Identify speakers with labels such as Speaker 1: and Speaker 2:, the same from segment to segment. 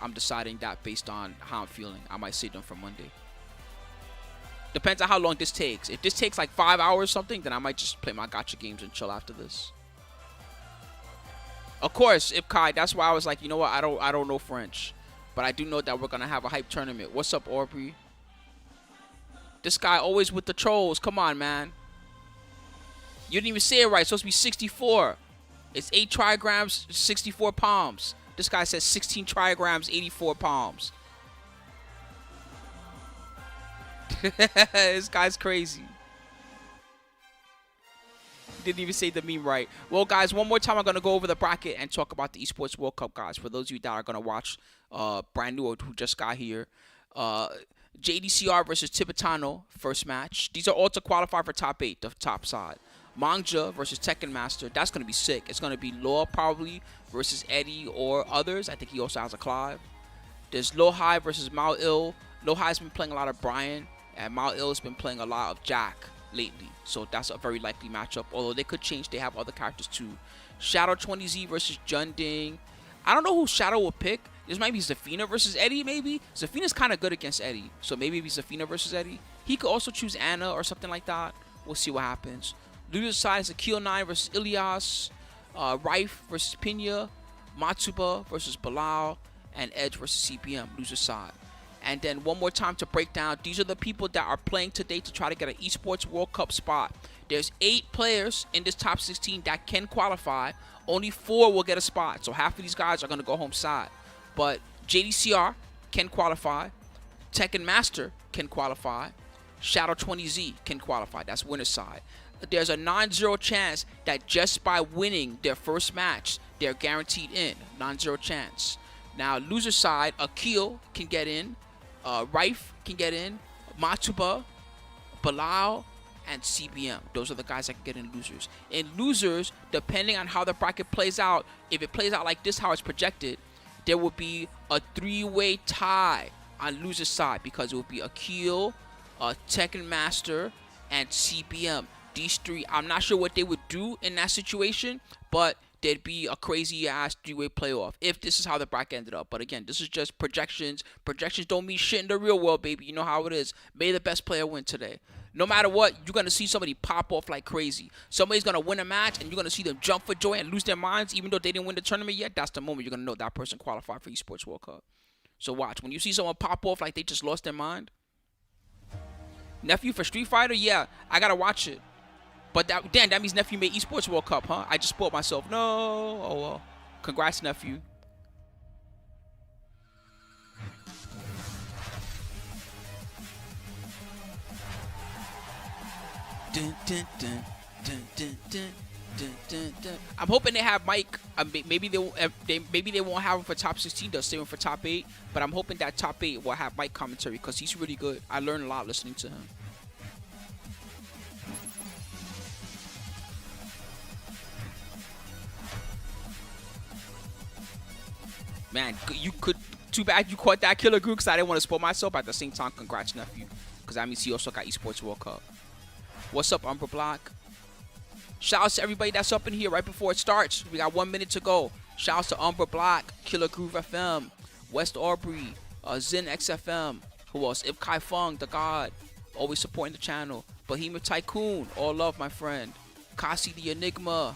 Speaker 1: I'm deciding that based on how I'm feeling. I might save them for Monday. Depends on how long this takes. If this takes like 5 hours or something, then I might just play my gacha games and chill after this. Of course, Ipkai, that's why I was like, you know what, I don't know French. But I do know that we're gonna have a hype tournament. What's up, Aubrey? This guy always with the trolls. Come on, man. You didn't even say it right. It's supposed to be 64. It's 8 trigrams, 64 palms. This guy says 16 trigrams, 84 palms. This guy's crazy. Didn't even say the meme right. Well, guys, one more time I'm going to go over the bracket and talk about the Esports World Cup, guys. For those of you that are going to watch brand new or who just got here. JDCR versus Tibetano, first match. These are all to qualify for top 8, the top side. Manga versus Tekken Master. That's going to be sick. It's going to be Law probably versus Eddie or others. I think he also has a Clive. There's Lowhigh versus Mal-Il. Lowhigh's been playing a lot of Brian, and Mal-Il's been playing a lot of Jack lately. So that's a very likely matchup. Although they could change. They have other characters too. Shadow20z versus Jeondding. I don't know who Shadow will pick. This might be Zafina versus Eddie, maybe. Zafina's kind of good against Eddie. So maybe it'd be Zafina versus Eddie. He could also choose Anna or something like that. We'll see what happens. Loser's side is Akil9 versus Ilias, Rife versus Pinya, Matsuba versus Balo, and Edge versus CPM, loser's side. And then one more time to break down, these are the people that are playing today to try to get an Esports World Cup spot. There's 8 players in this top 16 that can qualify. Only 4 will get a spot. So half of these guys are going to go home side. But JDCR can qualify. Tekken Master can qualify. Shadow20z can qualify. That's winner's side. There's a 9-0 chance that just by winning their first match, they're guaranteed in. 9-0 chance. Now, loser side, Akil can get in. Rife can get in. Matsuba, Balo, and CBM. Those are the guys that can get in losers. In losers, depending on how the bracket plays out, if it plays out like this, how it's projected, there will be a 3-way tie on loser side because it will be Akil, Tekken Master, and CBM. These 3, I'm not sure what they would do in that situation, but there'd be a crazy-ass 3-way playoff if this is how the bracket ended up. But again, this is just projections. Projections don't mean shit in the real world, baby. You know how it is. May the best player win today. No matter what, you're going to see somebody pop off like crazy. Somebody's going to win a match, and you're going to see them jump for joy and lose their minds, even though they didn't win the tournament yet. That's the moment you're going to know that person qualified for Esports World Cup. So watch. When you see someone pop off like they just lost their mind. Nephew for Street Fighter? Yeah, I got to watch it. But damn, that means Nephew made Esports World Cup, huh? I just spoiled myself. No. Oh, well. Congrats, Nephew. Dun, dun, dun, dun, dun, dun, dun, dun, dun. I'm hoping they have Mike. Maybe they won't have him for top 16. They'll save him for top 8. But I'm hoping that top 8 will have Mike commentary because he's really good. I learned a lot listening to him. Man, you could. Too bad you caught that killer group because I didn't want to spoil myself. But at the same time, congrats, Nephew. Because that means he also got Esports World Cup. What's up, Umbra Block? Shout out to everybody that's up in here right before it starts. We got 1 minute to go. Shout out to Umbra Block, Killer Groove FM, West Aubrey, Zen XFM. Who else? Ipkai Fung, the God. Always supporting the channel. Behemoth Tycoon. All love, my friend. Kasi the Enigma.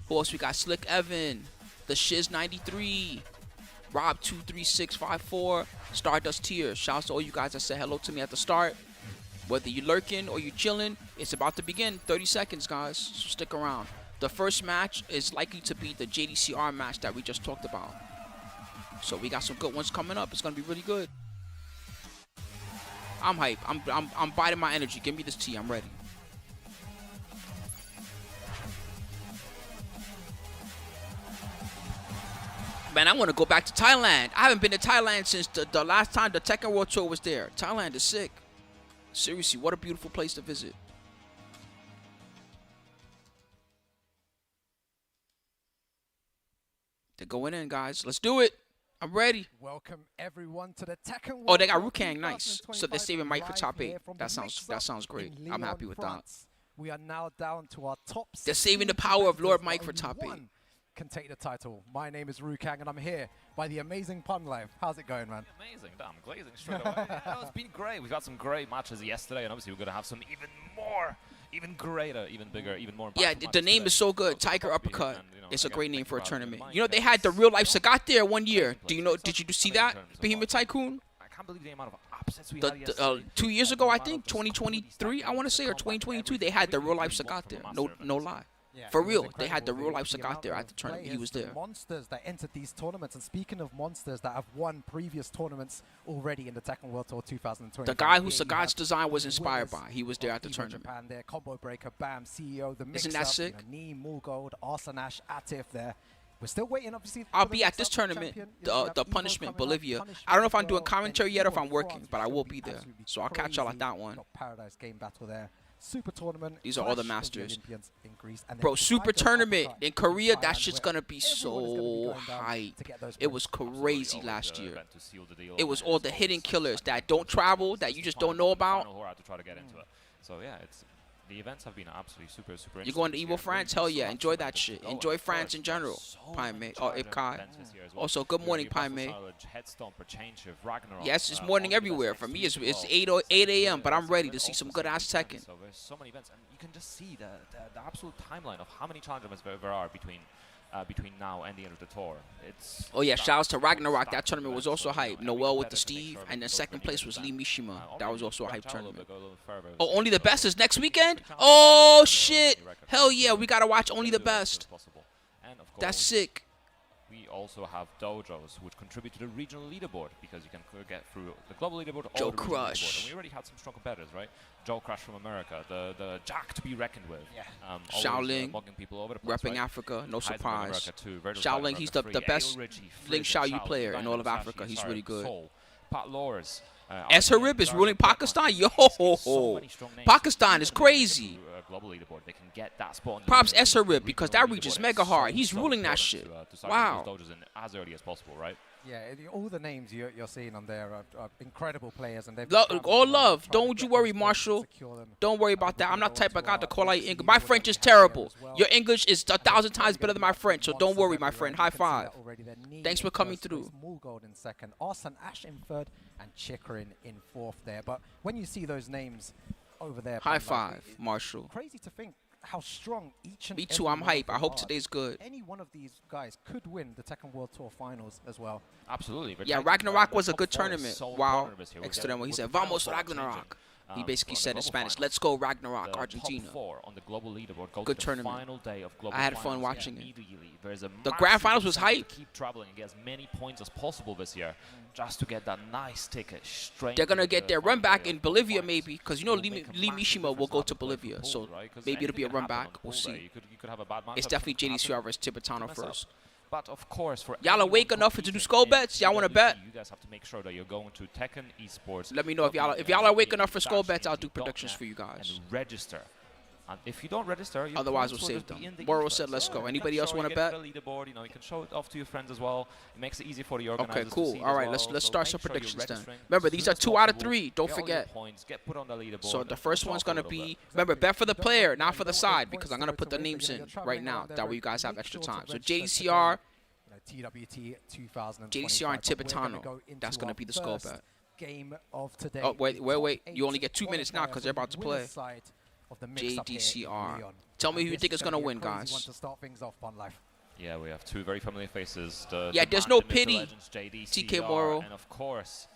Speaker 1: Who else? We got Slick Evan. The Shiz 93. Rob 23654, Stardust Tears. Shouts to all you guys that said hello to me at the start. Whether you lurking or you chilling, it's about to begin. 30 seconds, guys. So stick around. The first match is likely to be the JDCR match that we just talked about. So we got some good ones coming up. It's gonna be really good. I'm hyped. I'm biting my energy. Give me this tea. I'm ready. Man, I want to go back to Thailand. I haven't been to Thailand since the last time the Tekken World Tour was there. Thailand is sick. Seriously, what a beautiful place to visit. They're going in, guys. Let's do it. I'm ready.
Speaker 2: Welcome everyone to the Tekken World
Speaker 1: Oh, they got
Speaker 2: Cup
Speaker 1: Rukang, nice. So they're saving Mike for top 8. That sounds great. I'm happy with that.
Speaker 2: We are now down to our top 16.
Speaker 1: They're saving the power of Lord Mike for top 8.
Speaker 2: can take the title. My name is Rukang, and I'm here by the amazing Pun Live. How's it going, man?
Speaker 3: Amazing, damn, glazing straight away. Yeah, it's been great. We've got some great matches yesterday, and obviously we're gonna have some even more, even greater, even bigger, even more.
Speaker 1: Yeah, the name is so good. Tiger Uppercut. It's a great name for a tournament. You know, they had the real life Sagat there one year. Do you know? Did you see that? Behemoth Tycoon.
Speaker 3: I can't believe the amount of upsets we had yesterday.
Speaker 1: 2 years ago, I think, 2023, I want to say, or 2022, they had the real life Sagat there. No lie.
Speaker 2: Yeah,
Speaker 1: For
Speaker 2: it was
Speaker 1: real, they
Speaker 2: incredible,
Speaker 1: had the real life
Speaker 2: the
Speaker 1: Sagat
Speaker 2: amount
Speaker 1: there
Speaker 2: of
Speaker 1: at the tournament. He
Speaker 2: players,
Speaker 1: was
Speaker 2: the
Speaker 1: there.
Speaker 2: monsters that entered these tournaments, and speaking of monsters that have won previous tournaments already in the Tekken World Tour 2020.
Speaker 1: The guy who Sagat's design was inspired by, he was there at the
Speaker 2: Evo
Speaker 1: tournament.
Speaker 2: Japan there, Combo Breaker, Bam, CEO, the Mixup.
Speaker 1: Isn't that sick?
Speaker 2: You know, Mulgold, Arsanash, Atif there. We're still waiting, obviously.
Speaker 1: I'll
Speaker 2: for the
Speaker 1: be at
Speaker 2: Mixup
Speaker 1: this tournament,
Speaker 2: champion. You know, we have
Speaker 1: the
Speaker 2: Evo
Speaker 1: Punishment,
Speaker 2: coming up,
Speaker 1: Bolivia.
Speaker 2: Punishment
Speaker 1: I don't know if I'm
Speaker 2: as
Speaker 1: doing
Speaker 2: well,
Speaker 1: commentary
Speaker 2: then
Speaker 1: yet or if
Speaker 2: Evo
Speaker 1: I'm working,
Speaker 2: France,
Speaker 1: but I
Speaker 2: which
Speaker 1: will
Speaker 2: should
Speaker 1: be there.
Speaker 2: absolutely
Speaker 1: So I'll catch y'all at that
Speaker 2: crazy.
Speaker 1: one.
Speaker 2: Got Paradise Game Battle there. Super tournament.
Speaker 1: These are all the
Speaker 2: Clash of
Speaker 1: masters.
Speaker 2: Olympians in Greece, and then
Speaker 1: Bro, Super
Speaker 2: Tiger
Speaker 1: Tournament
Speaker 2: Uppercut
Speaker 1: in Korea,
Speaker 2: Thailand,
Speaker 1: that shit's
Speaker 2: where
Speaker 1: gonna be
Speaker 2: everyone is gonna
Speaker 1: so
Speaker 2: be going down
Speaker 1: hype.
Speaker 2: to get those
Speaker 1: It was
Speaker 2: points.
Speaker 1: crazy last year.
Speaker 3: Event to seal the deal,
Speaker 1: It was
Speaker 3: and
Speaker 1: all
Speaker 3: it's
Speaker 1: the
Speaker 3: always
Speaker 1: hidden killers
Speaker 3: like
Speaker 1: that
Speaker 3: the
Speaker 1: don't travel, that you just don't know about.
Speaker 3: final hurrah to try to get into it. So yeah, the events have been absolutely super interesting.
Speaker 1: You're going to
Speaker 3: this
Speaker 1: Evo
Speaker 3: year.
Speaker 1: France?
Speaker 3: Really
Speaker 1: Hell yeah,
Speaker 3: so
Speaker 1: enjoy
Speaker 3: much
Speaker 1: that
Speaker 3: momentum
Speaker 1: shit.
Speaker 3: to go,
Speaker 1: Enjoy
Speaker 3: and of
Speaker 1: France in
Speaker 3: course,
Speaker 1: general.
Speaker 3: so
Speaker 1: Pai
Speaker 3: many
Speaker 1: Mei. Oh,
Speaker 3: challenger
Speaker 1: Ipkai.
Speaker 3: events this year as well.
Speaker 1: Also, good morning, Pai Mei.
Speaker 3: Headstomper, Change of Ragnarok.
Speaker 1: Yes, it's morning everywhere. For me, it's 8 a.m., but I'm ready to see some good ass Tekken.
Speaker 3: So there's so many events, and you can just see the absolute timeline of how many challenger events there are between now and the end of the tour. It's
Speaker 1: Oh yeah, shout outs to Ragnarok. That tournament was also hype. Noel with the Steve, and then second place was Lee Mishima. That was also a hype tournament. Oh, Only the Best is next weekend? Oh shit! Hell yeah, we gotta watch Only the Best. That's sick.
Speaker 3: We also have dojos, which contribute to the regional leaderboard, because you can get through the global leaderboard or
Speaker 1: Joe
Speaker 3: the regional
Speaker 1: Crush.
Speaker 3: leaderboard. And we already had some strong competitors, right? Joe Crush from America, the Jack to be reckoned with.
Speaker 2: Yeah.
Speaker 3: Shaolin, mugging people over the place,
Speaker 1: Repping
Speaker 3: right?
Speaker 1: Africa, no
Speaker 3: Heisman in
Speaker 1: surprise.
Speaker 3: America too, very
Speaker 1: Shaolin, he's the
Speaker 3: Free,
Speaker 1: best
Speaker 3: Ale Ritchie,
Speaker 1: Ling
Speaker 3: Frizzin,
Speaker 1: Xiaoyu player in all of
Speaker 3: Dynamo
Speaker 1: Africa.
Speaker 3: Sashi,
Speaker 1: He's
Speaker 3: Sarek,
Speaker 1: really good.
Speaker 3: Sol, Pat Lors.
Speaker 1: Esharib is ruling Pakistan? Yo, Pakistan is crazy.
Speaker 3: They can get that spot on the
Speaker 1: Props
Speaker 3: regional
Speaker 1: Esharib, because that
Speaker 3: leaderboard.
Speaker 1: region's
Speaker 3: It's
Speaker 1: mega hard.
Speaker 3: so,
Speaker 1: He's
Speaker 3: so
Speaker 1: ruling that
Speaker 3: important
Speaker 1: shit.
Speaker 3: to start
Speaker 1: Wow.
Speaker 3: getting those dojos in as early as possible, right?
Speaker 2: Yeah, all the names you're seeing on there are incredible players, and they've
Speaker 1: All love. Don't you worry, Marshall. Don't worry about that. I'm not type of guy to call out your English. My French is terrible. Your English is 1,000 times better than my French, so don't worry, my friend. High five. Thanks for coming through.
Speaker 2: Mulgold in second, Arson Ash in third, and Chikrin in fourth there. But when you see those names over there,
Speaker 1: High
Speaker 2: like,
Speaker 1: five,
Speaker 2: it's
Speaker 1: Marshall.
Speaker 2: Crazy to think how strong each and
Speaker 1: Me too,
Speaker 2: every
Speaker 1: I'm
Speaker 2: one
Speaker 1: hype.
Speaker 2: of
Speaker 1: I
Speaker 2: them
Speaker 1: hope
Speaker 2: are.
Speaker 1: today's good.
Speaker 2: Any one of these guys could win the Tekken World Tour finals as well.
Speaker 3: Absolutely.
Speaker 1: Yeah, Ragnarok was a good tournament. Wow. Extremo. He said, Vamos Ragnarok. He basically said in Spanish, let's go Ragnarok, Argentina. Good tournament.
Speaker 3: Final day of global
Speaker 1: I had fun
Speaker 3: finals.
Speaker 1: watching it.
Speaker 3: Immediately, there's a
Speaker 1: The
Speaker 3: massive
Speaker 1: grand finals was
Speaker 3: incentive
Speaker 1: hype.
Speaker 3: to keep traveling and get as many points as possible this year, just to get that nice ticket straight.
Speaker 1: They're gonna
Speaker 3: to
Speaker 1: get
Speaker 3: the
Speaker 1: their run
Speaker 3: final
Speaker 1: back
Speaker 3: day
Speaker 1: in
Speaker 3: of global
Speaker 1: Bolivia
Speaker 3: finals.
Speaker 1: maybe, because you know
Speaker 3: Will
Speaker 1: Lee
Speaker 3: make a
Speaker 1: Mishima
Speaker 3: massive
Speaker 1: will
Speaker 3: difference
Speaker 1: go
Speaker 3: how
Speaker 1: to
Speaker 3: they play for
Speaker 1: Bolivia,
Speaker 3: pool,
Speaker 1: so
Speaker 3: right? 'Cause
Speaker 1: maybe it'll be a
Speaker 3: anything
Speaker 1: run
Speaker 3: can happen
Speaker 1: back.
Speaker 3: on the
Speaker 1: We'll
Speaker 3: pool day.
Speaker 1: see.
Speaker 3: You could have a bad matchup,
Speaker 1: It's definitely
Speaker 3: something
Speaker 1: JDCR
Speaker 3: happen,
Speaker 1: versus Tibetano
Speaker 3: mess up.
Speaker 1: first.
Speaker 3: But of course, for
Speaker 1: Y'all
Speaker 3: anyone
Speaker 1: awake enough to do
Speaker 3: competing
Speaker 1: skull
Speaker 3: in
Speaker 1: bets? Y'all wanna
Speaker 3: TWT,
Speaker 1: bet?
Speaker 3: You guys have to make sure that you're going to Tekken Esports.
Speaker 1: Let me know if y'all are awake enough for skull bets. I'll do predictions for you guys.
Speaker 3: And register. And if you don't register, your
Speaker 1: Otherwise,
Speaker 3: points
Speaker 1: we'll
Speaker 3: will
Speaker 1: save
Speaker 3: just be
Speaker 1: them.
Speaker 3: in the
Speaker 1: Boro
Speaker 3: ether.
Speaker 1: said, let's
Speaker 3: So
Speaker 1: go.
Speaker 3: you
Speaker 1: Anybody
Speaker 3: can
Speaker 1: else
Speaker 3: show
Speaker 1: wanna
Speaker 3: you
Speaker 1: bet?
Speaker 3: get the leaderboard, you can show it off to your friends as well. It makes it easy for the organizers.
Speaker 1: Okay,
Speaker 3: to
Speaker 1: cool.
Speaker 3: see as
Speaker 1: All right,
Speaker 3: well.
Speaker 1: let's
Speaker 3: So
Speaker 1: start
Speaker 3: make
Speaker 1: some
Speaker 3: sure you're
Speaker 1: predictions then.
Speaker 3: registering
Speaker 1: Remember,
Speaker 3: as
Speaker 1: these
Speaker 3: soon
Speaker 1: are
Speaker 3: as
Speaker 1: 2 out of
Speaker 3: possible.
Speaker 1: 3. Don't
Speaker 3: Get all your
Speaker 1: forget.
Speaker 3: points, get put on the leaderboard,
Speaker 1: So the
Speaker 3: and
Speaker 1: first
Speaker 3: talk
Speaker 1: one's
Speaker 3: a
Speaker 1: gonna
Speaker 3: little
Speaker 1: be,
Speaker 3: bit.
Speaker 1: remember, bet for the
Speaker 2: Don't
Speaker 1: player,
Speaker 2: worry,
Speaker 1: not for the
Speaker 2: don't
Speaker 1: side,
Speaker 2: want
Speaker 1: because
Speaker 2: those
Speaker 1: I'm gonna
Speaker 2: points
Speaker 1: put the
Speaker 2: to win,
Speaker 1: names
Speaker 2: but
Speaker 1: in
Speaker 2: you're traveling
Speaker 1: right now.
Speaker 2: around there,
Speaker 1: That way you guys have
Speaker 2: make
Speaker 1: extra
Speaker 2: sure to
Speaker 1: time. So
Speaker 2: register
Speaker 1: JDCR,
Speaker 2: TWT 2025.
Speaker 1: JDCR and
Speaker 2: But we're gonna
Speaker 1: Tibetano.
Speaker 2: go into
Speaker 1: That's gonna
Speaker 2: our
Speaker 1: be the skull
Speaker 2: first
Speaker 1: bet.
Speaker 2: game of today.
Speaker 1: Oh, wait.
Speaker 2: The
Speaker 1: You
Speaker 2: top
Speaker 1: only get 2
Speaker 2: 8
Speaker 1: minutes now because they're about to
Speaker 2: qualifiers on the winner's
Speaker 1: play.
Speaker 2: side of the mix-up here in
Speaker 1: JDCR.
Speaker 2: Leon.
Speaker 1: Tell me
Speaker 2: And
Speaker 1: who you
Speaker 2: this
Speaker 1: think is
Speaker 2: gonna
Speaker 1: gonna
Speaker 2: be a
Speaker 1: win,
Speaker 2: crazy
Speaker 1: guys.
Speaker 2: one to start things off on life.
Speaker 3: Yeah, we have two very familiar faces.
Speaker 1: Yeah, there's no pity. TK Moro.
Speaker 3: And of course,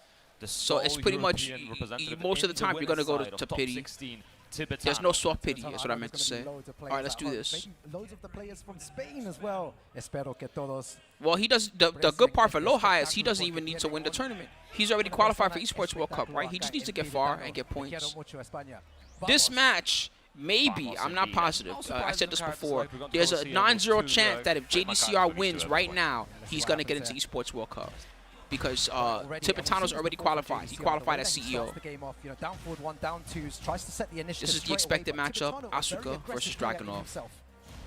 Speaker 3: the
Speaker 1: So it's pretty much,
Speaker 3: European representative
Speaker 1: most of the
Speaker 3: in
Speaker 1: time you're gonna go
Speaker 3: winner's side
Speaker 1: to
Speaker 3: of top
Speaker 1: pity.
Speaker 3: 16, Tibetano.
Speaker 1: There's no soft pity,
Speaker 2: Tibetano,
Speaker 1: is what I
Speaker 2: know
Speaker 1: meant to
Speaker 2: there's
Speaker 1: say.
Speaker 2: gonna be loads of
Speaker 1: All right,
Speaker 2: players
Speaker 1: let's
Speaker 2: at
Speaker 1: do
Speaker 2: home,
Speaker 1: this.
Speaker 2: maybe loads of the players from Spain as well. Espero que todos.
Speaker 1: Well, he does. The good part for Lowhigh is he doesn't even need to win the tournament. He's already qualified for Esports World Cup, right? He just needs to get far and get points. This match, maybe, I'm not positive. I said this before. There's a 9-0 chance that if JDCR wins right now, he's going to get into Esports World Cup. Because Tibetano's already qualified. He qualified as CEO. This is the expected matchup, Asuka versus Dragunov.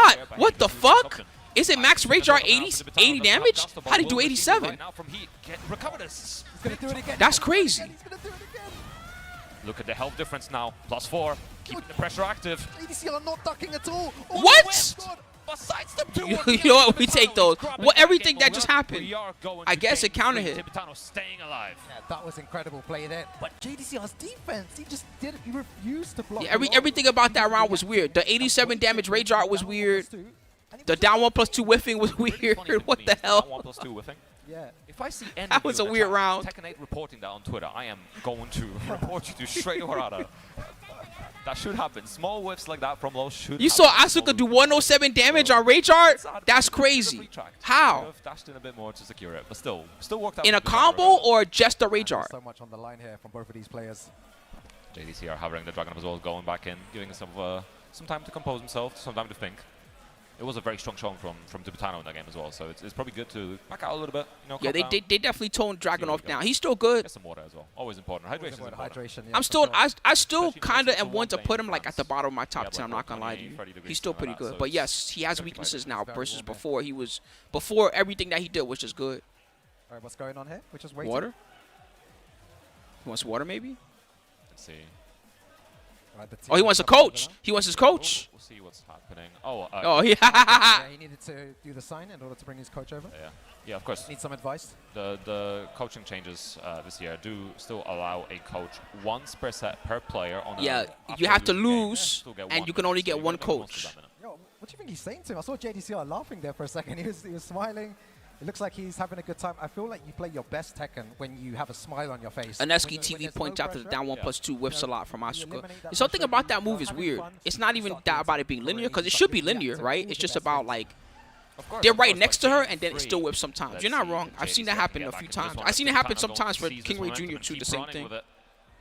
Speaker 1: not.
Speaker 3: but
Speaker 1: What
Speaker 3: he
Speaker 1: the
Speaker 3: can use this
Speaker 1: fuck?
Speaker 3: option.
Speaker 1: Is it max rage art 80 damage? How did he do 87?
Speaker 3: Right now from Heat. Recover this.
Speaker 2: He's going to do it again.
Speaker 1: That's crazy.
Speaker 2: He's going to do it again.
Speaker 3: Look at the health difference now. +4. Keeping the pressure active.
Speaker 2: JDCR not ducking at all. Oh,
Speaker 1: What?
Speaker 2: my God.
Speaker 3: Besides the two,
Speaker 1: You know what? We take those. What everything that just happened? I guess it counter hit.
Speaker 3: Tibetano staying alive.
Speaker 2: Yeah, that was incredible play there. But JDCR's defense, he just didn't. He refused to block.
Speaker 1: Yeah, everything about that round was weird. The 87 damage rage art was weird. The down 1+2 whiffing was weird. What the hell?
Speaker 3: 1+2 whiffing.
Speaker 2: Yeah.
Speaker 3: If I see any
Speaker 1: That was a weird round.
Speaker 3: Tekken 8 reporting that on Twitter, I am going to report you to straight Horada. That should happen. Small whiffs like that from low should
Speaker 1: You saw Asuka do 107 damage on rage art? That's crazy. How?
Speaker 3: Dashed in a bit more to secure it, but still worked out.
Speaker 1: In a combo or just a rage art?
Speaker 2: So much on the line here from both of these players.
Speaker 3: JDCR having the Dragon up as well, going back in, giving himself some time to compose himself, some time to think. It was a very strong showing from Tibetano in that game as well, so it's probably good to back out a little bit. You know,
Speaker 1: Yeah,
Speaker 3: calm
Speaker 1: they
Speaker 3: down.
Speaker 1: definitely toned Dragunov down. He's still good.
Speaker 3: Get some water as well. Always important. Hydration is important.
Speaker 2: Hydration, yeah,
Speaker 1: I'm still,
Speaker 2: for sure.
Speaker 1: I still
Speaker 3: Especially
Speaker 1: kind of
Speaker 3: when
Speaker 1: am
Speaker 3: it's
Speaker 1: one to
Speaker 3: one
Speaker 1: put
Speaker 3: thing
Speaker 1: him like at the
Speaker 3: France.
Speaker 1: bottom of my top
Speaker 3: Yeah,
Speaker 1: 10. I'm
Speaker 3: like
Speaker 1: not gonna lie to
Speaker 3: 20,
Speaker 1: you.
Speaker 3: 30 degrees,
Speaker 1: He's still
Speaker 3: something
Speaker 1: pretty
Speaker 3: like that,
Speaker 1: good.
Speaker 3: so
Speaker 1: But
Speaker 3: it's
Speaker 1: yes, he has
Speaker 3: very
Speaker 1: weaknesses
Speaker 3: competitive.
Speaker 1: now
Speaker 2: It's very
Speaker 1: versus
Speaker 2: warm here.
Speaker 1: before everything that he did was just good.
Speaker 2: All right, what's going on here? We're just waiting.
Speaker 1: Water? He wants water maybe?
Speaker 3: Let's see.
Speaker 2: Right, the team
Speaker 1: Oh, he wants a
Speaker 2: is coming
Speaker 1: coach.
Speaker 2: over
Speaker 1: He wants his coach.
Speaker 3: We'll see what's happening. Oh,
Speaker 1: Oh, yeah.
Speaker 2: now. Yeah, he needed to do the sign in order to bring his coach over.
Speaker 3: yeah, of course.
Speaker 2: Need some advice.
Speaker 3: The coaching changes this year do still allow a coach once per set per player on.
Speaker 1: Yeah,
Speaker 3: after
Speaker 1: you have to
Speaker 3: losing a game,
Speaker 1: lose,
Speaker 3: still get
Speaker 1: and
Speaker 3: one
Speaker 1: you can
Speaker 3: minute,
Speaker 1: only
Speaker 3: so
Speaker 1: get
Speaker 3: you
Speaker 1: one
Speaker 3: get most of
Speaker 1: coach.
Speaker 3: that minute.
Speaker 2: Yo, what do you think he's saying to him? I saw JDCR laughing there for a second. He was smiling. It looks like he's having a good time. I feel like you play your best Tekken when you have a smile on your face.
Speaker 1: Aneski
Speaker 2: When
Speaker 1: TV
Speaker 2: there's
Speaker 1: points
Speaker 2: no
Speaker 1: out that the
Speaker 2: pressure.
Speaker 1: down 1+2 whiffs a
Speaker 2: know,
Speaker 1: lot from
Speaker 2: you
Speaker 1: Asuka.
Speaker 2: eliminate that
Speaker 1: Something
Speaker 2: pressure,
Speaker 1: about
Speaker 2: you
Speaker 1: that move
Speaker 2: start
Speaker 1: is
Speaker 2: having
Speaker 1: weird.
Speaker 2: fun,
Speaker 1: It's not
Speaker 2: you
Speaker 1: even
Speaker 2: start
Speaker 1: that
Speaker 2: doing
Speaker 1: about it being
Speaker 2: some
Speaker 1: linear, because it
Speaker 2: crazy
Speaker 1: should be
Speaker 2: stuff. You
Speaker 1: linear,
Speaker 2: react to
Speaker 1: right?
Speaker 2: all
Speaker 1: It's
Speaker 2: the
Speaker 1: just
Speaker 2: best
Speaker 1: about
Speaker 2: things.
Speaker 1: like
Speaker 3: Of course,
Speaker 1: they're
Speaker 3: of
Speaker 1: right
Speaker 3: course,
Speaker 1: next
Speaker 3: but
Speaker 1: to her,
Speaker 3: game
Speaker 1: and then it
Speaker 3: three,
Speaker 1: still whips sometimes.
Speaker 3: let's
Speaker 1: You're not
Speaker 3: see
Speaker 1: wrong.
Speaker 3: if
Speaker 1: I've seen
Speaker 3: JDCR
Speaker 1: that
Speaker 3: can
Speaker 1: happen
Speaker 3: get
Speaker 1: a
Speaker 3: back
Speaker 1: few
Speaker 3: into this
Speaker 1: times.
Speaker 3: one.
Speaker 1: I've seen it happen
Speaker 3: Tibetano
Speaker 1: sometimes for
Speaker 3: seizes
Speaker 1: King Ray
Speaker 3: momentum
Speaker 1: Jr.
Speaker 3: and
Speaker 1: too. The
Speaker 3: keeps
Speaker 1: same
Speaker 3: running
Speaker 1: thing.
Speaker 3: with it.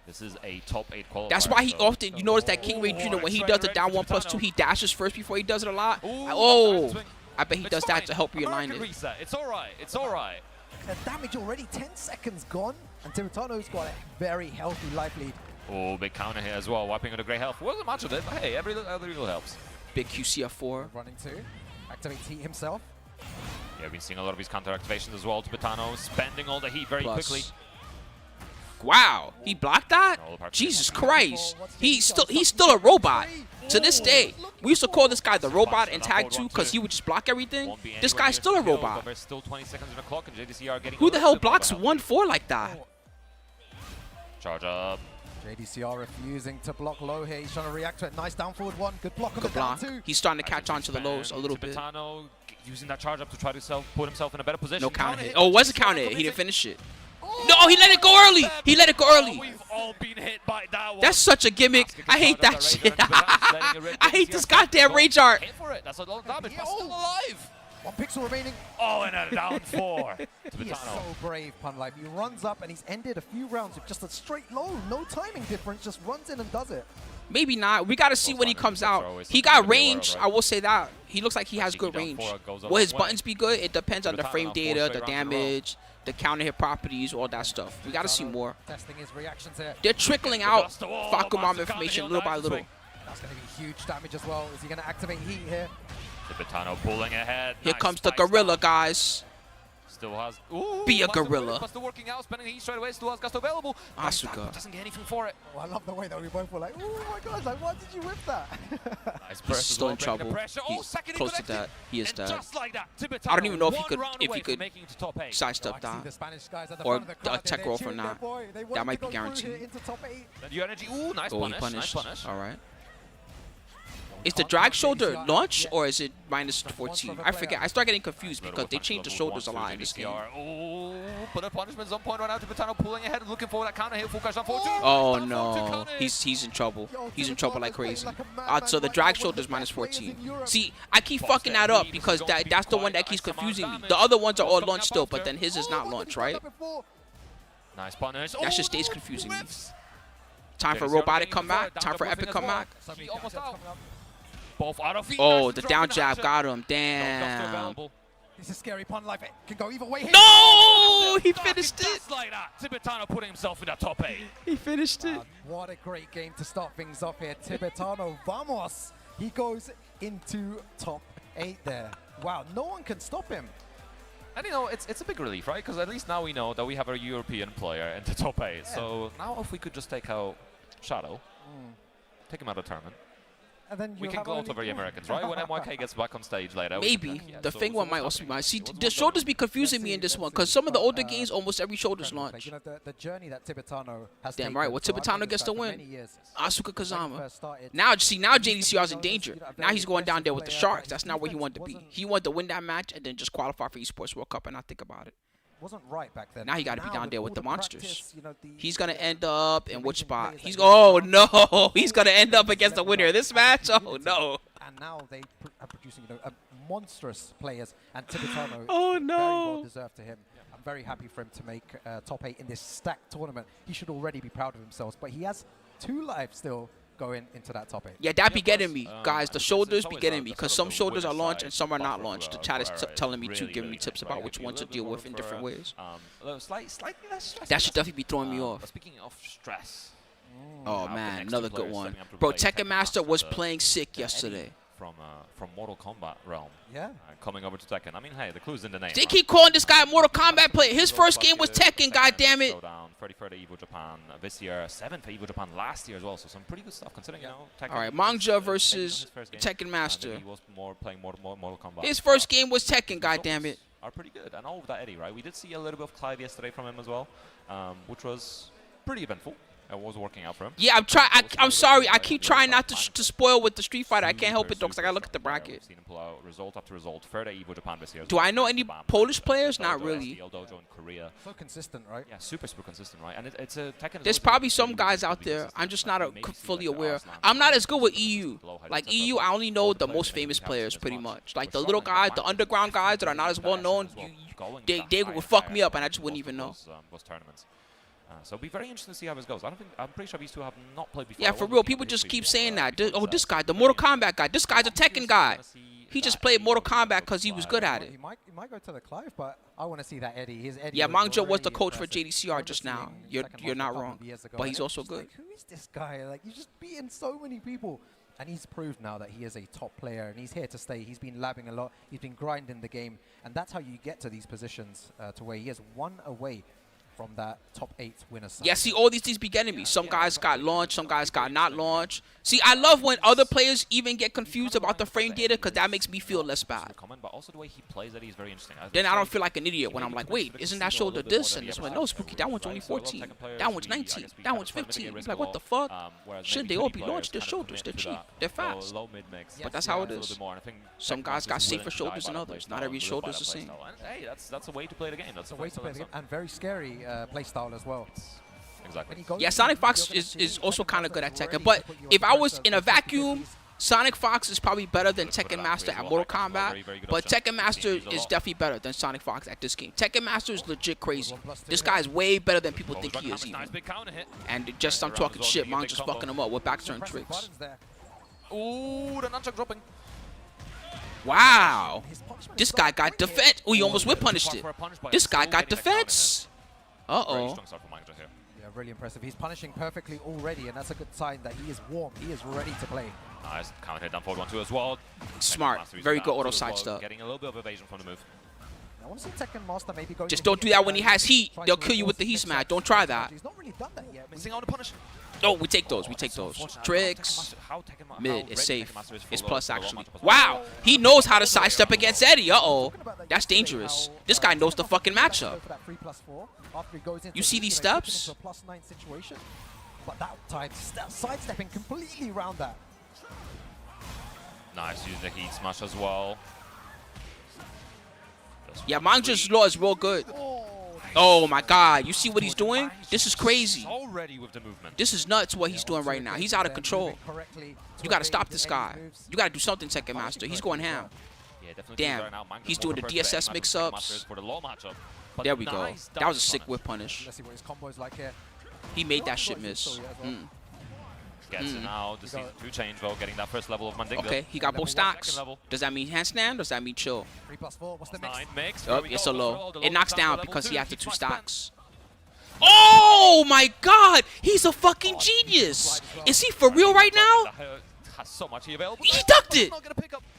Speaker 3: This is a top 8 qualifier.
Speaker 1: That's why he
Speaker 3: so-
Speaker 1: often, you notice that King Ray Jr. when he does the down 1+2, he dashes first before he does it a lot. Oh, I bet he
Speaker 3: It's
Speaker 1: does that
Speaker 3: fine.
Speaker 1: to help realign
Speaker 3: American
Speaker 1: it.
Speaker 3: reset. It's all right. It's all right.
Speaker 2: The damage already 10 seconds gone, and Tibetano's got a very healthy life lead.
Speaker 3: Oh, big counter here as well, wiping out a great health. Wasn't much of it, but hey, every little helps.
Speaker 1: Big QCF4.
Speaker 2: Running to activates heat himself.
Speaker 3: Yeah, we've been seeing a lot of his counter activations as well. Tibetano spending all the heat very
Speaker 1: Plus.
Speaker 3: quickly.
Speaker 1: Wow, he blocked that?
Speaker 3: All the parts
Speaker 1: Jesus
Speaker 3: of
Speaker 1: Christ. He's still a robot. To this day, we used to call this guy the robot in Tag 2 because he would just block everything.
Speaker 3: Won't be
Speaker 1: This
Speaker 3: anywhere
Speaker 1: guy's
Speaker 3: near
Speaker 1: still a
Speaker 3: to kill,
Speaker 1: robot.
Speaker 3: but there's still 20 seconds on the clock, and JDCR getting
Speaker 1: Who
Speaker 3: a
Speaker 1: the
Speaker 3: little
Speaker 1: hell
Speaker 3: bit
Speaker 1: blocks
Speaker 3: more health.
Speaker 1: 1-4 like that?
Speaker 3: Charge up.
Speaker 2: JDCR refusing to block low here. He's trying to react to it. Nice down forward one. Good block on
Speaker 1: Good
Speaker 2: the down
Speaker 1: block.
Speaker 2: two.
Speaker 1: He's starting to catch on to the lows a little bit.
Speaker 3: Tibetano using that charge up to try to put himself in a better position.
Speaker 1: No counter hit.
Speaker 3: hit.
Speaker 1: Oh, it was a counter hit. He didn't finish it. No, he let it go early. He let it go early.
Speaker 3: We've all been hit by that one.
Speaker 1: That's such a gimmick. I hate that shit. I hate this goddamn rage art.
Speaker 3: Hit for it. That's a lot of damage,
Speaker 2: Yeah,
Speaker 3: but still
Speaker 2: oh.
Speaker 3: alive.
Speaker 2: 1 pixel remaining.
Speaker 3: Oh, and a down 4.
Speaker 2: He is so brave, Punlife. He runs up and he's ended a few rounds with just a straight low. No timing difference. Just runs in and does it.
Speaker 1: Maybe not. We got to see when he comes out. He got range. I will say that. He looks like he has good range. Will his buttons be good? It depends on the frame data, the damage, the counter hit properties, all that stuff. We got to see more.
Speaker 2: Testing his reactions here.
Speaker 1: They're trickling out Fakumam information little by little.
Speaker 2: That's going to be huge damage as well. Is he going to activate heat here?
Speaker 3: Tibetano pulling ahead.
Speaker 1: Here
Speaker 3: Nice
Speaker 1: comes the
Speaker 3: spikes
Speaker 1: gorilla,
Speaker 3: down.
Speaker 1: guys.
Speaker 3: Still has. Ooh,
Speaker 1: Be a
Speaker 3: Master
Speaker 1: gorilla.
Speaker 3: Master working out, spending heat straight away. Still has Gusto available.
Speaker 1: Asuka.
Speaker 3: Doesn't get anything for it.
Speaker 2: Oh, I love the way that we both were like, oh my god, like, why did you whip that?
Speaker 3: Nice
Speaker 1: He's
Speaker 3: burst as
Speaker 1: still
Speaker 3: well,
Speaker 1: in
Speaker 3: bringing the
Speaker 1: trouble.
Speaker 3: pressure. Oh,
Speaker 1: He's
Speaker 3: second
Speaker 1: close to
Speaker 3: connected.
Speaker 1: that. He is
Speaker 3: And
Speaker 1: dead.
Speaker 3: just like that, Tibetano
Speaker 1: I don't even know if he
Speaker 3: one
Speaker 1: could
Speaker 3: round away from making it to top 8.
Speaker 1: sidestep
Speaker 2: I see
Speaker 1: that.
Speaker 2: the Spanish guys at the
Speaker 1: Or
Speaker 2: front of the crowd.
Speaker 1: tech
Speaker 2: They're
Speaker 1: roll for
Speaker 2: cheering their
Speaker 1: not.
Speaker 2: boy. They want
Speaker 1: That
Speaker 2: him
Speaker 1: might
Speaker 2: to
Speaker 1: be
Speaker 2: go through
Speaker 1: guaranteed.
Speaker 2: here into top 8.
Speaker 3: And your energy. Ooh, nice
Speaker 1: Oh, he
Speaker 3: punish.
Speaker 1: punished.
Speaker 3: Nice punish.
Speaker 1: All right. Is the drag shoulder launch or is it minus 14? I forget. I start getting confused because they changed the shoulders a lot in this game.
Speaker 3: Oh, but a punishment's on point right now. Tibetano pulling ahead and looking for that counter hit. Full cash on 14.
Speaker 1: Oh
Speaker 3: Down 14
Speaker 1: no,
Speaker 3: counter hit.
Speaker 1: he's in trouble.
Speaker 2: Yo,
Speaker 1: He's in trouble like
Speaker 2: Tibetano's playing
Speaker 1: crazy.
Speaker 2: like a madman
Speaker 1: So the
Speaker 2: right
Speaker 1: drag
Speaker 2: now, one of
Speaker 1: shoulder's
Speaker 2: the
Speaker 1: minus
Speaker 2: best players
Speaker 1: 14.
Speaker 2: in Europe.
Speaker 1: See, I keep
Speaker 3: Boss
Speaker 1: fucking
Speaker 3: that
Speaker 1: that up
Speaker 3: lead is
Speaker 1: because
Speaker 3: going to be
Speaker 1: that's the one
Speaker 3: quite
Speaker 1: that keeps
Speaker 3: nice amount of
Speaker 1: confusing me.
Speaker 3: damage.
Speaker 1: The other ones are all
Speaker 3: Coming
Speaker 1: launch
Speaker 3: up
Speaker 1: still, but
Speaker 3: after.
Speaker 1: then his is
Speaker 2: Oh,
Speaker 1: not
Speaker 2: look,
Speaker 1: launch,
Speaker 2: he's done
Speaker 1: right?
Speaker 2: that before.
Speaker 3: Nice punish.
Speaker 1: That just
Speaker 3: Oh,
Speaker 1: stays
Speaker 3: no,
Speaker 1: confusing me.
Speaker 3: whiffs.
Speaker 1: Time for
Speaker 3: JDCR
Speaker 1: robotic
Speaker 3: getting
Speaker 1: comeback.
Speaker 3: down
Speaker 1: Time
Speaker 3: to
Speaker 1: for
Speaker 3: whiffing
Speaker 1: epic
Speaker 3: as well.
Speaker 1: comeback.
Speaker 2: So many
Speaker 3: He almost
Speaker 2: catch-ups
Speaker 3: out.
Speaker 2: coming up.
Speaker 3: Both out of feet.
Speaker 1: Oh,
Speaker 3: Nice
Speaker 1: the
Speaker 3: drop
Speaker 1: down
Speaker 3: in
Speaker 1: jab
Speaker 3: action.
Speaker 1: got him.
Speaker 3: No Gusto
Speaker 1: Damn.
Speaker 3: available.
Speaker 2: This is scary. Punlife. It can go either way here.
Speaker 1: No, he finished it.
Speaker 3: Just like that. Tibetano putting himself in that top 8.
Speaker 1: He finished it.
Speaker 2: What a great game to start things off here. Tibetano, vamos. He goes into top 8 there. Wow, no one can stop him.
Speaker 3: And you know, it's a big relief, right? Because at least now we know that we have a European player in the top 8.
Speaker 2: Yeah.
Speaker 3: So now if we could just take out Shadow, take him out of the tournament,
Speaker 2: And then
Speaker 3: we
Speaker 2: you
Speaker 3: can gloat over the Americans, right? When MYK gets back on stage later.
Speaker 1: Maybe.
Speaker 3: Yeah,
Speaker 1: The
Speaker 3: so-
Speaker 1: thing
Speaker 3: so
Speaker 1: one might
Speaker 3: what's
Speaker 1: also be
Speaker 3: happening?
Speaker 1: mine. See,
Speaker 3: What's
Speaker 1: the shoulders be confusing me in this one because some of the older games, almost every shoulders
Speaker 2: Incredible
Speaker 1: launch.
Speaker 2: play. You know, the journey that Tibetano has
Speaker 1: Damn
Speaker 2: taken.
Speaker 1: right. Well,
Speaker 2: so I've
Speaker 1: Tibetano
Speaker 2: been
Speaker 1: gets
Speaker 2: this
Speaker 1: the
Speaker 2: guy for
Speaker 1: win.
Speaker 2: many years.
Speaker 1: Asuka
Speaker 2: When he
Speaker 1: Kazama.
Speaker 2: first started,
Speaker 1: Now, see, now
Speaker 2: he used to
Speaker 1: JDCR's
Speaker 2: be
Speaker 1: in
Speaker 2: known as,
Speaker 1: danger.
Speaker 2: you know, a
Speaker 1: Now he's
Speaker 2: very
Speaker 1: going down there with the
Speaker 2: aggressive player,
Speaker 1: Sharks.
Speaker 2: but
Speaker 1: That's
Speaker 2: his
Speaker 1: not where he
Speaker 2: defense
Speaker 1: wanted to be.
Speaker 2: wasn't-
Speaker 1: He wanted to win that match and then just qualify for Esports World Cup and not think about it.
Speaker 2: wasn't right back then.
Speaker 1: Now he gotta be down there
Speaker 2: all
Speaker 1: with the monsters.
Speaker 2: practice, you know,
Speaker 1: He's going to end up in which
Speaker 2: amazing
Speaker 1: spot?
Speaker 2: players
Speaker 1: He's
Speaker 2: that
Speaker 1: oh
Speaker 2: he
Speaker 1: no, he's going to end up against the winner of this match. Oh no.
Speaker 2: And now they are producing, you know, monstrous players, and Tibetano
Speaker 1: Oh,
Speaker 2: very
Speaker 1: no.
Speaker 2: well deserved to him. I'm very happy for him to make top 8 in this stacked tournament. He should already be proud of himself, but he has 2 lives still going into that top 8.
Speaker 1: Yeah, that be
Speaker 3: Yeah,
Speaker 1: getting
Speaker 3: plus,
Speaker 1: me, guys. The
Speaker 3: it's
Speaker 1: shoulders be
Speaker 3: always
Speaker 1: getting
Speaker 3: the
Speaker 1: me
Speaker 3: sort
Speaker 1: because
Speaker 3: of
Speaker 1: some
Speaker 3: the
Speaker 1: shoulders are
Speaker 3: winner
Speaker 1: launched
Speaker 3: side
Speaker 1: and some are not
Speaker 3: buffer
Speaker 1: launched. The
Speaker 3: for
Speaker 1: chat is
Speaker 3: Rife.
Speaker 1: telling me too,
Speaker 3: Really,
Speaker 1: giving me
Speaker 3: really
Speaker 1: tips
Speaker 3: nice,
Speaker 1: about
Speaker 3: right?
Speaker 1: which
Speaker 3: Give you
Speaker 1: ones
Speaker 3: a
Speaker 1: to
Speaker 3: little
Speaker 1: deal
Speaker 3: bit
Speaker 1: with in
Speaker 3: more
Speaker 1: different
Speaker 3: for,
Speaker 1: ways.
Speaker 3: a little slightly less stress.
Speaker 1: That should definitely be throwing me off.
Speaker 3: But speaking of stress,
Speaker 1: Oh
Speaker 3: the
Speaker 1: man,
Speaker 3: next
Speaker 1: another
Speaker 3: two
Speaker 1: good
Speaker 3: players
Speaker 1: one.
Speaker 3: stepping up to
Speaker 1: Bro,
Speaker 3: play
Speaker 1: Tekken
Speaker 3: Tekken
Speaker 1: Master
Speaker 3: Master,
Speaker 1: was
Speaker 3: the-
Speaker 1: playing sick
Speaker 3: the
Speaker 1: yesterday.
Speaker 3: Eddie from Mortal Kombat realm,
Speaker 2: Yeah.
Speaker 3: coming over to Tekken. I mean, hey, the clue's in the name.
Speaker 1: They
Speaker 3: right?
Speaker 1: keep calling this guy a Mortal Kombat player. His
Speaker 3: Goes
Speaker 1: first
Speaker 3: back
Speaker 1: game was
Speaker 3: to
Speaker 1: Tekken, goddammit.
Speaker 3: Showdown, 33rd at Evo Japan this year, 7th at Evo Japan last year as well. So some pretty good stuff considering, you know, Tekken.
Speaker 1: All right,
Speaker 3: is,
Speaker 1: Manga
Speaker 3: maybe not
Speaker 1: versus
Speaker 3: his first game,
Speaker 1: Tekken
Speaker 3: and
Speaker 1: Master.
Speaker 3: He was playing Mortal Kombat.
Speaker 1: His first
Speaker 3: But
Speaker 1: game was Tekken,
Speaker 3: the
Speaker 1: goddammit.
Speaker 3: results are pretty good. And all of that Eddie, right? We did see a little bit of Clive yesterday from him as well, which was pretty eventful. It was working out for him.
Speaker 1: Yeah, I'm sorry. I keep trying not to spoil with the Street Fighter. I can't help it though, because I gotta look at the bracket.
Speaker 3: We've seen him pull out result after result. Third at Evo Japan this year.
Speaker 1: Do I know any Polish players? Not
Speaker 3: Dojo,
Speaker 1: really.
Speaker 3: SDL Dojo in Korea.
Speaker 2: So consistent, right?
Speaker 3: Yeah, super consistent, right? And it's a Tekken.
Speaker 1: There's probably some guys out there. I'm just not fully aware. I'm not as good with EU. Like EU, I only know the most famous players pretty much. Like the little guys, the underground guys that are not as well known, they would fuck me up and I just wouldn't even know.
Speaker 3: Those tournaments. So it'll be very interesting to see how this goes. I'm pretty sure these two have not played before.
Speaker 1: Yeah, for real. People just keep saying that. This guy, the Mortal Kombat guy. This guy's a Tekken guy. He just played Mortal Kombat because he was good at it.
Speaker 2: He might go to the Clive, but I want to see that Eddie. His Eddie.
Speaker 1: Yeah,
Speaker 2: was
Speaker 1: Manga was the
Speaker 2: really
Speaker 1: coach for
Speaker 2: impressive.
Speaker 1: JDCR
Speaker 2: I remember
Speaker 1: just now.
Speaker 2: seeing
Speaker 1: You're
Speaker 2: Tekken
Speaker 1: not
Speaker 2: Master a couple
Speaker 1: wrong.
Speaker 2: of years ago,
Speaker 1: But
Speaker 2: and
Speaker 1: he's
Speaker 2: it was
Speaker 1: also
Speaker 2: just
Speaker 1: good.
Speaker 2: Like, who is this guy? Like, he's just beating so many people. And he's proved now that he is a top player, and he's here to stay. He's been labbing a lot. He's been grinding the game. And that's how you get to these positions to where he is one away from that top 8 winner side.
Speaker 1: Yeah, see, all these things be getting me. Some guys got launched, some guys got not launched. See, I love when other players even get confused about the frame data because that makes me feel less bad.
Speaker 3: But also the way he plays Eddie is very interesting.
Speaker 1: Then I don't feel like an idiot when I'm like, wait, isn't that shoulder this? And this one, no, Spooky, that one's only 14. That one's 19. That one's 15. It's like, what the fuck? Shouldn't they all be launched? Their shoulders, they're cheap. They're fast. But that's how it is. Some guys got safer shoulders than others. Not every shoulder's the same.
Speaker 3: Hey, that's a way to play the game. That's
Speaker 2: It's a way to play the game, and very scary play style as well.
Speaker 3: Exactly.
Speaker 1: Yeah, Sonic Fox is also kind of good at Tekken. But if I was in a vacuum, Sonic Fox is probably better than Tekken Master at Mortal Kombat. But Tekken Master is definitely better than Sonic Fox at this game. Tekken Master is legit crazy. This guy's way better than people think he is even. And just I'm talking shit, Manga's just fucking him up with back turn tricks.
Speaker 3: Ooh, the nunchuck dropping.
Speaker 1: Wow. This guy got defense. Oh, he almost whip punished it. This guy got defense. Uh-oh.
Speaker 2: Yeah, really impressive. He's punishing perfectly already, and that's a good sign that he is warm. He is ready to play.
Speaker 3: Nice counter hit down forward 1-2 as well.
Speaker 1: Smart. Very good auto side stuff.
Speaker 3: Getting a little bit of evasion from the move.
Speaker 2: I want to see Tekken Master maybe go.
Speaker 1: Just don't do that when he has heat. They'll kill you with the heat smash. Don't try that.
Speaker 2: He's not really done that yet.
Speaker 3: Missing out on the punish.
Speaker 1: Oh, we take those. We take those. Tricks. Mid is safe. It's plus actually. Wow. He knows how to sidestep against Eddie. Uh-oh. That's dangerous. This guy knows the fucking matchup. You see these steps?
Speaker 2: +9 situation, but that time sidestepping completely around that.
Speaker 3: Nice, using the heat smash as well.
Speaker 1: Yeah, Manga's law is real good. Oh my god. You see what he's doing? This is crazy.
Speaker 3: Already with the movement.
Speaker 1: This is nuts what he's doing right now. He's out of control. You got to stop this guy. You got to do something, Tekken Master. He's going ham.
Speaker 3: Yeah, definitely.
Speaker 1: Damn. He's doing the DSS mix-ups. There we go. That was a sick whip punish.
Speaker 2: Let's see what his combo's like here.
Speaker 1: He made that shit miss.
Speaker 3: Gets it now. This season 2 change though, getting that first level of Mandinga.
Speaker 1: Okay, he got both stocks. Does that mean handstand or does that mean chill?
Speaker 2: 3+4. What's the next?
Speaker 3: 9 mix.
Speaker 1: Oh, it's a low. It knocks down because he has the 2 stocks. Oh my god! He's a fucking genius! Is he for real right now?
Speaker 3: Has so much available.
Speaker 1: He ducked it!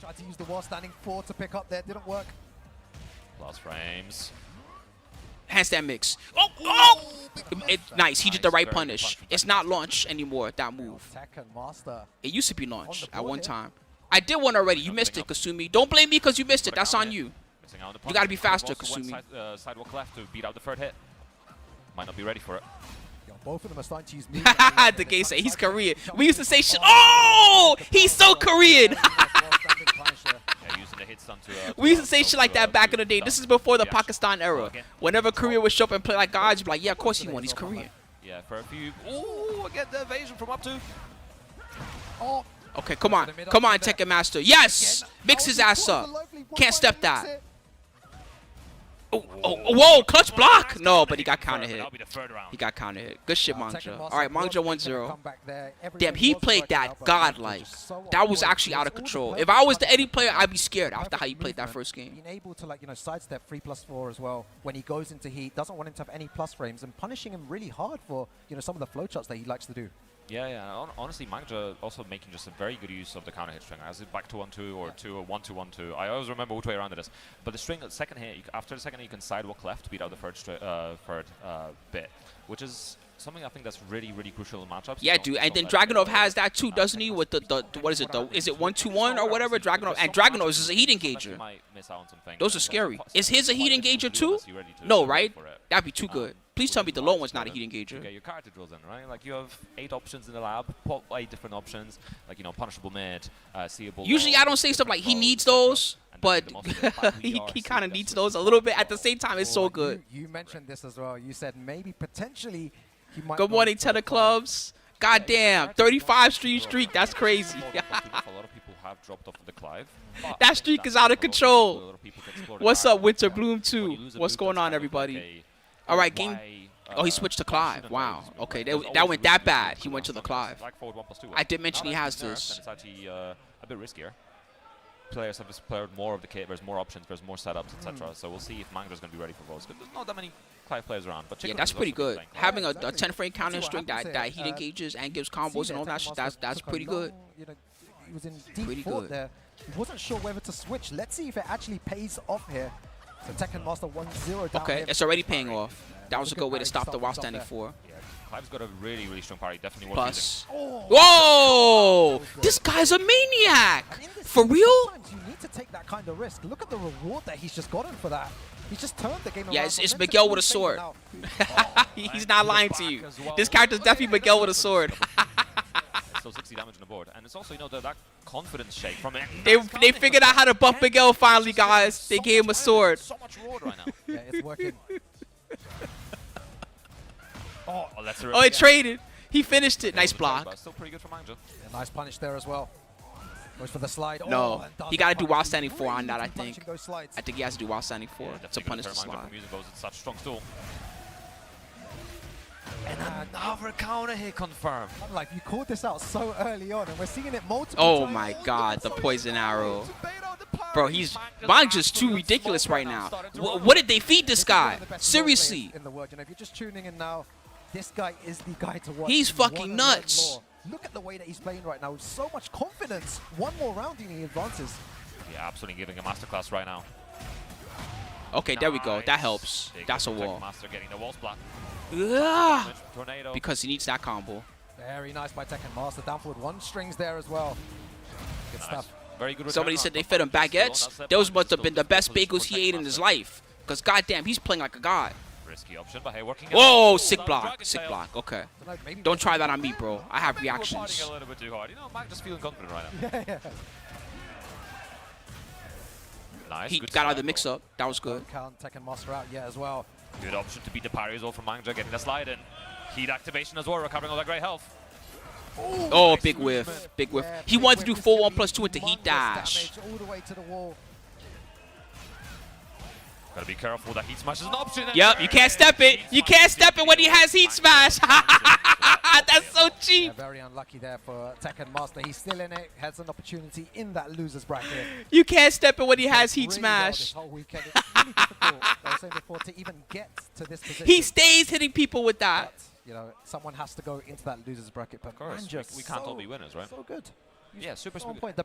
Speaker 2: Tried to use the wall standing 4 to pick up there. Didn't work.
Speaker 3: Last frames.
Speaker 1: Handstand mix. Nice. He did the right punish. It's not launch anymore, that move.
Speaker 2: Tekken Master.
Speaker 1: It used to be launch at one time. I did one already. You missed it, Kasumi. Don't blame me because you missed it. That's on you. You got to be faster, Kasumi.
Speaker 3: Sidewalk left to beat out the third hit. Might not be ready for it.
Speaker 2: Yo, both of them are starting to use me.
Speaker 1: The gay say he's Korean. We used to say shit. Oh, he's so Korean. We used to say shit like that back in the day. This is before the Pakistan era. Whenever Korea would show up and play like gods, you'd be like, yeah, of course he won. He's Korean.
Speaker 3: Yeah, for a few. Ooh, again, the evasion from up to.
Speaker 2: Oh.
Speaker 1: Okay, come on. Come on, Tekken Master. Yes! Mix his ass up. Can't step that. Oh, whoa, clutch block. No, but he got counter hit. He got counter hit. Good shit, Manga. All right, Manga 1-0. Damn, he played that godlike. That was actually out of control. If I was the Eddie player, I'd be scared after how he played that first game.
Speaker 2: Being able to, like, sidestep 3+4 as well when he goes into heat, doesn't want him to have any plus frames, and punishing him really hard for, some of the flowcharts that he likes to do.
Speaker 3: Yeah. Honestly, Manga also making just a very good use of the counter hit string. As it back to 1-2 or 1-2-1-2. I always remember which way around it is. But the string, second hit, after the second hit, you can sidewalk left to beat out the third bit, which is something I think that's really, really crucial in matchups.
Speaker 1: Yeah, dude. And then Dragunov has that too, doesn't he? With the what is it? Is it 1-2-1 or whatever? Dragunov and Dragunov is a heat engager. Those are scary. Is his a heat engager too? No, right? That'd be too good. Please tell me the low one's not a heat engager.
Speaker 3: Okay, your character drills in, right? Like you have 8 options in the lab, 8 different options, like punishable mid, seeable.
Speaker 1: Usually I don't say stuff like he needs those, but he kind of needs those a little bit. At the same time, it's so good.
Speaker 2: You mentioned this as well. You said maybe potentially he might.
Speaker 1: Good morning, Tenor Clubs. God damn, 35 streak. That's crazy.
Speaker 3: A lot of people have dropped off of the Clive.
Speaker 1: That streak is out of control. What's up, Winter Bloom 2? What's going on, everybody? All right, game. Oh, he switched to Clive. Wow. Okay, that went that bad. He went to the Clive. I did mention he has this.
Speaker 3: It's actually a bit riskier. Players have explored more of the kit. There's more options. There's more setups, etc. So we'll see if Manga's going to be ready for those. There's not that many Clive players around. But
Speaker 1: yeah, that's pretty good. Having a 10-frame counter string that heat engages and gives combos and all that shit, that's pretty good.
Speaker 2: He was in deep thought there. He wasn't sure whether to switch. Let's see if it actually pays off here. So Tekken Master 1-0 down.
Speaker 1: Okay, it's already paying off. That was a good way to stop the while standing 4.
Speaker 3: Yeah, Clive's got a really, really strong parry. Definitely worth
Speaker 1: Plus. Whoa! This guy's a maniac! For real?
Speaker 2: Sometimes you need to take that kind of risk. Look at the reward that he's just gotten for that. He's just turned the game around.
Speaker 1: Yeah, it's Miguel with a sword. He's not lying to you. This character's definitely Miguel with a sword.
Speaker 3: Still 60 damage on the board, and it's also that confidence shake from it.
Speaker 1: They figured out how to buff Miguel finally, guys. They gave him a sword.
Speaker 3: So much reward right now.
Speaker 2: Yeah, it's working.
Speaker 1: Oh, it traded. He finished it. Nice block.
Speaker 3: Still pretty good for Manga.
Speaker 2: Yeah, nice punish there as well. Goes for the slide.
Speaker 1: No, he got to do while standing 4 on that, I think. I think he has to do while standing 4 to punish the slide.
Speaker 3: It's such a strong stool. And another counter hit confirmed.
Speaker 2: I'm like, you called this out so early on, and we're seeing it multiple
Speaker 1: times. Oh
Speaker 2: my
Speaker 1: god, the poison arrow. Bro, Manga's too ridiculous right now. What did they feed this guy? Seriously.
Speaker 2: In the world, if you're just tuning in now, this guy is the guy to watch.
Speaker 1: He's fucking nuts.
Speaker 2: Look at the way that he's playing right now with so much confidence. One more round and he advances.
Speaker 3: Yeah, absolutely giving a masterclass right now.
Speaker 1: Okay, there we go. That helps. That's a wall.
Speaker 3: Master getting the wall splat.
Speaker 1: Because he needs that combo.
Speaker 2: Very nice by Tekken Master. Down forward 1 strings there as well. Good stuff.
Speaker 3: Very good.
Speaker 1: Somebody said they fed him baguettes. Those must have been the best bagels he ate in his life. Because goddamn, he's playing like a god.
Speaker 3: Risky option, but hey, working.
Speaker 1: Whoa, sick block. Sick block. Okay. Don't try that on me, bro. I have reactions.
Speaker 3: A little bit too hard. Mike just feeling confident right now. Nice.
Speaker 1: He got out of the mix-up. That was good.
Speaker 2: Count Tekken Master out, as well.
Speaker 3: Good option to beat the parry as well from Manga, getting the slide in. Heat activation as well, recovering all that great health.
Speaker 2: Ooh,
Speaker 1: oh, nice big whiff. Big whiff. Yeah, he wanted to do full 1+2 into heat dash.
Speaker 2: All the way to the wall.
Speaker 3: Gotta be careful that heat smash is an option.
Speaker 1: Yep, you can't step it. You can't step it when he has heat smash. That's so cheap.
Speaker 2: Yeah, very unlucky there for Tekken Master. He's still in it. Has an opportunity in that loser's bracket.
Speaker 1: You can't step it when he has heat smash.
Speaker 2: This whole weekend. It's really difficult, I was saying before, to even get to this position.
Speaker 1: He stays hitting people with that.
Speaker 2: But, someone has to go into that loser's bracket. But
Speaker 3: of course, we can't all be winners, right?
Speaker 2: So good.
Speaker 3: Yeah, super
Speaker 2: on
Speaker 3: smooth.
Speaker 2: point.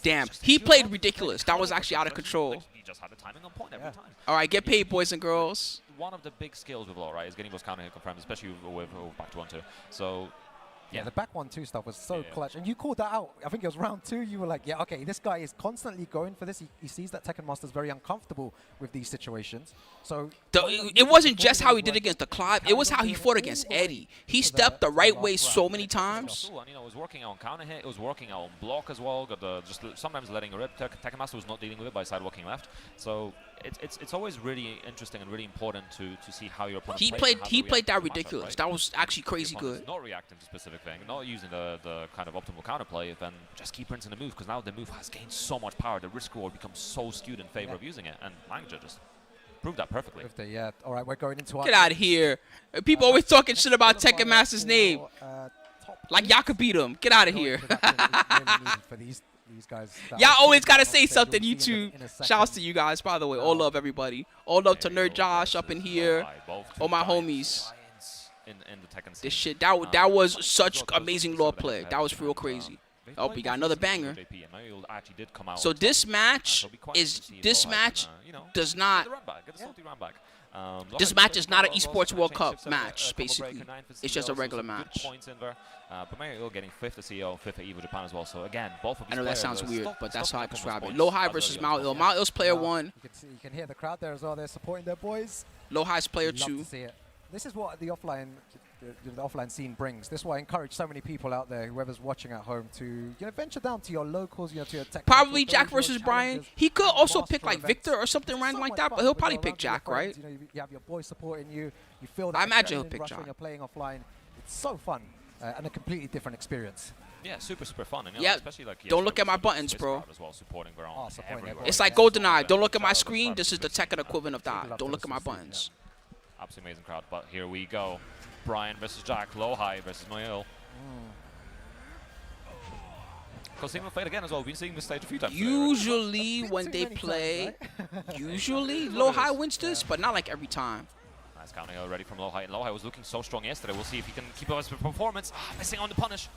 Speaker 1: Damn, he played ridiculous. That was actually out of control.
Speaker 3: He just had the timing on point every time.
Speaker 1: All right, get paid, boys and girls.
Speaker 3: One of the big skills with Lowhigh is getting those counter hit confirmed, especially with back to 1-2. So,
Speaker 2: yeah, the back 1-2 stuff was so
Speaker 3: Yeah.
Speaker 2: clutch. And you called that out. I think it was round 2. You were like, yeah, okay, this guy is constantly going for this. He sees that Tekken Master is very uncomfortable with these situations. So
Speaker 1: It wasn't just how he did against the Clive. It was how he fought against Eddie. He stepped the right way so many times.
Speaker 3: cool, and you know, it was working out on counter hit, it was working out on block as well. Got the sometimes letting a rip. Tekken Master was not dealing with it by sidewalking left. So it's always really interesting and really important to see how your opponent
Speaker 1: He played that
Speaker 3: matchup,
Speaker 1: ridiculous.
Speaker 3: right?
Speaker 1: That was actually crazy
Speaker 3: Your opponent's
Speaker 1: good.
Speaker 3: Not reacting to specific thing, not using the kind of optimal counterplay, then just keep rinsing the move, because now the move has gained so much power. The risk reward becomes so skewed in favor of using it, and Manga just proved that perfectly.
Speaker 2: Yeah, all right, we're going into our
Speaker 1: Get out of here. People always talking shit about Tekken Master's name. Like y'all could beat him. Get out of here. Y'all always gotta say something. You two. Shouts to you guys, by the way. All love, everybody. All love to Nerd Josh up in here. All my homies.
Speaker 3: In the Tekken scene.
Speaker 1: This shit, that was such amazing lore play. That was real crazy. Oh, we got another banger. So this match does not. This match is not an Esports World Cup match, basically. It's just a regular match.
Speaker 3: But Mario getting 5th at CEO, 5th at EVO Japan as well. So again, both of these
Speaker 1: I know that
Speaker 3: players
Speaker 1: sounds
Speaker 3: are
Speaker 1: weird,
Speaker 3: still-
Speaker 1: but that's
Speaker 3: still
Speaker 1: how I
Speaker 3: picking
Speaker 1: describe it.
Speaker 3: points.
Speaker 1: Lowhigh
Speaker 3: That's
Speaker 1: versus
Speaker 3: really
Speaker 1: Mount Ill. Mount Ill's player 1.
Speaker 2: You can hear the crowd there as well. They're supporting their boys.
Speaker 1: Lowhigh's player
Speaker 2: Love
Speaker 1: 2.
Speaker 2: to see it. This is what the offline scene brings. This is why I encourage so many people out there, whoever's watching at home, to venture down to your locals, to your tech.
Speaker 1: Probably Jack versus Brian. He could also pick like Victor or something random like that, but he'll probably pick Jack, right?
Speaker 2: You have your boys supporting you. You feel that.
Speaker 1: I imagine he'll
Speaker 2: adrenaline
Speaker 1: pick
Speaker 2: rush
Speaker 1: Jack.
Speaker 2: when you're playing offline. It's so fun and a completely different experience.
Speaker 3: Yeah, super fun. And,
Speaker 1: Yeah,
Speaker 3: especially like
Speaker 1: don't look at my buttons, bro.
Speaker 3: As well, supporting their own
Speaker 2: Supporting
Speaker 3: everywhere.
Speaker 2: everyone.
Speaker 1: It's like GoldenEye. Don't look at my screen. This is the Tekken equivalent of that. Don't look at my buttons.
Speaker 3: Absolutely amazing crowd. But here we go. Brian versus Jack. Lowhigh versus Noel. Cosimo played again as well. We've been seeing this stage a few times.
Speaker 1: Usually when they play, usually Lowhigh wins this, but not like every time.
Speaker 3: Nice counter already from Lowhigh. And Lowhigh was looking so strong yesterday. We'll see if he can keep up his performance. Missing on the punish.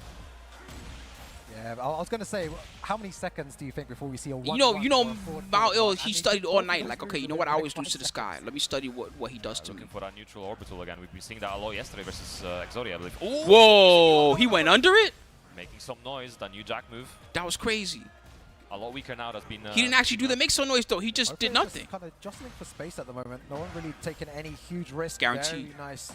Speaker 2: Yeah, I was going to say, how many seconds do you think before we see a one?
Speaker 1: You know, Mount Ill, he studied all night. Like, okay, you know what I always do to this guy? Let me study what he does to me.
Speaker 3: Looking for that neutral orbital again. We've been seeing that a lot yesterday versus Exodia, I believe. Ooh!
Speaker 1: Whoa, he went under it?
Speaker 3: Making some noise. That new Jack move.
Speaker 1: That was crazy.
Speaker 3: A lot weaker now. That's been.
Speaker 1: He didn't actually do the make some noise though. He just did nothing.
Speaker 2: Kind of jostling for space at the moment. No one really taking any huge risk.
Speaker 1: Guaranteed.
Speaker 2: Very nice.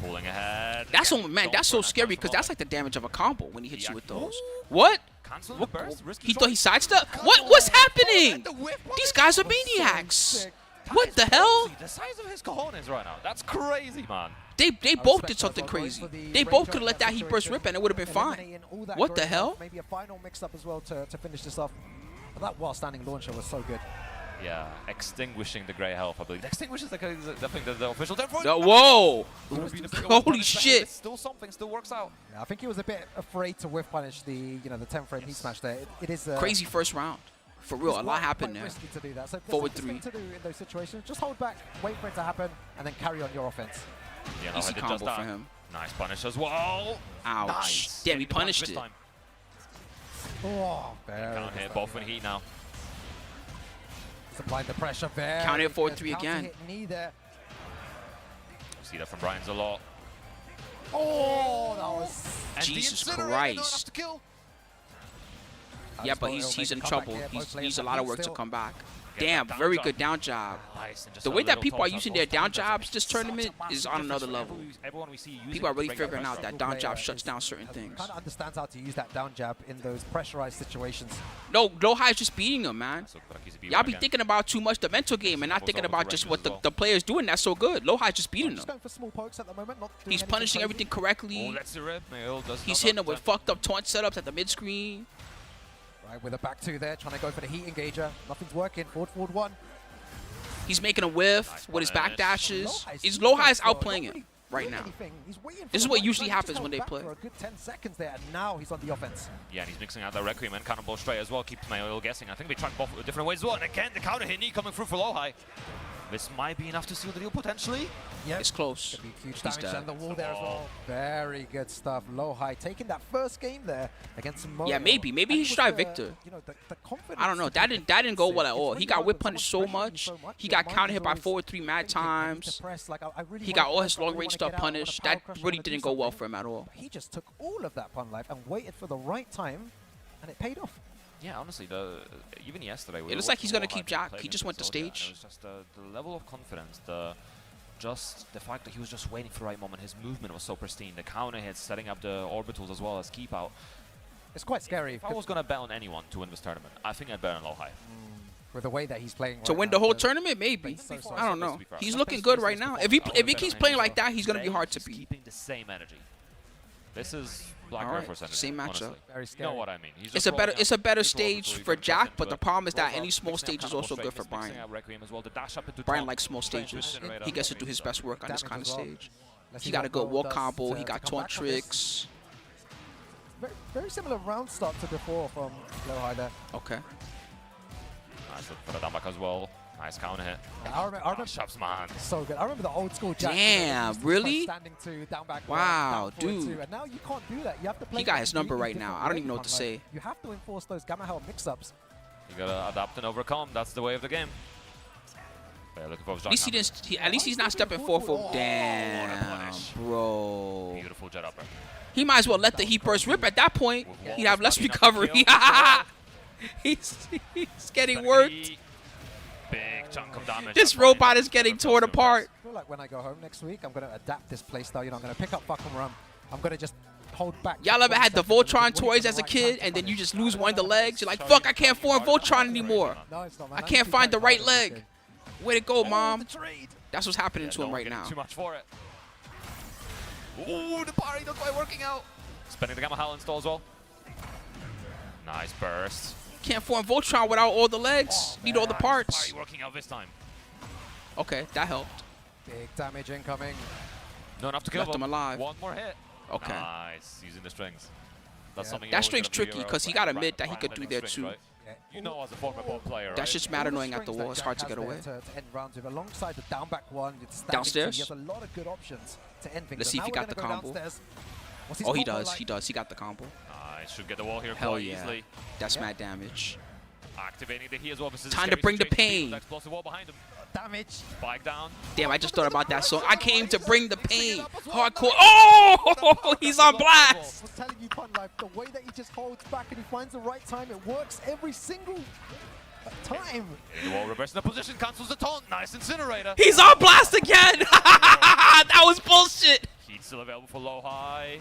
Speaker 3: Pulling ahead.
Speaker 1: That's so, man. That's so scary because that's like the damage of a combo when he hits you with those. What?
Speaker 3: Cancel the burst.
Speaker 1: He thought he sidestepped. What's happening? These guys are maniacs. What the hell?
Speaker 3: The size of his cojones right now. That's crazy, man.
Speaker 1: They both did something crazy. They both could have let that heat burst rip and it would have been fine. What the hell?
Speaker 2: Maybe a final mix-up as well to finish this off. But that while-standing launcher was so good.
Speaker 3: Yeah, extinguishing the grey health, I believe. Extinguishes the official term for it.
Speaker 1: Whoa! Holy shit!
Speaker 3: Still something, still works out.
Speaker 2: Yeah, I think he was a bit afraid to whiff punish the 10 frame heat smash there. It is
Speaker 1: crazy first round. For real, a lot happened there.
Speaker 2: To do that. So
Speaker 1: Forward
Speaker 2: thing
Speaker 1: 3.
Speaker 2: to do in those situations, just hold back, wait for it to happen, and then carry on your offense.
Speaker 3: Yeah,
Speaker 1: Easy combo for him.
Speaker 3: Nice punish as well.
Speaker 1: Ouch.
Speaker 3: Nice.
Speaker 1: Damn, he punished it.
Speaker 2: Oh, very
Speaker 3: Can't hit both in heat now.
Speaker 2: Supplying the pressure there.
Speaker 1: Counter hit 4-3 again.
Speaker 3: We see that from Brian's a lot.
Speaker 2: Oh, that was...
Speaker 1: Jesus Christ. Yeah, but he's in trouble. He needs a lot of work to come back. Damn, very good down job. The way that people are using their down jobs this tournament is on another level. People are really figuring out that down job shuts down certain things.
Speaker 2: Kind of understands how to use that down jab in those pressurized situations.
Speaker 1: No, Lowhigh's just beating him, man. Y'all be thinking about too much the mental game and not thinking about just what the player's doing. That's so good. Lowhigh's just beating him.
Speaker 2: Going for small pokes at the moment,
Speaker 1: He's punishing everything correctly. He's hitting him with fucked up taunt setups at the mid screen.
Speaker 2: Right, with a back 2 there, trying to go for the heat engager. Nothing's working. Forward 1.
Speaker 1: He's making a whiff with his back dashes. Lowhigh's outplaying him right now. This is what usually happens when they play.
Speaker 2: For a good 10 seconds there, and now he's on the offense.
Speaker 3: Yeah, and he's mixing out that Requiem and Cannonball straight as well. Keeps Mayo guessing. I think they tried both different ways as well. And again, the counter hit knee coming through for Lowhigh. This might be enough to seal the deal potentially.
Speaker 2: Yep.
Speaker 1: It's close.
Speaker 2: Could be huge
Speaker 1: He's
Speaker 2: damage
Speaker 1: dead.
Speaker 2: and the wall there as well. Very good stuff. Lowhigh taking that first game there against Mono.
Speaker 1: Yeah, maybe
Speaker 2: And
Speaker 1: he
Speaker 2: it
Speaker 1: should
Speaker 2: was
Speaker 1: try
Speaker 2: the,
Speaker 1: Victor.
Speaker 2: You know, the confidence
Speaker 1: I don't know.
Speaker 2: to
Speaker 1: That
Speaker 2: be
Speaker 1: didn't go well at
Speaker 2: defensive.
Speaker 1: all.
Speaker 2: It's
Speaker 1: He
Speaker 2: when
Speaker 1: got
Speaker 2: you're
Speaker 1: whip
Speaker 2: under
Speaker 1: punished
Speaker 2: someone
Speaker 1: so
Speaker 2: pressuring you
Speaker 1: much.
Speaker 2: so much,
Speaker 1: He
Speaker 2: your
Speaker 1: got
Speaker 2: mind
Speaker 1: counter
Speaker 2: is
Speaker 1: hit by
Speaker 2: always
Speaker 1: 4 or 3 mad
Speaker 2: thinking, I need to
Speaker 1: times.
Speaker 2: press, like, I really
Speaker 1: He
Speaker 2: wanna
Speaker 1: got all
Speaker 2: press,
Speaker 1: his
Speaker 2: I really
Speaker 1: long range
Speaker 2: wanna
Speaker 1: stuff
Speaker 2: get out, I wanna
Speaker 1: punished.
Speaker 2: power
Speaker 1: That
Speaker 2: crush, I
Speaker 1: really
Speaker 2: wanna do
Speaker 1: didn't go well
Speaker 2: something.
Speaker 1: for him at all.
Speaker 2: But he just took all of that pun life and waited for the right time, and it paid off.
Speaker 3: Yeah, honestly, even yesterday,
Speaker 1: It looks like he's gonna keep Jack. He just went to stage.
Speaker 3: It was just the level of confidence, just the fact that he was just waiting for the right moment. His movement was so pristine. The counter hits, setting up the orbitals as well as keep out.
Speaker 2: It's quite scary.
Speaker 3: If I was gonna bet on anyone to win this tournament, I think I'd bet on Lowhigh.
Speaker 2: With the way that he's playing
Speaker 1: To
Speaker 2: right
Speaker 1: win
Speaker 2: now,
Speaker 1: the whole tournament, maybe.
Speaker 2: So
Speaker 1: I don't know.
Speaker 3: Let's be fair.
Speaker 1: He's
Speaker 3: Let's
Speaker 1: looking
Speaker 3: be
Speaker 1: good
Speaker 3: fair.
Speaker 1: right now.
Speaker 3: Let's
Speaker 1: If
Speaker 3: be
Speaker 1: he
Speaker 3: fair.
Speaker 1: if he keeps playing like that, he's gonna be
Speaker 3: Today,
Speaker 1: hard to
Speaker 3: he's
Speaker 1: beat.
Speaker 3: keeping the same energy. This is Black
Speaker 1: All right,
Speaker 3: River's energy.
Speaker 1: same matchup.
Speaker 3: honestly.
Speaker 2: Very
Speaker 3: You
Speaker 2: scary.
Speaker 3: know what I mean. He's
Speaker 1: It's
Speaker 3: just
Speaker 1: a better
Speaker 3: rolling
Speaker 1: it's
Speaker 3: up
Speaker 1: a better
Speaker 3: into orbitals,
Speaker 1: stage
Speaker 3: he
Speaker 1: for
Speaker 3: can
Speaker 1: Jack,
Speaker 3: into
Speaker 1: but the
Speaker 3: it.
Speaker 1: problem is that
Speaker 3: Rolls
Speaker 1: any
Speaker 3: up,
Speaker 1: small
Speaker 3: mixing up
Speaker 1: stage is
Speaker 3: kind of
Speaker 1: also
Speaker 3: straight,
Speaker 1: good for
Speaker 3: mixing
Speaker 1: Brian.
Speaker 3: up Requiem as well. The dash up into
Speaker 1: Brian
Speaker 3: top.
Speaker 1: likes small
Speaker 3: Straight
Speaker 1: stages.
Speaker 3: incinerator.
Speaker 1: He gets to do his best work on this
Speaker 2: Damage
Speaker 1: kind of
Speaker 2: as well.
Speaker 1: stage.
Speaker 2: Let's
Speaker 1: He
Speaker 2: see
Speaker 1: got
Speaker 2: what
Speaker 1: a good
Speaker 2: Balo
Speaker 1: wall
Speaker 2: does
Speaker 1: combo.
Speaker 2: to
Speaker 1: He got
Speaker 2: come
Speaker 1: taunt
Speaker 2: back from this.
Speaker 1: tricks.
Speaker 2: Very similar round start to before from Lowhigh there.
Speaker 1: Okay.
Speaker 3: Nice look for the down back as well. Nice counter hit.
Speaker 2: I remember
Speaker 3: Shops, man.
Speaker 2: so good. I remember the old school Jack.
Speaker 1: Damn,
Speaker 2: used to
Speaker 1: really?
Speaker 2: play standing two, down back one,
Speaker 1: Wow,
Speaker 2: down forward
Speaker 1: dude.
Speaker 2: two, and now you can't do that. You have to play.
Speaker 1: He got his number
Speaker 2: completely
Speaker 1: right now.
Speaker 2: different
Speaker 1: I don't
Speaker 2: way
Speaker 1: even know what to
Speaker 2: from,
Speaker 1: say.
Speaker 2: like, you have to enforce those gamma hell mix-ups.
Speaker 3: You gotta adapt and overcome. That's the way of the game. Yeah, looking for his
Speaker 1: At least he didn't. At least he's not stepping forward for.
Speaker 2: Oh,
Speaker 1: Damn,
Speaker 3: punish.
Speaker 1: bro.
Speaker 3: Beautiful jet upper.
Speaker 1: He might as well let the heat burst rip at that point.
Speaker 3: With
Speaker 1: He'd have less
Speaker 3: walls, not enough to
Speaker 1: recovery.
Speaker 3: kill.
Speaker 1: He's getting
Speaker 3: Better
Speaker 1: worked.
Speaker 3: be big chunk of damage.
Speaker 1: This
Speaker 3: That's fine.
Speaker 1: robot is getting torn apart.
Speaker 2: I feel like when I go home next week, I'm going to adapt this playstyle. You know, I'm going to pick up fuck and run. I'm going to just hold back.
Speaker 1: Y'all ever had the
Speaker 2: 1 second,
Speaker 1: Voltron
Speaker 2: wait for
Speaker 1: toys
Speaker 2: the
Speaker 1: as a
Speaker 2: right
Speaker 1: kid,
Speaker 2: time to
Speaker 1: and then you
Speaker 2: punish.
Speaker 1: just lose one of the legs? You're like, fuck, I can't form Voltron anymore.
Speaker 2: No, it's not, man.
Speaker 1: I
Speaker 2: need
Speaker 1: can't
Speaker 2: to
Speaker 1: find the
Speaker 2: fight
Speaker 1: right
Speaker 2: harder in this
Speaker 1: leg.
Speaker 2: game.
Speaker 1: Way to go,
Speaker 2: Oh,
Speaker 1: mom.
Speaker 2: the trade.
Speaker 1: That's what's happening
Speaker 3: Yeah,
Speaker 1: to him
Speaker 3: don't
Speaker 1: right
Speaker 3: give
Speaker 1: now.
Speaker 3: Too much for it. Ooh, the parry not quite working out. Spending the Gamma Howl install as well. Nice burst.
Speaker 1: Can't form Voltron without all the legs. Need all the
Speaker 3: Nice
Speaker 1: parts.
Speaker 3: parry working out this time.
Speaker 1: Okay, that helped.
Speaker 2: Big damage incoming.
Speaker 3: No enough to kill
Speaker 1: Left him alive.
Speaker 3: One more hit.
Speaker 1: Okay.
Speaker 3: Nice, using the strings. That's
Speaker 2: Yeah.
Speaker 3: something.
Speaker 1: That string's tricky because he got to admit that he could do there too.
Speaker 3: Right?
Speaker 2: Yeah.
Speaker 3: You know, as a former ball player,
Speaker 1: That's
Speaker 3: right?
Speaker 1: just
Speaker 2: All
Speaker 1: mad
Speaker 2: the
Speaker 1: annoying at the
Speaker 2: strings
Speaker 1: wall.
Speaker 2: that
Speaker 1: It's
Speaker 2: Jack
Speaker 1: hard to
Speaker 2: has
Speaker 1: get
Speaker 2: there
Speaker 1: away.
Speaker 2: To end rounds with, alongside the down back one, it's standing
Speaker 1: Downstairs?
Speaker 2: two. He has a lot of good options to end things.
Speaker 1: Let's
Speaker 2: And
Speaker 1: see if
Speaker 2: now
Speaker 1: he
Speaker 2: we're
Speaker 1: got the
Speaker 2: gonna go
Speaker 1: combo.
Speaker 2: downstairs. What's his
Speaker 1: Oh, he
Speaker 2: combo
Speaker 1: does.
Speaker 2: like?
Speaker 1: He does. He got the combo.
Speaker 3: Nice, should get the wall here
Speaker 1: Hell
Speaker 3: quite
Speaker 1: yeah.
Speaker 3: easily.
Speaker 1: That's
Speaker 2: Yeah.
Speaker 1: mad damage.
Speaker 3: Activating the heat as well. This is a
Speaker 1: Time to
Speaker 3: scary
Speaker 1: bring the
Speaker 3: situation.
Speaker 1: pain.
Speaker 3: That explosive wall behind him.
Speaker 2: Damage.
Speaker 3: Spike down.
Speaker 1: Damn, I just thought about that song. I came to bring the pain. Hardcore. Oh, he's on blast.
Speaker 2: I was telling you, Pun Life, the way that he just holds back and he finds the right time, it works every single time.
Speaker 3: The wall reversing the position, cancels the taunt. Nice incinerator.
Speaker 1: He's on blast again. That was bullshit.
Speaker 3: Heat still available for Lowhigh.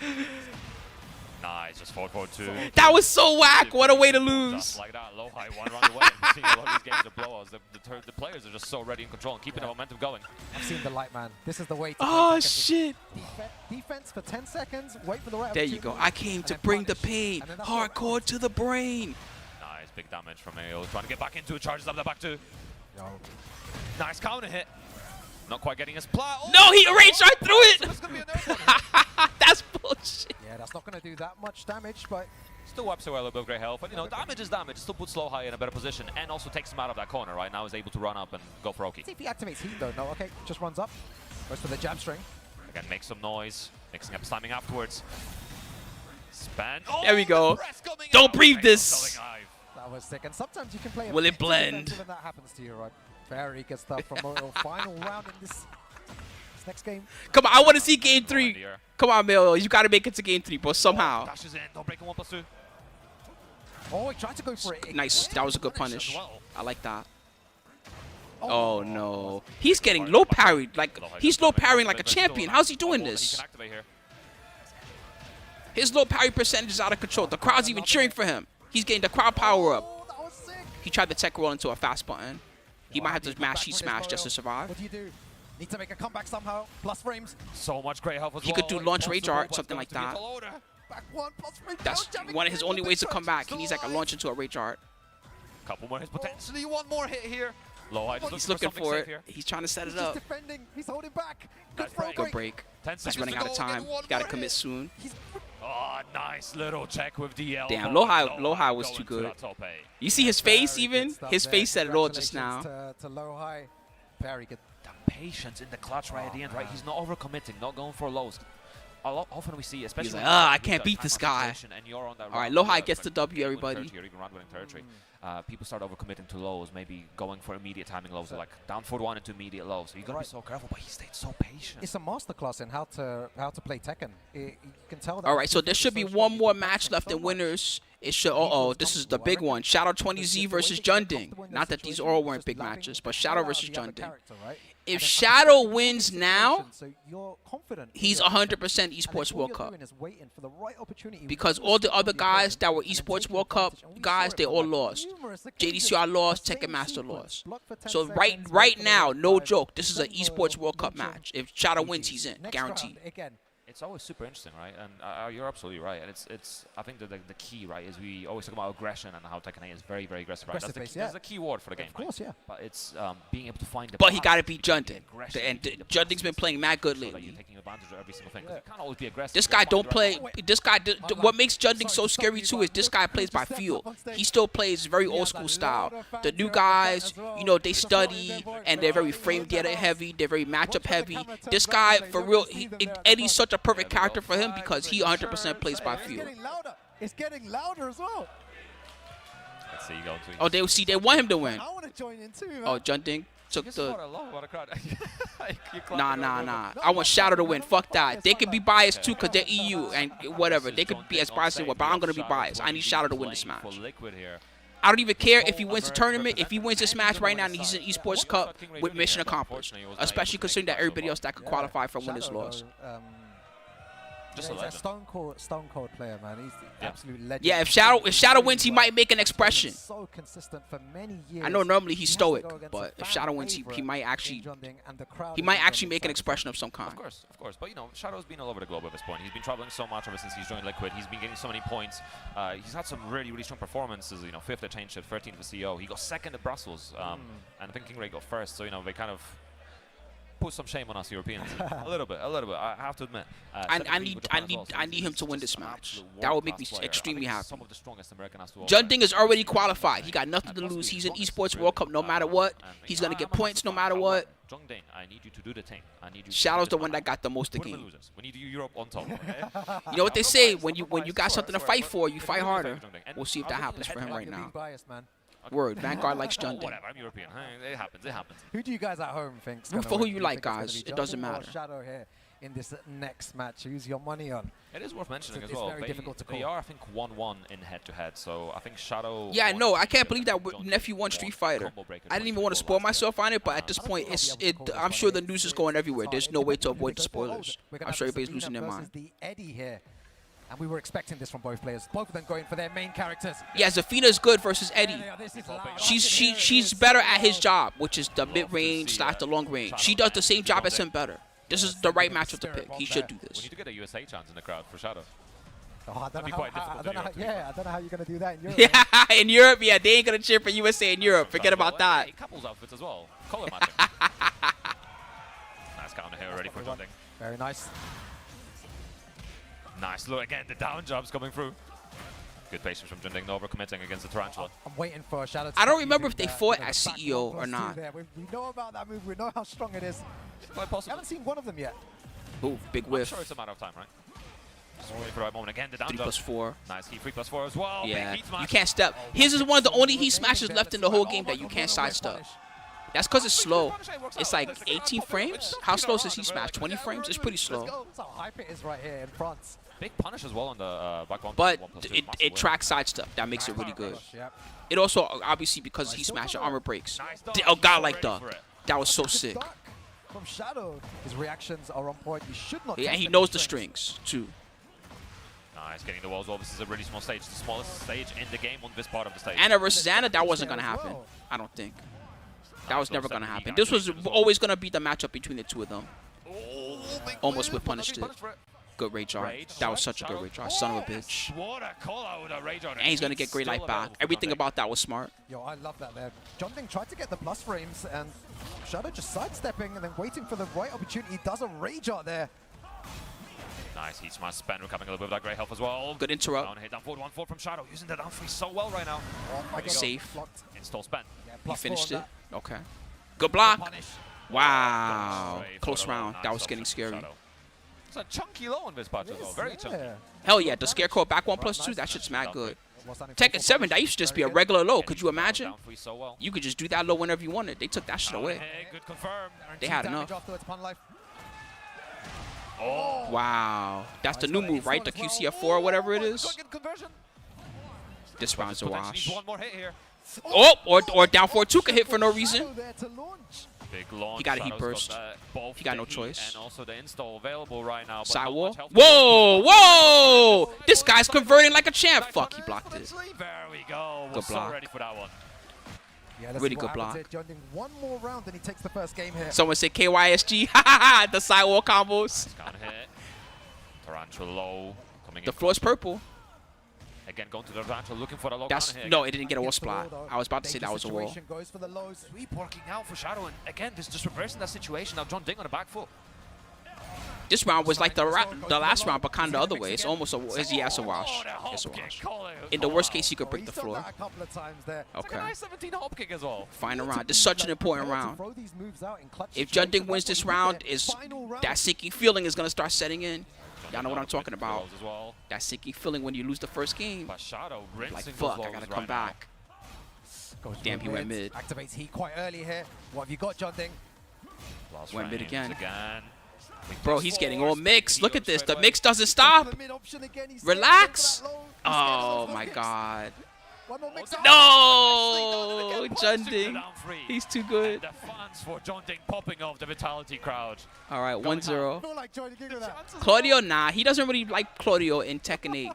Speaker 3: Nice, just 4-4-2.
Speaker 1: That was so whack. What a way to
Speaker 3: Just
Speaker 1: lose.
Speaker 3: like that, Lowhigh one round away. We've seen a lot of these games are blowouts. The players are just so ready in control and keeping the momentum going.
Speaker 2: I've seen the light, man. This is the way to
Speaker 1: Oh,
Speaker 2: take
Speaker 1: shit.
Speaker 2: defense for 10 seconds, wait for the right
Speaker 1: There you go. I came to bring the pain. Hardcore to the brain.
Speaker 3: Nice, big damage from AO. Trying to get back into it, charges up the back two.
Speaker 2: Yo.
Speaker 3: Nice counter hit. Not quite getting his plat. Oh,
Speaker 1: No, he raged right through
Speaker 3: so
Speaker 1: it.
Speaker 3: it's going to be a nerf one.
Speaker 1: That's bullshit.
Speaker 2: Yeah, that's not going to do that much damage, but
Speaker 3: Still wipes away a little bit of great health. But, you know, damage is damage. Still puts Lowhigh in a better position and also takes him out of that corner, right? Now he's able to run up and go for Oki.
Speaker 2: see if he activates heat though. No, okay, just runs up. Goes for the jab string.
Speaker 3: Again, makes some noise. Mixing up timing afterwards. Span. Oh,
Speaker 1: There we go.
Speaker 3: the press coming
Speaker 1: Don't
Speaker 3: out.
Speaker 1: breathe
Speaker 3: Nice
Speaker 1: this.
Speaker 3: selling hive.
Speaker 2: That was sick. And sometimes you can play a
Speaker 1: Will it
Speaker 2: bit too
Speaker 1: blend?
Speaker 2: defensive and that happens to you, right? Very good stuff from Moto. Final round in this next game.
Speaker 1: Come on, I want to see game
Speaker 3: No
Speaker 1: 3.
Speaker 3: idea.
Speaker 1: Come on, Mil. You got to make it to game 3, bro. Somehow.
Speaker 3: Dashes in. Don't break him 1+2.
Speaker 2: Oh, he tried to go for it.
Speaker 1: Nice.
Speaker 2: again.
Speaker 1: That was a good
Speaker 3: As
Speaker 1: punish.
Speaker 3: well.
Speaker 1: I like that. Oh, no. He's getting low parried. Like, he's low parrying like a champion. How's he doing
Speaker 3: He
Speaker 1: this?
Speaker 3: can activate here.
Speaker 1: His low parry percentage is out of control. The crowd's even cheering for him. He's getting the crowd power up.
Speaker 2: Oh, that was sick.
Speaker 1: He tried to tech roll into a fast button. He might have to
Speaker 2: Come
Speaker 1: mash
Speaker 2: back
Speaker 1: Heat
Speaker 2: for this,
Speaker 1: smash just to
Speaker 2: Moto.
Speaker 1: survive.
Speaker 2: What do? Need to make a comeback somehow. Plus frames.
Speaker 3: So much great health as
Speaker 1: He
Speaker 3: well.
Speaker 1: could do launch rage
Speaker 3: Impossible,
Speaker 1: art,
Speaker 3: but
Speaker 1: something
Speaker 3: it's
Speaker 1: like
Speaker 3: going to be
Speaker 1: that.
Speaker 3: a loader.
Speaker 2: Back one. Plus frames.
Speaker 1: That's
Speaker 2: Down, jamming
Speaker 1: one of his
Speaker 2: in
Speaker 1: only
Speaker 2: with
Speaker 1: ways to
Speaker 2: the
Speaker 1: come
Speaker 2: touch.
Speaker 1: back. He needs like a launch into a rage art.
Speaker 3: Couple more hits, potentially one more hit here. Lowhigh just
Speaker 1: He's
Speaker 3: looking
Speaker 1: looking
Speaker 3: for
Speaker 1: for
Speaker 3: something safe
Speaker 1: it.
Speaker 3: here.
Speaker 1: He's trying to set
Speaker 2: He's
Speaker 1: it
Speaker 2: just
Speaker 1: up.
Speaker 2: defending. He's holding back. Good
Speaker 3: Nice
Speaker 2: throw
Speaker 3: break.
Speaker 1: Good
Speaker 2: break.
Speaker 1: break.
Speaker 3: 10
Speaker 1: He's
Speaker 3: seconds
Speaker 1: running
Speaker 3: to
Speaker 1: out of
Speaker 3: go,
Speaker 1: time.
Speaker 3: get one
Speaker 1: He got to
Speaker 3: more
Speaker 1: commit
Speaker 3: hit.
Speaker 1: soon.
Speaker 2: He's
Speaker 3: Oh, nice little check with DL.
Speaker 1: Damn, Lowhigh was
Speaker 3: going
Speaker 1: too
Speaker 3: to
Speaker 1: good.
Speaker 3: that top eight.
Speaker 1: You see his face
Speaker 2: very
Speaker 1: even?
Speaker 2: good stuff
Speaker 1: His
Speaker 2: there.
Speaker 1: face said it all just now.
Speaker 2: Congratulations to Lowhigh. Very good.
Speaker 3: The patience in the clutch right at the end, right? He's not overcommitting, not going for lows. Often we see, especially
Speaker 1: He's like,
Speaker 3: when
Speaker 1: I
Speaker 3: you're
Speaker 1: can't
Speaker 3: in
Speaker 1: beat
Speaker 3: that
Speaker 1: this
Speaker 3: time
Speaker 1: guy.
Speaker 3: situation and you're on that
Speaker 1: All right,
Speaker 3: round,
Speaker 1: Lowhigh gets the W,
Speaker 3: game-winning
Speaker 1: everybody.
Speaker 3: 30 or even round-winning territory. People start overcommitting to lows, maybe going for immediate timing lows, like down 4-1 into immediate lows. So you gotta be so careful. But he stayed so patient.
Speaker 2: It's a masterclass in how to play Tekken. You can tell that.
Speaker 1: All right, so there should be one more match left in winners. It should. This is the big one. Shadow20z versus Jeondding. Not that these all weren't big matches, but Shadow versus Jeondding. If Shadow wins now, he's 100% Esports World Cup. Because all the other guys that were Esports World Cup guys, they all lost. JDCR lost, Tekken Master lost. So right now, no joke, this is an Esports World Cup match. If Shadow wins, he's in, guaranteed.
Speaker 3: It's always super interesting, right? And you're absolutely right. And it's I think that the key, right, is we always talk about aggression and how Tekken is very, very aggressive, right? That's the key word for the game,
Speaker 2: of course,
Speaker 3: right?
Speaker 2: yeah.
Speaker 3: But it's being able to find the
Speaker 1: But he got to beat Jeondding.
Speaker 3: And
Speaker 1: Jeondding's been playing mad good
Speaker 3: so that
Speaker 1: lately.
Speaker 3: you're taking advantage of every single thing. 'Cause you can't always be aggressive.
Speaker 1: This guy don't play. This guy. What makes Jeondding so scary too is this guy plays by feel. He still plays very old school style. The new guys, you know, they study and they're very frame data heavy. They're very matchup heavy. This guy, for real, Eddie's such a perfect character for him because he 100% plays by feel.
Speaker 2: It's getting louder as well.
Speaker 3: Let's see you go to.
Speaker 1: Oh, they want him to win.
Speaker 2: I want to join in too, man.
Speaker 1: Oh, Jeondding took
Speaker 3: This is
Speaker 1: the.
Speaker 3: what I love about a crowd.
Speaker 1: Nah. I want Shadow to win. Fuck that. They can be biased too because they're EU and whatever. They could be as biased as what, but I'm gonna be biased. I need Shadow to win this match. I don't even care if he wins the tournament. If he wins this match right now and he's in Esports Cup, with mission accomplished. Especially considering that everybody else that could qualify for winners lost.
Speaker 3: Just
Speaker 2: he's
Speaker 3: a
Speaker 2: a stone cold player, man. He's the absolute legend.
Speaker 1: Yeah, if Shadow wins, he might make an expression.
Speaker 2: So consistent for many years.
Speaker 1: I know normally he's stoic, but if Shadow wins, he might actually make an expression of some kind.
Speaker 3: Of course. But you know, Shadow's been all over the globe at this point. He's been traveling so much ever since he's joined Liquid. He's been getting so many points. He's had some really, really strong performances. You know, 5th at Championship, 13th for CEO. He got 2nd at Brussels, and I think King Ray got 1st. So you know, they kind of put some shame on us Europeans. a little bit. I have to admit.
Speaker 1: I need him to win this match. That would make me extremely happy.
Speaker 3: Some of the strongest American has to
Speaker 1: Jeondding is already qualified. He got nothing to lose. He's in Esports World Cup no matter what. He's gonna get points no matter what.
Speaker 3: Jeondding, I need you to do the thing. I need you.
Speaker 1: Shadow's the one that got the most of the game.
Speaker 3: We need Europe on top. Okay?
Speaker 1: You know what they say? When you got something to fight for, you fight harder. We'll see if that happens for him right now. Word, Vanguard likes Jeondding.
Speaker 3: Whatever, I'm European. It happens.
Speaker 2: Who do you guys at home think?
Speaker 1: Root for who you like, guys. It doesn't matter.
Speaker 2: Shadow here in this next match. Who's your money on?
Speaker 3: It is worth mentioning as
Speaker 2: It's
Speaker 3: well.
Speaker 2: very difficult to call.
Speaker 3: They are, I think, 1-1 in head-to-head. So I think Shadow.
Speaker 1: Yeah, no, I can't believe that nephew won Street Fighter. I didn't even want to spoil myself on it, but at this point, I'm sure the news is going everywhere. There's no way to avoid the spoilers. I'm sure everybody's losing their mind.
Speaker 2: The Eddie here. And we were expecting this from both players. Both of them going for their main characters.
Speaker 1: Yeah, Zafina is good versus Eddie. She's better at his job, which is the mid-range / the long range. She does the same job as him better. This is the right matchup to pick. He should do
Speaker 3: We
Speaker 1: this.
Speaker 3: need to get a USA chance in the crowd for Shadow.
Speaker 2: Oh,
Speaker 3: That'd be quite difficult.
Speaker 2: I don't know how you're going to do that in Europe.
Speaker 1: Yeah, in Europe, yeah, they ain't gonna cheer for USA in Europe. Forget about that.
Speaker 3: Hey, couples outfits as well. Color matching. Nice counter here already for Jeondding.
Speaker 2: Very nice.
Speaker 3: Nice look again. The down jumps coming through. Good patience from Jeondding. No overcommitting against the Tarantula.
Speaker 2: I'm waiting for a Shadow to
Speaker 1: I don't remember if
Speaker 2: using
Speaker 1: they fought
Speaker 2: the
Speaker 1: as
Speaker 2: back
Speaker 1: CEO
Speaker 2: block
Speaker 1: or not.
Speaker 2: We know about that move. We know how strong it is.
Speaker 3: Quite
Speaker 2: I
Speaker 3: possible.
Speaker 2: haven't seen one of them yet.
Speaker 1: Ooh, big
Speaker 3: I'm
Speaker 1: whiff.
Speaker 3: sure it's a matter of time, right? Just waiting for the right moment. Again, the down
Speaker 1: 3+4.
Speaker 3: Nice heat. 3+4 as well.
Speaker 1: Yeah,
Speaker 3: Big heat smash.
Speaker 1: you can't step. His is one of the only heat smashes left in the whole game that you can't sidestep. That's because it's slow. It's like 18 frames. How slow is his heat smash? 20 frames? It's pretty slow.
Speaker 2: That's how hype it is right here in France.
Speaker 3: Big punish as well on the back one.
Speaker 1: But
Speaker 3: 1+2.
Speaker 1: it tracks sidestep. That makes it really good.
Speaker 2: Yep.
Speaker 1: It also, obviously, because heat smash, armor breaks. Oh, God, like duck. That was so sick.
Speaker 2: Duck from Shadow. His reactions are on point. You should not.
Speaker 1: Yeah, and
Speaker 2: test
Speaker 1: he
Speaker 2: any
Speaker 1: knows the
Speaker 2: strings.
Speaker 1: strings, too.
Speaker 3: Nice, getting the walls well. This is a really small stage. The smallest stage in the game on this part of the stage.
Speaker 1: Anna versus Anna, that wasn't going to happen. I don't think. That was never going to happen. This was always going to be the matchup between the two of them. Almost with punished it. Good rage art. That was such a good rage art. Son of a bitch.
Speaker 3: What a call out with a rage art.
Speaker 1: And he's going to get great life back. Everything about that was smart.
Speaker 2: Yo, I love that there. Jeondding tried to get the plus frames, and Shadow just sidestepping and then waiting for the right opportunity. He does a rage art there.
Speaker 3: Nice heat smash. Spen recovering a little bit of that great health as well.
Speaker 1: Good interrupt.
Speaker 3: Down hit, down forward, 1-4 from Shadow. Using the down 3 so well right now.
Speaker 2: Oh my God.
Speaker 1: Safe.
Speaker 2: Blocked.
Speaker 3: Install Spen.
Speaker 2: Yeah,
Speaker 1: He
Speaker 2: +4
Speaker 1: finished
Speaker 2: on
Speaker 1: it.
Speaker 2: that.
Speaker 1: Okay. Good block.
Speaker 2: Punish.
Speaker 1: Wow.
Speaker 3: Straight
Speaker 1: Close
Speaker 3: for the low.
Speaker 1: round.
Speaker 3: Nice
Speaker 1: That was
Speaker 3: option
Speaker 1: getting
Speaker 3: from
Speaker 1: scary.
Speaker 3: Shadow. It's a chunky low on this patch as well. Very chunky.
Speaker 1: Hell yeah. The Scarecrow back 1+2. That shit's mad good. Tekken 7, that used to just be a regular low. Could you imagine?
Speaker 3: Down free so well.
Speaker 1: You could just do that low whenever you wanted. They took that shit away.
Speaker 3: Hey, good confirm.
Speaker 1: They had enough.
Speaker 3: Oh.
Speaker 1: Wow. That's the new move, right? The QCF4 or whatever it is. This round's a wash.
Speaker 3: One more hit here.
Speaker 1: Oh, or down 4-2 could hit for no reason.
Speaker 3: Big launch.
Speaker 1: He got a heat
Speaker 3: Shadow's
Speaker 1: burst.
Speaker 3: got both
Speaker 1: He got no
Speaker 3: the heat
Speaker 1: choice.
Speaker 3: And also the install available right now.
Speaker 1: Side wall. Whoa, whoa! This guy's converting like a champ. Fuck, he blocked it.
Speaker 3: There we go.
Speaker 1: Good
Speaker 3: Was so
Speaker 1: block.
Speaker 3: ready for that one.
Speaker 2: Yeah,
Speaker 1: Really good block.
Speaker 2: Jeondding one more round and he takes the first game here.
Speaker 1: Someone said KYSG. The sidewall combos.
Speaker 3: Can't hit. Tarantula low. Coming
Speaker 1: The
Speaker 3: in.
Speaker 1: floor's purple.
Speaker 3: Again, going to the Tarantula, looking for the low.
Speaker 1: That's
Speaker 3: counter hit.
Speaker 1: no, it didn't get a wall
Speaker 2: Gets the
Speaker 1: splat.
Speaker 2: though.
Speaker 1: I was about to say
Speaker 2: Danger
Speaker 1: that was a wall.
Speaker 2: situation, goes for the lows.
Speaker 3: Sweep working out for Shadow, and again, this is just reversing that situation. Now Jeondding on the back foot.
Speaker 1: This round was like the last round, but kind of the other way. It's almost a it's a wash.
Speaker 3: Oh,
Speaker 1: It's a
Speaker 3: the hop
Speaker 1: wash.
Speaker 3: kick, call it.
Speaker 1: In the worst case, you could break
Speaker 2: He's
Speaker 1: the
Speaker 2: done
Speaker 1: floor.
Speaker 2: that a couple of times there.
Speaker 3: It's like
Speaker 1: Okay.
Speaker 3: a nice 17 hop kick as well.
Speaker 1: Final round. This is such an important round. If Jeondding wins this round, that sinking feeling is gonna start setting in. Y'all know what I'm talking about.
Speaker 3: As well.
Speaker 1: That sinking feeling when you lose the first game.
Speaker 3: But Shadow rinsing
Speaker 1: Like
Speaker 3: those
Speaker 1: fuck, I
Speaker 3: lows
Speaker 1: gotta
Speaker 3: right
Speaker 1: come
Speaker 3: now.
Speaker 1: back. Damn, he went mid.
Speaker 2: Activates heat quite early here. What have you got, Jeondding?
Speaker 3: Last
Speaker 1: Went mid
Speaker 3: frames
Speaker 1: again. Bro, he's getting all mixed. Look at this. The mix doesn't
Speaker 2: The
Speaker 1: stop.
Speaker 2: mid option again. He's
Speaker 1: Relax.
Speaker 2: scared of that low. He's scared
Speaker 1: Oh
Speaker 2: of those
Speaker 1: my
Speaker 2: kicks.
Speaker 1: god.
Speaker 2: One more mix.
Speaker 1: No, Jeondding.
Speaker 3: Down free.
Speaker 1: He's too good.
Speaker 3: And the fans for Jeondding popping off the Vitality crowd.
Speaker 1: All right,
Speaker 2: I
Speaker 1: 1-0.
Speaker 2: feel like joining in with that.
Speaker 1: Claudio, nah. He doesn't really like Claudio in Tekken 8.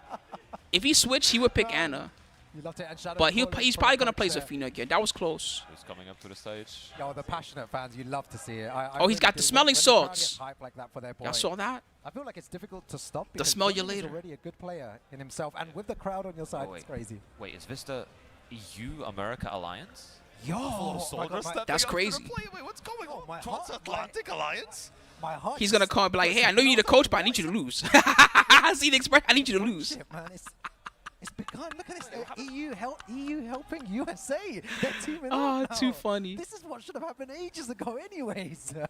Speaker 1: If he switched, he would pick Anna.
Speaker 2: You loved it, and Shadow
Speaker 1: But
Speaker 2: calling
Speaker 1: he's
Speaker 2: for
Speaker 1: probably
Speaker 2: the
Speaker 1: going to play
Speaker 2: punch there.
Speaker 1: Zafina again. That was close.
Speaker 3: Who's coming up to the stage?
Speaker 2: Yo, the passionate fans, you love to see it.
Speaker 1: Oh, he's got the smelling salts.
Speaker 2: Hype like that for their boy.
Speaker 1: Y'all saw that?
Speaker 2: I feel like it's difficult to stop.
Speaker 1: They'll
Speaker 2: because
Speaker 1: smell you
Speaker 2: Jeondding is
Speaker 1: later.
Speaker 2: already a good player in himself, and with the crowd on your side,
Speaker 3: Oh,
Speaker 2: it's crazy.
Speaker 3: Wait, is this the EU-America Alliance?
Speaker 2: Yo,
Speaker 1: That's crazy.
Speaker 3: Wait, what's going
Speaker 2: Oh,
Speaker 3: on?
Speaker 2: my heart,
Speaker 3: Transatlantic Alliance?
Speaker 2: my heart.
Speaker 1: He's going to come and be like, hey, I know you need a coach, but I need you to lose. See the expression? I need you to lose.
Speaker 2: Shit, man, it's begun. Look at this. EU helping USA. They're teaming
Speaker 1: Oh,
Speaker 2: up now.
Speaker 1: too funny.
Speaker 2: This is what should have happened ages ago, anyways.
Speaker 3: Wait,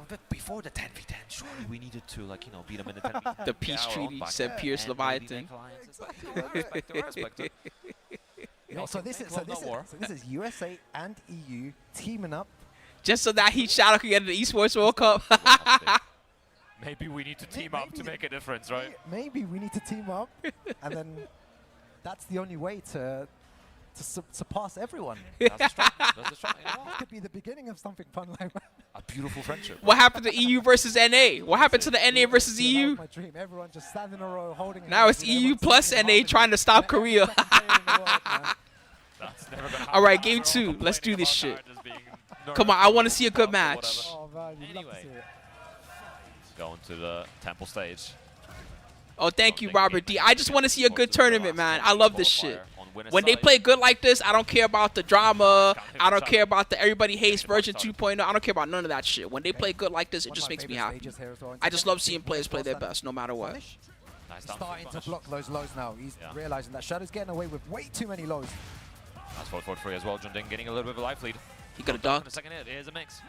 Speaker 3: but before the 10v10, surely we needed to, like, you know, beat them in the 10v10.
Speaker 1: The peace treaty, said Pierce Leviathan.
Speaker 3: I respect it.
Speaker 2: So this is USA and EU teaming up.
Speaker 1: Just so that he Shadow could get in the Esports World Cup.
Speaker 3: Maybe we need to team up to make a difference, right?
Speaker 2: Maybe we need to team up, and then that's the only way to surpass everyone.
Speaker 3: That's the strong. That's the strong.
Speaker 2: That could be the beginning of something fun like that.
Speaker 3: A beautiful friendship.
Speaker 1: What happened to EU versus NA? What happened to the NA versus
Speaker 2: That was
Speaker 1: EU?
Speaker 2: my dream. Everyone just standing in a row, holding.
Speaker 1: Now
Speaker 2: hands,
Speaker 1: it's
Speaker 2: you know,
Speaker 1: EU
Speaker 2: everyone's
Speaker 1: plus
Speaker 2: singing in
Speaker 1: NA
Speaker 2: harmony.
Speaker 1: trying to stop
Speaker 2: Second
Speaker 1: Korea.
Speaker 2: player in the world, man.
Speaker 3: That's never gonna happen.
Speaker 1: All right, game
Speaker 3: We're all
Speaker 1: 2. Let's do
Speaker 3: complaining
Speaker 1: this
Speaker 3: about
Speaker 1: shit.
Speaker 3: Narrative being
Speaker 1: Come on, I want to see a good
Speaker 3: or
Speaker 1: match.
Speaker 2: Oh man, you'd love to
Speaker 3: Anyway.
Speaker 2: see it.
Speaker 3: Going to the temple stage.
Speaker 1: Oh, thank you, Robert D. I just want to see a good tournament, man. I love this shit. When they play good like this, I don't care about the drama. I don't care about the everybody hates version 2.0. I don't care about none of that shit. When they play good like this, it
Speaker 2: One
Speaker 1: just
Speaker 2: of my
Speaker 1: makes me
Speaker 2: favorite
Speaker 1: happy.
Speaker 2: stages here as well.
Speaker 1: I just love seeing players play their best, no matter what.
Speaker 3: Nice
Speaker 2: He's
Speaker 3: down
Speaker 2: starting to
Speaker 3: punish.
Speaker 2: block those lows now. He's
Speaker 3: Yeah.
Speaker 2: realizing that Shadow's getting away with way too many lows.
Speaker 3: That's 4-4-3 as well. Jeondding getting a little bit of a life lead.
Speaker 1: He could have
Speaker 3: On the
Speaker 1: ducked.
Speaker 3: second hit, here's a mix.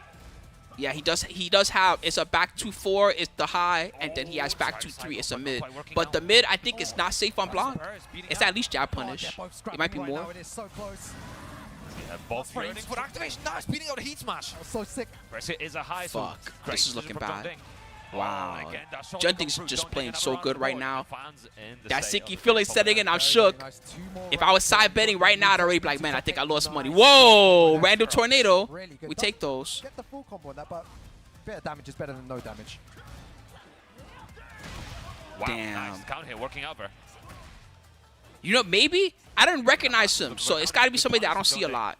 Speaker 1: Yeah, he does. He does have. It's a back 2-4. It's the high, and then he has back 2-3. It's a mid. But the mid, I think, is not safe on block. It's at least jab punish. It might be more.
Speaker 2: It is so close.
Speaker 3: Yeah, both yearning for activation. Nice, beating out the heat smash.
Speaker 2: I'm so sick.
Speaker 3: Press hit is a high. so
Speaker 1: Fuck,
Speaker 3: great
Speaker 1: this is
Speaker 3: decision
Speaker 1: looking
Speaker 3: from
Speaker 1: bad.
Speaker 3: Jeondding.
Speaker 1: Wow.
Speaker 3: And again, that shoulder
Speaker 1: Jeondding's
Speaker 3: comes through.
Speaker 1: just
Speaker 3: Jeondding
Speaker 1: playing
Speaker 3: another
Speaker 1: so
Speaker 3: round
Speaker 1: good
Speaker 3: of
Speaker 1: right
Speaker 3: the
Speaker 1: now.
Speaker 3: board. Fans in the
Speaker 1: That
Speaker 3: stadium.
Speaker 1: sinky feeling setting in. I'm
Speaker 2: Very,
Speaker 1: shook.
Speaker 2: very nice. Two more
Speaker 1: If I was
Speaker 2: rounds
Speaker 1: side betting
Speaker 2: there.
Speaker 1: right now, I'd already be like, man, I think I lost money.
Speaker 2: Nice.
Speaker 1: Whoa, random tornado.
Speaker 2: Really good.
Speaker 1: We take those.
Speaker 2: Get the full combo on that, but bit of damage is better than no damage.
Speaker 3: Wow,
Speaker 1: Damn.
Speaker 3: nice count here, working out there.
Speaker 1: You know, maybe I didn't recognize him, so it's got to be somebody that I don't see a lot.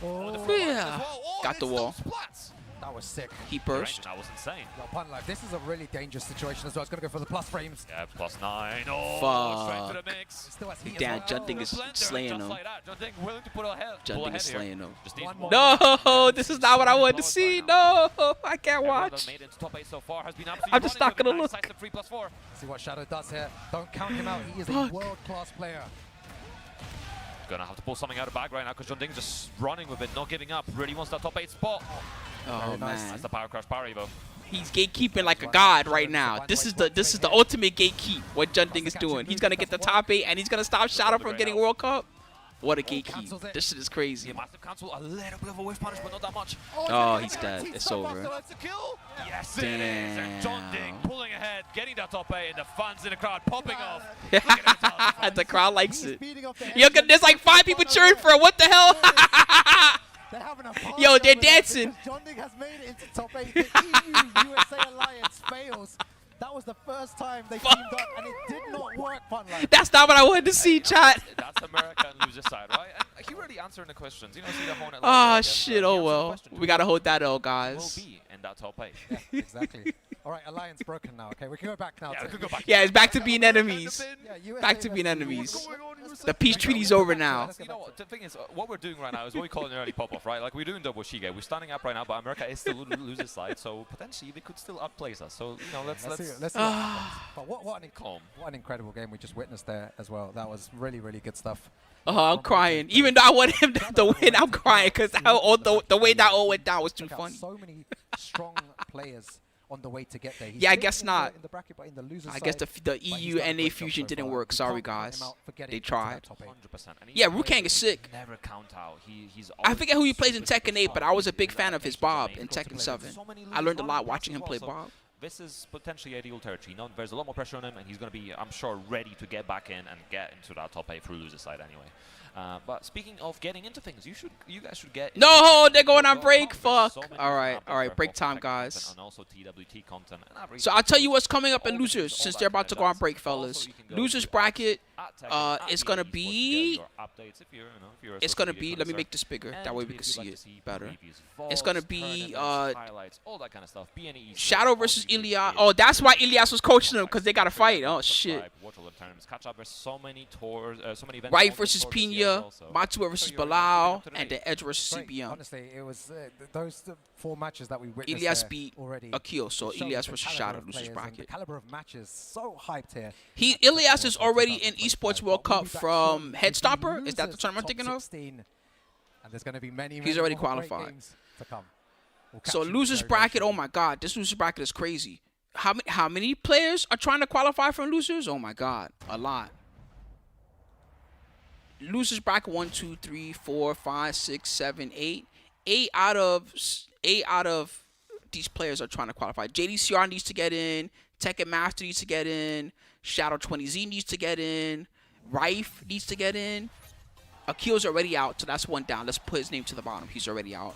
Speaker 2: Oh,
Speaker 1: Yeah, got the wall.
Speaker 2: that was sick.
Speaker 1: He burst.
Speaker 3: That was insane.
Speaker 2: Yo, Pun Life, this is a really dangerous situation as well. It's going to go for the plus frames.
Speaker 3: Yeah, +9. Oh,
Speaker 1: Fuck.
Speaker 3: straight to the mix.
Speaker 2: Still has heat
Speaker 1: Damn,
Speaker 2: as well.
Speaker 1: Jeondding is
Speaker 3: Blender,
Speaker 1: slaying
Speaker 3: just
Speaker 1: him.
Speaker 3: like that. Jeondding willing to pull ahead
Speaker 1: Jeondding is
Speaker 3: here.
Speaker 1: slaying him.
Speaker 3: Just needs
Speaker 2: One
Speaker 3: more.
Speaker 1: No, this is not what I wanted to see. No, I can't
Speaker 3: Everyone that
Speaker 1: watch.
Speaker 3: made it into top 8 so far has been absolutely
Speaker 1: I'm just
Speaker 3: running
Speaker 1: not
Speaker 3: with
Speaker 1: gonna
Speaker 3: a nice
Speaker 1: look.
Speaker 3: size of 3+4.
Speaker 2: See what Shadow does here. Don't count him out. He is a
Speaker 1: Fuck.
Speaker 2: world-class player.
Speaker 3: Gonna have to pull something out of the bag right now because Jeondding's just running with it, not giving up. Really wants that top 8 spot.
Speaker 1: Oh
Speaker 2: Very nice.
Speaker 1: man,
Speaker 3: That's the power crush, power evo.
Speaker 1: he's gatekeeping like a god right now. This is the ultimate gatekeep. What Jeondding is doing. He's gonna get the top 8 and he's gonna stop Shadow from getting World Cup. What a gatekeep. This shit is crazy.
Speaker 3: Yeah, massive cancel, a little bit of a whiff punish, but not that much.
Speaker 1: Oh, he's dead. It's over.
Speaker 3: Yes, it is. And Jeondding pulling ahead, getting that top 8, and the fans in the crowd popping off.
Speaker 1: The crowd likes it. Yo, there's like 5 people cheering for it. What the hell? Yo, they're dancing.
Speaker 2: Jeondding has made it into top 8. The EU-USA Alliance fails. That was the first time they teamed up, and it did not work, Funland.
Speaker 1: That's not what I wanted to see, chat.
Speaker 3: That's America and loser side, right? And he really answering the questions. You know, see the Hornet.
Speaker 1: Oh, shit. Oh, well. We got to hold that L, guys.
Speaker 3: Will be in that top 8.
Speaker 2: Yeah, exactly. All right, Alliance broken now. Okay, we can go back now.
Speaker 3: Yeah, we can go back.
Speaker 1: Yeah, it's back to being enemies.
Speaker 2: Yeah, USA
Speaker 1: Back to being
Speaker 2: versus
Speaker 1: enemies.
Speaker 2: USA.
Speaker 1: The peace treaty's over now.
Speaker 3: You know what, the thing is, what we're doing right now is what we call an early pop-off, right? Like, we're doing double Shige. We're standing up right now, but America is still loser side, so potentially they could still outplace us. So, you know, let's
Speaker 2: see what happens. But what an incredible game we just witnessed there as well. That was really, really good stuff.
Speaker 1: I'm crying. Even though I want him to win, I'm crying because the way that all went down was too funny.
Speaker 2: So many strong players on the way to get there.
Speaker 1: Yeah, I guess not.
Speaker 2: In the bracket, but in the loser
Speaker 1: I guess the EU NA fusion didn't work. Sorry, guys. They tried.
Speaker 3: 100%.
Speaker 1: Yeah, Rukang is sick.
Speaker 3: Never count out. He's
Speaker 1: I forget who he plays in Tekken 8, but I was a big fan of his Bob in Tekken 7. I learned a lot watching him play Bob.
Speaker 3: This is potentially ideal territory. Now, there's a lot more pressure on him, and he's going to be, I'm sure, ready to get back in and get into that top 8 through loser side anyway. But speaking of getting into things, you guys should get.
Speaker 1: No, they're going on break. Fuck. All right, break time, guys.
Speaker 3: And also TWT content.
Speaker 1: So I'll tell you what's coming up in losers since they're about to go on break, fellas. Losers bracket is gonna be. It's gonna be. Let me make this bigger. That way we can see it better. It's gonna be
Speaker 3: highlights, all that kind of stuff.
Speaker 1: Shadow versus Ilias. Oh, that's why Ilias was coaching them because they gotta fight. Oh shit.
Speaker 3: Catch up. There's so many tours, so many events.
Speaker 1: Rife versus Pinya, Matsuba versus Balo, and the Edge versus CBM.
Speaker 2: Honestly, it was those 4 matches that we witnessed.
Speaker 1: Ilias beat
Speaker 2: already.
Speaker 1: Akil, so Ilias versus Shadow losers bracket.
Speaker 2: The caliber of matches so hyped here.
Speaker 1: Ilias is already in Esports World Cup from Headstomper. Is that the tournament I'm thinking of?
Speaker 2: And there's going to be many.
Speaker 1: He's already qualified.
Speaker 2: To come.
Speaker 1: So losers bracket. Oh my God, this losers bracket is crazy. How many players are trying to qualify from losers? Oh my God, a lot. Losers bracket 1, 2, 3, 4, 5, 6, 7, 8. 8 out of these players are trying to qualify. JDCR needs to get in. Tekken Master needs to get in. Shadow20z needs to get in. Rife needs to get in. Akil's already out, so that's 1 down. Let's put his name to the bottom. He's already out.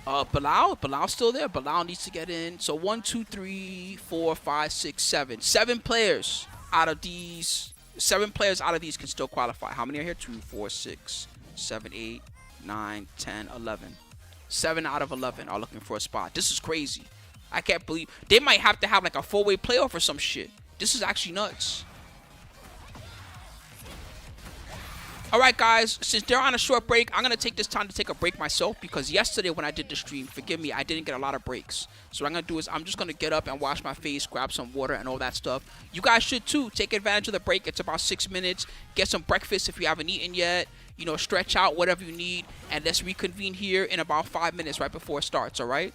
Speaker 1: Balal's still there. Balal needs to get in. So 1, 2, 3, 4, 5, 6, 7. 7 players out of these. 7 players out of these can still qualify. How many are here? 2, 4, 6, 7, 8, 9, 10, 11. 7 out of 11 are looking for a spot. This is crazy. I can't believe they might have to have like a 4-way playoff or some shit. This is actually nuts. All right, guys, since they're on a short break, I'm going to take this time to take a break myself because yesterday when I did the stream, forgive me, I didn't get a lot of breaks. So what I'm going to do is I'm just going to get up and wash my face, grab some water and all that stuff. You guys should too. Take advantage of the break. It's about 6 minutes. Get some breakfast if you haven't eaten yet. You know, stretch out, whatever you need. And let's reconvene here in about 5 minutes right before it starts, all right?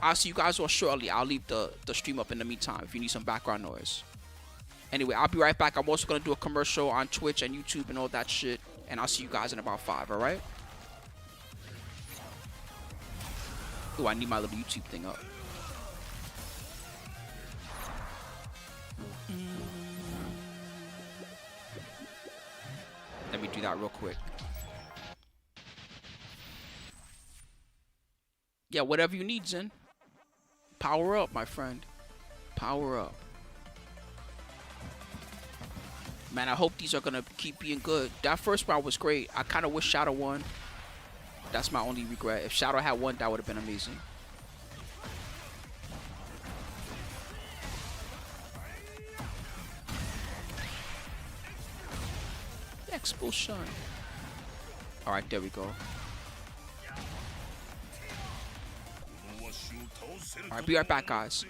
Speaker 1: I'll see you guys all shortly. I'll leave the stream up in the meantime if you need some background noise. Anyway, I'll be right back. I'm also going to do a commercial on Twitch and YouTube and all that shit. And I'll see you guys in about 5, all right? Oh, I need my little YouTube thing up. Let me do that real quick. Yeah, whatever you need, Zen. Power up, my friend. Power up. Man, I hope these are going to keep being good. That first round was great. I kind of wish Shadow won. That's my only regret. If Shadow had won, that would have been amazing. Expulsion. All right, there we go. All right, be right back, guys.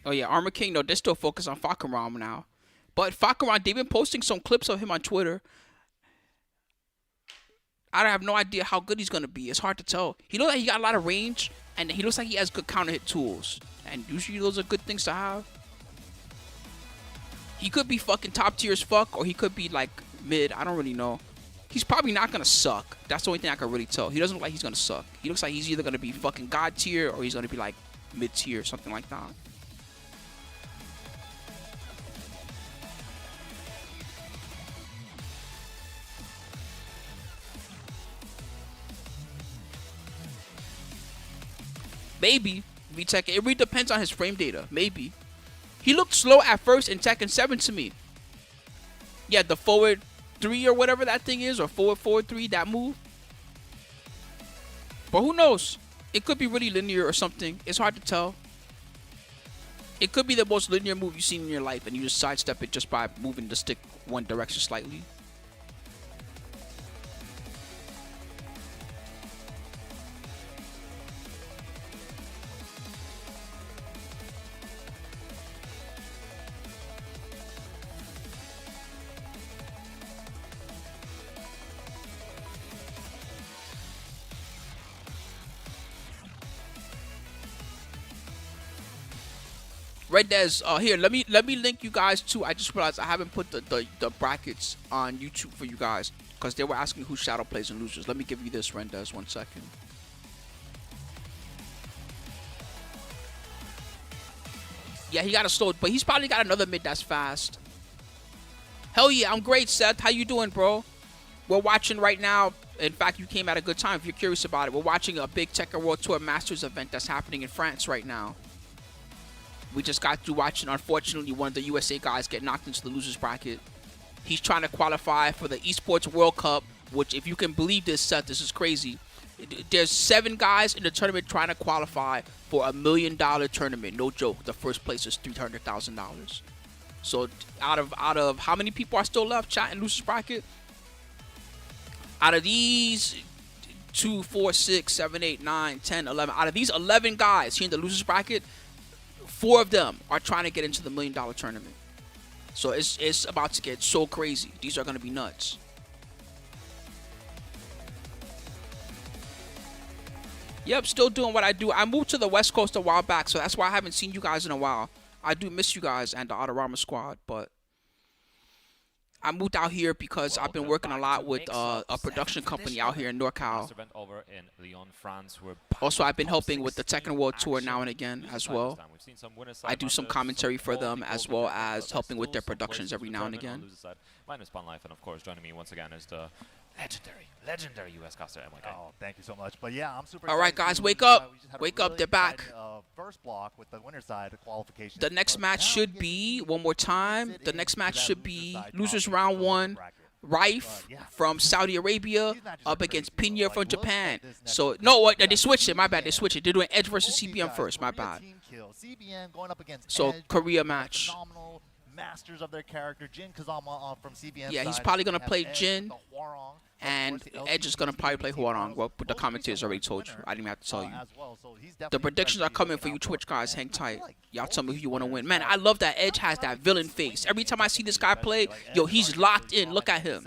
Speaker 1: Oh yeah, Armor King. No, they're still focused on Fakaram now. But Fakaram, they've been posting some clips of him on Twitter. I have no idea how good he's gonna be. It's hard to tell. He looks like he got a lot of range, and he looks like he has good counter hit tools. And usually those are good things to have. He could be fucking top tier as fuck, or he could be like mid. I don't really know. He's probably not gonna suck. That's the only thing I can really tell. He doesn't look like he's gonna suck. He looks like he's either gonna be fucking god tier or he's gonna be like mid tier or something like that. Maybe Tekken. It really depends on his frame data. Maybe. He looked slow at first in Tekken 7 to me. Yeah, the forward 3 or whatever that thing is, or forward 3, that move. But who knows? It could be really linear or something. It's hard to tell. It could be the most linear move you've seen in your life, and you just sidestep it just by moving the stick one direction slightly. Red Des, here, let me link you guys to. I just realized I haven't put the brackets on YouTube for you guys because they were asking who Shadow plays and losers. Let me give you this, Red Des, 1 second. Yeah, he got a slow, but he's probably got another mid that's fast. Hell yeah, I'm great, Seth. How you doing, bro? We're watching right now. In fact, you came at a good time if you're curious about it. We're watching a big Tekken World Tour Masters event that's happening in France right now. We just got through watching, unfortunately, one of the USA guys get knocked into the losers bracket. He's trying to qualify for the Esports World Cup, which, if you can believe this, Seth, this is crazy. There's 7 guys in the tournament trying to qualify for $1 million tournament. No joke. The first place is $300,000. So out of how many people are still left, chat, in losers bracket? Out of these 2, 4, 6, 7, 8, 9, 10, 11. Out of these 11 guys here in the losers bracket, 4 of them are trying to get into the $1 million tournament. So it's about to get so crazy. These are going to be nuts. Yep, still doing what I do. I moved to the West Coast a while back, so that's why I haven't seen you guys in a while. I do miss you guys and the Autorama squad, but I moved out here because I've been working a lot with a production company out here in NorCal. Also, I've been helping with the Tekken World Tour now and again as well. I do some commentary for them as well as helping with their productions every now and again.
Speaker 3: My name is Life, and of course, joining me once again is the legendary US caster, MYK.
Speaker 4: Oh, thank you so much. But yeah, I'm super.
Speaker 1: All right, guys, wake up! Wake up! They're back.
Speaker 4: First block with the winner's side qualification.
Speaker 1: The next match should be, one more time, the next match should be losers round 1, Rife from Saudi Arabia up against Pinya from Japan. So, no, what? They switched it. My bad. They switched it. They're doing Edge versus CBM first. My bad. So, Korea match.
Speaker 4: Masters of their character, Jin Kazama from CBM.
Speaker 1: Yeah, he's probably going to play Jin. And Edge is going to probably play Huarong. Well, the commentators already told you. I didn't even have to tell you. The predictions are coming for you Twitch guys. Hang tight. Y'all tell me who you want to win. Man, I love that Edge has that villain face. Every time I see this guy play, yo, he's locked in. Look at him.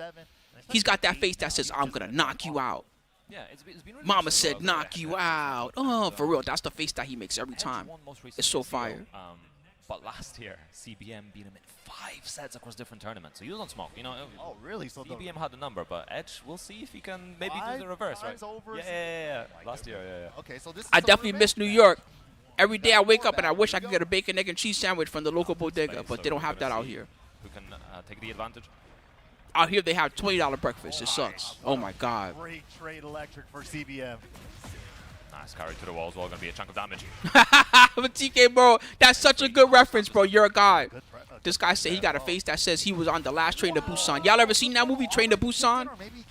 Speaker 1: He's got that face that says, I'm going to knock you out.
Speaker 3: Yeah, it's been really
Speaker 1: Mama
Speaker 3: interesting
Speaker 1: said,
Speaker 3: as
Speaker 1: knock you out. Oh, for real. That's the face that he makes every
Speaker 3: Edge
Speaker 1: time.
Speaker 3: won most
Speaker 1: It's so
Speaker 3: recently in
Speaker 1: fire.
Speaker 3: CO, but last year, CBM beat him in 5 sets across different tournaments. So he was on smoke. You know,
Speaker 4: Oh, really? So
Speaker 3: CBM had the number, but Edge, we'll see if he can maybe do
Speaker 4: Five
Speaker 3: the reverse, right?
Speaker 4: times over
Speaker 3: Yeah.
Speaker 4: Oh my
Speaker 3: Last year,
Speaker 4: goodness.
Speaker 3: yeah.
Speaker 4: Okay, so this is
Speaker 1: I
Speaker 4: some
Speaker 1: definitely
Speaker 4: revenge
Speaker 1: miss New
Speaker 4: match.
Speaker 1: York. Every day I wake up and I
Speaker 4: Here
Speaker 1: wish
Speaker 4: we
Speaker 1: I could
Speaker 4: go.
Speaker 1: get a bacon, egg, and cheese sandwich from the local bodega,
Speaker 3: Space,
Speaker 1: but
Speaker 3: so
Speaker 1: they don't
Speaker 3: we're
Speaker 1: have
Speaker 3: gonna
Speaker 1: that out
Speaker 3: see
Speaker 1: here.
Speaker 3: Who can take the advantage?
Speaker 1: Out here they have $20 breakfast. It sucks. Oh my God.
Speaker 4: Great trade electric for CBM.
Speaker 3: Nice carry to the wall as well. Going to be a chunk of damage.
Speaker 1: But TK, bro, that's such a good reference, bro. You're a guy.
Speaker 4: Good
Speaker 1: This guy said he got a face that says he was on the last Train to Busan. Y'all ever seen that movie, Train to Busan?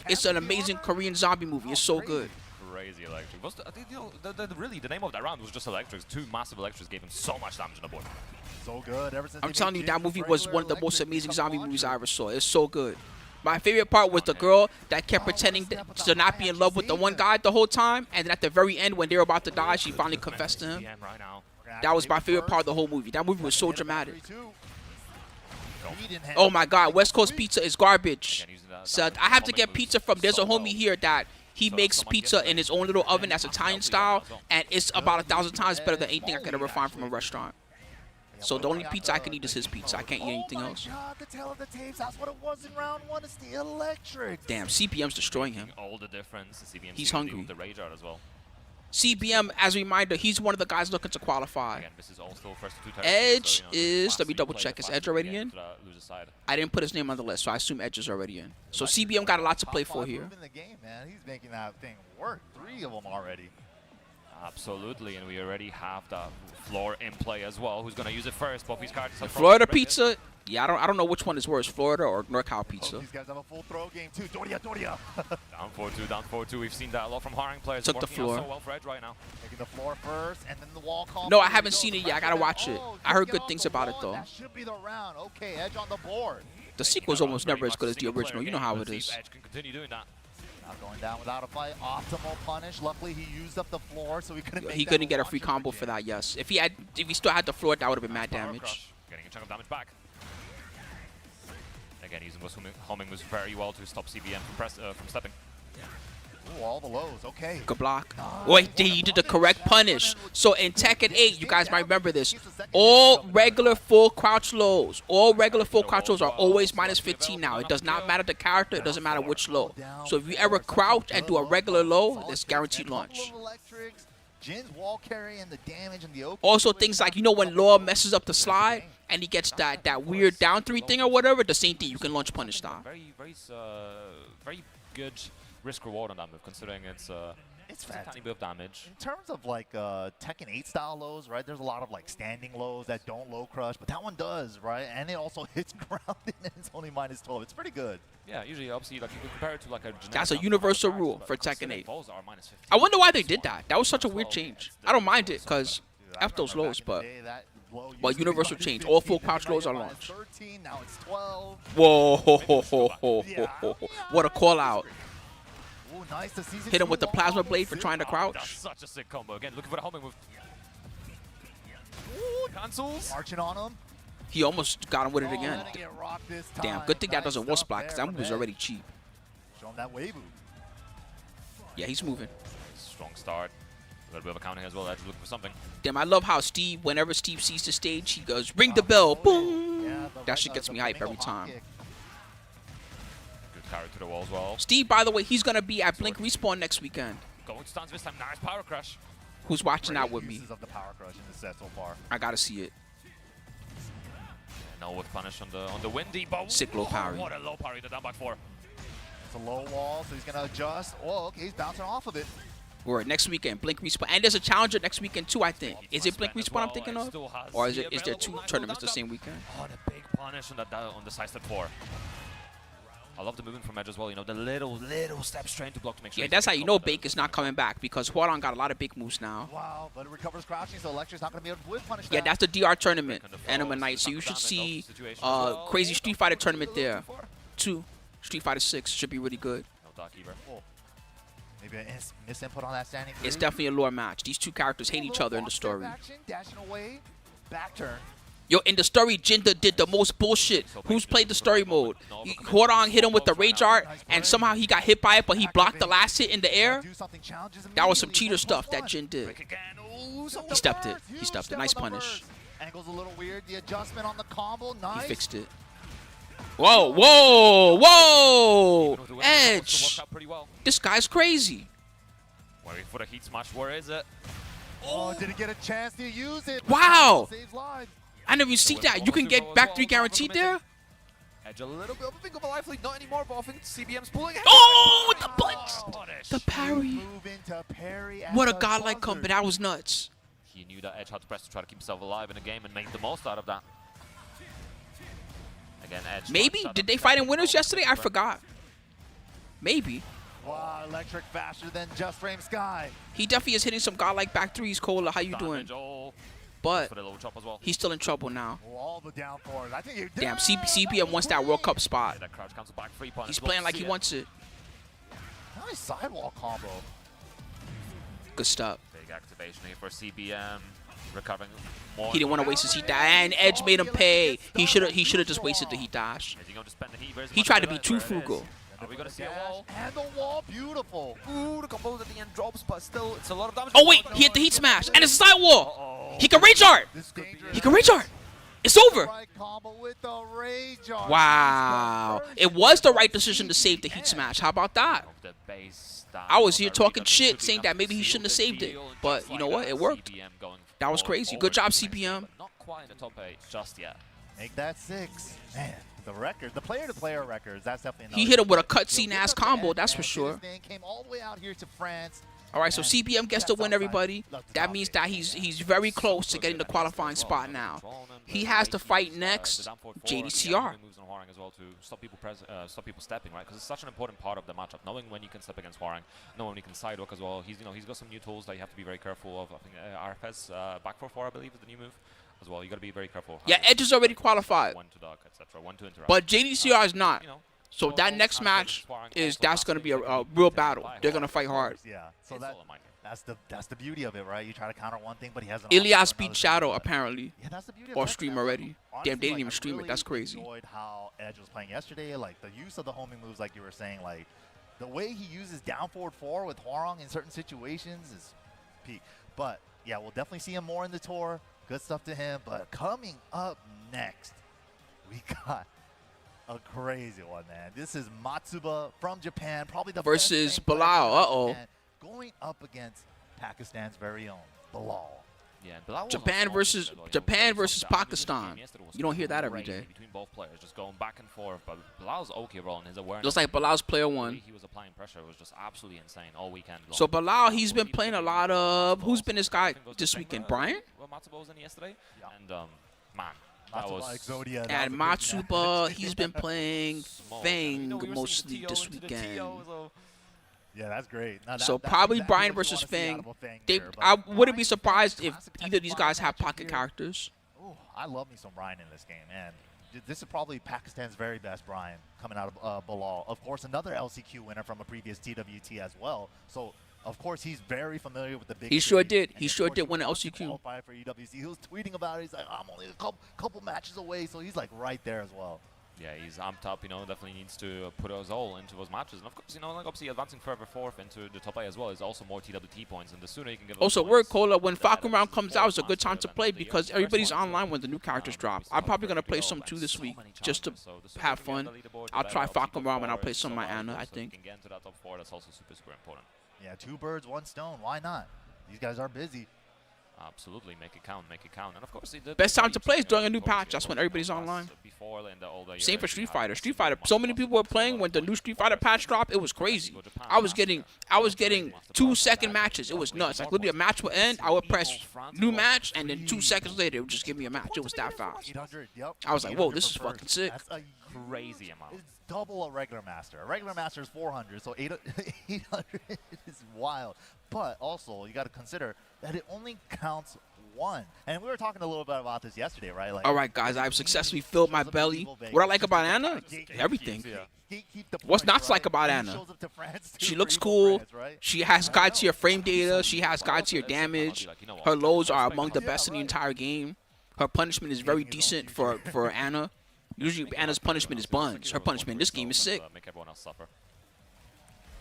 Speaker 1: It's an amazing Korean zombie movie. It's so good.
Speaker 3: Crazy electric. I think, you know, really, the name of that round was just electrics. 2 massive electrics gave him so much damage on the board.
Speaker 4: So good. Ever since
Speaker 1: I'm
Speaker 4: they
Speaker 1: telling
Speaker 4: made
Speaker 1: you, that
Speaker 4: Jin
Speaker 1: movie
Speaker 4: with
Speaker 1: was
Speaker 4: regular
Speaker 1: one of the most
Speaker 4: electric
Speaker 1: amazing
Speaker 4: become
Speaker 1: zombie
Speaker 4: launcher.
Speaker 1: movies I ever saw. It's so good. My favorite part was the girl that kept pretending to not be in love with the one guy the whole time, and then at the very end, when they were about to die, she finally confessed to him.
Speaker 3: CBM right now.
Speaker 1: That was my favorite part of the whole movie. That movie was so dramatic.
Speaker 4: He didn't have-
Speaker 1: Oh my God, West Coast pizza is garbage.
Speaker 3: Again, using that
Speaker 1: So
Speaker 3: damage
Speaker 1: I have to
Speaker 3: bombing
Speaker 1: get
Speaker 3: moves
Speaker 1: pizza from. There's a
Speaker 3: so
Speaker 1: homie
Speaker 3: well.
Speaker 1: here that he
Speaker 3: So
Speaker 1: makes
Speaker 3: someone
Speaker 1: pizza
Speaker 3: gets
Speaker 1: in
Speaker 3: it.
Speaker 1: his own little oven that's
Speaker 3: Yeah,
Speaker 1: Italian
Speaker 3: healthy
Speaker 1: style,
Speaker 3: as well.
Speaker 1: and it's about 1,000 times better than anything I could ever find from a restaurant. So the only pizza I can eat is his pizza. I can't eat anything else.
Speaker 4: Oh my God, the tail of the tapes. That's what it was in round 1. It's the electric.
Speaker 1: Damn, CBM's destroying him.
Speaker 3: All the difference. CBM
Speaker 1: He's
Speaker 3: seems to be
Speaker 1: hungry.
Speaker 3: with the rage out as well.
Speaker 1: CBM, as a reminder, he's one of the guys looking to qualify.
Speaker 3: Again, this is all still first 2
Speaker 1: Edge
Speaker 3: so, you know,
Speaker 1: is,
Speaker 3: last
Speaker 1: let me
Speaker 3: 3
Speaker 1: double
Speaker 3: play,
Speaker 1: check,
Speaker 3: the
Speaker 1: is
Speaker 3: faster
Speaker 1: Edge
Speaker 3: we
Speaker 1: already
Speaker 3: get
Speaker 1: in?
Speaker 3: to the loser side.
Speaker 1: I didn't put his name on the list, so I assume Edge is already in. So CBM got a lot to play
Speaker 4: Top
Speaker 1: for
Speaker 4: 5
Speaker 1: here.
Speaker 4: move in the game, man. He's making that thing work. 3 of them already.
Speaker 3: Absolutely, and we already have the floor in play as well. Who's going to use it first? Both these cards. have
Speaker 1: Florida
Speaker 3: break it.
Speaker 1: pizza, yeah, I don't know which one is worse, Florida or NorCal
Speaker 4: Oh,
Speaker 1: pizza.
Speaker 4: these guys have a full throw game too. Doria.
Speaker 3: Down 4-2, down 4-2. We've seen that a lot from Haring players.
Speaker 1: Took the
Speaker 3: Working out
Speaker 1: floor.
Speaker 3: so well for Edge right now.
Speaker 4: Taking the floor first, and then the wall combo.
Speaker 1: No, I
Speaker 4: Here
Speaker 1: haven't
Speaker 4: goes.
Speaker 1: seen it yet. I
Speaker 4: Pressure
Speaker 1: gotta
Speaker 4: them.
Speaker 1: watch it.
Speaker 4: Oh,
Speaker 1: I heard
Speaker 4: get
Speaker 1: good
Speaker 4: off
Speaker 1: things
Speaker 4: the
Speaker 1: about it,
Speaker 4: wall.
Speaker 1: though.
Speaker 4: That should be the round. Okay, Edge on the board.
Speaker 1: The sequel's almost never as good as the original. You know how it
Speaker 3: Let's see
Speaker 1: is.
Speaker 3: if Edge can continue doing that.
Speaker 4: Not going down without a fight. Optimal punish. Luckily, he used up the floor, so he couldn't.
Speaker 1: Yeah,
Speaker 4: make
Speaker 1: he
Speaker 4: that
Speaker 1: couldn't get a
Speaker 4: launcher
Speaker 1: free combo for
Speaker 4: Jin.
Speaker 1: that. Yes, if he still had the floor, that would have been mad
Speaker 3: Power
Speaker 1: damage.
Speaker 3: crush, getting a chunk of damage back. Again, using those homing moves very well to stop CBM from stepping.
Speaker 4: Ooh, all the lows. Okay.
Speaker 1: Good block. Wait, he did the correct punish. So in Tekken 8, you guys might remember this. All regular full crouch lows, are always minus 15 now. It does not matter the character. It doesn't matter which low. So if you ever crouch and do a regular low, there's guaranteed launch.
Speaker 4: Jin's wall carry and the damage and the open.
Speaker 1: Also things like, you know when Law messes up the slide and he gets that weird down 3 thing or whatever, the same thing. You can launch punish that.
Speaker 3: Very good risk reward on that move, considering it's a
Speaker 4: fast.
Speaker 3: tiny bit of damage.
Speaker 4: In terms of like Tekken 8 style lows, right? There's a lot of like standing lows that don't low crush, but that one does, right? And it also hits grounded and it's only minus 12. It's pretty good.
Speaker 3: Yeah, usually, obviously, like you can compare it to like a. generic
Speaker 1: That's a
Speaker 3: down
Speaker 1: universal
Speaker 3: crash,
Speaker 1: rule
Speaker 3: but
Speaker 1: for Tekken
Speaker 3: considering
Speaker 1: 8.
Speaker 3: falls are minus 15.
Speaker 1: I wonder why they did that. That was such a weird change. I don't mind it because
Speaker 4: Dude, I
Speaker 1: F those
Speaker 4: remember
Speaker 1: lows,
Speaker 4: back in the
Speaker 1: but
Speaker 4: day, that low used
Speaker 1: but
Speaker 4: to be
Speaker 1: universal
Speaker 4: minus
Speaker 1: change. All
Speaker 4: 15,
Speaker 1: full
Speaker 4: then
Speaker 1: crouch
Speaker 4: now
Speaker 1: lows
Speaker 4: you're
Speaker 1: are
Speaker 4: minus
Speaker 1: launched.
Speaker 4: 13, now it's 12.
Speaker 1: Whoa, what a call out.
Speaker 4: Ooh, nice. The season
Speaker 1: Hit him
Speaker 4: 2
Speaker 1: with the
Speaker 4: wall
Speaker 1: plasma
Speaker 4: combo.
Speaker 1: blade for trying to
Speaker 3: That's
Speaker 1: crouch.
Speaker 3: such a sick combo. Again, looking for the homing move. Ooh, cancels.
Speaker 4: Marching on him.
Speaker 1: He almost got him with it
Speaker 4: Oh,
Speaker 1: again.
Speaker 4: letting it rock this
Speaker 1: Damn,
Speaker 4: time.
Speaker 1: good thing that
Speaker 4: Nice
Speaker 1: doesn't wolf
Speaker 4: stuff
Speaker 1: splat because
Speaker 4: there
Speaker 1: that move
Speaker 4: from
Speaker 1: was
Speaker 4: Edge.
Speaker 1: already cheap.
Speaker 4: Show him that wave move.
Speaker 1: Yeah, he's moving.
Speaker 3: Strong start. A little bit of a counter here as well. Edge looking for something.
Speaker 1: Damn, I love how Steve, whenever Steve sees the stage, he goes, ring the bell, boom.
Speaker 4: Yeah,
Speaker 1: That shit gets me hype every time.
Speaker 3: Good carry to the wall as well.
Speaker 1: Steve, by the way, he's going to be at Blink Respawn next weekend.
Speaker 3: Going to stance this time. Nice power crush.
Speaker 1: Who's watching that with me?
Speaker 4: Uses of the power crush in the set so far.
Speaker 1: I got to see it.
Speaker 3: No with punish on the windy, but
Speaker 1: Sick low parry.
Speaker 3: What a low parry. The down back 4.
Speaker 4: It's a low wall, so he's gonna adjust. Oh, okay, he's bouncing off of it.
Speaker 1: Or next weekend, Blink Respawn. And there's a challenger next weekend too, I think. Is it Blink Respawn I'm thinking of? Or is there 2 tournaments the same weekend?
Speaker 3: Oh, the big punish on the side step 4. I love the movement from Edge as well. You know, the little steps trying to block to make sure.
Speaker 1: Yeah, that's how you know Bake is not coming back because Huarong got a lot of big moves now.
Speaker 4: Wow, but it recovers crouching, so Electra's not gonna be able to whip punish
Speaker 1: Yeah,
Speaker 4: that.
Speaker 1: that's the DR tournament, Anima Night. So you should see Crazy Street Fighter tournament there. 2 Street Fighter 6 should be really good.
Speaker 3: No Dark Eater.
Speaker 4: Oh. Maybe a misinput on that standing.
Speaker 1: It's definitely a lore match. These two characters hate each other in the story.
Speaker 4: Action, dashing away, back turn.
Speaker 1: Yo, in the story, Jeondding did the most bullshit. Who's played the story mode? Jeondding hit him with the rage art, and somehow he got hit by it, but he blocked the last hit in the air. That was some cheater stuff that Jin did. He stepped it. He stepped it. Nice punish.
Speaker 4: Angle's a little weird. The adjustment on the combo, nice.
Speaker 1: He fixed it. Whoa, whoa, whoa! Edge. This guy's crazy.
Speaker 3: Waiting for the heat smash. Where is it?
Speaker 4: Oh, did he get a chance to use it?
Speaker 1: Wow.
Speaker 4: Saves lives.
Speaker 1: I never even see that. You can get back 3 guaranteed there?
Speaker 3: Edge a little bit of a think of a life lead. Not anymore, but I think CBM's pulling ahead.
Speaker 1: Oh, the punch! The parry.
Speaker 4: Move into parry at
Speaker 1: What a
Speaker 4: the
Speaker 1: godlike
Speaker 4: buzzer.
Speaker 1: comeback. That was nuts.
Speaker 3: He knew that Edge had to press to try to keep himself alive in the game and make the most out of that. Again, Edge.
Speaker 1: Maybe? Did they fight in winners yesterday? I forgot. Maybe.
Speaker 4: Wow, electric faster than Just Frame Sky.
Speaker 1: He definitely is hitting some godlike back threes. Cola, how you doing? But
Speaker 3: For the low chop as well.
Speaker 1: he's still in trouble now.
Speaker 4: Oh, all the down forward. I think you
Speaker 1: Damn, CPM wants that World Cup spot.
Speaker 3: Yeah, that crouch cancel back 3 points.
Speaker 1: He's playing like he wants it.
Speaker 4: Nice sidewall combo.
Speaker 1: Good stuff.
Speaker 3: Big activation here for CBM. Recovering more.
Speaker 1: He didn't want to waste his heat dash, and Edge made him pay. He should have just wasted the heat dash.
Speaker 3: Is he going to spend the heat? Where's
Speaker 1: He tried to be too frugal.
Speaker 3: Are we going to see a wall?
Speaker 4: And the wall, beautiful.
Speaker 3: Ooh, the combo at the end drops, but still, it's a lot of damage.
Speaker 1: Oh wait, he hit the heat smash, and it's a side wall. He can rage art.
Speaker 4: This could be
Speaker 1: He can rage art. It's over.
Speaker 4: right combo with the rage art.
Speaker 1: Wow. It was the right decision to save the heat smash. How about that?
Speaker 3: The base
Speaker 1: I was here talking shit, saying that maybe he shouldn't have saved it. But you know what? It worked. That was crazy. Good job, CPM.
Speaker 3: Not quite in the top 8 just yet.
Speaker 4: Make that 6. Man, the record, the player-to-player records, that's definitely
Speaker 1: He hit him with a cutscene-ass combo, that's for sure.
Speaker 4: Came all the way out here to France.
Speaker 1: All right, so CPM gets the win, everybody. That means that he's very close to getting the qualifying spot now. He has to fight next JDCR.
Speaker 3: As well to stop people stepping, right? Because it's such an important part of the matchup. Knowing when you can step against Hwarang, knowing when you can sidewalk as well. He's got some new tools that you have to be very careful of. I think RFS back 4-4, I believe, is the new move as well. You got to be very careful.
Speaker 1: Yeah, Edge is already qualified,
Speaker 3: One to dark, etc. One to interrupt.
Speaker 1: but JDCR is not.
Speaker 3: You know,
Speaker 1: So that next match that's going to be a real battle. They're going to fight hard.
Speaker 4: Yeah, so
Speaker 3: it's all a minor.
Speaker 4: that's the beauty of it, right? You try to counter one thing, but he has an
Speaker 1: Ilias
Speaker 4: option for
Speaker 1: beat
Speaker 4: another
Speaker 1: Shadow
Speaker 4: thing.
Speaker 1: apparently,
Speaker 4: Yeah, that's the beauty of
Speaker 1: or
Speaker 4: Tekken,
Speaker 1: stream
Speaker 4: man.
Speaker 1: already.
Speaker 4: Honestly,
Speaker 1: Damn, they didn't even
Speaker 4: I
Speaker 1: stream it.
Speaker 4: really
Speaker 1: That's crazy.
Speaker 4: enjoyed how Edge was playing yesterday. Like the use of the homing moves, like you were saying, like the way he uses down forward 4 with Hwarang in certain situations is peak. But yeah, we'll definitely see him more in the tour. Good stuff to him. But coming up next, we got a crazy one, man. This is Matsuba from Japan, probably the
Speaker 1: Versus
Speaker 4: best ranked
Speaker 1: Balo.
Speaker 4: player from
Speaker 1: Uh-oh.
Speaker 4: Japan, going up against Pakistan's very own Balo.
Speaker 3: Yeah, Bilal was
Speaker 1: Japan
Speaker 3: on
Speaker 1: versus
Speaker 3: solid,
Speaker 1: Japan
Speaker 3: he was
Speaker 1: versus
Speaker 3: on top.
Speaker 1: Pakistan.
Speaker 3: This game yesterday was
Speaker 1: You don't hear that every
Speaker 3: crazy
Speaker 1: day.
Speaker 3: between both players, just going back and forth. But Bilal's okay rolling his awareness.
Speaker 1: Looks like Bilal's player
Speaker 3: The way
Speaker 1: one.
Speaker 3: he was applying pressure was just absolutely insane all weekend long.
Speaker 1: So Bilal, he's been playing a lot of. Who's been this guy this weekend? Brian?
Speaker 3: Well, Matsuba was in yesterday,
Speaker 4: Yeah.
Speaker 3: and man, that
Speaker 4: Matsuba
Speaker 3: was
Speaker 4: Exodia, that
Speaker 1: And
Speaker 4: was a crazy match.
Speaker 1: Matsuba, he's been playing
Speaker 3: small.
Speaker 1: Fang
Speaker 3: You know, we were seeing
Speaker 1: mostly
Speaker 3: the
Speaker 1: this
Speaker 3: TO into the
Speaker 1: weekend.
Speaker 3: TO, so
Speaker 4: Yeah, that's great. Now
Speaker 1: So
Speaker 4: that's
Speaker 1: probably
Speaker 4: exactly
Speaker 1: Brian
Speaker 4: what you
Speaker 1: versus
Speaker 4: wanna see out
Speaker 1: Fang.
Speaker 4: of a Fang
Speaker 1: They,
Speaker 4: player,
Speaker 1: I
Speaker 4: but
Speaker 1: wouldn't be
Speaker 4: Brian,
Speaker 1: surprised if
Speaker 4: classic
Speaker 1: either of these guys have
Speaker 4: Tekken
Speaker 1: pocket
Speaker 4: here.
Speaker 1: characters.
Speaker 4: Ooh, I love me some Brian in this game, man. This is probably Pakistan's very best Brian coming out of Balo. Of course, another LCQ winner from a previous TWT as well. So, of course, he's very familiar with the big
Speaker 1: He sure
Speaker 4: city.
Speaker 1: did.
Speaker 4: And
Speaker 1: He
Speaker 4: of
Speaker 1: sure
Speaker 4: course,
Speaker 1: did
Speaker 4: he
Speaker 1: win an
Speaker 4: wants to
Speaker 1: LCQ.
Speaker 4: qualify for EWC. He was tweeting about it. He's like, I'm only a couple matches away. So he's like right there as well.
Speaker 3: yeah, he's amped up. Definitely needs to put us all into those matches. And of course, like obviously advancing further forth into the top 8 as well is also more TWT points. And the sooner you can get those
Speaker 1: Also,
Speaker 3: points,
Speaker 1: word Cola, when
Speaker 3: the
Speaker 1: Falcon
Speaker 3: better.
Speaker 1: Round
Speaker 3: This is
Speaker 1: comes
Speaker 3: the
Speaker 1: out, it's a
Speaker 3: fourth
Speaker 1: good time
Speaker 3: master
Speaker 1: to
Speaker 3: event
Speaker 1: play
Speaker 3: of the year.
Speaker 1: because
Speaker 3: First
Speaker 1: everybody's
Speaker 3: one,
Speaker 1: online when the new characters drop.
Speaker 3: we
Speaker 1: I'm
Speaker 3: saw
Speaker 1: probably
Speaker 3: for
Speaker 1: gonna play
Speaker 3: PO
Speaker 1: some
Speaker 3: and
Speaker 1: too this
Speaker 3: so
Speaker 1: week
Speaker 3: many
Speaker 1: just to
Speaker 3: challenges. So the sooner
Speaker 1: have
Speaker 3: we can
Speaker 1: fun.
Speaker 3: get the leaderboard, the
Speaker 1: I'll
Speaker 3: better.
Speaker 1: try
Speaker 3: Obviously,
Speaker 1: Falcon
Speaker 3: top
Speaker 1: Round and I'll
Speaker 3: 4
Speaker 1: play
Speaker 3: is
Speaker 1: some
Speaker 3: so
Speaker 1: of my
Speaker 3: valuable,
Speaker 1: Ana, I
Speaker 3: so if
Speaker 1: think.
Speaker 3: we can get into that top 4, that's also super important.
Speaker 4: Yeah, 2 birds, 1 stone. Why not? These guys are busy.
Speaker 3: Absolutely, make it count, make it count. And of course,
Speaker 1: Best time to play is during a new patch. That's when everybody's online. Same for Street Fighter. Street Fighter. So many people were playing when the new Street Fighter patch dropped. It was crazy. I was getting 2-second matches. It was nuts. Like literally a match would end, I would press new match, and then 2 seconds later it would just give me a match. It was that fast.
Speaker 4: 800, yep.
Speaker 1: I was like, whoa,
Speaker 4: 800
Speaker 1: this is
Speaker 4: for
Speaker 1: fucking
Speaker 4: first.
Speaker 1: sick.
Speaker 4: That's a
Speaker 3: Crazy amount.
Speaker 4: It's double a regular master. A regular master is 400, so 800 is wild. But also, you got to consider that it only counts 1. And we were talking a little bit about this yesterday, right? Like,
Speaker 1: All right, guys, I've successfully filled my belly. What I like about Anna? Everything. What's not to like about Anna? She looks cool. She has god tier frame data. She has god tier damage. Her lows are among the best in the entire game. Her punishment is very decent for Anna. Usually Anna's punishment is buns. Her punishment in this game is sick.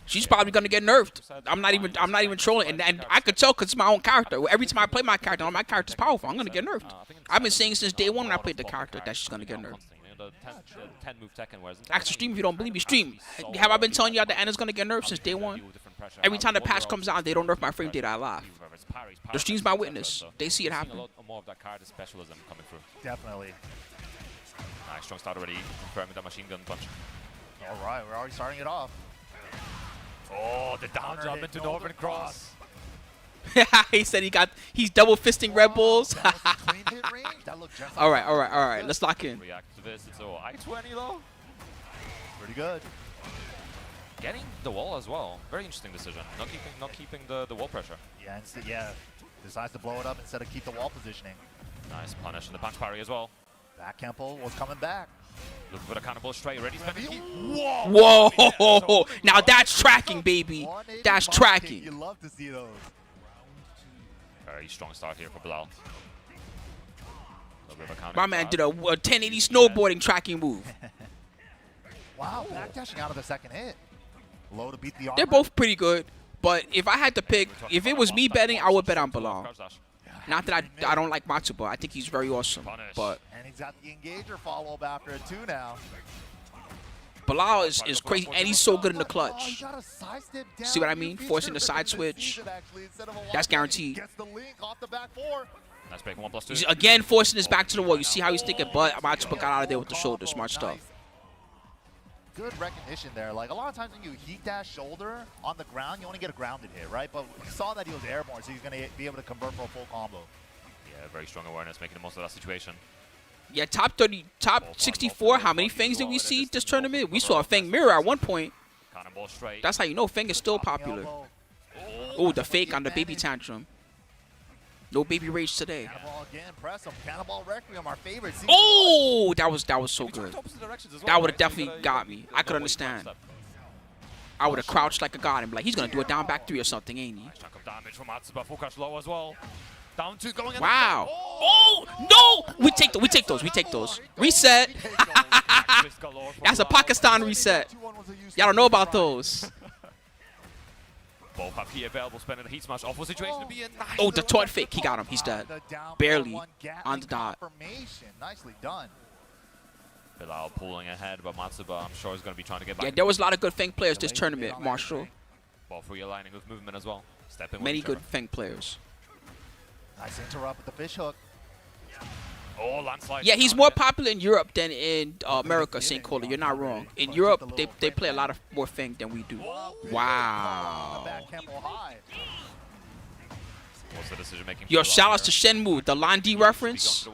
Speaker 1: She's probably gonna get nerfed. I'm not even trolling, and I could tell because it's my own character. Every time I play my character, my character's powerful. I'm gonna get nerfed. I've been saying since day one when I played the character that she's gonna get nerfed. Actually, stream if you don't believe me. Stream. Have I been telling you that Anna's gonna get nerfed since day one? Every time the patch comes out, they don't nerf my frame data. I laugh. The stream's my witness. They see it happen.
Speaker 3: More of that character specialism coming through.
Speaker 4: Definitely.
Speaker 3: Nice strong start already, confirming that machine gun punch.
Speaker 4: All right, we're already starting it off.
Speaker 3: Oh, the down jump into Northern Cross.
Speaker 1: He said he's double fisting Red Bulls.
Speaker 4: Clean hit range? That looked just
Speaker 1: all right. Let's lock in.
Speaker 3: React to this. It's all I-20 though.
Speaker 4: pretty good.
Speaker 3: Getting the wall as well. Very interesting decision. Not keeping the wall pressure.
Speaker 4: Yeah, decides to blow it up instead of keep the wall positioning.
Speaker 3: Nice punish and the punch parry as well.
Speaker 4: Back Kempo was coming back.
Speaker 3: Looking for the cannonball straight. Ready spin the key.
Speaker 1: Whoa! Now that's tracking, baby. That's tracking.
Speaker 4: You love to see those.
Speaker 3: Very strong start here for Balo.
Speaker 1: My man did a 1080 snowboarding tracking move.
Speaker 4: Wow, backdashing out of the second hit. Low to beat the armor.
Speaker 1: They're both pretty good, but if I had to pick, if it was me betting, I would bet on Balo. Not that I don't like Matsuba. I think he's very awesome, but
Speaker 4: and he's got the engager follow-up after it too now.
Speaker 1: Balo is crazy, and he's so good in the clutch.
Speaker 4: Oh,
Speaker 1: See what I mean? Forcing the side switch. That's guaranteed.
Speaker 4: Gets the link off the back four.
Speaker 3: Nice break, 1+2.
Speaker 1: He's again forcing his back to the wall. You see how he's thinking, but Matsuba got out of there with the shoulder. Smart stuff.
Speaker 4: Good recognition there. Like, a lot of times when you heat dash shoulder on the ground, you only get a grounded hit, right? But we saw that he was airborne, so he's going to be able to convert for a full combo.
Speaker 3: Yeah, very strong awareness, making the most of that situation.
Speaker 1: Yeah, top 30, top 64. How many Fangs did we see this tournament? We saw a Fang mirror at one point.
Speaker 3: Cannonball straight.
Speaker 1: That's how you know Fang is still popular. Oh, the fake on the baby tantrum. No baby rage today.
Speaker 4: Cannonball again, press him. Cannonball Requiem, our favorite.
Speaker 1: Oh, that was so good. That would have definitely got me. I could understand. I would have crouched like a god and be like, he's gonna do a down back 3 or something, ain't he?
Speaker 3: Nice chunk of damage from Matsuba. Fukash low as well. Down 2 going in.
Speaker 1: Wow. Oh no! We take those. Reset. That's a Pakistan reset. Y'all don't know about those.
Speaker 3: Both have key available, spending the heat smash. Awful situation to be in. Nice.
Speaker 1: Oh, the taunt fake. He got him. He's dead. Barely on the dot.
Speaker 4: Nicely done.
Speaker 3: Bilal pulling ahead, but Matsuba, I'm sure, is going to be trying to get back.
Speaker 1: Yeah, there was a lot of good Fang players this tournament, Marshall.
Speaker 3: Both realigning with movement as well. Stepping
Speaker 1: Many good Fang players.
Speaker 4: Nice interrupt with the fish hook.
Speaker 3: Oh, landslide.
Speaker 1: Yeah, he's more popular in Europe than in America, St. Cola. You're not wrong. In Europe, they play a lot of more Fang than we do. Wow.
Speaker 3: What's the decision making?
Speaker 1: Yo, shout outs to Shenmue, the Landi reference.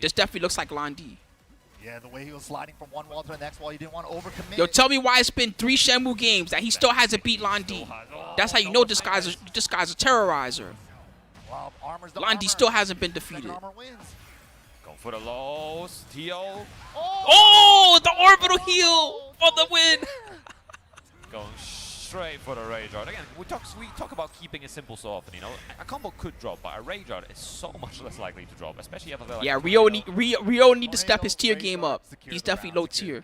Speaker 1: This definitely looks like Landi.
Speaker 4: Yeah, the way he was sliding from one wall to the next wall, he didn't want to overcommit.
Speaker 1: Yo, tell me why it's been 3 Shenmue games that he still hasn't beat Landi. That's how you know this guy's a terrorizer. Landi still hasn't been defeated.
Speaker 3: Going for the lows. Tio.
Speaker 1: Oh, the orbital heal for the win.
Speaker 3: Going straight for the Rage Art. Again, we talk about keeping it simple so often, you know. A combo could drop, but a Rage Art is so much less likely to drop, especially after like,
Speaker 1: yeah, Rio need to step his tier game up. He's definitely low tier.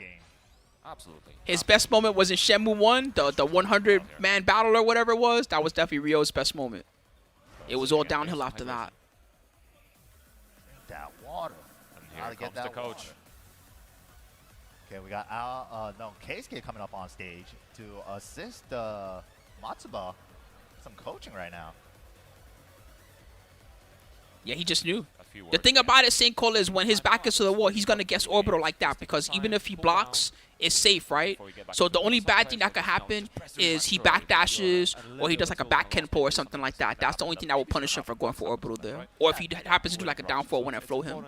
Speaker 3: Absolutely.
Speaker 1: His best moment was in Shenmue 1, the 100-man battle or whatever it was. That was definitely Rio's best moment. It was all downhill after that.
Speaker 4: That water.
Speaker 3: And here comes the coach.
Speaker 4: Water. Okay, we got Keisuke coming up on stage to assist Matsuba. Some coaching right now.
Speaker 1: Yeah, he just knew. The thing about it, St. Cola, is when his back is to the wall, he's going to guess orbital like that because even if he blocks, it's safe, right? So the only bad thing that could happen is he backdashes or he does like a back kenpo or something like that. That's the only thing that will punish him for going for orbital there. Or if he happens to do like a down 4-1 and flow him.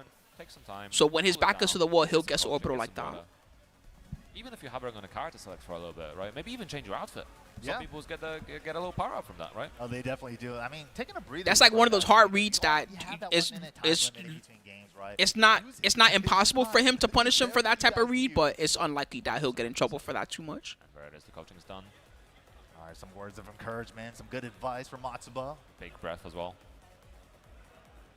Speaker 1: So when his back is to the wall, he'll guess orbital like that.
Speaker 3: Even if you have her on a card to select for a little bit, right? Maybe even change your outfit. Some
Speaker 4: Yeah.
Speaker 3: people get a little power up from that, right?
Speaker 4: Oh, they definitely do. I mean, taking a breather.
Speaker 1: That's like one of those hard reads that is it's not impossible for him to punish him for that type of read, but it's unlikely that he'll get in trouble for that too much.
Speaker 3: And there it is. The coaching is done.
Speaker 4: All right, some words of encouragement, some good advice from Matsuba.
Speaker 3: Big breath as well.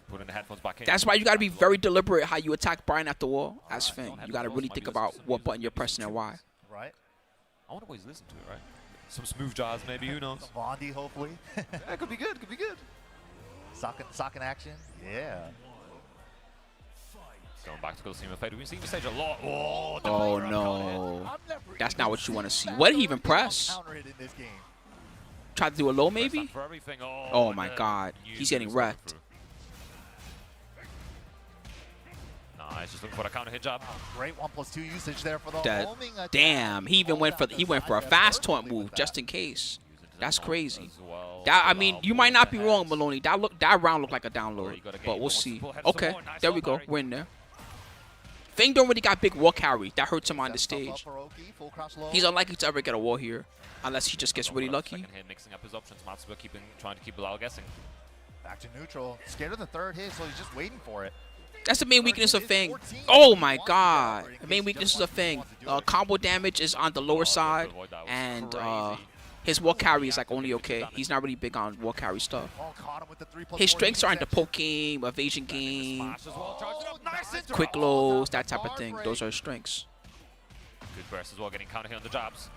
Speaker 3: Putting the headphones back in.
Speaker 1: That's why you got to be very deliberate how you attack Brian at the wall as Finn. You got to really think about what button you're pressing and why.
Speaker 4: Right.
Speaker 3: I wonder what he's listening to it, right? Some smooth jazz, maybe. Who knows?
Speaker 4: Bondi, hopefully.
Speaker 3: Yeah, could be good. Could be good.
Speaker 4: Sock in action. Yeah.
Speaker 3: Going back to go see him fade. We've been seeing the stage a lot. Oh,
Speaker 1: Oh no, that's not what you want to see. What did he even press?
Speaker 4: Counter it in this game.
Speaker 1: Try to do a low maybe?
Speaker 3: For everything.
Speaker 1: Oh my God, he's getting wrecked.
Speaker 3: Nice, just looking for a counter hit job.
Speaker 4: Great 1+2 usage there for the
Speaker 1: That,
Speaker 4: homing attack.
Speaker 1: damn, he even went for a fast taunt move just in case. That's crazy. That, I mean, you might not be wrong, Maloney. That round looked like a download, but we'll see. Okay, there we go. We're in there. Feng don't really got big wall carry. That hurts him on the stage. He's unlikely to ever get a wall here, unless he just gets really lucky.
Speaker 3: Second hit, mixing up his options. Matsuba trying to keep Balo guessing.
Speaker 4: Back to neutral. Scared of the third hit, so he's just waiting for it.
Speaker 1: That's the main weakness of Feng. Oh my God. The main weakness of Feng. Combo damage is on the lower side, and his wall carry is like only okay. He's not really big on wall carry stuff. His strengths are in the poke game, evasion game, quick lows, that type of thing. Those are his strengths.
Speaker 3: Good burst as well, getting counter hit on the jabs.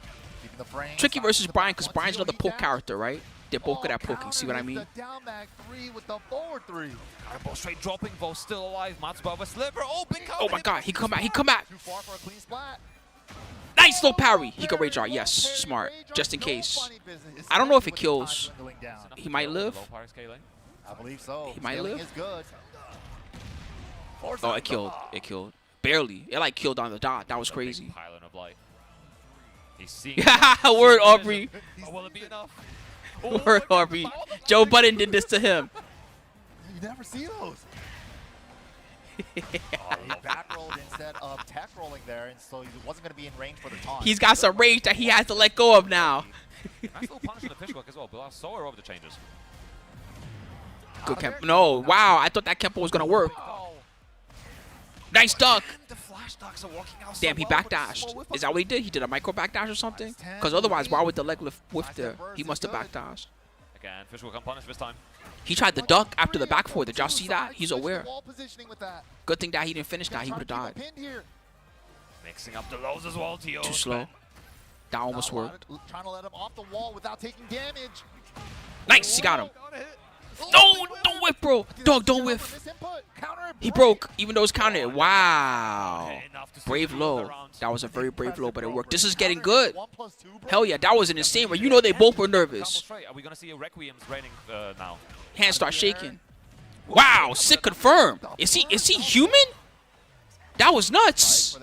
Speaker 1: Tricky versus Brian, because Brian's another poke character, right? They're both good at poking. See what I mean?
Speaker 4: Down back 3 with the forward 3.
Speaker 3: Ball straight dropping, ball still alive. Matsuba with sliver. Oh, big counter
Speaker 1: Oh my
Speaker 3: hit.
Speaker 1: God, he come back. He come back.
Speaker 4: Too far for a clean splat.
Speaker 1: Nice low parry. He can rage art. Yes, smart. Just in case. I don't know if it kills. He might live.
Speaker 3: Low power scaling.
Speaker 4: I believe so.
Speaker 1: He might
Speaker 4: Scaling
Speaker 1: live.
Speaker 4: is good.
Speaker 1: Oh, it killed. It killed. Barely. It like killed on the dot. That was crazy.
Speaker 3: Pylon of light. He's seeing.
Speaker 1: Word, Aubrey.
Speaker 3: Oh, will it be enough?
Speaker 1: Word, Aubrey. Joe Budden did this to him.
Speaker 4: You never see those. He back rolled instead of tech rolling there, and so he wasn't going to be in range for the taunt.
Speaker 1: He's got some rage that he has to let go of now.
Speaker 3: Nice little punish on the fish hook as well. Balo so aware of the changes.
Speaker 1: Good Kempo. No, wow. I thought that Kempo was going to work. Nice duck.
Speaker 3: The flash ducks are working out.
Speaker 1: Damn, he backdashed. Is that what he did? He did a micro backdash or something? Because otherwise, why would the leg lift whiff there? He must have backdashed.
Speaker 3: Again, fish will come punish this time.
Speaker 1: He tried the duck after the back four. Did y'all see that? He's aware. Good thing that he didn't finish that. He would have died.
Speaker 3: Mixing up the lows as well, Tio.
Speaker 1: Too slow. That almost worked.
Speaker 4: Trying to let him off the wall without taking damage.
Speaker 1: Nice. He got him. No, don't whiff, bro. Dog, don't whiff. He broke, even though it's counted. Wow. Brave low. That was a very brave low, but it worked. This is getting good. Hell yeah, that was an insane one. You know they both were nervous.
Speaker 3: Are we going to see a Requiem's raining now?
Speaker 1: Hands start shaking. Wow, sick confirmed. Is he human? That was nuts.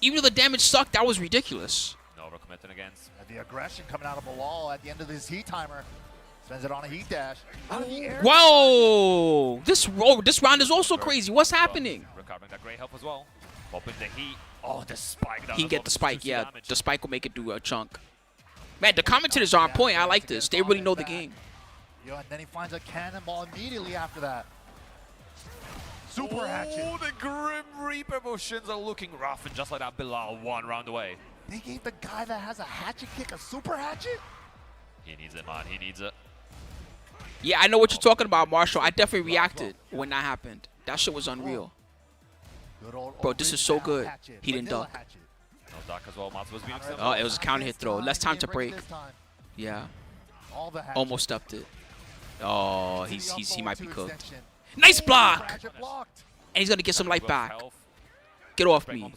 Speaker 1: Even though the damage sucked, that was ridiculous.
Speaker 3: No overcommitting against.
Speaker 4: The aggression coming out of Balo at the end of this heat timer. Spends it on a heat dash.
Speaker 1: Whoa! This round is also crazy. What's happening?
Speaker 3: Recovering that great help as well. Open the heat. Oh, the spike.
Speaker 1: He can get the spike. Yeah, the spike will make it do a chunk. Man, the commentators are on point. I like this. They really know the game.
Speaker 4: Yo, and then he finds a cannonball immediately after that. Super hatchet.
Speaker 3: Oh, the Grim Reaper motions are looking rough, and just like that, Balo 1 round away.
Speaker 4: They gave the guy that has a hatchet kick a super hatchet?
Speaker 3: He needs it, man. He needs it.
Speaker 1: Yeah, I know what you're talking about, Marshall. I definitely reacted when that happened. That shit was unreal. Bro, this is so good. He didn't duck.
Speaker 3: No duck as well. Matsuba's being accepted.
Speaker 1: Oh, it was a counter hit throw. Less time to break. Yeah. Almost stepped it. Oh, he might be cooked. Nice block! And he's going to get some life back. Get off me.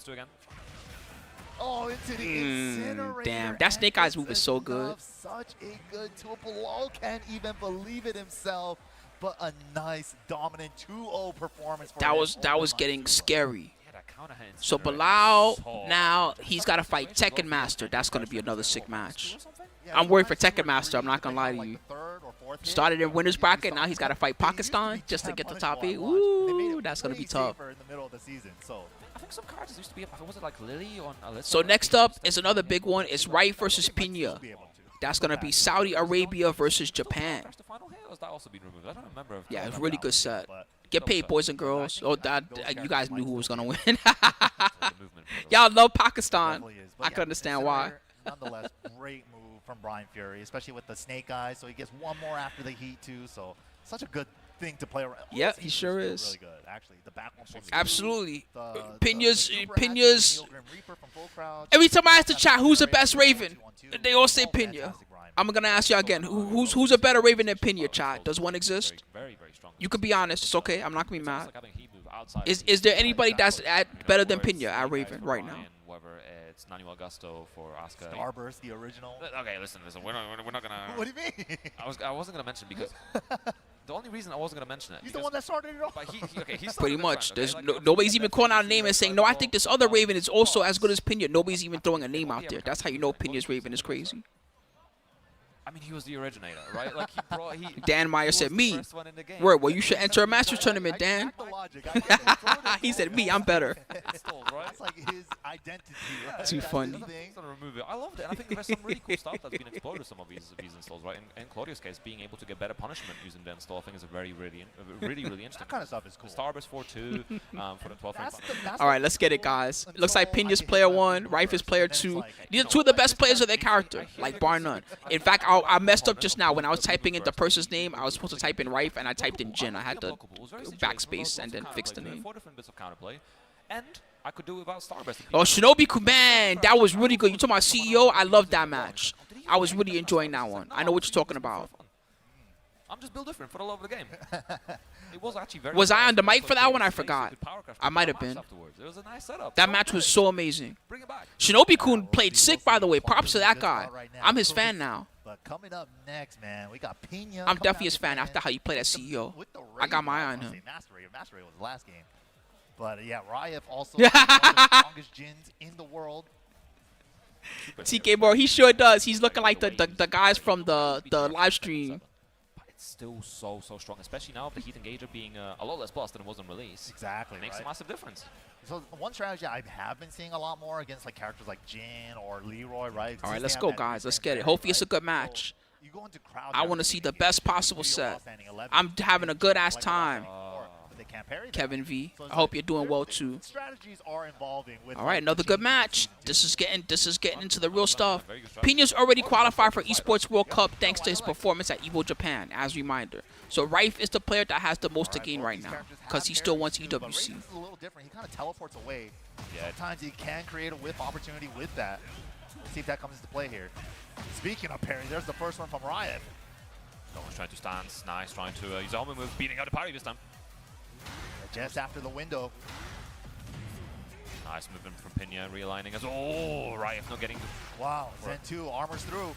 Speaker 4: Oh, into the incinerator.
Speaker 1: Damn, that Snake Eyes move is so good.
Speaker 4: Such a good tool. Balo can't even believe it himself. But a nice, dominant 2-0 performance. For
Speaker 1: that was getting scary. So Balo, now he's got to fight Tekken Master. That's going to be another sick match. I'm worried for Tekken Master. I'm not going to lie to you. Started in winner's bracket. Now he's got to fight Pakistan just to get the top 8. Ooh, that's going to be tough.
Speaker 4: In the middle of the season, so.
Speaker 3: think some cards used to be, was it like Lily on Alyssa?
Speaker 1: So next up is another big one. It's Rife versus Pinya. That's going to be Saudi Arabia versus Japan.
Speaker 3: That's the final here, or has that also been removed? I don't remember. If
Speaker 1: Yeah, it's a really good set. Get paid, boys and girls. Oh, that you guys knew who was going to win.
Speaker 3: The movement for the-
Speaker 1: Y'all love Pakistan.
Speaker 4: Definitely is. But
Speaker 1: I
Speaker 4: yeah,
Speaker 1: can understand why.
Speaker 4: Nonetheless, great move from Brian Fury, especially with the Snake Eyes. So he gets one more after the Heat too. So such a good thing to play around.
Speaker 1: Yeah,
Speaker 4: This
Speaker 1: he
Speaker 4: Heat
Speaker 1: sure
Speaker 4: still
Speaker 1: is.
Speaker 4: Really good, actually. The back one plus
Speaker 1: Absolutely.
Speaker 4: Pinya's
Speaker 1: Pinya's. Every time I ask the chat who's the best Raven, they all say Pinya. I'm gonna ask y'all again. Who's a better Raven than Pinya, chat? Does one exist?
Speaker 3: Very, very strong.
Speaker 1: You can be honest. It's okay. I'm not gonna be
Speaker 3: It's
Speaker 1: mad.
Speaker 3: almost like having Heat move outside
Speaker 1: Is there anybody that's better than
Speaker 3: whether it's
Speaker 1: Pinya at
Speaker 3: Snake Eyes
Speaker 1: Raven
Speaker 3: for
Speaker 1: right now?
Speaker 3: Ryan, whether it's Nanu Augusto for Asuka.
Speaker 4: Starburst, the original.
Speaker 3: Okay, listen. We're not gonna.
Speaker 4: What do you mean?
Speaker 3: I wasn't gonna mention because the only reason I wasn't gonna mention it.
Speaker 4: He's the one that started it off.
Speaker 3: But he started
Speaker 1: Pretty
Speaker 3: the
Speaker 1: much.
Speaker 3: trend,
Speaker 1: There's
Speaker 3: okay? Like,
Speaker 1: nobody's even calling out a name and saying, no, I think this other Raven is also as good as
Speaker 3: Pinya.
Speaker 1: Pinya. Nobody's even throwing a name out there. That's how you know Pinya's Raven is crazy.
Speaker 3: I mean, he was the originator, right? Like he brought.
Speaker 1: Dan Meyer
Speaker 3: he was
Speaker 1: said,
Speaker 3: the
Speaker 1: me.
Speaker 3: first one in the game.
Speaker 1: Word, well, you should enter a Masters Tournament,
Speaker 4: I
Speaker 1: Dan.
Speaker 4: get the logic. I get it.
Speaker 1: He said, me, I'm better.
Speaker 3: Installs, right?
Speaker 4: That's like his identity, right?
Speaker 1: Too
Speaker 4: That's
Speaker 1: funny.
Speaker 4: his thing.
Speaker 3: Gonna remove it. I loved it. And I think there's some really cool stuff that's been explored with some of these installs, right? In Claudio's case, being able to get better punishment using the install, I think is a really interesting.
Speaker 4: That kind of stuff is cool.
Speaker 3: Starburst 4-2 for the 12 frame.
Speaker 1: All right, let's get it, guys. Looks like Pinya's player 1, Rife is player 2. These are two of the best players of their character, like bar none. In fact, I messed up just now when I was typing in the person's name. I was supposed to type in Rife, and I typed in Jin. I had to backspace and then fix the name.
Speaker 3: 4 different bits of counterplay, and I could do without Starburst.
Speaker 1: Oh, Shinobi, man, that was really good. You talking about CEO? I loved that match. I was really enjoying that one. I know what you're talking about.
Speaker 3: I'm just built different for the love of the game. It was actually very.
Speaker 1: Was I on the mic for that one? I
Speaker 3: Space,
Speaker 1: forgot.
Speaker 3: you could powercraft
Speaker 1: I might have
Speaker 3: afterwards.
Speaker 1: been.
Speaker 3: It was a nice setup.
Speaker 1: That
Speaker 3: So
Speaker 1: match was
Speaker 3: good.
Speaker 1: so amazing.
Speaker 3: Bring it back.
Speaker 1: Shinobi-kun played sick, by the way. Props to that guy. I'm his fan now.
Speaker 4: But coming up next, man, we got Pinya.
Speaker 1: I'm definitely his fan after how you play that
Speaker 4: With the-
Speaker 1: CEO.
Speaker 4: with the
Speaker 1: I got my eye
Speaker 4: Raven,
Speaker 1: on
Speaker 4: I was
Speaker 1: him.
Speaker 4: gonna say Master Raven. Master Raven was the last game. But yeah, Rife also one of the strongest Jins in the world.
Speaker 1: TK bro, he sure does. He's looking like the guys from the live stream.
Speaker 3: But it's still so strong, especially now with the Heat Engager being a lot less plus than it was on release.
Speaker 4: Exactly.
Speaker 3: It makes
Speaker 4: right?
Speaker 3: a massive difference.
Speaker 4: So one strategy I have been seeing a lot more against like characters like Jin or Leroy, right?
Speaker 1: All right,
Speaker 4: Since
Speaker 1: let's
Speaker 4: they
Speaker 1: go,
Speaker 4: have that
Speaker 1: guys. Let's
Speaker 4: defense
Speaker 1: get it.
Speaker 4: there,
Speaker 1: Hopefully it's a
Speaker 4: right?
Speaker 1: good match.
Speaker 4: So you go into crowd
Speaker 1: I want to see the best possible set. I'm having a good ass time. Kevin V. I hope you're doing well too.
Speaker 4: Strategies are evolving with
Speaker 1: All right, another good match. This is getting into the real stuff. Pinya's already qualified for Esports World Cup thanks to his performance at Evo Japan, as a reminder. So Rife is the player that has the most to gain right now because he still wants EWC.
Speaker 4: But Raven's a little different. He kind of teleports away. Sometimes he can create a whip opportunity with that. Let's see if that comes into play here. Speaking of parry, there's the first one from Riot.
Speaker 3: No one's trying to stance. Nice, trying to use a homing move, beating out the parry this time.
Speaker 4: Just after the window.
Speaker 3: Nice movement from Pinya, realigning as oh, Rife not getting.
Speaker 4: Wow, Zen 2 armors through.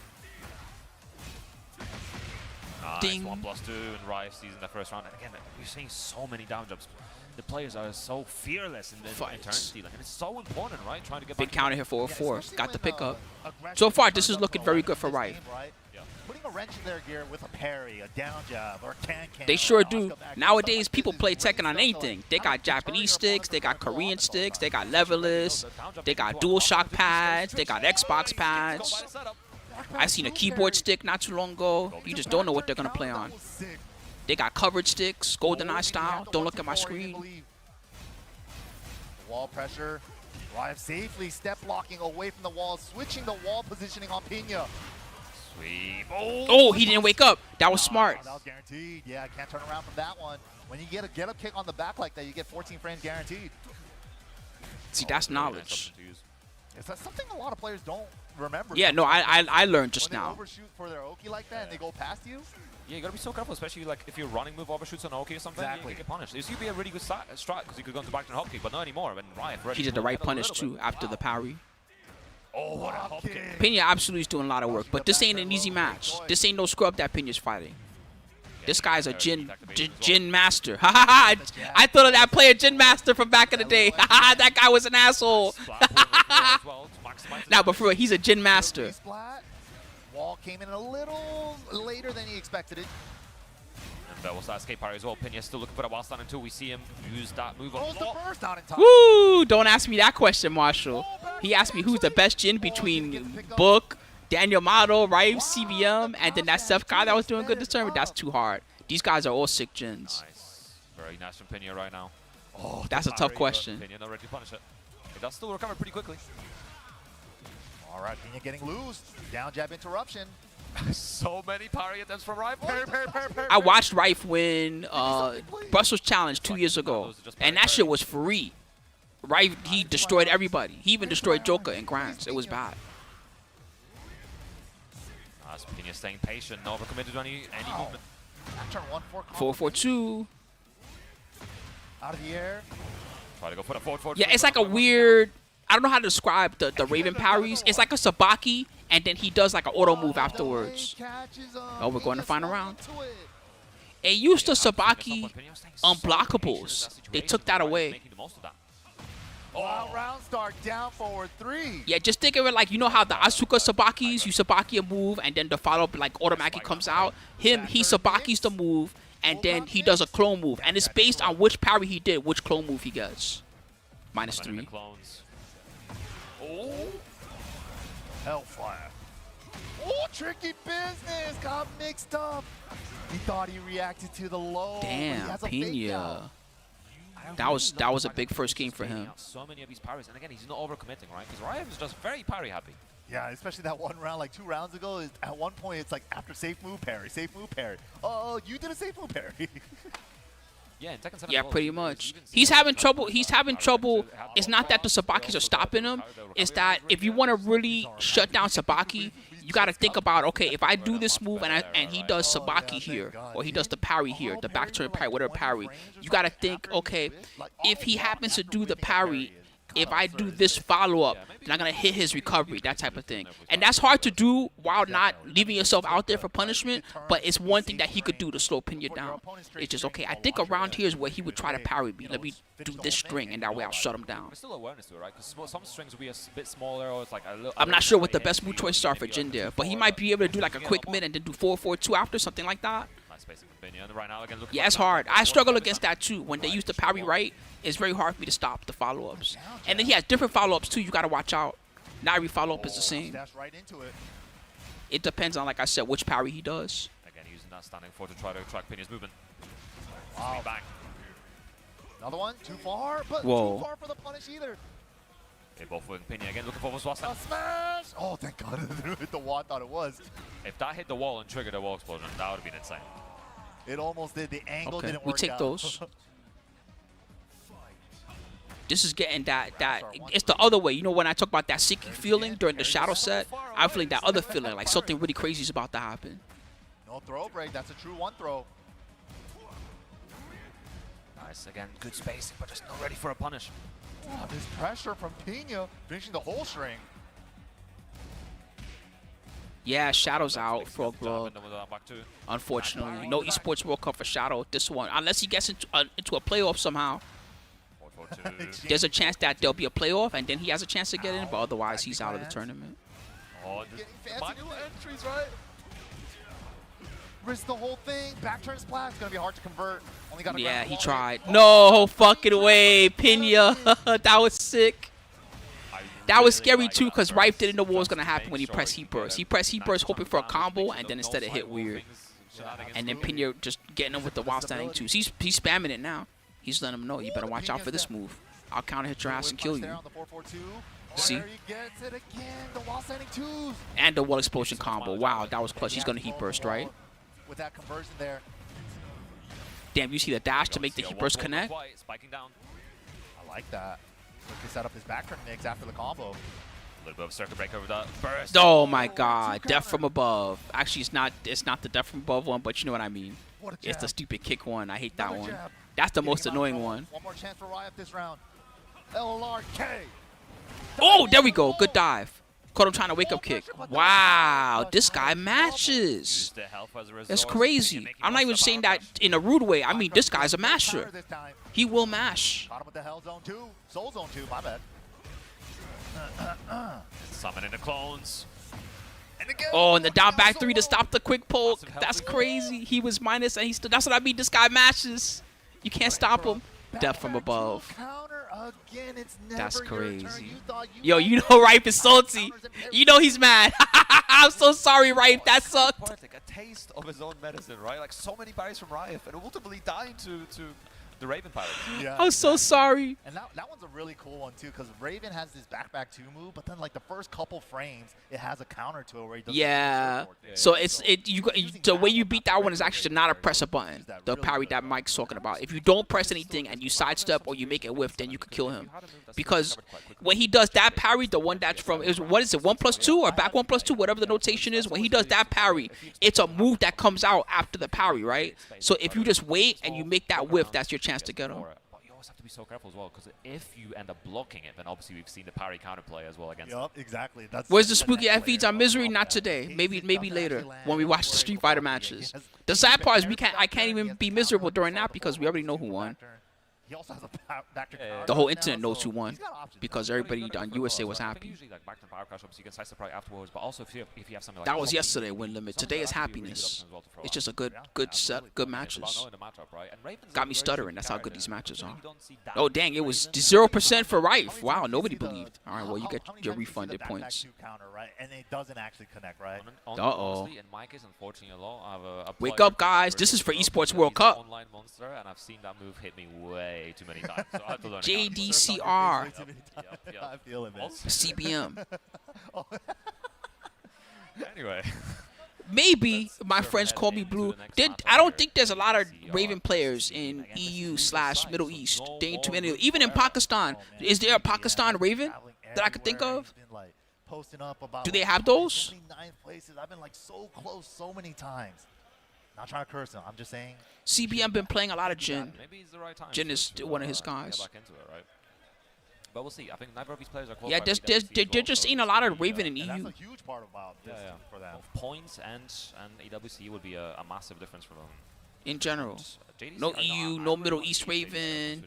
Speaker 3: Nice,
Speaker 1: Ding.
Speaker 3: 1+2, and Rife sees in the first round. And again, we're seeing so many down jumps. The players are so fearless in the turn stealing, and it's so important, right? Trying to get
Speaker 1: Big
Speaker 3: back
Speaker 1: counter here for 4.
Speaker 4: especially
Speaker 1: Got the
Speaker 4: when,
Speaker 1: pickup.
Speaker 4: aggression
Speaker 1: So far,
Speaker 4: turns
Speaker 1: this is
Speaker 4: up
Speaker 1: looking
Speaker 4: to
Speaker 1: very
Speaker 4: 11
Speaker 1: good for
Speaker 4: in this
Speaker 1: Rife.
Speaker 4: game, right?
Speaker 3: Yeah.
Speaker 4: Putting a wrench in their gear with a parry, a down jab, or can.
Speaker 1: They sure do. Nowadays, people play Tekken on anything. They got Japanese sticks, they got Korean sticks, they got levelers, they got DualShock pads, they got Xbox pads. I seen a keyboard stick not too long ago. You just don't know what they're gonna play on. They got covered sticks, GoldenEye style. Don't look at my screen.
Speaker 4: Wall pressure. Rife safely step blocking away from the wall, switching the wall positioning on Pinya.
Speaker 3: Sweep.
Speaker 1: Oh, he didn't wake up. That was smart.
Speaker 4: That was guaranteed. Yeah, can't turn around from that one. When you get a get-up kick on the back like that, you get 14 frames guaranteed.
Speaker 1: See, that's knowledge.
Speaker 4: Is that something a lot of players don't remember?
Speaker 1: Yeah, no, I learned just
Speaker 4: when
Speaker 1: now.
Speaker 4: they overshoot for their Oki like that and they go past you.
Speaker 3: Yeah, you gotta be so careful, especially like if you're running move overshoots on Oki or something,
Speaker 4: Exactly.
Speaker 3: you can get punished. This would be a really good strat because you could go into back to hop kick, but not anymore. When Rife
Speaker 1: He did the right punish too after the parry.
Speaker 3: Oh, what a hop kick.
Speaker 1: Pinya absolutely is doing a lot of work, but this ain't an easy match. This ain't no scrub that Pinya's fighting. This guy's a Jin Master. Ha ha ha! I thought of that player Jin Master from back in the day. Ha ha! That guy was an asshole. Nah, but for real, he's a Jin Master.
Speaker 4: Splat. Wall came in a little later than he expected it.
Speaker 3: There was that escape parry as well. Pinya still looking for that while standing too. We see him use that move on
Speaker 4: Throws the
Speaker 3: floor.
Speaker 4: burst out in time.
Speaker 1: Woo! Don't ask me that question, Marshall. He asked me who's the best Jin between Book, Daniel Motto, Rife, CBM, and then that Seth guy that was doing good this tournament. That's too hard. These guys are all sick Jins.
Speaker 3: Nice. Very nice from Pinya right now. Oh,
Speaker 1: That's a tough question.
Speaker 3: Pinya not ready to punish it. It does still recover pretty quickly.
Speaker 4: All right, Pinya getting loose. Down jab interruption.
Speaker 3: So many parry attempts from Rife.
Speaker 1: I watched Rife win Brussels Challenge 2 years ago, and that shit was free. Rife, he destroyed everybody. He even destroyed Joker in grinds. It was bad.
Speaker 3: As Pinya staying patient, not overcommitted to any movement.
Speaker 4: Turn 1-4.
Speaker 1: 4-4-2.
Speaker 4: Out of the air.
Speaker 3: Try to go for the forward.
Speaker 1: Yeah, it's like a weird. I don't know how to describe the Raven parries. It's like a Sabaki, and then he does like an auto move afterwards. Oh, we're going to final round. It used to Sabaki unblockables. They took that away.
Speaker 4: Oh, round start down forward 3.
Speaker 1: Yeah, just think of it like, you know how the Asuka Sabakis, you Sabaki a move, and then the follow-up like automatically comes out. He Sabakis the move, and then he does a clone move. And it's based on which parry he did, which clone move he gets. -3.
Speaker 3: Oh.
Speaker 4: Hellfire. Oh, tricky business. Got mixed up. He thought he reacted to the low.
Speaker 1: Damn, Pinya. That was a big first game for him.
Speaker 3: So many of these parries, and again, he's not overcommitting, right? Because Rife is just very parry happy.
Speaker 4: Yeah, especially that one round, like 2 rounds ago. At one point, it's like after safe move parry, safe move parry. Oh, you did a safe move parry.
Speaker 3: Yeah, in Tekken 7
Speaker 1: Yeah, pretty much. He's having trouble. It's not that the Sabakis are stopping him. It's that if you want to really shut down Sabaki, you got to think about, okay, if I do this move and he does Sabaki here, or he does the parry here, the back turn parry, whatever parry, you got to think, okay, if he happens to do the parry, if I do this follow-up, then I'm going to hit his recovery, that type of thing. And that's hard to do while not leaving yourself out there for punishment, but it's one thing that he could do to slow Pinya down. It's just, okay, I think around here is where he would try to parry me. Let me do this string, and that way I'll shut him down.
Speaker 3: There's still awareness to it, right? Because some strings will be a bit smaller, or it's like a little...
Speaker 1: I'm not sure what the best move choices are for Jin there, but he might be able to do like a quick mid and then do 4-4-2 after, something like that.
Speaker 3: Nice spacing from Pinya, and right now, again,
Speaker 1: Yeah, it's hard. I struggle against that too. When they use the parry right, it's very hard for me to stop the follow-ups. And then he has different follow-ups too. You got to watch out. Not every follow-up is the same.
Speaker 4: Right into it.
Speaker 1: It depends on, like I said, which parry he does.
Speaker 3: Again, using that standing forward to try to track Pinya's movement.
Speaker 4: Wow.
Speaker 3: Back.
Speaker 4: Another one, too far, but
Speaker 1: Whoa.
Speaker 4: too far for the punish either.
Speaker 3: Okay, both with Pinya again, looking for what's last
Speaker 4: A smash! Oh, thank God it didn't hit the wall. I thought it was.
Speaker 3: If that hit the wall and triggered a wall explosion, that would have been insane.
Speaker 4: It almost did. The angle
Speaker 1: Okay,
Speaker 4: didn't
Speaker 1: we
Speaker 4: work
Speaker 1: take
Speaker 4: out.
Speaker 1: those. This is getting that it's the other way. You know, when I talk about that seeking feeling during the shadow set, I'm feeling that other feeling, like something really crazy is about to happen.
Speaker 4: No throw break. That's a true one throw.
Speaker 3: Nice, again, good spacing, but just not ready for a punish.
Speaker 4: Oh, this pressure from Pinya finishing the whole string.
Speaker 1: Yeah, Shadow's out for a glove.
Speaker 3: Back two.
Speaker 1: Unfortunately, no Esports World Cup for Shadow. This one, unless he gets into a playoff somehow. There's a chance that there'll be a playoff, and then he has a chance to get in, but otherwise he's out of the tournament.
Speaker 3: Oh,
Speaker 4: Getting fancy new entries, right? Risk the whole thing. Back turn splat. It's gonna be hard to convert. Only got
Speaker 1: Yeah, he tried. No fucking way, Pinya. That was sick. That was scary too, because Rife didn't know what was gonna happen when he pressed Heat Burst. He pressed Heat Burst hoping for a combo, and then instead it hit weird. And then Pinya just getting him with the wild standing twos. He's spamming it now. He's letting him know, you better watch out for this move. I'll counter hit your ass and kill you. See? And the wall explosion combo. Wow, that was clutch. He's gonna Heat Burst, right?
Speaker 4: With that conversion there.
Speaker 1: Damn, you see the dash to make the Heat Burst connect?
Speaker 4: I like that. Look to set up his back turn mix after the combo.
Speaker 3: A little bit of a circuit break over that burst.
Speaker 1: Oh my god, death from above. Actually, it's not the death from above one, but you know what I mean. It's the stupid kick one. I hate that one. That's the most annoying one.
Speaker 4: One more chance for Rife this round. LRK.
Speaker 1: Oh, there we go. Good dive. Caught him trying to wake up kick. Wow, this guy matches. That's crazy. I'm not even saying that in a rude way. I mean, this guy's a masher. He will mash.
Speaker 4: Caught him with the Hell Zone 2. Soul Zone 2, my bad.
Speaker 3: Summoning the clones. And
Speaker 1: Oh, and the down back 3 to stop the quick poke. That's crazy. He was minus, and he still. That's what I mean. This guy mashes. You can't stop him. Death from above. That's crazy. Yo, you know Rife is salty. You know he's mad. I'm so sorry, Rife. That sucked.
Speaker 3: Like a taste of his own medicine, right? Like so many parries from Rife, and ultimately dying to the Raven pilot.
Speaker 4: Yeah,
Speaker 1: I'm so sorry.
Speaker 4: And that one's a really cool one too, because Raven has this back 2 move, but then like the first couple frames, it has a counter to it where he does.
Speaker 1: Yeah. So the way you beat that one is actually to not press a button. The parry that Mike's talking about. If you don't press anything and you sidestep or you make it whiff, then you could kill him. Because when he does that parry, the one that's from what is it, 1+2 or back 1+2, whatever the notation is. When he does that parry, it's a move that comes out after the parry, right? So if you just wait and you make that whiff, that's your chance to get him.
Speaker 3: But you always have to be so careful as well, because if you end up blocking it, then obviously we've seen the parry counterplay as well against.
Speaker 4: Yup, exactly.
Speaker 1: Where's the spooky F feeds on Misery? Not today. Maybe later when we watch the Street Fighter matches. The sad part is I can't even be miserable during that because we already know who won.
Speaker 4: He also has a back to power
Speaker 1: The whole
Speaker 4: now,
Speaker 1: internet knows who
Speaker 4: so
Speaker 1: won
Speaker 4: he's got options.
Speaker 1: because everybody on USA was
Speaker 3: I think
Speaker 1: happy.
Speaker 3: usually like back to power crash, obviously you can sidestep right afterwards, but also if you have something like
Speaker 1: That was yesterday, win limit. Today is happiness. It's just a good set, good matches. Got me stuttering. That's how good these matches are. Oh dang, it was 0% for Rife. Wow, nobody believed. All right, well you get your refunded points.
Speaker 4: Counter, right? And it doesn't actually connect, right?
Speaker 1: Uh-oh.
Speaker 3: In my case, unfortunately, a lot. I have a
Speaker 1: Wake up, guys. This is for Esports World Cup.
Speaker 3: Online monster, and I've seen that move hit me way too many times. So I have to learn
Speaker 1: JDCR,
Speaker 4: I feel it, man.
Speaker 1: CBM.
Speaker 3: Anyway.
Speaker 1: Maybe my friends call me blue. I don't think there's a lot of Raven players in EU/Middle East. There ain't too many. Even in Pakistan, is there a Pakistan Raven that I could think of? Do they have those?
Speaker 4: I've been like so close so many times. Not trying to curse him. I'm just saying.
Speaker 1: CBM been playing a lot of Jin.
Speaker 3: Maybe it's the right time.
Speaker 1: Jin is one of his guys.
Speaker 3: Get back into it, right? But we'll see. I think neither of these players are close.
Speaker 1: Yeah, they're just ain't a lot of Raven in EU.
Speaker 4: That's a huge part about this for them.
Speaker 3: Points and EWC would be a massive difference for them.
Speaker 1: In general.
Speaker 3: JDCR,
Speaker 1: No EU, no Middle East Raven.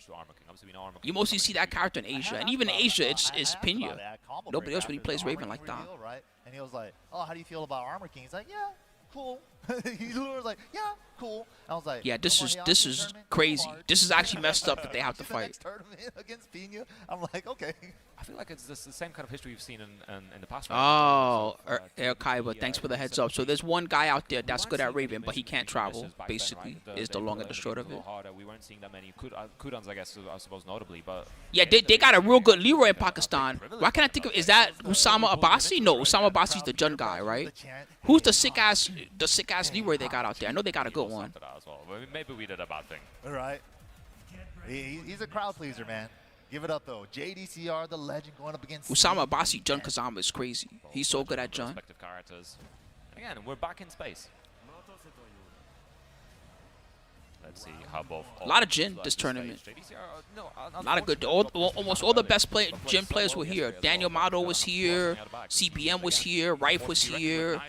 Speaker 1: You mostly see that character in Asia. And even in Asia, it's Pinya. Nobody else really plays Raven like that.
Speaker 4: And he was like, oh, how do you feel about Armor King? He's like, yeah, cool. He literally was like, yeah, cool. I was like,
Speaker 1: yeah, this is crazy. This is actually messed up that they have to fight.
Speaker 4: Next tournament against Pinya, I'm like, okay.
Speaker 3: I feel like it's the same kind of history we've seen in the past.
Speaker 1: Oh, Kaiba, thanks for the heads up. So there's one guy out there that's good at Raven, but he can't travel, basically, is the long and the short of it.
Speaker 3: We weren't seeing that many Kudans, I guess, I suppose, notably, but...
Speaker 1: Yeah, they got a real good Leroy in Pakistan. Why can't I think of... Is that Usama Abbasi? No, Usama Abbasi's the Jun guy, right? Who's the sick-ass Leroy they got out there? I know they got a good one.
Speaker 3: Maybe we did a bad thing.
Speaker 4: All right. He's a crowd pleaser, man. Give it up, though. JDCR, the legend, going up against...
Speaker 1: Usama Abbasi, Jun Kazama is crazy. He's so good at Jun.
Speaker 3: Characters. And again, we're back in space. Let's see how both...
Speaker 1: A lot of Jin this tournament. A lot of good... Almost all the best Jin players were here. Daniel Mato was here. CBM was here. Rife was here.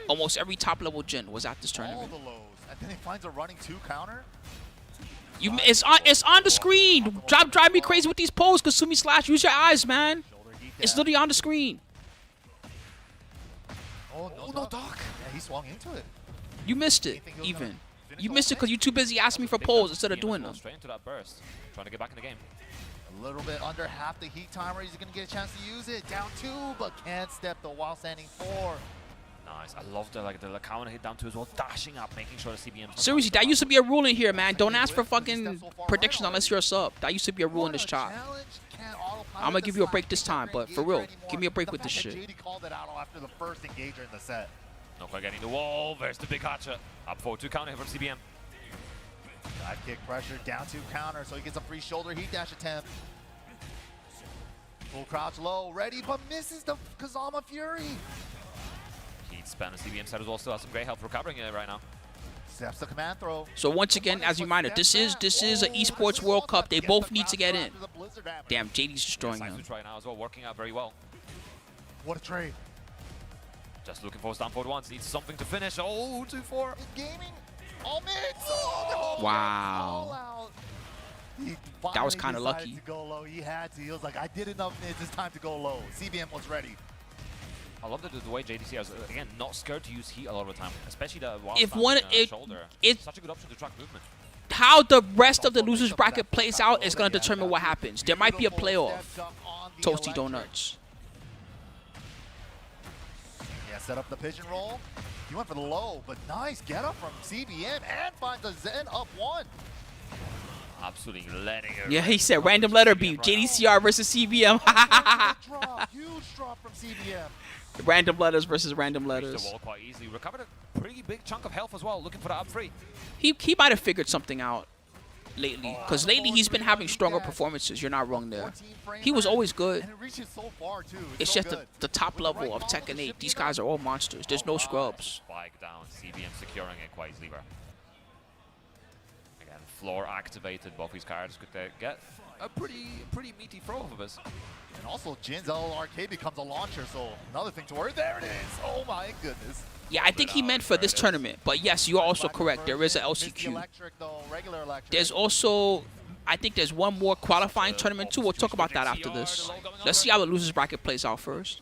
Speaker 1: Almost every top-level Jin was at this tournament.
Speaker 4: All the lows. And then he finds a running 2 counter.
Speaker 1: It's on the screen. Drive me crazy with these poses, Kasumi Slash. Use your eyes, man. It's literally on the screen.
Speaker 4: Oh, no, Doc. Yeah, he swung into it.
Speaker 1: You missed it, even. You missed it because you're too busy asking me for poses instead of doing them.
Speaker 3: Straight into that burst, trying to get back in the game.
Speaker 4: A little bit under half the heat timer. He's going to get a chance to use it. Down 2, but can't step the while standing 4.
Speaker 3: Nice. I love the counter hit down 2 as well, dashing up, making sure the CBM...
Speaker 1: Seriously, that used to be a rule in here, man. Don't ask for fucking predictions unless you're a sub. That used to be a rule in this chat. I'm going to give you a break this time, but for real, give me a break with this shit.
Speaker 4: JD called it out after the first engager in the set.
Speaker 3: Not quite getting the wall. There's the big hatchet. Up 4-2 counter hit from CBM.
Speaker 4: Dive kick pressure, down 2 counter, so he gets a free shoulder heat dash attempt. Full crouch low, ready, but misses the Kazama Fury.
Speaker 3: Heat spam on CBM side as well. Still has some great help recovering it right now.
Speaker 4: Steps the command throw.
Speaker 1: So once again, as a reminder, this is an Esports World Cup. They both need to get in. Damn, JD's destroying him.
Speaker 3: Right now as well, working out very well.
Speaker 4: What a trade.
Speaker 3: Just looking for his down forward once. Needs something to finish. Oh, 2-4.
Speaker 4: Gaming. All mid. Oh,
Speaker 1: wow. That was kind of lucky.
Speaker 4: To go low. He had to. He was like, I did enough mids. It's time to go low. CBM was ready.
Speaker 3: I love the way JDCR is, again, not scared to use heat a lot of the time, especially the
Speaker 1: If one,
Speaker 3: shoulder.
Speaker 1: it's
Speaker 3: such a good option to track movement.
Speaker 1: how the rest of the losers bracket plays out is going to determine what happens. There might be a playoff. Toasty Donuts.
Speaker 4: Yeah, set up the pigeon roll. He went for the low, but nice get up from CBM and finds a Zen up 1.
Speaker 3: Absolutely letting it.
Speaker 1: Yeah, he said random letter beat. JDCR versus CBM.
Speaker 4: Huge drop from CBM.
Speaker 1: Random letters versus random
Speaker 3: Reached
Speaker 1: letters.
Speaker 3: the wall quite easily. Recovered a pretty big chunk of health as well, looking for that up 3.
Speaker 1: He might have figured something out lately. Because lately he's been having stronger performances. You're not wrong there. He was always good.
Speaker 4: And it reaches so far too.
Speaker 1: It's
Speaker 4: so
Speaker 1: just
Speaker 4: good.
Speaker 1: the top level of Tekken 8. These guys are all monsters. There's no scrubs.
Speaker 3: Spike down, CBM securing it quite easily. Again, floor activated. Both these characters could get a pretty meaty throw off of us.
Speaker 4: And also Jin's Arcade becomes a launcher, so another thing to worry. There it is. Oh my goodness.
Speaker 1: Yeah, I think he meant for this tournament. But yes, you're also correct. There is an LCQ.
Speaker 4: Electric, though, regular electric.
Speaker 1: There's also, I think there's one more qualifying tournament too. We'll talk about that after this. Let's see how the losers bracket plays out first.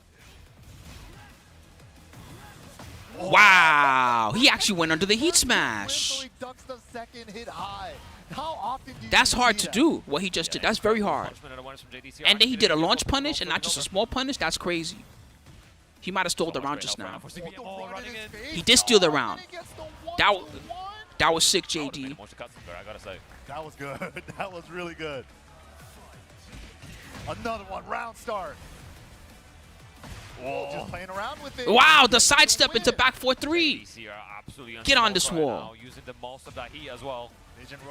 Speaker 1: Wow, he actually went under the heat smash.
Speaker 4: So he ducks the second hit high. How often do you
Speaker 1: That's hard
Speaker 4: see
Speaker 1: to
Speaker 4: that?
Speaker 1: do, what he just did. That's very hard. And then he did a launch punish and not just a small punish. That's crazy. He might have stole the round just now. He did steal the round. That was sick, JD.
Speaker 4: That was good. That was really good. Another one, round start. Whoa. Just playing around with it.
Speaker 1: Wow, the sidestep into back 4-3. Get on this wall.
Speaker 3: Using the most of that heat as well.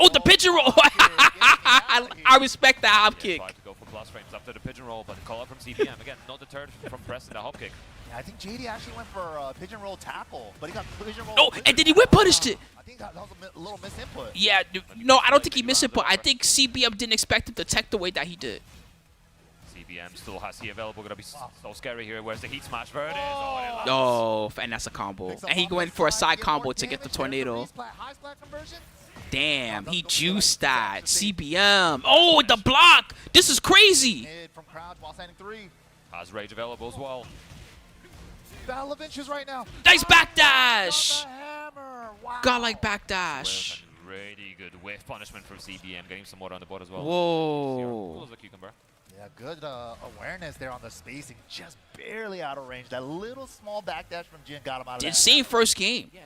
Speaker 1: Oh, the pigeon roll. I respect that hop kick.
Speaker 3: Tried to go for plus frames after the pigeon roll, but the call out from CPM again, not deterred from pressing the hop kick.
Speaker 4: Yeah, I think JD actually went for a pigeon roll tackle, but he got pigeon roll.
Speaker 1: Oh, and then he whip punished it.
Speaker 4: I think that was a little misinput.
Speaker 1: Yeah, no, I don't think he missed it, but I think CBM didn't expect him to tech the way that he did.
Speaker 3: CBM still has heat available, gonna be so scary here. Where's the heat smash? There it is. Oh,
Speaker 1: Oh, and that's a combo. And he went for a side combo to get the tornado.
Speaker 4: High splat conversion.
Speaker 1: Damn, he juiced that. CBM. Oh, the block. This is crazy.
Speaker 4: Mid from crouch while standing 3.
Speaker 3: has rage available as well.
Speaker 4: Battle of inches right now.
Speaker 1: Nice backdash.
Speaker 4: Wow.
Speaker 1: Godlike backdash.
Speaker 3: Really good whiff punishment from CBM, getting some more on the board as well.
Speaker 1: Whoa.
Speaker 3: Cool as a cucumber.
Speaker 4: Yeah, good awareness there on the spacing, just barely out of range. That little small backdash from Jin got him out of that.
Speaker 1: Same first game.
Speaker 3: Yeah,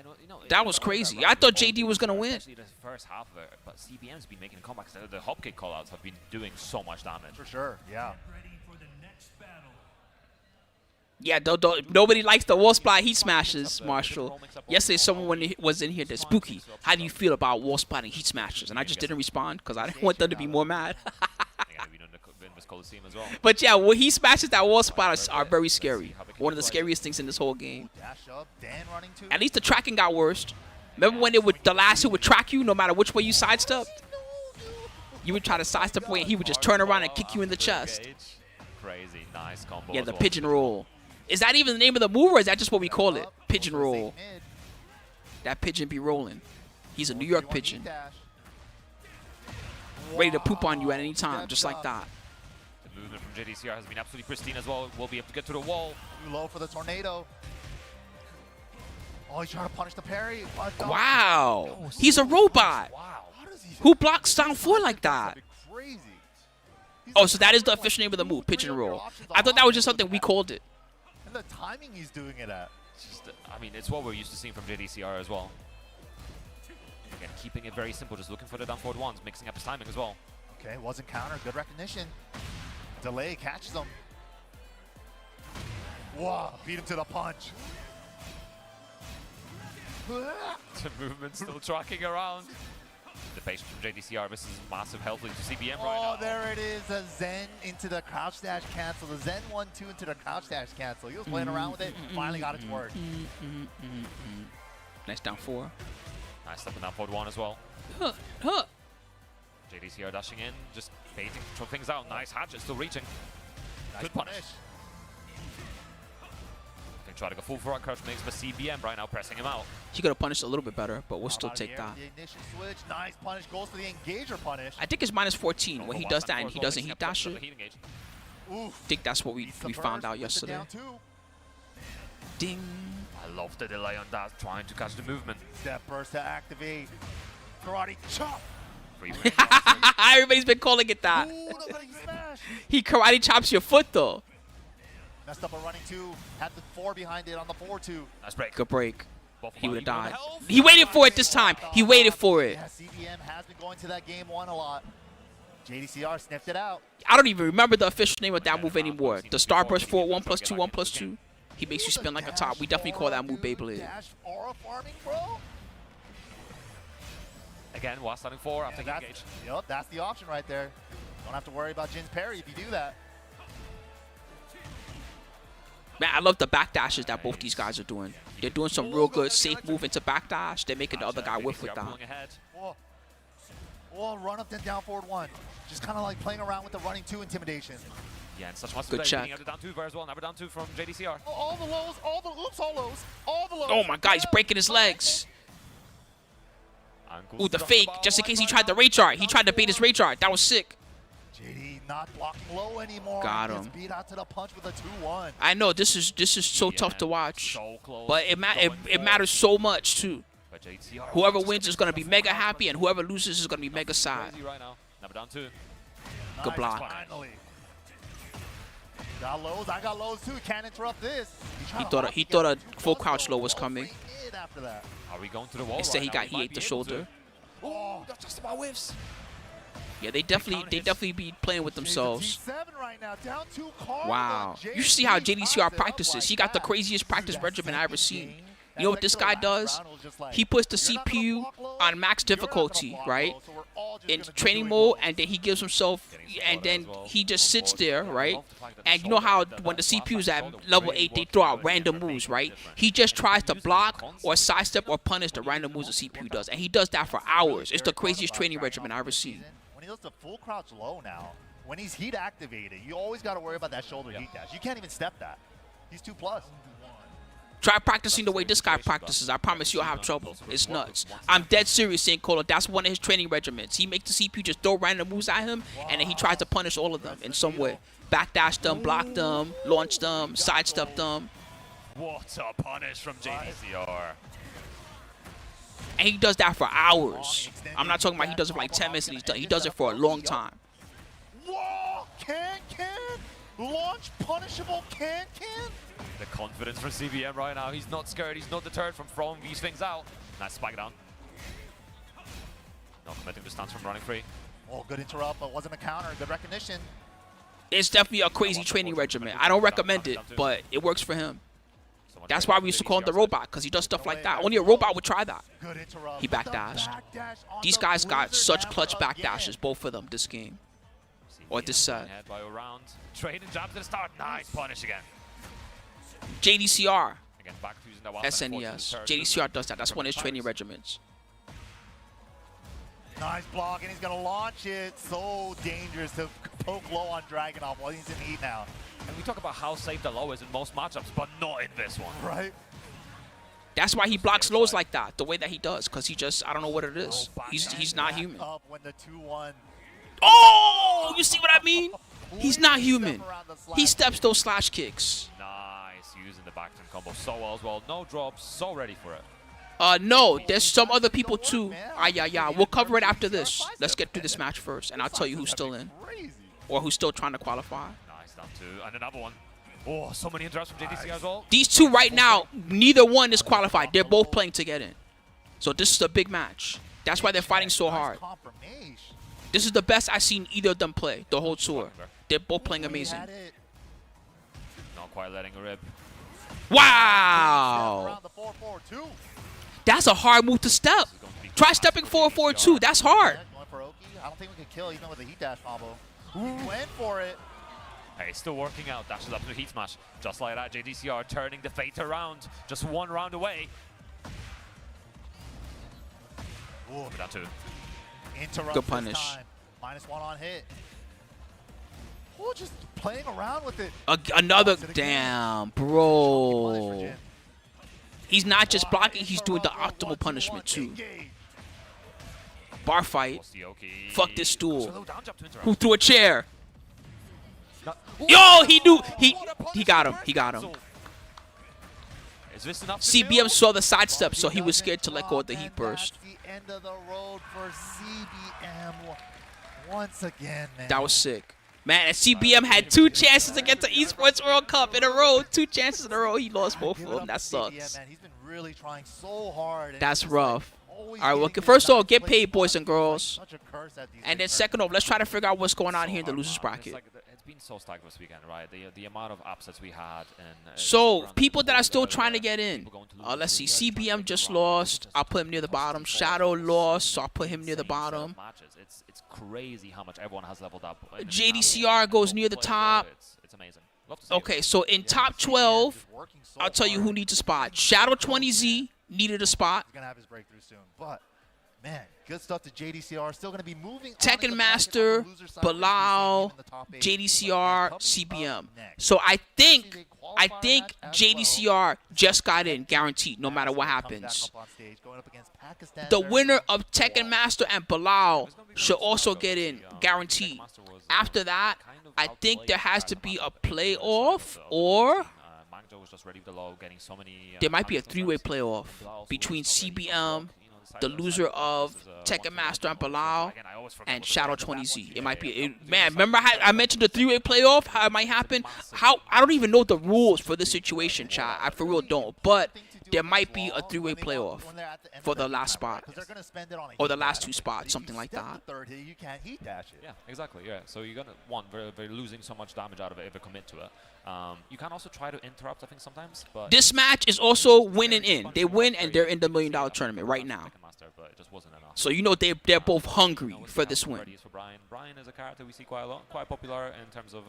Speaker 1: That was crazy. I thought JD was going to win.
Speaker 3: Especially the first half of it, but CBM's been making comebacks. The hop kick callouts have been doing so much damage.
Speaker 4: For sure, yeah.
Speaker 1: Yeah, nobody likes the wall splat heat smashes, Marshall. Yesterday, someone was in here that's spooky. How do you feel about wall splatting heat smashes? And I just didn't respond because I didn't want them to be more mad.
Speaker 3: Coliseum as well.
Speaker 1: But yeah, when he smashes that wall spot are very scary. One of the scariest things in this whole game.
Speaker 4: Dash up, Dan running too.
Speaker 1: At least the tracking got worse. Remember when the last hit would track you no matter which way you sidestepped? You would try to sidestep away and he would just turn around and kick you in the chest.
Speaker 3: Crazy, nice combo.
Speaker 1: Yeah,
Speaker 3: as
Speaker 1: the
Speaker 3: well.
Speaker 1: pigeon roll. Is that even the name of the move or is that just what we call it? Pigeon roll. That pigeon be rolling. He's a New York pigeon. Ready to poop on you at any time, just like that.
Speaker 3: The movement from JDCR has been absolutely pristine as well. We'll be able to get to the wall.
Speaker 4: Too low for the tornado. Oh, he's trying to punish the parry. What the-
Speaker 1: Wow. He's a robot.
Speaker 4: Wow. How does he
Speaker 1: Who blocks down 4 like that?
Speaker 4: Crazy.
Speaker 1: Oh, so that is the official name of the move, pigeon roll. I thought that was just something we called it.
Speaker 4: And the timing he's doing it at.
Speaker 3: Just, I mean, it's what we're used to seeing from JDCR as well. Again, keeping it very simple, just looking for the down forward ones, mixing up his timing as well.
Speaker 4: Okay, wasn't counter. Good recognition. Delay catches him. Wow, beat him to the punch.
Speaker 3: The movement still tracking around. The patience from JDCR. This is massive health lead to CBM right now.
Speaker 4: Oh, there it is. A Zen into the crouch dash cancel. The Zen 1-2 into the crouch dash cancel. He was playing around with it. Finally got it to work.
Speaker 1: Nice down 4.
Speaker 3: Nice step in down forward 1 as well.
Speaker 1: Huh.
Speaker 3: JDCR dashing in, just baiting things out. Nice hatchet, still reaching.
Speaker 4: Nice
Speaker 3: Good punish. They try to go full forward crouch mix, but CBM right now pressing him out.
Speaker 1: He could have punished a little bit better, but we'll still
Speaker 4: Out of
Speaker 1: take
Speaker 4: the air
Speaker 1: that.
Speaker 4: for the ignition switch. Nice punish. Goes for the engager punish.
Speaker 1: I think it's -14 when he does that and he doesn't heat dash
Speaker 3: it.
Speaker 1: it. I think that's what we found out yesterday. Ding.
Speaker 3: I love the delay on that, trying to catch the movement.
Speaker 4: Step burst to activate. Karate chop.
Speaker 3: Free range option.
Speaker 1: Everybody's been calling it that.
Speaker 4: Ooh, nobody smash.
Speaker 1: He karate chops your foot though.
Speaker 4: Messed up a running 2. Had the 4 behind it on the 4-2.
Speaker 3: Nice break.
Speaker 1: Good break.
Speaker 3: Both
Speaker 1: He would have
Speaker 3: Balo
Speaker 1: died.
Speaker 3: health.
Speaker 1: He waited for it this time. He waited for it.
Speaker 4: Yeah, CBM has been going to that game 1 a lot. JDCR sniffed it out.
Speaker 1: I don't even remember the official name of that move anymore. The Starburst 4, 1+2, 1+2. He makes you spin like a top. We definitely call that move Beyblade.
Speaker 4: Dash aura farming, bro.
Speaker 3: Again, while standing 4 after he engaged.
Speaker 4: Yep, that's the option right there. Don't have to worry about Jin's parry if you do that.
Speaker 1: Man, I love the backdashes that both these guys are doing. They're doing some real good safe move into backdash. They're making the other guy whiff with that.
Speaker 4: Whoa. Whoa, run up then down forward 1. Just kind of like playing around with the running 2 intimidation.
Speaker 3: Yeah, and such Matsuba
Speaker 1: Good check.
Speaker 3: beating out the down 2 very well. Never down 2 from JDCR.
Speaker 4: Oh, all the lows, all the oops, all lows, all the lows.
Speaker 1: Oh my god, he's breaking his legs. Ooh, the fake, just in case he tried the rage art. He tried to bait his rage art. That was sick.
Speaker 4: JD not blocking low anymore.
Speaker 1: Got
Speaker 4: Gets
Speaker 1: him.
Speaker 4: beat out to the punch with a 2-1.
Speaker 1: I know this is so tough to watch,
Speaker 3: So close.
Speaker 1: but it matters so much too.
Speaker 3: But JDCR
Speaker 1: Whoever wins is gonna be mega happy, and whoever loses is gonna be mega sad.
Speaker 3: Crazy right now. Never down 2.
Speaker 1: Good
Speaker 4: Nice,
Speaker 1: block.
Speaker 4: Finally. Got lows. I got lows too. Can't interrupt this.
Speaker 1: He thought a full crouch low was coming.
Speaker 4: After that.
Speaker 3: Are we going to the wall?
Speaker 1: Instead,
Speaker 3: right
Speaker 1: he
Speaker 3: now?
Speaker 1: ate the shoulder.
Speaker 3: Oh, that's just about whiffs.
Speaker 1: Yeah, they definitely be playing with themselves.
Speaker 4: T7 right now, down 2 cards.
Speaker 1: Wow. You should see how JDCR practices. He got the craziest practice regimen I ever seen. You know what this guy does? He puts the CPU on max difficulty, right? In training mode, and then he gives himself, and then he just sits there, right? And you know how when the CPU is at level 8, they throw out random moves, right? He just tries to block or sidestep or punish the random moves the CPU does, and he does that for hours. It's the craziest training regimen I've ever seen.
Speaker 4: When he does the full crouch low now, when he's heat activated, you always got to worry about that shoulder heat dash. You can't even step that. He's 2+.
Speaker 1: Try practicing the way this guy practices. I promise you'll have trouble. It's nuts. I'm dead serious saying Cola. That's one of his training regimens. He makes the CPU just throw random moves at him, and then he tries to punish all of them in some way. Backdash them, block them, launch them, sidestep them.
Speaker 3: What a punish from JDCR.
Speaker 1: And he does that for hours. I'm not talking about he does it for like 10 minutes and he's done. He does it for a long time.
Speaker 4: Whoa! Can! Launch punishable can!
Speaker 3: The confidence from CBM right now. He's not scared. He's not deterred from throwing these things out. Nice spike down. Not committing the stance from running free.
Speaker 4: Oh, good interrupt, but wasn't a counter. Good recognition.
Speaker 1: It's definitely a crazy training regimen. I don't recommend it, but it works for him. That's why we used to call him the robot, because he does stuff like that. Only a robot would try that.
Speaker 4: Good interrupt.
Speaker 1: He backdashed. These guys got such clutch backdashes, both of them, this game. Or this set.
Speaker 3: Trading jab to the start. Nice punish again.
Speaker 1: JDCR.
Speaker 3: Again, back to using that wild
Speaker 1: SNES. JDCR does that. That's one of his training regimens.
Speaker 4: Nice block, and he's going to launch it. So dangerous to poke low on Dragunov while he's in heat now.
Speaker 3: And we talk about how safe the low is in most matchups, but not in this one.
Speaker 4: Right?
Speaker 1: That's why he blocks lows like that, the way that he does, because he just, I don't know what it is. He's not human.
Speaker 4: Up when the 2-1.
Speaker 1: Oh, you see what I mean? He's not human. He steps those slash kicks.
Speaker 3: Nice, using the back turn combo so well as well. No drops, so ready for it.
Speaker 1: No, there's some other people too. Yeah. We'll cover it after this. Let's get through this match first, and I'll tell you who's still in. Or who's still trying to qualify.
Speaker 3: Nice, down 2, and another one. Oh, so many interrupts from JDCR as well.
Speaker 1: These two right now, neither one is qualified. They're both playing to get in. So this is a big match. That's why they're fighting so hard. This is the best I've seen either of them play the whole tour. They're both playing amazing.
Speaker 3: Not quite letting a rip.
Speaker 1: Wow! That's a hard move to step. Try stepping 4-4-2. That's hard.
Speaker 4: I don't think we can kill even with a heat dash combo. Went for it.
Speaker 3: Hey, still working out. Dashes up to the heat smash. Just like that, JDCR turning the fate around. Just one round away. Ooh, down 2.
Speaker 4: Interrupt.
Speaker 1: Good punish.
Speaker 4: -1 on hit. Oh, just playing around with it.
Speaker 1: Another, damn, bro. He's not just blocking, he's doing the optimal punishment too. Bar fight. Fuck this stool. Who threw a chair? Yo, he knew. He got him. He got him.
Speaker 3: Is this enough to
Speaker 1: CBM
Speaker 3: do?
Speaker 1: saw the sidestep, so he was
Speaker 4: doesn't
Speaker 1: scared to let go of the
Speaker 4: drop,
Speaker 1: heat
Speaker 4: and
Speaker 1: burst.
Speaker 4: That's the end of the road for CBM once again, man.
Speaker 1: That was sick. Man, and CBM had 2 chances to get to Esports World Cup in a row. 2 chances in a row. He lost both of them. That sucks.
Speaker 4: Man, he's been really trying so hard. And
Speaker 1: That's
Speaker 4: he's just,
Speaker 1: rough.
Speaker 4: Like, always
Speaker 1: All right, well,
Speaker 4: getting
Speaker 1: first
Speaker 4: these
Speaker 1: off, get
Speaker 4: bad
Speaker 1: paid,
Speaker 4: plays.
Speaker 1: boys and girls.
Speaker 4: Such a curse at these
Speaker 1: And then
Speaker 4: big
Speaker 1: second off, let's try to figure out what's going on here in the
Speaker 3: So
Speaker 1: losers
Speaker 3: hard, man.
Speaker 1: bracket.
Speaker 3: It's, like, it's been so stacked this weekend, right? The amount of upsets we had. And
Speaker 1: So, people that are still trying to get in. Let's see. CBM just lost. I'll put him near the bottom. Shadow lost, so I'll put him near the bottom.
Speaker 3: It's crazy how much everyone has leveled up.
Speaker 1: JDCR goes near the top.
Speaker 3: It's amazing. Love to see it.
Speaker 1: Okay, so in top 12, I'll tell you who needs a spot. Shadow20z needed a spot.
Speaker 4: He's going to have his breakthrough soon. But, man, good stuff to JDCR. Still going to be moving on in
Speaker 1: Tekken
Speaker 4: the
Speaker 1: Master,
Speaker 4: bracket on the loser side. We're gonna
Speaker 1: Balo,
Speaker 4: be seeing him in the top 8.
Speaker 1: JDCR,
Speaker 4: Coming
Speaker 1: CBM.
Speaker 4: up next.
Speaker 1: So I think
Speaker 4: This is a qualifier match as
Speaker 1: JDCR just got in, guaranteed, no matter what
Speaker 4: Master comes
Speaker 1: happens.
Speaker 4: back up on stage, going up against Pakistan.
Speaker 1: The winner of Tekken Master and Balao should also get in, guaranteed. After that, I think there has to be a playoff, or there might be a 3-way playoff between CBM, the loser of Tekken Master and Balo, and Shadow20z. It might be, man. Remember how I mentioned the 3-way playoff? How it might happen? How I don't even know the rules for this situation, chat. I for real don't. But there might be a 3-way playoff for the last spot, or the last 2 spots, something like that.
Speaker 4: You can't heat dash it.
Speaker 3: Yeah, exactly. Yeah, so you're gonna they're losing so much damage out of it if they commit to it. You can also try to interrupt, I think, sometimes. But
Speaker 1: This match is also winning in. They win and they're in the $1 million tournament right now.
Speaker 3: But it just wasn't enough.
Speaker 1: So you know they're both hungry for this win.
Speaker 3: For Brian. Brian is a character we see quite a lot, quite popular in terms of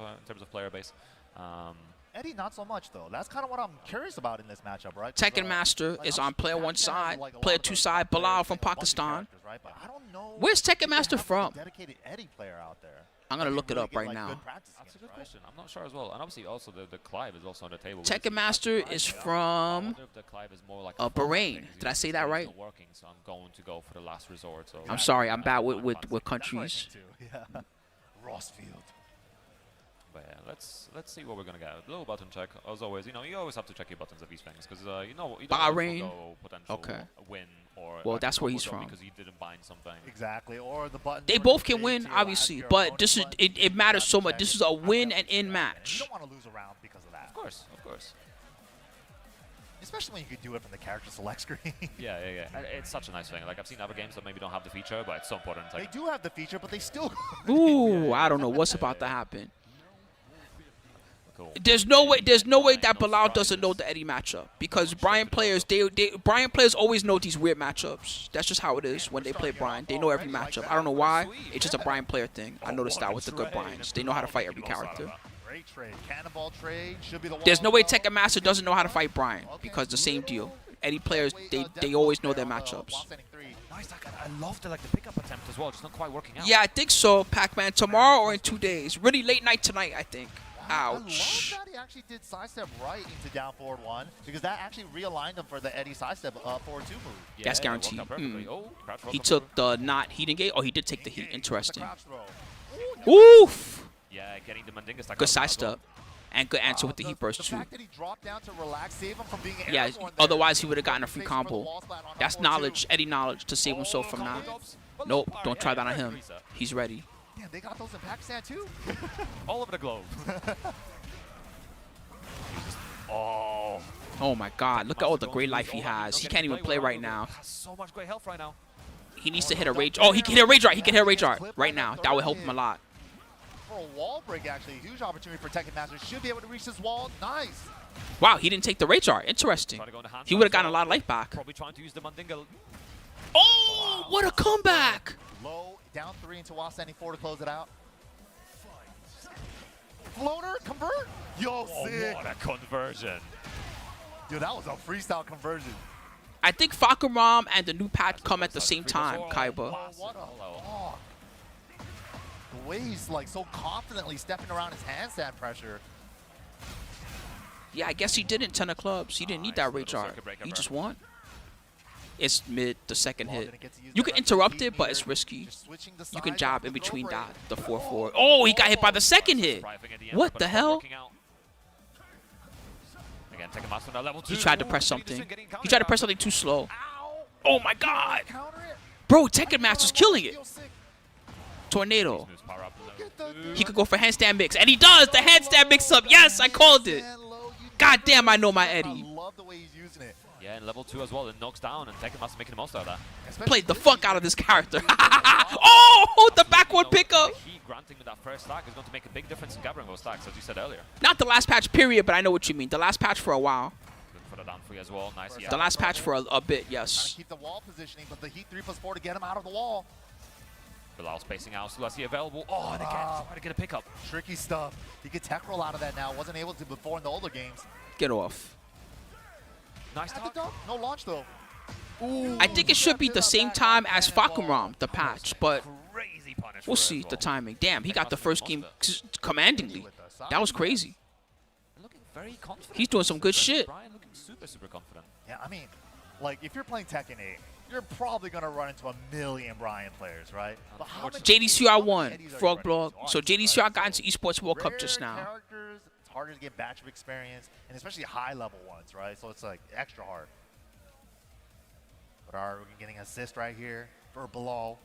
Speaker 3: player base.
Speaker 4: Eddie, not so much though. That's kind of what I'm curious about in this matchup, right?
Speaker 1: Tekken Master is on player 1 side, player 2 side. Bilal from Pakistan.
Speaker 4: Right? But I don't know.
Speaker 1: Where's Tekken Master
Speaker 4: They have
Speaker 1: from?
Speaker 4: a dedicated Eddie player out there.
Speaker 1: I'm gonna
Speaker 4: that
Speaker 1: look
Speaker 4: can
Speaker 1: it
Speaker 4: really
Speaker 1: up
Speaker 4: get,
Speaker 1: right
Speaker 4: like,
Speaker 1: now.
Speaker 4: good practice
Speaker 3: That's a
Speaker 4: against,
Speaker 3: good
Speaker 4: right?
Speaker 3: question. I'm not sure as well. And obviously also the Clive is also on the table.
Speaker 1: Tekken Master is
Speaker 3: I
Speaker 1: from
Speaker 3: wonder if the Clive is more like
Speaker 1: Bahrain. Did I say that right?
Speaker 3: Not working, so I'm going to go for the last resort. So
Speaker 1: I'm sorry, I'm bad with
Speaker 4: That's what I
Speaker 1: countries.
Speaker 4: think too. Yeah. Rossfield.
Speaker 3: But yeah, let's see what we're gonna get. A little button check, as always. You know, you always have to check your buttons of these things because you don't
Speaker 1: Bahrain.
Speaker 3: know potential
Speaker 1: Okay.
Speaker 3: win or
Speaker 1: Well, that's where he's
Speaker 3: overdraw
Speaker 1: from.
Speaker 3: because you didn't bind something.
Speaker 4: Exactly. Or the button.
Speaker 1: They both can win, obviously, but this is it matters so much. This is a win and in
Speaker 4: You
Speaker 1: match.
Speaker 4: don't want to lose a round because of that.
Speaker 3: Of course.
Speaker 4: Especially when you could do it from the character select screen.
Speaker 3: Yeah. It's such a nice thing. Like I've seen other games that maybe don't have the feature, but it's so important. It's
Speaker 4: They
Speaker 3: like,
Speaker 4: do have the feature, but they still.
Speaker 1: Ooh, I don't know what's about to happen.
Speaker 3: cool.
Speaker 1: There's no way that Bilal doesn't know the Eddie matchup because Brian players always know these weird matchups. That's just how it is when they play Brian. They know every matchup. I don't know why. It's just a Brian player thing. I noticed that with the good Brians. They know how to fight every character.
Speaker 4: Great trade. Cannonball trade should be the
Speaker 1: There's no way Tekken Master doesn't know how to fight Brian because the same deal. Eddie players, they always know their matchups.
Speaker 3: Nice. I love the pickup attempt as well. Just not quite working out.
Speaker 1: Yeah, I think so, Pac-Man. Tomorrow or in 2 days. Really late night tonight, I think.
Speaker 4: I
Speaker 1: Ouch.
Speaker 4: love that he actually did sidestep right into down forward 1 because that actually realigned him for the Eddie sidestep forward 2 move.
Speaker 3: Yeah,
Speaker 1: That's
Speaker 3: it worked
Speaker 1: guaranteed.
Speaker 3: out perfectly. Oh, crouch roll
Speaker 1: He
Speaker 3: come
Speaker 1: took
Speaker 3: through.
Speaker 1: the not heat engage. Oh, he did take the heat. Interesting.
Speaker 4: Crouch throw.
Speaker 1: Oof.
Speaker 3: Yeah, getting the Mandinga stack.
Speaker 1: Good sidestep. And good answer with the heat burst,
Speaker 4: The
Speaker 1: too.
Speaker 4: fact that he dropped down to relax, save him from being
Speaker 1: Yeah,
Speaker 4: airborne there.
Speaker 1: otherwise he would have gotten a free
Speaker 4: Face for the
Speaker 1: combo.
Speaker 4: wall splat on
Speaker 1: That's
Speaker 4: forward 2.
Speaker 1: knowledge, Eddie knowledge, to save himself from that. Nope, don't try that on him. He's ready.
Speaker 4: Damn, they got those in Pakistan too?
Speaker 3: All over the globe. Oh.
Speaker 1: Oh my God, look at all the great life he has. He can't even play right now.
Speaker 3: Has so much great health right now.
Speaker 1: He needs to hit a rage. Oh, he can hit a rage art. He can hit a rage art right now. That would help him a lot.
Speaker 4: For a wall break, actually, huge opportunity for Tekken Master. Should be able to reach this wall. Nice.
Speaker 1: Wow, he didn't take the rage art. Interesting.
Speaker 3: Trying to go into hand
Speaker 1: He would have
Speaker 3: shot
Speaker 1: gotten a lot of life back.
Speaker 3: Probably trying to use the Mandinga.
Speaker 1: Oh, what a comeback.
Speaker 4: Low, down 3 into while standing 4 to close it out. Floater, convert. Yo, sick.
Speaker 3: What a conversion.
Speaker 4: Dude, that was a freestyle conversion.
Speaker 1: I think Fakaram and the new patch come at the same time, Kaiba.
Speaker 4: Oh, what a hawk. The way he's like so confidently stepping around his handstand pressure.
Speaker 1: Yeah, I guess he didn't 10 of clubs. He didn't need that rage art. He just won. It's mid, the second hit. You can interrupt it, but it's risky. You can jab in between that, the 4-4. Oh, he got hit by the second hit. What the hell?
Speaker 3: Again, Tekken Master now level 2.
Speaker 1: He tried to press something. He tried to press something too slow.
Speaker 4: Ow.
Speaker 1: Oh my God.
Speaker 4: Counter it.
Speaker 1: Bro, Tekken Master's killing it. Tornado.
Speaker 3: Moves power up to level 2.
Speaker 1: He could go for handstand mix. And he does. The handstand mix up. Yes, I called it. God damn, I know my Eddie.
Speaker 4: I love the way he's using it.
Speaker 3: Yeah, in level 2 as well. It knocks down, and Tekken Master making the most out of that.
Speaker 1: Played the fuck out of this character. Oh, the backward pickup.
Speaker 3: The heat granting with that first stack is going to make a big difference in gathering those stacks, as you said earlier.
Speaker 1: Not the last patch period, but I know what you mean. The last patch for a while.
Speaker 3: Good for the down free as well. Nice. Yeah.
Speaker 1: The last patch for a bit,
Speaker 4: Trying
Speaker 1: yes.
Speaker 4: to keep the wall positioning, but the heat 3+4 to get him out of the wall.
Speaker 3: Bilal spacing out. Sulasi available. Oh, and again, trying to get a pickup.
Speaker 4: Tricky stuff. He could tech roll out of that now. Wasn't able to before in the older games.
Speaker 1: Get off.
Speaker 3: Nice
Speaker 4: At the
Speaker 3: talk.
Speaker 4: dunk. No launch though.
Speaker 1: I think it should be the same time as Fakumram, the patch, but
Speaker 3: Crazy punish.
Speaker 1: we'll
Speaker 3: for it
Speaker 1: see
Speaker 3: as
Speaker 1: the
Speaker 3: well.
Speaker 1: timing. Damn, he got the first game commandingly. That was crazy.
Speaker 3: Looking very confident.
Speaker 1: He's doing some good shit.
Speaker 3: Brian looking super confident.
Speaker 4: Yeah, I mean, like if you're playing Tekken 8, you're probably gonna run into a million Brian players, right? But how many-
Speaker 1: JDCR
Speaker 4: how many
Speaker 1: won,
Speaker 4: Eddies are you
Speaker 1: Frog
Speaker 4: running
Speaker 1: Blog.
Speaker 4: into?
Speaker 1: So
Speaker 4: Honestly,
Speaker 1: JDCR
Speaker 4: right?
Speaker 1: got into Esports World Cup
Speaker 4: Rare
Speaker 1: just now.
Speaker 4: Characters, it's harder to get batch of experience, and especially high-level ones, right? So it's like extra hard. But we're getting an assist right here for Balo.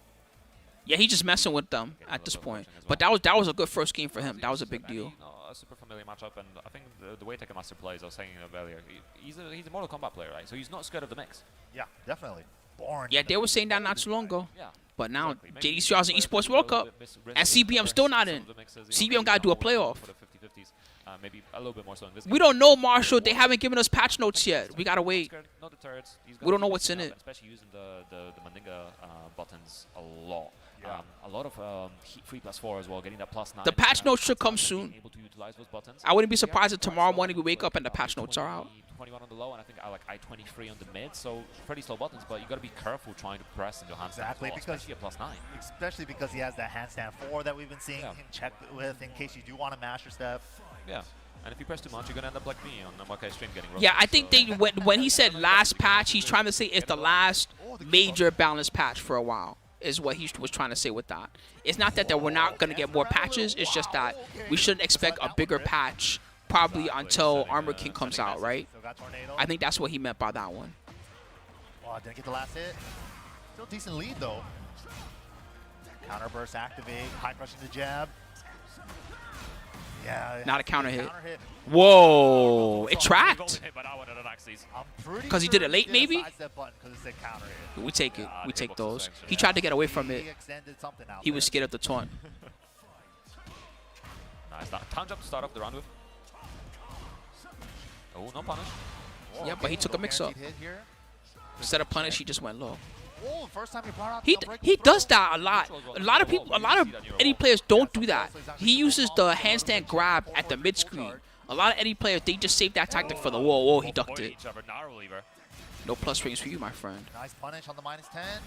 Speaker 1: Yeah, he's just messing with them at this point. But that was a good first game for him. That was a big deal.
Speaker 3: A super familiar matchup, and I think the way Tekken Master plays, I was saying earlier, he's a Mortal Kombat player, right? So he's not scared of the mix.
Speaker 4: Yeah, definitely. Born.
Speaker 1: Yeah, they were saying that not too long ago.
Speaker 3: Yeah.
Speaker 1: But now
Speaker 3: Exactly. Maybe
Speaker 1: JDCR's in Esports World Cup, and CBM's still not in. CBM got to do a playoff.
Speaker 3: For the 50-50s, maybe a little bit more so in this
Speaker 1: We
Speaker 3: game.
Speaker 1: don't know, Marshall. They haven't given us patch notes yet. We gotta wait.
Speaker 3: Not deterred. He's
Speaker 1: We don't know
Speaker 3: gonna
Speaker 1: what's
Speaker 3: keep
Speaker 1: in
Speaker 3: up,
Speaker 1: it.
Speaker 3: Especially using the Manga buttons a lot.
Speaker 4: Yeah.
Speaker 3: A lot of heat 3+4 as well, getting that +9.
Speaker 1: The patch notes should come soon.
Speaker 3: Being able to utilize those buttons.
Speaker 1: I wouldn't be surprised if tomorrow morning we wake up and the patch notes are out.
Speaker 3: 21 on the low, and I think I like I-23 on the mid, so pretty slow buttons, but you got to be careful trying to press into handstand
Speaker 4: Exactly,
Speaker 3: as well,
Speaker 4: because-
Speaker 3: especially a +9.
Speaker 4: Especially because he has that handstand 4 that we've been seeing
Speaker 3: Yeah.
Speaker 4: him check with in case you do want a master step.
Speaker 3: Yeah, and if you press too much, you're gonna end up like me on the Makai stream getting
Speaker 1: Yeah, I
Speaker 3: roasted,
Speaker 1: think
Speaker 3: so-
Speaker 1: they when he said last patch, he's trying to say it's the last major balanced patch for a while. Is what he was trying to say with that. It's not that we're not gonna get more patches. It's just that we shouldn't expect a bigger patch probably until Armor King comes out, right?
Speaker 4: Still got Tornado.
Speaker 1: I think that's what he meant by that one.
Speaker 4: Oh, didn't get the last hit. Still decent lead though. Counter burst activate, high crushing the jab. Yeah.
Speaker 1: Not a counter hit.
Speaker 4: Counter hit.
Speaker 1: Whoa! It
Speaker 3: We've only
Speaker 1: tracked.
Speaker 3: hit by that one at an axis.
Speaker 4: I'm pretty
Speaker 1: 'Cause he
Speaker 4: sure
Speaker 1: did it late,
Speaker 4: did a
Speaker 1: maybe?
Speaker 4: sidestep button 'cause it said counter hit.
Speaker 1: We take it.
Speaker 3: Yeah,
Speaker 1: We
Speaker 3: the
Speaker 1: take
Speaker 3: hitbox
Speaker 1: those.
Speaker 3: is
Speaker 1: He tried to get away from
Speaker 4: He
Speaker 1: it.
Speaker 4: extended something out
Speaker 1: He was
Speaker 4: there.
Speaker 1: scared of the taunt.
Speaker 3: Nice. Town jump to start off the round with. Oh, no punish.
Speaker 4: Oh,
Speaker 1: Yeah, but he took a mix-up.
Speaker 4: guaranteed hit here.
Speaker 1: Instead of punish, he just went low.
Speaker 4: Oh, first time he brought out
Speaker 1: He
Speaker 4: the
Speaker 1: he
Speaker 4: unbreakable
Speaker 1: does
Speaker 4: throw.
Speaker 1: that a lot. A lot of people, a lot of Eddie players don't do that. He uses the handstand grab at the mid screen. A lot of Eddie players, they just save that tactic for the wall. Whoa, he ducked it.
Speaker 3: Each other, narrow lever.
Speaker 1: No plus rings for you, my friend.
Speaker 4: Nice punish on the -10.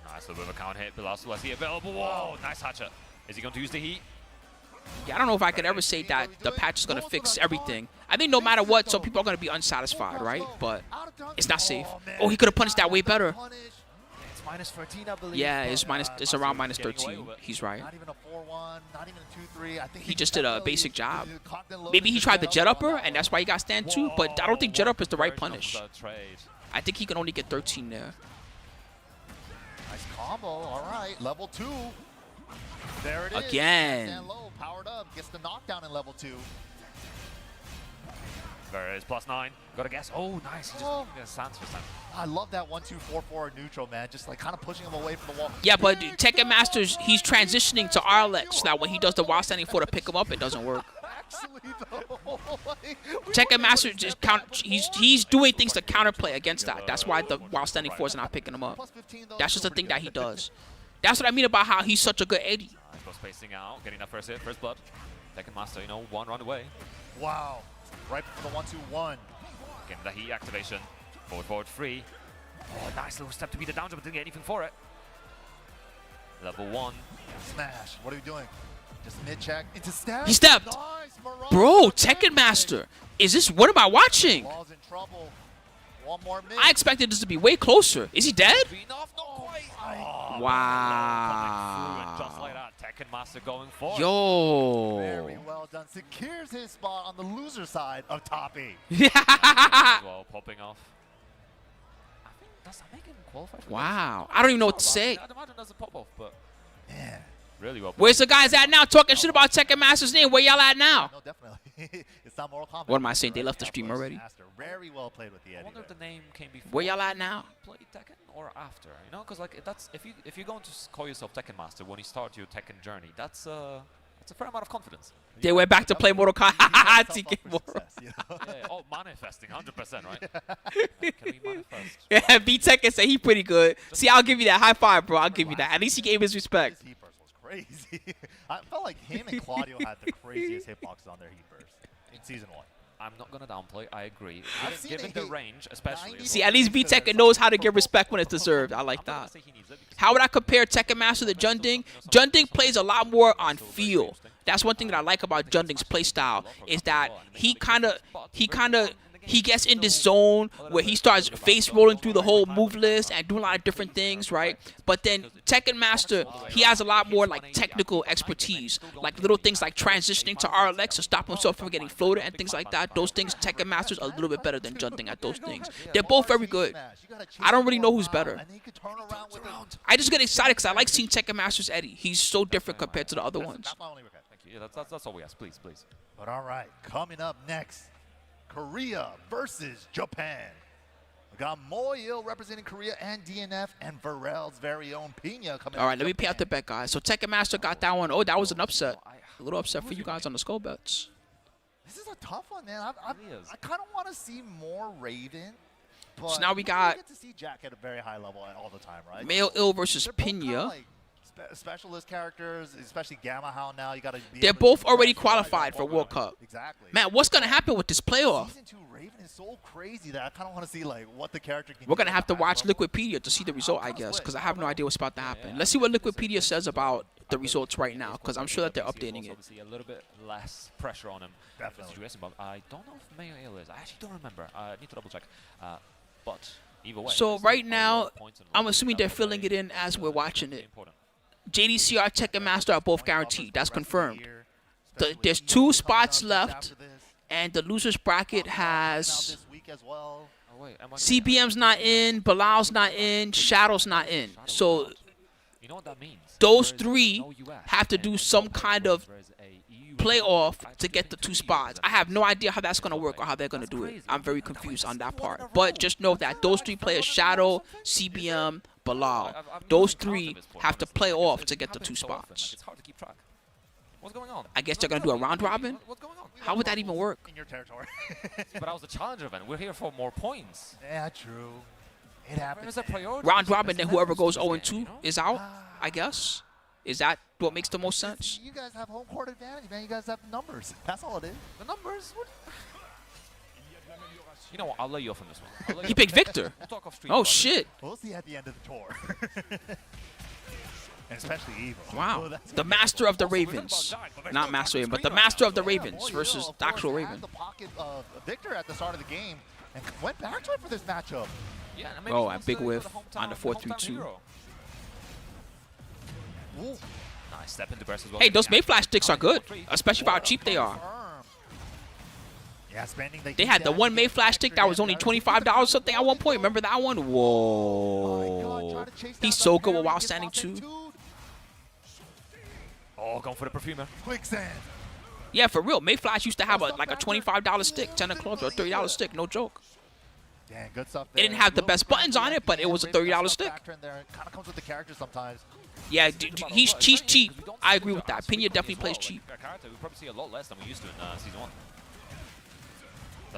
Speaker 3: Nice little bit of a count hit. Bilal Sulasi available. Whoa, nice hatchet. Is he going to use the heat?
Speaker 1: Yeah, I don't know if I could ever say that the patch is going to fix everything. I think no matter what, some people are going to be unsatisfied, right? But it's not safe. Oh, he could have punished that way better.
Speaker 3: It's -13, I believe.
Speaker 1: Yeah,
Speaker 3: but,
Speaker 1: it's around
Speaker 3: Master getting away
Speaker 1: -13.
Speaker 3: with it.
Speaker 1: He's right.
Speaker 4: Not even a 4-1, not even a 2-3. I think
Speaker 1: He just did a
Speaker 4: definitely
Speaker 1: basic job.
Speaker 4: cocked and loaded
Speaker 1: Maybe he
Speaker 4: his
Speaker 1: tried the
Speaker 4: tail
Speaker 1: jet
Speaker 4: on
Speaker 1: upper,
Speaker 4: that
Speaker 1: and that's
Speaker 4: one.
Speaker 1: why he got stand 2, but I don't think jet up is the right
Speaker 3: Version of
Speaker 1: punish.
Speaker 3: the trade.
Speaker 1: I think he can only get 13 there.
Speaker 4: Nice combo. All right, level 2. There it is.
Speaker 1: Again.
Speaker 4: Stand low, powered up, gets the knockdown in level 2.
Speaker 3: There it is, +9. Got a guess. Oh, nice. He just gets Sans for time.
Speaker 4: I love that 1-2-4-4 neutral, man. Just like kind of pushing him away from the wall.
Speaker 1: Yeah, but Tekken Masters, he's transitioning to RLX so that when he does the while standing 4 to pick him up, it doesn't work.
Speaker 4: Actually, though.
Speaker 1: Tekken Master just he's doing things to counterplay against that. That's why the while standing 4 is not picking him up.
Speaker 4: +15, though,
Speaker 1: That's
Speaker 4: still
Speaker 1: just a
Speaker 4: pretty
Speaker 1: thing that
Speaker 4: good.
Speaker 1: he does. That's what I mean about how he's such a good AD.
Speaker 3: Nice, go spacing out, getting that first hit, first blood. Tekken Master, you know, one run away.
Speaker 4: Wow. Right for the 1-2-1.
Speaker 3: Getting the heat activation. Forward, 3. Oh, nice little step to beat the down jump, but didn't get anything for it. Level 1.
Speaker 4: Smash. What are we doing? Just mid-check into step.
Speaker 1: He stepped.
Speaker 4: Nice, Mirage.
Speaker 1: Bro, Tekken Master. Is this, what am I watching?
Speaker 4: Ball's in trouble. One more mid.
Speaker 1: I expected this to be way closer. Is he dead?
Speaker 3: Enough, not quite.
Speaker 1: Wow.
Speaker 3: Just like that, Tekken Tekken Master going for it.
Speaker 1: Yo.
Speaker 4: Very well done. Secures his spot on the loser side of top 8.
Speaker 3: As well, popping off. I think does that make him qualify for
Speaker 1: Wow.
Speaker 3: this?
Speaker 1: I don't even know what to say.
Speaker 3: I'd imagine that's a pop off, but
Speaker 4: Man.
Speaker 3: really well.
Speaker 1: Where's the guys at now talking shit about Tekken Master's name? Where y'all at now?
Speaker 4: No, definitely. It's not Mortal Kombat.
Speaker 1: What am I saying? They left the stream already?
Speaker 4: Master. Very well played with the
Speaker 3: I
Speaker 4: Eddie
Speaker 3: wonder if
Speaker 4: there.
Speaker 3: the name came before.
Speaker 1: Where y'all at now?
Speaker 3: You play Tekken or after? You know, because like that's if you're going to call yourself Tekken Master when you start your Tekken journey, that's a fair amount of confidence.
Speaker 1: They went back to play Mortal Kombat.
Speaker 4: Yourself
Speaker 1: TK
Speaker 4: up for
Speaker 1: Mortal.
Speaker 4: success, you know?
Speaker 3: Yeah, oh, manifesting, 100%, right? Can we manifest?
Speaker 1: Yeah, B Tekken say he pretty good. See, I'll give you that high five, bro. I'll give you that. At least he gave his respect.
Speaker 4: His heat burst was crazy. I felt like him and Claudio had the craziest hitboxes on their heat burst in season 1.
Speaker 3: I'm not gonna downplay. I agree.
Speaker 4: I've seen
Speaker 3: Given
Speaker 4: it
Speaker 3: the
Speaker 4: hit
Speaker 3: range, especially.
Speaker 4: 90
Speaker 3: as
Speaker 1: See,
Speaker 3: well.
Speaker 1: at least B Tekken knows how to give respect when it's deserved. I like
Speaker 3: I'm not gonna
Speaker 1: that.
Speaker 3: say he needs it because
Speaker 1: How would I compare Tekken Master to Jeondding? Jeondding plays a lot more on feel. That's one thing that I like about Jeondding's playstyle is that he gets in this zone where he starts face rolling through the whole move list and doing a lot of different things, right? But then Tekken Master, he has a lot more like technical expertise, like little things like transitioning to RLX to stop himself from getting floated and things like that. Those things, Tekken Master's a little bit better than Jeondding at those things. They're both very good. I don't really know who's better.
Speaker 4: And then you could turn around with it.
Speaker 1: I just get excited because I like seeing Tekken Master's Eddie. He's so different compared to the other ones.
Speaker 4: That's my only regret.
Speaker 3: Thank you. Yeah, that's all we ask. Please, please.
Speaker 4: But all right, coming up next, Korea versus Japan. We got Moil representing Korea and DNF, and Varel's very own Pinya coming.
Speaker 1: All right,
Speaker 4: from
Speaker 1: let me pay out the
Speaker 4: Japan.
Speaker 1: bet, guys. So Tekken Master got that one. Oh, that was an upset. A little upset for you guys on the skull bets.
Speaker 4: This is a tough one, man.
Speaker 3: really is.
Speaker 4: I kind of want to see more Raven. But
Speaker 1: So now we
Speaker 4: you
Speaker 1: got-
Speaker 4: get to see Jack at a very high level all the time, right?
Speaker 1: Male Ill versus
Speaker 4: They're both kinda
Speaker 1: Pinya.
Speaker 4: like specialist characters, especially Gamma Hound now. You got to.
Speaker 1: They're both already qualified for World Cup.
Speaker 4: Exactly.
Speaker 1: Man, what's going to happen with this playoff?
Speaker 4: Season 2 Raven is so crazy that I kind of want to see like what the character can
Speaker 1: We're
Speaker 4: do
Speaker 1: going to
Speaker 4: at
Speaker 1: have to
Speaker 4: the high
Speaker 1: watch
Speaker 4: level.
Speaker 1: Liquipedia to see the result, I guess, because I have no idea what's about to happen. Let's see what Liquipedia says about the results right now, because I'm sure that they're updating it.
Speaker 3: Obviously, a little bit less pressure on him.
Speaker 4: Definitely.
Speaker 3: Situation, but I don't know if Mayo Ale is. I actually don't remember. I need to double check. But either way.
Speaker 1: So
Speaker 3: there's
Speaker 1: right
Speaker 3: still a lot
Speaker 1: now,
Speaker 3: of points involved.
Speaker 1: I'm assuming they're
Speaker 3: That's
Speaker 1: filling it
Speaker 3: very,
Speaker 1: in as we're watching
Speaker 3: very
Speaker 1: it.
Speaker 3: important.
Speaker 1: JDCR, Tekken Master are both guaranteed. That's confirmed. There's
Speaker 4: There's
Speaker 1: 2 spots left, and the losers bracket has
Speaker 3: Oh, wait, am I-
Speaker 1: CBM's not in, Bilal's not in, Shadow's not in. So
Speaker 3: You know what that means?
Speaker 1: those
Speaker 3: There is
Speaker 1: 3
Speaker 3: no US,
Speaker 1: have to
Speaker 3: and
Speaker 1: do
Speaker 3: in
Speaker 1: some
Speaker 3: both
Speaker 1: kind
Speaker 3: places
Speaker 1: of
Speaker 3: there is a EU
Speaker 1: playoff
Speaker 3: I
Speaker 1: to get the
Speaker 3: think
Speaker 1: 2
Speaker 3: EU
Speaker 1: spots.
Speaker 3: is
Speaker 1: I have no idea how that's going to work or how they're going to do it. I'm very confused on that part. But just know that those 3 players, Shadow, CBM, Balal, those 3 have to play off to get the 2 spots.
Speaker 3: It's hard to keep track. What's going on?
Speaker 1: I guess they're going to do a round robin?
Speaker 3: What's going on?
Speaker 1: How would that even work?
Speaker 4: in your territory?
Speaker 3: But I was the challenger event. We're here for more points.
Speaker 4: Yeah, true. It
Speaker 3: Where
Speaker 4: happens.
Speaker 3: is the priority?
Speaker 1: Round robin, then whoever goes
Speaker 3: This game,
Speaker 1: 0-2
Speaker 3: you know?
Speaker 1: is out, I guess. Is that what makes the most sense?
Speaker 4: You guys have home court advantage, man. You guys have numbers. That's all it is.
Speaker 3: The numbers. What? You know what? I'll let you off on this one. I'll let
Speaker 1: He
Speaker 3: you
Speaker 1: picked
Speaker 3: off.
Speaker 1: Victor.
Speaker 3: We'll talk off stream
Speaker 1: Oh,
Speaker 3: about it.
Speaker 1: shit.
Speaker 4: We'll see at the end of the tour. And especially Evil.
Speaker 1: Wow.
Speaker 4: Oh, that's
Speaker 1: The master of the Ravens. Not Master Raven, but the master of the Ravens
Speaker 4: Moyo,
Speaker 1: versus
Speaker 4: of
Speaker 1: the actual
Speaker 4: course, had
Speaker 1: Raven.
Speaker 4: the pocket of Victor at the start of the game and went back to it for this matchup.
Speaker 3: Yeah, and maybe
Speaker 1: Oh,
Speaker 3: he
Speaker 1: a
Speaker 3: wants
Speaker 1: big
Speaker 3: to go
Speaker 1: whiff
Speaker 3: the
Speaker 1: on the
Speaker 3: hometown
Speaker 1: 4-3-2.
Speaker 3: hero.
Speaker 4: Ooh.
Speaker 3: Nice step into burst as well.
Speaker 1: Hey, those Mayflash sticks are good,
Speaker 3: 4-3.
Speaker 1: especially for how cheap they are.
Speaker 4: Yeah, spending the
Speaker 1: They had the one Mayflash stick that was only $25 something at one point. Remember that one? Whoa. He's so good with while standing too.
Speaker 3: Oh, going for the perfumer.
Speaker 4: Quicksand.
Speaker 1: Yeah, for real. Mayflash used to have like a $25 stick, 10 clubs or a $30 stick. No joke.
Speaker 4: Dang, good stuff
Speaker 1: It
Speaker 4: there.
Speaker 1: didn't have the
Speaker 4: Little
Speaker 1: best buttons on
Speaker 4: scrappy
Speaker 1: it, but
Speaker 4: at
Speaker 1: it
Speaker 4: the
Speaker 1: was a
Speaker 4: end. Raven got
Speaker 1: $30
Speaker 4: stuff
Speaker 1: stick.
Speaker 4: factor in there. It kind of comes with the character sometimes.
Speaker 1: Yeah, he's cheap. I agree with that. Pinya definitely plays cheap.
Speaker 3: We probably see a lot less than we used to in season 1.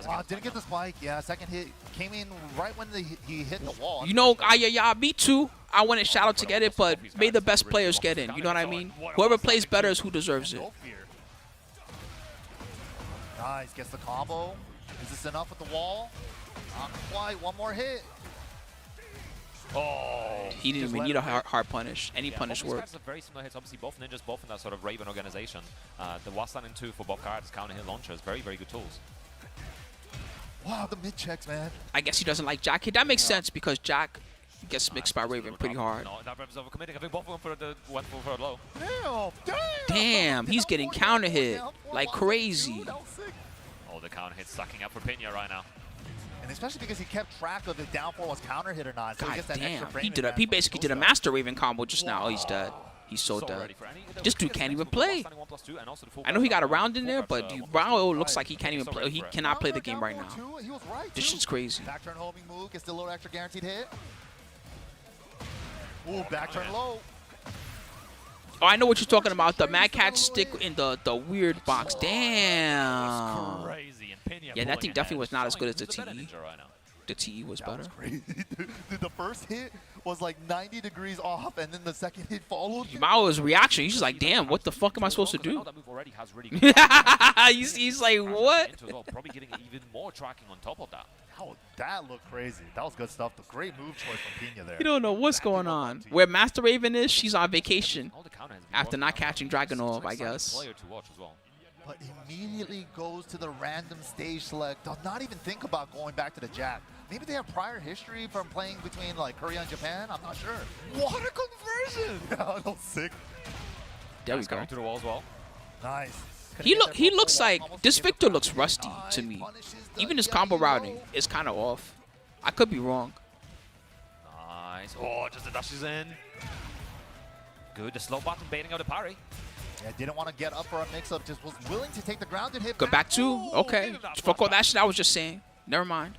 Speaker 4: Wow, didn't get the spike. Yeah, second hit came in right when he hit the wall.
Speaker 1: You know, yeah, me too. I wanted Shadow to get it, but may the best players get in. You know what I mean? Whoever plays better is who deserves it.
Speaker 4: No fear. Nice, gets the combo. Is this enough with the wall? Not quite. One more hit.
Speaker 3: Oh,
Speaker 1: He didn't even need a hard punish. Any punish
Speaker 3: both these
Speaker 1: worked.
Speaker 3: guys have very similar hits. Obviously, both ninjas, both in that sort of Raven organization. The Waslan and 2 for both cards, counter hit launchers, very, very good tools.
Speaker 4: Wow, the mid checks, man.
Speaker 1: I guess he doesn't like Jack. That makes sense because Jack gets mixed by Raven pretty hard.
Speaker 3: No, that Raven's overcommitting. I think both of them went for a low.
Speaker 1: Damn, he's getting counter hit like crazy.
Speaker 3: Oh, the counter hit sucking up for Pinya right now.
Speaker 4: And especially because he kept track of if down 4 was counter hit or not. So he
Speaker 1: God
Speaker 4: gets that extra
Speaker 1: damn,
Speaker 4: frame
Speaker 1: he did a,
Speaker 4: advance
Speaker 1: he
Speaker 4: from
Speaker 1: basically did a
Speaker 4: buildup.
Speaker 1: Master Raven combo just now. Oh, he's dead. He's so dead.
Speaker 3: ready for any.
Speaker 1: This dude can't even play. I know he got a round in there, but Balo looks like he can't even play. He cannot play the game right now.
Speaker 4: He was right,
Speaker 1: This
Speaker 4: too.
Speaker 1: shit's crazy.
Speaker 4: Back turn homing move, gets the little extra guaranteed hit. Ooh, back turn low.
Speaker 1: Oh, I know what you're talking about. The Mad Catch stick in the weird box. Damn.
Speaker 3: Crazy. And Pinya
Speaker 1: Yeah, that thing
Speaker 3: pulling
Speaker 1: definitely
Speaker 3: ahead.
Speaker 1: was not as good as the
Speaker 3: He's a better
Speaker 1: TE.
Speaker 3: ninja right now.
Speaker 1: The TE was
Speaker 4: That
Speaker 1: better.
Speaker 4: was crazy. Dude, the first hit was like 90 degrees off, and then the second hit followed.
Speaker 1: Mao's reaction, he's just like, damn, what the fuck am I supposed to
Speaker 3: Because I know
Speaker 1: do?
Speaker 3: that move already has really good
Speaker 1: he's like, what?
Speaker 3: into as well, probably getting even more tracking on top of that.
Speaker 4: Oh, that looked crazy. That was good stuff. The great move choice from Pinya there.
Speaker 1: You don't know what's going on. Where Master Raven is, she's on vacation.
Speaker 3: All the counter has been
Speaker 1: After
Speaker 3: working
Speaker 1: not
Speaker 3: out.
Speaker 1: catching
Speaker 3: Such an
Speaker 1: Dragunov, I
Speaker 3: exciting
Speaker 1: guess.
Speaker 3: player to watch as well.
Speaker 4: But immediately goes to the random stage select. Does not even think about going back to the jab. Maybe they have prior history from playing between like Korea and Japan. I'm not sure. What a conversion! That was sick.
Speaker 1: There we
Speaker 3: Nice
Speaker 1: go.
Speaker 3: going to the wall as well.
Speaker 4: Nice.
Speaker 1: He looks like this Victor looks rusty to me. Even his combo routing is kind of off. I could be wrong.
Speaker 3: Nice. Oh, just the dashes in. Good. The slow button baiting out the parry.
Speaker 4: Yeah, didn't want to get up for a mix-up. Just was willing to take the grounded hit.
Speaker 1: Go back to
Speaker 3: Ooh,
Speaker 1: okay.
Speaker 3: give it that
Speaker 1: Fuck all
Speaker 3: flashback.
Speaker 1: that shit I was just saying. Never mind.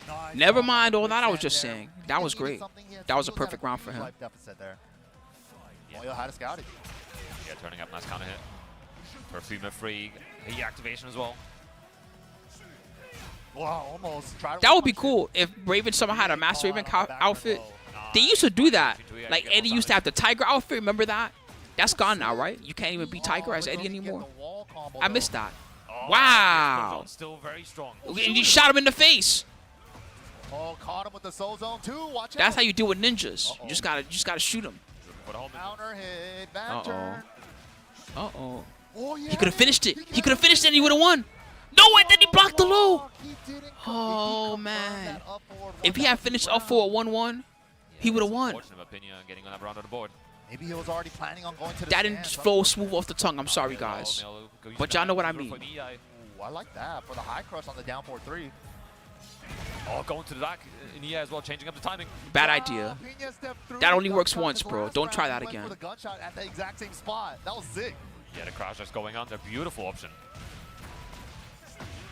Speaker 4: Nice.
Speaker 1: Never mind all that I was
Speaker 4: Stand
Speaker 1: just
Speaker 4: there.
Speaker 1: saying. That was
Speaker 4: He needed
Speaker 1: great.
Speaker 4: something. He had
Speaker 1: That was a
Speaker 4: he at
Speaker 1: perfect round for
Speaker 4: huge
Speaker 1: him.
Speaker 4: life deficit there.
Speaker 3: Yeah.
Speaker 4: Moyo had to scout it.
Speaker 3: Yeah, turning up. Nice counter hit. Perfumer free. Heat activation as well.
Speaker 4: Wow, almost.
Speaker 1: That would be cool if Raven somehow had a Master Raven outfit. They used to do that. Like Eddie used to have the Tiger outfit. Remember that? That's gone now, right? You can't even be Tiger as Eddie anymore. I missed that.
Speaker 3: Oh,
Speaker 1: Wow.
Speaker 3: Still very strong.
Speaker 1: And you shot him in the face.
Speaker 4: Oh, caught him with the soul zone too. Watch out.
Speaker 1: That's how you deal with ninjas. You just gotta shoot him.
Speaker 3: For the home
Speaker 4: Counter hit. Back turn.
Speaker 1: Uh-oh.
Speaker 4: Oh, yeah.
Speaker 1: He could have finished it. He could have finished it and he would have won. No, and then he blocked the low.
Speaker 4: He didn't
Speaker 1: Oh,
Speaker 4: confirm
Speaker 1: man.
Speaker 4: that up forward
Speaker 1: If he
Speaker 4: one
Speaker 1: had
Speaker 4: back
Speaker 1: finished
Speaker 4: round.
Speaker 1: up for a 1-1, he would have won.
Speaker 3: Unfortunate opinion getting on that round on the board.
Speaker 4: Maybe he was already planning on going to the
Speaker 1: That didn't
Speaker 4: stands.
Speaker 1: flow smooth off the tongue. I'm sorry, guys. But y'all know what I mean.
Speaker 4: Ooh, I like that for the high crush on the down 4-3.
Speaker 3: Oh, going to the back in the air as well, changing up the timing.
Speaker 1: Bad idea.
Speaker 4: Pinya stepped through.
Speaker 1: That only
Speaker 4: Gun
Speaker 1: works
Speaker 4: shot
Speaker 1: once,
Speaker 4: his
Speaker 1: bro.
Speaker 4: last
Speaker 1: Don't try
Speaker 4: round.
Speaker 1: that
Speaker 4: He went
Speaker 1: again.
Speaker 4: for the gunshot at the exact same spot. That was sick.
Speaker 3: Yeah, the crash just going on there. Beautiful option.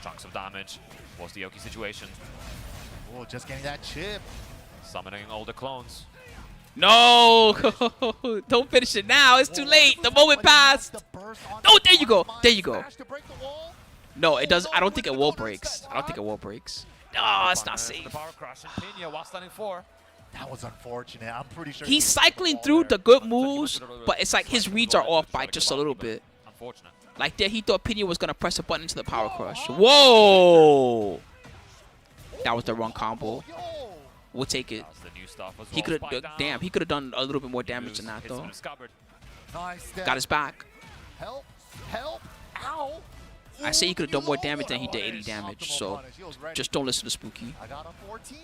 Speaker 3: Chunks of damage. Was the Yoki situation.
Speaker 4: Oh, just getting that chip.
Speaker 3: Summoning all the clones.
Speaker 1: No, don't finish it now. It's too late. The moment passed. Oh, there you go. There you go. No, it does. I don't think it wall breaks. I don't think it wall breaks. No, it's not
Speaker 3: The
Speaker 1: safe.
Speaker 3: power crash and Pinya while standing 4.
Speaker 4: That was unfortunate. I'm pretty sure
Speaker 1: He's
Speaker 4: he was
Speaker 1: cycling
Speaker 4: wall
Speaker 1: through
Speaker 4: there.
Speaker 1: the good moves, but it's like his reads are off by just a little bit.
Speaker 3: Unfortunate.
Speaker 1: Like there, he thought Pinya was gonna press a button into the power crush. Whoa! That was the wrong combo.
Speaker 4: Yo.
Speaker 1: We'll take it.
Speaker 3: That's the new stuff as well.
Speaker 1: He could
Speaker 3: Spike
Speaker 1: have,
Speaker 3: down.
Speaker 1: damn, he could have done a little bit more damage than that
Speaker 3: Hits
Speaker 1: though.
Speaker 3: him scabbard.
Speaker 4: Nice step.
Speaker 1: Got his back.
Speaker 4: Help. Help. Ow.
Speaker 1: I say he could have done more
Speaker 4: Ooh,
Speaker 1: damage than he did
Speaker 4: punish.
Speaker 1: 80 damage.
Speaker 4: Optimal
Speaker 1: So
Speaker 4: punish. He was ready.
Speaker 1: just don't listen to Spooky.
Speaker 4: I got a 14.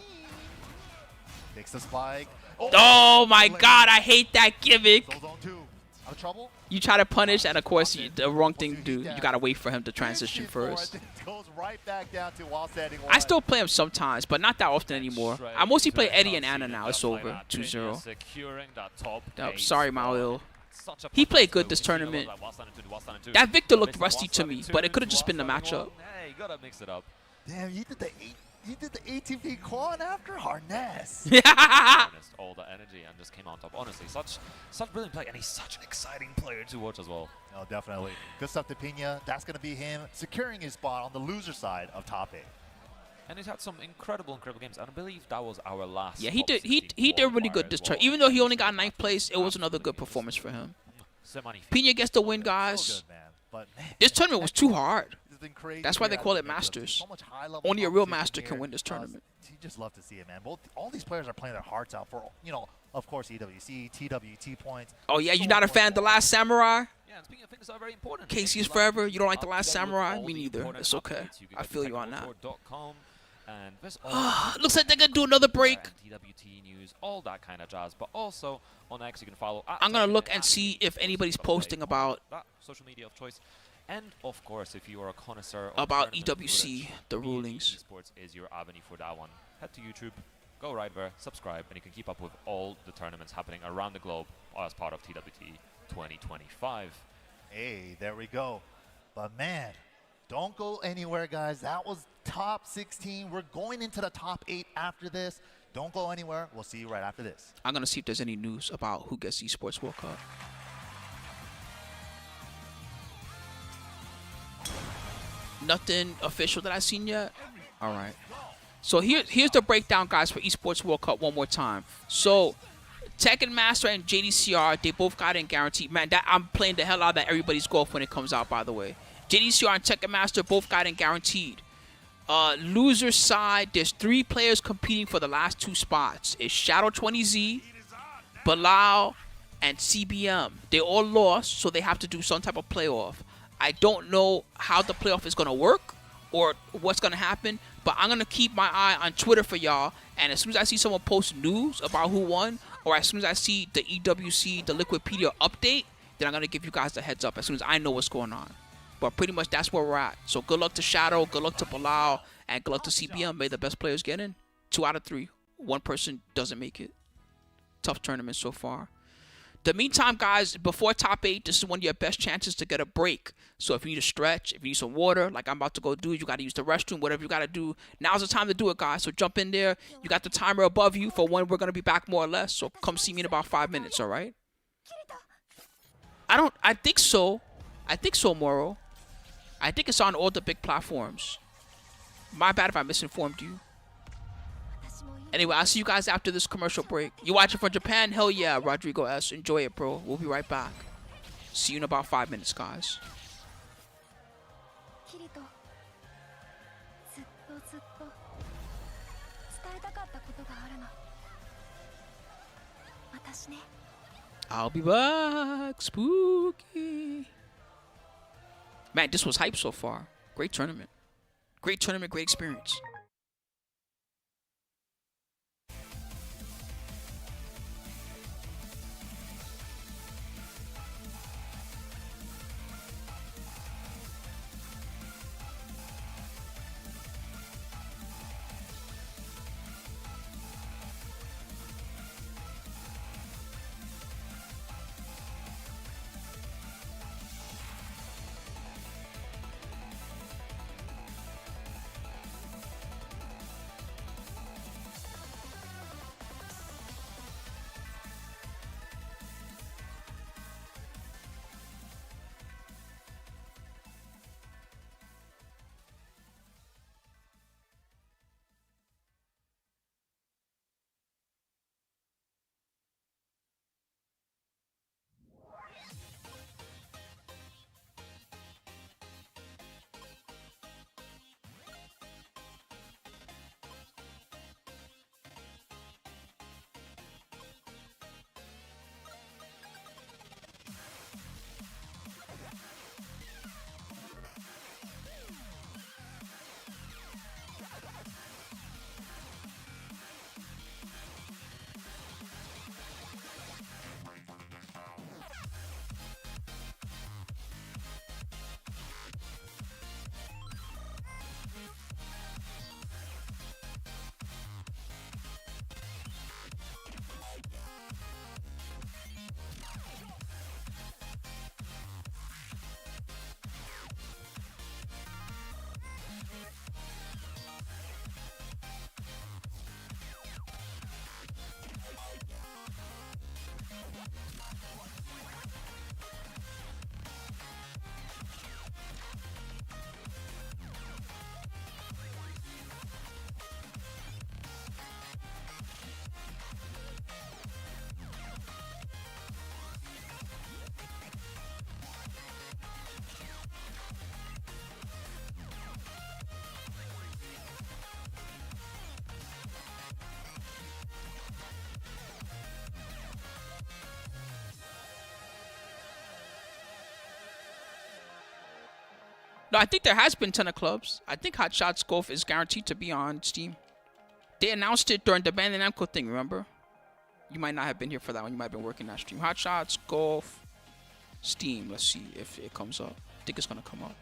Speaker 4: Takes the spike.
Speaker 1: Oh my God, I hate that gimmick.
Speaker 4: Soul zone 2. Out of trouble?
Speaker 1: You try to punish, and of course, the wrong thing to do. You gotta wait for him to transition first.
Speaker 4: It goes right back down to while standing
Speaker 1: I still play him sometimes, but not that often anymore. I mostly play Eddie and Anna now. It's over. 2-0.
Speaker 3: Securing that top
Speaker 1: Oh,
Speaker 3: eight
Speaker 1: sorry,
Speaker 3: spot.
Speaker 1: Maoil.
Speaker 3: Such a
Speaker 1: He played
Speaker 3: fantastic
Speaker 1: good
Speaker 3: move.
Speaker 1: this
Speaker 3: We've seen a lot
Speaker 1: tournament.
Speaker 3: of that while standing 2 to while standing 2.
Speaker 1: That Victor looked
Speaker 3: Missing
Speaker 1: rusty
Speaker 3: while
Speaker 1: to me,
Speaker 3: standing
Speaker 1: but it
Speaker 3: 2
Speaker 1: could have just
Speaker 3: while
Speaker 1: been the
Speaker 3: standing
Speaker 1: matchup.
Speaker 3: 1. Hey, you gotta mix it up.
Speaker 4: Damn, he did the ATP Quan after Harness.
Speaker 3: Honest, all the energy and just came on top. Honestly, such brilliant play, and he's such an exciting player to watch as well.
Speaker 4: No, definitely. Good stuff to Pinya. That's going to be him securing his spot on the loser side of top 8.
Speaker 3: And he's had some incredible games, and I believe that was our last.
Speaker 1: Yeah, he
Speaker 3: top
Speaker 1: did.
Speaker 3: 16
Speaker 1: He did really
Speaker 3: qualifier
Speaker 1: good
Speaker 3: as
Speaker 1: this
Speaker 3: well.
Speaker 1: turn. Even though he only got 9th place, it was another good performance for him. Pinya gets the win,
Speaker 4: So
Speaker 1: guys.
Speaker 4: good, man. But man,
Speaker 1: This tournament was too hard.
Speaker 4: it's been crazy.
Speaker 1: That's why they
Speaker 4: here
Speaker 1: call
Speaker 4: at
Speaker 1: it
Speaker 4: the Mixup.
Speaker 1: Masters.
Speaker 4: So much high-level
Speaker 1: Only a real
Speaker 4: competition
Speaker 1: master can
Speaker 4: here.
Speaker 1: win this tournament.
Speaker 4: You just love to see it, man. All these players are playing their hearts out for, of course, EWC, TWT points.
Speaker 1: Oh yeah,
Speaker 4: So
Speaker 1: you're not a fan of The Last Samurai?
Speaker 3: Yeah, and speaking of things that are very important.
Speaker 1: Casey
Speaker 3: things
Speaker 1: is forever. You don't like
Speaker 3: up
Speaker 1: The
Speaker 3: to
Speaker 1: Last
Speaker 3: date with
Speaker 1: Samurai?
Speaker 3: all
Speaker 1: Me
Speaker 3: the
Speaker 1: neither.
Speaker 3: important
Speaker 1: It's okay.
Speaker 3: updates. You can
Speaker 1: I
Speaker 3: go to
Speaker 1: feel you on that.
Speaker 3: TekkenMaster.com. And there's all
Speaker 1: Looks like they're gonna do another break.
Speaker 3: and TWT news, all that kind of jazz. But also on X, you can follow.
Speaker 1: I'm gonna look and see if anybody's posting about
Speaker 3: that social media of choice. And of course, if you are a connoisseur of
Speaker 1: about
Speaker 3: tournament
Speaker 1: EWC,
Speaker 3: footage,
Speaker 1: the
Speaker 3: BNE
Speaker 1: rulings.
Speaker 3: Esports is your avenue for that one. Head to YouTube, go right there, subscribe, and you can keep up with all the tournaments happening around the globe as part of TWT 2025.
Speaker 4: Hey, there we go. But man, don't go anywhere, guys. That was top 16. We're going into the top 8 after this. Don't go anywhere. We'll see you right after this.
Speaker 1: I'm gonna see if there's any news about who gets Esports World Cup. Nothing official that I've seen yet. All right. So here's the breakdown, guys, for Esports World Cup one more time. So Tekken Master and JDCR, they both got in guaranteed. Man, that I'm playing the hell out of that Everybody's Golf when it comes out, by the way. JDCR and Tekken Master both got in guaranteed. Loser side, there's 3 players competing for the last 2 spots. It's Shadow20z, Balo, and CBM. They all lost, so they have to do some type of playoff. I don't know how the playoff is going to work or what's going to happen, but I'm going to keep my eye on Twitter for y'all. And as soon as I see someone post news about who won, or as soon as I see the EWC, the Liquipedia update, then I'm going to give you guys the heads up as soon as I know what's going on. But pretty much that's where we're at. So good luck to Shadow, good luck to Bilal, and good luck to CBM. May the best players get in. 2 out of 3. One person doesn't make it. Tough tournament so far. The meantime, guys, before top 8, this is one of your best chances to get a break. So if you need a stretch, if you need some water, like I'm about to go do, you got to use the restroom, whatever you got to do, now's the time to do it, guys. So jump in there. You got the timer above you for when we're going to be back more or less. So come see me in about 5 minutes, all right? I think so. I think so, Moro. I think it's on all the big platforms. My bad if I misinformed you. Anyway, I'll see you guys after this commercial break. You watching from Japan? Hell yeah, Rodrigo S. Enjoy it, bro. We'll be right back. See you in about 5 minutes, guys. I'll be back. Spooky. Man, this was hype so far. Great tournament. Great tournament, great experience. No, I think there has been 10 of clubs. I think Hot Shots Golf is guaranteed to be on Steam. They announced it during the Bandit Namco thing, remember? You might not have been here for that one. You might have been working that stream. Hot Shots Golf Steam. Let's see if it comes up. I think it's going to come up.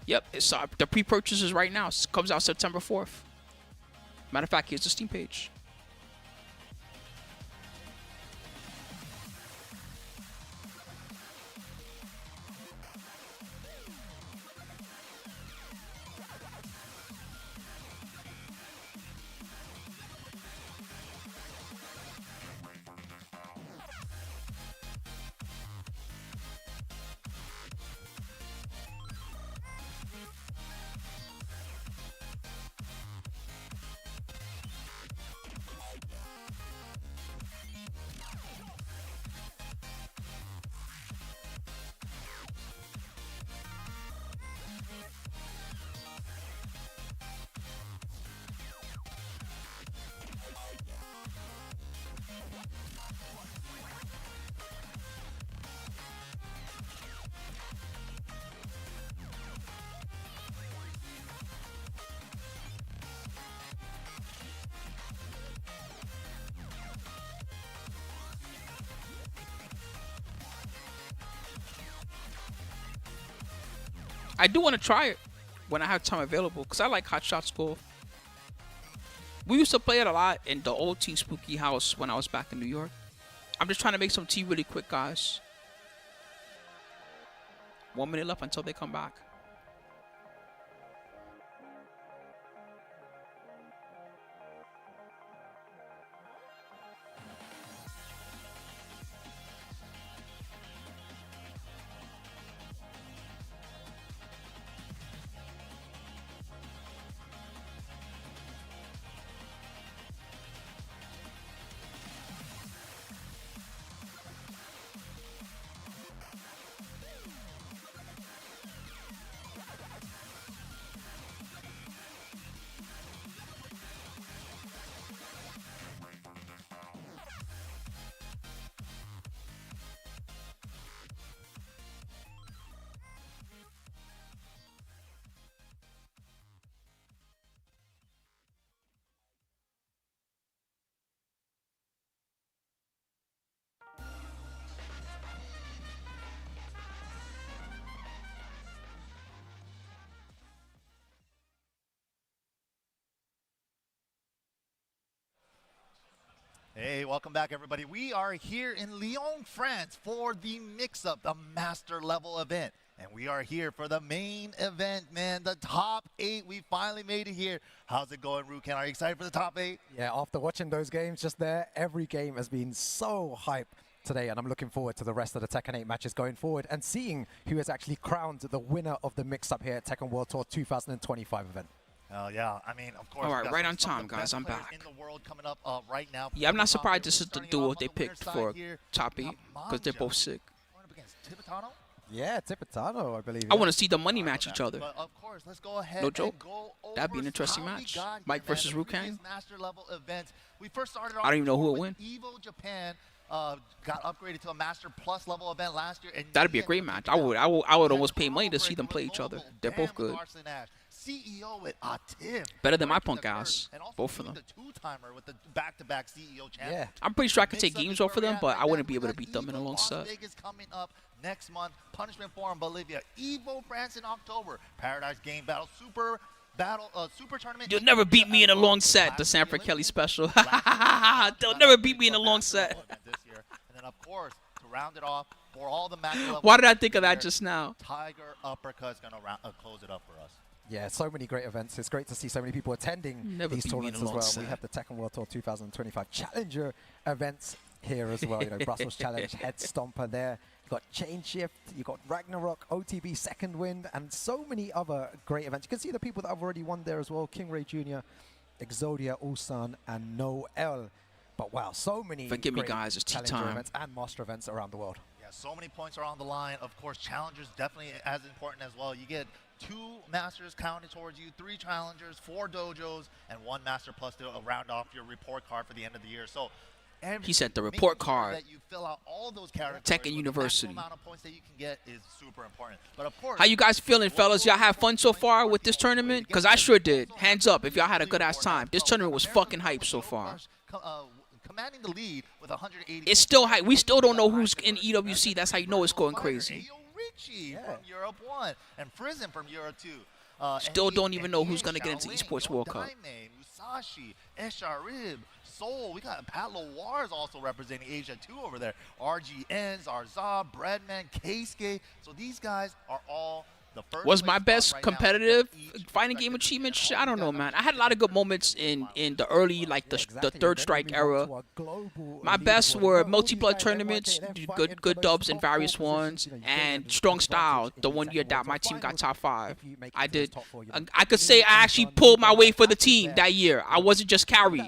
Speaker 1: Yep, it's the pre-purchase is right now. It comes out September 4th. Matter of fact, here's the Steam page. I do want to try it when I have time available because I like Hot Shots Golf. We used to play it a lot in the old Team Spooky house when I was back in New York. I'm just trying to make some tea really quick, guys. 1 minute left until they come back.
Speaker 4: Hey, welcome back, everybody. We are here in Lyon, France for the Mix-Up, the Master Level event. And we are here for the main event, man. The top 8. We finally made it here. How's it going, Ruken? Are you excited for the top 8?
Speaker 2: Yeah, after watching those games just there, every game has been so hype today, and I'm looking forward to the rest of the Tekken 8 matches going forward and seeing who has actually crowned the winner of the Mix-Up here at Tekken World Tour 2025 event.
Speaker 4: Oh, yeah. I mean, of course.
Speaker 1: All right, right on time, guys. I'm back.
Speaker 4: In the world coming up right now.
Speaker 1: Yeah, I'm not surprised this is the duo they picked for top 8 because they're both sick.
Speaker 4: Going up against Tibetano?
Speaker 2: Yeah, Tibetano, I believe.
Speaker 1: I want to see the money match each other.
Speaker 4: But of course, let's go ahead.
Speaker 1: No joke.
Speaker 4: And go over
Speaker 1: That'd be an interesting
Speaker 4: how we
Speaker 1: match.
Speaker 4: got
Speaker 1: Mike
Speaker 4: here,
Speaker 1: versus
Speaker 4: man. The
Speaker 1: Rukan.
Speaker 4: previous Master level events. We first started off.
Speaker 1: I don't even know who will
Speaker 4: with
Speaker 1: win.
Speaker 4: Evo Japan got upgraded to a Master Plus level event last year. And
Speaker 1: That'd be a great match. I would almost pay money to see them play each other. They're both good.
Speaker 4: CEO with Atif.
Speaker 1: Better than my punk guys. Both of them.
Speaker 4: The two-timer with the back-to-back CEO champion.
Speaker 2: Yeah.
Speaker 1: I'm pretty sure I could take games off of them, but I wouldn't be able to beat them in a long set.
Speaker 4: Vegas coming up next month. Punishment Forum Bolivia. Evo France in October. Paradise Game Battle Super Tournament.
Speaker 1: You'll never beat me in a long set. The Sanford Kelly special. They'll never beat me in a long set.
Speaker 4: This year. And then of course, to round it off for all the match levels.
Speaker 1: Why did I think of that just now?
Speaker 4: Tiger Uppercut is gonna close it up for us.
Speaker 2: Yeah, so many great events. It's great to see so many people attending
Speaker 1: Never
Speaker 2: these
Speaker 1: beat me in a
Speaker 2: tournaments as
Speaker 1: long
Speaker 2: well.
Speaker 1: set.
Speaker 2: We have the Tekken World Tour 2025 Challenger events here as well. You know, Brussels Challenge, Head Stomper there. You've got Chain Shift, you've got Ragnarok, OTB Second Wind, and so many other great events. You can see the people that have already won there as well. King Ray Jr., Exodia, Ulsan, and Noel. But wow, so many
Speaker 1: Forgive me,
Speaker 2: great
Speaker 1: guys, it's tea
Speaker 2: Challenger
Speaker 1: time.
Speaker 2: events and Master events around the world.
Speaker 4: Yeah, so many points are on the line. Of course, challengers definitely as important as well. You get 2 masters counted towards you, 3 challengers, 4 dojos, and 1 master plus to round off your report card for the end of the year. So And
Speaker 1: He sent the
Speaker 4: making
Speaker 1: report
Speaker 4: sure
Speaker 1: card.
Speaker 4: that you fill out all those categories
Speaker 1: Tekken
Speaker 4: with the
Speaker 1: University.
Speaker 4: maximum amount of points that you can get is super important. But of course,
Speaker 1: How you guys feeling, fellas? Y'all have fun so far with this tournament? Because I sure did. Hands up if y'all had a good-ass time. This tournament was fucking hype so far.
Speaker 4: Commanding the lead with 180.
Speaker 1: It's still hype. We still don't know who's in EWC. That's how you know it's going crazy.
Speaker 4: Ayo Richie from Europe 1 and Frizen from Europe 2.
Speaker 1: Still don't even know who's going to get into Esports World Cup.
Speaker 4: Musashi, Esharib, Seoul. We got Pat Loire's also representing Asia 2 over there. RGNs, Arzab, Breadman, Keisuke. So these guys are all the first.
Speaker 1: Was my best competitive fighting game achievement? I don't know, man. I had a lot of good moments in the early, like the third strike era. My best were multiplayer tournaments, good dubs in various ones, and strong style. The one year that my team got top 5, I did. I could say I actually pulled my way for the team that year. I wasn't just carried.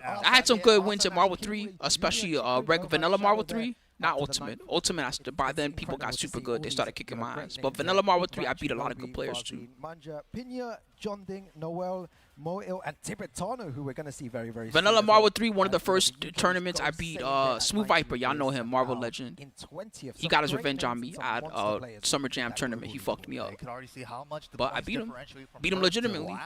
Speaker 1: I had some good wins at Marvel 3, especially Vanilla Marvel 3. Not Ultimate. Ultimate, by then people got super good. They started kicking my ass. But Vanilla Marvel 3, I beat a lot of good players too.
Speaker 2: Manga, Pinya, Jeondding, Noel, Moil, and Tibetano, who we're going to see very, very soon.
Speaker 1: Vanilla Marvel 3, one of the first tournaments I beat Smooth Viper. Y'all know him, Marvel legend. He got his revenge on me at Summer Jam tournament. He fucked me up. But I beat him. Beat him legitimately.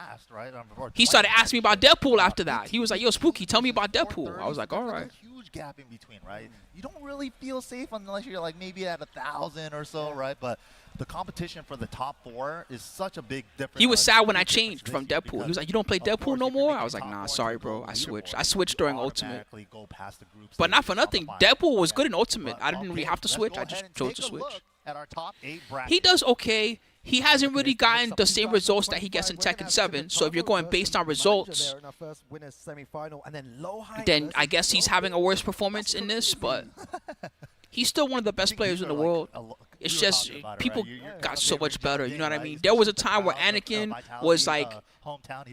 Speaker 1: He started asking me about Deadpool after that. He was like, yo, Spooky, tell me about Deadpool. I was like, all right.
Speaker 4: Huge gap in between, right? You don't really feel safe unless you're like maybe at 1,000 or so, right? But the competition for the top 4 is such a big difference.
Speaker 1: He was sad when I changed from Deadpool. He was like, you don't play Deadpool no more? I was like, nah, sorry, bro. I switched. I switched during Ultimate. But not for nothing. Deadpool was good in Ultimate. I didn't really have to switch. I just chose to switch. He does okay. He hasn't really gotten the same results that he gets in Tekken 7. So if you're going based on results, then I guess he's having a worse performance in this. But he's still one of the best players in the world. It's just people got so much better. You know what I mean? There was a time where Anakin was like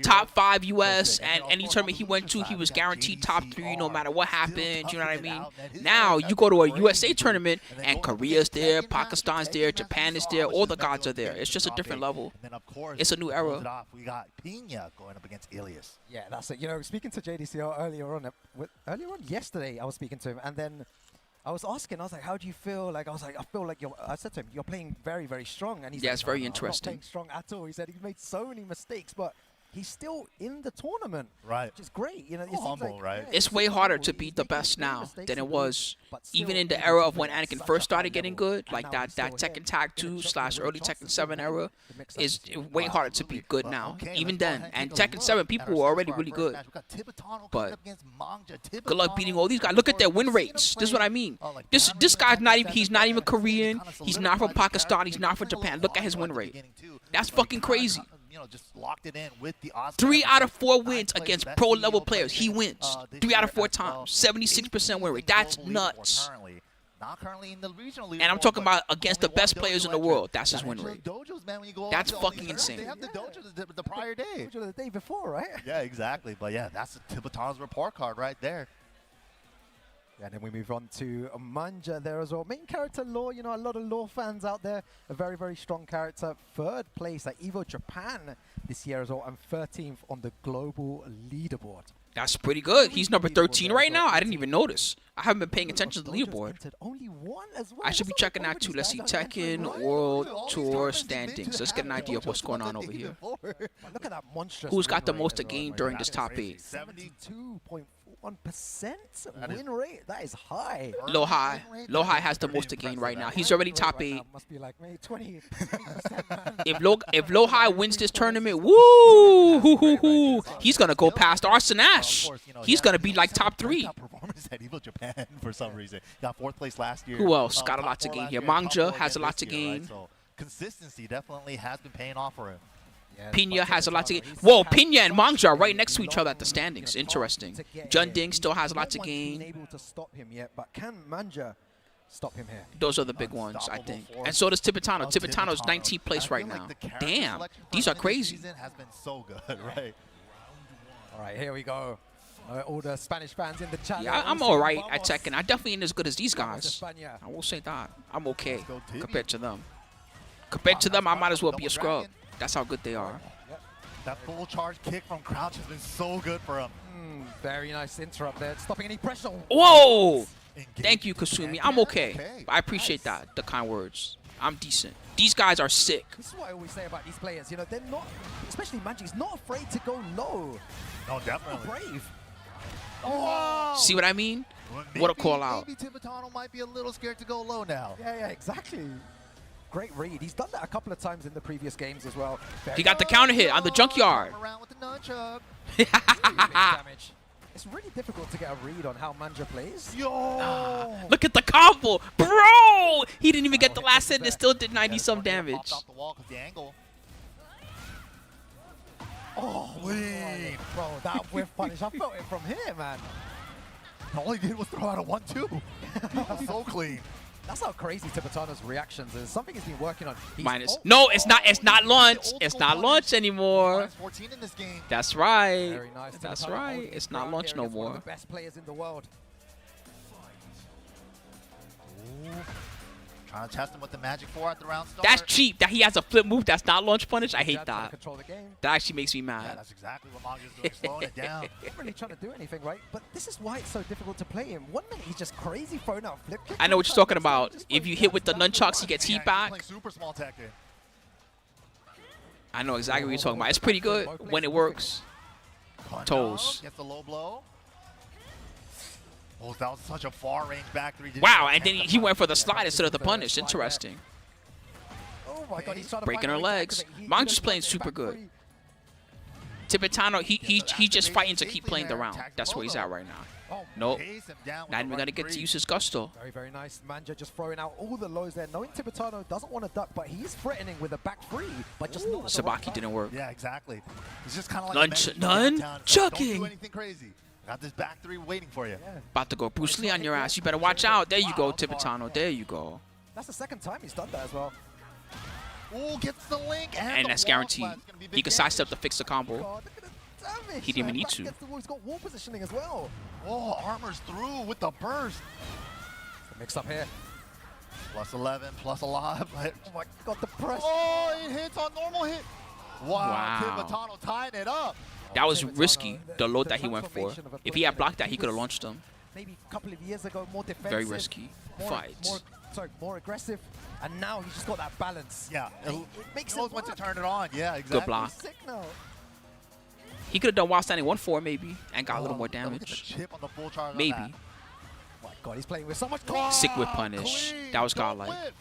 Speaker 1: top 5 US, and any tournament he went to, he was guaranteed top 3 no matter what happened. You know what I mean? Now you go to a USA tournament and Korea's there, Pakistan's there, Japan is there, all the gods are there. It's just a different level. It's a new era.
Speaker 4: We got Pinya going up against Ilias.
Speaker 2: Yeah, that's it. You know, speaking to JDCR earlier on yesterday, I was speaking to him, and then I was asking, I was like, how do you feel? Like, I feel like I said to him, you're playing very, very strong. And he's like,
Speaker 1: it's very
Speaker 2: no,
Speaker 1: interesting.
Speaker 2: I'm not playing strong at all. He said he's made so many mistakes, but he's still in the tournament.
Speaker 4: Right.
Speaker 2: Which is great. You know,
Speaker 4: humble, right?
Speaker 2: Yeah,
Speaker 1: it's way harder to beat the best now than it was even in the era of when Anakin first started getting good, like that Tekken Tag 2 / early Tekken 7 era is way harder to beat good now. Even then, and Tekken 7 people were already really good. But good luck beating all these guys. Look at their win rates. This is what I mean. This guy's not even, he's not even Korean. He's not from Pakistan. He's not from Japan. Look at his win rate. That's fucking crazy.
Speaker 4: Just locked it in with the
Speaker 1: 3 out of 4 wins against pro level players. He wins 3 out of 4 times. 76% win rate. That's nuts.
Speaker 4: Not currently in the regional league.
Speaker 1: And I'm talking about against the best players in the world. That's his win rate. That's fucking insane.
Speaker 4: They have the dojo the prior day.
Speaker 2: The day before, right?
Speaker 4: Yeah, exactly. But yeah, that's Tibetano's report card right there.
Speaker 2: And then we move on to Manga there as well. Main character Law, you know, a lot of Law fans out there. A very, very strong character. 3rd place at EVO Japan this year as well. And 13th on the global leaderboard.
Speaker 1: That's pretty good. He's number 13 right now. I didn't even notice. I haven't been paying attention to the leaderboard.
Speaker 2: Only 1 as well.
Speaker 1: I should be checking that too. Let's see. Tekken World Tour standings. Let's get an idea of what's going on over here.
Speaker 2: Look at that monstrous.
Speaker 1: Who's got the most to gain during this top 8?
Speaker 2: 72.1% win rate. That is high.
Speaker 1: Lowhigh. Lowhigh has the most to gain right now. He's already top 8.
Speaker 2: Must be like maybe 20%.
Speaker 1: If Lowhigh wins this tournament, woo, he's gonna go past Arsanash. He's gonna be like top 3.
Speaker 4: Performance at EVO Japan for some reason. Got 4th place last year.
Speaker 1: Who else got a lot to gain here? Manga has a lot to gain.
Speaker 4: Right? So consistency definitely has been paying off for him.
Speaker 2: Yeah,
Speaker 1: Pinya has a lot to gain. Whoa, Pinya and Manga are right next to each other at the standings. Interesting. Jeondding still has a lot to gain.
Speaker 2: Able to stop him yet, but can Manga stop him here?
Speaker 1: Those are the big ones, I think. And so does Tibetano. Tibetano's 19th place right now. Damn, these are crazy.
Speaker 4: Has been so good, right?
Speaker 2: All right, here we go. All the Spanish fans in the chat.
Speaker 1: Yeah, I'm all right at Tekken. I definitely ain't as good as these guys. I will say that. I'm okay compared to them. Compared to them, I might as well be a scrub. That's how good they are.
Speaker 4: That full charge kick from Crouch has been so good for him.
Speaker 2: Very nice interrupt there, stopping any pressure.
Speaker 1: Whoa!
Speaker 4: Engage
Speaker 1: Thank you, Kasumi. I'm okay. I appreciate that. The kind words. I'm decent. These guys are sick.
Speaker 2: This is what I always say about these players. You know, they're not, especially Manji's not afraid to go low.
Speaker 4: No, definitely.
Speaker 2: Brave.
Speaker 4: Oh!
Speaker 1: See what I mean?
Speaker 4: Well,
Speaker 1: What a call out.
Speaker 4: Maybe Tibetano might be a little scared to go low now.
Speaker 2: Yeah, exactly. Great read. He's done that a couple of times in the previous games as well.
Speaker 1: He got the counter hit on the junkyard.
Speaker 4: Around with the nunchuck.
Speaker 2: Really big damage. It's really difficult to get a read on how Manja plays.
Speaker 4: Yo!
Speaker 1: Look at the combo. Bro! He didn't even get the last hit and it still did 90-some damage.
Speaker 4: Popped off the wall 'cause the angle. Oh, clean.
Speaker 2: Bro, that whiff punish. I felt it from here, man.
Speaker 4: All he did was throw out a 1-2. He was so clean.
Speaker 2: That's how crazy Tibetano's reactions is. Something he's been working on.
Speaker 1: Minus. No, it's not. It's not launch. It's not launch anymore.
Speaker 4: Minus 14 in this game.
Speaker 1: That's right.
Speaker 2: Very nice.
Speaker 1: That's
Speaker 2: Tibetano
Speaker 1: right.
Speaker 2: holding
Speaker 1: It's
Speaker 2: his
Speaker 1: not
Speaker 2: ground
Speaker 1: launch
Speaker 2: here
Speaker 1: no
Speaker 2: against one of
Speaker 1: more.
Speaker 2: the best players in the world.
Speaker 4: Ooh. Trying to test him with the Magic 4 at the round start.
Speaker 1: That's cheap. That he has a flip move that's not launch punish. I hate
Speaker 2: Jab trying to
Speaker 1: that.
Speaker 2: control the game.
Speaker 1: That actually makes me
Speaker 4: Yeah,
Speaker 1: mad.
Speaker 4: that's exactly what Manga's doing, slowing it down.
Speaker 2: Not really trying to do anything, right? But this is why it's so difficult to play him. 1 minute he's just crazy throwing out flip kicks.
Speaker 1: I know what you're talking about. If you hit with the nunchucks, he gets heat
Speaker 4: Yeah, he's
Speaker 1: back.
Speaker 4: playing super small Tekken.
Speaker 1: I know exactly what you're talking about. It's pretty good when it works.
Speaker 4: Punch
Speaker 1: Toes.
Speaker 4: out, gets the low blow. Oh, that was such a far range back three.
Speaker 1: Wow, and then he went for the slide instead of the punish. Interesting.
Speaker 2: Oh my god, he's trying to
Speaker 1: Breaking
Speaker 2: find
Speaker 1: her
Speaker 2: a way to
Speaker 1: legs.
Speaker 2: activate. He
Speaker 1: Manja's
Speaker 2: doesn't
Speaker 1: playing
Speaker 2: want it
Speaker 1: super
Speaker 2: back
Speaker 1: good.
Speaker 2: free.
Speaker 1: Tibetano, he's just fighting to keep playing the round. That's where he's at right now.
Speaker 2: Oh,
Speaker 1: Nope.
Speaker 4: Chase him down with
Speaker 1: Not
Speaker 4: the
Speaker 1: even
Speaker 4: right
Speaker 1: gonna get to
Speaker 4: three.
Speaker 1: use his gusto.
Speaker 2: very, very nice. Manja just throwing out all the lows there. Knowing Tibetano doesn't want to duck, but he's threatening with a back three, but just not at the right
Speaker 1: Sabaki
Speaker 2: time.
Speaker 1: didn't work.
Speaker 4: Yeah, exactly. It's just kind of like
Speaker 1: Chucking.
Speaker 4: Don't do anything crazy. Got this back three waiting for you.
Speaker 2: Yeah.
Speaker 1: About to go Bruce Lee on your ass. You better watch out. There you go, Tibetano. There you go.
Speaker 2: That's the second time he's done that as well.
Speaker 4: Ooh, gets the link.
Speaker 1: And
Speaker 4: the
Speaker 1: that's
Speaker 4: wall
Speaker 1: guaranteed.
Speaker 4: slap's gonna be big
Speaker 1: He can
Speaker 4: damage.
Speaker 1: sidestep to fix the combo.
Speaker 2: God, look at the damage.
Speaker 1: He didn't even
Speaker 2: man.
Speaker 1: need
Speaker 2: Back
Speaker 1: to.
Speaker 2: against the wall. He's got wall positioning as well.
Speaker 4: Oh, armor's through with the burst.
Speaker 2: The mix up here.
Speaker 4: Plus 11, plus a lot. But
Speaker 2: Oh my god, the press.
Speaker 4: oh, it hits on normal hit. Wow,
Speaker 1: Wow.
Speaker 4: Tibetano tying it up.
Speaker 1: That was
Speaker 2: Tibetano,
Speaker 1: risky, the load
Speaker 2: the
Speaker 1: that he went for.
Speaker 2: transformation of a
Speaker 1: If he had
Speaker 2: player.
Speaker 1: blocked that, he could have
Speaker 2: was
Speaker 1: launched him.
Speaker 2: Maybe a couple of years ago, more defensive.
Speaker 1: Very risky
Speaker 2: More,
Speaker 1: fights.
Speaker 2: more aggressive. And now he's just got that balance.
Speaker 4: Yeah,
Speaker 2: It makes
Speaker 4: he knows
Speaker 2: it
Speaker 4: when to
Speaker 2: work.
Speaker 4: turn it on. Yeah, exactly.
Speaker 1: Good block.
Speaker 2: He's sick now.
Speaker 1: He could have done while standing 1-4 maybe and got a little more
Speaker 4: Look at the
Speaker 1: damage.
Speaker 4: chip on the full charge on
Speaker 1: Maybe.
Speaker 4: that.
Speaker 2: Oh my god, he's playing with so much
Speaker 1: Sick whip
Speaker 4: Ah,
Speaker 1: punish.
Speaker 4: clean.
Speaker 1: That was
Speaker 4: Don't
Speaker 1: godlike.
Speaker 4: whip.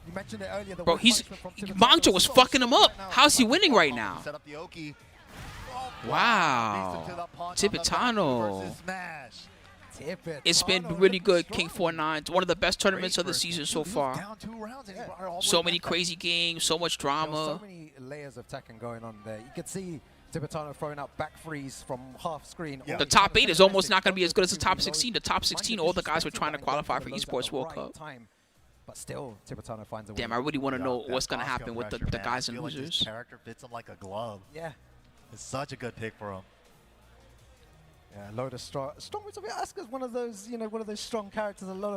Speaker 2: You mentioned it earlier. The
Speaker 1: Bro,
Speaker 2: whip
Speaker 1: he's
Speaker 2: punishment from Tibetano
Speaker 1: Manga
Speaker 2: is
Speaker 1: was
Speaker 2: so
Speaker 1: fucking him
Speaker 2: strong
Speaker 1: up.
Speaker 2: right now.
Speaker 1: How's he winning right now?
Speaker 4: Set up the Oki.
Speaker 1: Wow.
Speaker 4: Beats him to the punch on the back
Speaker 1: Tibetano.
Speaker 4: versus smash.
Speaker 2: Tibetano,
Speaker 1: It's been
Speaker 2: look
Speaker 1: really
Speaker 2: at
Speaker 1: good.
Speaker 2: the
Speaker 1: King
Speaker 2: strong.
Speaker 1: 4-9. It's one of the best tournaments
Speaker 4: Great
Speaker 1: of the
Speaker 4: first
Speaker 1: season
Speaker 4: game.
Speaker 1: so
Speaker 4: He was
Speaker 1: far.
Speaker 4: down 2 rounds and he
Speaker 2: Yeah.
Speaker 4: brought it all the
Speaker 1: So
Speaker 4: way
Speaker 1: many
Speaker 4: back.
Speaker 1: crazy games, so much
Speaker 2: There were so
Speaker 1: drama.
Speaker 2: many layers of Tekken going on there. You could see Tibetano throwing out back threes from half screen.
Speaker 4: Yeah.
Speaker 1: The
Speaker 2: Always
Speaker 1: top
Speaker 2: trying
Speaker 1: 8
Speaker 2: to
Speaker 1: is
Speaker 2: set
Speaker 1: almost
Speaker 2: message,
Speaker 1: not going to be as good as the
Speaker 2: don't
Speaker 1: top
Speaker 2: do
Speaker 1: 16. The
Speaker 2: reload.
Speaker 1: top 16, all the guys were trying to qualify for
Speaker 2: Manja
Speaker 1: Esports World
Speaker 2: right
Speaker 1: Cup.
Speaker 2: time. But still, Tibetano finds a
Speaker 1: Damn,
Speaker 2: way.
Speaker 1: I really want to
Speaker 4: Yeah,
Speaker 1: know
Speaker 4: that
Speaker 1: what's going to
Speaker 4: Oscar
Speaker 1: happen with the
Speaker 4: pressure, man.
Speaker 1: guys
Speaker 4: I
Speaker 1: and
Speaker 4: feel like this
Speaker 1: losers.
Speaker 4: character fits him like a glove.
Speaker 2: Yeah.
Speaker 4: It's such a good pick for him.
Speaker 2: Yeah, a load of strong. Asuka's one of those, one of those strong characters. A lot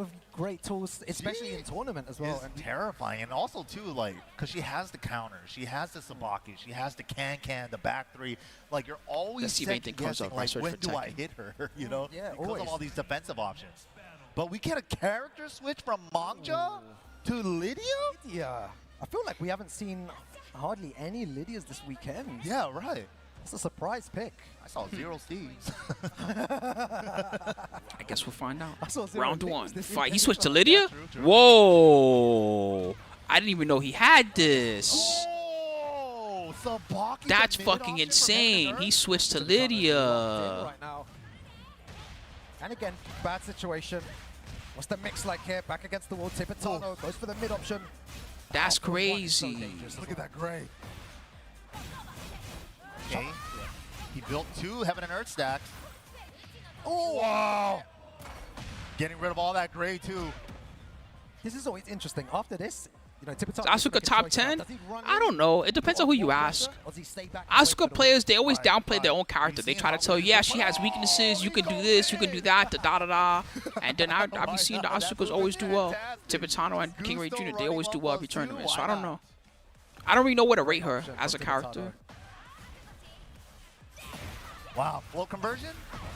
Speaker 2: of great tools, especially in tournament as well.
Speaker 4: It's
Speaker 2: And
Speaker 4: terrifying, and also too, like, because she has the counter, she has the Sabaki, she has the can, the back three. Like, you're always
Speaker 1: Let's see if anything comes
Speaker 4: second-guessing,
Speaker 1: up. I
Speaker 4: like,
Speaker 1: search
Speaker 4: when
Speaker 1: for
Speaker 4: do I
Speaker 1: Tekken.
Speaker 4: hit her? You know,
Speaker 2: Yeah,
Speaker 4: because
Speaker 2: always.
Speaker 4: of all these defensive options. But we get a character switch from Manga to Lydia.
Speaker 2: yeah, I feel like we haven't seen hardly any Lydias this weekend.
Speaker 4: Yeah, right.
Speaker 2: It's a surprise pick.
Speaker 4: I saw 0 Steves.
Speaker 1: I guess we'll find out.
Speaker 2: I saw zero
Speaker 1: Round
Speaker 2: things
Speaker 1: 1.
Speaker 2: this
Speaker 1: Fight. He
Speaker 2: weekend.
Speaker 1: switched to Lydia?
Speaker 4: True, true.
Speaker 1: Whoa. I didn't even know he had this.
Speaker 4: Oh, Sabaki.
Speaker 1: That's
Speaker 4: the
Speaker 1: fucking
Speaker 4: mid-option from heaven
Speaker 1: insane.
Speaker 4: and
Speaker 1: He
Speaker 4: earth?
Speaker 1: switched to
Speaker 2: Tibetano's locked in
Speaker 1: Lydia.
Speaker 2: right now. And again, bad situation. What's the mix like here? Back against the wall. Tibetano goes for the mid option.
Speaker 1: That's
Speaker 2: Oh, one is so
Speaker 1: crazy.
Speaker 2: dangerous as
Speaker 4: Look at
Speaker 2: well.
Speaker 4: that gray. Okay. He built 2 Heaven and Earth stacks.
Speaker 2: Oh,
Speaker 4: Wow. Getting rid of all that gray too.
Speaker 2: this is always interesting. After this, Tibetano.
Speaker 1: Asuka top 10? I don't know. It depends on who you ask. Asuka players, they always downplay their own character. They try to tell you, yeah, she has weaknesses. You can do this, you can do that, da da da. And then I'll be seeing the Asukas always do well. Tibetano and King Ray Jr., they always do well every tournament. So I don't know. I don't really know where to rate her as a character.
Speaker 4: Wow, float conversion.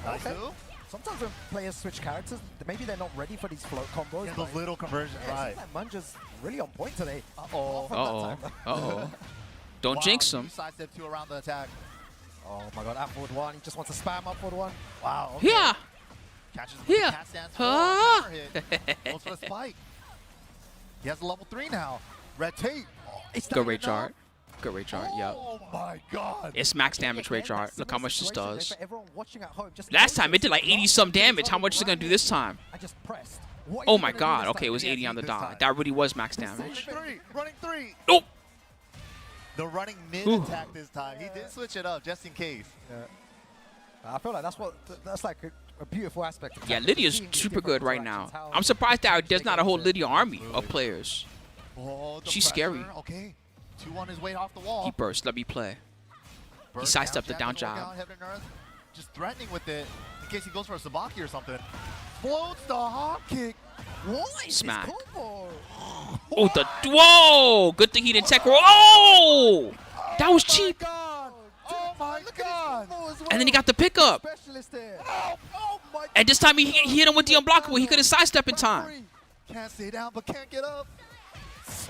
Speaker 4: Nice
Speaker 2: Okay.
Speaker 4: move.
Speaker 2: Sometimes when players switch characters, maybe they're not ready for these float combos.
Speaker 4: Yeah,
Speaker 2: but
Speaker 4: those little conversions,
Speaker 2: yeah, it
Speaker 4: right.
Speaker 2: seems like Manja's really on point today.
Speaker 4: Uh-oh.
Speaker 1: Uh-oh. Don't
Speaker 4: Wow,
Speaker 1: jinx him.
Speaker 4: you sidestep 2 around the attack.
Speaker 2: Oh my god, at forward 1, he just wants to spam up forward 1.
Speaker 4: Wow. Okay.
Speaker 1: Yeah.
Speaker 4: Catches with
Speaker 1: Yeah.
Speaker 4: the cat stance
Speaker 1: Ah.
Speaker 4: counter hit. Goes for the spike. He has a level 3 now. Red tape. Oh, is that
Speaker 1: Good rage
Speaker 4: enough?
Speaker 1: art. Good rage art, yep.
Speaker 4: Oh my god.
Speaker 1: It's max damage rage
Speaker 2: Again,
Speaker 1: art.
Speaker 2: that
Speaker 1: Look how much this
Speaker 2: similar
Speaker 1: does.
Speaker 2: situation, for everyone watching at home, just
Speaker 1: Last time it did like
Speaker 2: notice
Speaker 1: 80-some
Speaker 2: the
Speaker 1: damage. How
Speaker 2: last
Speaker 1: much is it going to do this time?
Speaker 2: I just pressed. What are
Speaker 1: Oh
Speaker 2: you
Speaker 1: my
Speaker 2: gonna do
Speaker 1: god.
Speaker 2: this
Speaker 1: Okay, it
Speaker 2: time?
Speaker 1: was 80 on the
Speaker 4: this
Speaker 1: dot.
Speaker 4: time.
Speaker 1: That really was max
Speaker 4: Running
Speaker 1: damage.
Speaker 4: 3. Running 3.
Speaker 1: Nope.
Speaker 4: The running mid
Speaker 1: Ooh.
Speaker 4: attack this time. He did switch it up just in case.
Speaker 2: I feel like that's like a beautiful aspect. Of
Speaker 1: Yeah,
Speaker 2: Tekken,
Speaker 1: Lydia's
Speaker 2: seeing these
Speaker 1: super
Speaker 2: different
Speaker 1: good right now.
Speaker 2: interactions, how
Speaker 1: I'm surprised that
Speaker 2: they
Speaker 1: there's
Speaker 2: get
Speaker 1: not a whole
Speaker 2: into-
Speaker 1: Lydia army of players.
Speaker 4: Oh, the
Speaker 1: She's scary.
Speaker 4: pressure. Okay. 2 on his way off the wall.
Speaker 1: He burst. Let me play.
Speaker 4: Burst,
Speaker 1: sidestepped the down
Speaker 4: doesn't work
Speaker 1: jab.
Speaker 4: out, heaven and earth. Just threatening with it in case he goes for a Sabaki or something. Floats the hop kick.
Speaker 2: What is
Speaker 1: Smack.
Speaker 2: this combo?
Speaker 1: Oh, the whoa! Good thing he didn't tech roll. Oh! That was cheap.
Speaker 4: Oh my god.
Speaker 1: And then he got the pickup.
Speaker 2: Specialist there.
Speaker 4: Oh my
Speaker 1: And this time he hit him with the unblockable. He couldn't sidestep in time.
Speaker 4: Can't stay down but can't get up.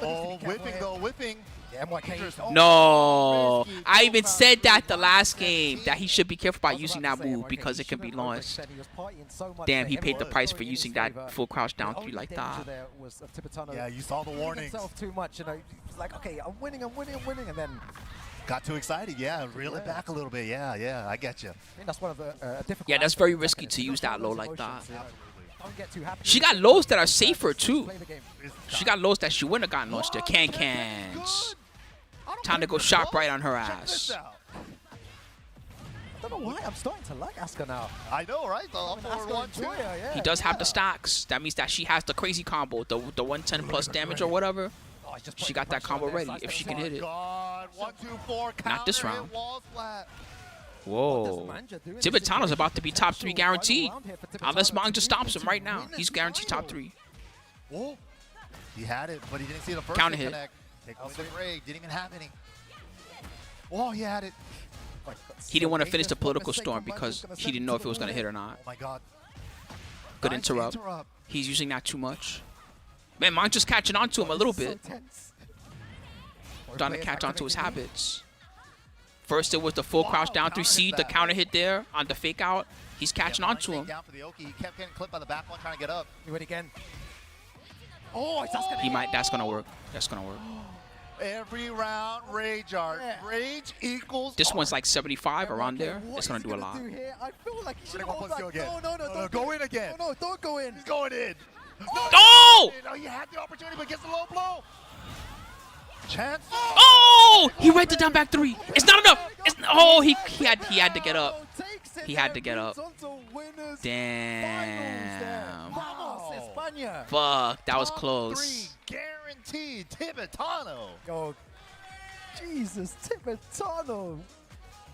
Speaker 4: Oh, whipping though, whipping.
Speaker 2: Yeah, MYK.
Speaker 4: Oh,
Speaker 1: No.
Speaker 4: risky.
Speaker 1: I even
Speaker 4: Full
Speaker 1: said
Speaker 4: power
Speaker 1: that the last game, that he should be careful about using that move because it can be lost. Damn, he paid the price for using that full crouch down 3 like that.
Speaker 4: Yeah, you saw the warnings.
Speaker 2: himself too much, you know. He's like, okay, I'm winning, and then
Speaker 4: Got too excited, yeah. Reel it back a little bit, yeah. I get you.
Speaker 2: I think that's one of the difficult.
Speaker 1: Yeah, that's
Speaker 2: aspects
Speaker 1: very
Speaker 2: of
Speaker 1: risky
Speaker 2: Tekken,
Speaker 1: to
Speaker 2: is
Speaker 1: use
Speaker 2: you
Speaker 1: that
Speaker 2: don't
Speaker 1: low
Speaker 2: feel
Speaker 1: like
Speaker 2: those
Speaker 1: that.
Speaker 2: emotions, you know. Don't get too happy.
Speaker 1: She got lows that are safer
Speaker 2: Just
Speaker 1: too.
Speaker 2: play the game.
Speaker 1: She got lows that she wouldn't have gotten launched there. Cans. Time to go shop right on her
Speaker 4: Check this
Speaker 1: ass.
Speaker 4: out.
Speaker 2: I don't know why I'm starting to like Asuka now.
Speaker 4: I know, right? The up
Speaker 2: I'm
Speaker 4: forward
Speaker 2: Asuka
Speaker 4: 1, 2.
Speaker 2: enjoyer, yeah.
Speaker 1: He does have the stacks. That means that she has the crazy combo, the 110 plus damage or whatever.
Speaker 2: Oh, he's just
Speaker 1: She
Speaker 2: putting
Speaker 1: got that
Speaker 2: pressure on
Speaker 1: combo
Speaker 2: there,
Speaker 1: ready
Speaker 2: sidestep
Speaker 1: if she
Speaker 2: as
Speaker 1: can
Speaker 2: well.
Speaker 1: hit it.
Speaker 4: God, 1, 2, 4.
Speaker 1: Not this
Speaker 4: counter hit,
Speaker 1: round.
Speaker 4: wall flat.
Speaker 1: Whoa. Tibetano's about to be top 3 guaranteed. Unless Manga stops him right now. He's guaranteed top 3.
Speaker 4: Oh, he had it, but he didn't see the first
Speaker 1: Counter
Speaker 4: hit
Speaker 1: hit.
Speaker 4: connect. Take away the break. Didn't even have any. Oh, he had it.
Speaker 1: He didn't want to finish the political storm because he didn't know if it was going to hit or
Speaker 4: Oh
Speaker 1: not.
Speaker 4: my God.
Speaker 1: Good
Speaker 4: Nice
Speaker 1: interrupt. He's using that too much. Man, Manga's catching on to him a little bit. Trying to catch on to his habits. First it was the full crouch down 3C, the counter hit there on the fake out. He's catching on to him.
Speaker 4: Down for the Oki. He kept getting clipped by the back one trying to get up.
Speaker 2: Do it again. Oh, it's Asuka.
Speaker 1: He might. That's gonna work. That's gonna work.
Speaker 4: Every round, rage art. Rage equals
Speaker 1: This one's like 75 around there.
Speaker 2: What
Speaker 1: It's
Speaker 2: is
Speaker 1: gonna
Speaker 2: he
Speaker 1: do a lot.
Speaker 2: do here? I feel like he should
Speaker 4: Go
Speaker 2: hold
Speaker 4: plus
Speaker 2: back.
Speaker 4: go again.
Speaker 2: No,
Speaker 4: No, go in again.
Speaker 2: No, don't go in.
Speaker 4: He's going in.
Speaker 1: Oh!
Speaker 4: No, he had the opportunity, but gets the low blow. Chance.
Speaker 1: Oh! He read the down back 3. It's not enough. It's oh he had to get up. He had to get up. Damn.
Speaker 2: Vamos, España.
Speaker 1: Fuck. That was
Speaker 4: Top
Speaker 1: close.
Speaker 4: 3 guaranteed. Tibetano.
Speaker 2: Oh, Jesus, Tibetano.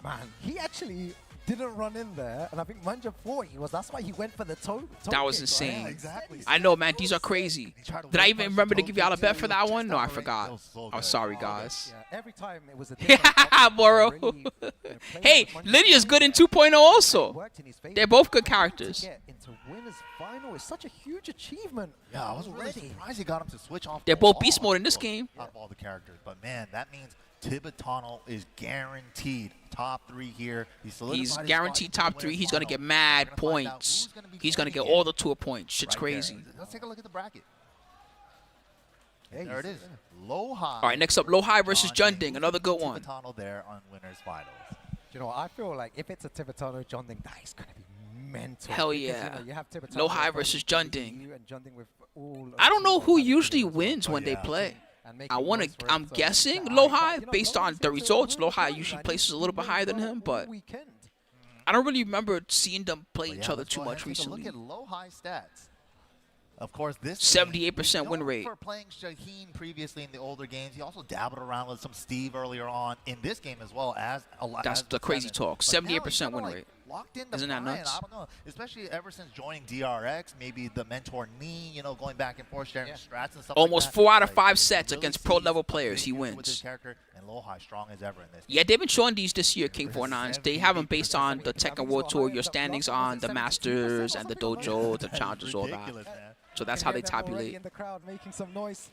Speaker 2: Man, he actually didn't run in there, and I think Manja thought he was. That's why he went for the toe.
Speaker 1: That was
Speaker 2: kick,
Speaker 1: insane.
Speaker 2: Right?
Speaker 4: Exactly.
Speaker 1: I know, man. These are crazy.
Speaker 4: He tried to
Speaker 1: Did I
Speaker 4: whip
Speaker 1: even
Speaker 4: punch
Speaker 1: remember to
Speaker 4: the
Speaker 1: give y'all a
Speaker 4: toe
Speaker 1: bet
Speaker 4: too.
Speaker 1: for that
Speaker 4: Check
Speaker 1: one? No, I
Speaker 4: that
Speaker 1: forgot.
Speaker 4: That was so
Speaker 1: I'm
Speaker 4: good.
Speaker 1: sorry,
Speaker 4: Oh,
Speaker 1: guys.
Speaker 2: Yeah, every time it was a different option,
Speaker 1: Boro.
Speaker 2: really, you know, playing
Speaker 1: Hey,
Speaker 2: with Manja
Speaker 1: Lydia's good in
Speaker 2: there,
Speaker 1: 2.0 also.
Speaker 2: worked in his favor.
Speaker 1: They're both good
Speaker 2: To
Speaker 1: characters.
Speaker 2: get into winners final is such a huge achievement.
Speaker 4: Yeah, I was really
Speaker 2: already.
Speaker 4: surprised he got him to switch off.
Speaker 1: They're
Speaker 4: the
Speaker 1: both
Speaker 4: wall
Speaker 1: beast mode in this
Speaker 4: out
Speaker 1: game.
Speaker 4: Of all the characters, but man, that means Tibetano is guaranteed top 3 here.
Speaker 1: He's guaranteed top 3. He's gonna get mad points. He's gonna get all the tour points. Shit's crazy.
Speaker 4: Let's take a look at the bracket.
Speaker 2: Yeah,
Speaker 4: There it
Speaker 2: he's-
Speaker 4: is. Lowhigh.
Speaker 1: All right, next up, Lowhigh versus Jeondding. Another good one.
Speaker 4: Tibetano there on winners finals.
Speaker 2: You know, I feel like if it's a Tibetano Jeondding, that is gonna be mental.
Speaker 1: Hell
Speaker 2: because,
Speaker 1: yeah.
Speaker 2: You know, you have Tibetano
Speaker 1: Lowhigh
Speaker 2: with
Speaker 1: versus
Speaker 2: both
Speaker 1: Jeondding.
Speaker 2: EU and Jeondding with all of
Speaker 1: I don't know
Speaker 2: the
Speaker 1: who
Speaker 2: talent
Speaker 1: usually
Speaker 2: as well.
Speaker 1: wins when they
Speaker 4: yeah.
Speaker 1: play.
Speaker 2: And making
Speaker 1: I want
Speaker 2: noise
Speaker 1: to.
Speaker 2: for
Speaker 1: I'm
Speaker 2: it, so
Speaker 1: guessing
Speaker 2: that-
Speaker 1: Lowhigh
Speaker 2: you know,
Speaker 1: based on
Speaker 2: Lowhigh's
Speaker 1: the
Speaker 2: been to
Speaker 1: results.
Speaker 2: a World
Speaker 1: Lowhigh
Speaker 2: Cup,
Speaker 1: usually
Speaker 2: and
Speaker 1: places
Speaker 2: he's
Speaker 1: a little bit
Speaker 2: been
Speaker 1: higher than
Speaker 2: well
Speaker 1: him,
Speaker 2: all
Speaker 1: but
Speaker 2: weekend.
Speaker 1: I don't really remember seeing them play
Speaker 4: But
Speaker 1: each
Speaker 4: yeah,
Speaker 1: other
Speaker 4: let's
Speaker 1: too
Speaker 4: go
Speaker 1: much
Speaker 4: ahead and take a
Speaker 1: recently.
Speaker 4: Look at Lowhigh stats. Of course, this
Speaker 1: 78% win rate.
Speaker 4: For playing Shaheen previously in the older games, he also dabbled around with some Steve earlier on in this game as well as a lot.
Speaker 1: That's the crazy talk. 78% win rate.
Speaker 4: Locked in
Speaker 1: Isn't that
Speaker 4: Brian.
Speaker 1: nuts?
Speaker 4: I don't know. Especially ever since joining DRX, maybe the mentor knee, you know, going back and forth, sharing strats and stuff
Speaker 1: Almost
Speaker 4: like that.
Speaker 1: 4 out of
Speaker 4: Like,
Speaker 1: 5 sets
Speaker 4: really
Speaker 1: against pro-level
Speaker 4: sees
Speaker 1: players, he
Speaker 4: with his
Speaker 1: wins.
Speaker 4: character, and Lowhigh strong as ever in this.
Speaker 1: Yeah, they've been showing these this year, King 49s. They have them based on the Tekken World Tour, your standings on the Masters and the Dojo, the Challengers, all that.
Speaker 4: Ridiculous, man.
Speaker 1: So that's how they tabulate.
Speaker 2: In the crowd making some noise.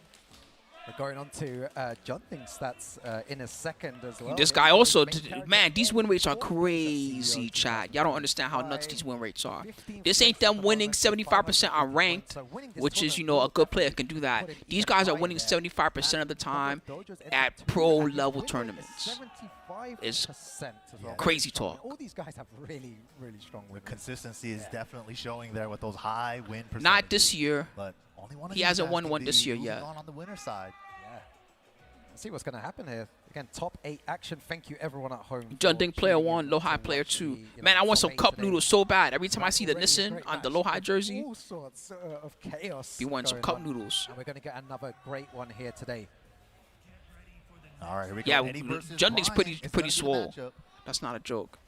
Speaker 2: We're going on to Jeondding stats in a second as well.
Speaker 1: This guy also, man, these win rates are crazy, chat. Y'all don't understand how nuts these win rates are. This ain't them winning 75% on ranked, which is, you know, a good player can do that. These guys are winning 75% of the time at pro-level tournaments. It's crazy talk.
Speaker 2: All these guys have really, really strong win
Speaker 4: The
Speaker 2: rates.
Speaker 4: consistency is definitely showing there with those high win percentages.
Speaker 1: Not this year.
Speaker 4: But only one of
Speaker 1: He
Speaker 4: these
Speaker 1: hasn't
Speaker 4: guys
Speaker 1: won
Speaker 4: can
Speaker 1: one
Speaker 4: be
Speaker 1: this year
Speaker 4: moving
Speaker 1: yet.
Speaker 4: on the winner side.
Speaker 2: Yeah. Let's see what's going to happen here. Again, top 8 action. Thank you, everyone at home.
Speaker 1: Jeondding player 1, Lowhigh player 2. Man, I want some cup noodles so bad. Every time I see the Nissan on the Lowhigh jersey,
Speaker 2: All sorts of chaos.
Speaker 1: be wanting some
Speaker 2: going
Speaker 1: cup
Speaker 2: on.
Speaker 1: noodles.
Speaker 2: And we're going to get another great one here today.
Speaker 4: All right, here we go.
Speaker 1: Yeah,
Speaker 4: Eddie versus
Speaker 1: Jeondding's
Speaker 4: Brian. It's
Speaker 1: pretty
Speaker 4: gonna be a
Speaker 1: swole.
Speaker 4: matchup.
Speaker 1: That's not a joke.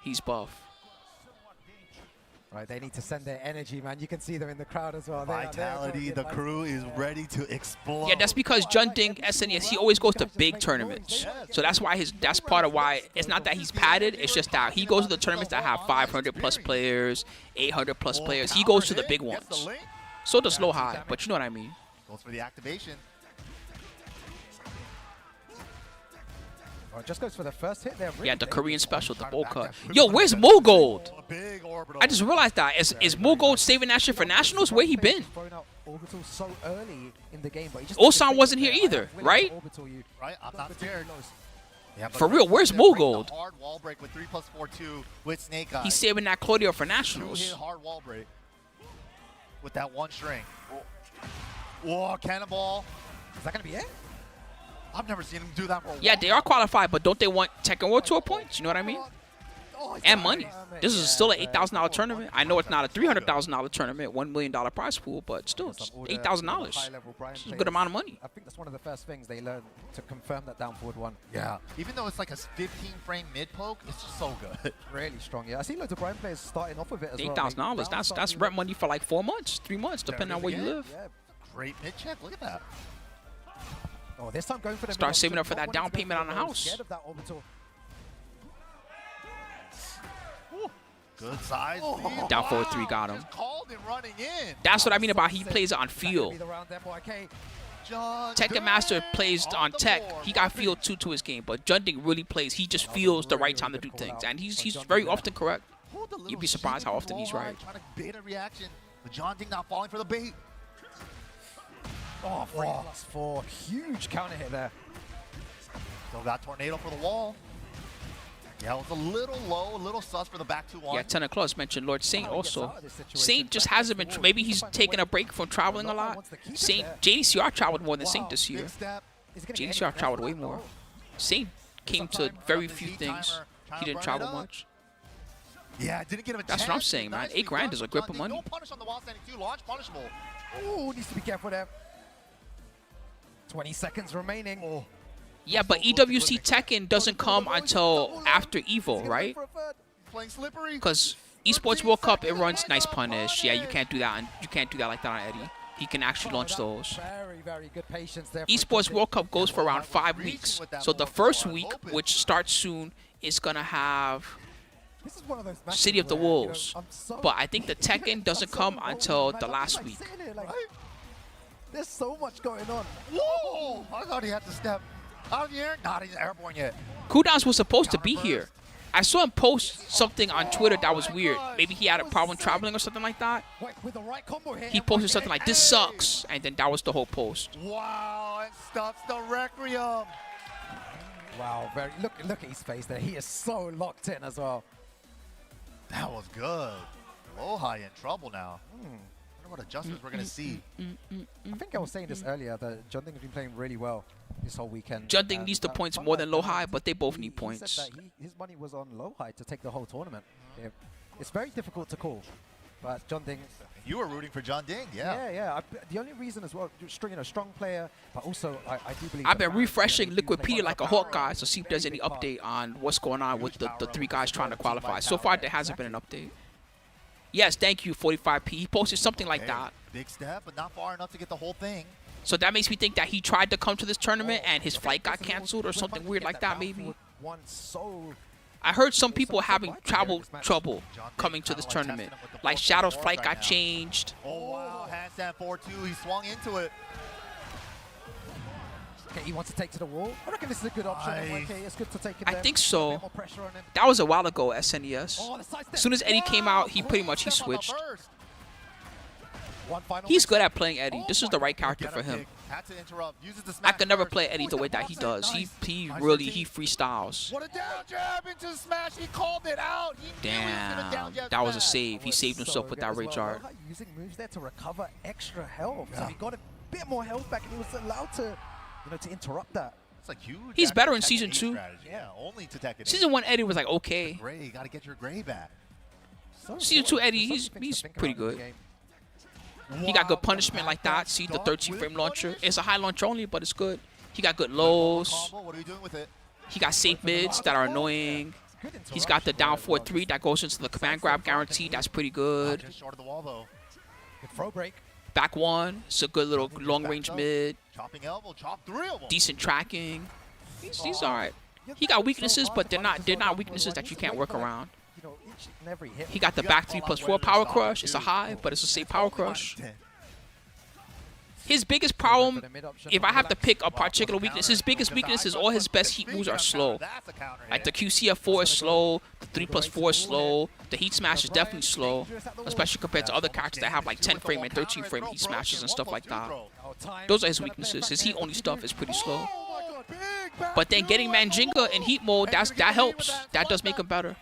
Speaker 1: He's buff.
Speaker 2: Right, they need to send their energy, man. You can see them in the crowd as well. They are
Speaker 4: Vitality, the crew is ready to explode.
Speaker 1: Yeah, that's because Jeondding SNES, he always goes to big tournaments. So that's why that's part of why it's not that he's padded, it's just that he goes to the tournaments that have 500 plus players, 800 plus players. He goes to the big
Speaker 4: Gets the
Speaker 1: ones.
Speaker 4: link.
Speaker 1: So does Lowhigh, but you know what I mean.
Speaker 4: Goes for the activation.
Speaker 2: Oh, just goes for the first hit there.
Speaker 1: Yeah, the Korean special, the bowl cut.
Speaker 2: back.
Speaker 1: Yo, where's Mogold?
Speaker 4: A big orbital.
Speaker 1: I just realized that. Is Mogold saving that shit for Nationals? Where he been?
Speaker 2: Thrown out orbital so early in the game, but he just
Speaker 1: Ulsan wasn't here either, right?
Speaker 4: Right, I'm not scared. Yeah, but
Speaker 1: For real, where's
Speaker 4: break the
Speaker 1: Mogold?
Speaker 4: Hard wall break with 3+4-2 with Snake Eyes.
Speaker 1: He's saving that Claudio for
Speaker 4: 2-hit
Speaker 1: Nationals.
Speaker 4: hard wall break with that one string. Whoa, cannonball.
Speaker 2: Is that going to be it?
Speaker 4: I've never seen him do that for a
Speaker 1: Yeah,
Speaker 4: while.
Speaker 1: they are qualified, but don't they want Tekken World Tour points? You know what I mean? And money. This is still an $8,000 tournament. I know it's not a $300,000 tournament, $1 million prize pool, but still, it's $8,000. It's a good amount of money.
Speaker 2: I think that's one of the first things they learned to confirm that down forward one.
Speaker 4: Yeah, even though it's like a 15-frame mid-poke, it's just so good.
Speaker 2: Really strong, yeah. I see loads of Brian players starting off with it as well.
Speaker 1: $8,000. That's rent money for like 4 months, 3 months, depending on where you live.
Speaker 2: Yeah.
Speaker 4: Great mid-check, look at that.
Speaker 2: Oh, this time going for the
Speaker 1: Start
Speaker 2: mid-op,
Speaker 1: saving
Speaker 2: so
Speaker 1: up for
Speaker 2: not
Speaker 1: that
Speaker 2: wanting
Speaker 1: down
Speaker 2: to go
Speaker 1: payment
Speaker 2: for
Speaker 1: on the
Speaker 2: low,
Speaker 1: house.
Speaker 2: Scared of that orbital.
Speaker 4: Good size. lead.
Speaker 1: Down forward 3 got him.
Speaker 4: Just called him running in.
Speaker 1: That's what I mean about he plays it on
Speaker 2: That could be
Speaker 1: field.
Speaker 2: the round there, boy. Okay.
Speaker 1: Tekken Master plays on tech. He got feel too to his game, but Jeondding really plays. He just feels the right time to do things, and he's very often correct. You'd be surprised how often he's right.
Speaker 4: Trying to bait a reaction, but Jeondding not falling for the bait.
Speaker 2: Oh, 3+4. Huge counter hit there.
Speaker 4: Still got tornado for the wall. Yeah, it was a little low, a little sus for the back 2-1.
Speaker 1: Yeah, Tenor Claus mentioned Lord Saint
Speaker 2: How he gets
Speaker 1: also.
Speaker 2: out of this situation.
Speaker 1: Saint just hasn't been. Maybe he's taking a break from traveling a lot. Saint JDCR traveled more than Saint this year.
Speaker 4: Big step.
Speaker 2: Is he gonna get
Speaker 1: JDCR
Speaker 2: any
Speaker 1: traveled way
Speaker 2: pressure?
Speaker 1: more.
Speaker 2: Oh.
Speaker 1: Saint came to very few things. He didn't travel much.
Speaker 4: Yeah, didn't get him a
Speaker 1: That's what
Speaker 4: chance.
Speaker 1: I'm saying, man.
Speaker 4: Nicely
Speaker 1: 8 grand
Speaker 4: done
Speaker 1: is a
Speaker 4: from
Speaker 1: grip of
Speaker 4: Jeondding.
Speaker 1: money.
Speaker 4: No punish on the wall standing 2, launch punishable.
Speaker 2: Oh, needs to be careful there. 20 seconds remaining. Oh.
Speaker 1: Yeah, but EWC Tekken doesn't come until after Evo, right?
Speaker 4: Playing slippery.
Speaker 1: Because Esports World Cup, it runs nice punish. Yeah, you can't do that. You can't do that like that on Eddie. He can actually launch those.
Speaker 2: Very, very good patience there.
Speaker 1: Esports World Cup goes for around 5 weeks. So the first week, which starts soon, is gonna have
Speaker 2: This is one of those matches
Speaker 1: City of the
Speaker 2: where, you know,
Speaker 1: Wolves.
Speaker 2: I'm so
Speaker 1: But I think the Tekken doesn't come until the last week.
Speaker 2: There's so much going on.
Speaker 4: Whoa! I thought he had to step out of the air. Not even airborne yet.
Speaker 1: Cooldowns was supposed to be here. I saw him post something on Twitter that was weird. Maybe he had a problem traveling or something like that.
Speaker 2: Wait, with the right combo here,
Speaker 1: He posted something like, "This sucks," and then that was the whole post.
Speaker 4: Wow, and stops the Requiem.
Speaker 2: Wow, very look at his face there. He is so locked in as well.
Speaker 4: That was good. Lowhigh in trouble now. I wonder what adjustments we're going to see.
Speaker 2: I think I was saying this earlier that Jeondding has been playing really well this whole weekend.
Speaker 1: Jeondding needs the points more than Lowhigh, but they both need
Speaker 2: He
Speaker 1: points.
Speaker 2: said that his money was on Lowhigh to take the whole tournament. It's very difficult to call, but Jeondding
Speaker 4: You were rooting for Jeondding, yeah.
Speaker 2: Yeah. The only reason as well, strong player, but also I do believe.
Speaker 1: I've been refreshing Liquipedia like a hawk, guys, to see if there's any update on what's going on with the 3 guys trying to qualify. So far, there hasn't been an update. Yes, thank you, 45P. He posted something like that.
Speaker 4: Big step, but not far enough to get the whole thing.
Speaker 1: So that makes me think that he tried to come to this tournament and his flight got canceled or something weird like that, maybe. I heard some people having trouble coming to this tournament. Like Shadow's flight got changed.
Speaker 4: Oh, wow. Handstand 4-2. He swung into it.
Speaker 2: Okay, he wants to take to the wall. I reckon this is a good option. Okay, it's good to take it
Speaker 1: I
Speaker 2: there.
Speaker 1: think so.
Speaker 2: A bit more pressure on him.
Speaker 1: That was a while ago, SNES.
Speaker 2: Oh, the side step.
Speaker 1: As soon as Eddie came out, he pretty much switched. He's good at playing Eddie. This is the right character for him.
Speaker 4: Had to interrupt. Uses the
Speaker 1: I
Speaker 4: smash
Speaker 1: could never
Speaker 4: first.
Speaker 1: play Eddie the way that he does. He freestyles.
Speaker 4: What a down jab into the smash. He called it out. He knew he was gonna down
Speaker 1: Damn,
Speaker 4: jab
Speaker 1: that was a
Speaker 4: smash.
Speaker 1: save. He saved himself with that rage art.
Speaker 2: Using moves there to recover extra health. So he got a bit more health back and he was allowed to, to interrupt that.
Speaker 4: It's like huge.
Speaker 1: He's better in
Speaker 4: Tekken
Speaker 1: season
Speaker 4: 8
Speaker 1: 2.
Speaker 4: strategy. Yeah, only to Tekken 8.
Speaker 1: Season 1 Eddie was like okay.
Speaker 4: Gray, you gotta get your gray back.
Speaker 1: Season 2 Eddie, he's pretty good. He got good punishment like that. See the 13 frame launcher. It's a high launcher only, but it's good. He got good lows.
Speaker 4: What are you doing with it?
Speaker 1: He got safe mids that are annoying. He's got the down 4-3 that goes into the command grab guarantee. That's pretty good.
Speaker 4: Just short of the wall though.
Speaker 2: Good throw break.
Speaker 1: Back 1. It's a good little long range mid.
Speaker 4: Chopping elbow, chop 3 of them.
Speaker 1: Decent tracking. He's alright. He got weaknesses, but they're not weaknesses that you can't work around.
Speaker 2: Each and every hit.
Speaker 1: He got the back 3+4 power crush. It's a high, but it's a safe power crush. His biggest problem, if I have to pick a particular weakness, his biggest weakness is all his best heat moves are slow. Like the QCF4 is slow, the 3+4 is slow, the heat smash is definitely slow, especially compared to other characters that have like 10 frame and 13 frame heat smashes and stuff like that. Those are his weaknesses. His heat only stuff is pretty slow. But then getting Manjinga in heat mode, that helps. That does make him better.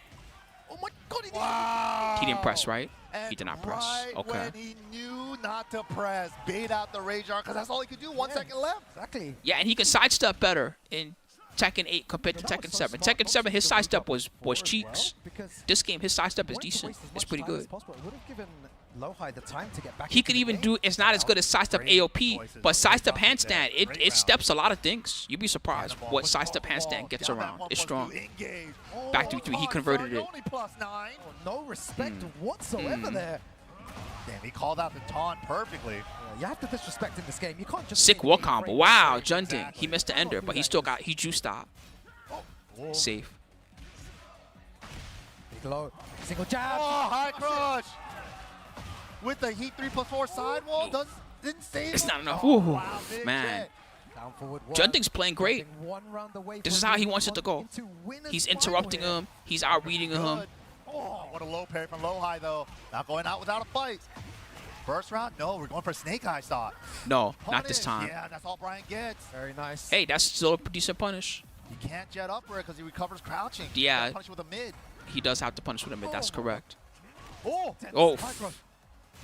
Speaker 4: Wow.
Speaker 1: He didn't press, right? He did not press.
Speaker 4: Right
Speaker 1: Okay.
Speaker 4: when he knew not to press, bait out the rage art, because that's all he could do. 1 second left.
Speaker 2: Exactly.
Speaker 1: Yeah, and he can sidestep better in Tekken 8 compared to Tekken 7. Tekken 7, his sidestep was cheeks. This game, his sidestep is decent. It's pretty good.
Speaker 2: It would have given Lowhigh the time to get back.
Speaker 1: He could even do, it's not as good as sidestep AOP, but sidestep handstand, it steps a lot of things. You'd be surprised what sidestep handstand gets around. It's strong. Back 3-3, he converted it.
Speaker 2: No respect whatsoever there.
Speaker 4: Damn, he called out the taunt perfectly.
Speaker 2: You have to disrespect in this game. You can't just
Speaker 1: Sick wall combo. Wow, Jeondding. He missed the ender, but he juiced out. Safe.
Speaker 2: Big low. Single jab.
Speaker 4: Oh, high crush. With the heat 3+4 sidewall, didn't save
Speaker 1: It's
Speaker 4: him.
Speaker 1: not enough.
Speaker 4: Oh,
Speaker 1: Ooh,
Speaker 4: wow, big
Speaker 1: man.
Speaker 4: check.
Speaker 2: Down forward.
Speaker 1: Jeondding's playing great. This is how he wants it to go.
Speaker 2: He's
Speaker 1: He's interrupting him. He's out-reading him.
Speaker 4: Good. Oh, what a low parry from Lowhigh, though. Not going out without a fight. First round? No, we're going for Snake Eye stock.
Speaker 1: No, not this time.
Speaker 4: Yeah, that's all Brian gets.
Speaker 2: Very nice.
Speaker 1: Hey, that's still a decent punish.
Speaker 4: He can't jet upward because he recovers crouching.
Speaker 1: Yeah.
Speaker 4: He punish with a mid.
Speaker 1: He does have to punish with a mid. That's correct.
Speaker 4: Oh.
Speaker 1: Oh,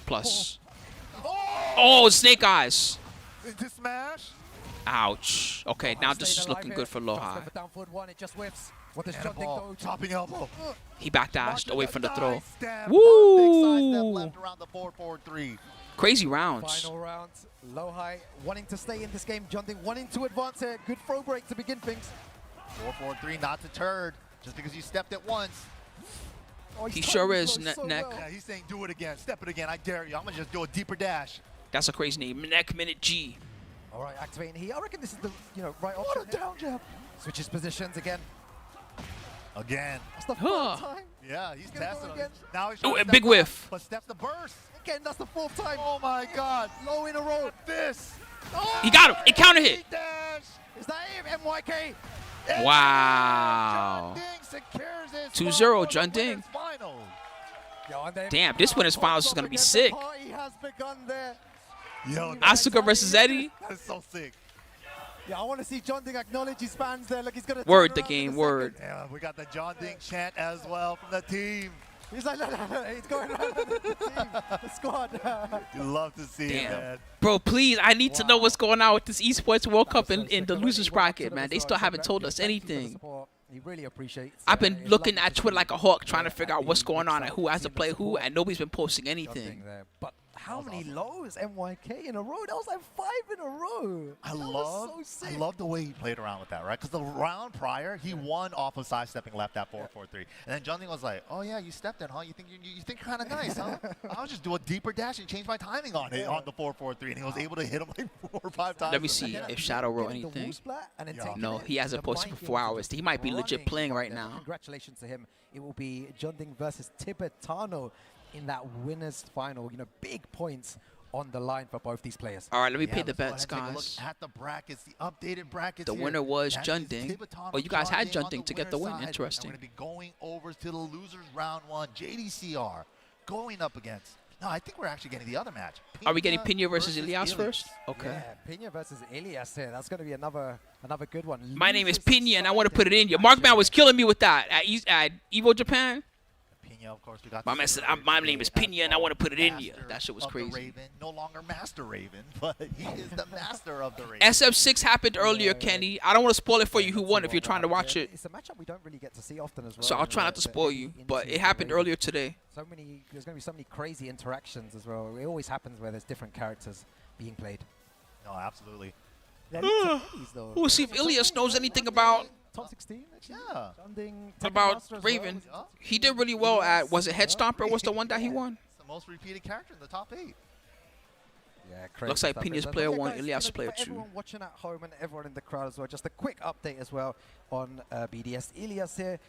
Speaker 1: plus. Oh, Snake Eyes.
Speaker 4: Into smash.
Speaker 1: Ouch. Okay, now this is looking good for Lowhigh.
Speaker 2: Down forward 1. It just whiffs. What does Jeondding go to?
Speaker 4: Chopping elbow.
Speaker 1: He backdashed away from the throw.
Speaker 4: Big side
Speaker 1: Woo!
Speaker 4: step left around the 4-4-3.
Speaker 1: Crazy rounds.
Speaker 2: Final round. Lowhigh wanting to stay in this game. Jeondding wanting to advance here. Good throw break to begin things.
Speaker 4: 4-4-3, not deterred. Just because you stepped it once.
Speaker 2: Oh, he's
Speaker 1: He
Speaker 2: timing
Speaker 1: sure
Speaker 2: his
Speaker 1: is,
Speaker 2: throw so
Speaker 1: neck.
Speaker 2: well.
Speaker 4: Yeah, he's saying do it again. Step it again. I dare you. I'm going to just do a deeper dash.
Speaker 1: That's a crazy name. Neck minute G.
Speaker 2: All right, activating here. I reckon this is the right option.
Speaker 4: What a down jab.
Speaker 2: Switches positions again.
Speaker 4: Again.
Speaker 2: That's the
Speaker 1: Huh.
Speaker 2: fourth time.
Speaker 4: Yeah, he's
Speaker 2: gonna go
Speaker 4: testing him.
Speaker 2: again.
Speaker 4: Now he's
Speaker 1: Ooh,
Speaker 4: trying to
Speaker 1: a
Speaker 4: step
Speaker 1: big
Speaker 4: up,
Speaker 1: whiff.
Speaker 4: But steps the burst.
Speaker 2: Again, that's the fourth time.
Speaker 4: Oh my God.
Speaker 2: Low in a row.
Speaker 4: This.
Speaker 1: He got him. It counter hit.
Speaker 4: Dash.
Speaker 2: Is that it, MYK?
Speaker 1: Wow.
Speaker 4: Jeondding secures his
Speaker 1: 2-0
Speaker 4: spot for the
Speaker 1: Jeondding.
Speaker 4: winners final.
Speaker 1: Damn, this winner's finals is going to be sick.
Speaker 2: Party has begun there.
Speaker 4: Yo,
Speaker 1: Asuka versus Eddie.
Speaker 4: that is so sick.
Speaker 2: Yeah, I want to see Jeondding acknowledge his fans there. Look, he's going to
Speaker 1: Word the game, word.
Speaker 4: Yeah, we got the Jeondding chant as well from the team.
Speaker 2: He's like, no, he's going around the team, the squad.
Speaker 4: You love to see it,
Speaker 1: Damn.
Speaker 4: man.
Speaker 1: Bro, please, I need to know what's going on with this Esports World Cup
Speaker 2: So
Speaker 1: in
Speaker 2: sick.
Speaker 1: the
Speaker 2: Already
Speaker 1: losers
Speaker 2: went up to
Speaker 1: bracket,
Speaker 2: them
Speaker 1: man.
Speaker 2: as
Speaker 1: They
Speaker 2: well.
Speaker 1: still
Speaker 2: So
Speaker 1: haven't told us
Speaker 2: thank you for the
Speaker 1: anything.
Speaker 2: support. He really appreciates.
Speaker 1: I've been
Speaker 2: it's
Speaker 1: looking
Speaker 2: lovely
Speaker 1: at
Speaker 2: to
Speaker 1: Twitter
Speaker 2: see
Speaker 1: like a hawk trying to
Speaker 2: the
Speaker 1: figure out what's going on and who has to
Speaker 2: team
Speaker 1: play who,
Speaker 2: support
Speaker 1: and nobody's been posting
Speaker 2: Jeondding
Speaker 1: anything.
Speaker 2: there. But how
Speaker 4: That was
Speaker 2: many
Speaker 4: awesome.
Speaker 2: lows MYK in a row? That was like 5 in a row.
Speaker 4: I
Speaker 2: That was so
Speaker 4: I
Speaker 2: sick.
Speaker 4: love the way he played around with that, right? Because the round prior, he won off of sidestepping left at 4-4-3, and then Jeondding was like, "Oh yeah, you stepped in, huh? You think you're kind of nice, huh? I'll just do a deeper dash and change my timing on it on the 4-4-3," and he was able to hit him like 4 or 5 times.
Speaker 1: Let me see if Shadow wrote
Speaker 2: Getting the
Speaker 1: anything.
Speaker 2: wall splat and then
Speaker 4: Yeah.
Speaker 2: taking
Speaker 1: No,
Speaker 2: it.
Speaker 1: he hasn't
Speaker 2: The
Speaker 1: posted
Speaker 2: mind
Speaker 1: for 4
Speaker 2: games are
Speaker 1: hours.
Speaker 2: just
Speaker 1: He might be legit
Speaker 2: running
Speaker 1: playing
Speaker 2: from
Speaker 1: right
Speaker 2: them.
Speaker 1: now.
Speaker 2: Congratulations to him. It will be Jeondding versus Tibetano in that winners final. You know, big points on the line for both these players.
Speaker 1: All right, let me
Speaker 4: Yeah,
Speaker 1: pay the
Speaker 4: let's go ahead
Speaker 1: bets,
Speaker 4: and take a look
Speaker 1: guys.
Speaker 4: at the brackets, the updated brackets.
Speaker 1: The
Speaker 4: here.
Speaker 1: winner was
Speaker 4: That is
Speaker 1: Jeondding.
Speaker 4: Tibetano
Speaker 1: Oh, you guys had
Speaker 4: Jeondding on
Speaker 1: Jeondding to
Speaker 4: the
Speaker 1: get the
Speaker 4: winner's
Speaker 1: win.
Speaker 4: side.
Speaker 1: Interesting.
Speaker 4: And we're going to be going over to the losers round 1. JDCR going up against. No, I think we're actually getting the other match.
Speaker 1: Are we getting
Speaker 4: Pinya
Speaker 1: Pinya versus Ilias first? Okay.
Speaker 2: Yeah, Pinya versus Ilias here. That's going to be another good one.
Speaker 1: My name is
Speaker 2: Losers
Speaker 1: Pinya, and I want to
Speaker 2: side
Speaker 1: put it in you.
Speaker 2: action.
Speaker 1: Markman was killing me with that at Evo Japan.
Speaker 4: Pinya, of course, we got
Speaker 1: My
Speaker 4: the
Speaker 1: man said,
Speaker 4: celebrity
Speaker 1: my name is
Speaker 4: today
Speaker 1: Pinya,
Speaker 4: as
Speaker 1: and I wanna put it in
Speaker 4: Master
Speaker 1: ya. That shit was
Speaker 4: of the
Speaker 1: crazy.
Speaker 4: Raven. No longer Master Raven, but he is the master of the Raven.
Speaker 1: SF6 happened earlier, Kenny. I don't want to spoil it for you who
Speaker 2: Let's
Speaker 1: won
Speaker 2: see
Speaker 1: if you're
Speaker 2: what
Speaker 1: trying to
Speaker 2: happens
Speaker 1: watch
Speaker 2: here.
Speaker 1: it.
Speaker 2: It's a matchup we don't really get to see often as well.
Speaker 1: So I'll try not to spoil you, but it happened earlier today.
Speaker 2: There's going to be so many crazy interactions as well. It always happens where there's different characters being played.
Speaker 4: No, absolutely.
Speaker 2: Yeah, lots of ladies, though.
Speaker 1: We'll see if Ilias knows anything about
Speaker 2: Top 16, actually.
Speaker 4: Yeah.
Speaker 2: Jeondding, Tekken
Speaker 1: about
Speaker 2: Master as
Speaker 1: Raven.
Speaker 2: well.
Speaker 1: He did really well at, was it Head Stomper? Was the one that he won?
Speaker 4: It's the most repeated character in the top 8.
Speaker 2: Yeah, crazy
Speaker 1: Looks like
Speaker 2: stuff.
Speaker 1: Pinya's
Speaker 2: But
Speaker 1: player
Speaker 2: yeah,
Speaker 1: 1,
Speaker 2: guys,
Speaker 1: Ilias
Speaker 2: you know,
Speaker 1: player
Speaker 2: for
Speaker 1: 2.
Speaker 2: everyone watching at home and everyone in the crowd as well, just a quick update as well on BDS. Ilias here.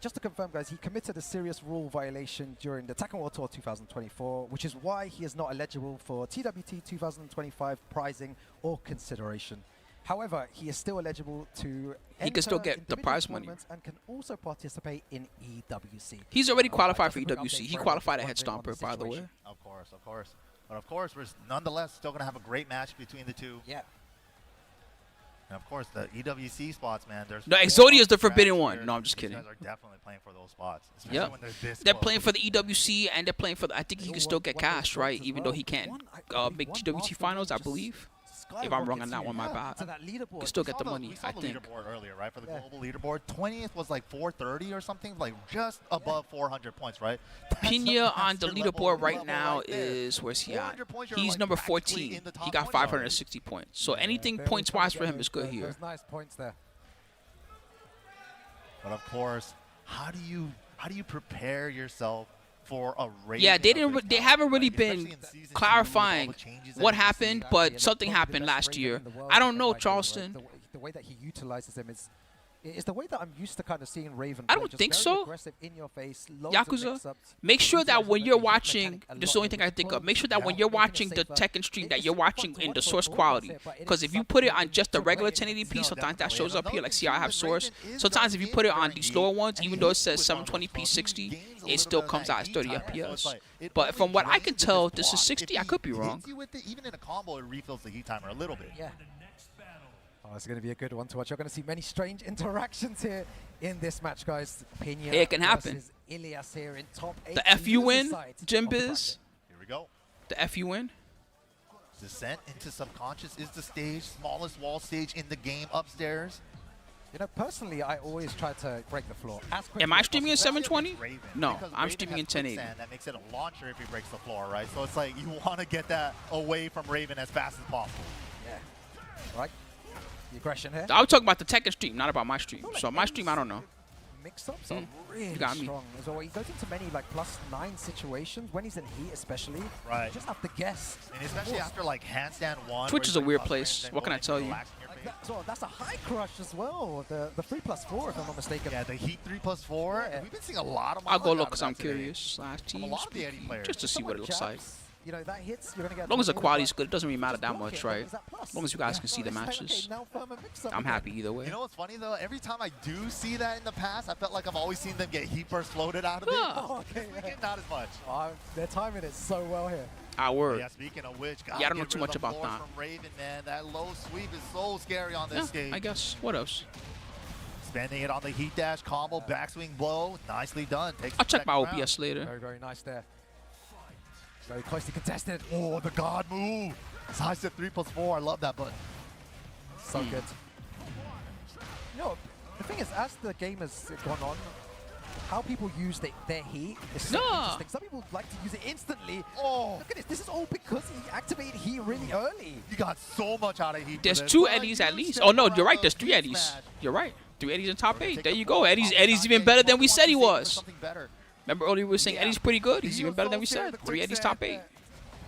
Speaker 2: Just to confirm, guys, he committed a serious rule violation during the Tekken World Tour 2024, which is why he is not eligible for TWT 2025 prizing or consideration. However, he is still eligible to
Speaker 1: He can still
Speaker 2: enter
Speaker 1: get the
Speaker 2: individual
Speaker 1: prize money.
Speaker 2: tournaments and can also participate in EWC.
Speaker 1: He's already qualified for
Speaker 2: Just a quick
Speaker 1: EWC.
Speaker 2: update
Speaker 1: He
Speaker 2: for
Speaker 1: qualified at
Speaker 2: everyone
Speaker 1: Head
Speaker 2: wondering on
Speaker 1: Stomper, by the way.
Speaker 2: situation.
Speaker 4: Of course, of course. But of course, we're nonetheless still going to have a great match between the two.
Speaker 2: Yeah.
Speaker 4: And of course, the EWC spots, man. There's
Speaker 1: No,
Speaker 4: four
Speaker 1: Exodia is the
Speaker 4: on track
Speaker 1: forbidden one.
Speaker 4: here.
Speaker 1: No, I'm just
Speaker 4: These
Speaker 1: kidding.
Speaker 4: guys are definitely playing for those spots. Especially
Speaker 1: Yep.
Speaker 4: when they're this
Speaker 1: They're
Speaker 4: close.
Speaker 1: playing for the EWC and they're playing for the, I think he
Speaker 2: He'll
Speaker 1: can still
Speaker 2: won-
Speaker 1: get
Speaker 2: won those
Speaker 1: cash,
Speaker 2: spots
Speaker 1: right?
Speaker 2: as
Speaker 1: Even
Speaker 2: well.
Speaker 1: though he can't
Speaker 2: Won, I believe,
Speaker 1: make
Speaker 2: won
Speaker 1: TWT
Speaker 2: Master
Speaker 1: finals, I
Speaker 2: just
Speaker 1: believe. If I'm wrong on
Speaker 2: skyrockets
Speaker 1: that
Speaker 2: you
Speaker 1: one, my bad.
Speaker 2: to that leaderboard.
Speaker 1: Can still
Speaker 4: We
Speaker 1: get
Speaker 4: saw
Speaker 1: the money,
Speaker 4: we saw
Speaker 1: I
Speaker 4: the
Speaker 1: think.
Speaker 4: leaderboard earlier, right? For the
Speaker 2: Yeah.
Speaker 4: global leaderboard, 20th was like 430 or something, like just above 400 points, right? That's a
Speaker 1: Pinya on the
Speaker 4: master level
Speaker 1: leaderboard right
Speaker 4: level
Speaker 1: now
Speaker 4: right there.
Speaker 1: is, where's he at?
Speaker 4: 400 points, you're
Speaker 1: He's
Speaker 4: like
Speaker 1: number
Speaker 4: practically
Speaker 1: 14.
Speaker 4: in the
Speaker 1: He
Speaker 4: top
Speaker 1: got
Speaker 4: 20 already.
Speaker 1: 560 points. So anything
Speaker 2: They're
Speaker 1: points
Speaker 2: trying to
Speaker 1: wise
Speaker 2: get
Speaker 1: for him
Speaker 2: those-
Speaker 1: is good
Speaker 2: those
Speaker 1: here.
Speaker 2: nice points there.
Speaker 4: But of course, how do you prepare yourself for a race?
Speaker 1: Yeah, they haven't really been clarifying what happened,
Speaker 2: Exactly,
Speaker 1: but
Speaker 2: and
Speaker 1: something
Speaker 2: probably the
Speaker 1: happened
Speaker 2: best
Speaker 1: last
Speaker 2: Raven
Speaker 1: year.
Speaker 2: in the world,
Speaker 1: I don't know,
Speaker 2: MYK, right?
Speaker 1: Charleston.
Speaker 2: The way that he utilizes him is the way that I'm used to kind of seeing Raven.
Speaker 1: I
Speaker 2: play,
Speaker 1: don't
Speaker 2: just
Speaker 1: think
Speaker 2: very
Speaker 1: so.
Speaker 2: aggressive, in your face, loads of
Speaker 1: Yakuza,
Speaker 2: mix-ups,
Speaker 1: make sure that
Speaker 2: utilizes
Speaker 1: when
Speaker 2: the
Speaker 1: you're
Speaker 2: mechanic
Speaker 1: watching,
Speaker 2: a
Speaker 1: this is the
Speaker 2: lot,
Speaker 1: only thing I think of. Make sure
Speaker 2: yeah,
Speaker 1: that when you're
Speaker 2: making it
Speaker 1: watching the
Speaker 2: safer.
Speaker 1: Tekken stream, that
Speaker 2: It's
Speaker 1: you're
Speaker 2: fun
Speaker 1: watching
Speaker 2: to
Speaker 1: in
Speaker 2: watch
Speaker 1: the
Speaker 2: for
Speaker 1: source
Speaker 2: all of us
Speaker 1: quality.
Speaker 2: here, but it
Speaker 1: Because
Speaker 2: is
Speaker 1: if you put it
Speaker 2: something
Speaker 1: on just the
Speaker 2: to
Speaker 1: regular
Speaker 2: play in.
Speaker 1: 1080p,
Speaker 4: No,
Speaker 1: sometimes that
Speaker 4: definitely.
Speaker 1: shows
Speaker 4: And
Speaker 1: up here.
Speaker 4: another
Speaker 1: Like,
Speaker 4: thing
Speaker 1: see, I
Speaker 4: too
Speaker 1: have
Speaker 4: is
Speaker 1: source.
Speaker 4: Raven is
Speaker 1: Sometimes if you put it on
Speaker 4: during
Speaker 1: these
Speaker 4: heat,
Speaker 1: lower ones,
Speaker 4: and
Speaker 1: even
Speaker 4: he
Speaker 1: though it
Speaker 4: hits you
Speaker 1: says
Speaker 4: with one of those
Speaker 1: 720p
Speaker 4: buffs,
Speaker 1: 60,
Speaker 4: he gains a
Speaker 1: it
Speaker 4: little
Speaker 1: still
Speaker 4: bit of
Speaker 1: comes
Speaker 4: that
Speaker 1: out as
Speaker 4: heat
Speaker 1: 30
Speaker 4: time. So it's
Speaker 1: FPS.
Speaker 4: like, it
Speaker 1: But
Speaker 4: only
Speaker 1: from what I
Speaker 4: drains
Speaker 1: can
Speaker 4: with
Speaker 1: tell, this is
Speaker 4: block.
Speaker 1: 60.
Speaker 4: If
Speaker 1: I could be
Speaker 4: he
Speaker 1: wrong.
Speaker 4: hits you with it, even in a combo, it refills the heat timer a little bit.
Speaker 2: Yeah. Oh, it's going to be a good one to watch. You're going to see many strange interactions here in this match, guys. Pinya
Speaker 1: Hey, it can happen.
Speaker 2: versus Ilias here in top 8.
Speaker 1: The FU win, Jim
Speaker 2: of the
Speaker 1: Biz.
Speaker 4: Here we go.
Speaker 1: The FU win.
Speaker 4: Descent into Subconscious is the stage, smallest wall stage in the game upstairs.
Speaker 2: You know, personally, I always try to break the floor. As quickly
Speaker 1: Am I
Speaker 2: as
Speaker 1: streaming in
Speaker 2: possible.
Speaker 1: 720?
Speaker 4: Raven,
Speaker 1: No,
Speaker 4: because
Speaker 1: I'm
Speaker 4: Raven
Speaker 1: streaming
Speaker 4: has
Speaker 1: in 1080.
Speaker 4: quicksand that makes it a launcher if he breaks the floor, right? So it's like you want to get that away from Raven as fast as possible.
Speaker 2: Yeah. Right? The aggression here.
Speaker 1: I was talking about the Tekken stream, not about my stream. So my stream, I don't know.
Speaker 2: Mix-ups are
Speaker 1: you
Speaker 2: really
Speaker 1: got me.
Speaker 2: strong. As well, he goes into many like +9 situations when he's in heat, especially.
Speaker 4: Right.
Speaker 2: You just have to guess.
Speaker 4: And especially after like handstand one.
Speaker 1: Twitch
Speaker 4: where
Speaker 1: is
Speaker 4: you
Speaker 1: a weird
Speaker 4: cross
Speaker 1: place.
Speaker 4: frames and
Speaker 1: What can I
Speaker 4: going
Speaker 1: tell
Speaker 4: and
Speaker 1: you?
Speaker 4: relaxing your face.
Speaker 2: So that's a high crush as well. The 3+4, if I'm not mistaken.
Speaker 4: Yeah, the Heat 3+4.
Speaker 2: Yeah.
Speaker 4: We've been seeing a lot of
Speaker 1: I'll go
Speaker 4: Manga
Speaker 1: look
Speaker 4: out
Speaker 1: because
Speaker 4: of
Speaker 1: I'm
Speaker 4: that today.
Speaker 1: curious. Last
Speaker 4: From a
Speaker 1: team,
Speaker 4: lot of the Eddie players.
Speaker 1: just to see what it looks like.
Speaker 2: You know, that hits, you're gonna get
Speaker 1: As long as the
Speaker 2: bonus,
Speaker 1: quality's
Speaker 2: but
Speaker 1: good, it doesn't really matter
Speaker 2: just
Speaker 1: that
Speaker 2: block
Speaker 1: much,
Speaker 2: it.
Speaker 1: right?
Speaker 2: Is that plus?
Speaker 1: As long as you guys can see the
Speaker 2: It's like,
Speaker 1: matches.
Speaker 2: okay, now Furman mix-up
Speaker 1: I'm
Speaker 2: again.
Speaker 1: happy either way.
Speaker 4: You know what's funny though? Every time I do see that in the past, I felt like I've always seen them get Heat burst floated out of it.
Speaker 1: Ah.
Speaker 2: Oh, okay.
Speaker 4: This weekend, not as much.
Speaker 2: Oh, they're timing it so well here.
Speaker 1: Our word.
Speaker 4: Yeah, speaking of which,
Speaker 1: I don't know too much about that.
Speaker 4: From Raven, man, that low sweep is so scary on this
Speaker 1: Yeah,
Speaker 4: stage.
Speaker 1: I guess. What else?
Speaker 4: Spending it on the heat dash combo, backswing blow, nicely done. Takes
Speaker 1: I'll
Speaker 4: the
Speaker 1: check my
Speaker 4: second round.
Speaker 1: OBS later.
Speaker 2: Very, very nice there. Very closely contested.
Speaker 4: Oh, the God move. Side step 3+4. I love that button.
Speaker 2: So good. You know, the thing is, as the game has gone on, how people use their heat is so interesting. Some people like to use it instantly.
Speaker 4: Oh,
Speaker 2: Look at this. This is all because he activated heat really early.
Speaker 4: you got so much out of heat.
Speaker 1: There's
Speaker 4: for this,
Speaker 1: 2
Speaker 4: but
Speaker 1: Eddies at
Speaker 4: use
Speaker 1: least.
Speaker 4: it
Speaker 1: Oh no,
Speaker 4: for
Speaker 1: you're right.
Speaker 4: a
Speaker 1: There's 3
Speaker 4: heat
Speaker 1: Eddies.
Speaker 4: smash.
Speaker 1: You're right. 3 Eddies in top
Speaker 4: We're gonna
Speaker 1: 8.
Speaker 4: take
Speaker 1: There
Speaker 4: the
Speaker 1: you
Speaker 4: pull.
Speaker 1: go. Eddie's
Speaker 4: Probably not
Speaker 1: even
Speaker 4: getting
Speaker 1: better than we
Speaker 4: what
Speaker 1: said he
Speaker 4: wants to see for
Speaker 1: was.
Speaker 4: something better.
Speaker 1: Remember earlier we were saying
Speaker 2: Yeah.
Speaker 1: Eddie's pretty good. He's
Speaker 4: He
Speaker 1: even
Speaker 4: was
Speaker 1: better
Speaker 4: so
Speaker 1: than we
Speaker 4: scared
Speaker 1: said.
Speaker 4: of the
Speaker 1: 3
Speaker 4: quick
Speaker 1: Eddies
Speaker 4: set.
Speaker 1: top 8.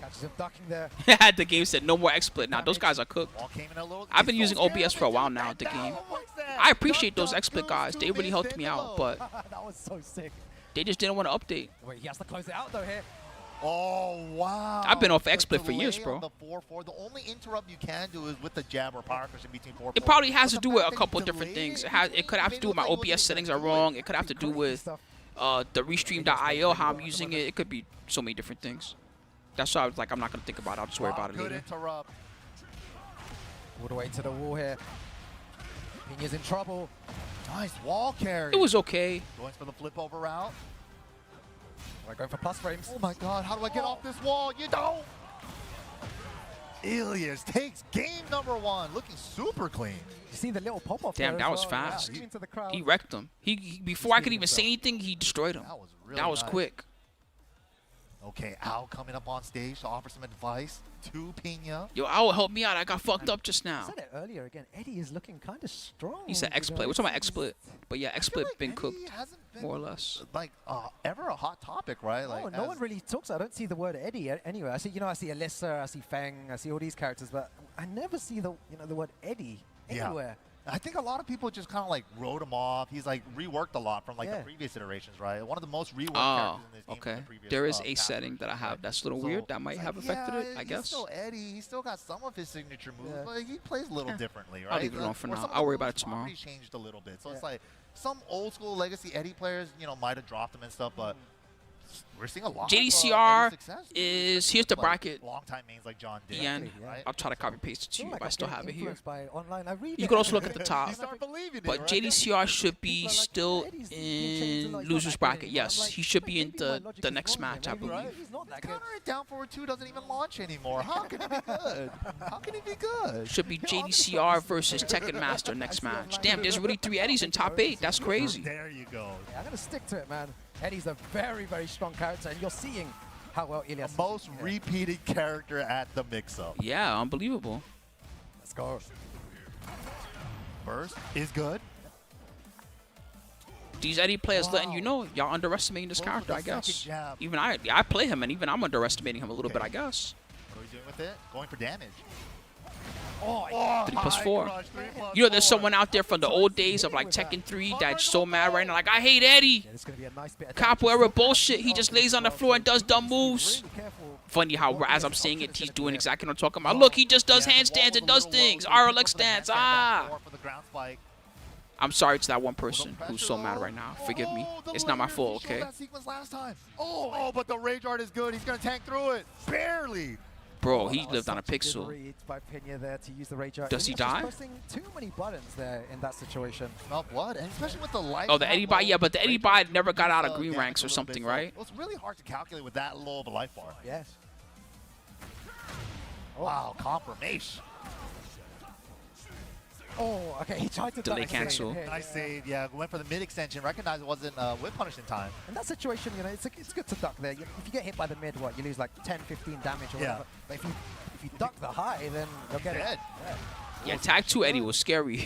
Speaker 2: Catches him ducking there.
Speaker 1: The game said no more X-Split. Now those guys are cooked.
Speaker 4: Ball came in a little.
Speaker 1: I've been
Speaker 4: he's
Speaker 1: using
Speaker 4: so scared
Speaker 1: OBS
Speaker 4: of
Speaker 1: for a
Speaker 4: it,
Speaker 1: while
Speaker 4: dude.
Speaker 1: now,
Speaker 4: That
Speaker 1: the
Speaker 4: down
Speaker 1: game.
Speaker 4: like that.
Speaker 1: I appreciate
Speaker 4: Duck,
Speaker 1: those
Speaker 4: duck,
Speaker 1: X-Split
Speaker 4: goes
Speaker 1: guys.
Speaker 4: to
Speaker 1: They really
Speaker 4: mid,
Speaker 1: helped
Speaker 4: then
Speaker 1: me
Speaker 4: to
Speaker 1: out,
Speaker 4: low.
Speaker 1: but
Speaker 2: That was so sick.
Speaker 1: they just didn't want to update.
Speaker 2: Wait, he has to close it out though here.
Speaker 4: Oh, wow.
Speaker 1: I've been off
Speaker 4: The
Speaker 1: X-Split for
Speaker 4: delay
Speaker 1: years, bro.
Speaker 4: on The 4-4. The only interrupt you can do is with the jab or power cushion between 4-4.
Speaker 1: It probably has
Speaker 4: But
Speaker 1: to
Speaker 4: the
Speaker 1: do with
Speaker 4: fact
Speaker 1: a
Speaker 4: that he
Speaker 1: couple different
Speaker 4: delayed
Speaker 1: things.
Speaker 4: it,
Speaker 1: It could have to do with my OBS settings are wrong. It could have to do with the restream.io, how I'm using it. It could be so many different things. That's why I was like, I'm not going to think about it. I'll just worry about it
Speaker 4: Good
Speaker 1: later.
Speaker 4: interrupt.
Speaker 2: All the way to the wall here. Pinya's in trouble.
Speaker 4: Nice wall carry.
Speaker 1: It was okay.
Speaker 4: Going for the flip over route.
Speaker 2: We're going for plus frames.
Speaker 4: Oh my god, how do I get off this wall? You don't! Ilias takes game number 1, looking super clean.
Speaker 2: You see the little pop-off
Speaker 1: Damn,
Speaker 2: there
Speaker 1: that
Speaker 2: as
Speaker 1: was
Speaker 2: well.
Speaker 1: fast.
Speaker 2: Yeah, into the crowd.
Speaker 1: He wrecked him. Before I could even say anything, he destroyed him.
Speaker 4: That was really
Speaker 1: That was
Speaker 4: nice.
Speaker 1: quick.
Speaker 4: Okay, Al coming up on stage to offer some advice to Pinya.
Speaker 1: Yo, Al, help me out. I got fucked up just
Speaker 2: I
Speaker 1: now.
Speaker 2: said it earlier again. Eddie is looking kind of strong.
Speaker 1: He said
Speaker 2: you
Speaker 1: X-Split.
Speaker 2: know,
Speaker 1: We're talking about
Speaker 2: it's-
Speaker 1: X-Split. But yeah,
Speaker 4: I feel
Speaker 1: X-Split
Speaker 4: like
Speaker 1: been
Speaker 4: Eddie
Speaker 1: cooked,
Speaker 4: hasn't been,
Speaker 1: more or less.
Speaker 4: like ever a hot topic, right? Like
Speaker 2: Oh, no one really talks. I don't see the word Eddie anywhere. I see, I see Alyssa, I see Feng, I see all these characters, but I never see the word Eddie anywhere.
Speaker 4: I think a lot of people just kind of like wrote him off. He's like reworked a lot from like
Speaker 2: Yeah.
Speaker 4: the previous iterations, right? One of the most reworked
Speaker 1: Oh,
Speaker 4: characters in this game. from
Speaker 1: okay.
Speaker 4: the previous,
Speaker 1: There is a
Speaker 4: past
Speaker 1: setting
Speaker 4: versions,
Speaker 1: that I have
Speaker 4: right?
Speaker 1: that's a little
Speaker 4: So
Speaker 1: weird. That might
Speaker 4: it's
Speaker 1: have
Speaker 4: like,
Speaker 1: affected
Speaker 4: yeah,
Speaker 1: it, I
Speaker 4: He's
Speaker 1: guess.
Speaker 4: still Eddie. He's still got some of his signature moves,
Speaker 2: Yeah.
Speaker 4: but he plays a little differently, right?
Speaker 1: I'll leave it alone for
Speaker 4: Or
Speaker 1: now.
Speaker 4: some of
Speaker 1: I'll
Speaker 4: the
Speaker 1: worry about
Speaker 4: moves
Speaker 1: it tomorrow.
Speaker 4: properties changed a little bit, so it's
Speaker 2: Yeah.
Speaker 4: like some old school legacy Eddie players, might have dropped him and stuff, but we're seeing a lot.
Speaker 1: JDCR
Speaker 4: of Eddie success,
Speaker 1: is here's the
Speaker 4: like
Speaker 1: bracket.
Speaker 4: Long-time names like John Dick,
Speaker 1: Ian,
Speaker 4: right?
Speaker 1: I'll try to copy paste it to
Speaker 2: feel
Speaker 1: you
Speaker 2: like
Speaker 1: if I
Speaker 2: I'm
Speaker 1: still
Speaker 2: getting
Speaker 1: have it here.
Speaker 2: influenced by online. I read
Speaker 1: You
Speaker 2: it.
Speaker 1: can also look at the top.
Speaker 4: You start believing it,
Speaker 1: But
Speaker 4: right?
Speaker 1: JDCR should be
Speaker 2: People are like,
Speaker 1: still
Speaker 2: Eddie's been changed a lot,
Speaker 1: in
Speaker 2: he's not
Speaker 1: losers
Speaker 2: that good
Speaker 1: bracket.
Speaker 2: anymore. I'm
Speaker 1: Yes,
Speaker 2: like,
Speaker 1: he should be in
Speaker 2: maybe my logic
Speaker 1: the
Speaker 2: is
Speaker 1: next
Speaker 2: wrong here.
Speaker 1: match, I
Speaker 2: Maybe
Speaker 1: believe.
Speaker 2: He's not that good.
Speaker 4: Counter it down forward 2 doesn't even launch anymore. How can he be good? How can he be good?
Speaker 1: Should be JDCR versus Tekken Master next match. Damn, there's really 3 Eddies in top 8. That's crazy.
Speaker 4: There you go.
Speaker 2: Yeah, I'm going to stick to it, man. Eddie's a very, very strong character, and you're seeing how well Ilias
Speaker 4: The most repeated character at the mix-up.
Speaker 1: Yeah, unbelievable.
Speaker 2: Let's go.
Speaker 4: Burst is good.
Speaker 1: These Eddie players letting you
Speaker 4: Wow.
Speaker 1: know y'all underestimating this
Speaker 4: What was
Speaker 1: character,
Speaker 4: the
Speaker 1: I guess.
Speaker 4: second jab?
Speaker 1: Even I play him, and even I'm underestimating him a little bit, I guess.
Speaker 4: What are you doing with it? Going for damage.
Speaker 2: Oh,
Speaker 1: 3+4. You know, there's someone out there from the old days of like Tekken 3 that's so mad right now. Like, I hate Eddie.
Speaker 2: Yeah, this is going to be a nice bit of damage.
Speaker 1: Capoeira bullshit. He just lays on the floor and does dumb moves.
Speaker 2: Really careful.
Speaker 1: Funny how as I'm saying it, he's doing exactly what I'm talking about. Look, he just does handstands and does things. RLX stance. Ah.
Speaker 4: For the ground spike.
Speaker 1: I'm sorry to that one person who's so mad right now. Forgive me.
Speaker 4: The
Speaker 1: It's not my
Speaker 4: lawyers,
Speaker 1: fault,
Speaker 4: he showed
Speaker 1: okay?
Speaker 4: that sequence last time. Oh, but the rage art is good. He's going to tank through it. Barely.
Speaker 1: Bro, he
Speaker 2: That was
Speaker 1: lived on a
Speaker 2: such good
Speaker 1: pixel.
Speaker 2: read by Pinya there to use the rage art.
Speaker 1: Does he
Speaker 2: Ilias was
Speaker 1: die?
Speaker 2: pressing too many buttons there in that situation.
Speaker 4: Smell blood, and especially with the light.
Speaker 1: Oh, the Eddie Bot, yeah, but the Eddie Bot never got out of green
Speaker 4: damage
Speaker 1: ranks
Speaker 4: a
Speaker 1: or
Speaker 4: little
Speaker 1: something,
Speaker 4: bit, so
Speaker 1: right?
Speaker 4: It's really hard to calculate with that low of a life bar.
Speaker 2: Yes.
Speaker 4: Wow, confirmation.
Speaker 2: Oh, okay. He tried to
Speaker 1: Delay
Speaker 2: duck
Speaker 1: cancel.
Speaker 2: here,
Speaker 4: Nice save. Yeah, went for the mid extension. Recognized it wasn't whip punish in time.
Speaker 2: In that situation, it's good to duck there. If you get hit by the mid, you lose like 10, 15 damage or
Speaker 4: Yeah.
Speaker 2: whatever. But if you duck the high, then you'll get
Speaker 4: Dead.
Speaker 2: it.
Speaker 1: Yeah, Tag 2 Eddie was scary.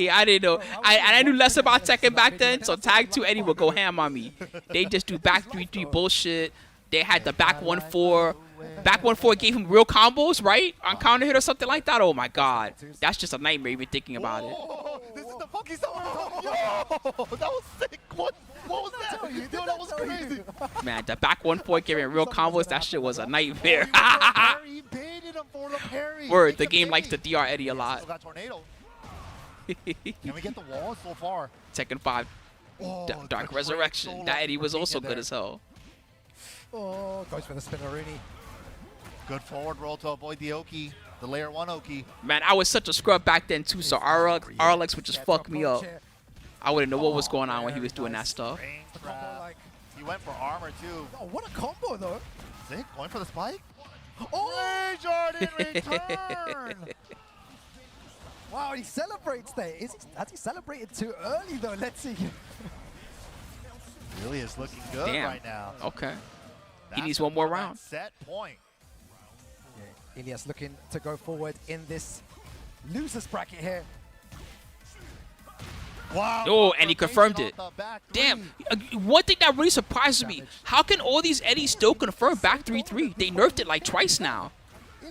Speaker 1: I didn't know. I knew less about Tekken back then, so Tag 2 Eddie would go ham on me. They just do back 3-3 bullshit. They had the back 1-4. Back 1-4 gave him real combos, right? On counter hit or something like that. Oh my god. That's just a nightmare even thinking about it.
Speaker 4: Oh, this is the funky stuff we're talking about. Yo, that was sick. What was that? Yo, that was crazy.
Speaker 1: Man, the back 1-4 giving real combos, that shit was a nightmare.
Speaker 4: He baited him for the parry.
Speaker 1: Word,
Speaker 4: Take
Speaker 1: the game likes
Speaker 4: bait.
Speaker 1: to DR Eddie a
Speaker 4: Still
Speaker 1: lot.
Speaker 4: got tornado. Can we get the wall so far?
Speaker 1: Tekken 5,
Speaker 4: Oh,
Speaker 1: Dark
Speaker 4: the
Speaker 1: Resurrection.
Speaker 4: great
Speaker 1: That
Speaker 4: solo
Speaker 1: Eddie was
Speaker 4: from
Speaker 1: also
Speaker 4: Pinya
Speaker 1: good
Speaker 4: there.
Speaker 1: as hell.
Speaker 2: Oh, goes for the spinneroonie.
Speaker 4: Good forward roll to avoid the Oki, the layer 1 Oki.
Speaker 1: Man, I was such a scrub back then too, so RLX would just fuck me up. I wouldn't know what was going on when he was doing that stuff.
Speaker 4: Range
Speaker 2: The combo,
Speaker 4: trap.
Speaker 2: like,
Speaker 4: He went for armor too.
Speaker 2: oh, what a combo though.
Speaker 4: Sick, going for the spike.
Speaker 2: Oh,
Speaker 4: Rage art in return.
Speaker 2: wow, he celebrates there. Has he celebrated too early though? Let's see.
Speaker 4: Really is looking good
Speaker 1: Damn.
Speaker 4: right now.
Speaker 1: Okay. He
Speaker 4: That's
Speaker 1: needs one more
Speaker 4: that
Speaker 1: round.
Speaker 4: Set point.
Speaker 2: Yeah, Ilias looking to go forward in this losers bracket here.
Speaker 4: Wow.
Speaker 1: Oh, and he confirmed it.
Speaker 4: On the back
Speaker 1: Damn.
Speaker 4: three.
Speaker 1: One thing that really surprises me, how can all these Eddies still confirm back 3-3? They nerfed it like twice now.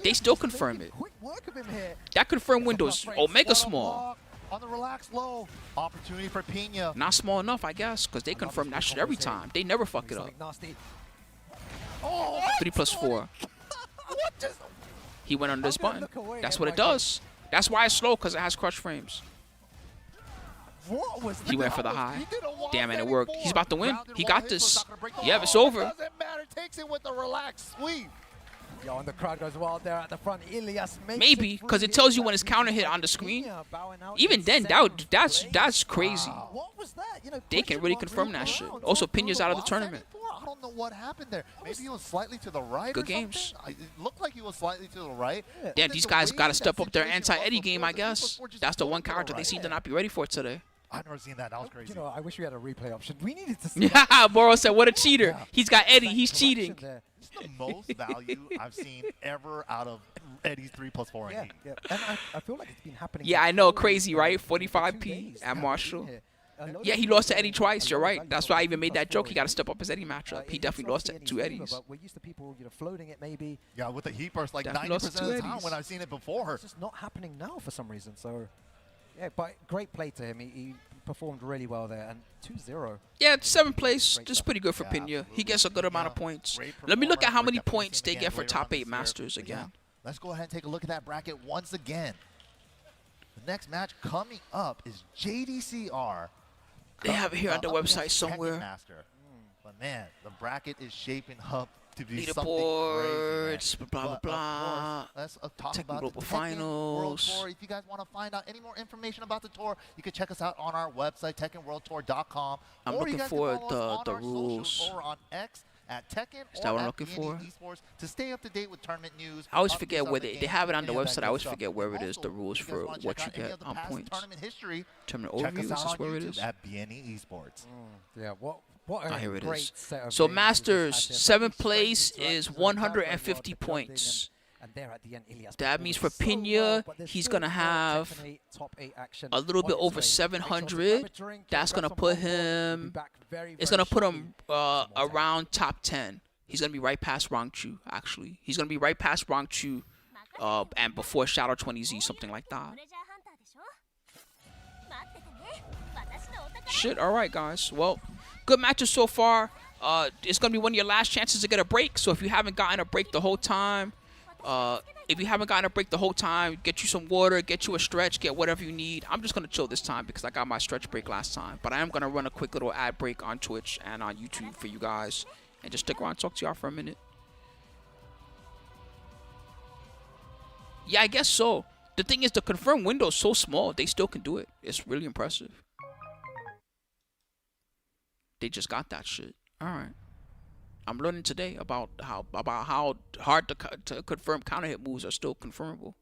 Speaker 1: They still confirm it.
Speaker 2: Quick work of him here.
Speaker 1: That confirm window's omega
Speaker 4: What a
Speaker 1: small.
Speaker 4: block on the relaxed low. Opportunity for Pinya.
Speaker 1: Not small enough, I guess, because they confirm that shit every time. They never fuck it up.
Speaker 2: Something nasty.
Speaker 4: Oh,
Speaker 1: 3+4.
Speaker 4: what just?
Speaker 1: He went under this
Speaker 2: I'm gonna
Speaker 1: button.
Speaker 2: look away
Speaker 1: That's
Speaker 2: at
Speaker 1: what
Speaker 2: my
Speaker 1: it does. That's why it's slow, because it has crush frames.
Speaker 4: What was
Speaker 1: He went
Speaker 4: that?
Speaker 1: for the high.
Speaker 4: He did a wild
Speaker 1: Damn, and it
Speaker 4: standing
Speaker 1: worked.
Speaker 4: four.
Speaker 1: He's about to win.
Speaker 4: Grounded
Speaker 1: He
Speaker 4: wall
Speaker 1: got
Speaker 4: hit,
Speaker 1: this.
Speaker 4: so it's not gonna break the
Speaker 1: Yeah,
Speaker 4: wall.
Speaker 1: it's over.
Speaker 4: It doesn't matter. Takes it with a relaxed sweep.
Speaker 2: Yo, and the crowd goes wild there at the front. Ilias makes
Speaker 1: Maybe, because it tells you when his counter hit on the screen. Even then, that's crazy.
Speaker 2: What was that? You know,
Speaker 1: They can really confirm that shit. Also, Pinya's out of the tournament.
Speaker 4: I don't know what happened there. Maybe he was slightly to the right.
Speaker 1: Good
Speaker 4: or
Speaker 1: games.
Speaker 4: something. It looked like he was slightly to the right.
Speaker 1: Damn,
Speaker 4: Then
Speaker 1: these
Speaker 4: the
Speaker 1: guys
Speaker 4: way
Speaker 1: got to
Speaker 4: that
Speaker 1: step up their
Speaker 4: situation
Speaker 1: anti-Eddie
Speaker 4: was
Speaker 1: game,
Speaker 4: before,
Speaker 1: I
Speaker 4: the
Speaker 1: guess.
Speaker 4: 3+4 just
Speaker 1: That's the
Speaker 4: going
Speaker 1: one
Speaker 4: to the
Speaker 1: character they
Speaker 4: right.
Speaker 1: seem to not be ready for today.
Speaker 4: I've never seen that. That was crazy.
Speaker 2: You know, I wish we had a replay option. We needed to see
Speaker 1: Yeah, Boro said, what a cheater.
Speaker 2: Yeah.
Speaker 1: He's got Eddie.
Speaker 2: that
Speaker 1: He's
Speaker 2: correction
Speaker 1: cheating.
Speaker 2: there.
Speaker 4: This is the most value I've seen ever out of Eddie's 3+4
Speaker 2: Yeah,
Speaker 4: game.
Speaker 2: yeah. And I feel like it's been happening.
Speaker 1: Yeah, I know,
Speaker 2: for
Speaker 1: crazy,
Speaker 2: the-
Speaker 1: right?
Speaker 2: the
Speaker 1: 45p
Speaker 2: 2 days
Speaker 1: at
Speaker 2: that
Speaker 1: Marshall.
Speaker 2: we've been here. A lot
Speaker 1: Yeah,
Speaker 2: of
Speaker 1: he
Speaker 2: people
Speaker 1: lost to Eddie
Speaker 2: saying
Speaker 1: twice.
Speaker 2: a
Speaker 1: You're
Speaker 2: lot of
Speaker 1: right.
Speaker 2: value
Speaker 1: That's
Speaker 2: for
Speaker 1: why I
Speaker 2: the
Speaker 1: even made that joke. He
Speaker 2: 3+4
Speaker 1: got to step up his Eddie matchup. He
Speaker 2: it's
Speaker 1: definitely lost
Speaker 2: obviously
Speaker 1: to two
Speaker 2: Eddie's favor,
Speaker 1: Eddies.
Speaker 2: but we're used to people, floating it maybe.
Speaker 4: Yeah, with the heat burst like
Speaker 1: Definitely
Speaker 4: 90%
Speaker 1: lost
Speaker 4: of
Speaker 1: to
Speaker 4: the
Speaker 1: two
Speaker 4: time
Speaker 1: Eddies.
Speaker 4: when I've seen it before.
Speaker 2: It's just not happening now for some reason. So, yeah, but great play to him. He performed really well there. And 2-0.
Speaker 1: Yeah, 7th place.
Speaker 2: Great
Speaker 1: Just
Speaker 2: stuff.
Speaker 1: pretty good for
Speaker 4: Yeah,
Speaker 1: Pinya. He
Speaker 4: absolutely.
Speaker 1: gets a good amount of
Speaker 4: Yeah,
Speaker 1: points.
Speaker 4: great
Speaker 1: Let me look at how
Speaker 4: performer.
Speaker 1: many
Speaker 4: We're definitely
Speaker 1: points they
Speaker 4: seeing
Speaker 1: get
Speaker 4: again
Speaker 1: for
Speaker 4: later
Speaker 1: top
Speaker 4: on
Speaker 1: 8
Speaker 4: this year.
Speaker 1: Masters
Speaker 4: But yeah,
Speaker 1: again.
Speaker 4: let's go ahead and take a look at that bracket once again. The next match coming up is JDCR.
Speaker 1: They have it here on the
Speaker 4: up against
Speaker 1: website
Speaker 4: Tekken
Speaker 1: somewhere.
Speaker 4: Master. But man, the bracket is shaping up to be something
Speaker 1: Leaderboards,
Speaker 4: crazy.
Speaker 1: blah, blah,
Speaker 4: But, of
Speaker 1: blah.
Speaker 4: course, let's talk
Speaker 1: Tekken
Speaker 4: about
Speaker 1: Global
Speaker 4: the Tekken World
Speaker 1: Finals.
Speaker 4: Tour. If you guys want to find out any more information about the tour, you can check us out on our website, TekkenWorldTour.com.
Speaker 1: I'm
Speaker 4: or
Speaker 1: looking
Speaker 4: you guys
Speaker 1: for
Speaker 4: can follow us
Speaker 1: the
Speaker 4: on our
Speaker 1: rules.
Speaker 4: socials or on X at Tekken
Speaker 1: Is that
Speaker 4: or
Speaker 1: what I'm
Speaker 4: at
Speaker 1: looking for?
Speaker 4: Esports to stay up to date with tournament news.
Speaker 1: I always
Speaker 4: updates
Speaker 1: forget
Speaker 4: on
Speaker 1: where
Speaker 4: the
Speaker 1: they
Speaker 4: game,
Speaker 1: have it on the
Speaker 4: any of that
Speaker 1: website. I
Speaker 4: good
Speaker 1: always
Speaker 4: stuff.
Speaker 1: forget where it is,
Speaker 4: Also,
Speaker 1: the rules
Speaker 4: if you guys
Speaker 1: for
Speaker 4: wanna
Speaker 1: what
Speaker 4: check
Speaker 1: you
Speaker 4: out any
Speaker 1: get
Speaker 4: of the
Speaker 1: on
Speaker 4: past
Speaker 1: points.
Speaker 4: Tournament history.
Speaker 1: Tournament
Speaker 4: Check
Speaker 1: overview,
Speaker 4: us
Speaker 1: is
Speaker 4: out
Speaker 1: this
Speaker 4: on
Speaker 1: where it
Speaker 4: YouTube
Speaker 1: is?
Speaker 4: at BNE Esports.
Speaker 2: Yeah, what a
Speaker 1: Ah, here it
Speaker 2: great
Speaker 1: is.
Speaker 2: set of
Speaker 1: So
Speaker 2: games we just
Speaker 1: Masters,
Speaker 2: had there.
Speaker 1: 7th
Speaker 2: Very
Speaker 1: place
Speaker 2: strange
Speaker 1: is
Speaker 2: interactions with the crowd going
Speaker 1: 150
Speaker 2: wild, the Jeondding
Speaker 1: points.
Speaker 2: And there at the end, Ilias
Speaker 1: That
Speaker 2: performing
Speaker 1: means for
Speaker 2: so
Speaker 1: Pinya,
Speaker 2: well, but there's
Speaker 1: he's
Speaker 2: still
Speaker 1: going to
Speaker 2: more
Speaker 1: have
Speaker 2: Tekken 8 top 8 action
Speaker 1: a little
Speaker 2: on
Speaker 1: bit
Speaker 2: its
Speaker 1: over
Speaker 2: way. Make sure to grab
Speaker 1: 700.
Speaker 2: a drink,
Speaker 1: That's
Speaker 2: grab
Speaker 1: going to
Speaker 2: some
Speaker 1: put
Speaker 2: popcorn. We'll be
Speaker 1: him,
Speaker 2: back very,
Speaker 1: it's
Speaker 2: very
Speaker 1: going to put
Speaker 2: shortly
Speaker 1: him
Speaker 2: with some more Tekken.
Speaker 1: around top 10. He's going to be right past Rangchu, actually. He's going to be right past Rangchu and before Shadow20z, something like that. Shit, all right, guys. Well, good matches so far. It's going to be one of your last chances to get a break. So if you haven't gotten a break the whole time, get you some water, get you a stretch, get whatever you need. I'm just going to chill this time because I got my stretch break last time. But I am going to run a quick little ad break on Twitch and on YouTube for you guys. And just stick around and talk to y'all for a minute. Yeah, I guess so. The thing is, the confirmed window is so small, they still can do it. It's really impressive. They just got that shit. All right. I'm learning today about how hard to confirm counter hit moves are still confirmable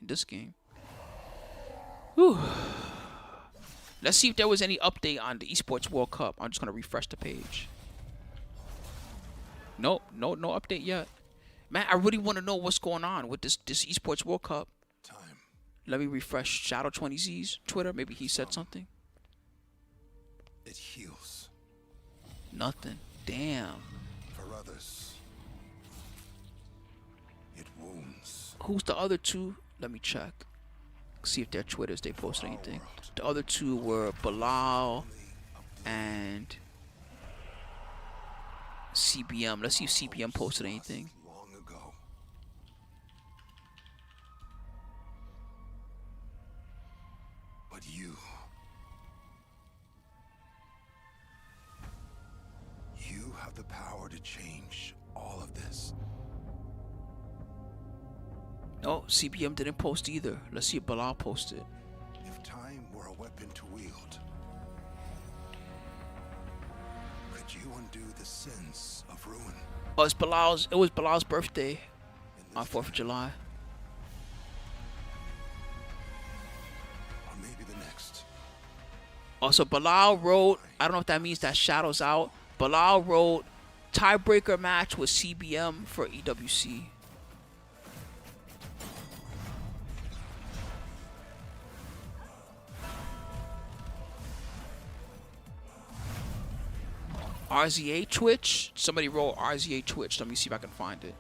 Speaker 1: in this game. Whew. Let's see if there was any update on the Esports World Cup. I'm just gonna refresh the page. Nope, no update yet. Man, I really want to know what's going on with this Esports World Cup. Let me refresh Shadow20z's Twitter. Maybe he said something.
Speaker 5: It heals
Speaker 1: Nothing. Damn.
Speaker 5: for others. It wounds.
Speaker 1: Who's the other two? Let me check. See if their Twitters they posted anything. The other two were Balo and CBM. Let's see if CBM posted anything.
Speaker 5: Long ago. But you have the power to change all of this.
Speaker 1: No, CBM didn't post either. Let's see if Balo posted.
Speaker 5: If time were a weapon to wield, could you undo the sins of ruin?
Speaker 1: Oh, it was Bilal's birthday on 4th of July.
Speaker 5: Or maybe the next.
Speaker 1: Also, Bilal wrote, I don't know if that means that Shadow's out, Balo wrote tiebreaker match with CBM for EWC. RZA Twitch. Somebody wrote RZA Twitch. Let me see if I can find it.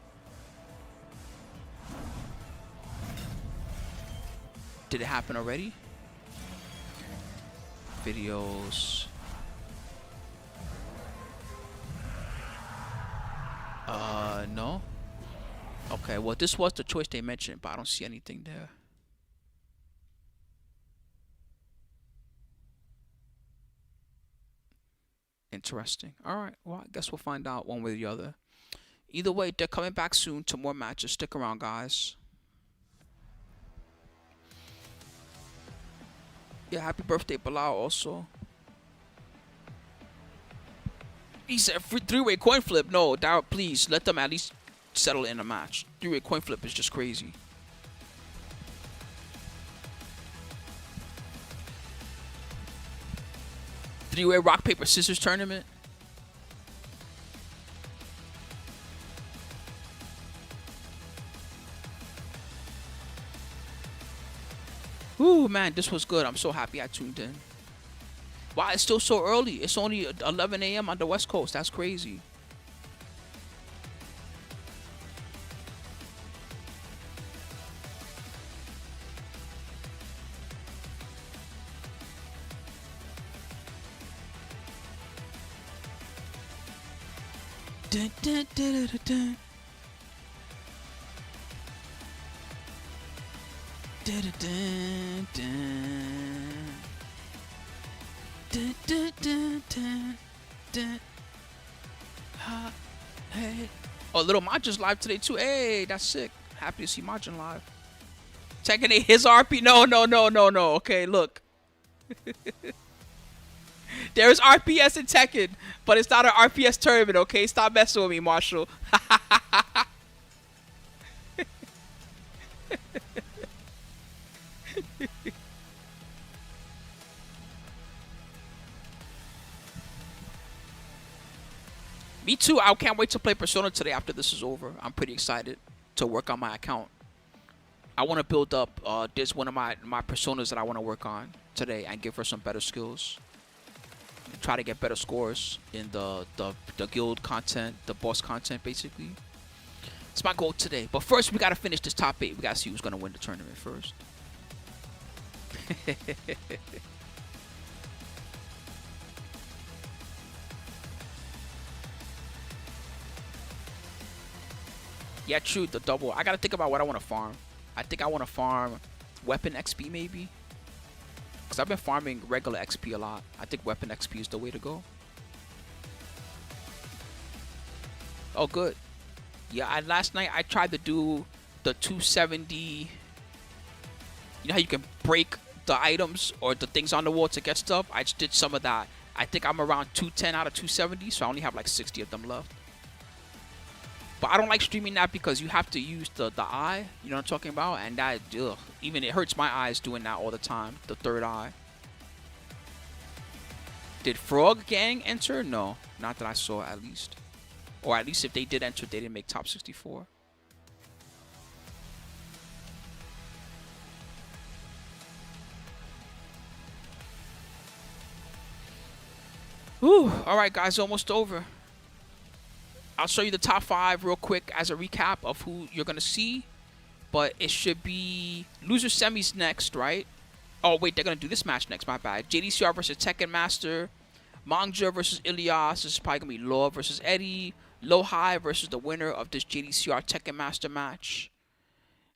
Speaker 1: Did it happen already? Videos. No. Okay, well, this was the choice they mentioned, but I don't see anything there. Interesting. All right, well, I guess we'll find out one way or the other. Either way, they're coming back soon to more matches. Stick around, guys. Yeah, happy birthday, Balo, also. He said three-way coin flip. No, Darryl, please let them at least settle in a match. Three-way coin flip is just crazy. Three-way rock, paper, scissors tournament. Ooh, man, this was good. I'm so happy I tuned in. Wow, it's still so early. It's only 11 a.m. on the West Coast. That's crazy. Dun, dun, dun, dun, dun. Dun, dun, dun, dun. Dun, dun, dun, dun, dun. Ha, hey. Oh, little Majin's live today too. Hey, that's sick. Happy to see Majin live. Tekken 8, his RP. No. Okay, look. There is RPS in Tekken, but it's not an RPS tournament, okay? Stop messing with me, Marshall. Me too. I can't wait to play Persona today after this is over. I'm pretty excited to work on my account. I want to build up. There's one of my Personas that I want to work on today and give her some better skills. And try to get better scores in the guild content, the boss content, basically. It's my goal today. But first, we got to finish this top 8. We got to see who's going to win the tournament first. Yeah, true, the double. I gotta think about what I want to farm. I think I want to farm weapon XP maybe. Because I've been farming regular XP a lot. I think weapon XP is the way to go. Oh, good. Yeah, last night I tried to do the 270. You know how you can break the items or the things on the wall to get stuff? I just did some of that. I think I'm around 210 out of 270, so I only have like 60 of them left. But I don't like streaming that because you have to use the eye, you know what I'm talking about? And that, ugh, even it hurts my eyes doing that all the time, the third eye. Did Frog Gang enter? No, not that I saw at least. Or at least if they did enter, they didn't make top 64. Whew, all right, guys, almost over. I'll show you the top 5 real quick as a recap of who you're going to see. But it should be loser semis next, right? Oh, wait, they're going to do this match next. My bad. JDCR versus Tekken Master. Manga versus Ilias. This is probably going to be Law versus Eddie. Lowhigh versus the winner of this JDCR Tekken Master match.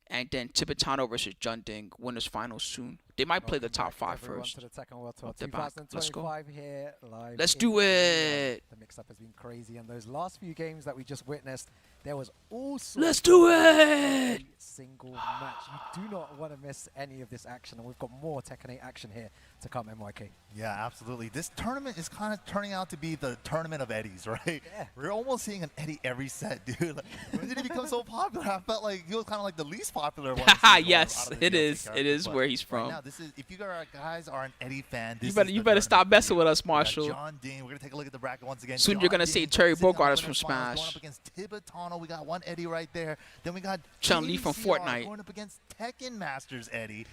Speaker 1: And then Tibetano versus Jeondding. Winners finals soon. They might play the top 5 first.
Speaker 2: To the Tekken World Tour
Speaker 1: They're back. Let's go.
Speaker 2: Here, live.
Speaker 1: Let's do it.
Speaker 2: The mix-up has been crazy, and those last few games that we just witnessed, there was all sorts.
Speaker 1: Let's do it.
Speaker 2: Every single match. You do not want to miss any of this action, and we've got more Tekken 8 action here to come, MYK.
Speaker 4: Yeah, absolutely. This tournament is kind of turning out to be the tournament of Eddies, right?
Speaker 2: Yeah.
Speaker 4: We're almost seeing an Eddie every set, dude. Like, when did he become so popular? I felt like he was kind of like the least popular one.
Speaker 1: Yes, it is. It is where he's from.
Speaker 4: Right now, this is if you guys are an Eddie fan, this
Speaker 1: You better stop messing with us,
Speaker 4: We got
Speaker 1: Marshall.
Speaker 4: Jeondding. We're gonna take a look at the bracket once again.
Speaker 1: Soon you're gonna say
Speaker 4: Jeondding
Speaker 1: Terry
Speaker 4: sitting on
Speaker 1: Bogard
Speaker 4: the
Speaker 1: is from
Speaker 4: winner's finals,
Speaker 1: Smash.
Speaker 4: Going up against Tibetano. We got one Eddie right there. Then we got
Speaker 1: Chun-Li from
Speaker 4: JDCR
Speaker 1: Fortnite.
Speaker 4: going up against Tekken Masters Eddie.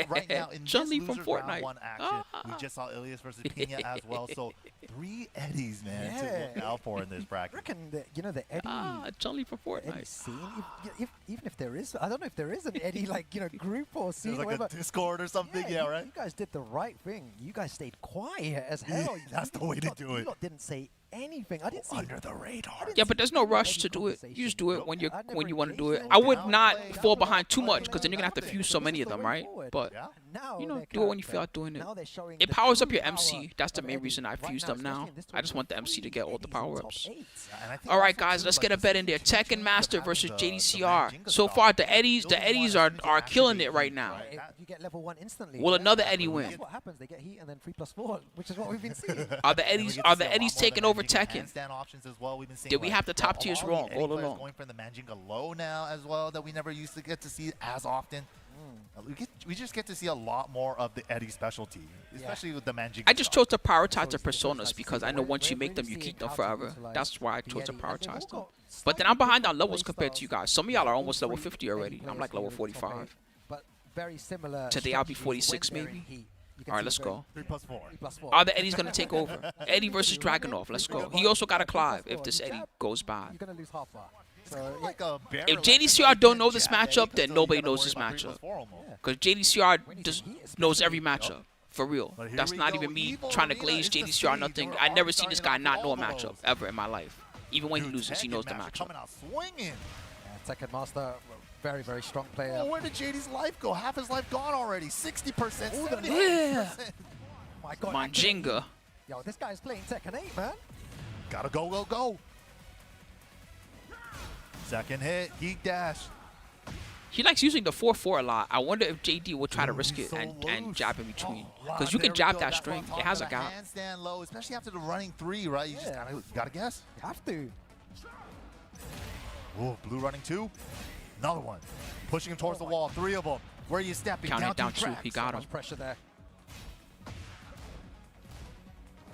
Speaker 4: Right now in
Speaker 1: Chun-Li
Speaker 4: this
Speaker 1: from
Speaker 4: losers round
Speaker 1: Fortnite.
Speaker 4: 1 action, we just saw Ilias versus Pinya as well. So 3 Eddies, man, to look out for in this
Speaker 2: I
Speaker 4: bracket.
Speaker 2: reckon that, you know, the Eddie.
Speaker 1: Chun-Li from
Speaker 2: Eddie
Speaker 1: Fortnite.
Speaker 2: scene, even if there is, I don't know if there is an Eddie like group or scene
Speaker 4: There's
Speaker 2: or
Speaker 4: like
Speaker 2: whatever.
Speaker 4: a Discord or something, yeah, right?
Speaker 2: You guys did the right thing. You guys stayed quiet as hell.
Speaker 4: That's the way to do
Speaker 2: You
Speaker 4: it.
Speaker 2: lot didn't say anything. I didn't see
Speaker 4: Under the radar.
Speaker 1: Yeah, but there's no rush to do it. You just do it when you want to do it. I would not fall behind too much because then you're gonna have to fuse so many of them, right? But
Speaker 4: Yeah.
Speaker 2: Now
Speaker 1: you know,
Speaker 2: their
Speaker 1: do it when you
Speaker 2: character,
Speaker 1: feel like doing it.
Speaker 2: now they're showing
Speaker 1: It
Speaker 2: the
Speaker 1: powers up
Speaker 2: true
Speaker 1: your MC.
Speaker 2: power
Speaker 1: That's the
Speaker 2: of
Speaker 1: main
Speaker 2: Eddie.
Speaker 1: reason I
Speaker 2: Right
Speaker 1: fused
Speaker 2: now,
Speaker 1: them now.
Speaker 2: especially in this
Speaker 1: I just want the
Speaker 2: tournament,
Speaker 1: MC to get all the
Speaker 2: Eddie's in top
Speaker 1: power-ups.
Speaker 2: 8.
Speaker 4: And I think
Speaker 1: All right,
Speaker 4: also,
Speaker 1: guys,
Speaker 4: too,
Speaker 1: let's
Speaker 4: like,
Speaker 1: get a
Speaker 4: this
Speaker 1: bet
Speaker 4: is
Speaker 1: in there.
Speaker 4: the change
Speaker 1: Tekken
Speaker 4: of
Speaker 1: Master
Speaker 4: having
Speaker 1: versus
Speaker 4: the
Speaker 1: JDCR.
Speaker 4: Manga
Speaker 1: So
Speaker 4: style.
Speaker 1: far, the Eddies
Speaker 4: Building
Speaker 1: are
Speaker 4: one
Speaker 1: are
Speaker 4: to
Speaker 1: killing
Speaker 4: activate
Speaker 1: it right
Speaker 4: heat,
Speaker 1: now.
Speaker 4: right?
Speaker 2: If you get level 1 instantly.
Speaker 1: Will
Speaker 2: that's
Speaker 1: another
Speaker 2: what-
Speaker 1: Eddie win?
Speaker 2: That's what happens. They get heat and then 3+4, which is what we've been seeing.
Speaker 1: Are the
Speaker 4: And we
Speaker 1: Eddies
Speaker 4: get to
Speaker 1: are
Speaker 4: see
Speaker 1: the
Speaker 4: a lot
Speaker 1: Eddies
Speaker 4: more of
Speaker 1: taking
Speaker 4: the
Speaker 1: over
Speaker 4: Manjinga
Speaker 1: Tekken?
Speaker 4: handstand options as well. We've been seeing,
Speaker 1: Did we
Speaker 4: like,
Speaker 1: have the top
Speaker 4: a
Speaker 1: tiers
Speaker 4: lot of
Speaker 1: wrong
Speaker 4: the Eddie
Speaker 1: all
Speaker 4: players
Speaker 1: along?
Speaker 4: Going from the Manjinga low now as well that we never used to get to see as often. We just get to see a lot more of the Eddie specialty, especially with the Manjinga.
Speaker 1: I just
Speaker 4: style.
Speaker 1: chose to prioritize the
Speaker 2: So it's
Speaker 1: personas
Speaker 2: nice to
Speaker 1: because
Speaker 2: see.
Speaker 1: I know
Speaker 2: We're-
Speaker 1: once you
Speaker 2: we're
Speaker 1: make them,
Speaker 2: really
Speaker 1: you keep
Speaker 2: seeing
Speaker 1: them
Speaker 2: how to
Speaker 1: forever.
Speaker 2: utilize
Speaker 1: That's why I
Speaker 2: the
Speaker 1: chose to
Speaker 2: Eddie. And they've all
Speaker 1: prioritize them.
Speaker 2: got
Speaker 1: But then I'm behind on
Speaker 2: slightly
Speaker 1: levels
Speaker 2: different
Speaker 1: compared to you
Speaker 2: playstyles.
Speaker 1: guys. Some of y'all are
Speaker 2: All
Speaker 1: almost level
Speaker 2: three
Speaker 1: 50
Speaker 2: Eddie
Speaker 1: already. I'm
Speaker 2: players
Speaker 1: like level
Speaker 2: here in top
Speaker 1: 45.
Speaker 2: 8, but very similar.
Speaker 1: Today I'll be
Speaker 2: strategies
Speaker 1: 46
Speaker 2: when they're in
Speaker 1: maybe.
Speaker 2: heat. You can
Speaker 1: All right,
Speaker 2: see
Speaker 1: let's
Speaker 2: very
Speaker 1: go.
Speaker 4: 3+4.
Speaker 2: 3+4.
Speaker 1: Are the Eddies going to take over? Eddie versus Dragunov. Let's go. He also got a Clive if this Eddie goes by.
Speaker 2: You're going to lose half bar.
Speaker 4: It's
Speaker 2: So,
Speaker 4: kind of
Speaker 2: yeah,
Speaker 4: like a bare
Speaker 1: If
Speaker 4: electric
Speaker 1: JDCR don't know this
Speaker 4: jab Eddie,
Speaker 1: matchup,
Speaker 4: 'cause
Speaker 1: then
Speaker 4: you
Speaker 1: nobody
Speaker 4: gotta
Speaker 1: knows
Speaker 4: worry
Speaker 1: this
Speaker 4: about
Speaker 1: matchup.
Speaker 4: 3+4 almost.
Speaker 1: Because JDCR
Speaker 2: when he's
Speaker 1: just
Speaker 2: in heat, especially.
Speaker 1: knows every matchup. For real.
Speaker 4: But here
Speaker 1: That's
Speaker 4: we
Speaker 1: not
Speaker 4: go.
Speaker 1: even me
Speaker 4: Evil
Speaker 1: trying to
Speaker 4: Arena
Speaker 1: glaze
Speaker 4: is the
Speaker 1: JDCR
Speaker 4: stage.
Speaker 1: nothing.
Speaker 4: We're
Speaker 1: I never
Speaker 4: already
Speaker 1: seen this
Speaker 4: starting
Speaker 1: guy
Speaker 4: off
Speaker 1: not know a
Speaker 4: with all
Speaker 1: matchup
Speaker 4: those.
Speaker 1: ever in my life. Even when he
Speaker 4: Dude,
Speaker 1: loses, he
Speaker 4: Tekken
Speaker 1: knows the
Speaker 4: Master
Speaker 1: matchup.
Speaker 4: coming out swinging.
Speaker 2: Tekken Master, very, very strong player.
Speaker 4: Oh, where did JD's life go? Half his life gone already. 60%,
Speaker 2: Ooh, the
Speaker 4: 70%.
Speaker 2: My God.
Speaker 1: Manjinga.
Speaker 2: Yo, this guy's playing Tekken 8, man.
Speaker 4: Gotta go, go, go. Second hit, geek dash.
Speaker 1: He likes using the 4-4 a lot. I wonder if JD will try to
Speaker 4: Dude,
Speaker 1: risk
Speaker 4: he's
Speaker 1: it
Speaker 4: so
Speaker 1: and
Speaker 4: loose.
Speaker 1: jab in between.
Speaker 4: Oh,
Speaker 1: Because you
Speaker 4: there
Speaker 1: can
Speaker 4: we
Speaker 1: jab
Speaker 4: go.
Speaker 1: that
Speaker 4: That's
Speaker 1: string.
Speaker 4: what I'm
Speaker 1: It has a
Speaker 4: talking
Speaker 1: gap.
Speaker 4: about. Handstand low, especially after the running 3, right? You just
Speaker 2: Yeah.
Speaker 4: gotta guess.
Speaker 2: You have to.
Speaker 4: Oh, blue running 2. Another one. Pushing him towards the wall. 3 of them. Where are you stepping?
Speaker 1: Counting down 2.
Speaker 4: tracks.
Speaker 1: He got him.
Speaker 2: Much pressure there.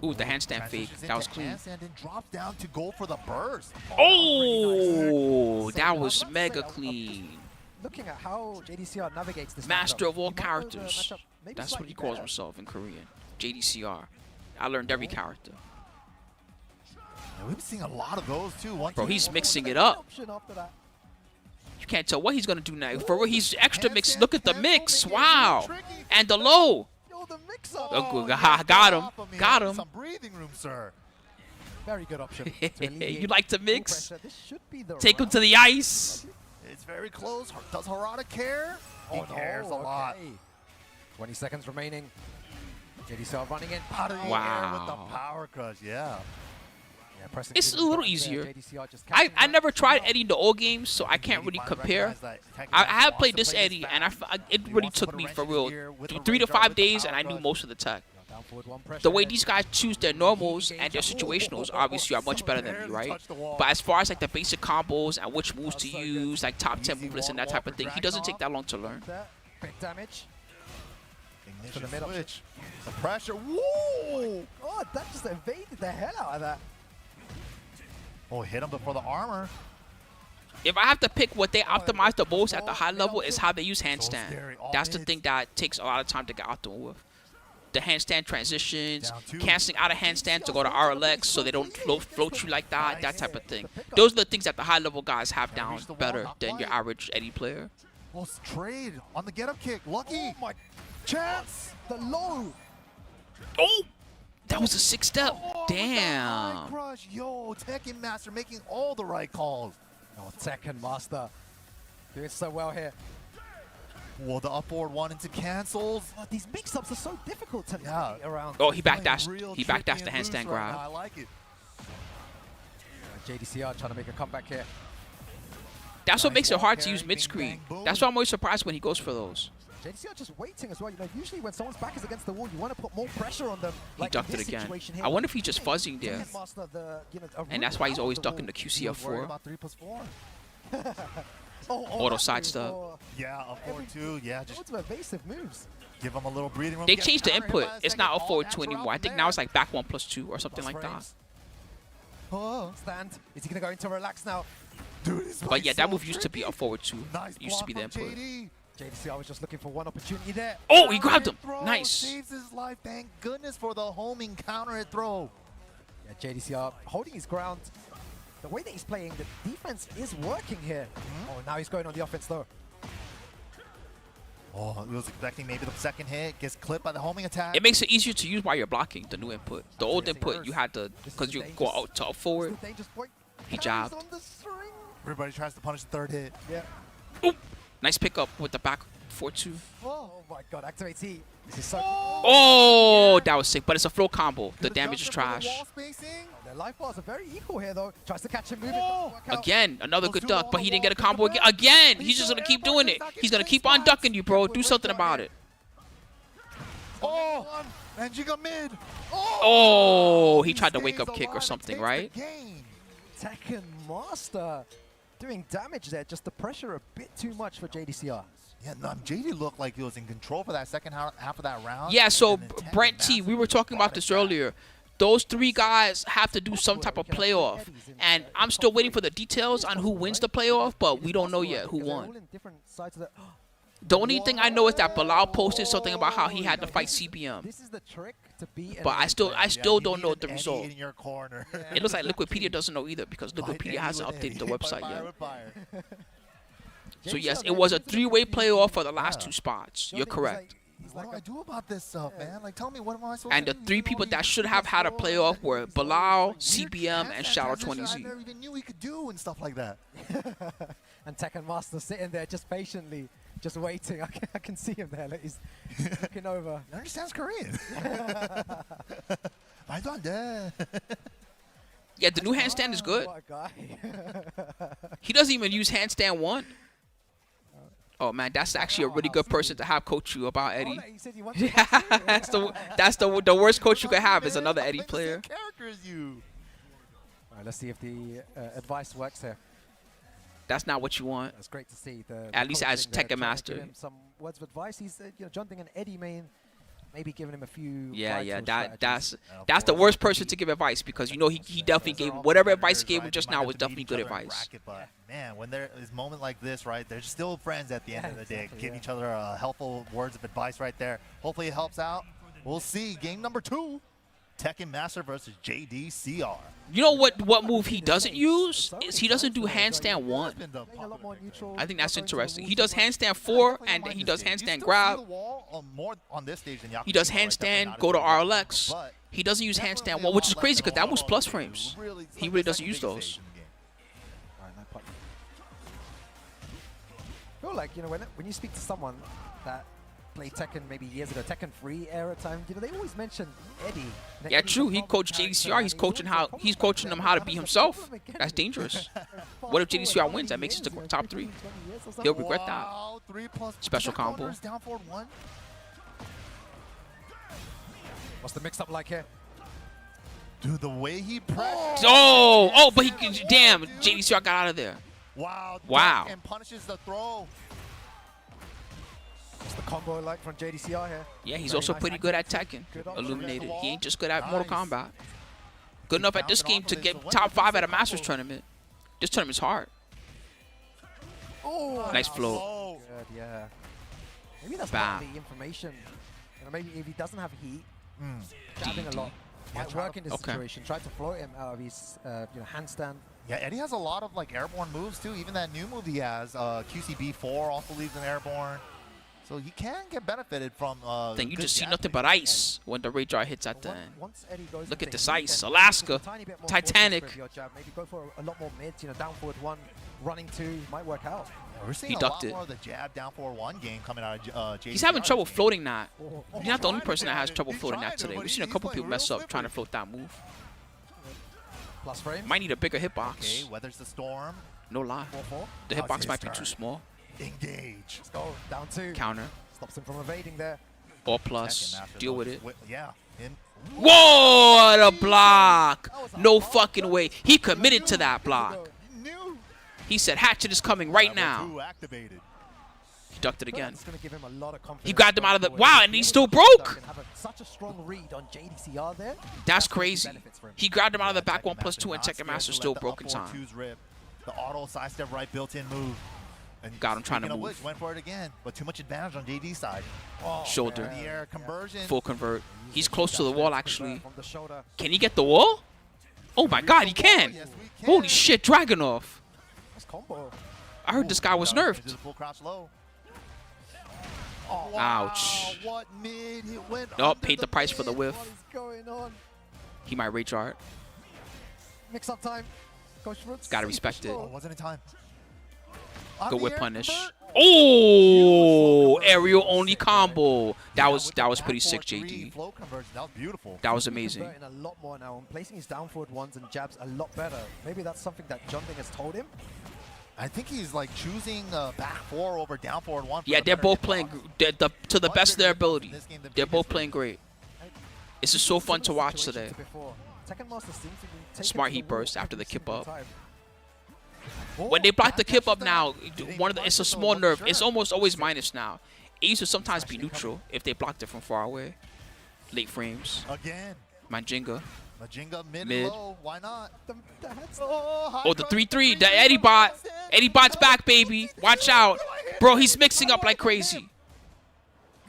Speaker 1: Ooh, the handstand fake.
Speaker 4: Transitions
Speaker 1: That was
Speaker 4: into
Speaker 1: clean.
Speaker 4: handstand and drops down to go for the burst.
Speaker 1: Oh,
Speaker 2: So,
Speaker 1: that
Speaker 2: I was
Speaker 1: was
Speaker 2: about to
Speaker 1: mega
Speaker 2: say,
Speaker 1: clean.
Speaker 2: Looking at how JDCR navigates this
Speaker 1: Master
Speaker 2: matchup,
Speaker 1: of all
Speaker 2: he might know the
Speaker 1: characters.
Speaker 2: matchup maybe
Speaker 1: That's what
Speaker 2: slightly
Speaker 1: he calls
Speaker 2: better.
Speaker 1: himself in Korean. JDCR. I learned every character.
Speaker 4: Yeah, we've been seeing a lot of those too.
Speaker 1: Bro, he's mixing it
Speaker 2: Second
Speaker 1: up.
Speaker 2: option after that.
Speaker 1: You can't tell what he's going to do now. For real, he's extra mix.
Speaker 4: Handstand
Speaker 1: Look at the
Speaker 4: cancel,
Speaker 1: mix.
Speaker 4: making it
Speaker 1: Wow.
Speaker 4: really tricky.
Speaker 1: And the low.
Speaker 2: Yo, the mix-up.
Speaker 1: Oh,
Speaker 4: yeah,
Speaker 1: got
Speaker 4: get
Speaker 1: him.
Speaker 4: off of me.
Speaker 1: Got
Speaker 4: I need
Speaker 1: him.
Speaker 4: Some breathing room, sir.
Speaker 2: Very good option. to alleviate
Speaker 1: You like to
Speaker 2: full
Speaker 1: mix?
Speaker 2: pressure. This should be the
Speaker 1: Take him to
Speaker 2: round.
Speaker 1: the ice.
Speaker 4: It's very close. Does Harada care? He
Speaker 2: Oh,
Speaker 4: cares a
Speaker 2: no,
Speaker 4: lot.
Speaker 2: okay. 20 seconds remaining. JDCR running in.
Speaker 4: Out of the air with
Speaker 1: Wow.
Speaker 4: the power crush. Yeah.
Speaker 2: Yeah, pressing
Speaker 1: It's
Speaker 2: through
Speaker 1: a
Speaker 2: the
Speaker 1: little
Speaker 2: buttons
Speaker 1: easier.
Speaker 2: there. JDCR just
Speaker 1: I
Speaker 2: catching that.
Speaker 1: never tried Eddie in the old games, so I can't really compare. I have played this Eddie, and it really took me for real 3 to 5 days, and I knew most of the tech.
Speaker 2: Down forward, one pressure
Speaker 1: The way
Speaker 2: head.
Speaker 1: these guys choose their normals and their situationals obviously are much better than me, right? But as far as like the basic combos and which moves to use, like top 10 move lists and that type of thing, he doesn't take that long to learn.
Speaker 2: There, big damage.
Speaker 4: Ignition
Speaker 2: the mid option.
Speaker 4: switch. The pressure. Whoa!
Speaker 2: God, that just evaded the hell out of that.
Speaker 4: Oh, hit him before the armor.
Speaker 1: If I have to pick what they optimize the most at the high level is how they use handstand.
Speaker 4: scary. All
Speaker 1: That's the
Speaker 4: mids.
Speaker 1: thing that takes a lot of time to get optimal with. The handstand transitions,
Speaker 4: Down 2.
Speaker 1: canceling out of handstand to go to RLX so they don't float you like that, that type of thing. Those are the things that the high level guys have down
Speaker 4: reach the wall,
Speaker 1: better
Speaker 4: not
Speaker 1: than your
Speaker 4: quite.
Speaker 1: average Eddie player.
Speaker 4: Well, trade on the get-up kick. Lucky.
Speaker 2: Oh my
Speaker 4: Chance.
Speaker 2: The low.
Speaker 1: Oh! That was a 6-step.
Speaker 4: Oh, with that high
Speaker 1: Damn.
Speaker 4: crush. Yo, Tekken Master making all the right calls.
Speaker 2: Oh, Tekken Master. Doing so well here.
Speaker 4: Well, the upward one into cancels.
Speaker 2: Oh, these mix-ups are so difficult to
Speaker 4: Yeah.
Speaker 2: navigate around.
Speaker 1: Oh, he
Speaker 4: Playing
Speaker 1: backdashed.
Speaker 4: real
Speaker 1: He
Speaker 4: tricky
Speaker 1: backdashed the
Speaker 4: and loose
Speaker 1: handstand
Speaker 4: right
Speaker 1: grab.
Speaker 4: now. I like it.
Speaker 2: JDCR trying to make a comeback here.
Speaker 1: That's what
Speaker 4: Nice
Speaker 1: makes it
Speaker 4: wall
Speaker 1: hard to
Speaker 4: carry,
Speaker 1: use
Speaker 4: bing,
Speaker 1: mid-screen.
Speaker 4: bang, boom.
Speaker 1: That's why I'm always surprised when he goes for those.
Speaker 2: JDCR just waiting as well. You know, usually when someone's back is against the wall, you want to put more pressure on them.
Speaker 1: He ducked
Speaker 2: in
Speaker 1: it
Speaker 2: this
Speaker 1: again.
Speaker 2: situation here.
Speaker 1: I wonder if he's just fuzzing there.
Speaker 2: Tekken Master,
Speaker 1: And that's why he's always ducking the
Speaker 4: He was worried
Speaker 1: QCF4.
Speaker 4: about 3+4.
Speaker 2: auto
Speaker 1: sidestep.
Speaker 4: Yeah, upward
Speaker 2: Every-
Speaker 4: two. Yeah, just
Speaker 2: Loads of evasive moves.
Speaker 4: Give him a little breathing room.
Speaker 1: They
Speaker 4: Gets
Speaker 1: changed the
Speaker 4: countered
Speaker 1: input.
Speaker 4: by a
Speaker 1: It's
Speaker 4: second.
Speaker 1: not a
Speaker 4: All
Speaker 1: forward
Speaker 4: answer
Speaker 1: 2
Speaker 4: up
Speaker 1: anymore. I
Speaker 4: from
Speaker 1: think
Speaker 4: there.
Speaker 1: now it's like back 1+2 or something
Speaker 2: Plus
Speaker 1: like that.
Speaker 2: frames.
Speaker 4: Oh,
Speaker 2: Stand. Is he going to go into relax now?
Speaker 4: dude, this
Speaker 1: But yeah,
Speaker 4: fight's
Speaker 1: that
Speaker 4: so
Speaker 1: move used to be a
Speaker 4: tricky.
Speaker 1: forward 2.
Speaker 4: Nice
Speaker 1: It used to be the
Speaker 4: block from
Speaker 1: input.
Speaker 4: JD.
Speaker 2: JDCR was just looking for one opportunity there.
Speaker 1: Oh, he grabbed him.
Speaker 4: Counter hit throw
Speaker 1: Nice.
Speaker 4: Saves his life. Thank goodness for the homing counter hit throw.
Speaker 2: Yeah, JDCR holding his ground. The way that he's playing, the defense is working here. Oh, now he's going on the offense though.
Speaker 4: Oh, he was expecting maybe the second hit. Gets clipped by the homing attack.
Speaker 1: It makes it easier to use while you're blocking the new input. The old
Speaker 2: Yes, it
Speaker 1: input,
Speaker 2: does.
Speaker 1: you had to, because you go out to up forward.
Speaker 2: Still dangerous point.
Speaker 1: He
Speaker 2: Carries
Speaker 1: jabbed.
Speaker 2: on the string.
Speaker 4: Everybody tries to punish the third hit.
Speaker 2: Yeah.
Speaker 1: Oop. Nice pickup with the back 4-2.
Speaker 2: Oh my god, activates he. This is so
Speaker 1: Oh, that was sick, but it's a flow combo. The
Speaker 4: Could've
Speaker 1: damage is
Speaker 4: jumped in for the
Speaker 1: trash.
Speaker 4: wall spacing.
Speaker 2: Their life bars are very equal here though. Tries to catch him moving.
Speaker 4: Oh.
Speaker 2: doesn't work out.
Speaker 1: Again, another
Speaker 4: Those
Speaker 1: good
Speaker 4: two
Speaker 1: duck,
Speaker 4: on
Speaker 1: but
Speaker 4: the
Speaker 1: he didn't
Speaker 4: wall,
Speaker 1: get a
Speaker 4: pick
Speaker 1: combo
Speaker 4: up
Speaker 1: again.
Speaker 4: back.
Speaker 1: Again,
Speaker 4: He's
Speaker 1: he's just
Speaker 4: still
Speaker 1: gonna keep
Speaker 4: air
Speaker 1: doing
Speaker 4: bars,
Speaker 1: it.
Speaker 4: not getting
Speaker 1: He's gonna
Speaker 4: great
Speaker 1: keep on
Speaker 4: spots.
Speaker 1: ducking you, bro.
Speaker 2: Good
Speaker 1: Do
Speaker 2: way
Speaker 1: something
Speaker 2: to
Speaker 1: about
Speaker 2: hit.
Speaker 1: it.
Speaker 4: Oh, and Giga mid.
Speaker 1: Oh, he tried to
Speaker 4: stays
Speaker 1: wake up kick
Speaker 4: alive
Speaker 1: or
Speaker 4: and
Speaker 1: something,
Speaker 4: takes the
Speaker 1: right?
Speaker 4: game.
Speaker 2: Tekken Master doing damage there. Just the pressure a bit too much for JDCR.
Speaker 4: Yeah, no, JD looked like he was in control for that second half of that round.
Speaker 1: Yeah, so
Speaker 4: And then Tekken
Speaker 1: Brent T,
Speaker 4: Master
Speaker 1: we were talking
Speaker 4: brought
Speaker 1: about
Speaker 4: it
Speaker 1: this
Speaker 4: back.
Speaker 1: earlier. Those 3 guys have to do some type of playoff, and I'm still waiting for the details on who wins the playoff, but we don't know yet who won. The only thing I know is that Balo posted something about how he had to fight CBM,
Speaker 2: This is the trick to beat.
Speaker 1: but I still
Speaker 4: Yeah, you
Speaker 1: don't
Speaker 4: need
Speaker 1: know
Speaker 4: an
Speaker 1: the
Speaker 4: Eddie
Speaker 1: result.
Speaker 4: in your corner.
Speaker 1: It looks like Liquipedia doesn't know either because
Speaker 4: Fight
Speaker 1: Liquipedia
Speaker 4: Eddie
Speaker 1: hasn't
Speaker 4: with
Speaker 1: updated the
Speaker 4: Eddie.
Speaker 1: website
Speaker 4: Fire
Speaker 1: yet.
Speaker 4: with fire.
Speaker 1: So yes, it was a 3-way playoff for the last 2 spots. You're correct.
Speaker 4: What do I do about this stuff, man? Like, tell me, what am I supposed
Speaker 1: And
Speaker 4: to
Speaker 1: the
Speaker 4: do?
Speaker 1: 3 people that should have had a playoff were Bilal, CBM, and
Speaker 4: I
Speaker 1: Shadow20z.
Speaker 4: never even knew he could do and stuff like that.
Speaker 2: And Tekken Master sitting there just patiently, just waiting. I can see him there. Like he's looking over.
Speaker 4: He understands Korean. I thought that.
Speaker 1: Yeah, the new handstand is good.
Speaker 2: What a guy.
Speaker 1: He doesn't even use handstand 1. Oh man, that's actually a really good person to have coach you about Eddie.
Speaker 2: He said he wants to fight too.
Speaker 1: That's the worst coach you could have is another Eddie
Speaker 4: Play the
Speaker 1: player.
Speaker 4: same character as you.
Speaker 2: All right, let's see if the advice works here.
Speaker 1: That's not what you want.
Speaker 2: It's great to see the
Speaker 1: At least as
Speaker 2: coaching there,
Speaker 1: Tekken
Speaker 2: trying to
Speaker 1: Master.
Speaker 2: give him some words of advice. He's Jeondding and Eddie maybe giving him a few.
Speaker 1: Yeah,
Speaker 2: vital
Speaker 1: that's
Speaker 2: strategies.
Speaker 1: that's the worst person to give advice because you know he definitely gave whatever advice he gave him just now was definitely good advice.
Speaker 4: But man, when there is a moment like this, right, they're still friends at the end
Speaker 2: Yeah,
Speaker 4: of the day.
Speaker 2: exactly,
Speaker 4: Give
Speaker 2: yeah.
Speaker 4: each other helpful words of advice right there. Hopefully it helps out. We'll see. Game number 2, Tekken Master versus JDCR.
Speaker 1: You know what move he doesn't use is he doesn't do handstand 1.
Speaker 4: Been the
Speaker 2: Playing a lot more neutral,
Speaker 1: I think
Speaker 2: not
Speaker 1: that's
Speaker 2: going to the
Speaker 1: interesting.
Speaker 2: walls
Speaker 1: He does
Speaker 2: too much.
Speaker 1: handstand 4
Speaker 4: Definitely
Speaker 1: and
Speaker 4: don't
Speaker 1: he
Speaker 4: mind
Speaker 1: does
Speaker 4: this game. You
Speaker 1: handstand
Speaker 4: still
Speaker 1: grab.
Speaker 4: see the wall, more on this stage than
Speaker 1: He does
Speaker 4: Yakuza, right? Definitely
Speaker 1: handstand,
Speaker 4: not
Speaker 1: go to
Speaker 4: as good,
Speaker 1: RLX.
Speaker 4: but
Speaker 1: He doesn't use
Speaker 4: definitely
Speaker 1: handstand
Speaker 4: a
Speaker 1: 1, which
Speaker 4: lot
Speaker 1: is
Speaker 4: less
Speaker 1: crazy
Speaker 4: than
Speaker 1: because that was
Speaker 4: all
Speaker 1: plus
Speaker 4: of
Speaker 1: frames.
Speaker 4: really- it's
Speaker 1: He
Speaker 4: like
Speaker 1: really
Speaker 4: the
Speaker 1: doesn't use
Speaker 4: second
Speaker 1: those.
Speaker 4: biggest stage in the game.
Speaker 2: All right, no point. I feel like when you speak to someone that played Tekken maybe years ago, Tekken 3 era time, they always mention Eddie. And
Speaker 1: Yeah,
Speaker 2: Eddie's a
Speaker 1: true. He
Speaker 2: common
Speaker 1: coached
Speaker 2: character,
Speaker 1: JDCR.
Speaker 2: and
Speaker 1: He's
Speaker 2: he's
Speaker 1: coaching
Speaker 2: always a
Speaker 1: how
Speaker 2: common
Speaker 1: he's
Speaker 2: character.
Speaker 1: coaching him how to be
Speaker 2: That's a
Speaker 1: himself.
Speaker 2: problem again.
Speaker 1: That's dangerous.
Speaker 2: Fast
Speaker 1: What if
Speaker 2: forward
Speaker 1: JDCR
Speaker 2: how
Speaker 1: wins?
Speaker 2: many
Speaker 1: That makes it to
Speaker 2: years,
Speaker 1: top 3.
Speaker 2: 15, 20 years or something?
Speaker 1: He'll regret that.
Speaker 4: Wow, 3+
Speaker 1: Special
Speaker 4: that
Speaker 1: combo.
Speaker 4: corner's down forward 1.
Speaker 2: What's the mix-up like here?
Speaker 4: Dude, the way he pressed.
Speaker 1: Oh, but he damn JDCR got out of there.
Speaker 4: Wow.
Speaker 1: Wow.
Speaker 4: duck And punishes the throw.
Speaker 2: What's the combo like from JDCR here?
Speaker 1: Yeah, he's
Speaker 2: Very
Speaker 1: also
Speaker 2: nice
Speaker 1: pretty good at
Speaker 2: activity.
Speaker 1: Tekken.
Speaker 2: Good option.
Speaker 1: Illuminated. He ain't just good at Mortal
Speaker 4: Nice.
Speaker 1: Kombat. Good enough at this
Speaker 4: bouncing
Speaker 1: game
Speaker 4: off
Speaker 1: to
Speaker 4: of it.
Speaker 1: get
Speaker 4: So when
Speaker 1: top
Speaker 4: did you
Speaker 1: 5
Speaker 4: say
Speaker 1: at a Masters
Speaker 4: combo?
Speaker 1: tournament. This tournament's hard.
Speaker 2: Oh,
Speaker 1: Nice flow.
Speaker 4: Oh.
Speaker 2: Good, yeah. Maybe that's
Speaker 1: Bam.
Speaker 2: part of the information. Maybe if he doesn't have heat,
Speaker 4: Mm.
Speaker 2: jabbing a lot might
Speaker 4: try
Speaker 2: work
Speaker 4: to-
Speaker 2: in this
Speaker 1: Okay.
Speaker 2: situation. Try to float him out of his handstand.
Speaker 4: Yeah, Eddie has a lot of like airborne moves too. Even that new move he has, QCB4 also leaves an airborne. So he can get benefited from.
Speaker 1: Then you
Speaker 4: good
Speaker 1: just see
Speaker 4: jab
Speaker 1: nothing but ice when the radar hits at the
Speaker 2: But
Speaker 1: end.
Speaker 2: once Eddie goes
Speaker 1: Look
Speaker 2: into
Speaker 1: at this
Speaker 2: heat,
Speaker 1: ice.
Speaker 2: then
Speaker 1: Alaska.
Speaker 2: a tiny bit more
Speaker 1: Titanic.
Speaker 2: cautious with your jab. Maybe go for a lot more mids. Down forward 1, running 2 might work out.
Speaker 4: We're seeing
Speaker 1: He
Speaker 4: a
Speaker 1: ducked
Speaker 4: lot
Speaker 1: it.
Speaker 4: more of the jab down forward 1 game coming out of JDCR.
Speaker 1: He's having trouble floating that.
Speaker 2: Oh,
Speaker 1: He's not the only
Speaker 4: trying to
Speaker 1: person that has
Speaker 4: get it.
Speaker 1: trouble
Speaker 4: He's
Speaker 1: floating
Speaker 4: trying
Speaker 1: that
Speaker 4: to,
Speaker 1: today.
Speaker 4: but
Speaker 1: We've seen a
Speaker 4: he's
Speaker 1: couple
Speaker 4: playing
Speaker 1: people mess
Speaker 4: real
Speaker 1: up trying to
Speaker 4: slippery.
Speaker 1: float that move.
Speaker 2: plus frames.
Speaker 1: Might need a bigger
Speaker 4: Okay,
Speaker 1: hitbox.
Speaker 4: weathers the storm.
Speaker 1: No lie.
Speaker 2: 4-4.
Speaker 1: The
Speaker 4: Now it's
Speaker 1: hitbox
Speaker 4: his
Speaker 1: might be
Speaker 4: turn.
Speaker 1: too small.
Speaker 4: Engage.
Speaker 2: Let's go. Down 2.
Speaker 1: Counter.
Speaker 2: Stops him from evading there.
Speaker 1: Or
Speaker 4: Tekken
Speaker 1: plus.
Speaker 4: Master
Speaker 1: Deal
Speaker 4: goes
Speaker 1: with it.
Speaker 4: Yeah. In.
Speaker 1: Whoa! What a block! No fucking way. He committed to that block.
Speaker 4: New.
Speaker 1: He said, Hatchet is coming right
Speaker 4: Level
Speaker 1: now.
Speaker 4: 2 activated.
Speaker 1: He ducked it again.
Speaker 2: It's gonna give him a lot of confidence.
Speaker 1: He grabbed him out of the...
Speaker 2: going
Speaker 1: Wow,
Speaker 2: forward.
Speaker 1: and he
Speaker 2: Be
Speaker 1: still
Speaker 2: able to duck
Speaker 1: broke!
Speaker 2: and have such a strong read on JDCR there.
Speaker 1: That's
Speaker 2: gonna be
Speaker 1: crazy.
Speaker 2: benefits for him.
Speaker 1: He grabbed him out of the back
Speaker 4: Tekken
Speaker 1: 1+2, and
Speaker 4: not
Speaker 1: Tekken
Speaker 4: scared
Speaker 1: Master
Speaker 4: to
Speaker 1: still
Speaker 4: let the
Speaker 1: broke in
Speaker 4: up
Speaker 1: time.
Speaker 4: 4-2s rip. The auto sidestep right built-in move. And
Speaker 1: Got him trying to
Speaker 4: speaking of
Speaker 1: move.
Speaker 4: which, went for it again, but too much advantage on JD's side. Oh,
Speaker 1: Shoulder.
Speaker 4: The air conversion.
Speaker 1: Full convert. He's close to the wall, actually.
Speaker 2: From the shoulder.
Speaker 1: Can he get the wall? Oh my god, he can!
Speaker 4: Yes, we can.
Speaker 1: Holy shit, Dragunov.
Speaker 2: Nice combo.
Speaker 1: I heard this guy was
Speaker 4: Got him into
Speaker 1: nerfed.
Speaker 4: the full crouch low. Oh,
Speaker 1: Ouch.
Speaker 4: wow, what mid? He went
Speaker 1: Nope,
Speaker 4: under
Speaker 1: paid the price for the
Speaker 4: mid.
Speaker 1: whiff.
Speaker 2: What is going on?
Speaker 1: He might rage art.
Speaker 2: Mix up time. Coach Roots.
Speaker 1: Gotta respect it.
Speaker 4: Oh, wasn't in time. On
Speaker 1: Good
Speaker 4: the
Speaker 1: whip
Speaker 4: air
Speaker 1: punish.
Speaker 4: convert.
Speaker 1: Oh, aerial only combo. That
Speaker 4: Yeah,
Speaker 1: was
Speaker 4: with
Speaker 1: that
Speaker 4: the
Speaker 1: was pretty
Speaker 4: back
Speaker 1: sick,
Speaker 4: 4-3
Speaker 1: JD.
Speaker 4: flow conversion, that was beautiful.
Speaker 1: That was
Speaker 2: He's
Speaker 1: amazing.
Speaker 2: converting a lot more now and placing his down forward ones and jabs a lot better. Maybe that's something that Jeondding has told him.
Speaker 4: I think he's like choosing back four over down forward one. for
Speaker 1: Yeah,
Speaker 4: the
Speaker 1: they're
Speaker 4: better
Speaker 1: both
Speaker 4: hitbox.
Speaker 1: playing to the best of their ability.
Speaker 4: In this game, the
Speaker 1: They're both
Speaker 4: biggest
Speaker 1: playing great. This is so fun to
Speaker 2: Similar
Speaker 1: watch
Speaker 2: situation
Speaker 1: today.
Speaker 2: before. Tekken Master seems to be taken
Speaker 1: Smart
Speaker 2: to the
Speaker 1: heat
Speaker 2: wall
Speaker 1: burst after
Speaker 2: every
Speaker 1: the kip
Speaker 2: single
Speaker 1: up.
Speaker 2: time.
Speaker 1: When they block the kip up now,
Speaker 4: Getting
Speaker 1: it's a
Speaker 4: pushed
Speaker 1: small
Speaker 4: though,
Speaker 1: nerf. It's
Speaker 4: sure.
Speaker 1: almost always minus now. It used to sometimes be neutral if they blocked it from far away. Late frames.
Speaker 4: Again,
Speaker 1: Manjinga.
Speaker 4: Majinga mid,
Speaker 1: Mid.
Speaker 4: and low. Why not?
Speaker 2: The head's
Speaker 1: Oh, the 3-3. The Eddie bot. Eddie bot's back, baby. Watch out. Bro, he's mixing up like crazy.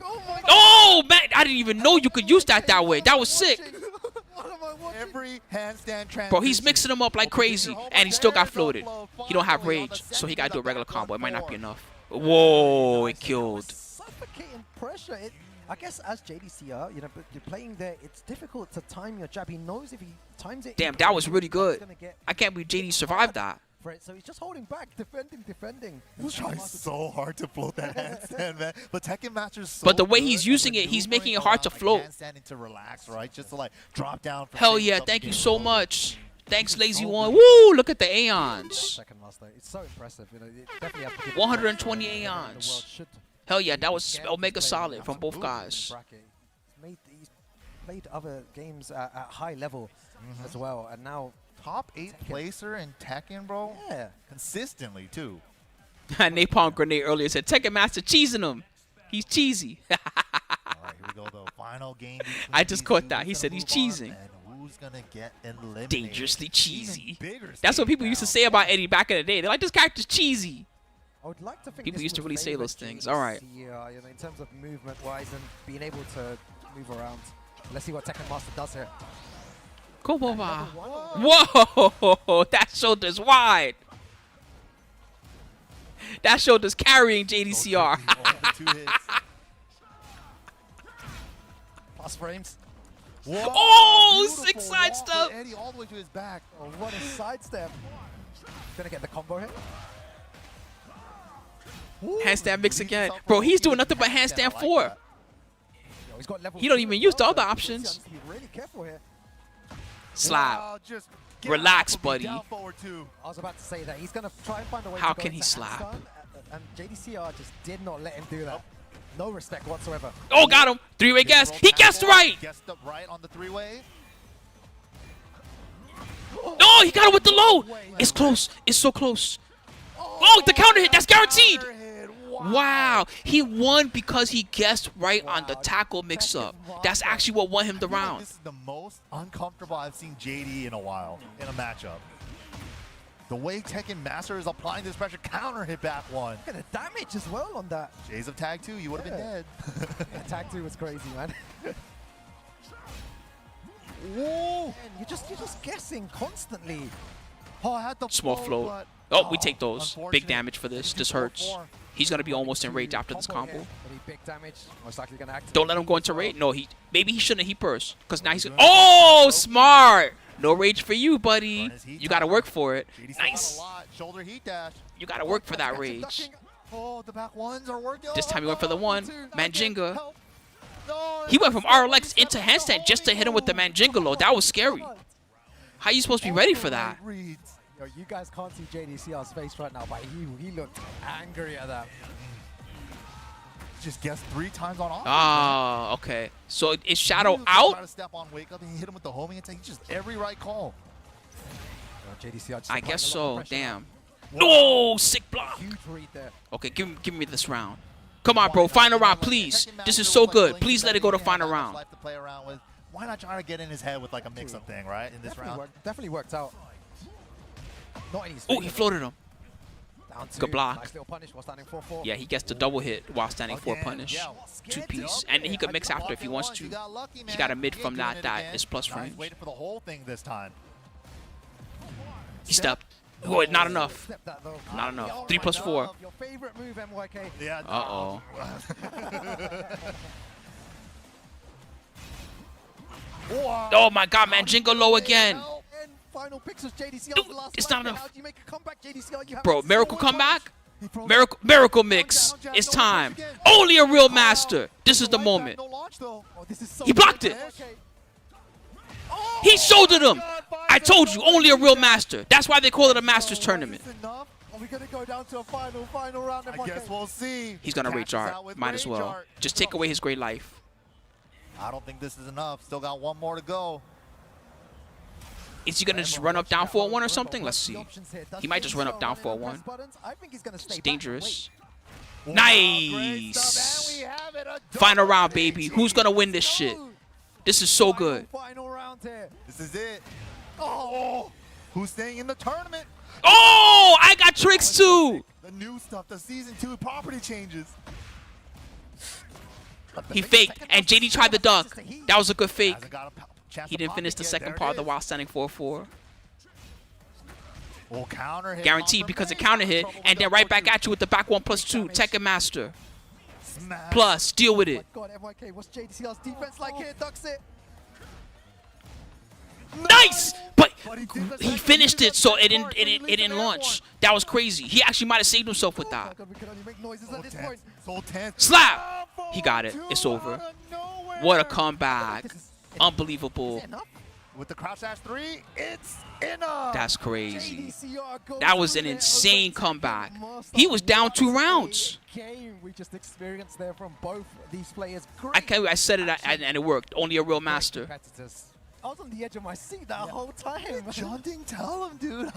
Speaker 2: Oh my god!
Speaker 1: Oh, man. I didn't even know you could use that way. That was sick.
Speaker 2: What am I watching?
Speaker 4: Every handstand transition.
Speaker 1: Bro, he's mixing them up like crazy. And he still got floated. He don't have rage, so he got to do a regular combo. It might not be enough. Whoa, it killed.
Speaker 2: Suffocating pressure. I guess as JDCR, you know, but you're playing there, it's difficult to time your jab. He knows if he times it.
Speaker 1: Damn, that was really good.
Speaker 2: he's gonna get
Speaker 1: I can't believe JD survived that.
Speaker 2: for it. So he's just holding back, defending.
Speaker 4: He's trying so hard to float that handstand, man. But Tekken Master's so
Speaker 1: But the way
Speaker 4: good
Speaker 1: he's
Speaker 4: at
Speaker 1: using it, he's making it hard to
Speaker 4: maneuvering
Speaker 1: float.
Speaker 4: around, like handstanding to relax, right? Just to like drop down. For
Speaker 1: Hell
Speaker 4: things
Speaker 1: yeah,
Speaker 4: up
Speaker 1: thank you
Speaker 4: against
Speaker 1: so
Speaker 4: the
Speaker 1: much. Thanks, Lazy
Speaker 2: So
Speaker 1: One.
Speaker 2: good.
Speaker 1: Woo, look at the Aeons.
Speaker 2: Tekken Master. It's so impressive. You know, it definitely has to give
Speaker 1: 120
Speaker 2: everyone in the world
Speaker 1: Aeons.
Speaker 2: should
Speaker 1: Hell yeah, that was
Speaker 2: get
Speaker 1: Omega
Speaker 2: this player
Speaker 1: solid from both
Speaker 2: absolutely in
Speaker 1: guys.
Speaker 2: bracket. He's played other games at high level as well, and now
Speaker 4: Top 8
Speaker 2: Tekken.
Speaker 4: placer in Tekken, bro.
Speaker 2: yeah.
Speaker 4: Consistently too.
Speaker 1: Napalm Grenade earlier said Tekken Master cheesing him. He's cheesy.
Speaker 4: All right, here we go. The final game.
Speaker 1: I just
Speaker 4: between
Speaker 1: caught
Speaker 4: these
Speaker 1: that.
Speaker 4: two.
Speaker 1: He
Speaker 4: Who's
Speaker 1: said
Speaker 4: gonna
Speaker 1: he's
Speaker 4: move on,
Speaker 1: cheesing.
Speaker 4: and who's gonna get eliminated?
Speaker 1: Dangerously
Speaker 4: Even
Speaker 1: cheesy.
Speaker 4: bigger
Speaker 1: That's what
Speaker 4: stage
Speaker 1: people used to
Speaker 4: now.
Speaker 1: say about Eddie back in the day. They're like, this character's cheesy.
Speaker 2: I would like to think
Speaker 1: People
Speaker 2: this
Speaker 1: used to
Speaker 2: would
Speaker 1: really say
Speaker 2: favor
Speaker 1: those things. All right.
Speaker 2: JDCR, you know, in terms of movement-wise and being able to move around. Let's see what Tekken Master does here.
Speaker 1: Come on,
Speaker 2: Level
Speaker 1: ma.
Speaker 2: one.
Speaker 1: Whoa, that shoulder's wide. That shoulder's carrying JDCR.
Speaker 4: Only 2 hits.
Speaker 2: Plus frames.
Speaker 4: Whoa,
Speaker 1: Oh,
Speaker 4: beautiful
Speaker 1: sick side
Speaker 4: walk
Speaker 1: step.
Speaker 4: with Eddie all the way to his back.
Speaker 2: Oh, what a sidestep. Gonna get the combo hit.
Speaker 4: Ooh,
Speaker 1: Handstand mix
Speaker 4: leaves
Speaker 1: again.
Speaker 4: himself
Speaker 1: Bro,
Speaker 4: for
Speaker 1: he's
Speaker 4: a
Speaker 1: doing nothing but
Speaker 4: I
Speaker 1: handstand
Speaker 4: like
Speaker 1: 4.
Speaker 4: that.
Speaker 2: Yo, he's got level
Speaker 1: He don't
Speaker 2: 2
Speaker 1: even
Speaker 2: as
Speaker 1: use the
Speaker 2: well,
Speaker 1: other
Speaker 2: so
Speaker 1: options.
Speaker 2: he has to be really careful here.
Speaker 1: Slap.
Speaker 4: Wow, just get
Speaker 1: Relax,
Speaker 4: off of me,
Speaker 1: buddy.
Speaker 4: down forward 2.
Speaker 2: I was about to say that he's gonna try and find a way
Speaker 1: How
Speaker 2: to go
Speaker 1: can he
Speaker 2: into
Speaker 1: slap?
Speaker 2: handstand, and JDCR just did not let him do that. No respect whatsoever.
Speaker 1: Oh, got him. 3-way guess. He guessed right.
Speaker 4: Guessed up right on the 3-way.
Speaker 1: No, he got it with the low. It's close. It's so close. Oh, the counter hit. That's guaranteed.
Speaker 4: Counter hit.
Speaker 1: Wow. He won because he guessed right on the tackle mix-up. That's actually what won him the
Speaker 4: I feel like
Speaker 1: round.
Speaker 4: This is the most uncomfortable I've seen JD in a while in a matchup. The way Tekken Master is applying this pressure, counter hit back one.
Speaker 2: Look at the damage as well on that.
Speaker 4: Jays of tag 2, you would have been dead.
Speaker 2: Yeah, tag 2 was crazy, man.
Speaker 4: Whoa!
Speaker 2: Man, you're just guessing constantly.
Speaker 4: Oh, I had the
Speaker 1: Small
Speaker 4: flow,
Speaker 1: float.
Speaker 4: but-
Speaker 1: Oh, we take those. Big
Speaker 4: unfortunate.
Speaker 1: damage for this. This
Speaker 4: 2-4-4.
Speaker 1: hurts. He's going to be almost in rage after this combo.
Speaker 2: Here. Gonna be big damage. Most likely gonna activate.
Speaker 1: Don't let him go into rage. No, maybe he shouldn't heat burst. Because now he's... Oh, smart. No rage for you, buddy. You got to work for it.
Speaker 4: JD still got
Speaker 1: Nice.
Speaker 4: a lot. Shoulder heat dash.
Speaker 1: You got to work for that
Speaker 2: Catch him
Speaker 1: rage.
Speaker 2: ducking.
Speaker 4: Oh, the back ones are working.
Speaker 1: This time he went for the one. Manjinga.
Speaker 4: Help. No,
Speaker 1: He went from RLX into handstand just to hit him with the Manjinga low. That was scary. How you supposed to be ready for that?
Speaker 2: Reads. Yo, you guys can't see JDCR's face right now, but he looked angry at that.
Speaker 4: Just guessed 3 times on offense.
Speaker 1: Ah, okay. So is Shadow
Speaker 4: He
Speaker 1: out?
Speaker 4: tried to step on wake up and he hit him with the homing attack. Just every right call.
Speaker 2: Yo, JDCR just
Speaker 1: I
Speaker 2: applying
Speaker 1: guess
Speaker 2: a lot
Speaker 1: so.
Speaker 2: of pressure now.
Speaker 1: Damn. No, sick block.
Speaker 2: Huge read there.
Speaker 1: Okay, give me this round. Come on, bro.
Speaker 4: Why not?
Speaker 1: Final
Speaker 4: You know,
Speaker 1: round,
Speaker 4: like,
Speaker 1: please.
Speaker 4: Tekken
Speaker 1: This is
Speaker 4: Master
Speaker 1: so
Speaker 4: with, like,
Speaker 1: good.
Speaker 4: Blink
Speaker 1: Please
Speaker 4: and
Speaker 1: let it go to
Speaker 4: everything,
Speaker 1: final
Speaker 4: not much
Speaker 1: round.
Speaker 4: life to play around with. Why not try to get in his head with like a mix-up thing, right? In this round.
Speaker 2: Definitely worked out. Not in his
Speaker 1: Oh, he floated him.
Speaker 2: Down two.
Speaker 1: Good block.
Speaker 2: Nice little punish while standing 4-4.
Speaker 1: Yeah, he gets the double hit while standing 4
Speaker 4: Again,
Speaker 1: punish.
Speaker 4: yeah.
Speaker 1: 2-piece. And he could mix after if he wants to.
Speaker 4: You got lucky,
Speaker 1: He
Speaker 4: man.
Speaker 1: got a mid
Speaker 4: He
Speaker 1: from
Speaker 4: ain't doing
Speaker 1: that
Speaker 4: it again.
Speaker 1: is plus
Speaker 4: Nah, he's
Speaker 1: range.
Speaker 4: waiting for the whole thing this time.
Speaker 1: He stepped. Oh, not enough.
Speaker 2: Step that, though.
Speaker 1: Not enough.
Speaker 2: Oh
Speaker 1: 3
Speaker 2: my
Speaker 1: plus 4.
Speaker 2: God. Your favorite move, MYK.
Speaker 4: Yeah.
Speaker 1: Uh-oh. Oh, my God, man. Jingle low again.
Speaker 2: And final picks was JDCR.
Speaker 1: Dude,
Speaker 2: the last
Speaker 1: it's
Speaker 2: fight.
Speaker 1: not enough.
Speaker 2: How do you make a comeback, JDCR? You have
Speaker 1: Bro,
Speaker 2: so
Speaker 1: miracle
Speaker 2: much
Speaker 1: comeback?
Speaker 2: He throws
Speaker 1: Miracle mix. It's time. Only a real master. This is the moment.
Speaker 2: No launch, though. Oh, this is so
Speaker 1: He blocked
Speaker 2: good.
Speaker 1: it.
Speaker 2: Okay.
Speaker 1: He shouldered him. I told you, only a real master. That's why they call it a Masters Tournament.
Speaker 2: Enough? Are we gonna go down to a final round?
Speaker 4: I guess we'll see.
Speaker 1: He's going to rage
Speaker 4: Catches
Speaker 1: art.
Speaker 4: out with
Speaker 1: Might as
Speaker 4: rage
Speaker 1: well.
Speaker 4: art.
Speaker 1: Just take away his great life.
Speaker 4: I don't think this is enough. Still got one more to go.
Speaker 1: Is he going to just run up down 4-1 or something? Let's see. He might just run up down 4-1. It's dangerous. Nice. Final round, baby. Who's going to win this shit? This is so good.
Speaker 2: Final round here.
Speaker 4: This is it. Oh, who's staying in the tournament?
Speaker 1: Oh, I got tricks too.
Speaker 4: The new stuff, the season 2 property changes.
Speaker 1: He faked, and JD tried the duck. That was a good fake.
Speaker 4: Hasn't got a chance
Speaker 1: He
Speaker 4: to
Speaker 1: didn't
Speaker 4: pop
Speaker 1: finish
Speaker 4: it
Speaker 1: the
Speaker 4: yet.
Speaker 1: second
Speaker 4: There
Speaker 1: part
Speaker 4: it
Speaker 1: of the
Speaker 4: is.
Speaker 1: while standing 4-4.
Speaker 4: Will counter hit
Speaker 1: Guaranteed
Speaker 4: off the
Speaker 1: because it
Speaker 4: base.
Speaker 1: counter hit,
Speaker 4: Trouble
Speaker 1: and then
Speaker 4: with
Speaker 1: right back
Speaker 4: double
Speaker 1: at you with the back 1+2. Tekken Master.
Speaker 4: Smash.
Speaker 1: Plus, deal with it.
Speaker 2: God, MYK, what's JDCR's defense like here? Ducks it.
Speaker 1: Nice, but
Speaker 4: But he did the
Speaker 1: he
Speaker 4: second,
Speaker 1: finished
Speaker 4: he did
Speaker 1: it, so
Speaker 4: that
Speaker 1: it
Speaker 4: part,
Speaker 1: didn't
Speaker 4: so he
Speaker 1: it
Speaker 4: leaves
Speaker 1: didn't
Speaker 4: an
Speaker 1: launch. That was crazy. He actually might have saved himself with
Speaker 2: Oh
Speaker 1: that.
Speaker 2: God, we can only make noises
Speaker 4: So
Speaker 2: at this
Speaker 4: tense.
Speaker 2: point.
Speaker 4: So tense.
Speaker 1: Slap. He got it.
Speaker 4: Two
Speaker 1: It's over.
Speaker 4: out of nowhere.
Speaker 1: What a comeback.
Speaker 2: This is
Speaker 1: Unbelievable.
Speaker 2: enough.
Speaker 4: With the crouch dash 3, it's enough.
Speaker 1: That's crazy.
Speaker 2: JDCR goes
Speaker 1: That was an
Speaker 2: through there
Speaker 1: insane
Speaker 2: over
Speaker 1: comeback.
Speaker 2: Tekken Master.
Speaker 1: He was down 2
Speaker 2: What a
Speaker 1: rounds.
Speaker 2: Game we just experienced there from both these players.
Speaker 1: I said it and it worked. Only a real master.
Speaker 2: Competitors. I was on the edge of my seat that whole time.
Speaker 4: Jeondding, tell him, dude.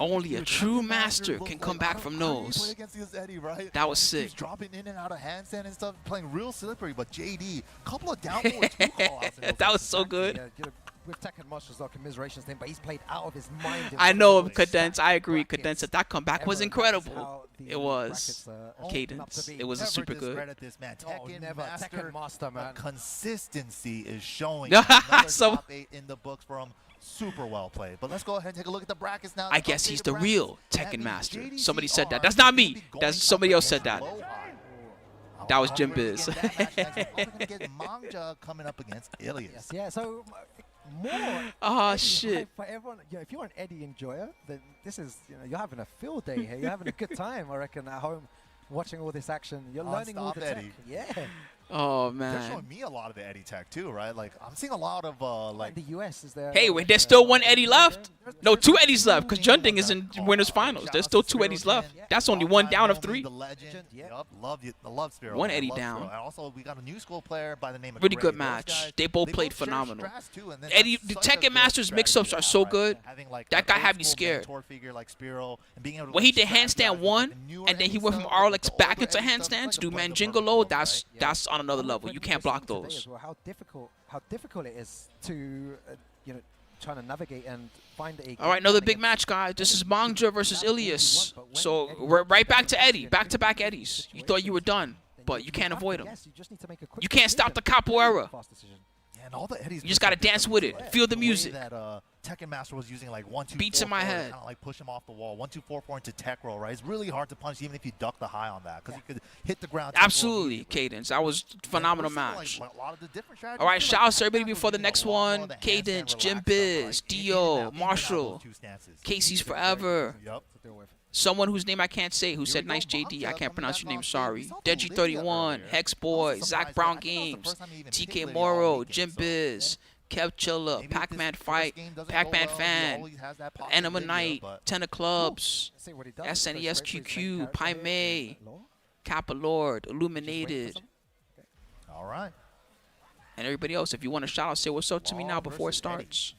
Speaker 1: Only a
Speaker 4: Dude,
Speaker 1: true
Speaker 4: Tekken
Speaker 1: master
Speaker 4: looks
Speaker 1: can come back from
Speaker 4: how do you
Speaker 1: those.
Speaker 4: play against this Eddie, right?
Speaker 1: That was
Speaker 4: He keeps
Speaker 1: sick.
Speaker 4: dropping in and out of handstand and stuff, playing real slippery. But JD, couple of down forward 2 call-outs.
Speaker 1: That was so good.
Speaker 2: Yeah, you know, with Tekken Master's not commiserations thing, but he's played out of his mind. in
Speaker 1: I
Speaker 2: terms
Speaker 1: know,
Speaker 2: of the
Speaker 1: Cadence. I
Speaker 2: stacked
Speaker 1: agree.
Speaker 2: brackets
Speaker 1: Cadence. That comeback was
Speaker 2: ever. That is
Speaker 1: incredible.
Speaker 2: how the
Speaker 1: It was.
Speaker 2: brackets, open up
Speaker 1: Cadence.
Speaker 2: to be.
Speaker 1: It was a
Speaker 4: Never
Speaker 1: super good.
Speaker 4: discredit this man.
Speaker 2: Oh,
Speaker 4: Tekken
Speaker 2: never.
Speaker 4: Master,
Speaker 2: Tekken Master, man.
Speaker 4: consistency is showing. Another
Speaker 1: So-
Speaker 4: top 8 in the books for him. Super well played. But let's go ahead and take a look at the brackets now.
Speaker 1: I guess he's the
Speaker 4: Updated
Speaker 1: real
Speaker 4: brackets. That
Speaker 1: Tekken
Speaker 4: means
Speaker 1: Master.
Speaker 4: JDCR
Speaker 1: Somebody said that. That's
Speaker 4: is
Speaker 1: not
Speaker 4: gonna
Speaker 1: me.
Speaker 4: be going
Speaker 1: That's
Speaker 4: up
Speaker 1: somebody else said
Speaker 4: against
Speaker 1: that.
Speaker 4: Lowhigh.
Speaker 1: That was
Speaker 4: How
Speaker 1: Jim
Speaker 4: are we gonna
Speaker 1: Biz.
Speaker 4: get that match next? We're probably gonna get Manga coming up against Ilias.
Speaker 2: Yes, yeah. So more.
Speaker 1: Oh,
Speaker 2: Eddie
Speaker 1: shit.
Speaker 2: hype for everyone. Yeah, if you're an Eddie enjoyer, then this is you're having a field day here. You're having a good time, I reckon, at home, watching all this action. You're learning all
Speaker 4: Non-stop
Speaker 2: the tech.
Speaker 4: Eddie.
Speaker 2: Yeah.
Speaker 1: Oh,
Speaker 4: They're
Speaker 1: man.
Speaker 4: showing me a lot of the Eddie tech too, right? Like I'm seeing a lot of
Speaker 2: Like the US is there.
Speaker 1: Hey, wait, there's still one Eddie left. No, 2 Eddies left because Jeondding is in winners finals. There's still 2 Eddies left. That's only 1 down of 3.
Speaker 4: The legend.
Speaker 2: Yeah.
Speaker 4: Yup, love you. I love Spiro.
Speaker 1: One
Speaker 4: man.
Speaker 1: Eddie
Speaker 4: Love
Speaker 1: down.
Speaker 4: Spiro. And also, we got a new school player by the name of
Speaker 1: Really
Speaker 4: Gray.
Speaker 1: good
Speaker 4: Those
Speaker 1: match.
Speaker 4: guys,
Speaker 1: They both played
Speaker 4: share
Speaker 1: phenomenal.
Speaker 4: strats too, and then
Speaker 1: Eddie,
Speaker 4: that's
Speaker 1: the
Speaker 4: such a
Speaker 1: Tekken
Speaker 4: good
Speaker 1: Masters
Speaker 4: strategy
Speaker 1: mix-ups
Speaker 4: to
Speaker 1: are
Speaker 4: have,
Speaker 1: so
Speaker 4: right?
Speaker 1: good.
Speaker 4: Having, like,
Speaker 1: That
Speaker 4: an
Speaker 1: guy
Speaker 4: old
Speaker 1: had me
Speaker 4: school
Speaker 1: scared.
Speaker 4: mentor figure like Spiro and being able to
Speaker 1: When he
Speaker 4: like,
Speaker 1: did
Speaker 4: strat
Speaker 1: handstand
Speaker 4: guys with,
Speaker 1: 1,
Speaker 4: like, the newer
Speaker 1: and then he
Speaker 4: Eddie
Speaker 1: went from
Speaker 4: stuff, like,
Speaker 1: RLX
Speaker 4: the
Speaker 1: back
Speaker 4: older
Speaker 1: into
Speaker 4: Eddie stuff, it's
Speaker 1: handstands,
Speaker 4: like a
Speaker 1: dude, man,
Speaker 4: blend of
Speaker 1: jingle
Speaker 4: both
Speaker 1: low,
Speaker 4: worlds, right?
Speaker 1: that's on another level. You can't block
Speaker 2: Today
Speaker 1: those.
Speaker 2: as well, how difficult it is to trying to navigate and find a.
Speaker 1: All right, another big match, guys. This is Manga versus Ilias. So we're right back to Eddie, back-to-back Eddies. You thought you were done, but you can't avoid them. You can't stop the capoeira.
Speaker 4: Yeah, and all the Eddies
Speaker 1: You just gotta dance with it. Feel the
Speaker 4: way
Speaker 1: music.
Speaker 4: That Tekken Master was using like 1-2
Speaker 1: Beats in my head.
Speaker 4: kind of like push him off the wall. 1-2-4-4 into tech roll, right? It's really hard to punch even if you duck the high on that because you could hit the ground.
Speaker 1: Absolutely, Cadence. That was a phenomenal match.
Speaker 4: Like, a lot of the different strategies
Speaker 1: All right,
Speaker 4: too,
Speaker 1: shout
Speaker 4: like,
Speaker 1: out to everybody
Speaker 4: Tekken
Speaker 1: before the
Speaker 4: was
Speaker 1: next
Speaker 4: using a lot more
Speaker 1: one.
Speaker 4: of the handstand
Speaker 1: Cadence,
Speaker 4: relaxed
Speaker 1: Jim
Speaker 4: stuff,
Speaker 1: Biz,
Speaker 4: like,
Speaker 1: Dio,
Speaker 4: in and out
Speaker 1: Marshall,
Speaker 4: those two stances.
Speaker 1: Casey's Forever.
Speaker 4: Yep.
Speaker 1: Someone whose name I can't say who said
Speaker 4: we go,
Speaker 1: nice JD. I
Speaker 4: Manga
Speaker 1: can't pronounce your
Speaker 4: coming
Speaker 1: name,
Speaker 4: back on
Speaker 1: sorry.
Speaker 4: stage. We saw the Lydia
Speaker 1: Deji31,
Speaker 4: earlier.
Speaker 1: Hex
Speaker 4: I
Speaker 1: Boy,
Speaker 4: was
Speaker 1: Zach
Speaker 4: surprised,
Speaker 1: Brown
Speaker 4: I think that was
Speaker 1: Games,
Speaker 4: the first time he even
Speaker 1: TK
Speaker 4: picked Lydia all
Speaker 1: Morrow,
Speaker 4: weekend,
Speaker 1: Jim
Speaker 4: so
Speaker 1: Biz, Kev Chilla,
Speaker 4: maybe
Speaker 1: Pac-Man
Speaker 4: this first
Speaker 1: Fight,
Speaker 4: game doesn't go
Speaker 1: Pac-Man
Speaker 4: well, he
Speaker 1: Fan,
Speaker 4: always has that pocket
Speaker 1: Enema
Speaker 4: Lydia,
Speaker 1: Knight,
Speaker 4: but-
Speaker 1: Ten of Clubs, SNESQQ, Pi Mei, Kappa Lord, Illuminated,
Speaker 4: All right.
Speaker 1: and everybody else. If you want a shout out, say what's up to me now
Speaker 4: Law
Speaker 1: before it
Speaker 4: versus Eddie.
Speaker 1: starts.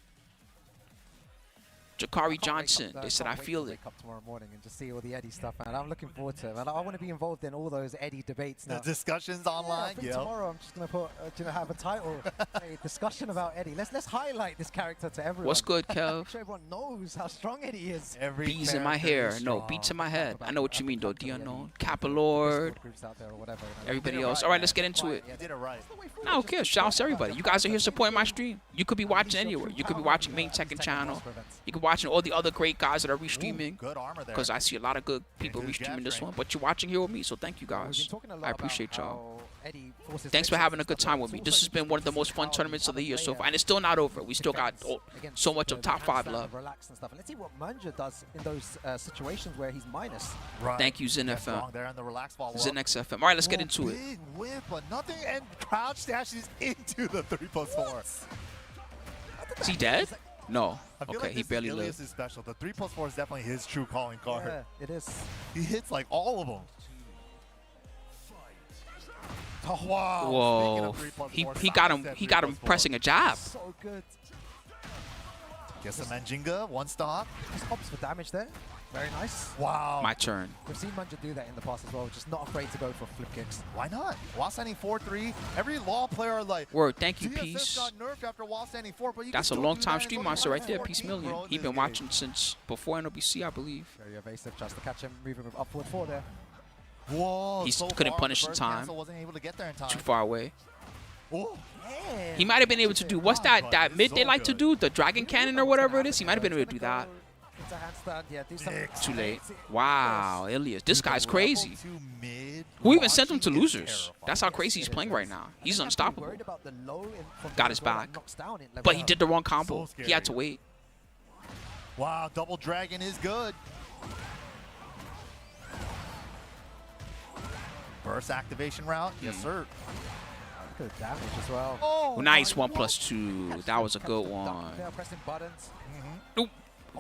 Speaker 1: Jakari Johnson. They said, I feel it.
Speaker 2: Wake up tomorrow morning and just see all the Eddie stuff, man. I'm looking forward to it, man. I want to be involved in all those Eddie debates now.
Speaker 4: The discussions online.
Speaker 2: Yeah, tomorrow I'm just gonna put, have a title, a discussion about Eddie. Let's highlight this character to everyone.
Speaker 1: What's good, Kev?
Speaker 2: Make sure everyone knows how strong Eddie is.
Speaker 1: Beats in my hair. No, beats in my head. I know what you mean, though. Diano, Kappa Lord, everybody else. All right, let's get into it.
Speaker 4: You did it right.
Speaker 1: No, who cares? Shout out to everybody. You guys are here supporting my stream. You could be watching anywhere. You could be watching main Tekken channel. You could be watching all the other great guys that are restreaming.
Speaker 4: Good armor there.
Speaker 1: Because I see a lot of good people restreaming this one. But you're watching here with me, so thank you guys. I appreciate y'all. Thanks for having a good time with me. This has been one of the most fun tournaments of the year so far, and it's still not over. We still got so much of top 5 love.
Speaker 2: Let's see what Manga does in those situations where he's minus.
Speaker 4: Right.
Speaker 1: Thank you, Zen FM.
Speaker 4: There in the relax ball.
Speaker 1: Zen FM. All right, let's get into it.
Speaker 4: Big whip, but nothing, and crouch dashes into the 3+4.
Speaker 1: Is he dead? No.
Speaker 4: I feel
Speaker 1: Okay,
Speaker 4: like
Speaker 1: he
Speaker 4: this
Speaker 1: barely
Speaker 4: is
Speaker 1: lived.
Speaker 4: Ilias's special. The 3+4 is definitely his true calling card.
Speaker 2: Yeah, it is.
Speaker 4: He hits like all of them. Oh, wow.
Speaker 1: Whoa. He got him pressing a jab.
Speaker 2: So good.
Speaker 4: Gets the Manjinga, one stop.
Speaker 2: Just opts for damage there. Very nice.
Speaker 4: Wow.
Speaker 1: My turn.
Speaker 2: We've seen Manga do that in the past as well, just not afraid to go for flip kicks.
Speaker 4: Why not? While standing 4-3, every law player like.
Speaker 1: Word, thank you,
Speaker 4: DSS
Speaker 1: Peace.
Speaker 4: got nerfed after while standing 4, but you
Speaker 1: That's a
Speaker 4: can still
Speaker 1: long
Speaker 4: do
Speaker 1: time
Speaker 4: that.
Speaker 1: stream
Speaker 4: It's only
Speaker 1: monster right there,
Speaker 4: 14,
Speaker 1: Peace Million.
Speaker 4: bro,
Speaker 1: He's
Speaker 4: this
Speaker 1: been
Speaker 4: game.
Speaker 1: watching since before NOBC, I believe.
Speaker 2: Very evasive, just to catch him moving with upward 4 there.
Speaker 4: Whoa,
Speaker 1: He
Speaker 4: so
Speaker 1: couldn't
Speaker 4: far,
Speaker 1: punish
Speaker 4: the
Speaker 1: in
Speaker 4: first
Speaker 1: time.
Speaker 4: cancel wasn't able to get there in time.
Speaker 1: Too far away.
Speaker 4: Oh,
Speaker 1: He might have been able to do, what's that mid they like to
Speaker 4: good.
Speaker 1: do? The Dragon Cannon or whatever it is? He might have been able to do that.
Speaker 2: It's a handstand, yeah, do something.
Speaker 1: Too late. Wow, Ilias. This guy's
Speaker 4: level
Speaker 1: crazy.
Speaker 4: 2 mid
Speaker 1: Who even sent him to
Speaker 4: launching is
Speaker 1: losers?
Speaker 4: terrifying.
Speaker 1: That's how crazy he's playing right now. He's unstoppable.
Speaker 2: Worried about the low from
Speaker 1: Got his
Speaker 2: as well, that
Speaker 1: back.
Speaker 2: knocks down in level
Speaker 1: But he
Speaker 2: 1.
Speaker 1: did the wrong combo.
Speaker 4: So
Speaker 1: He had to
Speaker 4: scary.
Speaker 1: wait.
Speaker 4: Wow, double dragon is good. Burst activation route, yes sir.
Speaker 2: Good damage as well.
Speaker 4: Oh,
Speaker 1: Nice
Speaker 4: my
Speaker 1: 1+2. That was a good one.
Speaker 2: They're pressing buttons.
Speaker 1: Oop.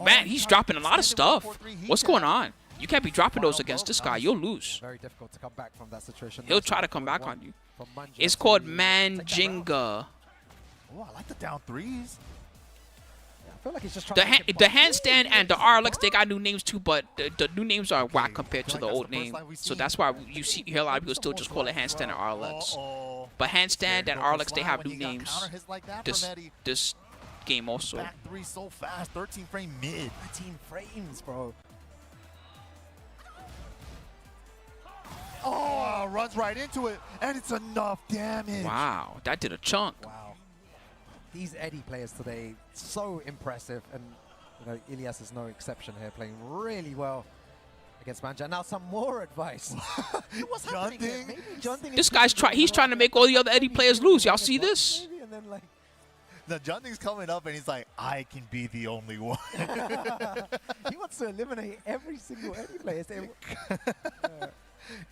Speaker 1: Man, he's dropping a lot of stuff. What's going on? You can't be dropping those against this guy. You'll lose.
Speaker 2: Very difficult to come back from that situation.
Speaker 1: He'll try to come back on you.
Speaker 2: From Manga
Speaker 1: It's
Speaker 2: to
Speaker 1: called
Speaker 2: take that round.
Speaker 1: Manjinga.
Speaker 4: Oh, I like the down threes.
Speaker 2: I feel like he's just trying
Speaker 1: The
Speaker 2: to make it
Speaker 1: the
Speaker 2: fun.
Speaker 1: handstand and the RLX, they got new names too, but the new names are whack compared to
Speaker 4: feel
Speaker 1: the
Speaker 4: like
Speaker 1: old
Speaker 4: that's the first
Speaker 1: name.
Speaker 4: time we've
Speaker 1: So
Speaker 4: seen-
Speaker 1: that's why you hear a lot of people still just call it handstand and RLX.
Speaker 4: Uh-oh.
Speaker 1: But handstand
Speaker 4: There
Speaker 1: and
Speaker 4: goes the
Speaker 1: RLX, they
Speaker 4: slide
Speaker 1: have
Speaker 4: when
Speaker 1: new
Speaker 4: you got
Speaker 1: names.
Speaker 4: counter hits like that from Eddie.
Speaker 1: This game also.
Speaker 4: Back three so fast, 13 frame mid.
Speaker 2: 13 frames, bro.
Speaker 4: Oh, runs right into it, and it's enough damage.
Speaker 1: Wow, that did a chunk.
Speaker 2: Wow. These Eddie players today, so impressive. And, you know, Ilias is no exception here, playing really well against Manga. Now some more advice. What's happening here?
Speaker 4: Jeondding?
Speaker 2: Maybe Jeondding
Speaker 1: This
Speaker 2: is
Speaker 1: guy's he's trying to make all the other Eddie players lose. Y'all see this?
Speaker 2: Maybe, and then, like,
Speaker 4: The Jeondding's coming up, and he's like, I can be the only one.
Speaker 2: he wants to eliminate every single Eddie player.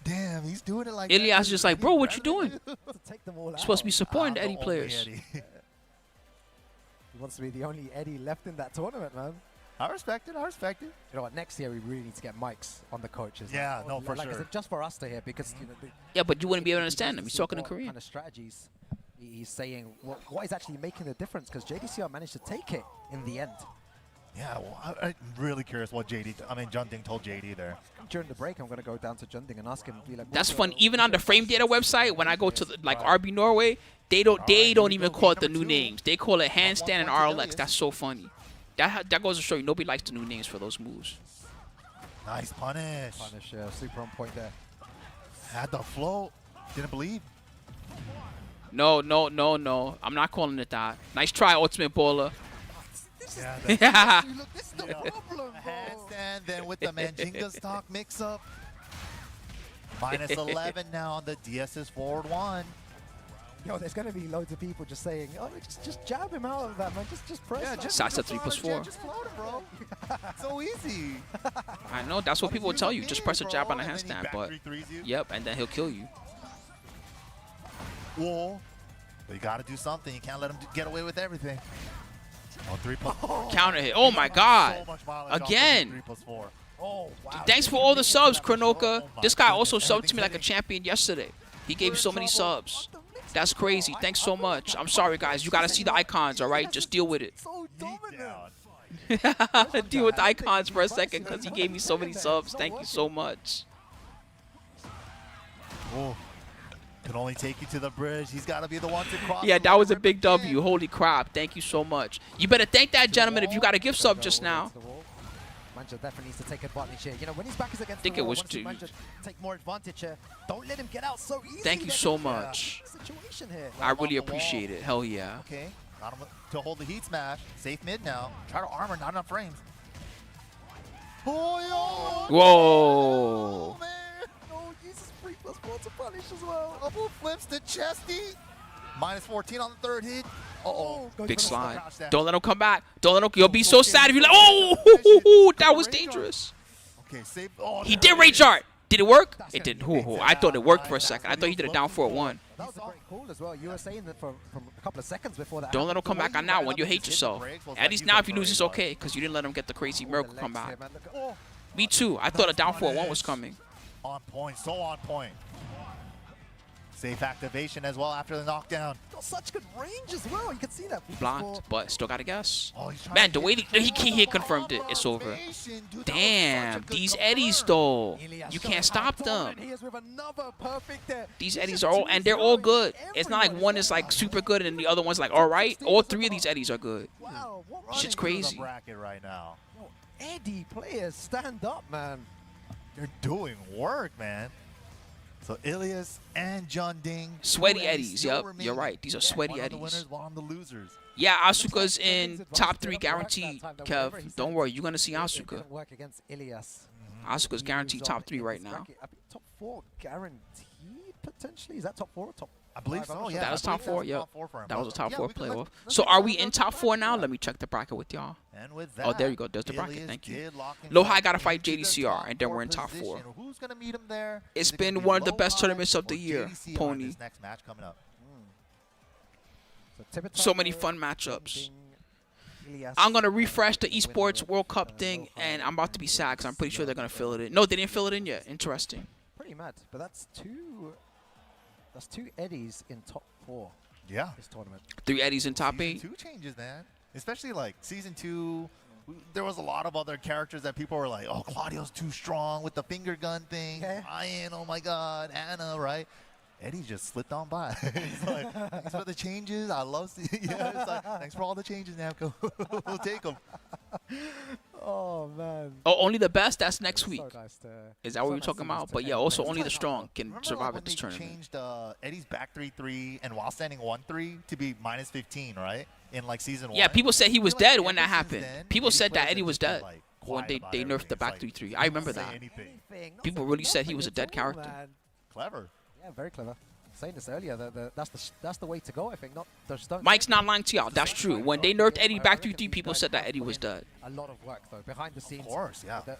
Speaker 4: Damn, he's doing it like
Speaker 1: Ilias
Speaker 4: that.
Speaker 1: just like, bro, what you doing?
Speaker 2: To take them all out.
Speaker 1: You're supposed to be supporting the
Speaker 4: I'm
Speaker 1: Eddie
Speaker 4: only
Speaker 1: players.
Speaker 4: Eddie.
Speaker 2: He wants to be the only Eddie left in that tournament, man.
Speaker 4: I respect it. I respect it.
Speaker 2: You know what? Next year we really need to get mics on the coaches.
Speaker 4: Yeah, no, for
Speaker 2: like I
Speaker 4: sure.
Speaker 2: said, just for us to hear, because you know,
Speaker 1: Yeah, but you wouldn't be able to understand him. He's
Speaker 2: see
Speaker 1: talking in
Speaker 2: what
Speaker 1: Korean.
Speaker 2: kind of strategies he's saying. What is actually making the difference? Because JDCR managed to take it in the end.
Speaker 4: Yeah, well, I'm really curious what Jeondding told JD there.
Speaker 2: During the break, I'm going to go down to Jeondding and ask him. Be like,
Speaker 1: That's
Speaker 2: "What's
Speaker 1: fun.
Speaker 2: your-
Speaker 1: Even
Speaker 2: what's
Speaker 1: on the
Speaker 2: your
Speaker 1: Frame Data website, when I go to like RB Norway, they don't even call it the new names. They call it handstand and RLX. That's so funny. That goes to show you nobody likes the new names for those moves.
Speaker 4: Nice punish.
Speaker 2: Punish, super on point there.
Speaker 4: Had the float. Didn't believe.
Speaker 1: No. I'm not calling it that. Nice try, Ultimate Baller.
Speaker 4: Yeah,
Speaker 2: This is the problem, bro.
Speaker 4: handstand, then with the Manjinga stock mix-up. Minus 11 now on the DS's forward one.
Speaker 2: Yo, there's going to be loads of people just saying, oh, just jab him out of that, man. Just press.
Speaker 4: Yeah,
Speaker 2: that."
Speaker 4: just
Speaker 1: Sasa 3+4.
Speaker 4: Just float him, bro. So easy.
Speaker 1: I know. That's what people will tell you. Just press a jab on a
Speaker 4: And then he
Speaker 1: handstand.
Speaker 4: back
Speaker 1: But
Speaker 4: 3-3s you.
Speaker 1: yep, and then he'll kill you.
Speaker 4: Whoa. But you got to do something. You can't let him get away with everything. Oh, 3+4.
Speaker 1: Counter hit. Oh my God.
Speaker 4: So much mileage off of
Speaker 1: Again.
Speaker 4: 3+4. Oh, wow.
Speaker 1: Thanks for all the subs, Kronoka.
Speaker 4: Oh my
Speaker 1: This guy also
Speaker 4: goodness.
Speaker 1: subbed to me like a champion yesterday. He gave you so many subs. That's crazy. Thanks so much. I'm sorry, guys. You got to see the icons, all right? Just deal with it.
Speaker 2: So dominant.
Speaker 1: Deal with the icons for a second because he gave me so many subs. Thank you so much.
Speaker 4: Oh, can only take you to the bridge. He's got to be the one to cross.
Speaker 1: Yeah, that was a big W. Holy crap. Thank you so much. You better thank that gentleman if you got a gift sub just now.
Speaker 2: Manga definitely needs to take advantage here. You know, when his back is against
Speaker 1: think
Speaker 2: the
Speaker 1: it
Speaker 2: wall,
Speaker 1: was
Speaker 2: once Manga take more advantage here. Don't let him get out so easily.
Speaker 1: Thank you so much.
Speaker 2: Situation here.
Speaker 1: I really appreciate it. Hell yeah.
Speaker 4: Okay, got him to hold the heat smash. Safe mid now. Try to armor, not enough frames. Oh,
Speaker 1: Whoa.
Speaker 4: man.
Speaker 2: Oh, uses 3+4 to punish as well.
Speaker 4: Double flips to Chesty. Minus 14 on the third hit. Uh-oh.
Speaker 1: Big slide. Don't let him come back. Don't let him. You'll be so sad if you like. Oh, that was dangerous.
Speaker 4: Okay, save. Oh,
Speaker 1: He did rage art. Did it work? It didn't. I thought it worked for a second. I thought he did it down 4-1.
Speaker 2: That was a great call as well. You were saying that from a couple of seconds before that.
Speaker 1: Don't let him come back on that one. You hate yourself. At least now if you lose, it's okay because you didn't let him get the crazy miracle come back. Me too. I thought a down 4-1 was coming.
Speaker 4: On point, so on point. Safe activation as well after the knockdown.
Speaker 2: Got such good range as well. You can see that.
Speaker 1: Blocked, but still got to guess.
Speaker 4: Oh, he's trying
Speaker 1: Man,
Speaker 4: to
Speaker 1: the way
Speaker 4: get
Speaker 1: he confirmed it, it's over.
Speaker 4: Dude,
Speaker 1: Damn, these eddies though, you can't stop them. These eddies are all, and they're all good. It's not like one is like super good and the other one's like all right. All three of these eddies are good.
Speaker 2: Wow, what
Speaker 1: Shit's
Speaker 2: running
Speaker 1: crazy.
Speaker 4: bracket right now.
Speaker 2: Yo, Eddie players, stand up, man.
Speaker 4: They're doing work, man. So Ilias and Jeondding.
Speaker 1: Sweaty
Speaker 4: two
Speaker 1: eddies,
Speaker 4: still
Speaker 1: yep,
Speaker 4: remain.
Speaker 1: you're right. These are sweaty
Speaker 4: One on the
Speaker 1: eddies.
Speaker 4: winners, one on the losers.
Speaker 1: Yeah, Asuka's in top 3 guaranteed, Kev. Don't worry, you're going to see Asuka.
Speaker 2: Work against Ilias.
Speaker 1: Asuka's guaranteed top 3 right now.
Speaker 2: Top 4 guaranteed, potentially? Is that top 4 or top
Speaker 4: I believe
Speaker 2: 5? I'm
Speaker 4: so,
Speaker 2: not
Speaker 4: yeah.
Speaker 2: sure.
Speaker 1: That was top 4, yep.
Speaker 4: Top four for him.
Speaker 1: That was a top
Speaker 4: Yeah,
Speaker 1: 4
Speaker 4: we can-
Speaker 1: playoff.
Speaker 4: let's
Speaker 1: So
Speaker 4: take
Speaker 1: are
Speaker 4: a
Speaker 1: we
Speaker 4: look
Speaker 1: in
Speaker 4: at
Speaker 1: top
Speaker 4: the
Speaker 1: 4 now?
Speaker 4: bracket.
Speaker 1: Let me check the bracket with y'all.
Speaker 4: And with
Speaker 1: Oh,
Speaker 4: that,
Speaker 1: there you go. There's the bracket.
Speaker 4: Ilias
Speaker 1: Thank you.
Speaker 4: did lock himself
Speaker 1: Lowhigh gotta fight
Speaker 4: into the
Speaker 1: JDCR,
Speaker 4: top
Speaker 1: and then
Speaker 4: four
Speaker 1: we're in top 4.
Speaker 4: position. Who's gonna meet him there?
Speaker 1: It's
Speaker 4: Is it gonna
Speaker 1: been
Speaker 4: be
Speaker 1: one of the best
Speaker 4: Lowhigh
Speaker 1: tournaments of
Speaker 4: or
Speaker 1: the year,
Speaker 4: JDCR in
Speaker 1: Pony.
Speaker 4: this next match coming up.
Speaker 2: Tibetano,
Speaker 1: So many fun matchups.
Speaker 2: Jeondding, Ilias,
Speaker 1: I'm going to
Speaker 2: and
Speaker 1: refresh the
Speaker 2: winner
Speaker 1: Esports
Speaker 2: with,
Speaker 1: World Cup thing,
Speaker 2: Lowhigh.
Speaker 1: and I'm about to be sad because I'm pretty sure they're going to fill it in. No, they didn't fill it in yet. Interesting.
Speaker 2: Pretty mad, but that's two Eddies in top 4
Speaker 4: Yeah.
Speaker 2: this tournament.
Speaker 1: 3 eddies in top
Speaker 4: Season
Speaker 1: 8.
Speaker 4: 2 changes, man. Especially like season 2, there was a lot of other characters that people were like, oh, Claudio's too strong with the finger gun thing.
Speaker 2: Yeah.
Speaker 4: Ian, oh my God, Anna, right? Eddie just slipped on by. He's like, thanks for the changes. I love seeing yeah, it's like, thanks for all the changes, Namco. We'll take them.
Speaker 2: Oh man.
Speaker 1: Oh, only the best? That's next
Speaker 2: So
Speaker 1: week.
Speaker 2: nice to-
Speaker 1: Is that what
Speaker 2: so
Speaker 1: we're
Speaker 2: nice
Speaker 1: talking
Speaker 2: to lose
Speaker 1: about?
Speaker 2: to
Speaker 1: But yeah,
Speaker 2: Eddie,
Speaker 1: also
Speaker 2: man.
Speaker 1: only the strong can
Speaker 4: Remember
Speaker 1: survive
Speaker 4: when
Speaker 1: at this
Speaker 4: they
Speaker 1: tournament.
Speaker 4: changed Eddie's back 3-3 and while standing 1-3 to be minus 15, right? In like season 1.
Speaker 1: Yeah, people said he was
Speaker 4: I feel like
Speaker 1: dead when that
Speaker 4: ever since
Speaker 1: happened.
Speaker 4: then,
Speaker 1: People
Speaker 4: Eddie
Speaker 1: said that
Speaker 4: players
Speaker 1: Eddie
Speaker 4: have
Speaker 1: was
Speaker 4: just been,
Speaker 1: dead
Speaker 4: like,
Speaker 1: when
Speaker 4: quiet
Speaker 1: they
Speaker 4: about
Speaker 1: nerfed
Speaker 4: everything.
Speaker 1: the
Speaker 4: It's
Speaker 1: back
Speaker 4: like,
Speaker 1: 3-3. I remember
Speaker 4: say
Speaker 1: that.
Speaker 4: anything.
Speaker 2: Anything,
Speaker 1: People
Speaker 2: nothing-
Speaker 1: really said he
Speaker 2: nothing
Speaker 1: was a
Speaker 2: at
Speaker 1: dead
Speaker 2: all,
Speaker 1: character.
Speaker 2: man.
Speaker 4: Clever.
Speaker 2: Yeah, very clever. Saying this earlier, that's the way to go. I think not. Just don't
Speaker 1: Mike's not lying to y'all. That's true. When they nerfed Eddie back 3-3, people said that Eddie was dead.
Speaker 2: A lot of work though behind the scenes.
Speaker 4: Of course, yeah.
Speaker 2: That,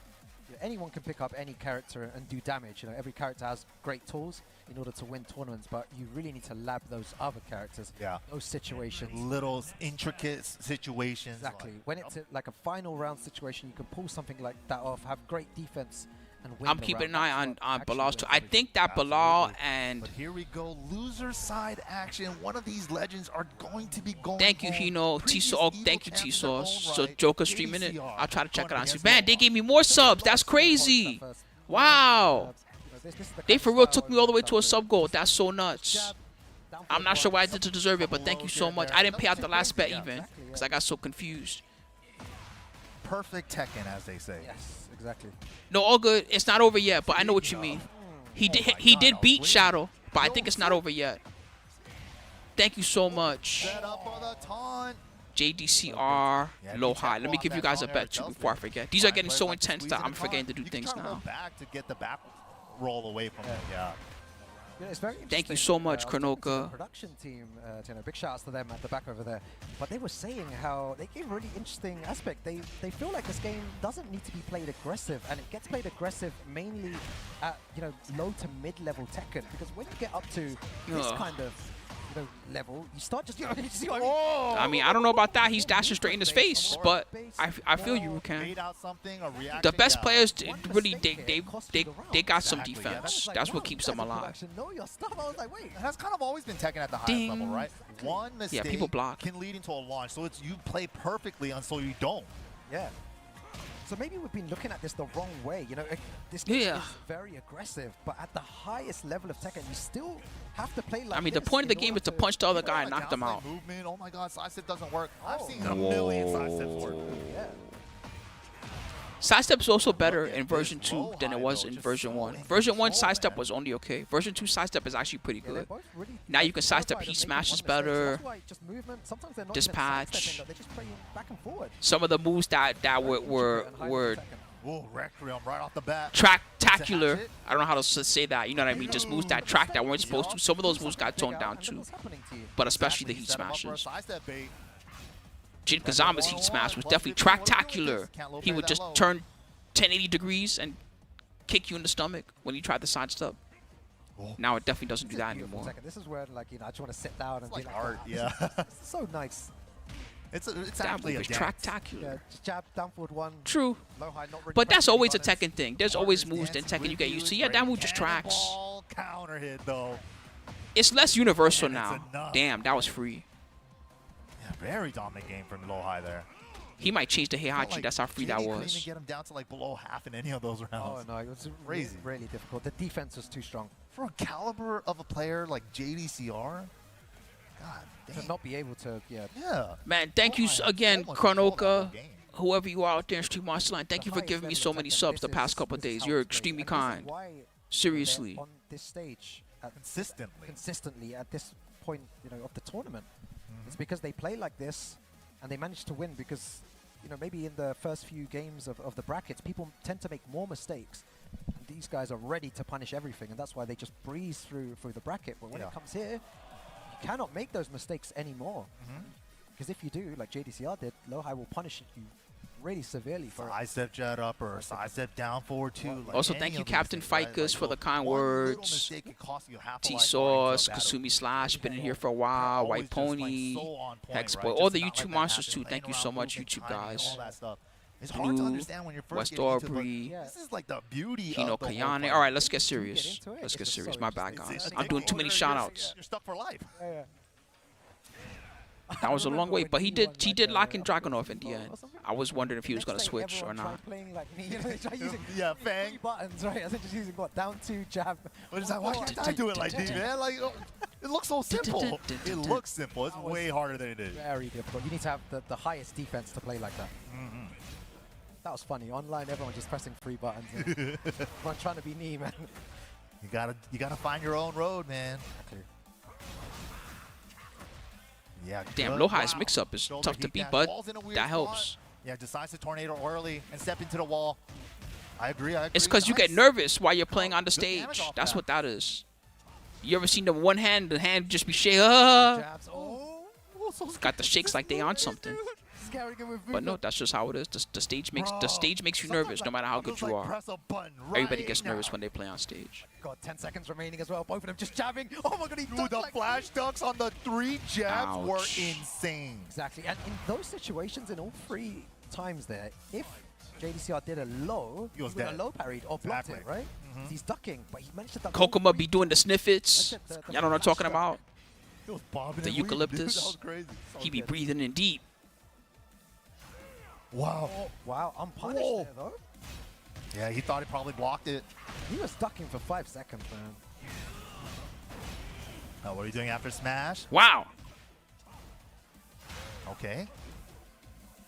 Speaker 2: anyone can pick up any character and do damage. You know, every character has great tools in order to win tournaments, but you really need to lab those other characters.
Speaker 4: Yeah.
Speaker 2: Those situations.
Speaker 4: Little intricate situations.
Speaker 2: Exactly.
Speaker 4: like-
Speaker 2: When it's like a final round situation, you can pull something like that off, have great defense, and win
Speaker 1: I'm
Speaker 2: the
Speaker 1: keeping an
Speaker 2: round.
Speaker 1: eye
Speaker 2: That's
Speaker 1: on
Speaker 2: what actually
Speaker 1: Balal's
Speaker 2: wins
Speaker 1: too. I
Speaker 2: everything.
Speaker 1: think that Balal
Speaker 4: Absolutely.
Speaker 1: and
Speaker 4: But here we go, loser side action. One of these legends are going to be going.
Speaker 1: thank you,
Speaker 4: home.
Speaker 1: Hino,
Speaker 4: Previous
Speaker 1: T-Sauce.
Speaker 4: Evil
Speaker 1: Thank you,
Speaker 4: champs in their own
Speaker 1: T-Sauce. So
Speaker 4: right,
Speaker 1: Joker streaming it.
Speaker 4: JDCR
Speaker 1: I'll try to check it
Speaker 4: going
Speaker 1: out.
Speaker 4: against
Speaker 1: Man, they
Speaker 4: Lowhigh.
Speaker 1: gave me more subs. That's crazy. Wow. They for real took me all the way to a sub goal. That's so nuts. I'm not sure what I did to deserve it, but thank you so much. I didn't pay out the last bet even because I got so confused.
Speaker 4: Perfect Tekken, as they say.
Speaker 2: Yes, exactly.
Speaker 1: No, all good. It's not over yet, but I know what you mean. He did
Speaker 4: my
Speaker 1: he
Speaker 4: God,
Speaker 1: did
Speaker 4: I was
Speaker 1: beat
Speaker 4: waiting.
Speaker 1: Shadow, but I think it's not over yet. Thank you so much.
Speaker 4: Set up for the taunt.
Speaker 1: JDCR,
Speaker 4: Yeah,
Speaker 1: low
Speaker 4: be
Speaker 1: high.
Speaker 4: careful
Speaker 1: Let me
Speaker 4: on
Speaker 1: give you
Speaker 4: that
Speaker 1: guys a
Speaker 4: taunt
Speaker 1: bet
Speaker 4: area
Speaker 1: too
Speaker 4: itself,
Speaker 1: before I
Speaker 4: man.
Speaker 1: forget. These are getting
Speaker 4: Players
Speaker 1: so
Speaker 4: like to
Speaker 1: intense
Speaker 4: squeeze
Speaker 1: that
Speaker 4: in
Speaker 1: I'm
Speaker 4: the
Speaker 1: forgetting
Speaker 4: taunt.
Speaker 1: to do
Speaker 4: You
Speaker 1: things
Speaker 4: can try to go
Speaker 1: now.
Speaker 4: back to get the back roll away from it. Yeah.
Speaker 2: Yeah, it's very
Speaker 1: Thank you
Speaker 2: interesting.
Speaker 1: so much,
Speaker 2: I was talking to the
Speaker 1: Kronoka.
Speaker 2: production team, big shout outs to them at the back over there. But they were saying how they gave a really interesting aspect. They feel like this game doesn't need to be played aggressive, and it gets played aggressive mainly at low to mid level Tekken, because when you get up to this
Speaker 1: Ugh.
Speaker 2: kind of level, you start just
Speaker 1: I mean, I don't know about that. He's dashing straight in his face, but I feel you, Rukan.
Speaker 4: Bait out something, a reaction,
Speaker 1: The best
Speaker 4: yeah.
Speaker 1: players
Speaker 2: One
Speaker 1: really
Speaker 2: mistake here cost you the round.
Speaker 1: they got some
Speaker 4: Exactly, yeah.
Speaker 1: defense.
Speaker 2: Like,
Speaker 1: That's
Speaker 2: wow,
Speaker 1: what keeps them
Speaker 2: you guys in
Speaker 1: alive.
Speaker 2: production know your stuff. I was like, wait.
Speaker 4: That's kind of always been Tekken at the highest
Speaker 1: Ding.
Speaker 4: level, right? One mistake
Speaker 1: people block.
Speaker 4: can lead into a launch, so it's you play perfectly until you don't.
Speaker 2: Yeah. So maybe we've been looking at this the wrong way. You know, this game is very aggressive, but at the highest level of Tekken, you still have to play like
Speaker 1: I mean, the point of the game is to punch the other guy and knock them out.
Speaker 4: Movement. Oh my God, sidestep doesn't work. I've seen a million sidesteps work.
Speaker 2: Yeah.
Speaker 1: Sidestep is also better in version 2 than it was in version 1. Version 1 sidestep was only okay. Version 2 sidestep is actually pretty good.
Speaker 2: Really
Speaker 1: Now you can sidestep heat smashes better.
Speaker 2: Sometimes they're not
Speaker 1: Dispatch.
Speaker 2: they're just playing back and forward.
Speaker 1: Some of the moves that were
Speaker 4: Ooh, Requiem right off the bat.
Speaker 1: tracktacular. I don't know how to say that. You know what I mean? Just moves that track that weren't supposed to. Some of those moves got toned down too. But especially the heat smashes. Jin Kazama's heat smash was definitely tracktacular. He would just turn 1080 degrees and kick you in the stomach when he tried the sidestep. Now it definitely doesn't do that anymore.
Speaker 2: This is where, like, you know, I just want to sit down and
Speaker 4: It's like
Speaker 2: be
Speaker 4: art,
Speaker 2: oh,
Speaker 4: yeah.
Speaker 2: It's so nice.
Speaker 4: It's
Speaker 1: That
Speaker 4: actually
Speaker 1: move
Speaker 4: a
Speaker 1: is
Speaker 4: dance.
Speaker 1: tracktacular.
Speaker 2: Yeah, just jab, down forward one.
Speaker 1: True.
Speaker 2: Lowhigh, not really
Speaker 1: But that's
Speaker 2: pressing any
Speaker 1: always a
Speaker 2: buttons.
Speaker 1: Tekken thing. There's always moves in Tekken you get used to. Yeah, that move just tracks.
Speaker 4: Cannonball counter hit though.
Speaker 1: It's less universal
Speaker 4: And it's
Speaker 1: now.
Speaker 4: enough.
Speaker 1: Damn, that was free.
Speaker 4: Yeah, very dominant game from Lowhigh there.
Speaker 1: He might change the
Speaker 4: Felt
Speaker 1: Heihachi.
Speaker 4: like
Speaker 1: That's how free that
Speaker 4: JD couldn't
Speaker 1: was.
Speaker 4: even get him down to like below half in any of those
Speaker 2: Oh
Speaker 4: rounds.
Speaker 2: no, it was
Speaker 4: Crazy.
Speaker 2: really difficult. The defense was too strong
Speaker 4: For a caliber of a player like JDCR, God
Speaker 2: to
Speaker 4: damn.
Speaker 2: not be able to. Yeah.
Speaker 4: Yeah.
Speaker 1: Man, thank you
Speaker 4: Lowhigh had
Speaker 1: again,
Speaker 4: so much control of that
Speaker 1: Chronoka.
Speaker 4: whole game.
Speaker 1: Whoever you are out there in Stream Monster Line, thank you for giving me so many subs the past couple of days. You're extremely kind. Seriously.
Speaker 2: On this stage, consistently at this point, you know, of the tournament, it's because they play like this, and they manage to win because, you know, maybe in the first few games of the brackets, people tend to make more mistakes. And these guys are ready to punish everything, and that's why they just breeze through the bracket. But when it comes here, you cannot make those mistakes anymore. Because if you do, like JDCR did, Lowhigh will punish you really severely for
Speaker 4: Sidestep jet up or sidestep down forward two. Like
Speaker 1: Also,
Speaker 4: any
Speaker 1: thank you,
Speaker 4: of these
Speaker 1: Captain
Speaker 4: things, right?
Speaker 1: Ficus,
Speaker 4: Like,
Speaker 1: for the kind
Speaker 4: one little
Speaker 1: words.
Speaker 4: mistake could cost you half a life
Speaker 1: T-Sauce,
Speaker 4: going into a battle.
Speaker 1: Kasumi Slash, been in here for a while,
Speaker 4: Always
Speaker 1: White
Speaker 4: just, like,
Speaker 1: Pony,
Speaker 4: so on point,
Speaker 1: Hexboy,
Speaker 4: right?
Speaker 1: all
Speaker 4: Just
Speaker 1: the
Speaker 4: not
Speaker 1: YouTube
Speaker 4: let that
Speaker 1: monsters
Speaker 4: happen,
Speaker 1: too. Thank you
Speaker 4: playing
Speaker 1: so
Speaker 4: around,
Speaker 1: much,
Speaker 4: movement,
Speaker 1: YouTube
Speaker 4: timing,
Speaker 1: guys.
Speaker 4: all that stuff. It's hard to
Speaker 1: Blue,
Speaker 4: understand when you're first
Speaker 1: West
Speaker 4: getting into it, but
Speaker 1: Aubrey,
Speaker 4: this is like the beauty
Speaker 1: Kino
Speaker 4: of the whole
Speaker 1: Kayane.
Speaker 4: fight.
Speaker 1: All right, let's get
Speaker 2: get
Speaker 1: serious.
Speaker 2: into it.
Speaker 1: Let's
Speaker 2: It's
Speaker 1: get
Speaker 2: just
Speaker 1: serious.
Speaker 2: so
Speaker 1: My bad,
Speaker 2: interesting.
Speaker 1: guys.
Speaker 4: It's
Speaker 1: I'm doing too many shout-outs.
Speaker 4: You're stuck for life.
Speaker 1: That was a long
Speaker 2: remember
Speaker 1: wait,
Speaker 2: when
Speaker 1: but he
Speaker 2: he won,
Speaker 1: did
Speaker 2: like,
Speaker 1: locking
Speaker 2: a
Speaker 1: Dragunov in the
Speaker 2: or
Speaker 1: end.
Speaker 2: something?
Speaker 1: I was wondering if he was
Speaker 2: Next
Speaker 1: going to
Speaker 2: day,
Speaker 1: switch or
Speaker 2: everyone tried
Speaker 1: not.
Speaker 2: playing like me. You know, they tried using
Speaker 4: Yeah,
Speaker 2: three
Speaker 4: Fang.
Speaker 2: buttons, right? I think just using what, down two, jab.
Speaker 4: But it's like, why can't I do it like this, man? Like, it looks so simple. It looks simple. It's way harder than it is.
Speaker 2: Very difficult. You need to have the highest defense to play like that. That was funny. Online, everyone just pressing three buttons. Everyone trying to be me, man.
Speaker 4: You gotta find your own road, man. Yeah.
Speaker 1: Damn,
Speaker 4: good.
Speaker 1: Lowhigh's
Speaker 4: Wow.
Speaker 1: mix-up is
Speaker 4: Shoulder
Speaker 1: tough to
Speaker 4: heat
Speaker 1: beat,
Speaker 4: dash.
Speaker 1: but
Speaker 4: Wall's in a weird
Speaker 1: that
Speaker 4: spot.
Speaker 1: helps.
Speaker 4: Yeah, decides to tornado early and step into the wall. I agree.
Speaker 1: It's because you get
Speaker 4: Nice.
Speaker 1: nervous while you're playing on the
Speaker 4: Good damage
Speaker 1: stage.
Speaker 4: off
Speaker 1: That's
Speaker 4: that.
Speaker 1: what that is. You ever seen the hand just be shaking?
Speaker 2: Jabs. Oh, so
Speaker 1: Got the shakes like they on something.
Speaker 2: scaring him with
Speaker 1: But no, that's just how it is. The stage makes you nervous, no matter how good you are.
Speaker 4: Press a button
Speaker 1: Everybody
Speaker 4: right
Speaker 1: gets
Speaker 4: now.
Speaker 1: nervous when they play on stage.
Speaker 2: God, 10 seconds remaining as well. Both of them just jabbing. Oh my god, he
Speaker 4: Dude,
Speaker 2: ducked
Speaker 4: the
Speaker 2: like
Speaker 4: flash ducks on the 3 jabs were
Speaker 1: Ouch.
Speaker 4: insane.
Speaker 2: Exactly, and in those situations, in all 3 times there, if JDCR did a low,
Speaker 4: He was
Speaker 2: would have
Speaker 4: dead.
Speaker 2: low parried or blocked
Speaker 4: Exactly.
Speaker 2: it, right? He's ducking, but he managed to duck. all
Speaker 1: Kokoma
Speaker 2: 3
Speaker 1: be doing the sniffits.
Speaker 2: Look at the
Speaker 1: Y'all know what I'm talking
Speaker 2: flash
Speaker 1: about?
Speaker 4: He was bobbing
Speaker 1: The
Speaker 4: and weaving, dude.
Speaker 1: eucalyptus.
Speaker 4: That was crazy.
Speaker 1: He be breathing in deep.
Speaker 4: Wow.
Speaker 2: Oh, wow, unpunished
Speaker 4: Whoa.
Speaker 2: there, though.
Speaker 4: Yeah, he thought he probably blocked it.
Speaker 2: He was ducking for 5 seconds, man.
Speaker 4: Now, what are you doing after smash?
Speaker 1: Wow.
Speaker 4: Okay.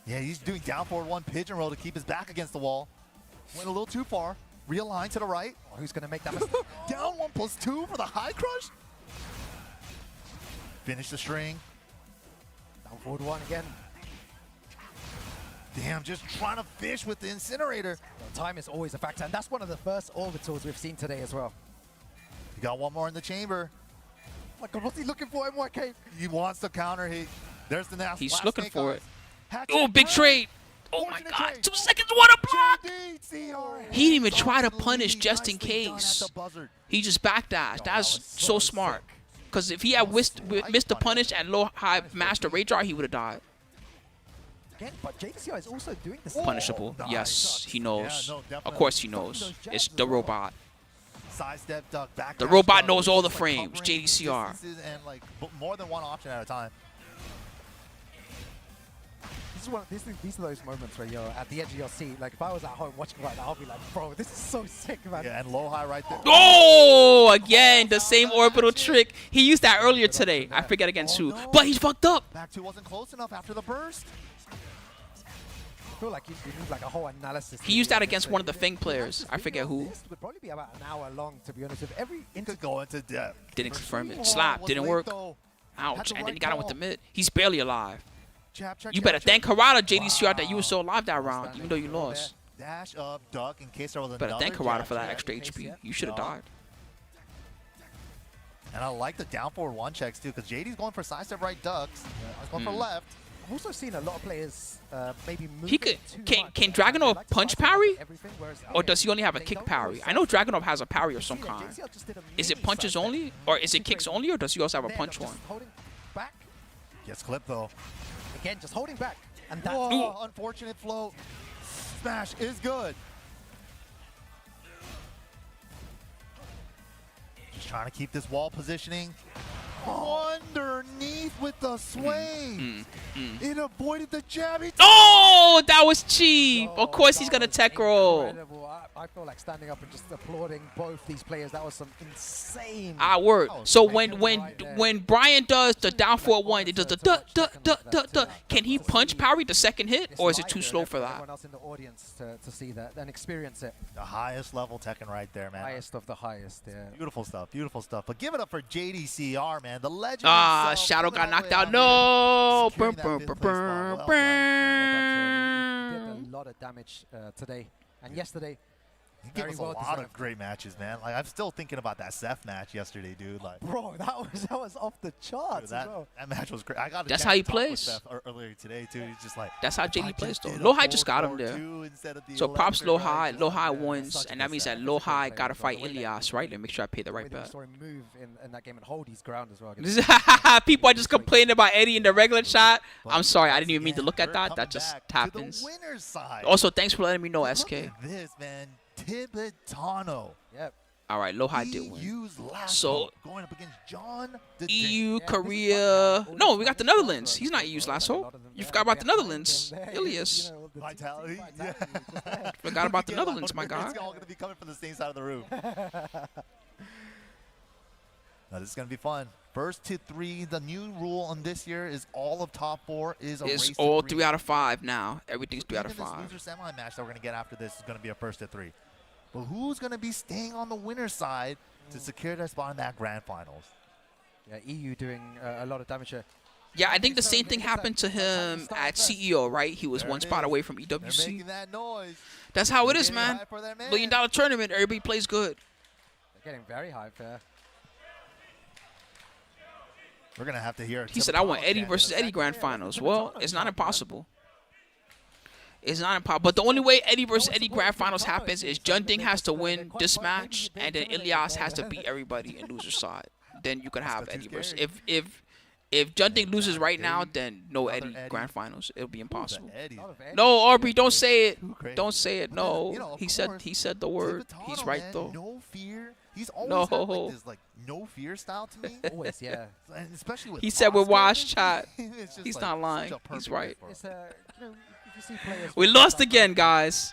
Speaker 4: Yeah, he's doing down forward 1 pigeon roll to keep his back against the wall. Went a little too far. Realign to the right.
Speaker 2: Oh, who's going to make that mistake?
Speaker 4: Down 1+2 for the high crush. Finish the string.
Speaker 2: Down forward 1 again.
Speaker 4: Damn, just trying to fish with the incinerator.
Speaker 2: Well, time is always a factor, and that's one of the first orbitals we've seen today as well.
Speaker 4: You got one more in the chamber.
Speaker 2: Oh my god, what's he looking for, MYK?
Speaker 4: He wants the counter hit. There's the last
Speaker 1: He's
Speaker 4: last
Speaker 1: looking
Speaker 4: snake
Speaker 1: for
Speaker 4: eyes.
Speaker 1: it.
Speaker 4: Hatchet
Speaker 1: Oh, big
Speaker 4: grab.
Speaker 1: trade. Oh my
Speaker 4: Fortunate
Speaker 1: god.
Speaker 4: trade.
Speaker 1: 2 seconds. What a block.
Speaker 4: JDCR
Speaker 1: He didn't even
Speaker 4: hands
Speaker 1: try to
Speaker 4: off the
Speaker 1: punish
Speaker 4: lead.
Speaker 1: just in
Speaker 4: Nicely done at
Speaker 1: case.
Speaker 4: the buzzer.
Speaker 1: He just backdashed.
Speaker 4: Yo,
Speaker 1: That's
Speaker 4: that was
Speaker 1: so
Speaker 4: so
Speaker 1: smart.
Speaker 4: sick.
Speaker 1: Because if he had missed the punish at Lowhigh Master Radar, he would have died.
Speaker 2: Again, but JDCR is also doing the
Speaker 1: Punishable.
Speaker 4: nice.
Speaker 1: Yes, he knows.
Speaker 4: Yeah, no,
Speaker 1: Of
Speaker 4: definitely.
Speaker 1: course he knows. It's the robot.
Speaker 4: Sidestep duck, back
Speaker 1: The
Speaker 4: dash
Speaker 1: robot
Speaker 4: duck,
Speaker 1: knows all the
Speaker 4: just,
Speaker 1: frames,
Speaker 4: covering
Speaker 1: JDCR.
Speaker 4: distances and like more than one option at a time.
Speaker 2: He's these are those moments where you're at the edge of your seat. Like if I was at home watching right now, I'll be like, bro, this is so sick, man.
Speaker 4: Yeah, and Lowhigh right there.
Speaker 1: Oh, again, the same orbital trick. He used that earlier today. I forget against who. But he's fucked up.
Speaker 4: Back two wasn't close enough after the burst.
Speaker 2: I feel like you need like a whole analysis.
Speaker 1: He used that against one of the Feng players. I forget who.
Speaker 2: This would probably be about an hour long, to be honest. If every
Speaker 4: Could go into depth.
Speaker 1: Didn't confirm it. Slap. Didn't work. Ouch. And then he got him with the mid. He's barely alive. You better thank Harada, JDCR, that you were still alive that round, even though you lost.
Speaker 4: Dash up, duck in case there was
Speaker 1: Better
Speaker 4: another
Speaker 1: thank Harada for that
Speaker 4: jab
Speaker 1: extra
Speaker 4: check.
Speaker 1: HP. You should have died.
Speaker 4: And I like the down forward one checks too, because JD's going for side step right ducks. I was going for left.
Speaker 2: I've also seen a lot of players maybe move.
Speaker 1: He could. Can Dragunov punch parry? Or does he only have a kick parry? I know Dragunov has a parry of some kind. Is it punches only? Or is it kicks only? Or does he also have a punch one?
Speaker 2: Back.
Speaker 4: Gets clipped though.
Speaker 2: Again, just holding back. And that.
Speaker 4: Whoa, unfortunate float. Smash is good. Just trying to keep this wall positioning. Underneath with the swing. It avoided the jab.
Speaker 1: Oh, that was cheap. Of course he's going to tech roll.
Speaker 2: I feel like standing up and just applauding both these players. That was some insane.
Speaker 1: Word. So when Brian does the down forward one, it does the duh, duh, duh, duh, duh. Can he punch parry the second hit, or is it too slow for that?
Speaker 2: Everyone else in the audience to see that and experience it.
Speaker 4: The highest level Tekken right there, man.
Speaker 2: Highest of the highest, yeah.
Speaker 4: Beautiful stuff, beautiful stuff. But give it up for JDCR, man. The legend.
Speaker 1: Shadow got knocked out. No.
Speaker 2: He did a lot of damage today and yesterday.
Speaker 4: He gave us a lot of great matches, man. Like I'm still thinking about that Seth match yesterday, dude. Like,
Speaker 2: bro, that was off the charts.
Speaker 4: Dude, that match was great. I got.
Speaker 1: That's how he plays.
Speaker 4: With Seth earlier today, too. He's just like.
Speaker 1: That's how JD plays, though. Lowhigh just got him there. So props Lowhigh. Lowhigh wins, and that means that Lowhigh got to fight Ilias, right? And make sure I pay the right bet.
Speaker 2: Move in that game and hold his ground as well.
Speaker 1: People are just complaining about Eddie in the regular chat. I'm sorry, I didn't even mean to look at that. That just happens. Also, thanks for letting me know, SK.
Speaker 4: This man. Tibetano.
Speaker 2: Yep.
Speaker 1: All right, Lowhigh did win. So
Speaker 4: going up against Jeondding.
Speaker 1: EU, Korea. No, we got the Netherlands. He's not EU's last hope. You forgot about the Netherlands. Ilias.
Speaker 4: Vitality.
Speaker 1: Forgot about the Netherlands, my guy.
Speaker 4: It's all going to be coming from the same side of the room. Now, this is going to be fun. First to three. The new rule on this year is all of top four is a race to
Speaker 1: all
Speaker 4: three.
Speaker 1: 3 out of 5 now. Everything's 3 out of 5.
Speaker 4: This loser semi match that we're going to get after this is going to be a first to three. But who's going to be staying on the winner's side to secure their spot in that grand finals?
Speaker 2: Yeah, EU doing a lot of damage here.
Speaker 1: Yeah, I think the same thing happened to him at CEO, right? He was one spot away from
Speaker 4: They're
Speaker 1: EWC.
Speaker 4: making that noise.
Speaker 1: That's how it is, man. $1 million tournament. Everybody plays good.
Speaker 2: They're getting very hyped here.
Speaker 4: We're going to have to hear it.
Speaker 1: He said, I want Eddie versus Eddie grand finals. Well, it's not impossible. It's not impossible. But the only way Eddie versus Eddie grand finals happens is Jeondding has to win this match, and then Ilias has to beat everybody in loser side. Then you can have Eddie versus. If Jeondding loses right now, then no Eddie grand finals. It'll be impossible. No, Aubrey, don't say it. Don't say it. No, he said the word. He's right though.
Speaker 4: No fear. He's always had like this no fear style to me.
Speaker 2: Always, yeah.
Speaker 4: And especially with
Speaker 1: He said with Wash chat.
Speaker 4: He's
Speaker 1: He's not lying. He's right.
Speaker 2: It's you know, if you see players
Speaker 1: We lost again, guys.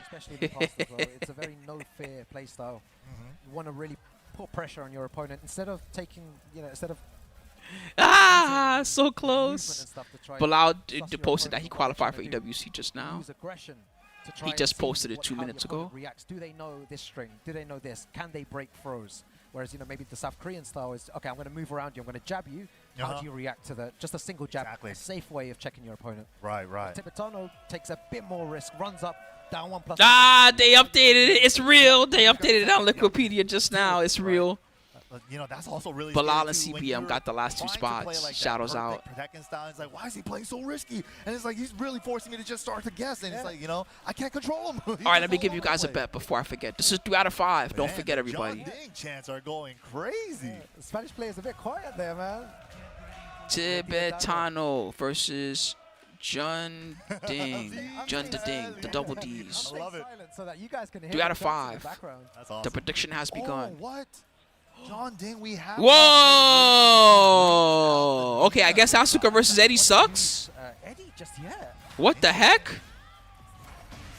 Speaker 2: especially in the past as well, it's a very no fear play style. You want to really put pressure on your opponent instead of taking, instead of
Speaker 1: so close. Balo posted that he qualified for EWC just now. He just posted it 2 minutes ago.
Speaker 2: Reacts. Do they know this string? Do they know this? Can they break throws? Whereas, maybe the South Korean style is, okay, I'm going to move around you. I'm going to jab you. How do you react to just a single jab?
Speaker 4: Exactly.
Speaker 2: A safe way of checking your opponent.
Speaker 4: Right.
Speaker 2: Tibetano takes a bit more risk, runs up, down 1+.
Speaker 1: They updated it. It's real. They updated it on Wikipedia just now. It's real.
Speaker 4: That's also really
Speaker 1: Bilal and CPM got the last 2 spots.
Speaker 4: Like
Speaker 1: Shadows out.
Speaker 4: Tekken style. It's like, why is he playing so risky? And it's like, he's really forcing me to just start to guess. And it's like, I can't control him.
Speaker 1: All right, let me give you guys a bet before I forget. This is 3 out of 5. Don't forget, everybody.
Speaker 4: Jeondding chants are going crazy.
Speaker 2: The Spanish players a bit quiet there, man.
Speaker 1: Tibetano versus Jeondding. Jeondding, the double Ds.
Speaker 4: I love it.
Speaker 2: So that you guys can hear
Speaker 1: 3 out of
Speaker 2: the shots in
Speaker 1: 5.
Speaker 2: the background.
Speaker 4: That's awesome.
Speaker 1: The prediction has begun.
Speaker 4: What? Jeondding, we have.
Speaker 1: Whoa! Okay, I guess Asuka versus Eddie sucks.
Speaker 2: Eddie just, yeah.
Speaker 1: What the heck?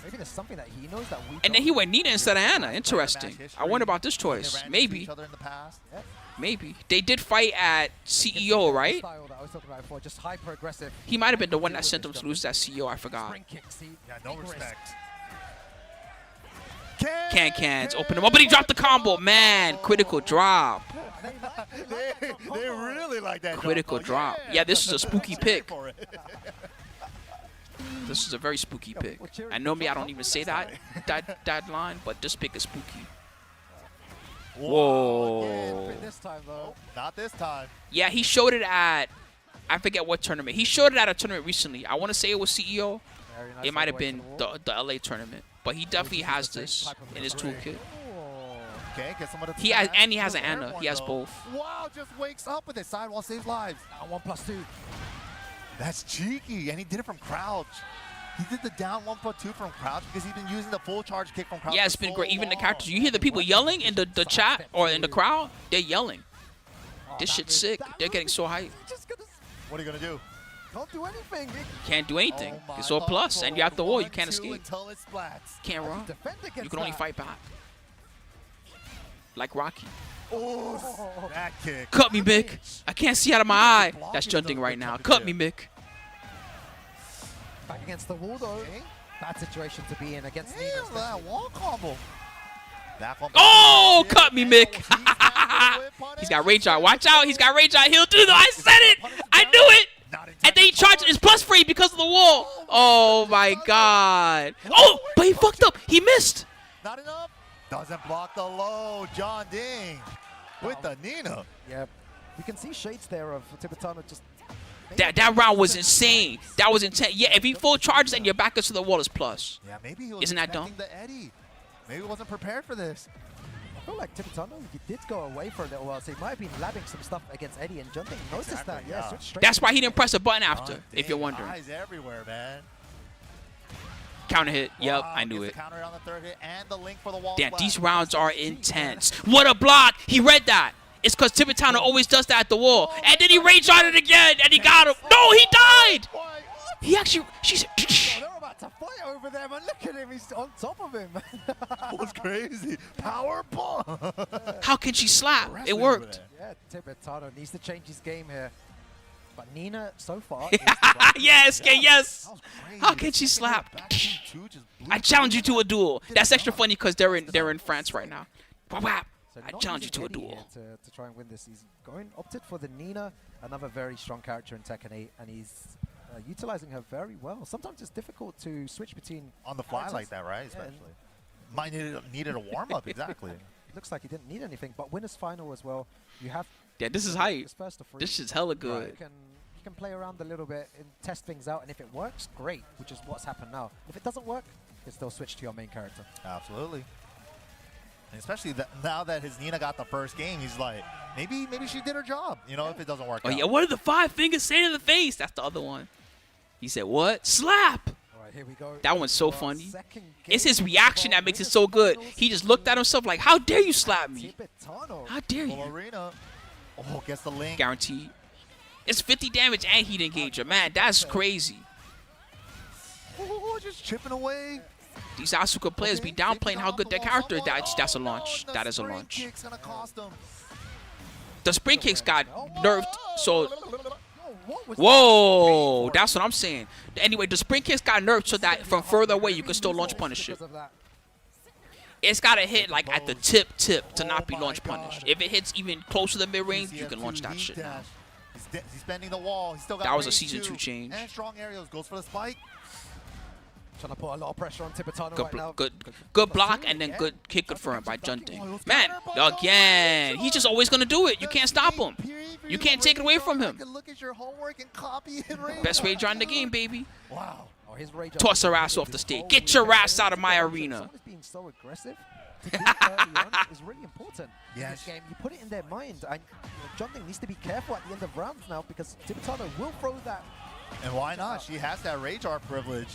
Speaker 2: Maybe there's something that he knows that we
Speaker 1: And then
Speaker 2: don't.
Speaker 1: he went Nina instead of Anna. Interesting. I wonder about this choice. Maybe.
Speaker 4: Each other in the past.
Speaker 2: Yep.
Speaker 1: Maybe. They did fight at CEO, right?
Speaker 2: Style that I was talking about before, just hyper aggressive.
Speaker 1: He might have been the one that sent him to lose that CEO. I forgot.
Speaker 2: Spring kick, see?
Speaker 4: Yeah, no
Speaker 2: Big risk.
Speaker 4: respect.
Speaker 1: Cans open him up, but he dropped the combo. Man, critical drop.
Speaker 4: They really like that.
Speaker 1: Critical drop. Yeah, this is a spooky pick.
Speaker 4: For it.
Speaker 1: This is a very spooky pick. And normally I don't even say that line, but this pick is spooky. Whoa.
Speaker 2: This time, though.
Speaker 4: Not this time.
Speaker 1: Yeah, he showed it at, I forget what tournament. He showed it at a tournament recently. I want to say it was CEO.
Speaker 2: Very nice
Speaker 1: It might
Speaker 2: all
Speaker 1: have
Speaker 2: the way
Speaker 1: been
Speaker 2: to wall.
Speaker 1: the LA tournament. But he definitely has this in his toolkit.
Speaker 4: Okay, get some of the
Speaker 1: He has,
Speaker 4: stats.
Speaker 1: and he has an
Speaker 4: Still
Speaker 1: Anna.
Speaker 4: airborne,
Speaker 1: He has
Speaker 4: though.
Speaker 1: both.
Speaker 4: Wow, just wakes up with it. Sidewall saves lives.
Speaker 2: Down 1+2.
Speaker 4: That's cheeky, and he did it from crouch. He did the down 1+2 from crouch because he's been using the full charge kick from crouch.
Speaker 1: Yeah, it's
Speaker 4: for
Speaker 1: been
Speaker 4: so
Speaker 1: great. Even the
Speaker 4: long.
Speaker 1: characters, you hear the people yelling in the chat or in the crowd, they're yelling. This shit's sick. They're getting so hyped.
Speaker 4: What are you gonna do?
Speaker 2: Can't do anything.
Speaker 1: Can't do anything.
Speaker 4: Oh my
Speaker 1: It's all plus, and you're at the wall. You
Speaker 4: 1-2
Speaker 1: can't escape.
Speaker 4: Until it splats.
Speaker 1: Can't run.
Speaker 2: Defend against
Speaker 1: You can only
Speaker 2: that.
Speaker 1: fight back. Like Rocky.
Speaker 4: Oh, that kick.
Speaker 1: Cut me, Mick. I can't see out of my eye. That's Jeondding right now. Cut me, Mick.
Speaker 2: Back against the wall, though.
Speaker 4: Okay.
Speaker 2: Bad situation to be in against
Speaker 4: Damn,
Speaker 2: Nina.
Speaker 4: that
Speaker 2: especially.
Speaker 4: wall combo. That one.
Speaker 1: Oh,
Speaker 4: Yeah,
Speaker 1: cut me,
Speaker 4: and
Speaker 1: Mick.
Speaker 4: he's back with punish.
Speaker 1: He's got rage art. Watch out. He's got rage art. He'll do it. I said it. I knew it.
Speaker 4: Not in
Speaker 1: And then he charged his plus free because of the wall. Oh, my God. Oh, but he fucked up. He missed.
Speaker 4: Not enough. Doesn't block the low. Jeondding with the Nina.
Speaker 2: Yeah, we can see shades there of Tibetano just.
Speaker 1: That round was insane. That was intense. Yeah, if he full charges and your back is to the wall, is plus.
Speaker 4: Yeah, maybe he was
Speaker 1: Isn't that
Speaker 4: expecting the Eddie. Maybe he wasn't prepared for this.
Speaker 2: I feel like Tibetano, he did go away for a little while, so he might have been labbing some stuff against Eddie, and Jeondding noticed
Speaker 4: Exactly,
Speaker 2: that. Yeah,
Speaker 4: yeah.
Speaker 2: switched straight.
Speaker 1: That's why he didn't press a button after,
Speaker 4: Jeondding,
Speaker 1: if you're wondering.
Speaker 4: Eyes everywhere, man.
Speaker 1: Counter hit. Yep,
Speaker 4: Wow,
Speaker 1: I knew
Speaker 4: gets
Speaker 1: it.
Speaker 4: the counter on the third hit and the link for the wall
Speaker 1: Damn,
Speaker 4: splash.
Speaker 1: these rounds are intense. What a block. He read that. It's because Tibetano always does that at the wall. And then he rage on it again, and he got him. No, he died.
Speaker 4: What?
Speaker 1: He actually, she's,
Speaker 2: Oh, they're about to fight over there, man. Look at him. He's on top of him.
Speaker 4: That was crazy. Power bomb.
Speaker 1: how can she slap? It worked.
Speaker 2: Yeah, Tibetano needs to change his game here. But Nina, so far, is the right-
Speaker 1: Yes, yes.
Speaker 4: That was crazy.
Speaker 1: How can she
Speaker 4: Second
Speaker 1: slap?
Speaker 4: hit back in 2 just blew
Speaker 1: I challenge you to a duel. That's extra funny because they're in France right now. Whap, whap.
Speaker 2: So
Speaker 1: I
Speaker 2: not
Speaker 1: challenge you
Speaker 2: using
Speaker 1: to a
Speaker 2: Eddie
Speaker 1: duel.
Speaker 2: here to try and win this. He's opted for the Nina, another very strong character in Tekken 8, and he's utilizing her very well. Sometimes it's difficult to switch between
Speaker 4: on the fly
Speaker 2: characters.
Speaker 4: like that, right?
Speaker 2: Yeah, and
Speaker 4: Especially. Might needed a warm up, exactly.
Speaker 2: it looks like he didn't need anything. But winners final as well. You have
Speaker 1: Yeah, this is hype.
Speaker 2: this first to free.
Speaker 1: This shit's hella
Speaker 2: You
Speaker 1: good.
Speaker 2: can play around a little bit and test things out, and if it works, great, which is what's happened now. If it doesn't work, you can still switch to your main character.
Speaker 4: Absolutely. And especially now that his Nina got the first game, he's like, maybe she did her job, you know, if it doesn't work
Speaker 1: Oh
Speaker 4: out.
Speaker 1: yeah, what did the 5 fingers say to the face? That's the other one. He said, what? Slap!
Speaker 2: All right, here we go.
Speaker 1: That one's so
Speaker 2: For our
Speaker 1: funny.
Speaker 2: second
Speaker 1: It's
Speaker 2: game
Speaker 1: his reaction
Speaker 2: of
Speaker 1: that makes it
Speaker 2: winners
Speaker 1: so good.
Speaker 2: finals.
Speaker 1: He just looked at himself like, how dare you slap me?
Speaker 2: Tibetano.
Speaker 1: How dare
Speaker 4: Full
Speaker 1: you?
Speaker 4: arena. Oh, gets the link.
Speaker 1: Guaranteed. It's 50 damage and heat engager. Man, that's crazy.
Speaker 4: Oh, just chipping away.
Speaker 1: These Asuka players be downplaying how good their character is. That's a launch. That is a launch.
Speaker 4: Kick's gonna cost him.
Speaker 1: The spring kicks got nerfed, so...
Speaker 2: What was
Speaker 1: Whoa! That's what I'm saying. Anyway, the spring kicks got nerfed so that from further away you can still launch punish it.
Speaker 2: because of that?
Speaker 1: It's gotta hit like at the tip to not be launch punished. If it hits even close to the mid range, you can launch that shit now.
Speaker 4: He's bending the wall. He's still got
Speaker 1: That was a
Speaker 4: range
Speaker 1: season 2
Speaker 4: too.
Speaker 1: change.
Speaker 4: And strong areas goes for the spike.
Speaker 2: Trying to put a lot of pressure on Tibetano
Speaker 1: Good,
Speaker 2: right now.
Speaker 1: good block and then good kick confirmed by Jeondding. Man, again, he's just always gonna do it. You can't stop him. You can't take it away from him.
Speaker 4: Look at your homework and copy it.
Speaker 1: Best rage on the game, baby.
Speaker 4: Wow.
Speaker 2: Oh, his rage
Speaker 1: Toss her ass off the stage. Get your ass out of my arena.
Speaker 2: Someone is being so aggressive to do early on is really important in
Speaker 4: Yes.
Speaker 2: this game. You put it in their mind. And Jeondding needs to be careful at the end of rounds now because Tibetano will throw that.
Speaker 4: And why not? She has that rage art privilege.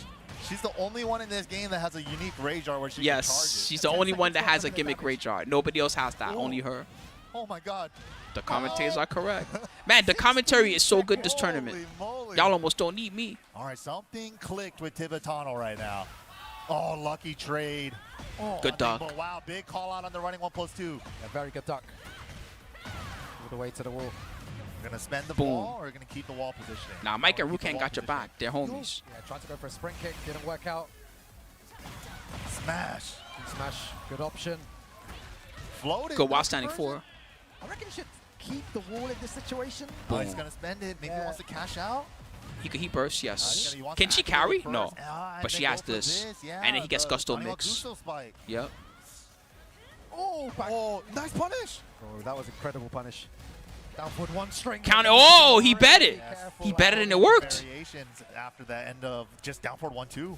Speaker 4: She's the only one in this game that has a unique rage art where she can charge
Speaker 1: Yes,
Speaker 4: it.
Speaker 1: she's the only one that has a gimmick rage art. Nobody else has that.
Speaker 4: Ooh.
Speaker 1: Only her.
Speaker 4: Oh my god.
Speaker 1: The commentators are correct. Man, the commentary is so good this tournament.
Speaker 4: Holy moly.
Speaker 1: Y'all almost don't need me.
Speaker 4: All right, something clicked with Tibetano right now. Oh, lucky trade. Oh,
Speaker 1: Good duck.
Speaker 4: But wow, big call out on the running 1+2.
Speaker 2: A very good duck. All the way to the wall.
Speaker 4: We're going to spend the
Speaker 1: Boom.
Speaker 4: ball or we're going to keep the wall positioning?
Speaker 1: Nah, Mike and
Speaker 4: Keep the
Speaker 1: Rukan
Speaker 4: wall
Speaker 1: got your
Speaker 4: positioning.
Speaker 1: back. They're homies.
Speaker 2: Yeah, tried to go for a sprint kick, didn't work out.
Speaker 4: Smash.
Speaker 2: Smash, good option.
Speaker 4: Floated.
Speaker 1: Good while
Speaker 4: nice
Speaker 1: standing
Speaker 4: conversion.
Speaker 1: 4.
Speaker 2: I reckon you should keep the wall in this situation.
Speaker 4: Oh, he's
Speaker 1: Boom.
Speaker 4: going to spend it. Maybe he
Speaker 2: Yeah.
Speaker 4: wants to cash out.
Speaker 1: He bursts, yes.
Speaker 4: He wants
Speaker 1: Can
Speaker 4: to
Speaker 1: she
Speaker 4: activate
Speaker 1: carry?
Speaker 4: it
Speaker 1: No.
Speaker 4: first. And
Speaker 1: But she
Speaker 4: then
Speaker 1: has
Speaker 4: go for
Speaker 1: this.
Speaker 4: Yeah,
Speaker 1: And then he gets
Speaker 4: the
Speaker 1: gusto
Speaker 4: Daniel
Speaker 1: mix.
Speaker 4: Gusto spike.
Speaker 1: Yep.
Speaker 2: Oh, back.
Speaker 4: Oh, nice punish.
Speaker 2: Oh, that was incredible punish. Down forward 1 string.
Speaker 1: Counter. Oh, he bet it.
Speaker 2: Careful.
Speaker 1: He bet it and it worked.
Speaker 4: Variations after the end of just down forward 1-2.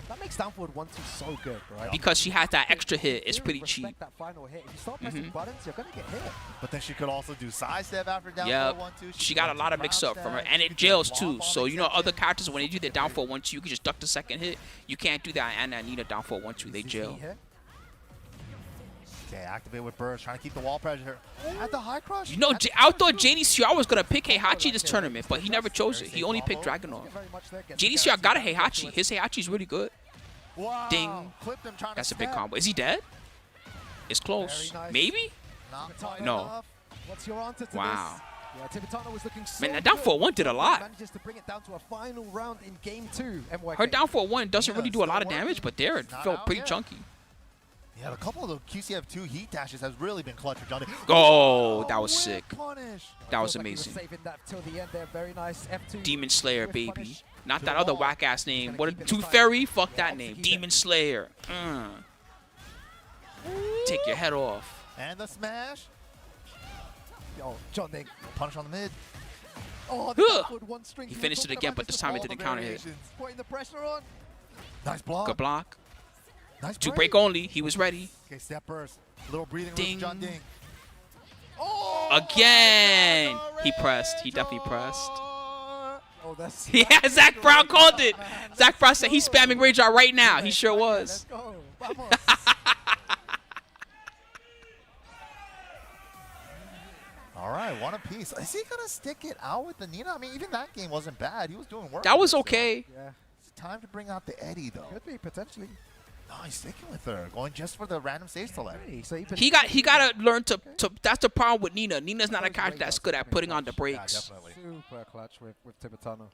Speaker 2: That makes down forward 1-2 so good, right?
Speaker 1: Because she has that extra hit. It's
Speaker 2: You
Speaker 1: pretty
Speaker 2: respect
Speaker 1: cheap.
Speaker 2: that final hit. If you start pressing buttons, you're going to get hit.
Speaker 4: But then she could also do sidestep after down
Speaker 1: Yep.
Speaker 4: forward 1-2.
Speaker 1: She got a lot of mix up from her. And it jails too. So, you know, other characters, when they do their down 4-1-2, you can just duck the second hit. You can't do that. And Nina down 4-1-2. They jail.
Speaker 4: Okay, activate with burst, trying to keep the wall pressure. At the high crush.
Speaker 1: You know, I thought JDCR was going to pick Heihachi this tournament, but he never chose it. He only picked Dragunov. JDCR got a Heihachi. His Heihachi's really good.
Speaker 4: Wow.
Speaker 1: Ding.
Speaker 4: Clipped him trying to
Speaker 1: That's a big
Speaker 4: step.
Speaker 1: combo. Is he dead? It's close.
Speaker 2: Very nice.
Speaker 1: Maybe?
Speaker 4: Not
Speaker 2: Tibetano.
Speaker 1: No.
Speaker 4: enough.
Speaker 2: What's your answer to
Speaker 1: Wow.
Speaker 2: this? Yeah, Tibetano was looking so
Speaker 1: Man, that down
Speaker 2: good.
Speaker 1: 4-1 did a lot.
Speaker 2: Manages to bring it down to a final round in game 2. MYK.
Speaker 1: Her down 4-1 doesn't
Speaker 4: Yeah,
Speaker 1: really do a lot of
Speaker 4: still
Speaker 1: damage,
Speaker 4: working.
Speaker 1: but there it
Speaker 4: Not
Speaker 1: felt
Speaker 4: out
Speaker 1: pretty
Speaker 4: yet.
Speaker 1: chunky.
Speaker 4: Yeah, a couple of the QCF2 heat dashes has really been clutch for Jeondding.
Speaker 1: Oh, that was
Speaker 4: whiff
Speaker 1: sick.
Speaker 4: Punish.
Speaker 1: That was
Speaker 2: Feels like he
Speaker 1: amazing.
Speaker 2: saving that till the end there. Very nice. F2.
Speaker 1: Demon Slayer,
Speaker 2: Whiff
Speaker 1: baby.
Speaker 2: punish.
Speaker 1: Not
Speaker 4: To
Speaker 1: that
Speaker 4: the
Speaker 1: other
Speaker 4: wall.
Speaker 1: whack ass name.
Speaker 2: gonna
Speaker 1: What?
Speaker 2: keep it
Speaker 1: Tooth
Speaker 2: tight.
Speaker 1: Fairy? Fuck
Speaker 2: Yeah,
Speaker 1: that
Speaker 2: keep
Speaker 1: name.
Speaker 2: it.
Speaker 1: Demon Slayer. Take your head off.
Speaker 4: And the smash.
Speaker 2: Oh, Jeondding.
Speaker 4: Punish on the mid.
Speaker 2: Oh,
Speaker 1: Huh.
Speaker 2: good 1 string.
Speaker 1: He
Speaker 2: You were
Speaker 1: finished it
Speaker 2: talking
Speaker 1: again,
Speaker 2: about
Speaker 1: but
Speaker 2: just
Speaker 1: this time it
Speaker 2: all
Speaker 1: didn't
Speaker 2: the
Speaker 1: counter hit.
Speaker 2: variations. Putting the pressure on.
Speaker 4: Nice block.
Speaker 1: Good block.
Speaker 4: Nice
Speaker 1: 2 break only. He was ready.
Speaker 4: Okay, step burst. Little breathing
Speaker 1: Ding.
Speaker 4: room for Jeondding.
Speaker 1: Again. He pressed. He definitely pressed.
Speaker 2: Oh, that's.
Speaker 1: Yeah, Zach Brown called it. Zach Brown said he's spamming Rage Art right now. He sure
Speaker 2: Let's
Speaker 1: was.
Speaker 2: go. Vamos.
Speaker 4: All right, one apiece. Is he going to stick it out with the Nina? I mean, even that game wasn't bad. He was doing work.
Speaker 1: That was
Speaker 4: with it, so
Speaker 1: okay.
Speaker 2: Yeah,
Speaker 4: It's time to bring out the Eddie, though.
Speaker 2: could be potentially.
Speaker 4: No, he's sticking with her. Going just for the random save select.
Speaker 2: Hey, so even
Speaker 1: He got to learn to. That's the problem with Nina. Nina's not a character that's good at putting on the
Speaker 4: Yeah,
Speaker 1: brakes.
Speaker 4: definitely.
Speaker 2: super clutch with Tibetano.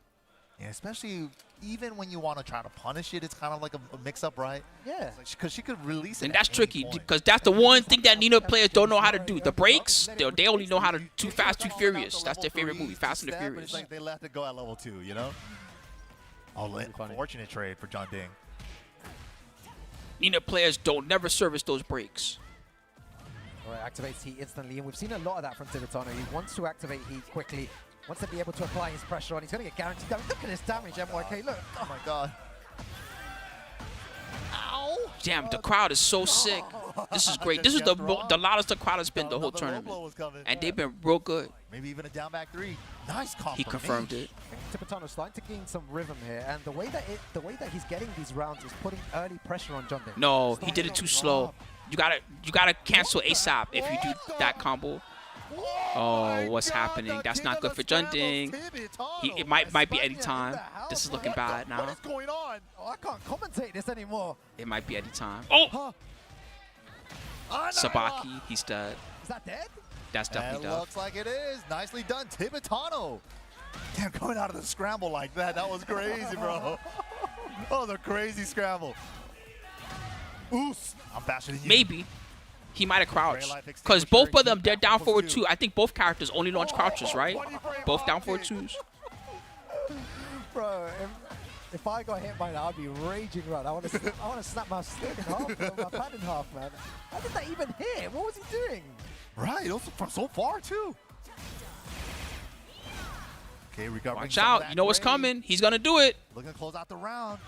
Speaker 4: Yeah, especially even when you want to try to punish it, it's kind of like a mix-up, right?
Speaker 2: Yeah.
Speaker 4: Because she could release it
Speaker 1: And
Speaker 4: at
Speaker 1: that's
Speaker 4: any
Speaker 1: tricky
Speaker 4: point.
Speaker 1: because that's the one thing that Nina players don't know how to do. The brakes, they only know how to Too Fast, Too Furious. That's their favorite movie, Fast and the
Speaker 4: Step, but
Speaker 1: Furious.
Speaker 4: It's like they let it go at level 2, you know? Oh, unfortunate trade for Jeondding.
Speaker 1: Nina players don't never service those brakes.
Speaker 2: All right, activates heat instantly, and we've seen a lot of that from Tibetano. He wants to activate heat quickly, wants to be able to apply his pressure on. He's going to get guaranteed damage. Look at this damage, MYK. Look.
Speaker 4: Oh my god. Ow!
Speaker 1: Damn, the crowd is so sick. This is great. This is the loudest the crowd has been the whole
Speaker 4: Another low blow
Speaker 1: tournament.
Speaker 4: was coming.
Speaker 1: And they've been real good.
Speaker 4: Maybe even a down back 3. Nice comp.
Speaker 1: He
Speaker 4: from
Speaker 1: confirmed
Speaker 4: Mage.
Speaker 1: it.
Speaker 2: Tibetano's starting to gain some rhythm here, and the way that he's getting these rounds is putting early pressure on Jeondding.
Speaker 1: No, he did it too slow. You gotta cancel ASAP if you do that combo. Oh, what's happening? That's not good for Jeondding. It might be Eddie time. This is looking bad
Speaker 4: What
Speaker 1: now.
Speaker 4: is going on?
Speaker 2: Oh, I can't commentate this anymore.
Speaker 1: It might be Eddie time. Oh,
Speaker 2: Huh.
Speaker 1: Sabaki, he's dead.
Speaker 2: Is that dead?
Speaker 1: That's
Speaker 4: It
Speaker 1: definitely dead.
Speaker 4: looks like it is. Nicely done, Tibetano. Damn, going out of the scramble like that was crazy, bro. Oh, the crazy scramble. Oos. I'm faster than you.
Speaker 1: Maybe. He might have crouched. Because both of them, they're down forward 2. I think both characters only launch crouches, right? Both down forward 2s.
Speaker 2: Bro, if I got hit by that, I'd be raging right. I want to snap my stick in half, my pad in half, man. How did that even hit? What was he doing?
Speaker 4: Right, also from so far, too. Okay, recovering.
Speaker 1: Watch
Speaker 4: some of
Speaker 1: out.
Speaker 4: that
Speaker 1: You know what's
Speaker 4: grade.
Speaker 1: coming. He's going to do it.
Speaker 4: Looking to close out the round.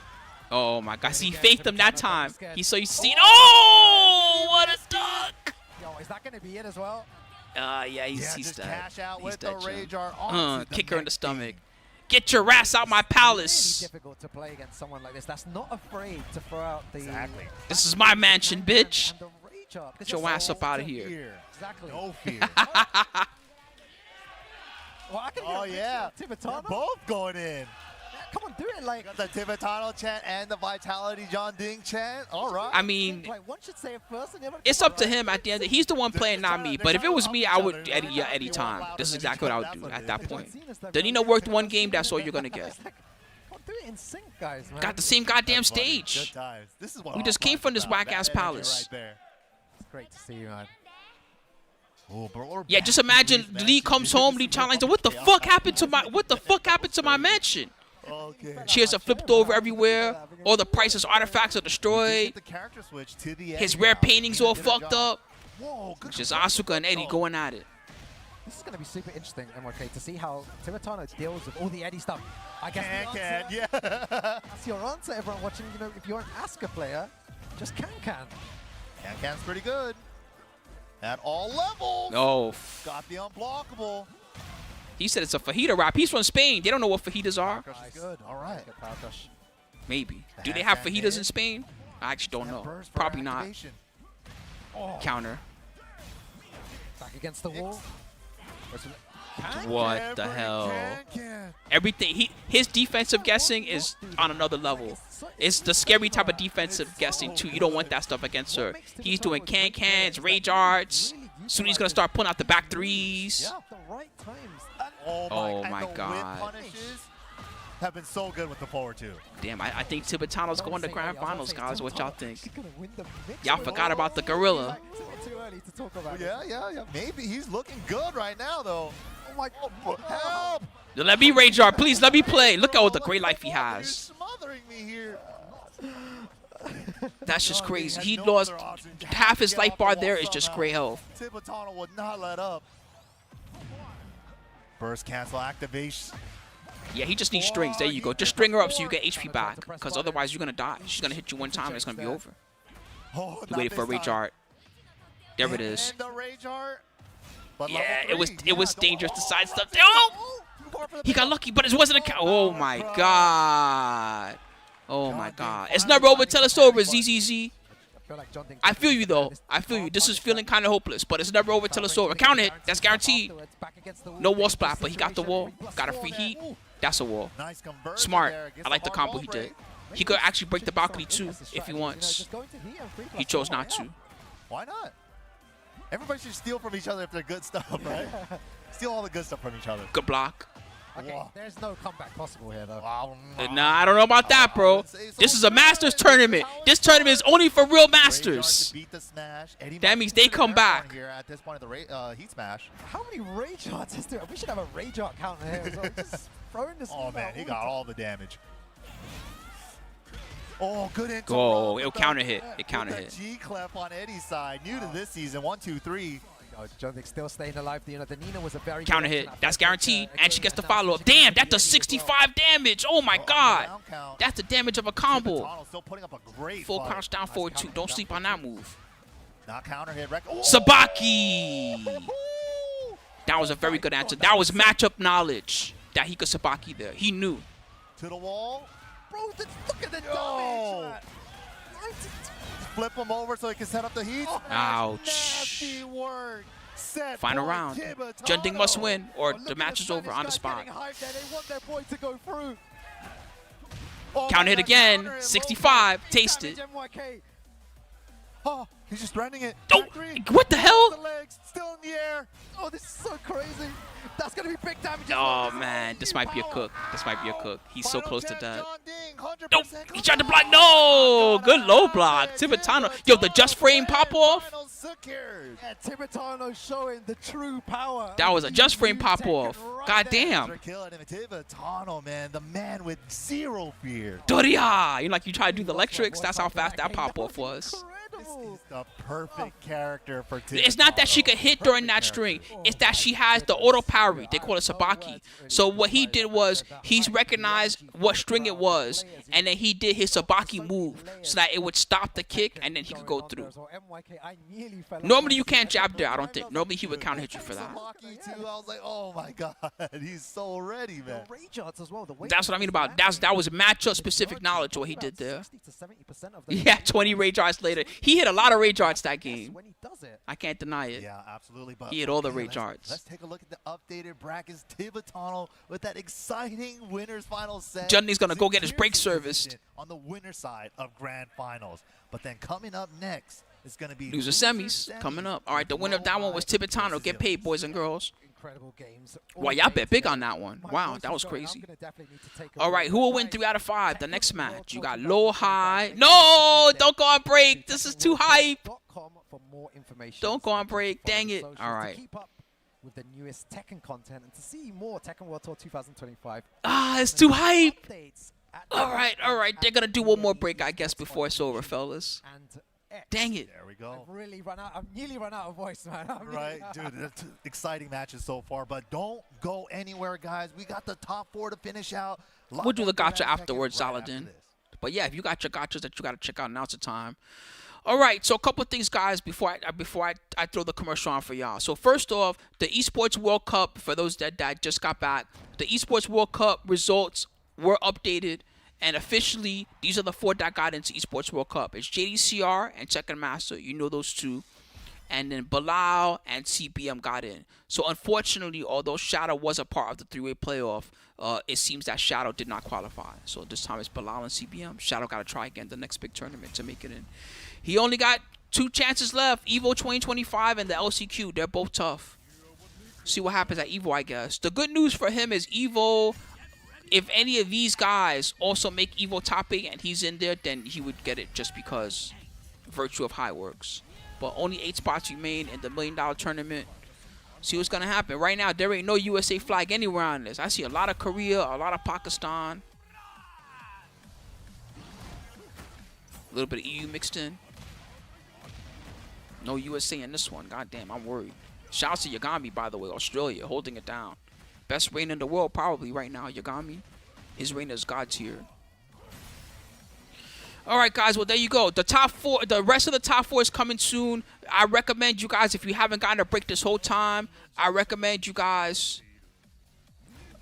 Speaker 1: Oh, my God. See, he faked him that time. He's so seen. Oh, what a duck.
Speaker 2: Yo, is that going to be it as well?
Speaker 1: Yeah,
Speaker 4: Yeah,
Speaker 1: he's
Speaker 4: just
Speaker 1: dead.
Speaker 4: cash out
Speaker 1: He's
Speaker 4: with
Speaker 1: dead,
Speaker 4: the
Speaker 1: Jim.
Speaker 4: Rage Art onto
Speaker 1: Kick her in the
Speaker 4: next
Speaker 1: stomach.
Speaker 4: game.
Speaker 1: Get your ass out my
Speaker 2: Really
Speaker 1: palace.
Speaker 2: difficult to play against someone like this. That's not afraid to throw out the...
Speaker 4: Exactly.
Speaker 1: This is my mansion, bitch.
Speaker 2: And the rage up.
Speaker 1: Get your ass up out of here.
Speaker 4: Fear.
Speaker 2: Exactly.
Speaker 4: No fear.
Speaker 2: Well, I can
Speaker 4: Oh, yeah. They're
Speaker 2: Tibetano.
Speaker 4: both going in.
Speaker 2: Come on, do it like.
Speaker 4: Got the Tibetano chant and the Vitality Jeondding chant. All right.
Speaker 1: I mean,
Speaker 2: Like, one should say it first and the other
Speaker 1: it's
Speaker 2: come
Speaker 1: up to
Speaker 2: right.
Speaker 1: him at the end. He's the one playing, not me. But if it was me, I would Eddie, yeah, Eddie time. This is exactly what I would do at that point. Danilo worked one game, that's all you're going to get.
Speaker 2: It's like, come on, do it in sync, guys, man.
Speaker 1: Got the same goddamn
Speaker 4: That's funny.
Speaker 1: stage.
Speaker 4: Good times. This is what
Speaker 1: We
Speaker 4: I'm
Speaker 1: just came
Speaker 4: talking
Speaker 1: from this
Speaker 4: about.
Speaker 1: whack-ass
Speaker 4: That energy
Speaker 1: palace.
Speaker 4: Right there.
Speaker 2: It's great to see you, man.
Speaker 4: Oh, bro, we're
Speaker 1: Yeah,
Speaker 4: back
Speaker 1: just
Speaker 4: to
Speaker 1: imagine
Speaker 4: these
Speaker 1: Lee
Speaker 4: matches.
Speaker 1: comes home, Lee challenges, what the fuck happened to my mansion?
Speaker 4: Okay.
Speaker 1: Chairs are flipped over everywhere. All the priceless artifacts are destroyed.
Speaker 4: Get the character switch to the
Speaker 1: His
Speaker 4: Eddie
Speaker 1: rare
Speaker 4: now.
Speaker 1: paintings
Speaker 4: He
Speaker 1: all
Speaker 4: did a
Speaker 1: fucked
Speaker 4: job.
Speaker 1: up.
Speaker 4: Whoa, good
Speaker 1: Just
Speaker 4: control.
Speaker 1: Asuka and Eddie going at it.
Speaker 2: This is going to be super interesting, MYK, to see how Tibetano deals with all the Eddie stuff. I guess the
Speaker 4: Can,
Speaker 2: answer,
Speaker 4: yeah.
Speaker 2: that's your answer, everyone watching. You know, if you're an Asuka player, just can.
Speaker 4: Can's pretty good. At all levels.
Speaker 1: Oh,
Speaker 4: Got the unblockable.
Speaker 1: he said it's a fajita rap. He's from Spain. They don't know what fajitas are.
Speaker 4: Crush is good. All right.
Speaker 2: Good power crush.
Speaker 1: Maybe.
Speaker 4: The
Speaker 1: Do they have
Speaker 4: handstand
Speaker 1: fajitas
Speaker 4: hit.
Speaker 1: in Spain? I actually don't
Speaker 4: And
Speaker 1: know.
Speaker 4: burst for
Speaker 1: Probably not.
Speaker 4: activation. Oh,
Speaker 1: Counter.
Speaker 2: Back against the wall.
Speaker 1: What the
Speaker 4: Every
Speaker 1: hell?
Speaker 4: can.
Speaker 1: Everything. His defensive guessing is on another level. It's the scary type of defensive guessing too. You don't want that stuff against her. He's doing cans, rage arts. Soon he's gonna start pulling out the back threes.
Speaker 2: Yeah, the right times.
Speaker 1: Oh
Speaker 4: and
Speaker 1: my
Speaker 4: the whip
Speaker 1: God.
Speaker 4: punishes have been so good with the forward two.
Speaker 1: Damn, I think Tibetano's going to grand finals, guys. What y'all think?
Speaker 2: She's gonna win the mix.
Speaker 1: Y'all forgot about the gorilla.
Speaker 2: Too early to talk about
Speaker 4: Yeah. Maybe he's looking good right now, though.
Speaker 2: Oh my God.
Speaker 4: Help!
Speaker 1: Let me rage art, please. Let me play. Look at all the great life he
Speaker 4: You're
Speaker 1: has.
Speaker 4: smothering me here.
Speaker 1: That's just
Speaker 4: Jeondding
Speaker 1: crazy.
Speaker 4: had
Speaker 1: He
Speaker 4: no
Speaker 1: lost
Speaker 4: other option.
Speaker 1: half his
Speaker 4: Get
Speaker 1: life
Speaker 4: off the
Speaker 1: bar
Speaker 4: wall
Speaker 1: there is just
Speaker 4: somehow.
Speaker 1: great health.
Speaker 4: Tibetano would not let up. Burst cancel activation.
Speaker 1: Yeah, he just needs strings. There you go. Just string her up so you get HP back. Because otherwise you're going to die. She's going to hit you one time and it's going to be over.
Speaker 4: Oh,
Speaker 1: He
Speaker 4: not
Speaker 1: waited for a
Speaker 4: this
Speaker 1: rage
Speaker 4: time.
Speaker 1: art. There it is.
Speaker 4: And the rage art. But
Speaker 1: Yeah,
Speaker 4: level
Speaker 1: it was
Speaker 4: three.
Speaker 1: it was
Speaker 4: Yeah,
Speaker 1: dangerous to
Speaker 4: oh,
Speaker 1: sidestep.
Speaker 4: oh,
Speaker 1: Oh!
Speaker 4: oh, too far for the
Speaker 1: He got
Speaker 4: pickup.
Speaker 1: lucky, but it wasn't a count. Oh my
Speaker 4: bro.
Speaker 1: God. Oh my
Speaker 4: Jeondding
Speaker 1: God. It's
Speaker 4: finally
Speaker 1: never over
Speaker 4: finding
Speaker 1: till it's
Speaker 4: some
Speaker 1: over,
Speaker 4: back
Speaker 1: ZZZ.
Speaker 2: I feel like Jeondding
Speaker 1: I feel you though.
Speaker 2: this
Speaker 1: I feel you.
Speaker 2: can't
Speaker 1: This is
Speaker 2: punish
Speaker 1: feeling
Speaker 2: that.
Speaker 1: kind of hopeless, but it's never over till it's over. Count it. That's guaranteed.
Speaker 2: Back against the wall.
Speaker 1: No wall
Speaker 2: Dangerous
Speaker 1: splat, but he got the wall.
Speaker 2: situation.
Speaker 1: Got a free heat. That's a wall.
Speaker 4: Nice conversion
Speaker 1: Smart.
Speaker 4: there. Gets
Speaker 1: I like the
Speaker 4: hard
Speaker 1: combo
Speaker 4: ball
Speaker 1: he
Speaker 4: break.
Speaker 1: did. He could actually break the balcony too
Speaker 2: That's the
Speaker 1: if he
Speaker 2: strategy, you know,
Speaker 1: wants.
Speaker 2: just go into heat and free
Speaker 1: He
Speaker 2: plus
Speaker 1: chose
Speaker 2: four,
Speaker 1: not
Speaker 2: yeah.
Speaker 1: to.
Speaker 4: Why not? Everybody should steal from each other if they're good stuff, right? Steal all the good stuff from each other.
Speaker 1: Good block.
Speaker 2: Okay,
Speaker 4: Wow.
Speaker 2: there's no comeback possible here though.
Speaker 4: Wow.
Speaker 1: Nah, I don't know about that, bro. This is a Masters tournament. This tournament is only for real masters.
Speaker 4: Beat the smash. Eddie
Speaker 1: That
Speaker 4: might
Speaker 1: means
Speaker 4: be
Speaker 1: they
Speaker 4: the
Speaker 1: come
Speaker 4: third
Speaker 1: back.
Speaker 4: one Here at this point of the heat smash.
Speaker 2: How many rage arts is there? We should have a rage art counter here as well. Just throwing this.
Speaker 4: Oh man, he
Speaker 2: out
Speaker 4: got
Speaker 2: the
Speaker 4: all the damage. Oh, good into
Speaker 1: Go. It'll counter hit. It counter
Speaker 4: the
Speaker 1: hit.
Speaker 4: G clef on Eddie's side. New to this season. 1, 2, 3.
Speaker 2: Oh, Jeondding still staying alive. You know, the Nina was a very
Speaker 1: Counter
Speaker 2: good
Speaker 1: hit.
Speaker 2: option.
Speaker 1: That's
Speaker 2: I think,
Speaker 1: guaranteed. And she
Speaker 2: again,
Speaker 1: gets the
Speaker 2: and now
Speaker 1: follow up.
Speaker 2: she can
Speaker 1: Damn,
Speaker 2: get
Speaker 1: that's a
Speaker 2: the Eddie as well.
Speaker 1: 65 damage. Oh my God.
Speaker 4: Down count.
Speaker 1: That's the damage of a combo.
Speaker 4: Tibetano still putting up a great
Speaker 1: Full
Speaker 4: fight.
Speaker 1: crouch down forward two. Don't sleep on that move.
Speaker 4: Not counter hit. Oh!
Speaker 1: Sabaki.
Speaker 4: Woo!
Speaker 1: That was a very good answer. That was matchup knowledge that he could Sabaki there. He knew.
Speaker 4: To the wall.
Speaker 2: Bro, look at the
Speaker 4: Yo.
Speaker 2: damage.
Speaker 4: Flip him over so he can set up the heat.
Speaker 1: Ouch.
Speaker 4: Nasty work. Set
Speaker 1: Final
Speaker 4: point,
Speaker 1: round.
Speaker 4: Tibetano.
Speaker 1: Jeondding must win or
Speaker 2: Oh, look
Speaker 1: the
Speaker 2: at
Speaker 1: match is over
Speaker 2: Spanish
Speaker 1: on the
Speaker 2: guys
Speaker 1: spot.
Speaker 2: getting hyped there. They want their boy to go through.
Speaker 4: Oh,
Speaker 1: Counter hit
Speaker 4: that
Speaker 1: again.
Speaker 4: counter hit,
Speaker 1: 65.
Speaker 4: low
Speaker 1: Taste
Speaker 2: Damage,
Speaker 1: it.
Speaker 2: MYK.
Speaker 4: Oh, he's just threatening it.
Speaker 1: Oh,
Speaker 4: Back three.
Speaker 1: what the
Speaker 4: The
Speaker 1: hell?
Speaker 4: legs still in the air.
Speaker 2: Oh, this is so crazy. That's going to be big damage. as
Speaker 1: Oh
Speaker 2: well.
Speaker 1: man, this might be a cook. This might be a cook. He's so
Speaker 4: Final
Speaker 1: close to
Speaker 4: check,
Speaker 1: death.
Speaker 4: Jeondding, 100%
Speaker 1: Nope, he tried to
Speaker 4: come
Speaker 1: block.
Speaker 4: on.
Speaker 1: No, good low
Speaker 4: Gonna
Speaker 1: block.
Speaker 4: have it.
Speaker 1: Tibetano. Yo, the just frame pop off.
Speaker 4: Final secured.
Speaker 2: Yeah, Tibetano showing the true power.
Speaker 1: That was a just frame
Speaker 2: New
Speaker 1: pop
Speaker 2: Tekken
Speaker 1: off.
Speaker 2: right
Speaker 1: God
Speaker 2: there.
Speaker 1: damn.
Speaker 4: They're killing him. Tibetano, man, the man with zero fear.
Speaker 1: Doria. You know, like you try to do the electrics. That's how fast that pop off was.
Speaker 4: This
Speaker 2: Incredible.
Speaker 4: is the perfect character for Tibetano.
Speaker 1: It's not that she could hit during that
Speaker 4: Perfect
Speaker 1: string.
Speaker 4: character.
Speaker 1: It's that she has the auto parry. They call it Sabaki. So what he did was he's recognized what string it was, and then he did his Sabaki move so that it would stop the kick, and then he could go through. Normally you can't jab there, I don't think. Normally he would counter hit you for that.
Speaker 4: Sabaki too. I was like, oh my god, he's so ready, man.
Speaker 2: Rage arts as well. The way
Speaker 1: That's what I mean about that was matchup specific knowledge what he did there.
Speaker 2: 60 to 70% of them.
Speaker 1: Yeah, 20 rage arts later. He He hit a lot of rage arts that
Speaker 2: Yes,
Speaker 1: game.
Speaker 2: when he does it.
Speaker 1: I can't deny it.
Speaker 4: Yeah, absolutely. But
Speaker 1: He hit all the
Speaker 4: okay,
Speaker 1: rage arts.
Speaker 4: Let's take a look at the updated brackets. Tibetano with that exciting winners final set.
Speaker 1: Jeondding's gonna go get his break
Speaker 4: Secures
Speaker 1: serviced.
Speaker 4: position on the winner side of grand finals. But then coming up next is going to be
Speaker 1: Loser semis coming up. All right, the winner of that one was Tibetano. Get paid, boys and girls.
Speaker 2: Incredible games.
Speaker 1: Wow, y'all bet big on that one. Wow, that was crazy. All right, who will win 3 out of 5? The next match. You got Lowhigh. No, don't go on break. This is too hype. Don't go on break. Dang it. All right.
Speaker 2: Keep up with the newest Tekken content and to see more Tekken World Tour 2025.
Speaker 1: Ah, it's too hype.
Speaker 2: Updates at
Speaker 1: All right. They're going to do one more break, I guess, before it's over, fellas.
Speaker 2: And X.
Speaker 1: Dang it.
Speaker 4: There we go.
Speaker 2: I've really run out. I've nearly run out of voice, man.
Speaker 4: Right, dude, that's exciting matches so far, but don't go anywhere, guys. We got the top 4 to finish out.
Speaker 1: We'll do the gotcha
Speaker 4: Tekken
Speaker 1: afterwards,
Speaker 4: right after
Speaker 1: Saladin.
Speaker 4: this.
Speaker 1: But yeah, if you got your gotchas that you got to check out, now's the time. All right, so a couple of things, guys, before I throw the commercial on for y'all. So first off, the Esports World Cup, for those that just got back, the Esports World Cup results were updated, and officially, these are the 4 that got into Esports World Cup. It's JDCR and Tekken Master. You know those 2. And then Balo and CBM got in. So unfortunately, although Shadow was a part of the 3-way playoff, it seems that Shadow did not qualify. So this time it's Balo and CBM. Shadow got to try again the next big tournament to make it in. He only got 2 chances left. Evo 2025 and the LCQ. They're both tough. See what happens at Evo, I guess. The good news for him is Evo, if any of these guys also make Evo top 8 and he's in there, then he would get it just because virtue of high works. But only 8 spots remain in the $1 million tournament. See what's going to happen. Right now, there ain't no USA flag anywhere on this. I see a lot of Korea, a lot of Pakistan. A little bit of EU mixed in. No USA in this one. God damn, I'm worried. Shouts to Yagami, by the way. Australia, holding it down. Best reign in the world probably right now, Yagami. His reign is God tier. All right, guys. Well, there you go. The top 4, the rest of the top 4 is coming soon. I recommend you guys, if you haven't gotten a break this whole time, I recommend you guys.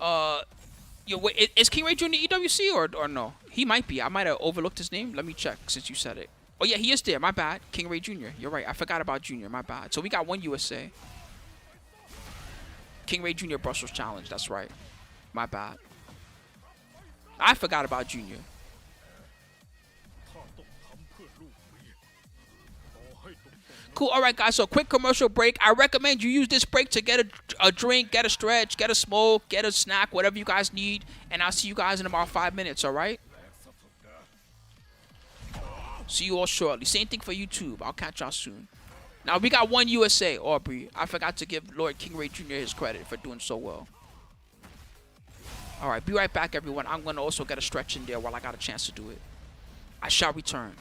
Speaker 1: Wait, is King Ray Jr. EWC or no? He might be. I might have overlooked his name. Let me check since you said it. Oh yeah, he is there. My bad. King Ray Jr. You're right. I forgot about Jr. My bad. So we got 1 USA. King Ray Jr. Brussels Challenge. That's right. My bad. I forgot about Jr. Cool. All right, guys. So quick commercial break. I recommend you use this break to get a drink, get a stretch, get a smoke, get a snack, whatever you guys need. And I'll see you guys in about 5 minutes. All right. See you all shortly. Same thing for YouTube. I'll catch y'all soon. Now we got 1 USA, Aubrey. I forgot to give Lord King Ray Jr. his credit for doing so well. All right, be right back, everyone. I'm going to also get a stretch in there while I got a chance to do it. I shall return.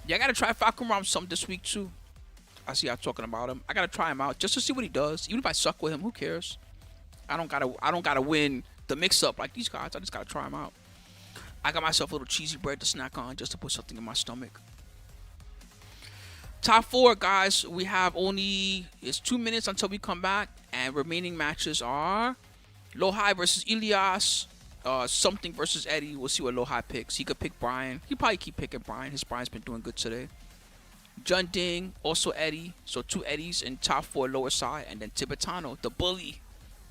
Speaker 1: Yeah, I gotta try Falcon Rom some this week too. I see y'all talking about him. I gotta try him out just to see what he does. Even if I suck with him, who cares? I don't gotta win the mix-up like these guys. I just gotta try him out. I got myself a little cheesy bread to snack on just to put something in my stomach. Top 4, guys. We have it's 2 minutes until we come back, and remaining matches are Lowhigh versus Elias, something versus Eddie. We'll see what Lowhigh picks. He could pick Brian. He probably keep picking Brian. Brian's been doing good today. Jeondding, also Eddie. So 2 Eddies in top 4 lower side, and then Tibetano, the bully,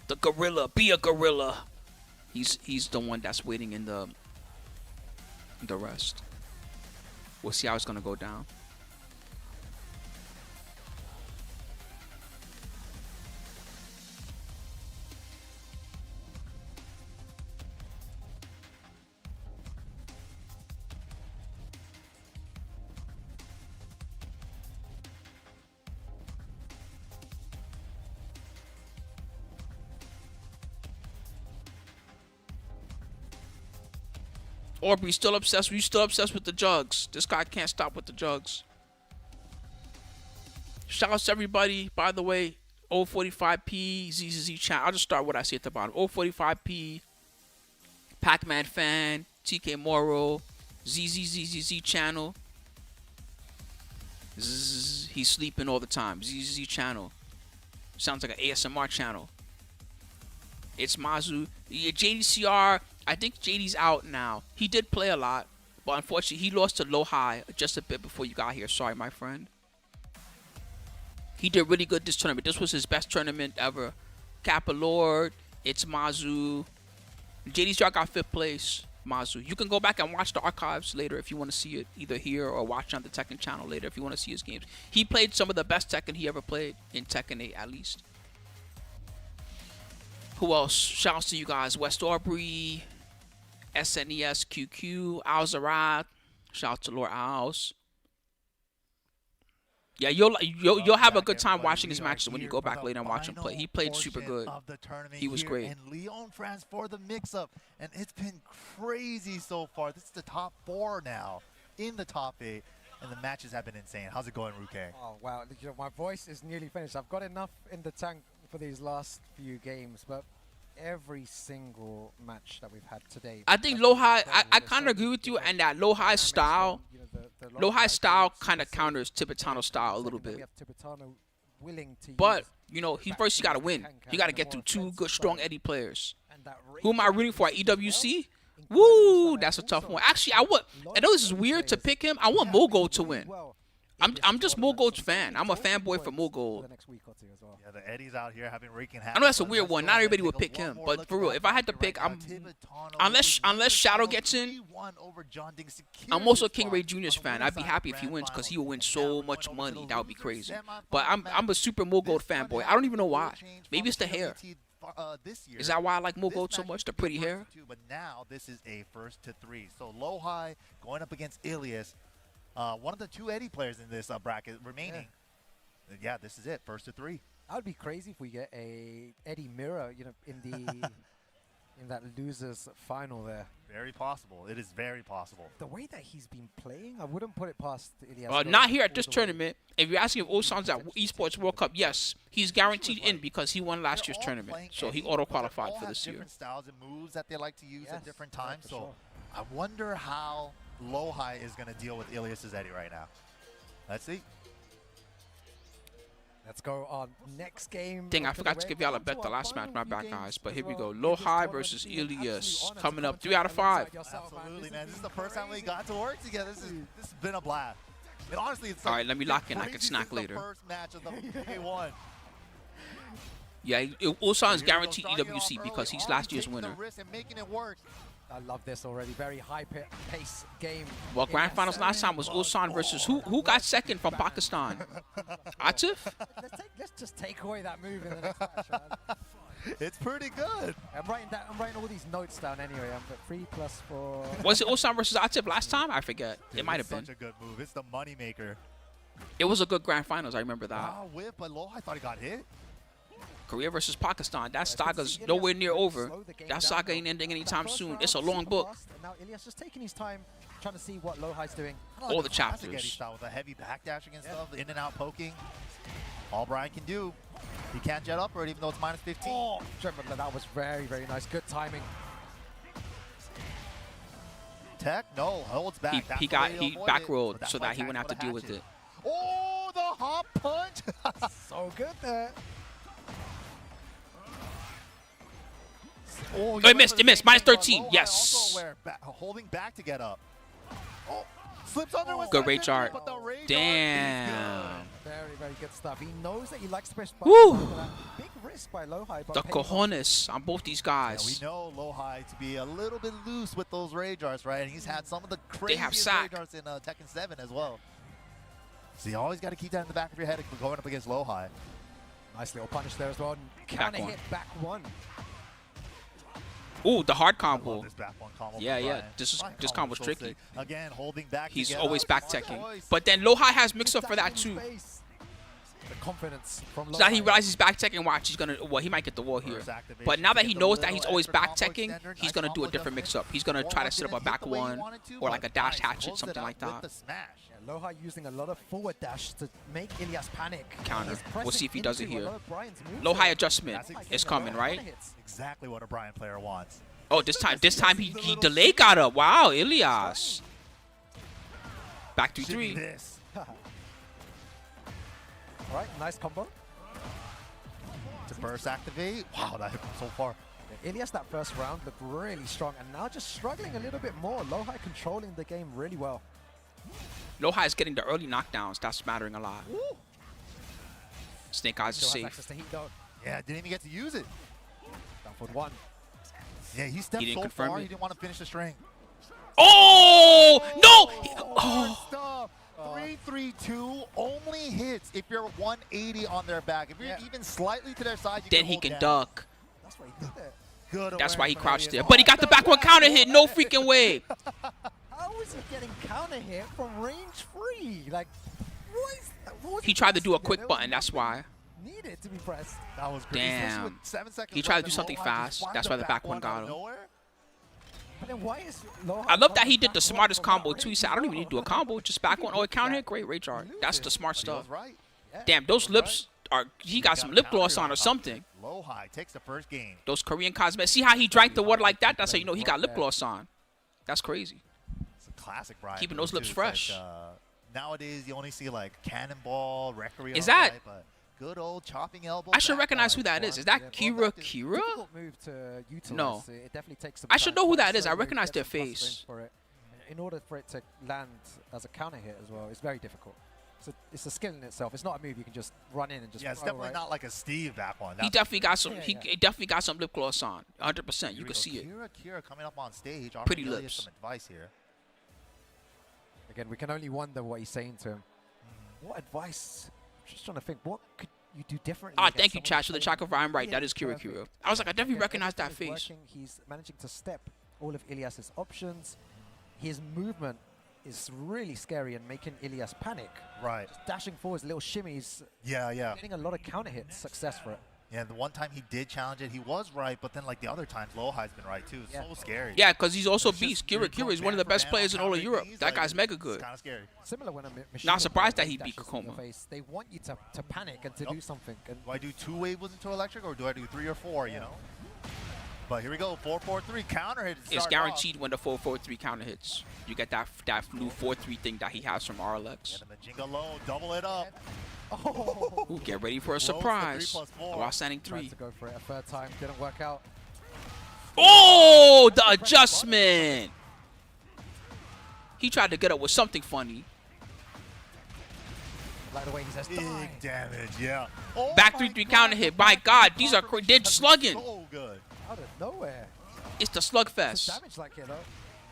Speaker 1: the gorilla. Be a gorilla. He's the one that's waiting in the rest. We'll see how it's gonna go down. Aubrey, still obsessed? You still obsessed with the jugs? This guy can't stop with the jugs. Shouts to everybody, by the way. 045P, ZZZ channel. I'll just start what I see at the bottom. 045P, Pac-Man fan, TK Moro, ZZZZ channel. Zzz, he's sleeping all the time. ZZZ channel. Sounds like an ASMR channel. It's Mazu. Yeah, JDCR. I think JD's out now. He did play a lot, but unfortunately, he lost to Lowhigh just a bit before you got here. Sorry, my friend. He did really good this tournament. This was his best tournament ever. Kappa Lord, it's Mazu. JDCR got 5th place. Mazu. You can go back and watch the archives later if you want to see it, either here or watch on the Tekken channel later if you want to see his games. He played some of the best Tekken he ever played in Tekken 8 at least. Who else? Shouts to you guys. West Aubrey, SNES QQ, Alzarat. Shout out to Lord Owls. Yeah, you'll have a good time watching his matches when you go back later and watch him play. He played super good. He was great.
Speaker 4: And Lyon, France for the mix-up, and it's been crazy so far. This is the top 4 now in the top 8, and the matches have been insane. How's it going, Ruke?
Speaker 2: Oh wow, you know, my voice is nearly finished. I've got enough in the tank for these last few games, but every single match that we've had today.
Speaker 1: I think Lowhigh, I kind of agree with you, and that Lowhigh style, Lowhigh style kind of counters Tibetano style a little bit. But, you know, he first got to win. You got to get through 2 good, strong Eddie players. Who am I rooting for at EWC? Woo, that's a tough one. Actually, I know this is weird to pick him. I want Mogo to win. I'm just Mogo's fan. I'm a fanboy for Mogo.
Speaker 4: Yeah, the Eddies out here having raking
Speaker 1: I know that's a weird one. Not everybody would pick him, but for real, if I had to pick, unless Shadow gets in, I'm also King Ray Jr.'s fan. I'd be happy if he wins because he will win so much money. That would be crazy. But I'm a super Mogo fanboy. I don't even know why. Maybe it's the hair. Is that why I like Mogo so much? The pretty hair.
Speaker 4: But now this is a 1st to 3. So Lowhigh going up against Ilias. One of the 2 Eddie players in this bracket remaining. Yeah, this is it. 1st to 3.
Speaker 2: That would be crazy if we get a Eddie Mirror, you know, in the in that losers final there.
Speaker 4: Very possible. It is very possible.
Speaker 2: The way that he's been playing, I wouldn't put it past Ilias.
Speaker 1: Not here at this tournament. If you're asking if Osan's at Esports World Cup, yes, he's guaranteed in because he won last year's tournament, so he auto-qualified for this year.
Speaker 4: Different styles and moves that they like to use at different times. So I wonder how Lowhigh is going to deal with Ilias's Eddie right now. Let's see.
Speaker 2: Let's go on next game.
Speaker 1: Dang, I forgot to give y'all a bet the last match. My bad, guys. But here we go. Lowhigh versus Ilias. Coming up 3 out of 5.
Speaker 4: Absolutely, man. This is the first time we got to work together. This has been a blast. And honestly, it's
Speaker 1: all right, let me lock in. I can snack later.
Speaker 4: First match of the K1.
Speaker 1: Yeah, Ulsan's guaranteed EWC because he's last year's winner.
Speaker 2: I love this already. Very high-pace game.
Speaker 1: Well, Grand Finals last time was Ulsan versus who got second from Pakistan? Atif?
Speaker 2: Let's just take away that move in the next match, man.
Speaker 4: It's pretty good.
Speaker 2: I'm writing all these notes down anyway. I'm at 3 + 4.
Speaker 1: Was it Ulsan versus Atif last time? I forget. It might have been.
Speaker 4: Such a good move. It's the moneymaker.
Speaker 1: It was a good Grand Finals. I remember that.
Speaker 4: Wow, whip, but Lowhigh thought he got hit.
Speaker 1: Korea versus Pakistan. That saga's nowhere near over. That saga ain't ending anytime soon. It's a long book.
Speaker 2: And now Ilias just taking his time, trying to see what Lowhigh's doing.
Speaker 1: All the
Speaker 4: classic
Speaker 1: chapters.
Speaker 4: Eddie style with a heavy backdashing and stuff, in and out poking. All Brian can do. He can't jet upward even though it's minus 15.
Speaker 2: Oh, that was very, very nice. Good timing.
Speaker 4: Tech, no, holds back.
Speaker 1: He back rolled so that he wouldn't have to deal with it.
Speaker 4: Oh, the hop punch!
Speaker 2: So good there.
Speaker 4: Oh,
Speaker 1: he missed. Minus 13. Yes.
Speaker 4: Also aware, holding back to get up. Oh, slips under with
Speaker 1: Good
Speaker 4: that
Speaker 1: rage art.
Speaker 4: but the rage art is
Speaker 1: Damn.
Speaker 2: Very, very good stuff. He knows that he likes to press
Speaker 1: Woo.
Speaker 2: buttons. Big risk by Lowhigh.
Speaker 1: The cojones on both these guys.
Speaker 4: Yeah, we know Lowhigh to be a little bit loose with those rage arts, right? And he's had some of the craziest
Speaker 1: sack.
Speaker 4: rage arts in Tekken 7 as well. So you always got to keep that in the back of your head if you're going up against Lowhigh.
Speaker 2: Nice little punish there as well. Counter hit back one.
Speaker 1: Ooh, the hard
Speaker 4: I love
Speaker 1: combo.
Speaker 4: this back one combo
Speaker 1: Yeah,
Speaker 4: from
Speaker 1: yeah.
Speaker 4: Brian.
Speaker 1: This
Speaker 4: Brian
Speaker 1: combo's
Speaker 4: so
Speaker 1: tricky.
Speaker 4: sick. Again, holding back. to
Speaker 1: He's
Speaker 4: get
Speaker 1: always
Speaker 4: up.
Speaker 1: back
Speaker 4: Smart
Speaker 1: teching.
Speaker 4: choice.
Speaker 1: But then Lowhigh has mix up for that too.
Speaker 2: The confidence from
Speaker 1: So that he
Speaker 2: Lowhigh.
Speaker 1: realizes he's back teching, watch, he's gonna, well, he might get the wall here.
Speaker 4: First activation,
Speaker 1: But now that he
Speaker 4: gets a
Speaker 1: knows that
Speaker 4: little
Speaker 1: he's always
Speaker 4: extra
Speaker 1: back
Speaker 4: combo
Speaker 1: teching,
Speaker 4: extender.
Speaker 1: he's
Speaker 4: Nice
Speaker 1: gonna do a
Speaker 4: combo
Speaker 1: different mix
Speaker 4: adjustment.
Speaker 1: up. He's gonna try to set up a
Speaker 4: Didn't hit
Speaker 1: back
Speaker 4: the way he
Speaker 1: one
Speaker 4: wanted to,
Speaker 1: or like
Speaker 4: but
Speaker 1: a dash
Speaker 4: nice.
Speaker 1: hatchet,
Speaker 4: Closed it
Speaker 1: something
Speaker 4: out
Speaker 1: like
Speaker 4: with
Speaker 1: that.
Speaker 4: the smash.
Speaker 2: Yeah, Lowhigh using a lot of forward dash to make Ilias panic.
Speaker 1: Counter.
Speaker 2: He's
Speaker 1: We'll see if he does it
Speaker 2: pressing into
Speaker 1: here.
Speaker 2: a lot of Brian's moves
Speaker 1: Lowhigh
Speaker 2: there.
Speaker 1: adjustment
Speaker 4: That's
Speaker 1: is
Speaker 4: exactly
Speaker 1: coming, right?
Speaker 4: Exactly what a Brian player wants.
Speaker 1: Oh, this time he delayed got up. Wow, Ilias. Back 3-3.
Speaker 4: This.
Speaker 2: All right, nice combo.
Speaker 4: To burst activate. Wow, that hit him so far.
Speaker 2: Yeah, Ilias that first round looked really strong, and now just struggling a little bit more. Lowhigh controlling the game really well.
Speaker 1: Lowhigh is getting the early knockdowns. That's mattering a lot.
Speaker 2: Woo.
Speaker 1: Snake Eyes is
Speaker 2: Still has
Speaker 1: safe.
Speaker 2: access to heat though.
Speaker 4: Yeah, didn't even get to use it.
Speaker 2: Down forward one.
Speaker 4: Yeah, he stepped
Speaker 1: didn't
Speaker 4: so
Speaker 1: confirm
Speaker 4: far,
Speaker 1: it.
Speaker 4: he didn't want to finish the string.
Speaker 1: Oh no!
Speaker 4: Oh, stuff. 3-3-2 only hits if you're 180 on their back. If you're even slightly to their side, you
Speaker 1: Then
Speaker 4: can
Speaker 1: he
Speaker 4: hold
Speaker 1: can
Speaker 4: down.
Speaker 1: duck.
Speaker 2: That's what he did there.
Speaker 4: Good
Speaker 1: That's why he
Speaker 4: awareness from
Speaker 1: crouched
Speaker 4: Ilias.
Speaker 1: there. But he got the back one counter hit. No freaking way.
Speaker 2: How is he getting counter hit from range free? Like, what was
Speaker 1: He tried to do a
Speaker 2: pressing
Speaker 1: quick
Speaker 2: there?
Speaker 1: button. That's why.
Speaker 2: Needed to be pressed.
Speaker 4: That was great.
Speaker 1: Damn.
Speaker 4: Especially with 7 seconds
Speaker 1: He tried to
Speaker 4: left
Speaker 1: do
Speaker 4: and
Speaker 1: something
Speaker 4: Lowhigh
Speaker 1: fast.
Speaker 4: just fired
Speaker 1: That's why the back one
Speaker 4: out
Speaker 1: got
Speaker 4: of
Speaker 1: him.
Speaker 4: nowhere.
Speaker 2: But then why is Lowhigh
Speaker 1: I love that
Speaker 2: going
Speaker 1: he did
Speaker 2: back
Speaker 1: the
Speaker 2: one
Speaker 1: smartest
Speaker 2: from that
Speaker 1: combo too. He
Speaker 2: range?
Speaker 1: said, I don't even need to do a combo. Just back one. Oh, a counter hit. Great rage art. That's the smart
Speaker 4: But he was
Speaker 1: stuff.
Speaker 4: right.
Speaker 2: Yeah.
Speaker 1: Damn, those lips are. He got some lip gloss on or something.
Speaker 4: Lowhigh takes the first game.
Speaker 1: Those Korean cosmetics. See how he drank the water like that? That's how you know he got lip gloss on. That's crazy.
Speaker 4: It's a classic Brian.
Speaker 1: Keeping
Speaker 4: move,
Speaker 1: those lips
Speaker 4: too. It's
Speaker 1: fresh.
Speaker 4: Like, nowadays, you only see like Cannonball, Requiem.
Speaker 1: Is that-
Speaker 4: right? But good old chopping elbow.
Speaker 1: I should
Speaker 4: back
Speaker 1: recognize
Speaker 4: guard.
Speaker 1: who that is. Is that
Speaker 2: Yeah,
Speaker 1: Kira?
Speaker 2: Difficult move to utilize.
Speaker 1: No.
Speaker 2: It definitely takes some
Speaker 1: I should
Speaker 2: time.
Speaker 1: know who
Speaker 2: Quite
Speaker 1: that is. I
Speaker 2: slow move,
Speaker 1: recognize
Speaker 2: get
Speaker 1: their
Speaker 2: some plus
Speaker 1: face.
Speaker 2: range for it. In order for it to land as a counter hit as well, it's very difficult. So it's a skill in itself. It's not a move you can just run in and just.
Speaker 4: Yeah, it's
Speaker 2: throw,
Speaker 4: definitely
Speaker 2: right?
Speaker 4: not like a Steve back one.
Speaker 1: He
Speaker 4: That's-
Speaker 1: definitely got some.
Speaker 2: Yeah,
Speaker 1: He
Speaker 2: yeah.
Speaker 1: definitely got some lip gloss on. 100%.
Speaker 4: Here
Speaker 1: You
Speaker 4: we
Speaker 1: can
Speaker 4: go.
Speaker 1: see it.
Speaker 4: Kira coming up on stage.
Speaker 1: Pretty
Speaker 4: offering Ilias
Speaker 1: lips.
Speaker 4: Some advice here.
Speaker 2: Again, we can only wonder what he's saying to him. What advice? Just trying to think. What could you do differently?
Speaker 1: Ah,
Speaker 2: against
Speaker 1: thank you,
Speaker 2: someone
Speaker 1: Chad, for the
Speaker 2: playing
Speaker 1: chocolate. I'm right.
Speaker 2: really
Speaker 1: That is Kira
Speaker 2: perfect?
Speaker 1: Kira. I was like, I definitely
Speaker 2: Again,
Speaker 1: recognize that
Speaker 2: everything is
Speaker 1: face.
Speaker 2: working. He's managing to step all of Ilias's options. His movement is really scary and making Ilias panic.
Speaker 4: Right.
Speaker 2: Just dashing forwards, little shimmies,
Speaker 4: Yeah, yeah.
Speaker 2: getting a lot of counter hits, success for it.
Speaker 4: Yeah, the one time he did challenge it, he was right, but then like the other times, Lowhigh's been right too. It's
Speaker 2: Yeah.
Speaker 4: so scary.
Speaker 1: Yeah, because he's also
Speaker 4: It's just
Speaker 1: beast.
Speaker 4: you're
Speaker 1: Kira is
Speaker 4: going
Speaker 1: one of the
Speaker 4: man
Speaker 1: best
Speaker 4: for
Speaker 1: players
Speaker 4: man
Speaker 1: in all
Speaker 4: on
Speaker 1: of Europe.
Speaker 4: counter
Speaker 1: That
Speaker 4: things,
Speaker 1: guy's
Speaker 4: like,
Speaker 1: mega
Speaker 4: It's
Speaker 1: good.
Speaker 4: kind of scary.
Speaker 2: Similar when a machine
Speaker 1: Not surprised that
Speaker 2: gun
Speaker 1: he
Speaker 2: dashes
Speaker 1: beat
Speaker 2: in your
Speaker 1: Kokoma.
Speaker 2: face. They want you to panic and to
Speaker 4: Yup.
Speaker 2: do something. And
Speaker 4: Do I do 2 waves into electric or do I do 3 or 4, you know? But here we go, 4-4-3 counter hit. to
Speaker 1: It's
Speaker 4: start
Speaker 1: guaranteed when the 4-4-3 counter hits. You get that new 4-3 thing that he has from
Speaker 4: off.
Speaker 1: RLX.
Speaker 4: And the Majinga low, double it up.
Speaker 2: oh,
Speaker 1: Ooh, get ready for a
Speaker 4: Roast the
Speaker 1: surprise.
Speaker 4: 3+4.
Speaker 1: While standing
Speaker 2: tried
Speaker 1: 3.
Speaker 2: to go for it a third time, didn't work out.
Speaker 1: Oh, the adjustment. He tried to get up with something funny.
Speaker 2: Like the way he says, die.
Speaker 4: Big damage, yeah. Oh
Speaker 1: Back
Speaker 4: my
Speaker 1: 3-3
Speaker 4: God,
Speaker 1: counter hit. My God, these are they're slugging.
Speaker 4: So good.
Speaker 2: Out of nowhere.
Speaker 1: It's the
Speaker 2: It's
Speaker 1: slugfest.
Speaker 2: damage like it though.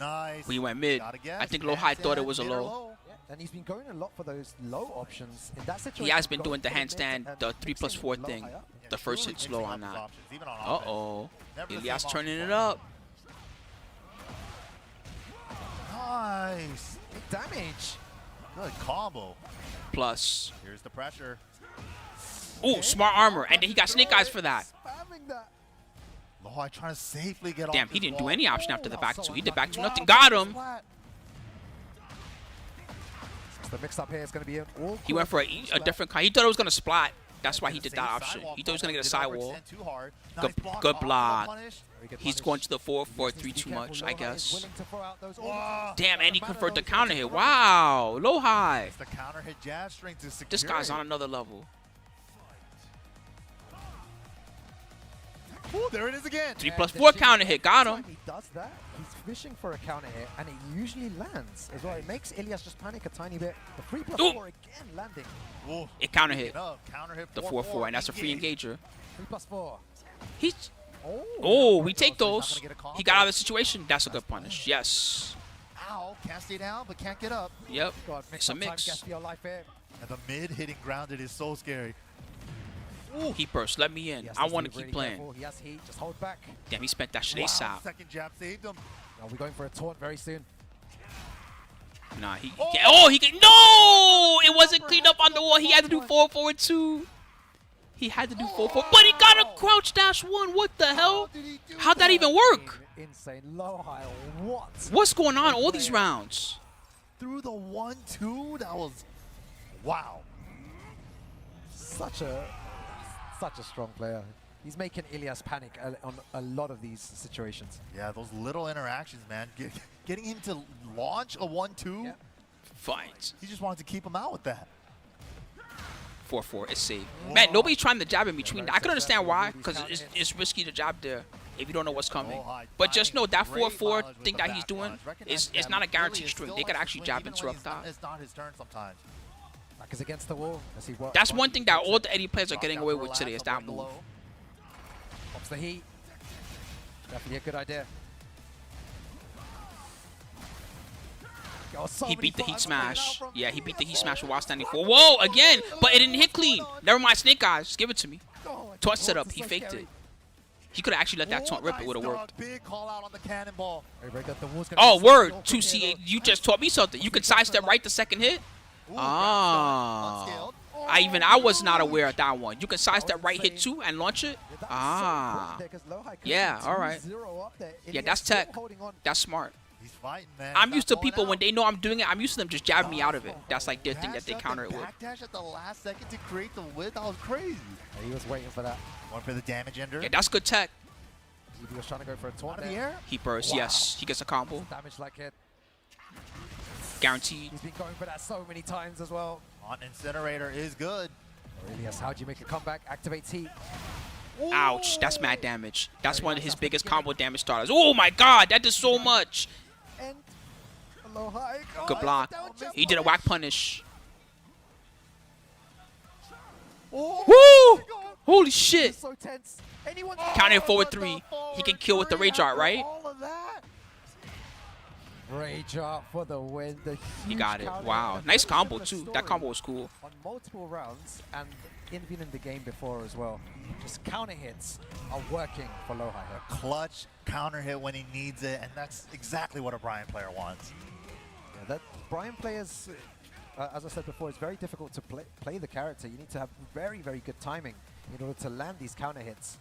Speaker 4: Nice.
Speaker 1: We went mid.
Speaker 4: Gotta guess.
Speaker 1: I think Lowhigh thought it
Speaker 4: Handstand,
Speaker 1: was a
Speaker 4: mid or
Speaker 1: low.
Speaker 2: Yeah. And he's been going a lot for those low options. In that situation,
Speaker 1: He has been
Speaker 2: go
Speaker 1: doing the
Speaker 2: for mid
Speaker 1: handstand,
Speaker 2: and
Speaker 1: the
Speaker 2: mixing
Speaker 1: 3+4
Speaker 2: low
Speaker 1: thing.
Speaker 2: high up.
Speaker 4: Yeah,
Speaker 1: The first
Speaker 4: really
Speaker 1: hit slow
Speaker 4: mixing
Speaker 1: on
Speaker 4: up his
Speaker 1: that.
Speaker 4: options, even on offense.
Speaker 1: Uh-oh.
Speaker 4: Never the
Speaker 1: Ilias
Speaker 4: same
Speaker 1: turning
Speaker 4: option
Speaker 1: it
Speaker 4: for
Speaker 1: up.
Speaker 4: Nice.
Speaker 2: Big damage.
Speaker 4: Good combo.
Speaker 1: Plus.
Speaker 4: Here's the pressure.
Speaker 1: Ooh, smart armor. And then he got Snake Eyes for that.
Speaker 2: Spamming that.
Speaker 4: Lowhigh trying to safely get off
Speaker 1: Damn, he
Speaker 4: this
Speaker 1: didn't do
Speaker 4: wall.
Speaker 1: any option
Speaker 2: Ooh,
Speaker 1: after the
Speaker 2: that
Speaker 1: back
Speaker 2: was
Speaker 1: two.
Speaker 2: so
Speaker 1: He did back
Speaker 2: unlucky.
Speaker 1: two, nothing. Got him.
Speaker 4: Splat.
Speaker 2: The mix-up here is going to be an all.
Speaker 1: He went for a different kind. He thought it was going to splat. That's why he did that option. He thought he was going to get a sidewall. Good block. He's going to the 4-4-3 too much, I guess. Damn, and he converted the counter hit. Wow, Lowhigh.
Speaker 4: The counter hit jab string to secure
Speaker 1: This guy's
Speaker 4: it.
Speaker 1: on another level.
Speaker 4: Ooh, there it is again.
Speaker 1: 3+4 counter hit. Got him.
Speaker 2: He does that. He's fishing for a counter hit, and it usually lands as well. It makes Ilias just panic a tiny bit. The 3+4 again landing.
Speaker 4: Ooh,
Speaker 1: It counter hit.
Speaker 4: Counter hit
Speaker 1: The 4-4, and that's a free engager.
Speaker 2: 3+4.
Speaker 1: He's.
Speaker 2: Oh,
Speaker 1: Oh, we take
Speaker 4: So he's not
Speaker 1: those.
Speaker 4: gonna get a combo.
Speaker 1: He got out of the situation. That's a good punish. Yes.
Speaker 4: Ow, can't stay down, but can't get up.
Speaker 1: Yep.
Speaker 2: God,
Speaker 1: It's a
Speaker 2: mix-up time
Speaker 1: mix.
Speaker 2: gets for your life here.
Speaker 4: And the mid hitting grounded is so scary. Ooh.
Speaker 1: He burst. Let me in.
Speaker 2: Yes,
Speaker 1: I
Speaker 2: needs
Speaker 1: want to
Speaker 2: be
Speaker 1: keep
Speaker 2: really
Speaker 1: playing.
Speaker 2: careful. He has heat. Just hold back.
Speaker 1: Damn, he spent that shit
Speaker 4: Wow,
Speaker 1: ASAP.
Speaker 4: second jab saved him.
Speaker 2: Are we going for a taunt very soon?
Speaker 1: Nah, he.
Speaker 4: Oh!
Speaker 1: Oh, he can. No! It wasn't cleaned up on the wall. He had to do 4-4-2. He had to do 4-4. But he got a crouch dash 1. What the hell?
Speaker 4: Did he do
Speaker 1: How'd that even work?
Speaker 2: Insane. Lowhigh. What?
Speaker 1: What's going on all these rounds?
Speaker 4: Through the 1-2? That was... Wow.
Speaker 2: Such a strong player. He's making Ilias panic on a lot of these situations.
Speaker 4: Yeah, those little interactions, man. Getting him to launch a 1-2,
Speaker 2: Yeah.
Speaker 1: Fight.
Speaker 4: he just wanted to keep him out with that.
Speaker 1: 4-4. It's safe. Man, nobody's trying to jab in between. I can understand why, because it's risky to jab there if you don't know what's coming. But just know that 4-4 thing that he's doing is not a guaranteed string. They could actually jab interrupt that.
Speaker 4: It's not his turn sometimes.
Speaker 2: Back is against the wall. As he works.
Speaker 1: That's one thing that all the Eddie players are getting away with today is that move.
Speaker 2: Pops the heat. Definitely a good idea. Oh, so
Speaker 1: He
Speaker 2: many
Speaker 1: beat the heat
Speaker 2: buttons coming out
Speaker 1: smash.
Speaker 2: from
Speaker 1: Yeah, he beat the heat
Speaker 2: Ilias.
Speaker 1: smash while standing for. Whoa, again! But it didn't hit clean. Never mind, Snake Eyes. Just give it to me.
Speaker 2: Oh,
Speaker 1: Taunt set up.
Speaker 2: this is
Speaker 1: He
Speaker 2: so
Speaker 1: faked
Speaker 2: scary.
Speaker 1: it. He could have actually let that taunt rip. It would have worked.
Speaker 4: Big call out on the cannonball.
Speaker 2: Very, very good. The wall's gonna
Speaker 1: Oh,
Speaker 2: be so
Speaker 1: word.
Speaker 2: awkward
Speaker 1: 2C8.
Speaker 2: here,
Speaker 1: You just taught me something. You could sidestep right the second hit.
Speaker 4: Ooh,
Speaker 1: Ah.
Speaker 4: unscaled.
Speaker 1: I was not aware of that one. You can sidestep right hit 2 and launch it.
Speaker 2: though. That was so
Speaker 1: Ah.
Speaker 2: quick there 'cause Lowhigh could've
Speaker 1: Yeah,
Speaker 2: been
Speaker 1: all right.
Speaker 2: 2-0 up there.
Speaker 1: Yeah,
Speaker 2: Ilias
Speaker 1: that's
Speaker 2: still
Speaker 1: tech.
Speaker 2: holding on.
Speaker 1: That's smart.
Speaker 4: He's fighting, man.
Speaker 1: I'm
Speaker 4: He's
Speaker 1: used
Speaker 4: not
Speaker 1: to
Speaker 4: going
Speaker 1: people
Speaker 4: out.
Speaker 1: when they know I'm doing it. I'm used to them just jabbing me out of it. That's like their thing that they
Speaker 4: Dash up
Speaker 1: counter it
Speaker 4: and
Speaker 1: with.
Speaker 4: backdash at the last second to create the width. That was crazy.
Speaker 2: Yeah, he was waiting for that.
Speaker 4: Going for the damage ender.
Speaker 1: Yeah, that's good tech.
Speaker 2: He was trying to go for a taunt
Speaker 4: Out of the
Speaker 2: there.
Speaker 4: air.
Speaker 1: He bursts.
Speaker 2: Wow.
Speaker 1: Yes, he gets a combo.
Speaker 2: Damage like it.
Speaker 1: Guaranteed.
Speaker 2: He's been going for that so many times as well.
Speaker 4: On Incinerator is good.
Speaker 2: Ilias, how do you make a comeback? Activates heat.
Speaker 1: Ouch, that's mad damage. That's one of his biggest combo damage starters. Oh my god, that does so much.
Speaker 2: And Lowhigh. Oh,
Speaker 1: Good block.
Speaker 2: down jump
Speaker 1: He did a
Speaker 2: punish.
Speaker 1: whack punish.
Speaker 4: Oh,
Speaker 1: Woo!
Speaker 4: my God.
Speaker 1: Holy
Speaker 2: It's
Speaker 1: shit.
Speaker 2: so tense. Anyone
Speaker 1: Counter hit
Speaker 4: Oh,
Speaker 1: forward
Speaker 4: but the
Speaker 1: 3. He can
Speaker 4: forward
Speaker 1: kill with the
Speaker 4: 3
Speaker 1: rage art,
Speaker 4: after
Speaker 1: right?
Speaker 4: all of that.
Speaker 2: Rage art for the win. The
Speaker 1: He
Speaker 2: huge
Speaker 1: got it.
Speaker 2: counter
Speaker 1: Wow.
Speaker 2: and a
Speaker 1: Nice
Speaker 2: very
Speaker 1: combo
Speaker 2: similar
Speaker 1: too. That
Speaker 2: story
Speaker 1: combo was cool.
Speaker 2: on multiple rounds and even in the game before as well. Just counter hits are working for Lowhigh here.
Speaker 4: Clutch counter hit when he needs it, and that's exactly what a Brian player wants.
Speaker 2: Yeah, that Brian players, as I said before, it's very difficult to play the character. You need to have very, very good timing in order to land these counter hits.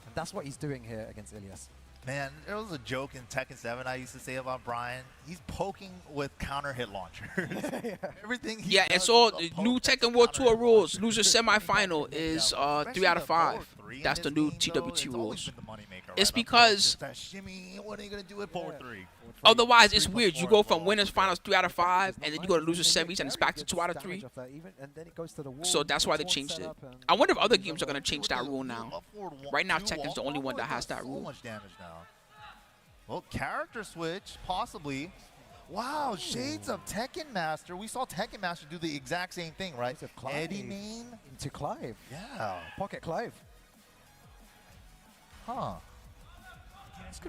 Speaker 2: And that's what he's doing here against Ilias.
Speaker 4: Man, there was a joke in Tekken 7 I used to say about Brian. He's poking with counter hit launchers. Everything he
Speaker 1: Yeah,
Speaker 4: does
Speaker 1: it's all
Speaker 4: is a poke
Speaker 1: new
Speaker 4: that's a
Speaker 1: Tekken World
Speaker 4: counter
Speaker 1: Tour
Speaker 4: hit
Speaker 1: rules.
Speaker 4: launcher.
Speaker 1: Loser semifinal is
Speaker 4: Especially
Speaker 1: 3 out of
Speaker 4: the
Speaker 1: 5.
Speaker 4: forward 3 in
Speaker 1: That's the
Speaker 4: this
Speaker 1: new
Speaker 4: game,
Speaker 1: TWT
Speaker 4: though, it's always
Speaker 1: rules.
Speaker 4: been the moneymaker
Speaker 1: It's
Speaker 4: right up
Speaker 1: because-
Speaker 4: front. That shimmy, what are you going to do with forward 3?
Speaker 1: Otherwise, it's
Speaker 4: 3+4
Speaker 1: weird. You go from
Speaker 4: involved.
Speaker 1: winners finals 3 out of 5, and then you go to losers semis, and it's back to 2 out of 3. So that's why they changed it. I wonder if other games are going to change that rule now. Right now, Tekken's the only one that has that
Speaker 4: So
Speaker 1: rule.
Speaker 4: much damage now. Well, character switch, possibly. Wow, shades of Tekken Master. We saw Tekken Master do the exact same thing, right?
Speaker 2: Shades of Clive.
Speaker 4: Eddie main.
Speaker 2: Into Clive.
Speaker 4: Yeah.
Speaker 2: Pocket Clive.
Speaker 4: Huh.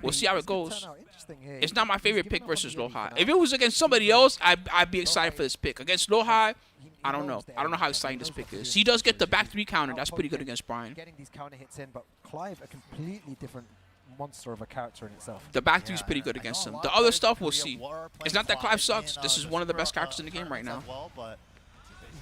Speaker 1: We'll see how it goes.
Speaker 2: It's
Speaker 1: It's not my favorite pick versus Lowhigh. If it was against somebody else, I'd be excited for this pick. Against Lowhigh, I don't know. I don't know how exciting this pick is. He does get the back 3 counter. That's pretty good against Brian.
Speaker 2: Getting these counter hits in, but Clive, a completely different monster of a character in itself.
Speaker 1: The back 3 is
Speaker 4: Yeah,
Speaker 1: pretty good
Speaker 4: I know
Speaker 1: against
Speaker 4: a
Speaker 1: him.
Speaker 4: lot
Speaker 1: The
Speaker 4: of
Speaker 1: other
Speaker 4: players
Speaker 1: stuff, we'll
Speaker 4: in
Speaker 1: see.
Speaker 4: Korea were
Speaker 1: It's
Speaker 4: playing
Speaker 1: not that Clive
Speaker 4: Clive
Speaker 1: sucks.
Speaker 4: in,
Speaker 1: This is one of the best
Speaker 4: super,
Speaker 1: characters in the game right now.
Speaker 4: tournaments as well, but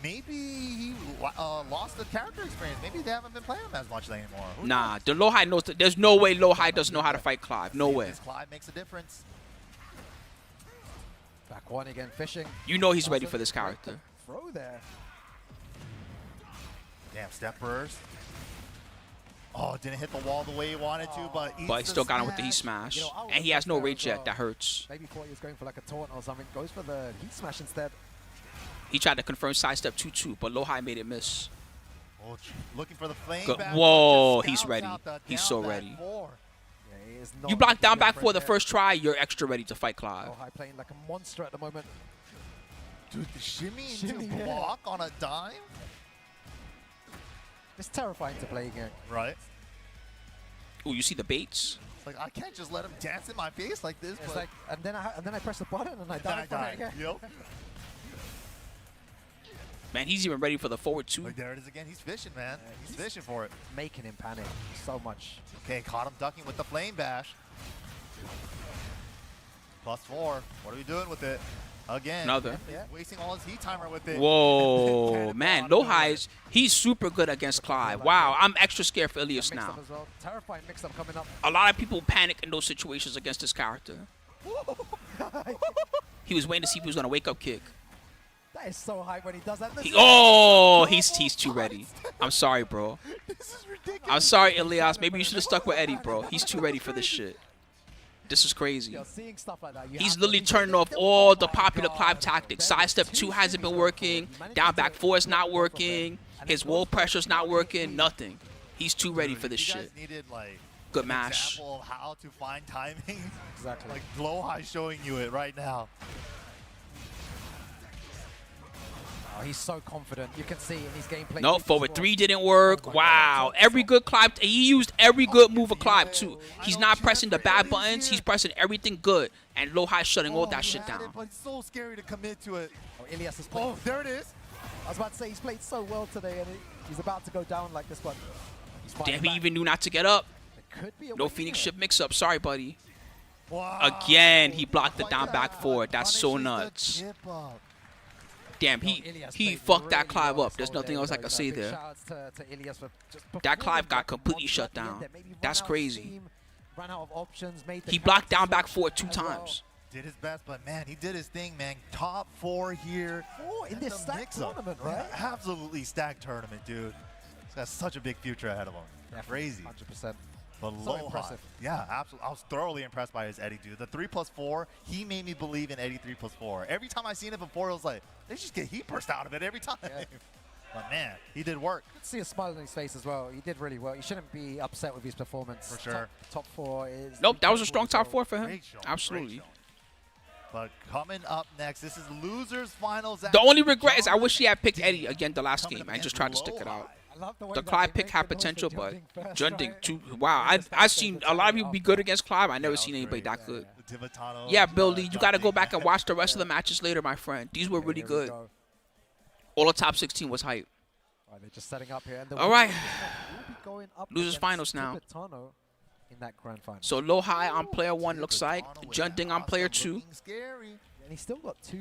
Speaker 4: maybe he lost the character experience. Maybe they haven't been playing him as much anymore. Who
Speaker 1: Nah,
Speaker 4: knows?
Speaker 1: the Lowhigh knows. There's no way Lowhigh doesn't know how to fight Clive. No way.
Speaker 4: This Clive makes a difference.
Speaker 2: Back one again, fishing.
Speaker 1: You know he's ready
Speaker 2: Doesn't
Speaker 1: for this
Speaker 2: break
Speaker 1: character.
Speaker 2: the Throw there.
Speaker 4: Damn, step burst. Oh, didn't hit the wall the way he wanted to, but
Speaker 1: But he still got him with the heat smash.
Speaker 2: You know, I
Speaker 1: And he
Speaker 2: was
Speaker 1: has no
Speaker 2: there as
Speaker 1: rage yet.
Speaker 2: well.
Speaker 1: That hurts.
Speaker 2: Maybe thought he was going for like a taunt or something. Goes for the heat smash instead.
Speaker 1: He tried to confirm sidestep 2-2, but Lowhigh made it miss.
Speaker 4: Oh, looking for the flame
Speaker 1: Good.
Speaker 4: back,
Speaker 1: Whoa,
Speaker 4: but just
Speaker 1: he's
Speaker 4: scouts
Speaker 1: ready.
Speaker 4: out the
Speaker 1: He's
Speaker 4: down
Speaker 1: so
Speaker 4: back
Speaker 1: ready.
Speaker 4: four.
Speaker 2: Yeah, he is
Speaker 1: You
Speaker 2: not
Speaker 1: block
Speaker 2: looking
Speaker 1: down
Speaker 2: good
Speaker 1: back
Speaker 2: for
Speaker 1: for
Speaker 2: him
Speaker 1: the
Speaker 2: here.
Speaker 1: first try, you're extra ready to fight Clive.
Speaker 2: Lowhigh playing like a monster at the moment.
Speaker 4: Dude, the shimmy
Speaker 2: Shimmy,
Speaker 4: into
Speaker 2: yeah.
Speaker 4: block on a dime?
Speaker 2: It's terrifying to play again.
Speaker 4: Right.
Speaker 1: Ooh, you see the baits?
Speaker 4: It's like, I can't just let him dance in my face like this.
Speaker 2: It's
Speaker 4: but
Speaker 2: like, and then I press the button and I
Speaker 4: then
Speaker 2: die
Speaker 4: I
Speaker 2: from
Speaker 4: die.
Speaker 2: it again.
Speaker 4: Yep.
Speaker 1: Man, he's even ready for the forward 2.
Speaker 4: Like, there it is again. He's fishing, man. He's
Speaker 2: he's-
Speaker 4: fishing for it.
Speaker 2: Making him panic so much.
Speaker 4: Okay, caught him ducking with the flame bash. +4. What are we doing with it? Again.
Speaker 1: Another.
Speaker 2: Yeah.
Speaker 4: Wasting all his heat timer with it.
Speaker 1: Whoa,
Speaker 4: Cannonball
Speaker 1: man,
Speaker 4: out of
Speaker 1: Lowhigh's, he's super good against Clive. Wow, I'm extra scared for Ilias
Speaker 2: Mix
Speaker 1: now.
Speaker 2: up as well. Terrifying mix up coming up.
Speaker 1: A lot of people panic in those situations against this character. He was waiting to see if he was going to wake up kick.
Speaker 2: That is so hype when he does that.
Speaker 1: He's too ready. I'm sorry, bro.
Speaker 4: This is ridiculous.
Speaker 1: I'm sorry, Ilias. Maybe you should have stuck with Eddie, bro. He's too ready for this shit. This is crazy.
Speaker 2: You're seeing stuff like that. You
Speaker 1: He's
Speaker 2: have to
Speaker 1: literally
Speaker 2: be
Speaker 1: turning off
Speaker 2: predictable.
Speaker 1: all the
Speaker 2: Oh my
Speaker 1: popular
Speaker 2: God.
Speaker 1: Clive tactics.
Speaker 2: There
Speaker 1: Sidestep
Speaker 2: were
Speaker 1: 2
Speaker 2: two
Speaker 1: hasn't been
Speaker 2: series
Speaker 1: working.
Speaker 2: going forward. He
Speaker 1: Down
Speaker 2: managed
Speaker 1: back
Speaker 2: to
Speaker 1: 4 is not
Speaker 2: block both of them.
Speaker 1: working.
Speaker 2: And
Speaker 1: His
Speaker 2: it
Speaker 1: wall
Speaker 2: goes for
Speaker 1: pressure's not
Speaker 2: the
Speaker 1: working.
Speaker 2: lead.
Speaker 1: Nothing. He's too ready for this
Speaker 4: you
Speaker 1: shit.
Speaker 4: guys needed, like,
Speaker 1: Good
Speaker 4: an
Speaker 1: mash.
Speaker 4: example of how to find timing.
Speaker 2: Exactly.
Speaker 4: Like, Lowhigh showing you it right now.
Speaker 2: Oh, he's so confident. You can see in his gameplay.
Speaker 1: No,
Speaker 2: He's
Speaker 1: forward
Speaker 2: just
Speaker 1: 3 didn't work.
Speaker 2: Oh my
Speaker 1: Wow.
Speaker 2: God.
Speaker 1: Every good Clive, he used every good move of Clive too. He's not pressing the bad buttons. He's pressing everything good. And Lowhigh shutting all that
Speaker 4: he
Speaker 1: shit
Speaker 4: had it,
Speaker 1: down.
Speaker 4: but it's so scary to commit to it.
Speaker 2: Oh, Ilias is playing.
Speaker 4: Oh, there it is.
Speaker 2: I was about to say he's played so well today, and he's about to go down like this one. He's fighting
Speaker 1: Damn, he
Speaker 2: back.
Speaker 1: even knew not to get up.
Speaker 2: It could be a
Speaker 1: No
Speaker 2: win
Speaker 1: Phoenix
Speaker 2: here.
Speaker 1: ship mix-up. Sorry, buddy.
Speaker 4: Wow.
Speaker 1: Again, he blocked the
Speaker 4: Like
Speaker 1: down
Speaker 4: that.
Speaker 1: back forward. That's so
Speaker 4: Punishes the
Speaker 1: nuts.
Speaker 4: chip up.
Speaker 1: Damn,
Speaker 2: Yo, Ilias
Speaker 1: he
Speaker 2: played
Speaker 1: fucked that
Speaker 2: really
Speaker 1: Clive
Speaker 2: well
Speaker 1: up. There's
Speaker 2: this whole
Speaker 1: nothing
Speaker 2: day,
Speaker 1: else I
Speaker 2: though.
Speaker 1: can
Speaker 2: So
Speaker 1: say
Speaker 2: big
Speaker 1: there.
Speaker 2: shout-outs to Ilias for just
Speaker 1: That Clive
Speaker 2: performing
Speaker 1: got
Speaker 2: like a
Speaker 1: completely
Speaker 2: monster
Speaker 1: shut
Speaker 2: at the end
Speaker 1: down.
Speaker 2: there. Maybe ran
Speaker 1: That's
Speaker 2: out of
Speaker 1: crazy.
Speaker 2: steam, ran out of options, made the
Speaker 1: He blocked
Speaker 2: counter
Speaker 1: down back
Speaker 2: switch
Speaker 1: forward 2
Speaker 2: as well.
Speaker 1: times.
Speaker 4: Did his best, but man, he did his thing, man. Top 4 here.
Speaker 2: Oh, in
Speaker 4: at
Speaker 2: this
Speaker 4: the
Speaker 2: stacked
Speaker 4: mix-up.
Speaker 2: tournament, right?
Speaker 4: Yeah, absolutely stacked tournament, dude. He's got such a big future ahead of him. Crazy.
Speaker 2: 100%.
Speaker 4: But
Speaker 2: So
Speaker 4: Lowhigh,
Speaker 2: impressive.
Speaker 4: yeah, absolutely. I was thoroughly impressed by his Eddie, dude. The 3+4, he made me believe in Eddie 3+4. Every time I seen it before, it was like, they just get heat burst out of it every time.
Speaker 2: Yeah.
Speaker 4: But man, he did work.
Speaker 2: Could see a smile on his face as well. He did really well. He shouldn't be upset with his performance.
Speaker 4: For sure.
Speaker 2: Top 4 is.
Speaker 1: Nope, that was a
Speaker 2: incredible
Speaker 1: strong top
Speaker 2: result.
Speaker 1: 4 for him.
Speaker 4: Great showing,
Speaker 1: Absolutely.
Speaker 4: great showing. But coming up next, this is losers finals.
Speaker 1: The only regret is I wish he had picked Eddie again the last
Speaker 4: Coming
Speaker 1: game
Speaker 4: up
Speaker 1: and just
Speaker 4: against
Speaker 1: tried to stick it out.
Speaker 2: I love the way
Speaker 1: The
Speaker 2: that
Speaker 1: Clive
Speaker 2: they
Speaker 1: pick
Speaker 2: make
Speaker 1: had
Speaker 2: the noise
Speaker 1: potential,
Speaker 2: for
Speaker 1: but
Speaker 2: Jeondding first,
Speaker 1: Jeondding
Speaker 2: right?
Speaker 1: too. Wow,
Speaker 2: Understand
Speaker 1: I've
Speaker 2: the
Speaker 1: seen a lot of people be good against Clive. I never
Speaker 4: that
Speaker 1: seen
Speaker 4: was
Speaker 1: anybody
Speaker 4: great.
Speaker 1: that good.
Speaker 4: The Tibetano,
Speaker 1: Yeah, Billy, you got to go
Speaker 4: Jeondding.
Speaker 1: back and watch the rest of the matches later, my friend. These were
Speaker 2: Okay,
Speaker 1: really
Speaker 2: here we
Speaker 1: good.
Speaker 2: go.
Speaker 1: All the top 16 was hype.
Speaker 2: All right, they're just setting up here. And the
Speaker 1: All right.
Speaker 2: winner will be going up
Speaker 1: Losers
Speaker 2: against
Speaker 1: finals now.
Speaker 2: Tibetano in that grand final.
Speaker 1: So Lowhigh on player 1 looks like.
Speaker 4: Tibetano with
Speaker 1: Jeondding
Speaker 4: that
Speaker 1: on player
Speaker 4: awesome
Speaker 1: 2.
Speaker 4: looking scary.
Speaker 2: And he's still got two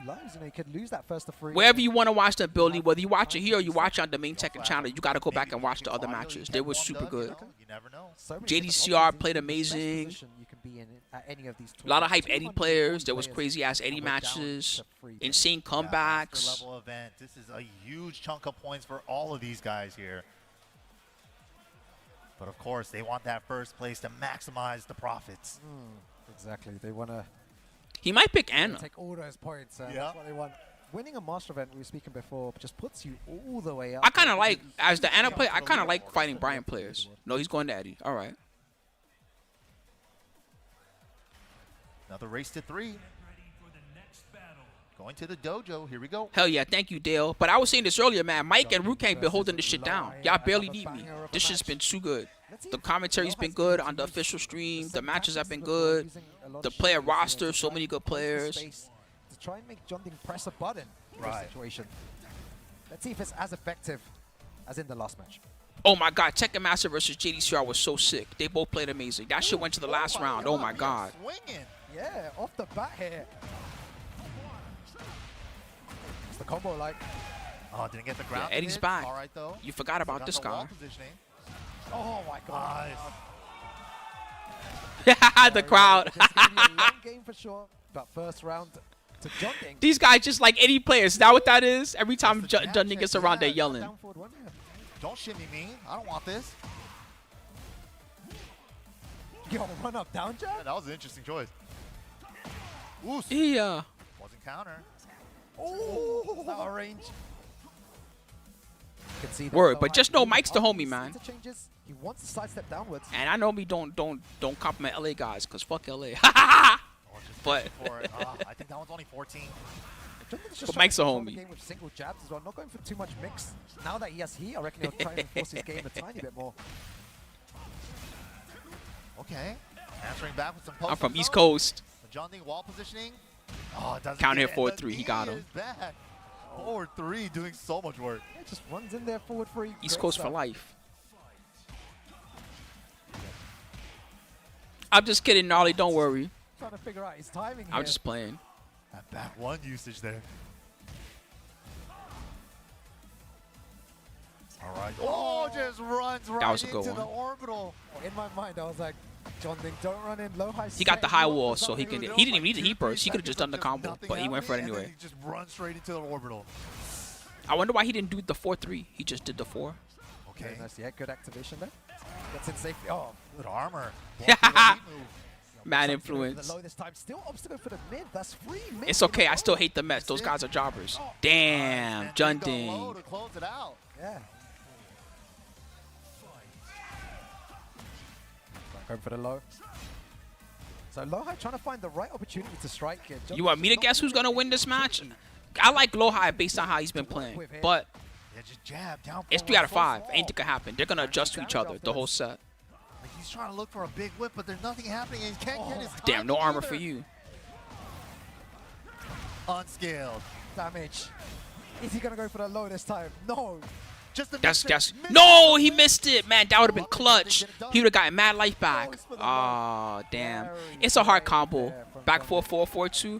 Speaker 2: lives. You know, he could lose that first to 3.
Speaker 1: Wherever you want to watch them, Billy, whether you watch it here or you watch it on the main Tekken channel, you got to go back and watch the other matches. They were super good.
Speaker 4: You never know.
Speaker 2: So many different
Speaker 1: JDCR
Speaker 2: options.
Speaker 1: played
Speaker 2: It's the best
Speaker 1: amazing.
Speaker 2: position you can be in at any of these
Speaker 1: A lot of
Speaker 2: tournaments.
Speaker 1: hype Eddie
Speaker 2: 240
Speaker 1: players. There was
Speaker 2: players,
Speaker 1: crazy ass Eddie
Speaker 2: and we're down
Speaker 1: matches.
Speaker 2: to 3.
Speaker 1: Insane
Speaker 4: Yeah, master
Speaker 1: comebacks.
Speaker 4: level event. This is a huge chunk of points for all of these guys here. But of course, they want that first place to maximize the profits.
Speaker 2: Exactly. They want to
Speaker 1: He might pick Anna.
Speaker 2: take all those points.
Speaker 4: Yeah.
Speaker 2: That's what they want. Winning a master event, we were speaking before, just puts you all the way up.
Speaker 1: I kind of like, as the Anna player, I kind of like fighting Brian players. No, he's going to Eddie. All right.
Speaker 4: Another race to 3. Going to the dojo. Here we go.
Speaker 1: Hell yeah, thank you, Dale. But I was saying this earlier, man. Mike and Rook ain't been holding this shit down. Y'all barely need me. This shit's been too good. The commentary's been good on the official stream. The matches have been good. The player roster, so many good players.
Speaker 2: To try and make Jeondding press a button in this
Speaker 4: Right.
Speaker 2: situation. Let's see if it's as effective as in the last match.
Speaker 1: Oh my God, Tekken Master versus JDCR was so sick. They both played amazing. That shit went to the last round. Oh my God.
Speaker 4: Swinging.
Speaker 2: Yeah, off the bat here. What's the combo like?
Speaker 4: Oh, didn't get the ground.
Speaker 1: Eddie's
Speaker 4: hit.
Speaker 1: back.
Speaker 4: All right, though.
Speaker 1: You forgot about
Speaker 4: Got
Speaker 1: this
Speaker 4: the wall
Speaker 1: guy.
Speaker 4: positioning.
Speaker 2: Oh my god.
Speaker 4: Nice.
Speaker 1: The crowd.
Speaker 2: This is gonna be a long game for sure. But first round to Jeondding.
Speaker 1: These guys just like any players. Is that what that is? Every time
Speaker 4: That's the jab
Speaker 1: Jeondding
Speaker 4: check,
Speaker 1: gets around, they're
Speaker 4: yeah.
Speaker 1: yelling.
Speaker 2: Down forward one, yeah.
Speaker 4: Don't shimmy me. I don't want this.
Speaker 2: Yo, run up, down jab?
Speaker 4: Yeah, that was an interesting choice. Ooh,
Speaker 1: Yeah.
Speaker 4: wasn't counter.
Speaker 2: Oh, out of range. You can see that
Speaker 1: Word,
Speaker 2: Lowhigh
Speaker 1: but just know
Speaker 2: moving
Speaker 1: Mike's the
Speaker 2: up
Speaker 1: homie,
Speaker 2: these
Speaker 1: man.
Speaker 2: interchanges. He wants to sidestep downwards.
Speaker 1: And I normally don't compliment LA guys, cause fuck LA.
Speaker 4: Oh, just
Speaker 1: But-
Speaker 4: fishing for it. I think that one's only 14.
Speaker 2: Jeondding's just
Speaker 1: But
Speaker 2: trying
Speaker 1: Mike's
Speaker 2: to
Speaker 1: a
Speaker 2: control the
Speaker 1: homie.
Speaker 2: game with single jabs as well, not going for too much mix. Now that he has heat, I reckon he'll try and enforce his game a tiny bit more.
Speaker 4: Okay. Answering back with some post.
Speaker 1: I'm from East Coast.
Speaker 4: Jeondding wall positioning. Oh, it doesn't
Speaker 1: Counter
Speaker 4: get
Speaker 1: hit
Speaker 4: it.
Speaker 1: forward
Speaker 4: The
Speaker 1: 3, he
Speaker 4: knee
Speaker 1: got him.
Speaker 4: is back. Forward 3 doing so much work.
Speaker 2: Yeah, just runs in there forward free.
Speaker 1: East
Speaker 2: Great
Speaker 1: Coast for
Speaker 2: stuff.
Speaker 1: life. I'm just kidding, Gnarly. Don't worry.
Speaker 2: Trying to figure out his timing
Speaker 1: I'm
Speaker 2: here.
Speaker 1: just playing.
Speaker 4: That back one usage there. All right. Oh, just runs right
Speaker 1: was a good
Speaker 4: into
Speaker 1: one.
Speaker 4: the orbital.
Speaker 2: In my mind, I was like, Jeondding, don't run in Lowhigh.
Speaker 1: He got the high wall, so he
Speaker 2: can.
Speaker 1: could. He didn't even need the heat burst. He could have just done the combo,
Speaker 4: Nothing
Speaker 1: but he went for it
Speaker 4: happening, and
Speaker 1: anyway.
Speaker 4: then he just runs straight into the orbital.
Speaker 1: I wonder why he didn't do the 4-3. He just did the 4.
Speaker 4: Okay.
Speaker 2: Very nice. Yeah, good activation there. Gets in safely. Oh,
Speaker 4: Good armor.
Speaker 1: Yeah.
Speaker 4: Blocking the heat move.
Speaker 1: Mad
Speaker 2: Something for
Speaker 1: influence.
Speaker 2: The low this time. Still obstacle for the mid. That's free. Mid
Speaker 1: It's
Speaker 2: for
Speaker 1: okay.
Speaker 2: the
Speaker 1: I still
Speaker 2: low.
Speaker 1: hate the Mets. Those guys are jobbers.
Speaker 4: And
Speaker 1: Damn,
Speaker 4: he got low
Speaker 1: Jeondding.
Speaker 4: to close it out.
Speaker 2: Yeah. Going for the low. So Lowhigh trying to find the right opportunity to strike here.
Speaker 1: You want me to guess who's gonna win this match? I like Lowhigh based on how he's been playing, but
Speaker 4: Yeah, just jab down.
Speaker 1: it's
Speaker 4: forward,
Speaker 1: 3 out of
Speaker 4: full
Speaker 1: 5.
Speaker 4: wall.
Speaker 1: Anything could happen. They're gonna adjust to each other the whole set.
Speaker 4: Like he's trying to look for a big whip, but there's nothing happening, and he can't get his
Speaker 1: Damn, no
Speaker 4: timing
Speaker 1: armor
Speaker 4: either.
Speaker 1: for you.
Speaker 4: Unscaled.
Speaker 2: Damage. Is he gonna go for the low this time? No.
Speaker 4: Just a
Speaker 1: That's no, he missed it, man. That would have been clutch. He would have gotten mad life back. Oh, damn. It's a hard combo. Back 4-4, 4-2.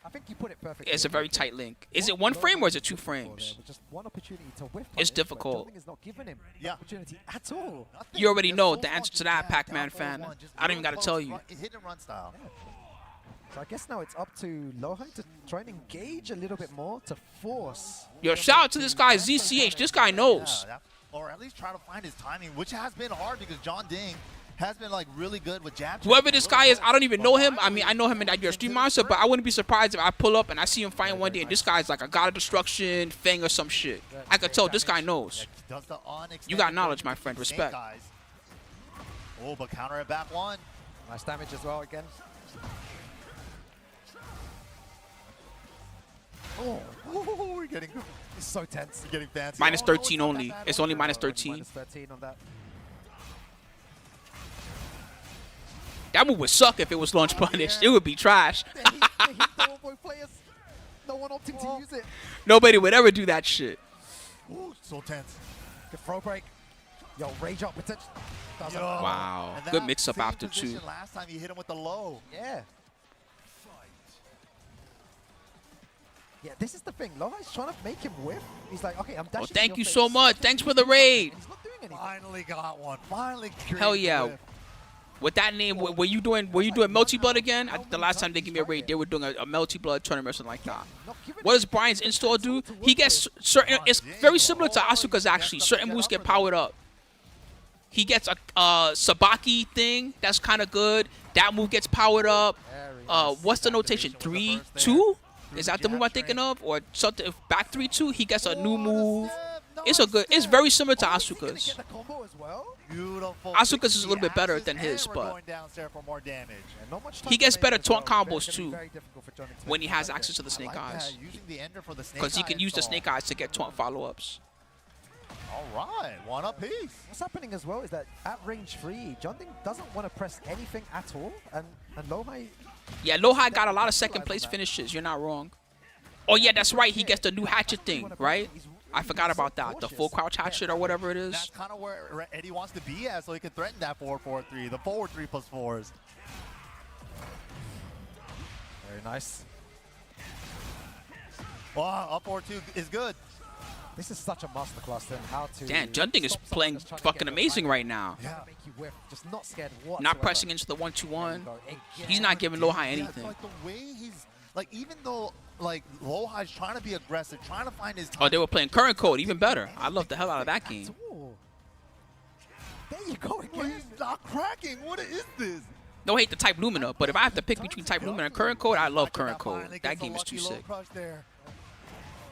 Speaker 2: I think you put it perfectly.
Speaker 1: It's a very tight link. Is it 1 frame or is it 2 frames?
Speaker 2: Just one opportunity to whiff.
Speaker 1: It's
Speaker 2: punish, but
Speaker 1: difficult.
Speaker 2: Jeondding is not giving him the
Speaker 4: Yeah.
Speaker 2: opportunity at all.
Speaker 4: Nothing.
Speaker 1: You already
Speaker 4: Just
Speaker 1: know
Speaker 4: full
Speaker 1: the
Speaker 4: wall,
Speaker 1: answer to
Speaker 4: just
Speaker 1: that,
Speaker 4: jab,
Speaker 1: Pac-Man
Speaker 4: down forward
Speaker 1: fan.
Speaker 4: one, just
Speaker 1: I don't
Speaker 4: real
Speaker 1: even gotta
Speaker 4: close,
Speaker 1: tell you.
Speaker 4: Hit and run style.
Speaker 2: So I guess now it's up to Lowhigh to try and engage a little bit more to force.
Speaker 1: Yo, shout out to this guy, ZCH. This guy knows.
Speaker 4: Yeah, or at least try to find his timing, which has been hard because Jeondding has been like really good with jab.
Speaker 1: Whoever this guy is, I don't even know him. I mean, I know him in that Street Monster, but I wouldn't be surprised if I pull up and I see him fighting one day and this guy's like a god of destruction, Fang or some shit. I could tell this guy knows.
Speaker 4: Does the unexpected
Speaker 1: You got knowledge,
Speaker 4: version
Speaker 1: my
Speaker 4: of
Speaker 1: friend.
Speaker 4: snake
Speaker 1: Respect.
Speaker 4: eyes. Oh, but counter it back one.
Speaker 2: Nice damage as well again.
Speaker 4: Oh, we're getting
Speaker 2: It's so tense.
Speaker 4: we're getting fancy.
Speaker 1: Minus
Speaker 4: Oh, no,
Speaker 1: 13
Speaker 4: not
Speaker 1: only.
Speaker 4: that bad
Speaker 1: It's only
Speaker 4: either.
Speaker 1: minus 13.
Speaker 2: Minus 13 on that.
Speaker 1: That move would suck if it was launch punished. It would be trash.
Speaker 2: The heat for both players. No one opting to use it.
Speaker 1: Nobody would ever do that shit.
Speaker 4: Ooh, so tense.
Speaker 2: Good throw break. Yo, rage up potential. Doesn't
Speaker 4: Yo.
Speaker 2: matter.
Speaker 1: Wow.
Speaker 4: And
Speaker 1: Good
Speaker 4: that
Speaker 1: mix-up
Speaker 4: same
Speaker 1: after
Speaker 4: position
Speaker 1: 2.
Speaker 4: Last time you hit him with the low.
Speaker 2: Yeah. Yeah, this is the thing. Lohigh's trying to make him whiff. He's like, okay, I'm dashing.
Speaker 1: Well,
Speaker 2: in
Speaker 1: thank
Speaker 2: your
Speaker 1: you
Speaker 2: face.
Speaker 1: so much. Thanks for the raid.
Speaker 2: And he's not doing anything.
Speaker 4: Finally got one. Finally.
Speaker 1: Hell
Speaker 4: created
Speaker 1: yeah.
Speaker 4: the whiff.
Speaker 1: With that name, were you doing Melty Blood again? The last time they gave me a raid, they were doing a Melty Blood tournament or something like that.
Speaker 2: Not giving
Speaker 1: What
Speaker 2: it-
Speaker 1: does Brian's install do? He gets certain. It's very similar to Asuka's actually. Certain moves get powered up. He gets a Sabaki thing that's kind of good. That move gets powered up.
Speaker 2: Very nice.
Speaker 1: What's the notation? 3-2? Is that the move I'm thinking of, or something? If back 3-2, he gets a new move. It's a good. It's very similar to
Speaker 2: Oh, is he gonna
Speaker 1: Asuka's.
Speaker 2: get the combo as well?
Speaker 4: Beautiful.
Speaker 1: Asuka's is a little bit better
Speaker 4: axis,
Speaker 1: than his,
Speaker 4: and we're
Speaker 1: but
Speaker 4: going downstairs for more damage.
Speaker 2: Yeah, not much
Speaker 1: He
Speaker 2: time
Speaker 1: gets
Speaker 2: remaining
Speaker 1: better
Speaker 2: as
Speaker 1: taunt
Speaker 2: well.
Speaker 1: combos,
Speaker 2: It's gonna be
Speaker 1: too,
Speaker 2: very difficult for Jeondding to
Speaker 1: when he has
Speaker 2: defend
Speaker 1: access to the
Speaker 4: I
Speaker 1: Snake
Speaker 4: like that,
Speaker 1: Eyes,
Speaker 4: using the ender for the snake
Speaker 1: because he can
Speaker 4: eye
Speaker 1: use the
Speaker 4: install.
Speaker 1: Snake Eyes to get taunt follow-ups.
Speaker 4: All right, one apiece.
Speaker 2: What's happening as well is that at range 3, Jeondding doesn't want to press anything at all, and Lowhigh.
Speaker 1: Yeah, Lowhigh got a lot of second place finishes. You're not wrong. Oh yeah, that's right. He gets the new hatchet thing, right? I forgot about that. The full crouch hatchet or whatever it
Speaker 4: That's
Speaker 1: is.
Speaker 4: kind of where Eddie wants to be at, so he can threaten that 4-4-3, the forward 3+4s.
Speaker 2: Very nice.
Speaker 4: Wow, up 4-2 is good.
Speaker 2: This is such a masterclass in how to.
Speaker 1: Damn, Jeondding is
Speaker 2: stop someone
Speaker 1: playing
Speaker 2: that's trying to
Speaker 1: fucking
Speaker 2: get
Speaker 1: amazing
Speaker 2: behind
Speaker 1: right now.
Speaker 2: you, make you whiff, just not scared whatsoever.
Speaker 1: Not pressing into the 1-2-1.
Speaker 2: There you go.
Speaker 1: He's not giving Lowhigh
Speaker 4: Yeah,
Speaker 1: anything.
Speaker 4: it's like the way he's like, even though like Lowhigh's trying to be aggressive, trying to find his time.
Speaker 1: Oh, they were playing current code, even better. I love the hell out of that game.
Speaker 2: Ooh. There you go
Speaker 4: Well,
Speaker 2: again.
Speaker 4: he's not cracking. What is this?
Speaker 1: No hate to Type Lumina, but if I have to pick between Type Lumina and current code, I love current code. That game is too sick.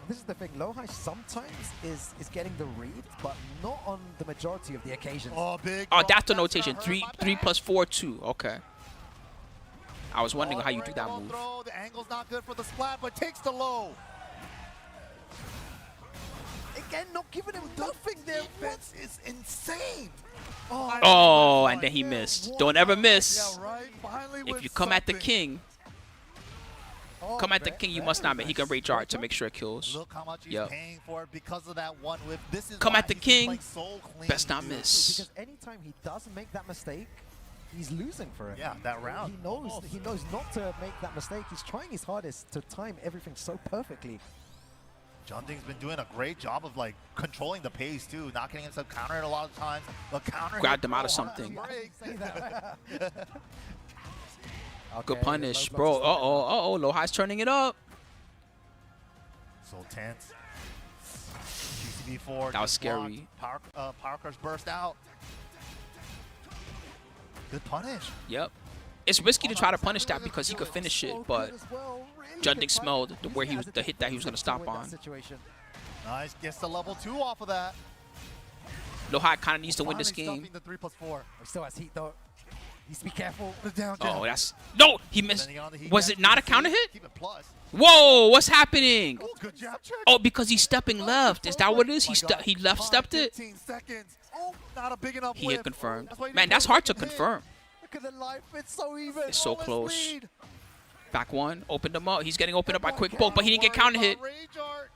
Speaker 2: This is the thing. Lowhigh sometimes is getting the read, but not on the majority of the occasions.
Speaker 4: Oh, big.
Speaker 1: Oh,
Speaker 4: drop.
Speaker 1: that's the
Speaker 4: gonna
Speaker 1: notation.
Speaker 4: hurt
Speaker 1: 3
Speaker 4: my
Speaker 1: 3
Speaker 4: back.
Speaker 1: plus 4 2. Okay. I was wondering how you do
Speaker 4: Great
Speaker 1: that
Speaker 4: low
Speaker 1: move.
Speaker 4: throw. The angle's not good for the splat, but takes the low.
Speaker 2: Again, not giving him nothing there.
Speaker 4: Defense is insane.
Speaker 1: Oh, and then he missed. Don't ever miss.
Speaker 4: Yeah, right. Finally
Speaker 1: If
Speaker 4: with
Speaker 1: you come at the
Speaker 4: something.
Speaker 1: king, come at the king, you must not make. He can rage art to make sure it kills.
Speaker 4: Look how much he's
Speaker 1: Yep.
Speaker 4: paying for it because of that one whip. This is
Speaker 1: Come
Speaker 4: why
Speaker 1: at the
Speaker 4: he's been
Speaker 1: king.
Speaker 4: playing so clean,
Speaker 1: Best not
Speaker 4: dude.
Speaker 1: miss.
Speaker 2: Because anytime he does make that mistake, he's losing for it.
Speaker 4: Yeah, that round.
Speaker 2: He knows not to make that mistake. He's trying his hardest to time everything so perfectly.
Speaker 4: Jeondding's been doing a great job of like controlling the pace too, not getting himself countered a lot of times. But counter
Speaker 1: Grabbed them out of something.
Speaker 2: Say that.
Speaker 1: Good
Speaker 2: Okay,
Speaker 1: punish,
Speaker 2: low
Speaker 1: bro.
Speaker 2: blocks is starting now.
Speaker 1: Lowhigh's turning it up.
Speaker 4: So tense. QCB4.
Speaker 1: That was
Speaker 4: just blocked.
Speaker 1: scary.
Speaker 4: Power crush burst out. Good punish.
Speaker 1: Yep. It's risky to try to punish that because he could finish it, but Jeondding smelled the hit that he was gonna stop on.
Speaker 4: Nice. Gets the level 2 off of that.
Speaker 1: Lowhigh kind of needs to win this
Speaker 4: Finally
Speaker 1: game.
Speaker 4: stuffing the 3+4.
Speaker 2: He still has heat though. Needs to be careful.
Speaker 4: The down
Speaker 1: Oh,
Speaker 4: jab.
Speaker 1: that's no. He missed.
Speaker 4: Depending on the heat
Speaker 1: Was
Speaker 4: jab,
Speaker 1: it not a
Speaker 4: keep
Speaker 1: counter hit?
Speaker 4: Keep it plus.
Speaker 1: Whoa! What's happening?
Speaker 4: Oh, good jab check.
Speaker 1: Oh, because he's stepping left. Is that what it is?
Speaker 4: My
Speaker 1: He
Speaker 4: God.
Speaker 1: he left stepped it.
Speaker 4: 15 seconds. Oh, not a big enough
Speaker 1: He
Speaker 4: whip.
Speaker 1: hit confirmed.
Speaker 4: That's why you
Speaker 1: Man,
Speaker 4: need
Speaker 1: that's hard to
Speaker 4: fucking hit.
Speaker 1: confirm.
Speaker 2: Look at the life. It's so even.
Speaker 1: It's so
Speaker 4: Flawless
Speaker 1: close.
Speaker 4: lead.
Speaker 1: Back one. Opened him up. He's getting opened up by quick poke, but he didn't get counter hit.
Speaker 4: Rage art.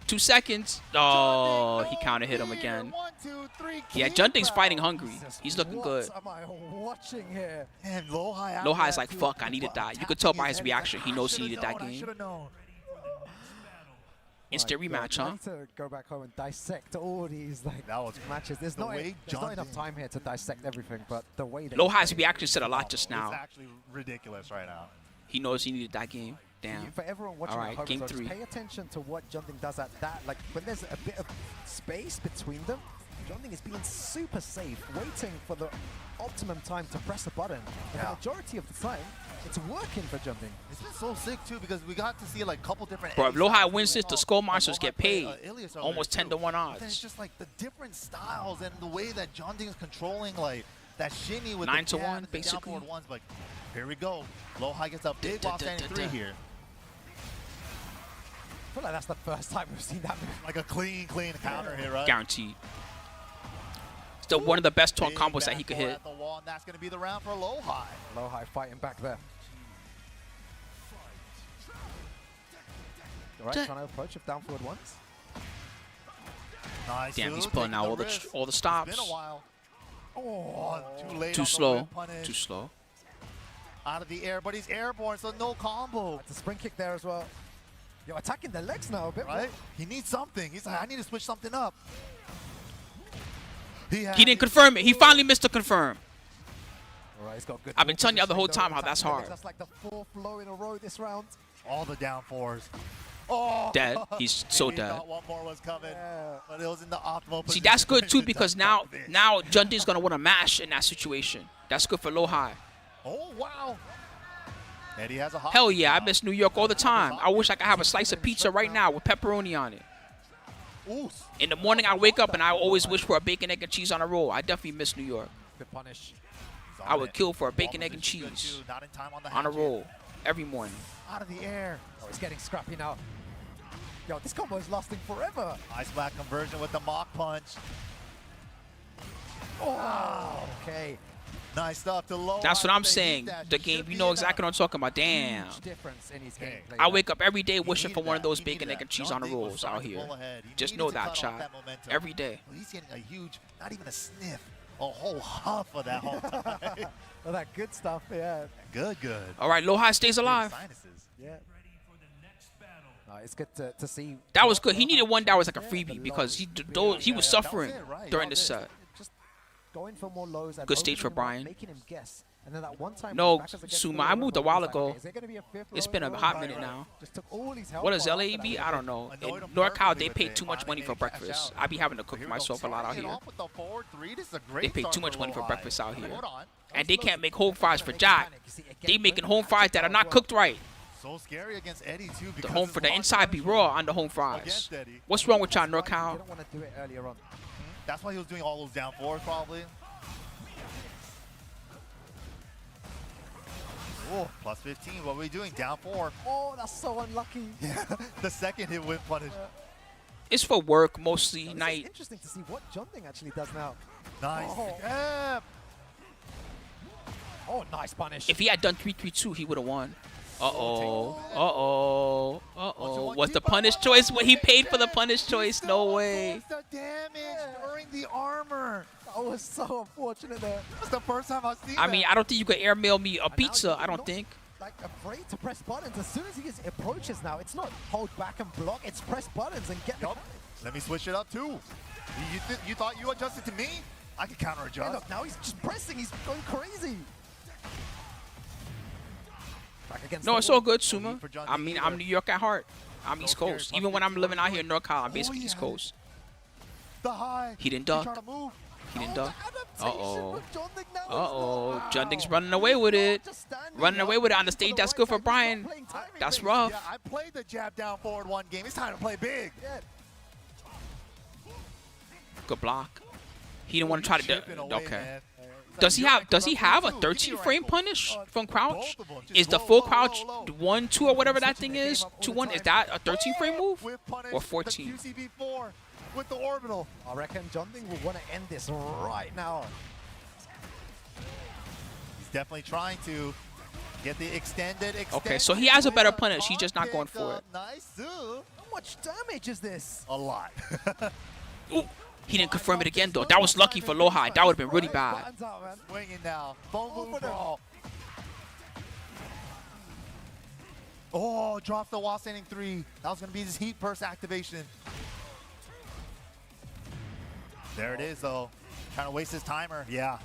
Speaker 1: 2 seconds. Oh, he counter hit him again.
Speaker 4: 1, 2, 3,
Speaker 1: Yeah,
Speaker 4: keep
Speaker 1: Jeondding's
Speaker 4: out.
Speaker 1: fighting hungry.
Speaker 2: Jesus,
Speaker 1: He's looking good.
Speaker 2: What am I watching here?
Speaker 4: And Lowhigh out
Speaker 1: Lowhigh's
Speaker 4: there,
Speaker 1: like,
Speaker 4: too.
Speaker 1: fuck, I needed that. You could tell by his reaction. He knows he needed that
Speaker 4: I
Speaker 1: game.
Speaker 4: should have known.
Speaker 1: Instant
Speaker 2: My God,
Speaker 1: rematch, huh?
Speaker 2: I need to go back home and dissect all these like
Speaker 4: That was
Speaker 2: matches. There's
Speaker 4: the
Speaker 2: not,
Speaker 4: way
Speaker 2: there's not enough
Speaker 4: Jeondding-
Speaker 2: time here to dissect everything, but the way that
Speaker 1: Lowhigh's
Speaker 2: he's playing
Speaker 1: reaction said a lot
Speaker 2: phenomenal.
Speaker 1: just
Speaker 4: It's
Speaker 1: now.
Speaker 4: actually ridiculous right now.
Speaker 1: He knows he needed that game. Damn.
Speaker 2: For everyone watching
Speaker 1: All right,
Speaker 2: at home,
Speaker 1: game
Speaker 2: as well, just
Speaker 1: 3.
Speaker 2: pay attention to what Jeondding does at that. Like when there's a bit of space between them, Jeondding is being super safe, waiting for the optimum time to press the button. And
Speaker 4: Yeah.
Speaker 2: the majority of the time, it's working for Jeondding.
Speaker 4: It's been so sick too because we got to see like a couple different.
Speaker 1: Bro, if
Speaker 4: A
Speaker 1: Lowhigh
Speaker 4: styles
Speaker 1: wins this,
Speaker 4: going
Speaker 1: the
Speaker 4: off.
Speaker 1: Skull
Speaker 4: Like,
Speaker 1: Monsters
Speaker 4: Lowhigh
Speaker 1: get
Speaker 4: played,
Speaker 1: paid.
Speaker 4: Ilias earlier,
Speaker 1: Almost 10 to 1
Speaker 4: too. But then
Speaker 1: odds.
Speaker 4: it's just like the different styles and the way that Jeondding is controlling like that shimmy with
Speaker 1: 9
Speaker 4: the
Speaker 1: to
Speaker 4: jab
Speaker 1: 1,
Speaker 4: and the
Speaker 1: basically.
Speaker 4: downforward ones. But here we go. Lowhigh gets a big while standing 3 here.
Speaker 2: I feel like that's the first time we've seen that move.
Speaker 4: Like a clean counter here, right?
Speaker 1: Guaranteed. Still one of the best taunt
Speaker 4: Big
Speaker 1: combos that he could
Speaker 4: backdoor
Speaker 1: hit.
Speaker 4: at the wall, and that's going to be the round for Lowhigh.
Speaker 2: Lowhigh fighting back there. All right, trying to approach with down forward once.
Speaker 4: Nice.
Speaker 1: Damn,
Speaker 4: dude,
Speaker 1: he's pulling
Speaker 4: taking
Speaker 1: out
Speaker 4: the risk.
Speaker 1: all the
Speaker 4: It's
Speaker 1: stops.
Speaker 4: been a while. Oh, too late.
Speaker 1: Too
Speaker 4: on the
Speaker 1: slow.
Speaker 4: whip punish.
Speaker 1: Too slow.
Speaker 4: Out of the air, but he's airborne, so no combo.
Speaker 2: It's a spring kick there as well. You're attacking the legs now a bit
Speaker 4: Right? He needs something. He's like, I need to switch something up. He
Speaker 1: He didn't confirm it. He finally missed the confirm.
Speaker 2: All right, he's got good.
Speaker 1: I've been telling you the whole
Speaker 2: positioning,
Speaker 1: time how
Speaker 2: though,
Speaker 1: that's
Speaker 2: attacking the legs.
Speaker 1: hard.
Speaker 2: That's like the 4th low in a row this round.
Speaker 4: all the down fours. Oh,
Speaker 1: Dead. He's so
Speaker 4: Maybe he
Speaker 1: dead.
Speaker 4: thought one more was coming,
Speaker 2: Yeah.
Speaker 4: but it was in the optimal
Speaker 1: See,
Speaker 4: position.
Speaker 1: that's good too
Speaker 4: to
Speaker 1: because
Speaker 4: stop
Speaker 1: now
Speaker 4: this.
Speaker 1: Jeondding's gonna want to mash in that situation. That's good for Lowhigh.
Speaker 4: Oh, wow. Eddie has a hot
Speaker 1: Hell yeah, I
Speaker 4: now.
Speaker 1: miss New York all the time. I wish I could have a slice of pizza right now with pepperoni on it.
Speaker 4: Ooh.
Speaker 1: In the morning, I wake up and I always wish for a bacon, egg, and cheese on a roll. I definitely miss New York.
Speaker 2: Good punish.
Speaker 4: He's
Speaker 1: I
Speaker 4: on
Speaker 1: would
Speaker 4: it.
Speaker 1: kill for a
Speaker 4: Ball
Speaker 1: bacon, egg, and
Speaker 4: position good,
Speaker 1: cheese
Speaker 4: too. Not in time on the
Speaker 1: on a
Speaker 4: hatchet.
Speaker 1: roll every morning.
Speaker 4: Out of the air.
Speaker 2: Oh, he's getting scrappy now. Yo, this combo is lasting forever.
Speaker 4: Ice back conversion with the mock punch.
Speaker 2: Oh, okay.
Speaker 4: Nice stuff to low.
Speaker 1: That's what
Speaker 4: high
Speaker 1: I'm
Speaker 4: with the
Speaker 1: saying.
Speaker 4: heat dash.
Speaker 1: The
Speaker 4: It
Speaker 1: game,
Speaker 4: should
Speaker 1: you
Speaker 4: be
Speaker 1: know exactly what I'm
Speaker 4: enough.
Speaker 1: talking about. Damn.
Speaker 2: Huge difference in his
Speaker 4: Okay.
Speaker 2: gameplay.
Speaker 1: I
Speaker 2: now.
Speaker 1: wake up every day
Speaker 4: He
Speaker 1: wishing for
Speaker 4: needed
Speaker 1: one of
Speaker 4: that.
Speaker 1: those
Speaker 4: He
Speaker 1: bacon,
Speaker 4: needed
Speaker 1: egg, and
Speaker 4: that.
Speaker 1: cheese on the
Speaker 4: Jeondding was
Speaker 1: rolls out
Speaker 4: starting to
Speaker 1: here.
Speaker 4: pull ahead. He
Speaker 1: Just
Speaker 4: needed
Speaker 1: know
Speaker 4: to
Speaker 1: that,
Speaker 4: cut off
Speaker 1: chat.
Speaker 4: that momentum.
Speaker 1: Every day.
Speaker 4: Well, he's getting a huge, not even a sniff, a whole huff of that whole time.
Speaker 2: Oh, that good stuff, yeah.
Speaker 4: Good, good.
Speaker 1: All right, Lowhigh stays alive.
Speaker 4: Sinuses.
Speaker 2: Yeah. it's good to see.
Speaker 1: That was good. He
Speaker 2: Lowhigh
Speaker 1: needed one that was like a
Speaker 2: there,
Speaker 1: freebie
Speaker 2: the
Speaker 1: because
Speaker 2: lows.
Speaker 1: he was suffering
Speaker 4: it, right.
Speaker 1: during
Speaker 4: That
Speaker 1: the
Speaker 4: was it.
Speaker 1: set.
Speaker 2: Just going for more lows and
Speaker 1: Good stage for
Speaker 2: opening him up,
Speaker 1: Brian.
Speaker 2: making him guess. And then that one time
Speaker 1: No,
Speaker 2: back as against
Speaker 1: Suma,
Speaker 2: the
Speaker 1: I moved a
Speaker 2: Lowhigh,
Speaker 1: while
Speaker 2: was like,
Speaker 1: ago.
Speaker 2: okay, is there gonna be a fifth
Speaker 1: It's
Speaker 2: low
Speaker 1: been a
Speaker 2: for
Speaker 1: hot
Speaker 2: Lowhigh?
Speaker 1: minute now.
Speaker 2: Just took all his health
Speaker 1: What is
Speaker 2: bar
Speaker 1: LAB?
Speaker 2: after that.
Speaker 1: I don't know.
Speaker 4: Annoyed
Speaker 1: In
Speaker 4: him
Speaker 1: NorCal,
Speaker 4: perfectly
Speaker 1: they
Speaker 4: with
Speaker 1: pay
Speaker 4: it.
Speaker 1: too much money for
Speaker 4: Finally made cash
Speaker 1: breakfast.
Speaker 4: out.
Speaker 1: I be having to
Speaker 4: But
Speaker 1: cook
Speaker 4: here we go.
Speaker 1: myself a lot out
Speaker 4: Starting it
Speaker 1: here.
Speaker 4: off with the forward three. This is a great
Speaker 1: They pay
Speaker 4: start
Speaker 1: too much
Speaker 4: for
Speaker 1: money for
Speaker 4: Lowhigh.
Speaker 1: breakfast out here.
Speaker 4: Hold on.
Speaker 1: And they can't make home fries for
Speaker 2: Makes
Speaker 1: Jack.
Speaker 2: panic. You see, again,
Speaker 1: They making
Speaker 2: going
Speaker 1: home
Speaker 2: for
Speaker 1: fries
Speaker 2: matchup
Speaker 1: that are
Speaker 2: as
Speaker 1: not
Speaker 2: well.
Speaker 1: cooked right.
Speaker 4: So scary against Eddie too.
Speaker 1: The
Speaker 4: because
Speaker 1: home
Speaker 4: his
Speaker 1: for the
Speaker 4: launch
Speaker 1: inside be
Speaker 4: punishment
Speaker 1: raw on the home fries.
Speaker 4: against Eddie.
Speaker 1: What's wrong with y'all,
Speaker 2: That's why he
Speaker 1: NorCal?
Speaker 2: didn't want to do it earlier on.
Speaker 4: That's why he was doing all those down fours probably. Oh, plus 15. What are we doing? Down 4.
Speaker 2: Oh, that's so unlucky.
Speaker 4: Yeah, the second hit went punished.
Speaker 1: It's for work mostly.
Speaker 2: It's
Speaker 1: Night.
Speaker 2: interesting to see what Jeondding actually does now.
Speaker 4: Nice.
Speaker 2: Oh.
Speaker 4: Yeah.
Speaker 2: Oh, nice punish.
Speaker 1: If he had done 3-3-2, he would have won. Uh-oh. Was the
Speaker 4: Keep
Speaker 1: punish
Speaker 4: up.
Speaker 1: choice what he paid for the punish choice? No way.
Speaker 4: Absorbs the damage during the armor.
Speaker 2: That was so unfortunate there.
Speaker 4: That's the first time I've seen
Speaker 1: I mean, I don't think you could airmail me a
Speaker 2: And now
Speaker 1: pizza.
Speaker 2: he's
Speaker 1: I don't
Speaker 2: not,
Speaker 1: think.
Speaker 2: Like afraid to press buttons. As soon as he approaches now, it's not hold back and block. It's press buttons and get.
Speaker 4: Yup. Let me switch it up too. You thought you adjusted to me? I can counter
Speaker 2: Hey,
Speaker 4: adjust.
Speaker 2: look, now he's just pressing. He's going crazy. Back against
Speaker 1: No,
Speaker 2: the
Speaker 1: it's
Speaker 2: wall.
Speaker 1: all good, Suma.
Speaker 4: for Jeondding
Speaker 1: I mean, I'm
Speaker 4: either.
Speaker 1: New York at heart. I'm
Speaker 4: So
Speaker 1: East
Speaker 4: scared.
Speaker 1: Coast.
Speaker 4: Plus
Speaker 1: Even when I'm
Speaker 4: 15
Speaker 1: living out
Speaker 4: right
Speaker 1: here in NorCal, I'm basically
Speaker 4: yeah.
Speaker 1: East Coast.
Speaker 4: The high.
Speaker 1: He didn't
Speaker 4: He's
Speaker 1: duck.
Speaker 4: trying to move.
Speaker 1: He didn't
Speaker 2: Oh,
Speaker 1: duck.
Speaker 2: the adaptation
Speaker 1: Uh-oh.
Speaker 2: from Jeondding now is
Speaker 1: Uh-oh.
Speaker 2: not-
Speaker 1: Jeondding's
Speaker 2: Wow.
Speaker 1: running away with it.
Speaker 2: Just standing
Speaker 1: Running
Speaker 2: up,
Speaker 1: away with it on the
Speaker 2: looking
Speaker 1: stage.
Speaker 2: for
Speaker 1: That's
Speaker 2: right
Speaker 1: good for
Speaker 2: side. He's not
Speaker 1: Brian.
Speaker 2: playing timing
Speaker 1: That's
Speaker 2: based.
Speaker 1: rough.
Speaker 4: Yeah, I played the jab down forward one game. It's time to play big.
Speaker 2: Yeah.
Speaker 1: Good block. He didn't want to try to
Speaker 4: Chipping
Speaker 1: do.
Speaker 4: away,
Speaker 1: Okay.
Speaker 4: man.
Speaker 1: Does he have a
Speaker 4: Give me
Speaker 1: 13
Speaker 4: your
Speaker 1: frame
Speaker 4: ankle.
Speaker 1: punish from crouch?
Speaker 4: Both of them. Just
Speaker 1: Is the
Speaker 4: low,
Speaker 1: full
Speaker 4: low,
Speaker 1: crouch
Speaker 4: low, low.
Speaker 1: 1-2 or whatever that
Speaker 2: Switching
Speaker 1: thing
Speaker 2: the game
Speaker 1: is?
Speaker 2: up all the
Speaker 1: 2-1. Is
Speaker 2: time.
Speaker 1: that a 13 frame move?
Speaker 4: With punish,
Speaker 1: Or 14?
Speaker 4: The QCB4 with the orbital.
Speaker 2: I reckon Jeondding will want to end this right now.
Speaker 4: He's definitely trying to get the extended.
Speaker 1: Okay, so he has a better punish. He's just not going for it.
Speaker 4: Nice.
Speaker 2: How much damage is this?
Speaker 4: A lot.
Speaker 1: Ooh, he didn't confirm it again, though. That was lucky for Lowhigh. That would have been really bad.
Speaker 2: Buttons out, man.
Speaker 4: Swinging now. Phone
Speaker 2: Over
Speaker 4: move
Speaker 2: them.
Speaker 4: brawl. Oh, dropped the wall standing 3. That was going to be his heat burst activation. There it is, though. Trying to waste his timer. Yeah.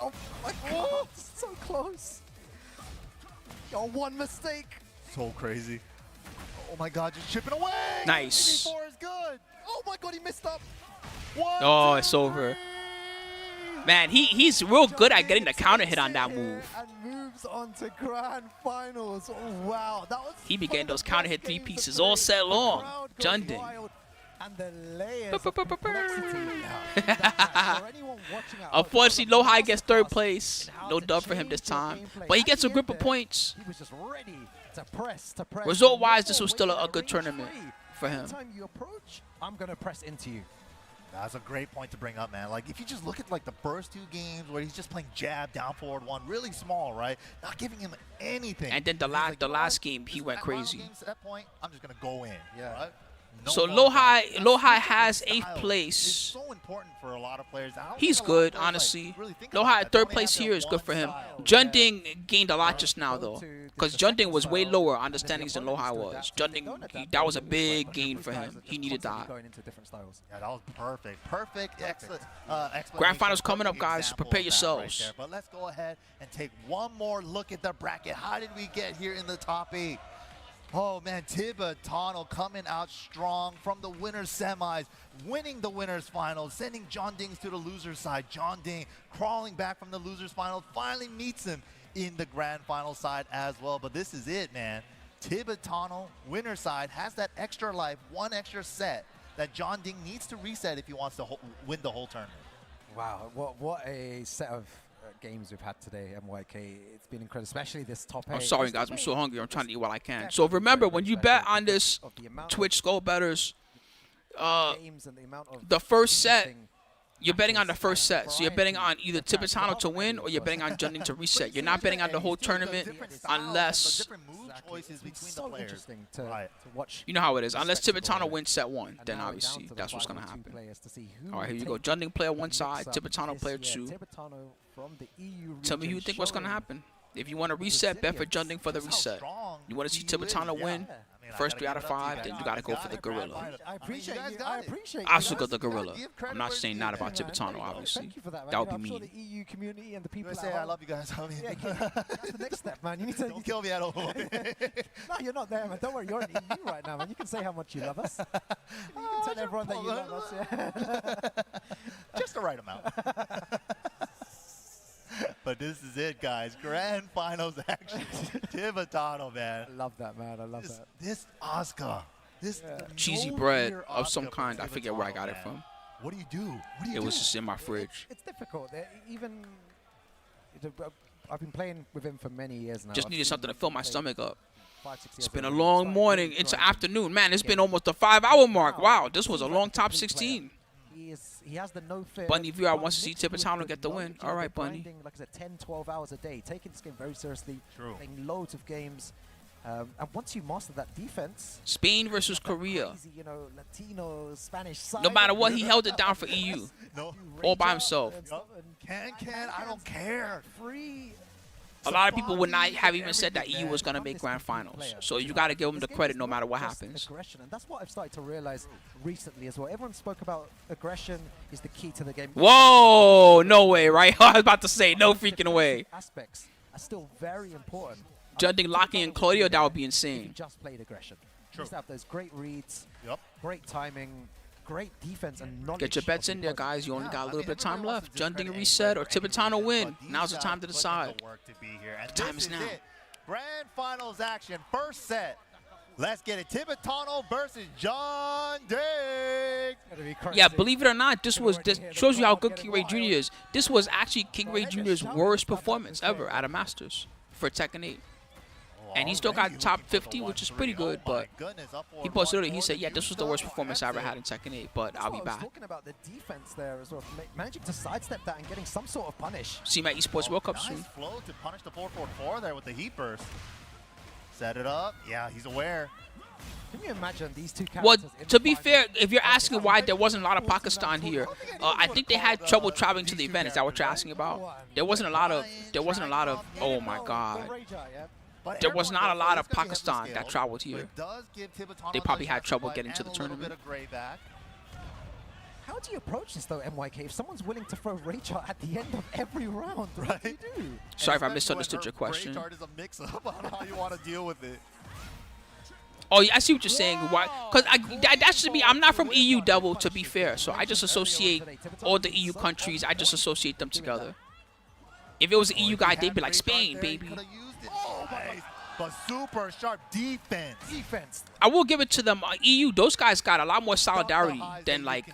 Speaker 2: Oh my god, so close. Yo, one mistake.
Speaker 4: So crazy. Oh my god, just chipping away.
Speaker 1: Nice.
Speaker 4: QCB4 is good.
Speaker 2: Oh my god, he missed up.
Speaker 4: 1,
Speaker 1: Oh,
Speaker 4: 2,
Speaker 1: it's over.
Speaker 4: 3.
Speaker 1: Man, he's real good at getting the counter hit on
Speaker 2: Takes
Speaker 1: that
Speaker 2: it
Speaker 1: move.
Speaker 2: here And moves on to grand finals. Oh, wow, that was
Speaker 1: He be
Speaker 2: one
Speaker 1: getting
Speaker 2: of the
Speaker 1: those counter
Speaker 2: best
Speaker 1: hit three
Speaker 2: games of
Speaker 1: pieces
Speaker 2: the
Speaker 1: all
Speaker 2: day.
Speaker 1: set
Speaker 2: The
Speaker 1: long.
Speaker 2: crowd goes
Speaker 1: Jeondding.
Speaker 2: wild, and the layers of complexity. For anyone watching at home,
Speaker 1: Unfortunately,
Speaker 2: that was a
Speaker 1: Lowhigh gets third
Speaker 2: masterclass
Speaker 1: place.
Speaker 2: in how
Speaker 1: No
Speaker 2: to
Speaker 1: dub for him this
Speaker 2: change your
Speaker 1: time.
Speaker 2: gameplay.
Speaker 1: But he
Speaker 2: At
Speaker 1: gets
Speaker 2: the
Speaker 1: a grip
Speaker 2: end
Speaker 1: of
Speaker 2: there,
Speaker 1: points.
Speaker 2: He was just ready to press.
Speaker 1: Result-wise,
Speaker 2: No
Speaker 1: this
Speaker 2: more
Speaker 1: was still
Speaker 2: waiting
Speaker 1: a
Speaker 2: at
Speaker 1: good
Speaker 2: range
Speaker 1: tournament
Speaker 2: 3.
Speaker 1: for him.
Speaker 2: Anytime you approach, I'm going to press into you.
Speaker 4: That's a great point to bring up, man. Like, if you just look at, like, the first 2 games where he's just playing jab, down forward 1, really small, right? Not giving him anything.
Speaker 1: And then the
Speaker 4: he's
Speaker 1: last
Speaker 4: like, you know what?
Speaker 1: game, he
Speaker 4: This is
Speaker 1: went
Speaker 4: my final
Speaker 1: crazy.
Speaker 4: game, so at that point, I'm just going to go in.
Speaker 2: Yeah.
Speaker 4: Right? No
Speaker 1: So
Speaker 4: more
Speaker 1: Lowhigh
Speaker 4: attacks.
Speaker 1: Lowhigh
Speaker 4: That's
Speaker 1: has
Speaker 4: such a
Speaker 1: 8th
Speaker 4: style.
Speaker 1: place.
Speaker 4: It's so important for a lot of players. I don't
Speaker 1: He's
Speaker 4: think a lot of
Speaker 1: good,
Speaker 4: players, like,
Speaker 1: honestly.
Speaker 4: really think about
Speaker 1: Lowhigh
Speaker 4: that.
Speaker 1: at
Speaker 4: They
Speaker 1: third
Speaker 4: only
Speaker 1: place
Speaker 4: have
Speaker 1: here
Speaker 4: their
Speaker 1: is good
Speaker 4: one
Speaker 1: for him.
Speaker 4: style.
Speaker 1: Jeondding gained a lot just now,
Speaker 2: Go
Speaker 1: though.
Speaker 2: to the
Speaker 1: Because
Speaker 2: second
Speaker 1: Jeondding was way
Speaker 2: style,
Speaker 1: lower
Speaker 2: and then the
Speaker 1: understandings than
Speaker 2: opponent
Speaker 1: Lowhigh
Speaker 2: needs to
Speaker 1: was.
Speaker 2: adapt. If they
Speaker 1: Jeondding,
Speaker 2: don't adapt,
Speaker 1: that was a
Speaker 2: then
Speaker 1: big
Speaker 2: these
Speaker 1: gain
Speaker 2: guys
Speaker 1: for
Speaker 2: are
Speaker 1: him.
Speaker 2: just
Speaker 1: He needed
Speaker 2: constantly
Speaker 1: that.
Speaker 2: Going into different styles.
Speaker 4: Yeah, that was perfect. Perfect. Excellent.
Speaker 1: Grand finals coming up,
Speaker 4: Perfect
Speaker 1: guys.
Speaker 4: example
Speaker 1: Prepare
Speaker 4: of that
Speaker 1: yourselves.
Speaker 4: Right there. But let's go ahead and take one more look at the bracket. How did we get here in the top 8? Oh man, Tibetano coming out strong from the winners semis, winning the winners finals, sending Jeondding to the loser side. Jeondding crawling back from the losers final, finally meets him in the grand final side as well. But this is it, man. Tibetano, winner side, has that extra life, one extra set that Jeondding needs to reset if he wants to win the whole tournament.
Speaker 2: Wow, what a set of games we've had today, MYK. It's been incredible, especially this top 8.
Speaker 1: I'm sorry, guys. I'm so hungry. I'm trying to eat what I can. So remember, when you bet on this Twitch Skull Betters,
Speaker 2: games and the amount of
Speaker 1: the first set,
Speaker 2: interesting
Speaker 1: you're betting on the
Speaker 2: matches
Speaker 1: first
Speaker 2: and
Speaker 1: set. So you're betting on
Speaker 2: variety
Speaker 1: either
Speaker 2: of tracks.
Speaker 1: Tibetano to
Speaker 2: Well,
Speaker 1: win or you're betting on Jeondding to reset. You're not
Speaker 4: But
Speaker 1: betting on the whole
Speaker 4: he's doing
Speaker 1: tournament
Speaker 4: different styles and
Speaker 1: unless,
Speaker 4: the different move choices
Speaker 2: It's
Speaker 4: between
Speaker 2: so
Speaker 4: the players.
Speaker 2: interesting to
Speaker 4: Right.
Speaker 2: watch.
Speaker 1: you know how it is. Unless
Speaker 2: Respectable.
Speaker 1: Tibetano wins set 1,
Speaker 2: And
Speaker 1: then
Speaker 2: now we're
Speaker 1: obviously
Speaker 2: down to the
Speaker 1: that's what's going to
Speaker 2: final two
Speaker 1: happen.
Speaker 2: players to see who
Speaker 1: All right,
Speaker 2: will
Speaker 1: here you go.
Speaker 2: take
Speaker 1: Jeondding player
Speaker 2: the
Speaker 1: 1 side,
Speaker 2: mix-up
Speaker 1: Tibetano
Speaker 2: this
Speaker 1: player
Speaker 2: year.
Speaker 1: 2.
Speaker 2: Tibetano from the EU
Speaker 1: Tell me who you
Speaker 2: region
Speaker 1: think what's going to
Speaker 2: showing
Speaker 1: happen. If you want to reset, bet for Jeondding for the reset. You want to see Tibetano win? First 3 out of 5, then you gotta go for the gorilla.
Speaker 2: I appreciate you. I appreciate
Speaker 1: I
Speaker 2: you.
Speaker 1: still got the gorilla. I'm not saying not about Tibetano, obviously.
Speaker 2: Thank you for that, man.
Speaker 1: That would be
Speaker 2: I'm sure
Speaker 1: mean.
Speaker 2: the EU community and the people
Speaker 4: say I love you guys. I mean,
Speaker 2: that's the next step, man. You need to
Speaker 4: don't kill me at all.
Speaker 2: No, you're not there, man. Don't worry. You're in EU right now, man. You can say how much you love us. You can tell everyone that you love us. Yeah.
Speaker 4: Just the right amount. But this is it, guys. Grand finals action. Tibetano, man.
Speaker 2: I love that, man. I love that.
Speaker 4: This Oscar. This
Speaker 1: Cheesy
Speaker 4: no
Speaker 1: bread
Speaker 4: fear
Speaker 1: of some
Speaker 4: Oscar
Speaker 1: kind.
Speaker 4: for
Speaker 1: I forget where I
Speaker 4: Tibetano,
Speaker 1: got it
Speaker 4: man.
Speaker 1: from.
Speaker 4: What do you do? What do you
Speaker 1: It
Speaker 4: do?
Speaker 1: was just in my fridge.
Speaker 2: It's difficult. Even I've been playing with him for many years now.
Speaker 1: Just
Speaker 2: I've
Speaker 1: needed
Speaker 2: seen
Speaker 1: something
Speaker 2: him
Speaker 1: to fill my
Speaker 2: play
Speaker 1: stomach up.
Speaker 2: 5, 6 years
Speaker 1: It's been a
Speaker 2: ago.
Speaker 1: long
Speaker 2: Started
Speaker 1: morning
Speaker 2: really
Speaker 1: into
Speaker 2: grinding.
Speaker 1: afternoon. Man, it's been almost the 5-hour mark. Wow, this was a
Speaker 2: Seems
Speaker 1: long
Speaker 2: like
Speaker 1: top
Speaker 2: complete player.
Speaker 1: 16.
Speaker 2: He has the no fear.
Speaker 1: Bunny Viewer
Speaker 2: but
Speaker 1: wants to see
Speaker 2: mixed with
Speaker 1: Tibetano get the win.
Speaker 2: knowledge,
Speaker 1: All right,
Speaker 2: the
Speaker 1: Bunny.
Speaker 2: grinding, like I said, 10, 12 hours a day, taking this game very seriously,
Speaker 4: True.
Speaker 2: playing loads of games. And once you master that defense,
Speaker 1: Spain versus
Speaker 2: that
Speaker 1: Korea.
Speaker 2: crazy, Latino, Spanish side,
Speaker 1: No matter what, he held it down for EU.
Speaker 4: No.
Speaker 1: All by
Speaker 2: rage out
Speaker 1: himself.
Speaker 2: and stuff, and
Speaker 4: I don't care.
Speaker 2: free.
Speaker 1: A lot of people would not have even said that EU was going to make grand finals. So you got to give him the
Speaker 2: This game
Speaker 1: credit
Speaker 2: is
Speaker 1: no matter
Speaker 2: not
Speaker 1: what
Speaker 2: just
Speaker 1: happens.
Speaker 2: Aggression, and that's what I've started to realize recently as well. Everyone spoke about aggression is the key to the game.
Speaker 1: Whoa, no way, right? I was about to say, no freaking way.
Speaker 2: Aspects are still very important.
Speaker 1: Jeondding locking in Claudio, that would be
Speaker 2: If you
Speaker 1: insane.
Speaker 2: just played aggression.
Speaker 4: True.
Speaker 2: You just have those great reads,
Speaker 4: Yep.
Speaker 2: great timing, great defense, and knowledge.
Speaker 1: Get your bets
Speaker 2: of
Speaker 1: in
Speaker 2: the
Speaker 1: there,
Speaker 2: opponent.
Speaker 1: guys. You only
Speaker 4: Yeah,
Speaker 1: got a
Speaker 4: I
Speaker 1: little
Speaker 4: mean,
Speaker 1: bit of time
Speaker 4: everybody wants
Speaker 1: left.
Speaker 4: to
Speaker 1: Jeondding
Speaker 4: discredit
Speaker 1: a reset or
Speaker 4: anybody,
Speaker 1: Tibetano win.
Speaker 4: but these
Speaker 1: Now's the
Speaker 4: guys
Speaker 1: time to
Speaker 4: put in
Speaker 1: decide.
Speaker 4: the work to be here. And
Speaker 1: The time
Speaker 4: this
Speaker 1: is now.
Speaker 4: It. Grand finals action, first set. Let's get it. Tibetano versus Jeondding.
Speaker 2: It's gonna be crazy.
Speaker 1: Yeah, believe it or not, this shows you how good King Ray Jr. is. This was actually King Ray Jr.'s worst performance ever at a Masters for Tekken 8. And he still got
Speaker 4: Already
Speaker 1: top
Speaker 4: looking for the
Speaker 1: 50, which is
Speaker 4: 1-3.
Speaker 1: pretty good,
Speaker 4: Oh my
Speaker 1: but
Speaker 4: goodness, up
Speaker 1: he
Speaker 4: forward
Speaker 1: posted
Speaker 4: 1-4
Speaker 1: earlier, he said, yeah, this was the worst performance I ever had in Tekken 8, but
Speaker 2: That's
Speaker 1: I'll
Speaker 2: what
Speaker 1: be
Speaker 2: I was
Speaker 1: back.
Speaker 2: talking about the defense there as well, managing to sidestep that and getting some sort of punish.
Speaker 1: See him at Esports World Cup
Speaker 4: nice
Speaker 1: soon.
Speaker 4: flow to punish the 4-4-4 there with the heat burst. Set it up. Yeah, he's aware.
Speaker 2: Can you imagine these two
Speaker 1: Well,
Speaker 2: characters? in
Speaker 1: to
Speaker 2: the
Speaker 1: be
Speaker 2: final?
Speaker 1: fair, if you're asking why there wasn't a lot of Pakistan here, I think they had trouble traveling to the event. Is that what you're asking about? There wasn't a lot of. Oh my God.
Speaker 4: But
Speaker 1: There was
Speaker 4: everyone
Speaker 1: not a
Speaker 4: knows
Speaker 1: lot
Speaker 4: it's
Speaker 1: of
Speaker 4: gonna be heavily
Speaker 1: Pakistan that
Speaker 4: scaled,
Speaker 1: traveled
Speaker 4: but
Speaker 1: here.
Speaker 4: it does give Tibetano
Speaker 1: They probably
Speaker 4: another
Speaker 1: had
Speaker 4: chance
Speaker 1: trouble
Speaker 4: to
Speaker 1: getting to the
Speaker 4: and a little
Speaker 1: tournament.
Speaker 4: bit of gray back.
Speaker 2: How do you approach this though, MYK? If someone's willing to throw Rage Art at the end of every round, what do you do?
Speaker 1: Sorry if I
Speaker 4: And especially
Speaker 1: misunderstood
Speaker 4: when
Speaker 1: your
Speaker 4: her
Speaker 1: question.
Speaker 4: gray chart is a mix-up on how you want to deal with it.
Speaker 1: Oh, yeah, I see what you're saying. Why? Because that should be. I'm not from EU, Devil. To be fair, so I just associate all the EU countries. I just associate them together. If it was an EU guy, they'd be like Spain, baby.
Speaker 4: Nice. But super sharp defense.
Speaker 2: Defense.
Speaker 1: I will give it to them. EU, those guys got a lot more solidarity than like.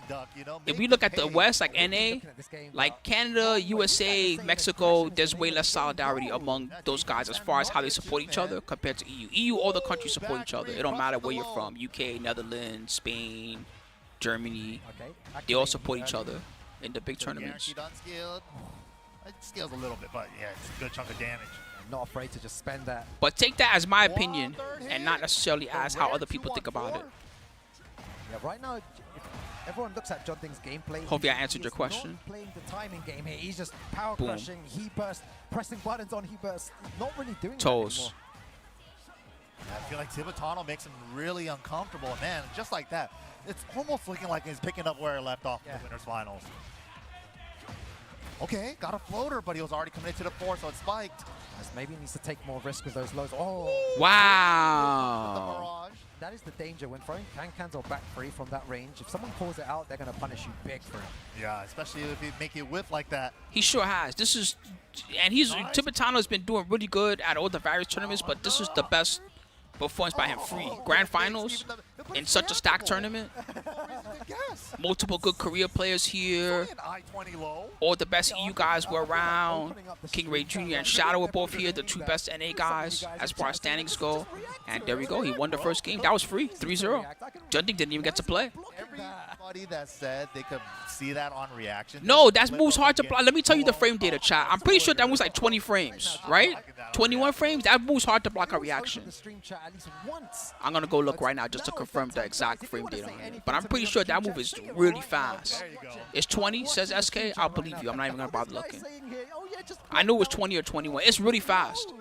Speaker 1: If we look at the West, like NA, like Canada, USA, Mexico, there's way less solidarity among those guys as far as how they support each other compared to EU. EU, all the countries support each other. It don't matter where you're from. UK, Netherlands, Spain, Germany. They all support each other in the big tournaments.
Speaker 4: It scales a little bit, but yeah, it's a good chunk of damage.
Speaker 2: Not afraid to just spend that.
Speaker 1: But take that as my opinion and not necessarily as how other people think about it.
Speaker 2: Yeah, right now, if everyone looks at Jeondding's gameplay.
Speaker 1: Hopefully I
Speaker 2: he
Speaker 1: answered your
Speaker 2: is
Speaker 1: question.
Speaker 2: Not playing the timing game here. He's just power
Speaker 1: Boom.
Speaker 2: crushing, heat burst, pressing buttons on heat burst. Not really doing
Speaker 1: Toes.
Speaker 2: that
Speaker 4: I feel like Tibetano makes him really uncomfortable. And man, just like that, it's almost looking like he's picking up where he left off in the winners finals. Okay, got a floater, but he was already committed to the 4, so it spiked.
Speaker 2: Maybe he needs to take more risk with those lows. Oh,
Speaker 1: Wow.
Speaker 4: Mirage.
Speaker 2: that is the danger when throwing can-cans or back free from that range. If someone pulls it out, they're going to punish you big for it.
Speaker 4: Yeah, especially if you make it whiff like that.
Speaker 1: He sure has. This is, and Tibetano's been doing really good at all the various tournaments, but this is the best performance by him. Free grand finals in such a stacked tournament. Multiple good career players here. All the best EU guys were around. King Ray Jr. and Shadow were both here, the two best NA guys as far as standings go. And there we go. He won the first game. That was free, 3-0. Jeondding didn't even get to play.
Speaker 4: Everybody that said they could see that on reaction.
Speaker 1: No, that move's hard to block. Let me tell you the frame data, chat. I'm pretty sure that move's like 20 frames, right? 21 frames? That move's hard to block a reaction. I'm going to go look right now just to confirm the exact frame data on it. But I'm pretty sure that move is is really fast.
Speaker 4: There you go.
Speaker 1: It's 20, says SK. I'll believe you. I'm not even going to bother
Speaker 2: This guy's
Speaker 1: looking.
Speaker 2: saying here, oh, yeah, just
Speaker 1: I knew it was 20 or 21. It's really fast.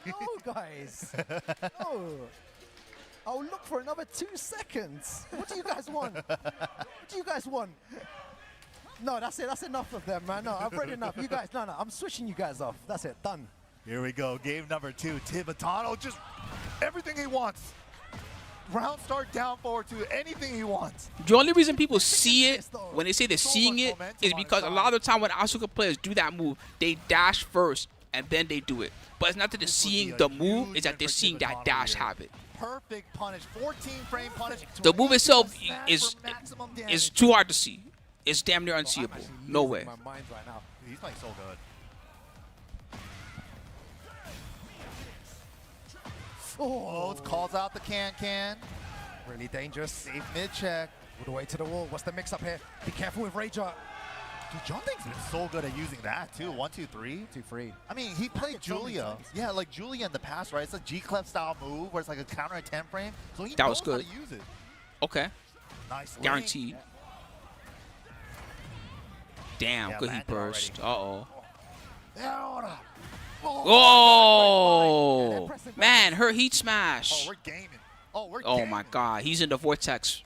Speaker 2: No, guys. No. Oh, look for another 2 seconds. What do you guys want? What do you guys want? No, that's it. That's enough of them, man. No, I've read enough. You guys, no, I'm switching you guys off. That's it. Done.
Speaker 4: Here we go. Game number 2. Tibetano just everything he wants. Round start down forward to anything he wants.
Speaker 1: The only reason people see it, when they say they're seeing it, is because a lot of the time when Asuka players do that move, they dash first and then they do it. But it's not that they're seeing the move, it's that they're seeing that dash habit.
Speaker 4: Perfect punish. 14-frame punish.
Speaker 1: The move itself
Speaker 4: Smash
Speaker 1: is
Speaker 4: for maximum damage.
Speaker 1: is too hard to see. It's damn near
Speaker 2: I'm
Speaker 1: unseeable.
Speaker 2: actually
Speaker 1: No
Speaker 2: losing
Speaker 1: way.
Speaker 2: my mind right now.
Speaker 4: He's playing so good. Oh, it calls out the can.
Speaker 2: Really dangerous.
Speaker 4: Safe mid check.
Speaker 2: All the way to the wall. What's the mix up here? Be careful with Rager.
Speaker 4: Dude, Jeondding's been so good at using that too. 1, 2, 3.
Speaker 2: 2-3.
Speaker 4: I mean, he played
Speaker 2: It's so many
Speaker 4: Julia.
Speaker 2: times.
Speaker 4: Yeah, like Julia in the past, right? It's a G-Clef style move where it's like a counter at 10 frame. So he
Speaker 1: That
Speaker 4: knows
Speaker 1: was good.
Speaker 4: how to use it.
Speaker 1: Okay.
Speaker 4: Nice. link.
Speaker 1: Guaranteed. Damn,
Speaker 4: Yeah,
Speaker 1: good heat
Speaker 4: landed
Speaker 1: burst.
Speaker 4: already.
Speaker 1: Uh-oh.
Speaker 4: Ahora.
Speaker 1: Oh!
Speaker 2: pressing
Speaker 1: Man, her heat
Speaker 4: Oh,
Speaker 1: smash.
Speaker 4: we're gaming. Oh, we're
Speaker 1: Oh
Speaker 4: gaming.
Speaker 1: my god, he's in the vortex.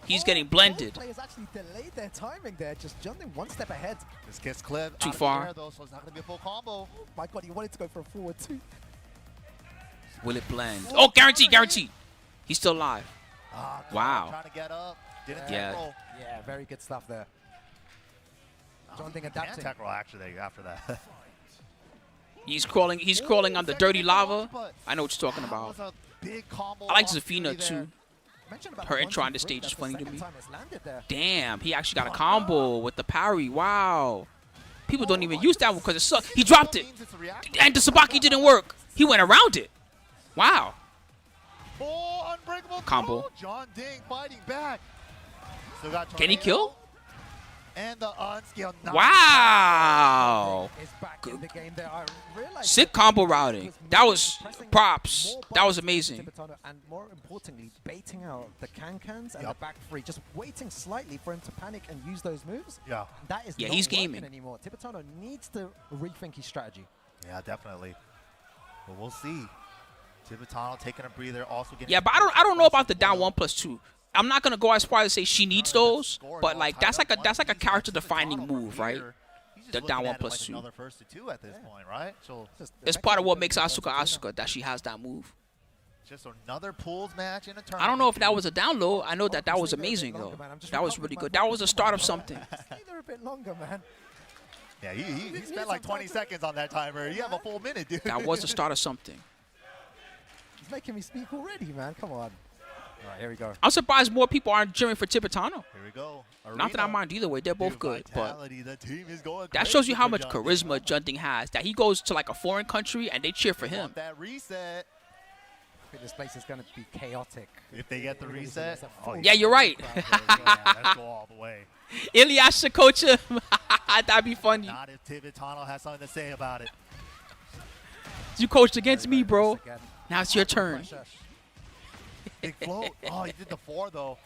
Speaker 1: He's getting
Speaker 2: Both
Speaker 1: blended.
Speaker 2: players actually delayed their timing there. Just Jeondding one step ahead.
Speaker 4: This gets clipped.
Speaker 1: Too
Speaker 4: out of the
Speaker 1: far.
Speaker 4: air, though, so it's not going to be a full combo.
Speaker 2: Oh my god, he wanted to go for a forward two.
Speaker 1: Will it blend? Oh, guaranteed, guaranteed. He's still alive.
Speaker 4: Ah,
Speaker 1: Wow.
Speaker 4: Trying to get up. Didn't
Speaker 1: Yeah.
Speaker 4: tech roll.
Speaker 2: Yeah, very good stuff there. Jeondding
Speaker 4: And
Speaker 2: adapting.
Speaker 4: tech roll actually after that.
Speaker 1: He's crawling on the dirty lava. I know what you're talking
Speaker 4: That
Speaker 1: about.
Speaker 4: was a big combo
Speaker 1: I like
Speaker 4: opportunity
Speaker 1: Zafina
Speaker 4: there.
Speaker 1: too.
Speaker 2: Mentioned about
Speaker 1: Her
Speaker 2: the
Speaker 1: intro on the
Speaker 2: 1-2-3,
Speaker 1: stage is
Speaker 2: that's the
Speaker 1: funny to
Speaker 2: second
Speaker 1: me.
Speaker 2: time it's landed there.
Speaker 1: Damn, he actually got a combo with the parry. Wow. People don't even use that one because it sucks. He dropped it.
Speaker 4: Means it's a reaction.
Speaker 1: And the Sabaki didn't work. He went around it. Wow.
Speaker 4: Oh, unbreakable
Speaker 1: Combo.
Speaker 4: throw. Jeondding fighting back. Still got
Speaker 1: Can he
Speaker 4: tornado.
Speaker 1: kill?
Speaker 4: And the unskilled.
Speaker 1: Wow.
Speaker 2: Is back in the game there. I realized
Speaker 1: Sick
Speaker 2: that
Speaker 1: combo
Speaker 2: he
Speaker 1: routing.
Speaker 2: was
Speaker 1: That was
Speaker 2: pressing
Speaker 1: props.
Speaker 2: more
Speaker 1: That was
Speaker 2: buttons
Speaker 1: amazing.
Speaker 2: Tibetano, and more importantly, baiting out the can-cans and
Speaker 4: Yup.
Speaker 2: the back three, just waiting slightly for him to panic and use those moves.
Speaker 4: Yeah.
Speaker 2: That is
Speaker 1: Yeah,
Speaker 2: not
Speaker 1: he's
Speaker 2: working
Speaker 1: gaming.
Speaker 2: anymore. Tibetano needs to rethink his strategy.
Speaker 4: Yeah, definitely. But we'll see. Tibetano taking a breather, also getting.
Speaker 1: Yeah, but I don't know about the down 1+2. I'm not gonna go as far as say she needs those, but like that's like a character defining move, right? The down 1+2.
Speaker 4: Another first to two at this point, right? So
Speaker 1: It's part of what makes Asuka Asuka that she has that move.
Speaker 4: just another pools match in a tournament.
Speaker 1: I don't know if that was a down low. I know that was amazing though. That was really good. That was a start of something.
Speaker 2: Stay there a bit longer, man.
Speaker 4: Yeah, he spent like 20 seconds on that timer. You have a full minute, dude.
Speaker 1: That was the start of something.
Speaker 2: He's making me speak already, man. Come on. All right, here we go.
Speaker 1: I'm surprised more people aren't cheering for Tibetano.
Speaker 4: Here we go.
Speaker 1: Not that I
Speaker 4: Arena.
Speaker 1: mind either way. They're both
Speaker 4: Dude,
Speaker 1: good, but
Speaker 4: Vitality, the team is going
Speaker 1: that shows
Speaker 4: crazy
Speaker 1: you how
Speaker 4: for
Speaker 1: much
Speaker 4: Jeondding.
Speaker 1: charisma Jeondding has. That he goes to like a foreign country and they cheer for him.
Speaker 4: Want that reset.
Speaker 2: I think this place is going to be chaotic.
Speaker 4: If they get the
Speaker 2: It really is.
Speaker 4: reset.
Speaker 2: It's a
Speaker 4: Oh,
Speaker 2: full
Speaker 1: Yeah, you're right.
Speaker 2: crowd there.
Speaker 4: yeah, let's go all the way.
Speaker 1: Ilias should coach him. That'd be funny.
Speaker 4: Not if Tibetano has something to say about it.
Speaker 1: You coached against me,
Speaker 2: Very
Speaker 1: bro.
Speaker 2: nice again.
Speaker 1: Now it's your turn.
Speaker 2: Pressure.
Speaker 4: Big float. Oh, he did the 4 though.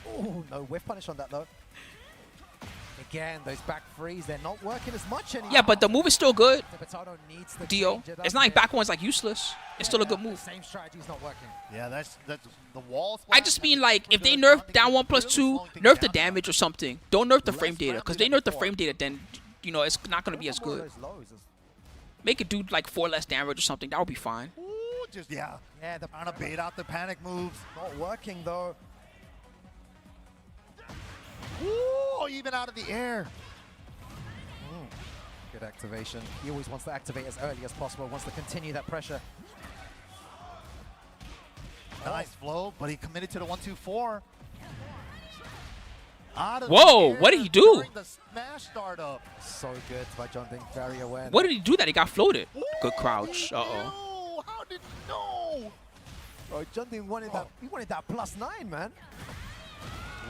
Speaker 2: Oh, no whiff punish on that, though. Again, those back threes, they're not working as much anymore.
Speaker 1: Yeah, but the move is still good.
Speaker 2: Tibetano needs to
Speaker 1: Dio.
Speaker 2: change it up
Speaker 1: It's not like
Speaker 2: here.
Speaker 1: back one's like useless. It's still a good move.
Speaker 2: Same strategy's not working.
Speaker 4: Yeah, that's the wall.
Speaker 1: I just mean like if they nerf down 1+2, nerf the damage or something. Don't nerf the frame data, because they nerf the frame data, then you know it's not gonna be as good.
Speaker 2: Those lows is-
Speaker 1: Make it do like 4 less damage or something. That would be fine.
Speaker 4: Ooh, just
Speaker 2: Yeah, the
Speaker 4: trying to bait out the panic moves.
Speaker 2: not working though.
Speaker 4: Ooh, even out of the air.
Speaker 2: Good activation. He always wants to activate as early as possible. Wants to continue that pressure.
Speaker 4: Nice flow, but he committed to the 1-2-4. Out of
Speaker 1: Whoa,
Speaker 4: the air
Speaker 1: what did he do?
Speaker 4: during the smash startup.
Speaker 2: So good by Jeondding. Very aware.
Speaker 1: What did he do that? He got floated. Good
Speaker 4: Ooh,
Speaker 1: crouch.
Speaker 4: he
Speaker 1: Uh-oh.
Speaker 4: knew. How did he know?
Speaker 2: Oh, Jeondding wanted that. He wanted that +9, man.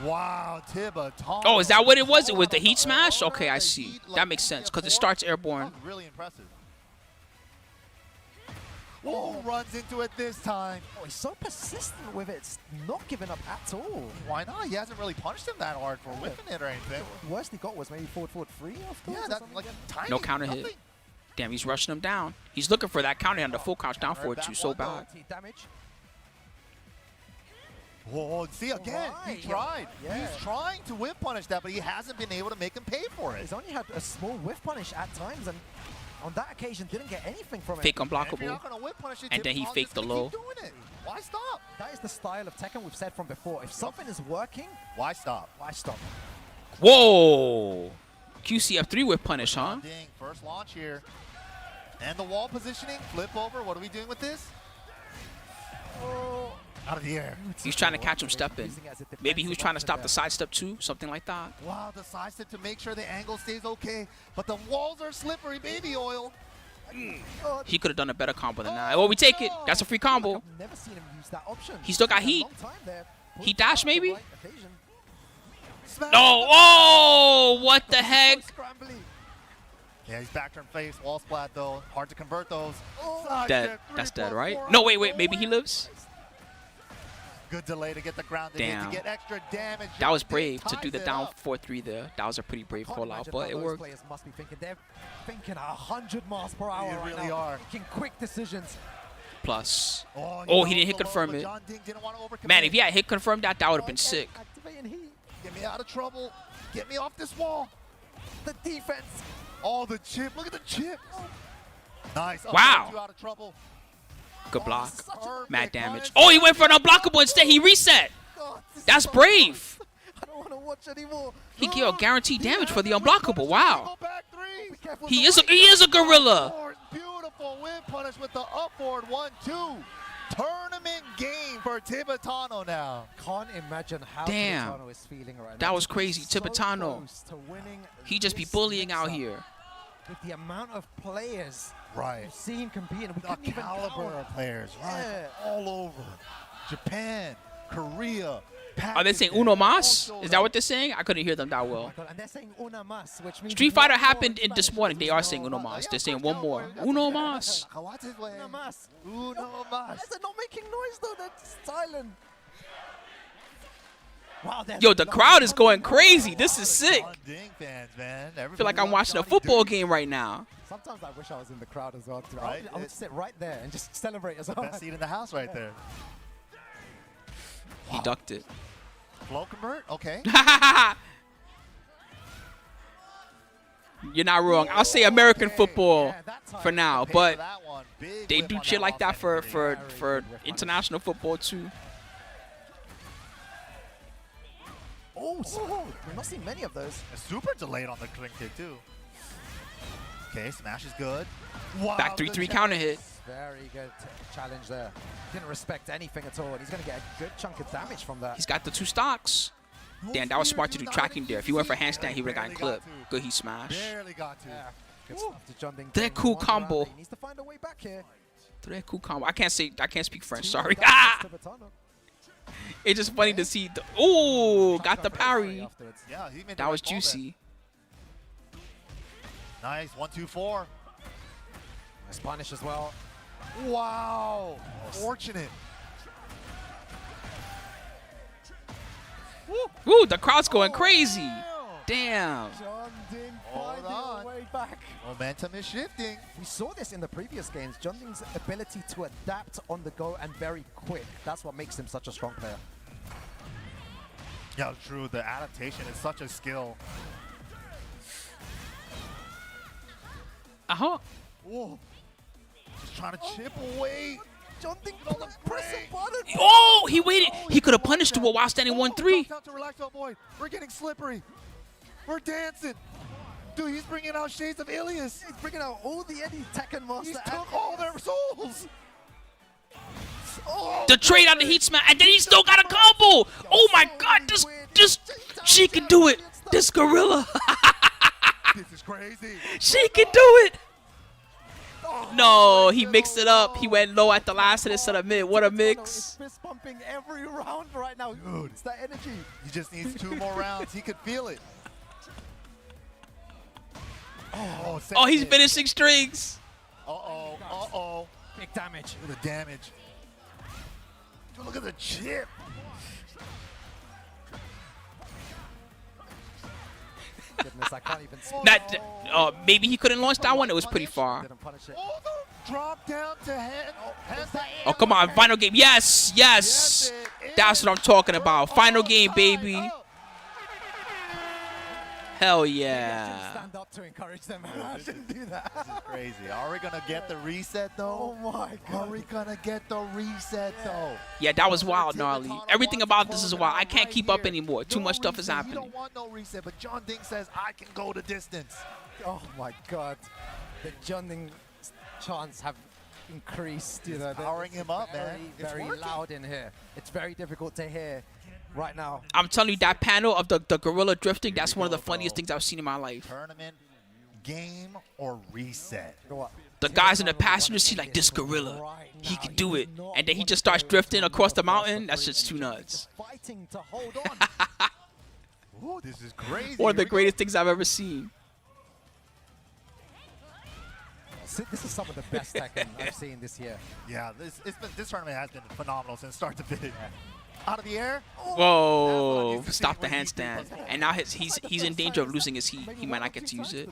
Speaker 4: Wow, Tibetano.
Speaker 1: Oh, is that what it was? It was the heat smash? Okay, I see. That makes sense, because it starts airborne.
Speaker 4: That was really impressive. Whoa, runs into it this time.
Speaker 2: Oh, he's so persistent with it. It's not giving up at all.
Speaker 4: Why not? He hasn't really punched him that hard for whipping it or anything.
Speaker 2: The worst he got was maybe forward 3 afterwards.
Speaker 4: Yeah,
Speaker 2: or
Speaker 4: that's
Speaker 2: something.
Speaker 4: like tiny.
Speaker 1: No counter hit.
Speaker 4: nothing.
Speaker 1: Damn, he's rushing him down. He's looking for that counter on the full couch down
Speaker 4: Heard
Speaker 1: forward
Speaker 4: that
Speaker 1: too, so
Speaker 4: one, though.
Speaker 1: bad.
Speaker 2: Damage.
Speaker 4: Whoa, see again,
Speaker 2: Right,
Speaker 4: he tried.
Speaker 2: yeah.
Speaker 4: He's trying to whip punish that, but he hasn't been able to make him pay for it.
Speaker 2: He's only had a small whiff punish at times, and on that occasion didn't get anything from
Speaker 1: Fake
Speaker 2: it.
Speaker 4: And if you're
Speaker 1: unblockable.
Speaker 4: not gonna whip punish it,
Speaker 1: And then he
Speaker 4: Tibetano's
Speaker 1: faked
Speaker 4: just
Speaker 1: the
Speaker 4: gonna
Speaker 1: low.
Speaker 4: keep doing it. Why stop?
Speaker 2: That is the style of Tekken we've said from before. If something is working,
Speaker 4: Why stop?
Speaker 2: why stop?
Speaker 1: Whoa! QCF3 with punish, huh?
Speaker 4: Ding, first launch here. And the wall positioning, flip over. What are we doing with this?
Speaker 2: Oh,
Speaker 4: Out of the air.
Speaker 1: He's trying to catch him stepping.
Speaker 2: using it as a
Speaker 1: Maybe he was
Speaker 2: defensive
Speaker 1: trying to
Speaker 2: option
Speaker 1: stop
Speaker 2: there.
Speaker 1: the sidestep too, something like that.
Speaker 4: Wow, the side step to make sure the angle stays okay. But the walls are slippery, baby oil.
Speaker 2: Oh,
Speaker 1: He could have done a better combo than that. Oh, we take it. That's a free combo.
Speaker 2: I've never seen him use that option.
Speaker 1: He still got
Speaker 2: It's been a
Speaker 1: heat.
Speaker 2: long time there.
Speaker 1: He
Speaker 2: Put
Speaker 1: dashed
Speaker 2: out the
Speaker 1: maybe?
Speaker 2: right occasion.
Speaker 4: Smash.
Speaker 1: No! Oh! What the heck?
Speaker 2: So scrambly.
Speaker 4: Yeah, he's back turn face, wall splat though. Hard to convert those.
Speaker 2: Oh,
Speaker 4: Side
Speaker 1: Dead.
Speaker 4: step,
Speaker 1: That's
Speaker 4: 3
Speaker 1: dead,
Speaker 4: plus
Speaker 1: right?
Speaker 4: 4.
Speaker 1: No, wait. Maybe he lives.
Speaker 4: Good delay to get the ground to hit,
Speaker 1: Damn.
Speaker 4: to get extra damage.
Speaker 1: That was
Speaker 4: Jeondding
Speaker 1: brave to
Speaker 4: ties
Speaker 1: do the
Speaker 4: it
Speaker 1: down
Speaker 4: up.
Speaker 1: 4-3 there. That was a pretty brave
Speaker 2: Can't
Speaker 1: call out,
Speaker 2: imagine
Speaker 1: but
Speaker 2: how
Speaker 1: it
Speaker 2: those
Speaker 1: worked.
Speaker 2: players must be thinking. They're thinking 100 miles per hour
Speaker 4: They
Speaker 2: right
Speaker 4: really
Speaker 2: now.
Speaker 4: are.
Speaker 2: Making quick decisions.
Speaker 1: Plus.
Speaker 4: Oh,
Speaker 1: Oh, he
Speaker 4: knows
Speaker 1: didn't hit
Speaker 4: the low,
Speaker 1: confirm
Speaker 4: but
Speaker 1: it.
Speaker 4: Jeondding didn't want to overcommit.
Speaker 1: Man, if he had hit confirmed that, that would have been sick.
Speaker 2: Activating heat.
Speaker 4: Get me out of trouble. Get me off this wall.
Speaker 2: The defense.
Speaker 4: Oh, the chip. Look at the chip. Nice.
Speaker 1: Wow.
Speaker 4: You out of trouble.
Speaker 1: Good block.
Speaker 2: Such a
Speaker 4: Perfect
Speaker 1: Mad damage.
Speaker 4: punish.
Speaker 1: Oh, he went for an unblockable instead. He reset.
Speaker 2: God, this is
Speaker 1: That's
Speaker 2: so
Speaker 1: brave.
Speaker 2: close. I don't want to watch anymore.
Speaker 1: He gave a guaranteed
Speaker 4: He
Speaker 1: damage
Speaker 4: has
Speaker 1: for the
Speaker 4: the whip
Speaker 1: unblockable.
Speaker 4: punish,
Speaker 1: Wow.
Speaker 4: single back three.
Speaker 2: Be careful with
Speaker 1: He
Speaker 2: the
Speaker 1: is a
Speaker 2: right.
Speaker 1: gorilla.
Speaker 4: Forward, beautiful whip punish with the upward 1-2. Tournament game for Tibetano now.
Speaker 2: Can't imagine how
Speaker 1: Damn.
Speaker 2: Tibetano is feeling right now.
Speaker 1: That was
Speaker 2: To be
Speaker 1: crazy.
Speaker 2: so
Speaker 1: Tibetano.
Speaker 2: close to winning
Speaker 1: He just be
Speaker 2: this
Speaker 1: bullying out
Speaker 2: mix-up.
Speaker 1: here.
Speaker 2: With the amount of players
Speaker 4: Right.
Speaker 2: you've seen competing, we
Speaker 4: The
Speaker 2: couldn't even
Speaker 4: caliber
Speaker 2: count.
Speaker 4: of players, right?
Speaker 2: Yeah.
Speaker 4: All over. Japan, Korea.
Speaker 1: Are they saying
Speaker 4: Pakistan,
Speaker 1: uno
Speaker 4: all
Speaker 1: mas?
Speaker 4: showed
Speaker 1: Is that
Speaker 4: up.
Speaker 1: what they're saying? I couldn't hear them that
Speaker 2: Oh
Speaker 1: well.
Speaker 2: my God, and they're saying una mas, which means
Speaker 1: Street
Speaker 2: one
Speaker 1: Fighter
Speaker 2: more
Speaker 1: happened
Speaker 2: in
Speaker 1: this
Speaker 2: Spanish.
Speaker 1: morning. They are saying
Speaker 4: No
Speaker 1: uno
Speaker 4: mas.
Speaker 1: mas.
Speaker 4: Yeah,
Speaker 1: They're saying
Speaker 4: of
Speaker 1: one
Speaker 4: course,
Speaker 1: more.
Speaker 4: no, that's
Speaker 1: Uno
Speaker 4: okay.
Speaker 1: mas.
Speaker 4: Kawate's way.
Speaker 2: Una mas.
Speaker 4: Uno mas.
Speaker 2: They're not making noise though. They're silent. Wow, there's
Speaker 1: Yo, the
Speaker 2: a lot
Speaker 1: crowd
Speaker 2: of
Speaker 1: is going
Speaker 2: fun.
Speaker 1: crazy. This is sick.
Speaker 4: Jeondding fans, man.
Speaker 1: I feel like I'm
Speaker 4: Everybody
Speaker 1: watching a
Speaker 4: loves
Speaker 1: football
Speaker 4: Jeondding.
Speaker 1: game right now.
Speaker 2: Sometimes I wish I was in the crowd as well. Too.
Speaker 4: Right?
Speaker 2: I would sit right there and just celebrate as well.
Speaker 4: Best seat in the house right there.
Speaker 1: He ducked it.
Speaker 4: Flow convert? Okay.
Speaker 1: You're not wrong. I'll say American
Speaker 4: Okay.
Speaker 1: football
Speaker 2: Yeah, that time
Speaker 1: for now,
Speaker 4: Paid
Speaker 1: but
Speaker 4: for that one. Big
Speaker 1: they
Speaker 4: whip
Speaker 1: do
Speaker 4: on
Speaker 1: shit like that
Speaker 4: offense.
Speaker 1: for
Speaker 2: Very good whip
Speaker 1: international football too.
Speaker 2: Oh, we've not seen many of those.
Speaker 4: A super delayed on the clean kick too. Okay, smash is good. Wow,
Speaker 1: Back
Speaker 4: good
Speaker 1: 3-3
Speaker 4: challenge.
Speaker 1: counter hit.
Speaker 2: Very good challenge there. Didn't respect anything at all, and he's going to get a good chunk of damage from that.
Speaker 1: He's got the 2 stocks.
Speaker 4: No
Speaker 1: Damn, that was
Speaker 4: fear,
Speaker 1: smart to
Speaker 4: dude,
Speaker 1: do
Speaker 4: not
Speaker 1: tracking
Speaker 4: even
Speaker 1: there. If he went for
Speaker 4: QC.
Speaker 1: handstand, he would have gotten
Speaker 4: Barely got
Speaker 1: clipped.
Speaker 4: to.
Speaker 1: Good, he smashed.
Speaker 4: Barely got to.
Speaker 2: Yeah, good
Speaker 4: Woo.
Speaker 2: stuff to Jeondding.
Speaker 1: That
Speaker 2: Getting
Speaker 1: cool
Speaker 2: one round
Speaker 1: combo.
Speaker 2: there. He needs to find a way back here.
Speaker 1: That cool combo. I can't speak French.
Speaker 2: Two
Speaker 1: Sorry.
Speaker 2: down against Tibetano.
Speaker 1: It's just funny to see. Ooh, got the
Speaker 2: Very
Speaker 1: parry.
Speaker 2: afterwards.
Speaker 4: Yeah, he made the
Speaker 1: That
Speaker 4: right
Speaker 1: was
Speaker 4: call there.
Speaker 1: juicy.
Speaker 4: Nice, 1-2-4.
Speaker 2: Nice punish as well.
Speaker 4: Wow, fortunate.
Speaker 1: Ooh, the crowd's going crazy. Damn.
Speaker 2: Jeondding
Speaker 4: Hold
Speaker 2: finding
Speaker 4: on.
Speaker 2: a way back.
Speaker 4: Momentum is shifting.
Speaker 2: We saw this in the previous games. Jeondding's ability to adapt on the go and very quick. That's what makes him such a strong player.
Speaker 4: Yeah, true. The adaptation is such a skill.
Speaker 1: Uh-huh.
Speaker 4: Whoa. Just trying to chip away.
Speaker 2: Jeondding,
Speaker 4: on the
Speaker 2: press a
Speaker 4: break.
Speaker 2: button.
Speaker 1: Oh, he waited. He could have punished Tua while standing 1-3.
Speaker 4: Out to relax, oh boy. We're getting slippery. We're dancing. Dude, he's bringing out shades of Ilias.
Speaker 2: He's bringing out all the Eddie Tekken Master.
Speaker 4: He's
Speaker 2: and
Speaker 4: took all their souls. Oh,
Speaker 1: The trade on the heat smash, and then he still got a combo. Oh my God, this, she can do it. This gorilla,
Speaker 4: this is crazy.
Speaker 1: she can do it. No, he mixed it up. He went low at the last hit instead of mid. What a
Speaker 2: Tibetano
Speaker 1: mix.
Speaker 2: is fist pumping every round right now.
Speaker 4: Dude.
Speaker 2: It's that energy.
Speaker 4: He just needs 2 more rounds. He could feel it. Oh,
Speaker 1: Oh, he's
Speaker 4: second hit.
Speaker 1: finishing strings.
Speaker 4: Uh-oh, uh-oh.
Speaker 2: Big damage.
Speaker 4: Look at the damage. Dude, look at the chip.
Speaker 2: Goodness, I can't even speak.
Speaker 1: Maybe he couldn't launch that one. It was pretty far.
Speaker 2: Didn't punish it.
Speaker 4: Oh, the drop down to hand.
Speaker 1: Oh, come on. Final game. Yes. Yes. That's what I'm talking about. Final game, baby. Hell yeah.
Speaker 2: Stand up to encourage them. I shouldn't do that.
Speaker 4: This is crazy. Are we gonna get the reset though?
Speaker 2: Oh my god.
Speaker 4: Are we gonna get the reset though?
Speaker 1: Yeah, that was wild, gnarly. Everything about this is wild. I can't keep up anymore. Too much stuff is
Speaker 4: You
Speaker 1: happening.
Speaker 4: don't want no reset, but Jeondding says I can go the distance.
Speaker 2: Oh my god. The Jeondding chants have increased. You know,
Speaker 4: powering him up, man. It's
Speaker 2: Very
Speaker 4: working.
Speaker 2: loud in here. It's very difficult to hear right now.
Speaker 1: I'm telling you, that panel of the gorilla drifting, that's one of the funniest things I've seen in my life.
Speaker 4: Tournament, game, or reset?
Speaker 2: You know what?
Speaker 1: The guys in the passenger seat like, this gorilla, he can do it. And then he just starts drifting across the mountain. That shit's too nuts.
Speaker 2: Fighting to hold on.
Speaker 4: Ooh, this is crazy.
Speaker 1: One of the
Speaker 4: Here we go.
Speaker 1: greatest things I've ever seen.
Speaker 2: This is some of the best Tekken I've seen this year.
Speaker 4: Yeah, this tournament has been phenomenal since start to finish. Out of the air.
Speaker 1: Whoa,
Speaker 4: That's
Speaker 1: stop the
Speaker 4: what he's doing
Speaker 1: handstand.
Speaker 4: when he
Speaker 1: And now he's in danger of losing his heat. He might not get to use it.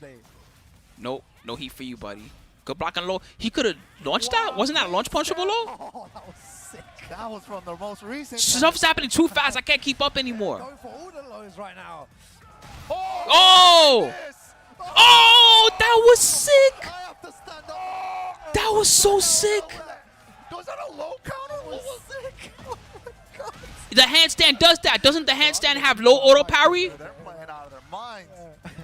Speaker 1: Nope, no heat for you, buddy. Good block on low. He could have launched that. Wasn't that launch punchable low?
Speaker 2: Oh, that was sick.
Speaker 4: That was from the most recent.
Speaker 1: Stuff's happening too fast. I can't keep up anymore.
Speaker 2: Go for all the lows right now.
Speaker 1: Oh!
Speaker 4: Yes.
Speaker 1: Oh, that was sick.
Speaker 2: I have to stand up.
Speaker 1: That was so sick.
Speaker 4: Was that a low counter? What was
Speaker 2: Sick. Oh my god.
Speaker 1: The handstand does that. Doesn't the handstand have low auto parry?
Speaker 4: They're playing out of their minds.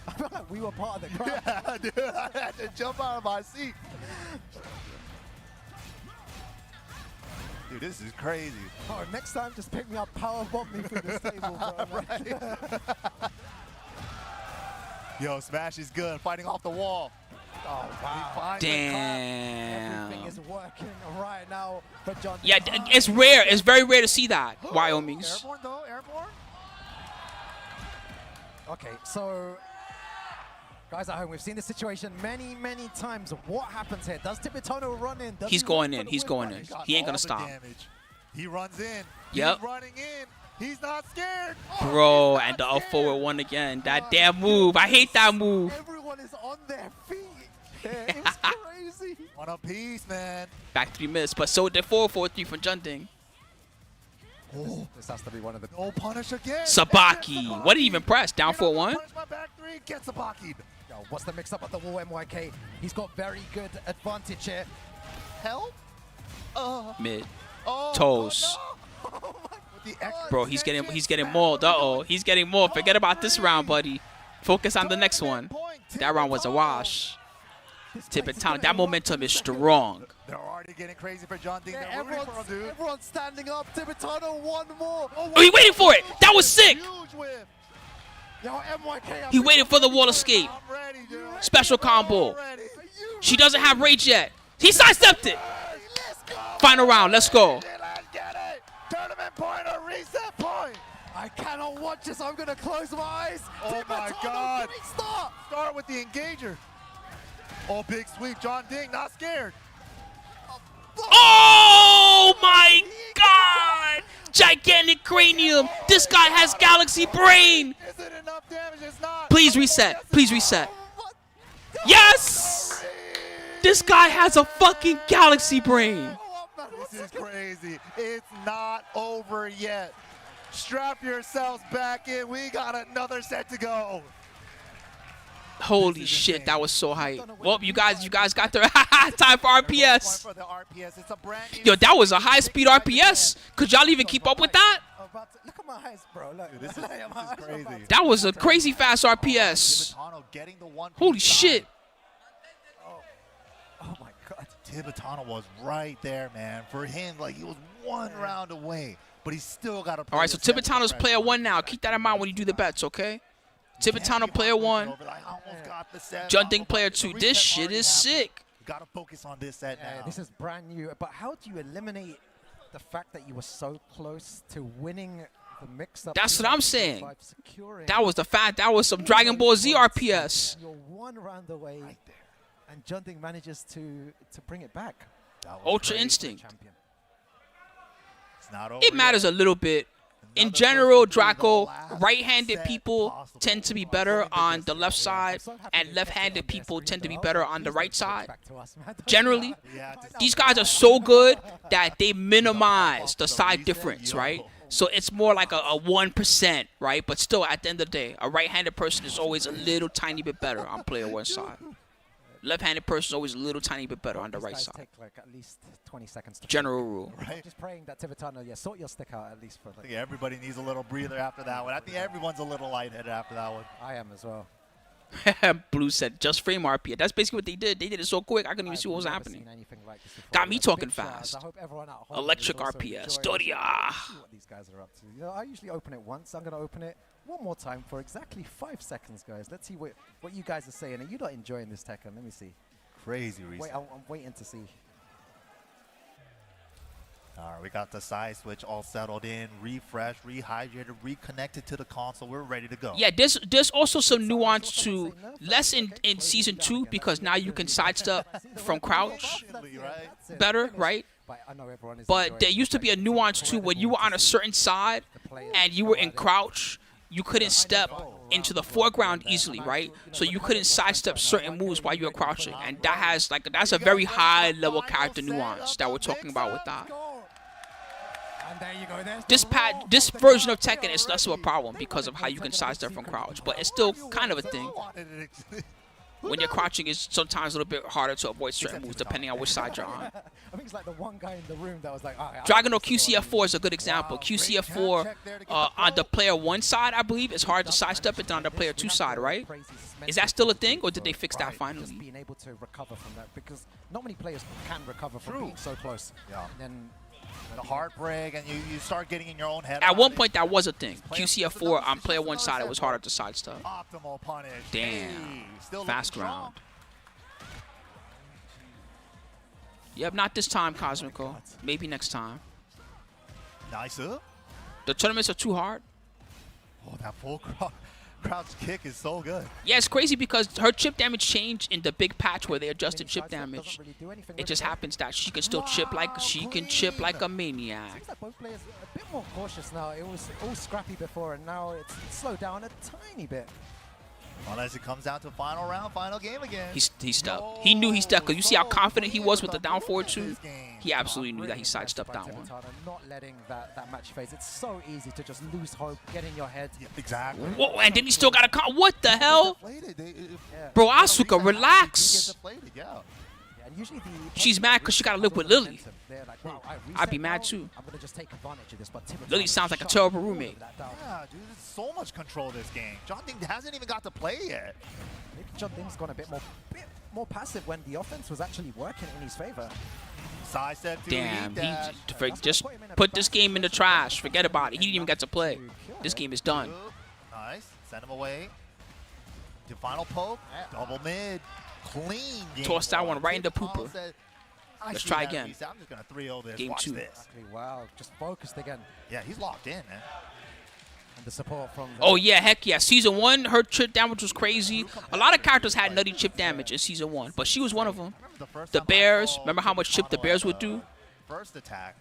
Speaker 2: I feel like we were part of the crowd.
Speaker 4: Yeah, dude, I had to jump out of my seat. Dude, this is crazy.
Speaker 2: Oh, next time, just pick me up, power bomb me through this table, bro.
Speaker 4: Yo, Smash is good. Fighting off the wall.
Speaker 2: Oh,
Speaker 4: He
Speaker 2: wow.
Speaker 4: finds the
Speaker 2: Everything
Speaker 1: Damn.
Speaker 2: is working right now for John.
Speaker 1: Yeah, it's rare. It's very rare to see that. Wyoming's.
Speaker 4: Airborne though, airborne.
Speaker 2: Okay, so guys at home, we've seen this situation many, many times. What happens here? Does Tibetano run in? Does
Speaker 1: He's
Speaker 2: he
Speaker 1: going
Speaker 2: run
Speaker 1: in.
Speaker 2: for the
Speaker 1: He's
Speaker 2: win
Speaker 1: going
Speaker 2: back?
Speaker 1: in.
Speaker 4: Got
Speaker 1: He ain't
Speaker 4: all
Speaker 1: gonna
Speaker 4: the
Speaker 1: stop.
Speaker 4: damage. He runs in.
Speaker 1: Yep.
Speaker 4: He's running in. He's not scared.
Speaker 1: Bro,
Speaker 4: He's
Speaker 1: and the
Speaker 4: not
Speaker 1: up forward
Speaker 4: scared.
Speaker 1: one again. That damn move. I hate that move.
Speaker 2: Everyone is on their feet. It's crazy.
Speaker 4: One apiece, man.
Speaker 1: Back 3 minutes, but so did 4-4-3 from Jeondding.
Speaker 4: Oh,
Speaker 2: This has to be one of the.
Speaker 4: no punish again.
Speaker 1: Sabaki. What did he even press? Down
Speaker 4: You're not
Speaker 1: 4-1?
Speaker 4: gonna punish my back three. Get Sabaki.
Speaker 2: Yo, what's the mix up at the wall, MYK? He's got very good advantage here.
Speaker 4: Help.
Speaker 1: Mid.
Speaker 4: Oh,
Speaker 1: Toes.
Speaker 4: Oh, no. With the extra
Speaker 1: Bro, he's getting
Speaker 4: extension.
Speaker 1: mauled. Uh-oh. He's getting mauled. Forget about this round, buddy. Focus on the next one.
Speaker 4: Point.
Speaker 1: That round was a
Speaker 4: Tibetano.
Speaker 1: wash.
Speaker 2: This place is
Speaker 1: Tibetano,
Speaker 2: gonna
Speaker 1: that
Speaker 2: erupt
Speaker 1: momentum
Speaker 2: in a
Speaker 1: is
Speaker 2: second.
Speaker 1: strong.
Speaker 4: They're already getting crazy for Jeondding.
Speaker 2: Yeah,
Speaker 4: They're rooting for him, dude.
Speaker 2: everyone's standing up. Tibetano, one more.
Speaker 1: Oh, he waited for it. That was sick.
Speaker 4: Huge whip.
Speaker 2: Yo, MYK.
Speaker 1: He waited for the wall escape.
Speaker 4: I'm ready, dude.
Speaker 1: Special combo.
Speaker 4: I'm ready.
Speaker 1: She doesn't have rage yet. He sidestepped it.
Speaker 4: Let's go.
Speaker 1: Final round. Let's go.
Speaker 4: Let's get it. Tournament point or reset point.
Speaker 2: I cannot watch this. I'm gonna close my eyes.
Speaker 4: Oh my
Speaker 2: Tibetano,
Speaker 4: God.
Speaker 2: great start.
Speaker 4: Start with the engager. Oh, big sweep. Jeondding, not scared.
Speaker 1: Oh my God! Gigantic cranium. This guy has galaxy brain.
Speaker 4: Is it enough damage? It's not.
Speaker 1: Please reset. Please reset. Yes! This guy has a fucking galaxy brain.
Speaker 4: This is crazy. It's not over yet. Strap yourselves back in. We got another set to go.
Speaker 1: Holy shit, that was so hype. Well, you guys got the time for RPS.
Speaker 4: For the RPS. It's a brand new
Speaker 1: Yo, that was a high-speed RPS. Could y'all even keep up with that?
Speaker 2: Look at my eyes, bro. Look.
Speaker 4: Dude, this is crazy.
Speaker 1: That was a crazy fast RPS.
Speaker 4: Tibetano getting the one.
Speaker 1: Holy shit.
Speaker 2: Oh my God.
Speaker 4: Tibetano was right there, man. For him, like he was one round away, but he still got to.
Speaker 1: All right, so Tibetano's player 1 now. Keep that in mind when you do the bets, okay? Tibetano player 1. Jeondding player 2. This shit is sick.
Speaker 4: Gotta focus on this set now.
Speaker 2: This is brand new. But how do you eliminate the fact that you were so close to winning the mix-up?
Speaker 1: That's what I'm saying.
Speaker 2: by securing
Speaker 1: That was the fact. That was some Dragon Ball Z RPS.
Speaker 2: You're one round away, and Jeondding manages to bring it back.
Speaker 4: That was
Speaker 1: Ultra
Speaker 4: great.
Speaker 1: Instinct.
Speaker 2: Champion.
Speaker 4: It's not over
Speaker 1: It matters
Speaker 4: yet.
Speaker 1: a little bit. In
Speaker 4: Another
Speaker 1: general,
Speaker 4: person through the
Speaker 1: Draco,
Speaker 4: last
Speaker 1: right-handed
Speaker 4: set
Speaker 1: people
Speaker 4: possible.
Speaker 1: tend to be
Speaker 2: Oh,
Speaker 1: better
Speaker 2: sorry,
Speaker 1: on
Speaker 2: goodness.
Speaker 1: the left
Speaker 2: Yeah,
Speaker 1: side,
Speaker 2: I'm so happy
Speaker 1: and
Speaker 2: they kept it
Speaker 1: left-handed
Speaker 2: on their
Speaker 1: people
Speaker 2: screen,
Speaker 1: tend to be
Speaker 2: though.
Speaker 1: better
Speaker 2: Like,
Speaker 1: on the
Speaker 2: please
Speaker 1: right
Speaker 2: don't switch
Speaker 1: side.
Speaker 2: back to us, man. Don't do
Speaker 1: Generally,
Speaker 2: that.
Speaker 4: Yeah, just-
Speaker 1: these guys are so good that they minimize the side difference, right? So it's more like a 1%, right? But still, at the end of the day, a right-handed person is always a little tiny bit better on player one side. Left-handed person is always a little tiny bit better on the
Speaker 2: These
Speaker 1: right
Speaker 2: guys
Speaker 1: side.
Speaker 2: take like at least 20 seconds to
Speaker 1: General rule.
Speaker 4: Right?
Speaker 2: Just praying that Tibetano, sort your stick out at least for
Speaker 4: I
Speaker 2: like,
Speaker 4: think everybody needs a little breather after that one. I think everyone's a little lightheaded after that one.
Speaker 2: I am as well.
Speaker 1: Blue said, just frame RP. That's basically what they did. They did it so quick, I couldn't even see what was
Speaker 2: I've never
Speaker 1: happening.
Speaker 2: seen anything like this before.
Speaker 1: Got me
Speaker 2: Like,
Speaker 1: talking
Speaker 2: big shouts.
Speaker 1: fast.
Speaker 2: I hope everyone at home
Speaker 1: Electric
Speaker 2: is also
Speaker 1: RPS.
Speaker 2: enjoying this.
Speaker 1: Doria.
Speaker 2: Let's see what these guys are up to. You know, I usually open it once. I'm going to open it one more time for exactly 5 seconds, guys. Let's see what you guys are saying. Are you not enjoying this, Tekken? Let me see.
Speaker 4: Crazy reset.
Speaker 2: Wait, I'm waiting to see.
Speaker 4: All right, we got the side switch all settled in, refreshed, rehydrated, reconnected to the console. We're ready to go.
Speaker 1: Yeah, there's also some nuance to less in season 2 because now you can sidestep from crouch
Speaker 4: Definitely, right?
Speaker 1: better, right?
Speaker 2: But I know everyone is
Speaker 1: But
Speaker 2: enjoying
Speaker 1: there
Speaker 2: this.
Speaker 1: used to be a nuance too when you were on a certain side and you were in crouch, you couldn't step into the foreground easily, right? So you couldn't sidestep certain moves while you were crouching, and that's a very high level character nuance that we're talking about with that.
Speaker 2: And there you go. There's
Speaker 1: This version of Tekken is less of a problem because of how you can sidestep from crouch, but it's still kind of a thing. When you're crouching, it's sometimes a little bit harder to avoid certain moves depending on which side you're on.
Speaker 2: I think it's like the one guy in the room that was like, all right,
Speaker 1: Dragon or QCF4 is a good example. QCF4 on the player 1 side, I believe, it's hard to sidestep it on the player 2 side, right? Is that still a thing, or did they fix that
Speaker 2: Just
Speaker 1: finally?
Speaker 2: being able to recover from that, because not many players can recover from being so close.
Speaker 4: Yeah.
Speaker 2: And then
Speaker 4: The heartbreak, and you start getting in your own head.
Speaker 1: At
Speaker 4: about
Speaker 1: one
Speaker 4: it.
Speaker 1: point, that was a thing. QCF4 on player 1 side, it was harder to sidestep.
Speaker 4: Optimal punish.
Speaker 1: Damn.
Speaker 4: Hey, still
Speaker 1: Fast
Speaker 4: looking strong.
Speaker 1: ground. Yep, not this time, Cosmico. Maybe next time.
Speaker 4: Nice up.
Speaker 1: The tournaments are too hard.
Speaker 4: Oh, that full crouch kick is so good.
Speaker 1: Yeah, it's crazy because her chip damage changed in the big patch where they adjusted chip
Speaker 2: sidestep doesn't
Speaker 1: damage.
Speaker 2: really do anything
Speaker 1: It
Speaker 2: with
Speaker 1: just
Speaker 2: it.
Speaker 1: happens that she can still chip like a maniac.
Speaker 2: Seems like both players are a bit more cautious now. It was all scrappy before, and now it's slowed down a tiny bit.
Speaker 4: Unless it comes down to final round, final game again.
Speaker 1: He stepped. He knew he stepped because you see how confident he was with the down forward too. He absolutely knew that he sidestepped that one.
Speaker 2: Tibetano not letting that match phase. It's so easy to just lose hope, get in your head.
Speaker 4: Yeah, exactly.
Speaker 1: Whoa, and then he still got a what the hell?
Speaker 4: Deflated.
Speaker 2: Yeah.
Speaker 1: Bro, Asuka, relax.
Speaker 4: Deflated, yeah.
Speaker 2: And usually
Speaker 1: She's mad 'cause she gotta live with Lily.
Speaker 2: They're like, wow,
Speaker 1: I'd be
Speaker 2: reset
Speaker 1: mad
Speaker 2: now,
Speaker 1: too.
Speaker 2: I'm gonna just take advantage of this, but Tibetano
Speaker 1: Lily sounds like a
Speaker 2: shut
Speaker 1: terrible
Speaker 2: all of
Speaker 1: roommate.
Speaker 2: that down.
Speaker 4: Yeah, dude, there's so much control this game. Jeondding hasn't even got to play yet.
Speaker 2: Maybe Jeondding's gone a bit more passive when the offense was actually working in his favor.
Speaker 4: Sidestep to
Speaker 1: Damn,
Speaker 4: lead dash.
Speaker 1: just put this game in the trash. Forget about it. He didn't even get to play. This game is done.
Speaker 4: Nice. Send him away. To final poke. Double mid. Clean game.
Speaker 1: Toss that one right into
Speaker 4: Tibetano
Speaker 1: Pooper.
Speaker 4: said, I
Speaker 1: Let's
Speaker 4: see
Speaker 1: try
Speaker 4: that
Speaker 1: again.
Speaker 4: reset. I'm just going to 3-0 this.
Speaker 1: Game
Speaker 4: Watch
Speaker 1: 2.
Speaker 4: this.
Speaker 2: Exactly, wow, just focused again.
Speaker 4: Yeah, he's locked in, man.
Speaker 2: And the support from the
Speaker 1: Oh yeah, heck yeah. Season 1, her chip damage was crazy. A lot of characters had nutty chip damage in Season 1, but she was one of them.
Speaker 4: I remember the first
Speaker 1: The
Speaker 4: time I
Speaker 1: Bears,
Speaker 4: saw
Speaker 1: remember how much chip the
Speaker 4: Tibetano
Speaker 1: Bears
Speaker 4: at
Speaker 1: would
Speaker 4: the
Speaker 1: do?
Speaker 4: First attack.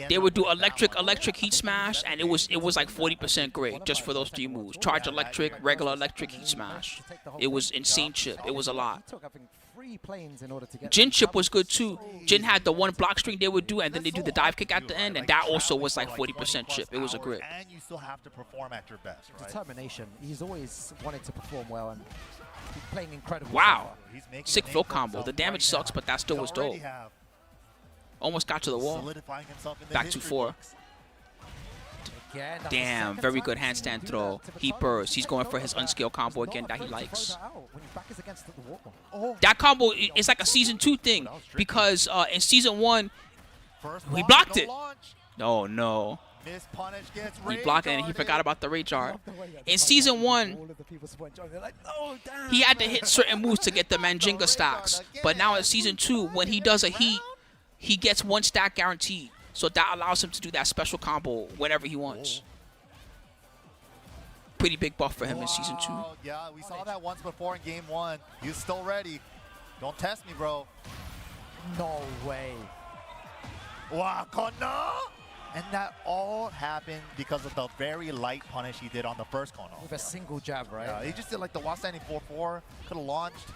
Speaker 1: They would do electric heat smash, and it was like 40% grade just for those 3 moves. Charge electric, regular electric, heat smash. It was insane chip. It was a lot.
Speaker 2: He took, I think, 3 planes in order to get
Speaker 1: Jin chip was good too. Jin had the one block string they would do, and then they do the dive kick at the end, and that also was like 40% chip. It was a grip.
Speaker 4: And you still have to perform at your best, right?
Speaker 2: determination. He's always wanted to perform well, and he's playing incredible.
Speaker 1: Wow.
Speaker 4: He's making
Speaker 1: Sick
Speaker 4: a name
Speaker 1: fill
Speaker 4: for
Speaker 1: combo.
Speaker 4: himself
Speaker 1: The damage
Speaker 4: right
Speaker 1: sucks,
Speaker 4: now.
Speaker 1: but that still
Speaker 4: He's
Speaker 1: was
Speaker 4: already
Speaker 1: dope.
Speaker 4: have
Speaker 1: Almost got to the wall.
Speaker 4: solidifying himself in the
Speaker 1: Back to
Speaker 4: history
Speaker 1: 4.
Speaker 4: books.
Speaker 2: Again, that's the
Speaker 1: Damn,
Speaker 2: second
Speaker 1: very
Speaker 2: time
Speaker 1: good
Speaker 2: he's seen him
Speaker 1: handstand
Speaker 2: do
Speaker 1: throw.
Speaker 2: that.
Speaker 1: He
Speaker 2: Tibetano
Speaker 1: bursts. He's
Speaker 2: doesn't
Speaker 1: going for
Speaker 2: know
Speaker 1: his
Speaker 2: that.
Speaker 1: unscaled combo
Speaker 2: He's
Speaker 1: again
Speaker 2: not
Speaker 1: that he
Speaker 2: afraid to
Speaker 1: likes.
Speaker 2: throw that out when his back is against the wall.
Speaker 4: Oh,
Speaker 1: That combo is like a Season 2 thing because in Season 1,
Speaker 4: first
Speaker 1: he
Speaker 4: launch,
Speaker 1: blocked
Speaker 4: no
Speaker 1: it.
Speaker 4: launch.
Speaker 1: oh no.
Speaker 4: Miss punish gets
Speaker 1: He
Speaker 4: rage
Speaker 1: blocked it and he
Speaker 4: guarded.
Speaker 1: forgot about the rage art.
Speaker 2: Love the way that
Speaker 1: In
Speaker 2: the
Speaker 1: Season
Speaker 2: fight
Speaker 1: 1,
Speaker 2: all of the people went joining. They're like, "No, damn,
Speaker 1: he had to
Speaker 2: man."
Speaker 1: hit certain moves to get the Manjinga stacks. But now in Season 2, when he does a heat, he gets 1 stack guaranteed. So that allows him to do that special combo whenever he wants. Pretty big buff for him in Season 2.
Speaker 4: Wow, yeah, we saw that once before in Game 1. He's still ready. Don't test me, bro.
Speaker 2: No way.
Speaker 4: Wow, Kono! And that all happened because of the very light punish he did on the first Kono.
Speaker 2: With a single jab, right?
Speaker 4: Yeah, he just did like the while standing 4-4. Could have launched.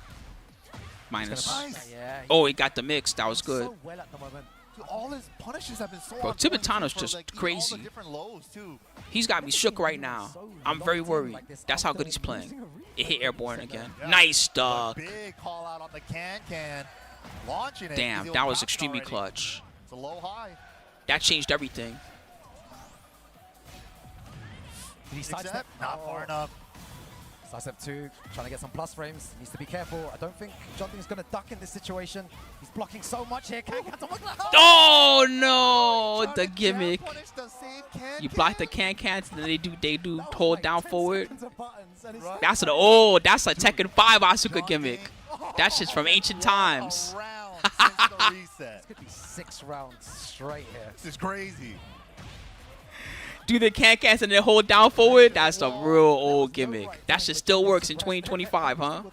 Speaker 1: Minus.
Speaker 4: Nice.
Speaker 2: Yeah,
Speaker 1: Oh, he got the mix. That was good.
Speaker 2: So well at the moment.
Speaker 4: Dude, all his punishes have been so
Speaker 1: Bro,
Speaker 4: on point,
Speaker 1: Tibetano's
Speaker 4: too, for,
Speaker 1: just
Speaker 4: like, all
Speaker 1: crazy.
Speaker 4: the different lows too.
Speaker 1: He's got me shook right now. I'm very worried. That's how good he's playing. It hit airborne again. Nice dog.
Speaker 4: Big call out on the can. Launching it.
Speaker 1: Damn,
Speaker 4: He's
Speaker 1: that was
Speaker 4: overpowered
Speaker 1: extremely
Speaker 4: already.
Speaker 1: clutch.
Speaker 4: It's a low high.
Speaker 1: That changed everything.
Speaker 2: Did he sidestep?
Speaker 4: Except not far enough.
Speaker 2: Sidestep 2, trying to get some plus frames. Needs to be careful. I don't think Jeondding's going to duck in this situation. He's blocking so much here.
Speaker 1: Oh no, the
Speaker 4: Jeondding
Speaker 1: gimmick.
Speaker 4: jab punish to save
Speaker 1: You block the can-cans and then they do hold down forward.
Speaker 2: Right.
Speaker 1: That's that's a Tekken 5 Asuka gimmick. That shit's from ancient times.
Speaker 4: Around since the reset.
Speaker 2: This could be 6 rounds straight here.
Speaker 4: This is crazy.
Speaker 1: Do the can-cans and then hold down forward? That's a real old gimmick. That shit still works in 2025, huh?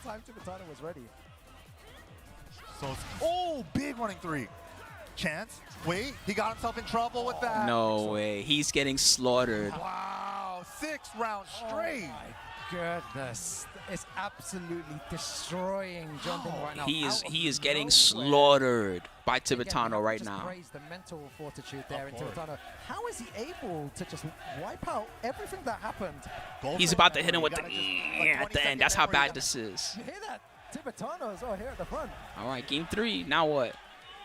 Speaker 4: So it's, big running 3. Chance. Wait, he got himself in trouble with that.
Speaker 1: No way. He's getting slaughtered.
Speaker 4: Wow, 6 rounds straight.
Speaker 2: Goodness, it's absolutely destroying Jeondding right now.
Speaker 1: He is getting slaughtered by Tibetano right now.
Speaker 2: Praise the mental fortitude there in Tibetano. How is he able to just wipe out everything that happened?
Speaker 1: He's about to hit him with the at the end. That's how bad this is.
Speaker 2: You hear that? Tibetano is here at the front.
Speaker 1: All right, game 3. Now what?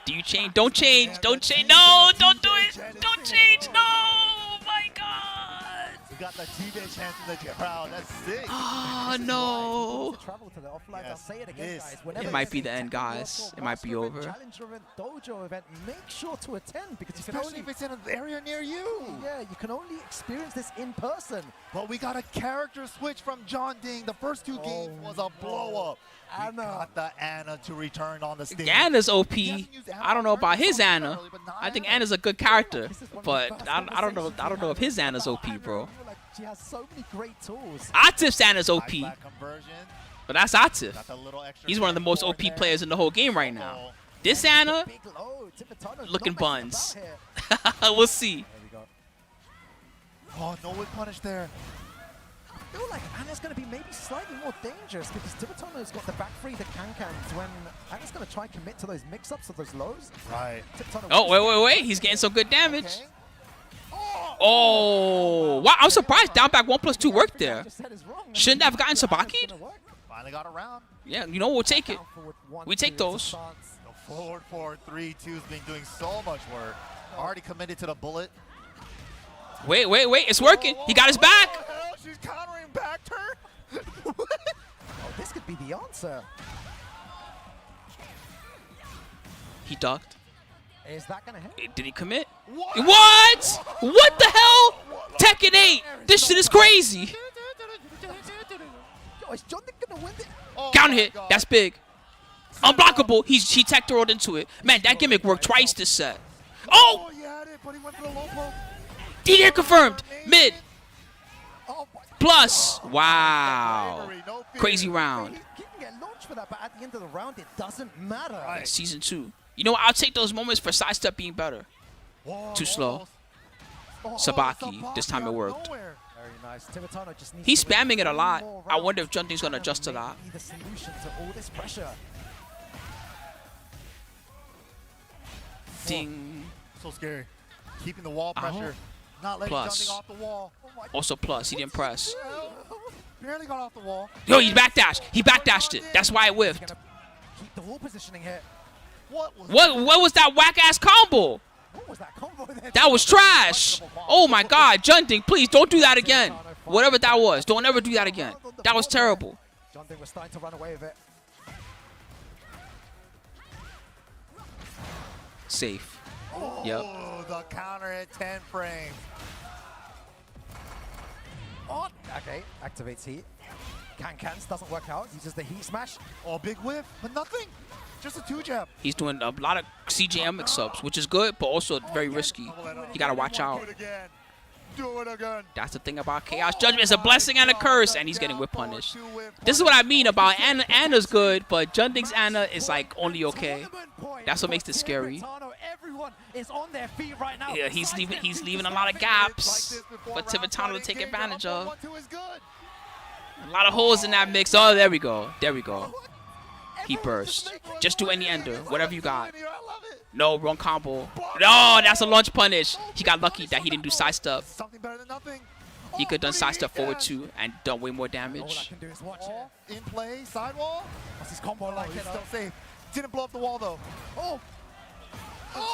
Speaker 1: Do you change? Don't change. Don't change. No, don't do it. Don't change. No. Oh my God.
Speaker 4: You got the Tibet chance in the crowd. That's sick.
Speaker 1: Oh no.
Speaker 2: Travel to the offline. I'll
Speaker 4: Yes,
Speaker 2: say it again,
Speaker 4: this
Speaker 2: guys.
Speaker 4: is-
Speaker 2: Whenever
Speaker 1: It might
Speaker 2: there's
Speaker 1: be
Speaker 2: a
Speaker 1: the end,
Speaker 2: Tekken
Speaker 1: guys.
Speaker 2: World Cup
Speaker 1: It might be
Speaker 2: Master event,
Speaker 1: over.
Speaker 2: Challenger event, dojo event, make sure to attend because you can
Speaker 4: Especially
Speaker 2: only
Speaker 4: if it's in an area near you.
Speaker 2: yeah, you can only experience this in person.
Speaker 4: But we got a character switch from Jeondding. The first 2 games was a blow up. We
Speaker 2: Anna.
Speaker 4: got the Anna to return on the stage.
Speaker 1: Anna's OP.
Speaker 4: He hasn't used Anna
Speaker 1: I don't know
Speaker 4: on
Speaker 1: about
Speaker 4: purpose
Speaker 1: his
Speaker 4: so
Speaker 1: Anna.
Speaker 4: early, but not
Speaker 1: I think
Speaker 4: Anna.
Speaker 1: Anna's a good character,
Speaker 2: This is one of the
Speaker 1: but
Speaker 2: first
Speaker 1: I don't know. I don't know if his
Speaker 2: conversations
Speaker 1: Anna's
Speaker 2: we
Speaker 1: OP,
Speaker 2: had
Speaker 1: bro.
Speaker 2: about Anna. Like, she has so many great tools.
Speaker 1: Atif's Anna's OP,
Speaker 4: Back conversion.
Speaker 1: but that's Atif.
Speaker 4: Got the little extra
Speaker 1: He's one of the most OP
Speaker 4: forward there.
Speaker 1: players in the whole game right now.
Speaker 4: Uh-oh.
Speaker 1: This Anna,
Speaker 2: Big low. Tibetano's
Speaker 1: looking
Speaker 2: not messing
Speaker 1: buns.
Speaker 2: about here.
Speaker 1: we'll see.
Speaker 2: There we go.
Speaker 4: Oh, no whip punish there.
Speaker 2: I feel like Anna's going to be maybe slightly more dangerous because Tibetano's got the back three, the can-cans, when Anna's going to try and commit to those mix-ups of those lows.
Speaker 4: Right.
Speaker 2: Tibetano
Speaker 1: Oh, wait. He's getting some good damage.
Speaker 4: Okay.
Speaker 1: Oh, wow. I'm surprised down back 1+2 worked there. Shouldn't have gotten Sabaki'd?
Speaker 4: Finally got around.
Speaker 1: Yeah, you know, we'll take it. We take those.
Speaker 4: The forward 4-3-2 has been doing so much work. Already committed to the bullet.
Speaker 1: Wait. It's working. He got his back.
Speaker 4: Oh, hell, she's countering back turn.
Speaker 2: Oh, this could be the answer.
Speaker 1: He ducked.
Speaker 2: Is that going to hit?
Speaker 1: Did he commit?
Speaker 4: What?
Speaker 1: What the hell? Tekken 8. This shit is crazy.
Speaker 2: Yo, is Jeondding going to win this?
Speaker 4: Oh
Speaker 1: Counter
Speaker 4: my
Speaker 1: hit.
Speaker 4: God.
Speaker 1: That's big. Unblockable. He tech rolled into it. Man, that gimmick worked twice this set. Oh!
Speaker 4: He had it, but he went for the low blow.
Speaker 1: DDR confirmed. Mid.
Speaker 2: Oh, my
Speaker 1: Plus.
Speaker 2: God.
Speaker 1: Wow.
Speaker 4: Bravery, no fear.
Speaker 1: Crazy round.
Speaker 2: He can get launched for that, but at the end of the round, it doesn't matter.
Speaker 4: Right.
Speaker 1: Season 2. You know what? I'll take those moments for sidestep being better.
Speaker 4: Whoa,
Speaker 1: Too slow.
Speaker 4: almost. Oh,
Speaker 1: Sabaki. This time it
Speaker 4: out of
Speaker 1: worked.
Speaker 4: nowhere.
Speaker 2: Very nice. Tibetano just needs
Speaker 1: He's
Speaker 2: to win
Speaker 1: spamming it a lot.
Speaker 2: more
Speaker 1: I wonder
Speaker 2: rounds.
Speaker 1: if Jeondding's going to adjust to
Speaker 2: Anna may
Speaker 1: that.
Speaker 2: be the solution to all this pressure.
Speaker 1: Ding.
Speaker 4: So scary. Keeping the wall
Speaker 1: Uh-huh.
Speaker 4: pressure. Not letting
Speaker 1: Plus.
Speaker 4: Jeondding off the wall. Oh my
Speaker 1: Also plus. He didn't press.
Speaker 4: God. Barely got off the wall.
Speaker 1: Yo, he backdashed. He backdashed it. That's why it
Speaker 2: He's
Speaker 1: whiffed.
Speaker 2: gonna keep the wall positioning here.
Speaker 4: What was
Speaker 1: What was that whack-ass combo?
Speaker 2: What was that combo there?
Speaker 1: That was trash. Oh my God, Jeondding, please don't do that again. Whatever that was, don't ever do that again. That was terrible.
Speaker 2: Jeondding was starting to run away with it.
Speaker 1: Safe. Yep.
Speaker 4: Oh, the counter at 10 frames.
Speaker 2: Oh, okay, activates heat. Can-cans doesn't work out. Uses the heat smash.
Speaker 4: Oh, big whiff, but nothing. Just a 2-jab.
Speaker 1: He's doing a lot of CJM mix-ups, which is good, but also very risky. You gotta watch out.
Speaker 4: Do it again. Do it again.
Speaker 1: That's the thing about Chaos Judgment. It's a blessing and a curse, and he's getting whip punished. This is what I mean about Anna. Anna's good, but Jeondding's Anna is like only okay.
Speaker 2: Tournament point
Speaker 1: That's what makes
Speaker 2: for
Speaker 1: it scary.
Speaker 2: Tibetano. everyone is on their feet right now.
Speaker 1: Yeah, he's leaving a lot of gaps for Tibetano to take advantage of. A lot of holes in that mix. Oh, there we go. There we go. He burst. Just do any ender. Whatever you got. No, wrong combo. No, that's a launch punish. He got lucky that he didn't do side step. He could have done side step forward too and done way more
Speaker 2: All I
Speaker 1: damage.
Speaker 2: can do is watch it.
Speaker 4: In play, sidewall.
Speaker 2: What's his combo like?
Speaker 4: He's still safe. Didn't blow up the wall though. Oh.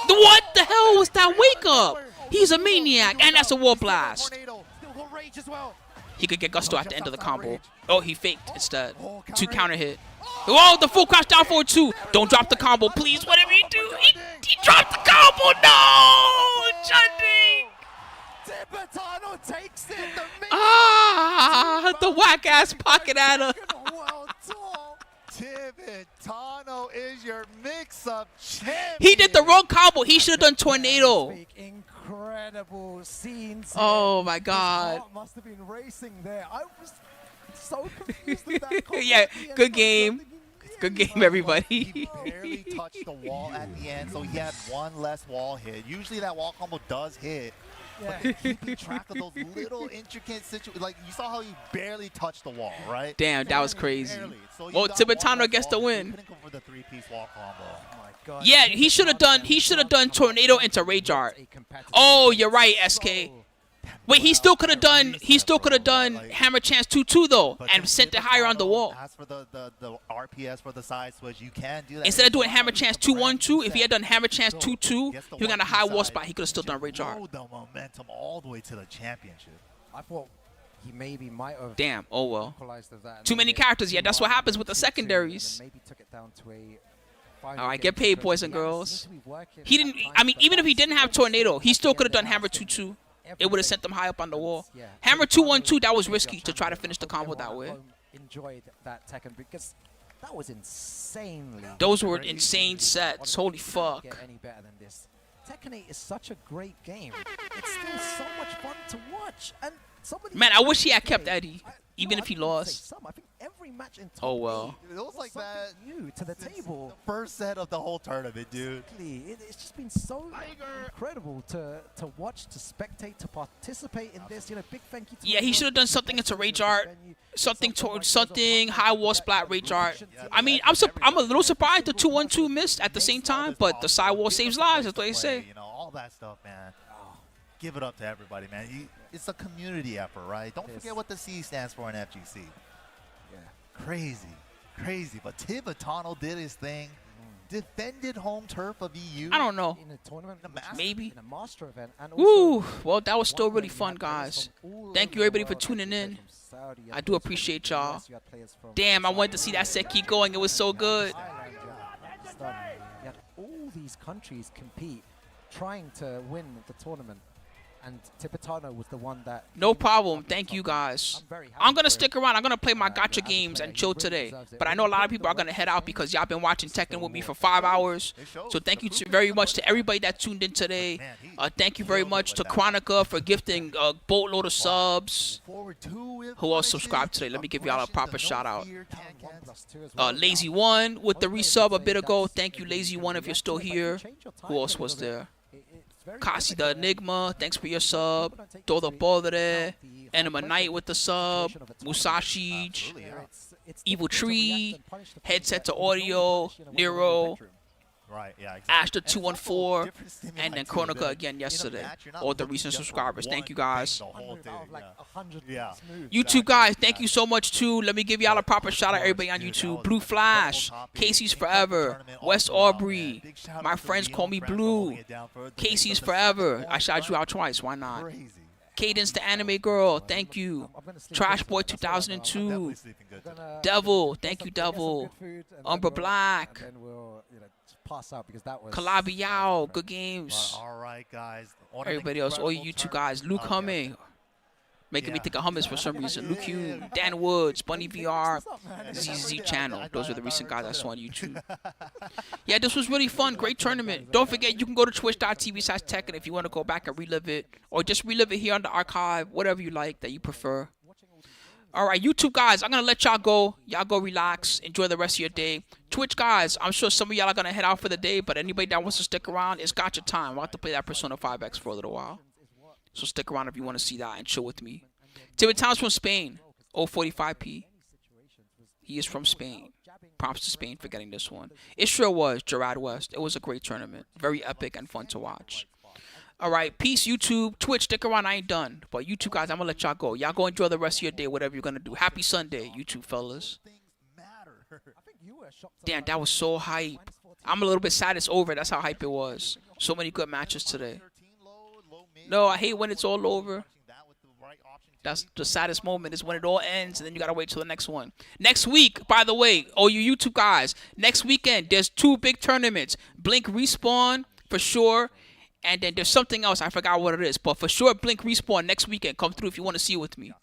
Speaker 1: What the hell was that wake up? He's a maniac, and that's a wall blast.
Speaker 2: Still got rage as well.
Speaker 1: He could get gusto at the end of the combo. Oh, he faked instead. 2 counter hit. Oh, the full crouch down forward 2. Don't drop the combo, please. Whatever you do, he dropped the combo. No, Jeondding.
Speaker 2: Tibetano takes it.
Speaker 1: The whack ass pocket adder.
Speaker 2: World tour.
Speaker 4: Tibetano is your mix-up champion.
Speaker 1: He did the wrong combo. He should have done tornado.
Speaker 2: Incredible scenes.
Speaker 1: Oh my
Speaker 2: His
Speaker 1: God.
Speaker 2: heart must have been racing there. I was so confused with that combo
Speaker 1: Yeah,
Speaker 2: at the end.
Speaker 1: good
Speaker 2: I was
Speaker 1: game.
Speaker 2: thinking,
Speaker 1: Good
Speaker 2: yeah.
Speaker 1: game, everybody.
Speaker 4: He barely touched the wall at the end, so he had one less wall hit. Usually that wall combo does hit,
Speaker 2: Yeah.
Speaker 4: but keeping track of those little intricate situations, like you saw how he barely touched the wall, right?
Speaker 1: Damn, that was crazy.
Speaker 4: Barely. So you
Speaker 1: Well,
Speaker 4: got
Speaker 1: Tibetano
Speaker 4: one less
Speaker 1: gets the
Speaker 4: wall hit.
Speaker 1: win.
Speaker 4: He couldn't go for the 3-piece wall combo.
Speaker 2: Oh my God.
Speaker 1: Yeah, he should have done tornado into rage art. Oh, you're right, SK. Wait, he still could have done hammer chance 2-2 though,
Speaker 4: But
Speaker 1: and
Speaker 4: then
Speaker 1: sent it higher on the wall.
Speaker 4: As for the RPS for the side switch, you can do that.
Speaker 1: Instead of doing hammer chance 2-1-2, if he had done hammer chance 2-2, he got a high wall spot. He could have still done rage art.
Speaker 4: Rode the momentum all the way to the championship.
Speaker 2: I thought he maybe might have
Speaker 1: Damn. Oh well.
Speaker 2: equalized of that and
Speaker 1: Too
Speaker 2: made
Speaker 1: many
Speaker 2: it
Speaker 1: characters. Yeah, that's what
Speaker 2: 2-1,
Speaker 1: happens with the
Speaker 2: 2-2,
Speaker 1: secondaries.
Speaker 2: and then maybe took it down to a final
Speaker 1: All right,
Speaker 2: game
Speaker 1: get paid,
Speaker 2: because
Speaker 1: boys and
Speaker 2: he hasn't
Speaker 1: girls.
Speaker 2: seemed to be working
Speaker 1: He
Speaker 2: at
Speaker 1: didn't.
Speaker 2: times,
Speaker 1: I mean,
Speaker 2: but
Speaker 1: even if he
Speaker 2: that's
Speaker 1: didn't have
Speaker 2: still
Speaker 1: tornado, he
Speaker 2: at
Speaker 1: still
Speaker 2: the
Speaker 1: could have
Speaker 2: end
Speaker 1: done
Speaker 2: of
Speaker 1: hammer
Speaker 2: the
Speaker 1: 2-2.
Speaker 2: everything.
Speaker 1: It would have sent them high up on the wall.
Speaker 2: Yeah,
Speaker 1: Hammer
Speaker 2: Tibetano
Speaker 1: 2-1-2. That was
Speaker 2: is
Speaker 1: risky
Speaker 2: your
Speaker 1: to try to
Speaker 2: champion.
Speaker 1: finish the
Speaker 2: I hope
Speaker 1: combo that
Speaker 2: everyone
Speaker 1: way.
Speaker 2: at home enjoyed that Tekken because that was insanely.
Speaker 1: Those were
Speaker 2: crazy.
Speaker 1: insane sets.
Speaker 2: Honestly,
Speaker 1: Holy
Speaker 2: you can't
Speaker 1: fuck.
Speaker 2: Get any better than this. Tekken 8 is such a great game. It's still so much fun to watch. And somebody
Speaker 1: Man, I wish he had kept
Speaker 2: today-
Speaker 1: Eddie,
Speaker 2: I-
Speaker 1: even
Speaker 2: no,
Speaker 1: if he
Speaker 2: I wouldn't say
Speaker 1: lost.
Speaker 2: some. I think every match in top
Speaker 1: Oh, well.
Speaker 2: 8
Speaker 4: It looks like
Speaker 2: something
Speaker 4: that
Speaker 2: new to the
Speaker 4: since
Speaker 2: table.
Speaker 4: the first set of the whole tournament, dude.
Speaker 2: Exactly. It's just been so incredible to watch, to spectate, to participate in this. You know, big thank you to
Speaker 1: Yeah, he
Speaker 2: everyone
Speaker 1: should have done something into rage art. Something towards something high wall splat rage art. I mean, I'm a little surprised the 2-1-2 missed at the same time, but the side wall saves lives. That's what they say.
Speaker 4: You know, all that stuff, man. Give it up to everybody, man. It's a community effort, right? Don't
Speaker 2: Yes.
Speaker 4: forget what the C stands for in FGC.
Speaker 2: Yeah.
Speaker 4: Crazy. But Tibetano did his thing. Defended home turf of EU.
Speaker 1: I don't know.
Speaker 2: In a tournament,
Speaker 4: In a master-
Speaker 1: Maybe.
Speaker 2: in a master event, and
Speaker 1: Woo.
Speaker 2: also
Speaker 1: Well, that was still
Speaker 2: one
Speaker 1: really
Speaker 2: where you
Speaker 1: fun,
Speaker 2: had players
Speaker 1: guys.
Speaker 2: from all
Speaker 1: Thank
Speaker 2: over
Speaker 1: you,
Speaker 2: the
Speaker 1: everybody, for
Speaker 2: world.
Speaker 1: tuning
Speaker 2: You had
Speaker 1: in.
Speaker 2: players from Saudi, you had
Speaker 1: I do
Speaker 2: players from
Speaker 1: appreciate
Speaker 2: the
Speaker 1: y'all.
Speaker 2: US, you had players from
Speaker 1: Damn, I wanted to see that set keep going. It was so good.
Speaker 2: Thailand, you had Pakistan. You had all these countries compete, trying to win the tournament, and Tibetano was the one that.
Speaker 1: No
Speaker 2: came
Speaker 1: problem.
Speaker 2: up
Speaker 1: Thank
Speaker 2: top.
Speaker 1: you, guys.
Speaker 2: I'm very happy
Speaker 1: I'm going to
Speaker 2: for him.
Speaker 1: stick around. I'm going to play my gotcha
Speaker 2: as a
Speaker 1: games
Speaker 2: player,
Speaker 1: and
Speaker 2: he
Speaker 1: chill
Speaker 2: really
Speaker 1: today.
Speaker 2: deserves it.
Speaker 1: But I
Speaker 2: When
Speaker 1: know a
Speaker 2: he
Speaker 1: lot
Speaker 2: put
Speaker 1: of people
Speaker 2: the
Speaker 1: are going to
Speaker 2: work
Speaker 1: head
Speaker 2: in,
Speaker 1: out because y'all been watching
Speaker 2: still
Speaker 1: Tekken with me
Speaker 2: more.
Speaker 1: for 5 hours.
Speaker 4: It shows.
Speaker 1: So thank
Speaker 4: The
Speaker 1: you
Speaker 4: proof
Speaker 1: to
Speaker 4: is
Speaker 1: very
Speaker 4: in the
Speaker 1: much to
Speaker 4: pudding.
Speaker 1: everybody that tuned in today.
Speaker 4: Man, he
Speaker 1: Thank you very
Speaker 4: killed it
Speaker 1: much
Speaker 4: with
Speaker 1: to
Speaker 4: that.
Speaker 1: Chronica for gifting a boatload of subs.
Speaker 4: Forward two with
Speaker 1: Who else
Speaker 4: punishes,
Speaker 1: subscribed today? Let me give y'all a
Speaker 4: aggression,
Speaker 1: proper
Speaker 4: the no
Speaker 1: shout out.
Speaker 4: fear,
Speaker 2: Down
Speaker 4: can-
Speaker 2: 1+2 as well.
Speaker 1: Lazy One with the resub a bit ago. Thank you, Lazy One, if you're still here. Who else was there? Kasi the Enigma, thanks for your sub. Todo Podre, Enema Knight with the sub. Musashi,
Speaker 4: Absolutely, yeah.
Speaker 1: Evil Tree, Headset to Audio, Nero,
Speaker 4: Right, yeah, exactly.
Speaker 1: Ashton
Speaker 4: And it's
Speaker 1: 214,
Speaker 4: also different stimuli
Speaker 1: and then
Speaker 4: too,
Speaker 1: Chronica
Speaker 4: that
Speaker 1: again
Speaker 4: in a
Speaker 1: yesterday.
Speaker 4: match, you're not
Speaker 1: All the
Speaker 4: looking
Speaker 1: recent
Speaker 4: just for
Speaker 1: subscribers.
Speaker 4: one
Speaker 1: Thank you,
Speaker 4: thing
Speaker 1: guys.
Speaker 4: the whole thing,
Speaker 2: Yeah.
Speaker 1: YouTube
Speaker 4: Exactly,
Speaker 1: guys, thank you
Speaker 4: exactly.
Speaker 1: so much too. Let me give y'all a proper shout out, everybody on
Speaker 4: Dude, that
Speaker 1: YouTube.
Speaker 4: was
Speaker 1: Blue
Speaker 4: an
Speaker 1: Flash,
Speaker 4: incredible topic.
Speaker 1: Casey's
Speaker 4: Incredible
Speaker 1: Forever,
Speaker 4: tournament all
Speaker 1: West
Speaker 4: around, man.
Speaker 1: Aubrey.
Speaker 4: Big shout out
Speaker 1: My
Speaker 4: to
Speaker 1: friends
Speaker 4: Leon
Speaker 1: call me
Speaker 4: Frank for
Speaker 1: Blue.
Speaker 4: holding it down for the
Speaker 1: Casey's
Speaker 4: mix-up.
Speaker 1: Forever. I
Speaker 4: That's
Speaker 1: shout you out twice. Why not?
Speaker 4: crazy.
Speaker 1: Cadence the Anime Girl, thank you. Trash Boy 2002.
Speaker 4: Definitely sleeping good today.
Speaker 1: Devil, thank you, Devil. Umbra Black.
Speaker 2: And then we'll, just pass out because that was.
Speaker 1: Kalabi Yao, good games.
Speaker 4: All right, guys. What an
Speaker 1: Everybody else, all you
Speaker 4: incredible
Speaker 1: YouTube
Speaker 4: tournament.
Speaker 1: guys. Luke
Speaker 4: Okay.
Speaker 1: Humming. Making me
Speaker 4: Yeah.
Speaker 1: think of hummus for some reason. Luke
Speaker 4: Yeah,
Speaker 1: Hugh,
Speaker 4: yeah.
Speaker 1: Dan Woods, Bunny VR,
Speaker 2: What's up, man?
Speaker 1: ZZ
Speaker 4: Yeah,
Speaker 1: Channel.
Speaker 4: I
Speaker 1: Those are the
Speaker 4: thought
Speaker 1: recent
Speaker 4: I
Speaker 1: guys I
Speaker 4: heard
Speaker 1: saw on YouTube. Yeah, this was really fun. Great tournament. Don't forget, you can go to twitch.tv/Tekken if you want to go back and relive it. Or just relive it here on the archive, whatever you like that you prefer. All right, YouTube guys, I'm gonna let y'all go. Y'all go relax, enjoy the rest of your day. Twitch guys, I'm sure some of y'all are gonna head out for the day, but anybody that wants to stick around, it's got your time. I'm about to play that Persona 5X for a little while, so stick around if you want to see that and chill with me. Tibetano's from Spain. 045p. He is from Spain. Props to Spain for getting this one. It sure was, Gerard West. It was a great tournament, very epic and fun to watch. All right, peace, YouTube. Twitch, stick around. I ain't done. But YouTube guys, I'm going to let y'all go. Y'all go enjoy the rest of your day, whatever you're going to do. Happy Sunday, YouTube fellas. Damn, that was so hype. I'm a little bit sad it's over. That's how hype it was. So many good matches today. No, I hate when it's all over. That's the saddest moment is when it all ends, and then you got to wait till the next one. Next week, by the way, oh, you YouTube guys, next weekend, there's 2 big tournaments. Blink Respawn, for sure. And then there's something else. I forgot what it is. But for sure, Blink Respawn next weekend. Come through if you want to see it with me.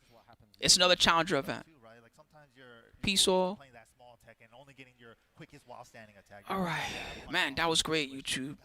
Speaker 1: It's another Challenger event. Peace all. All right. Man, that was great, YouTube.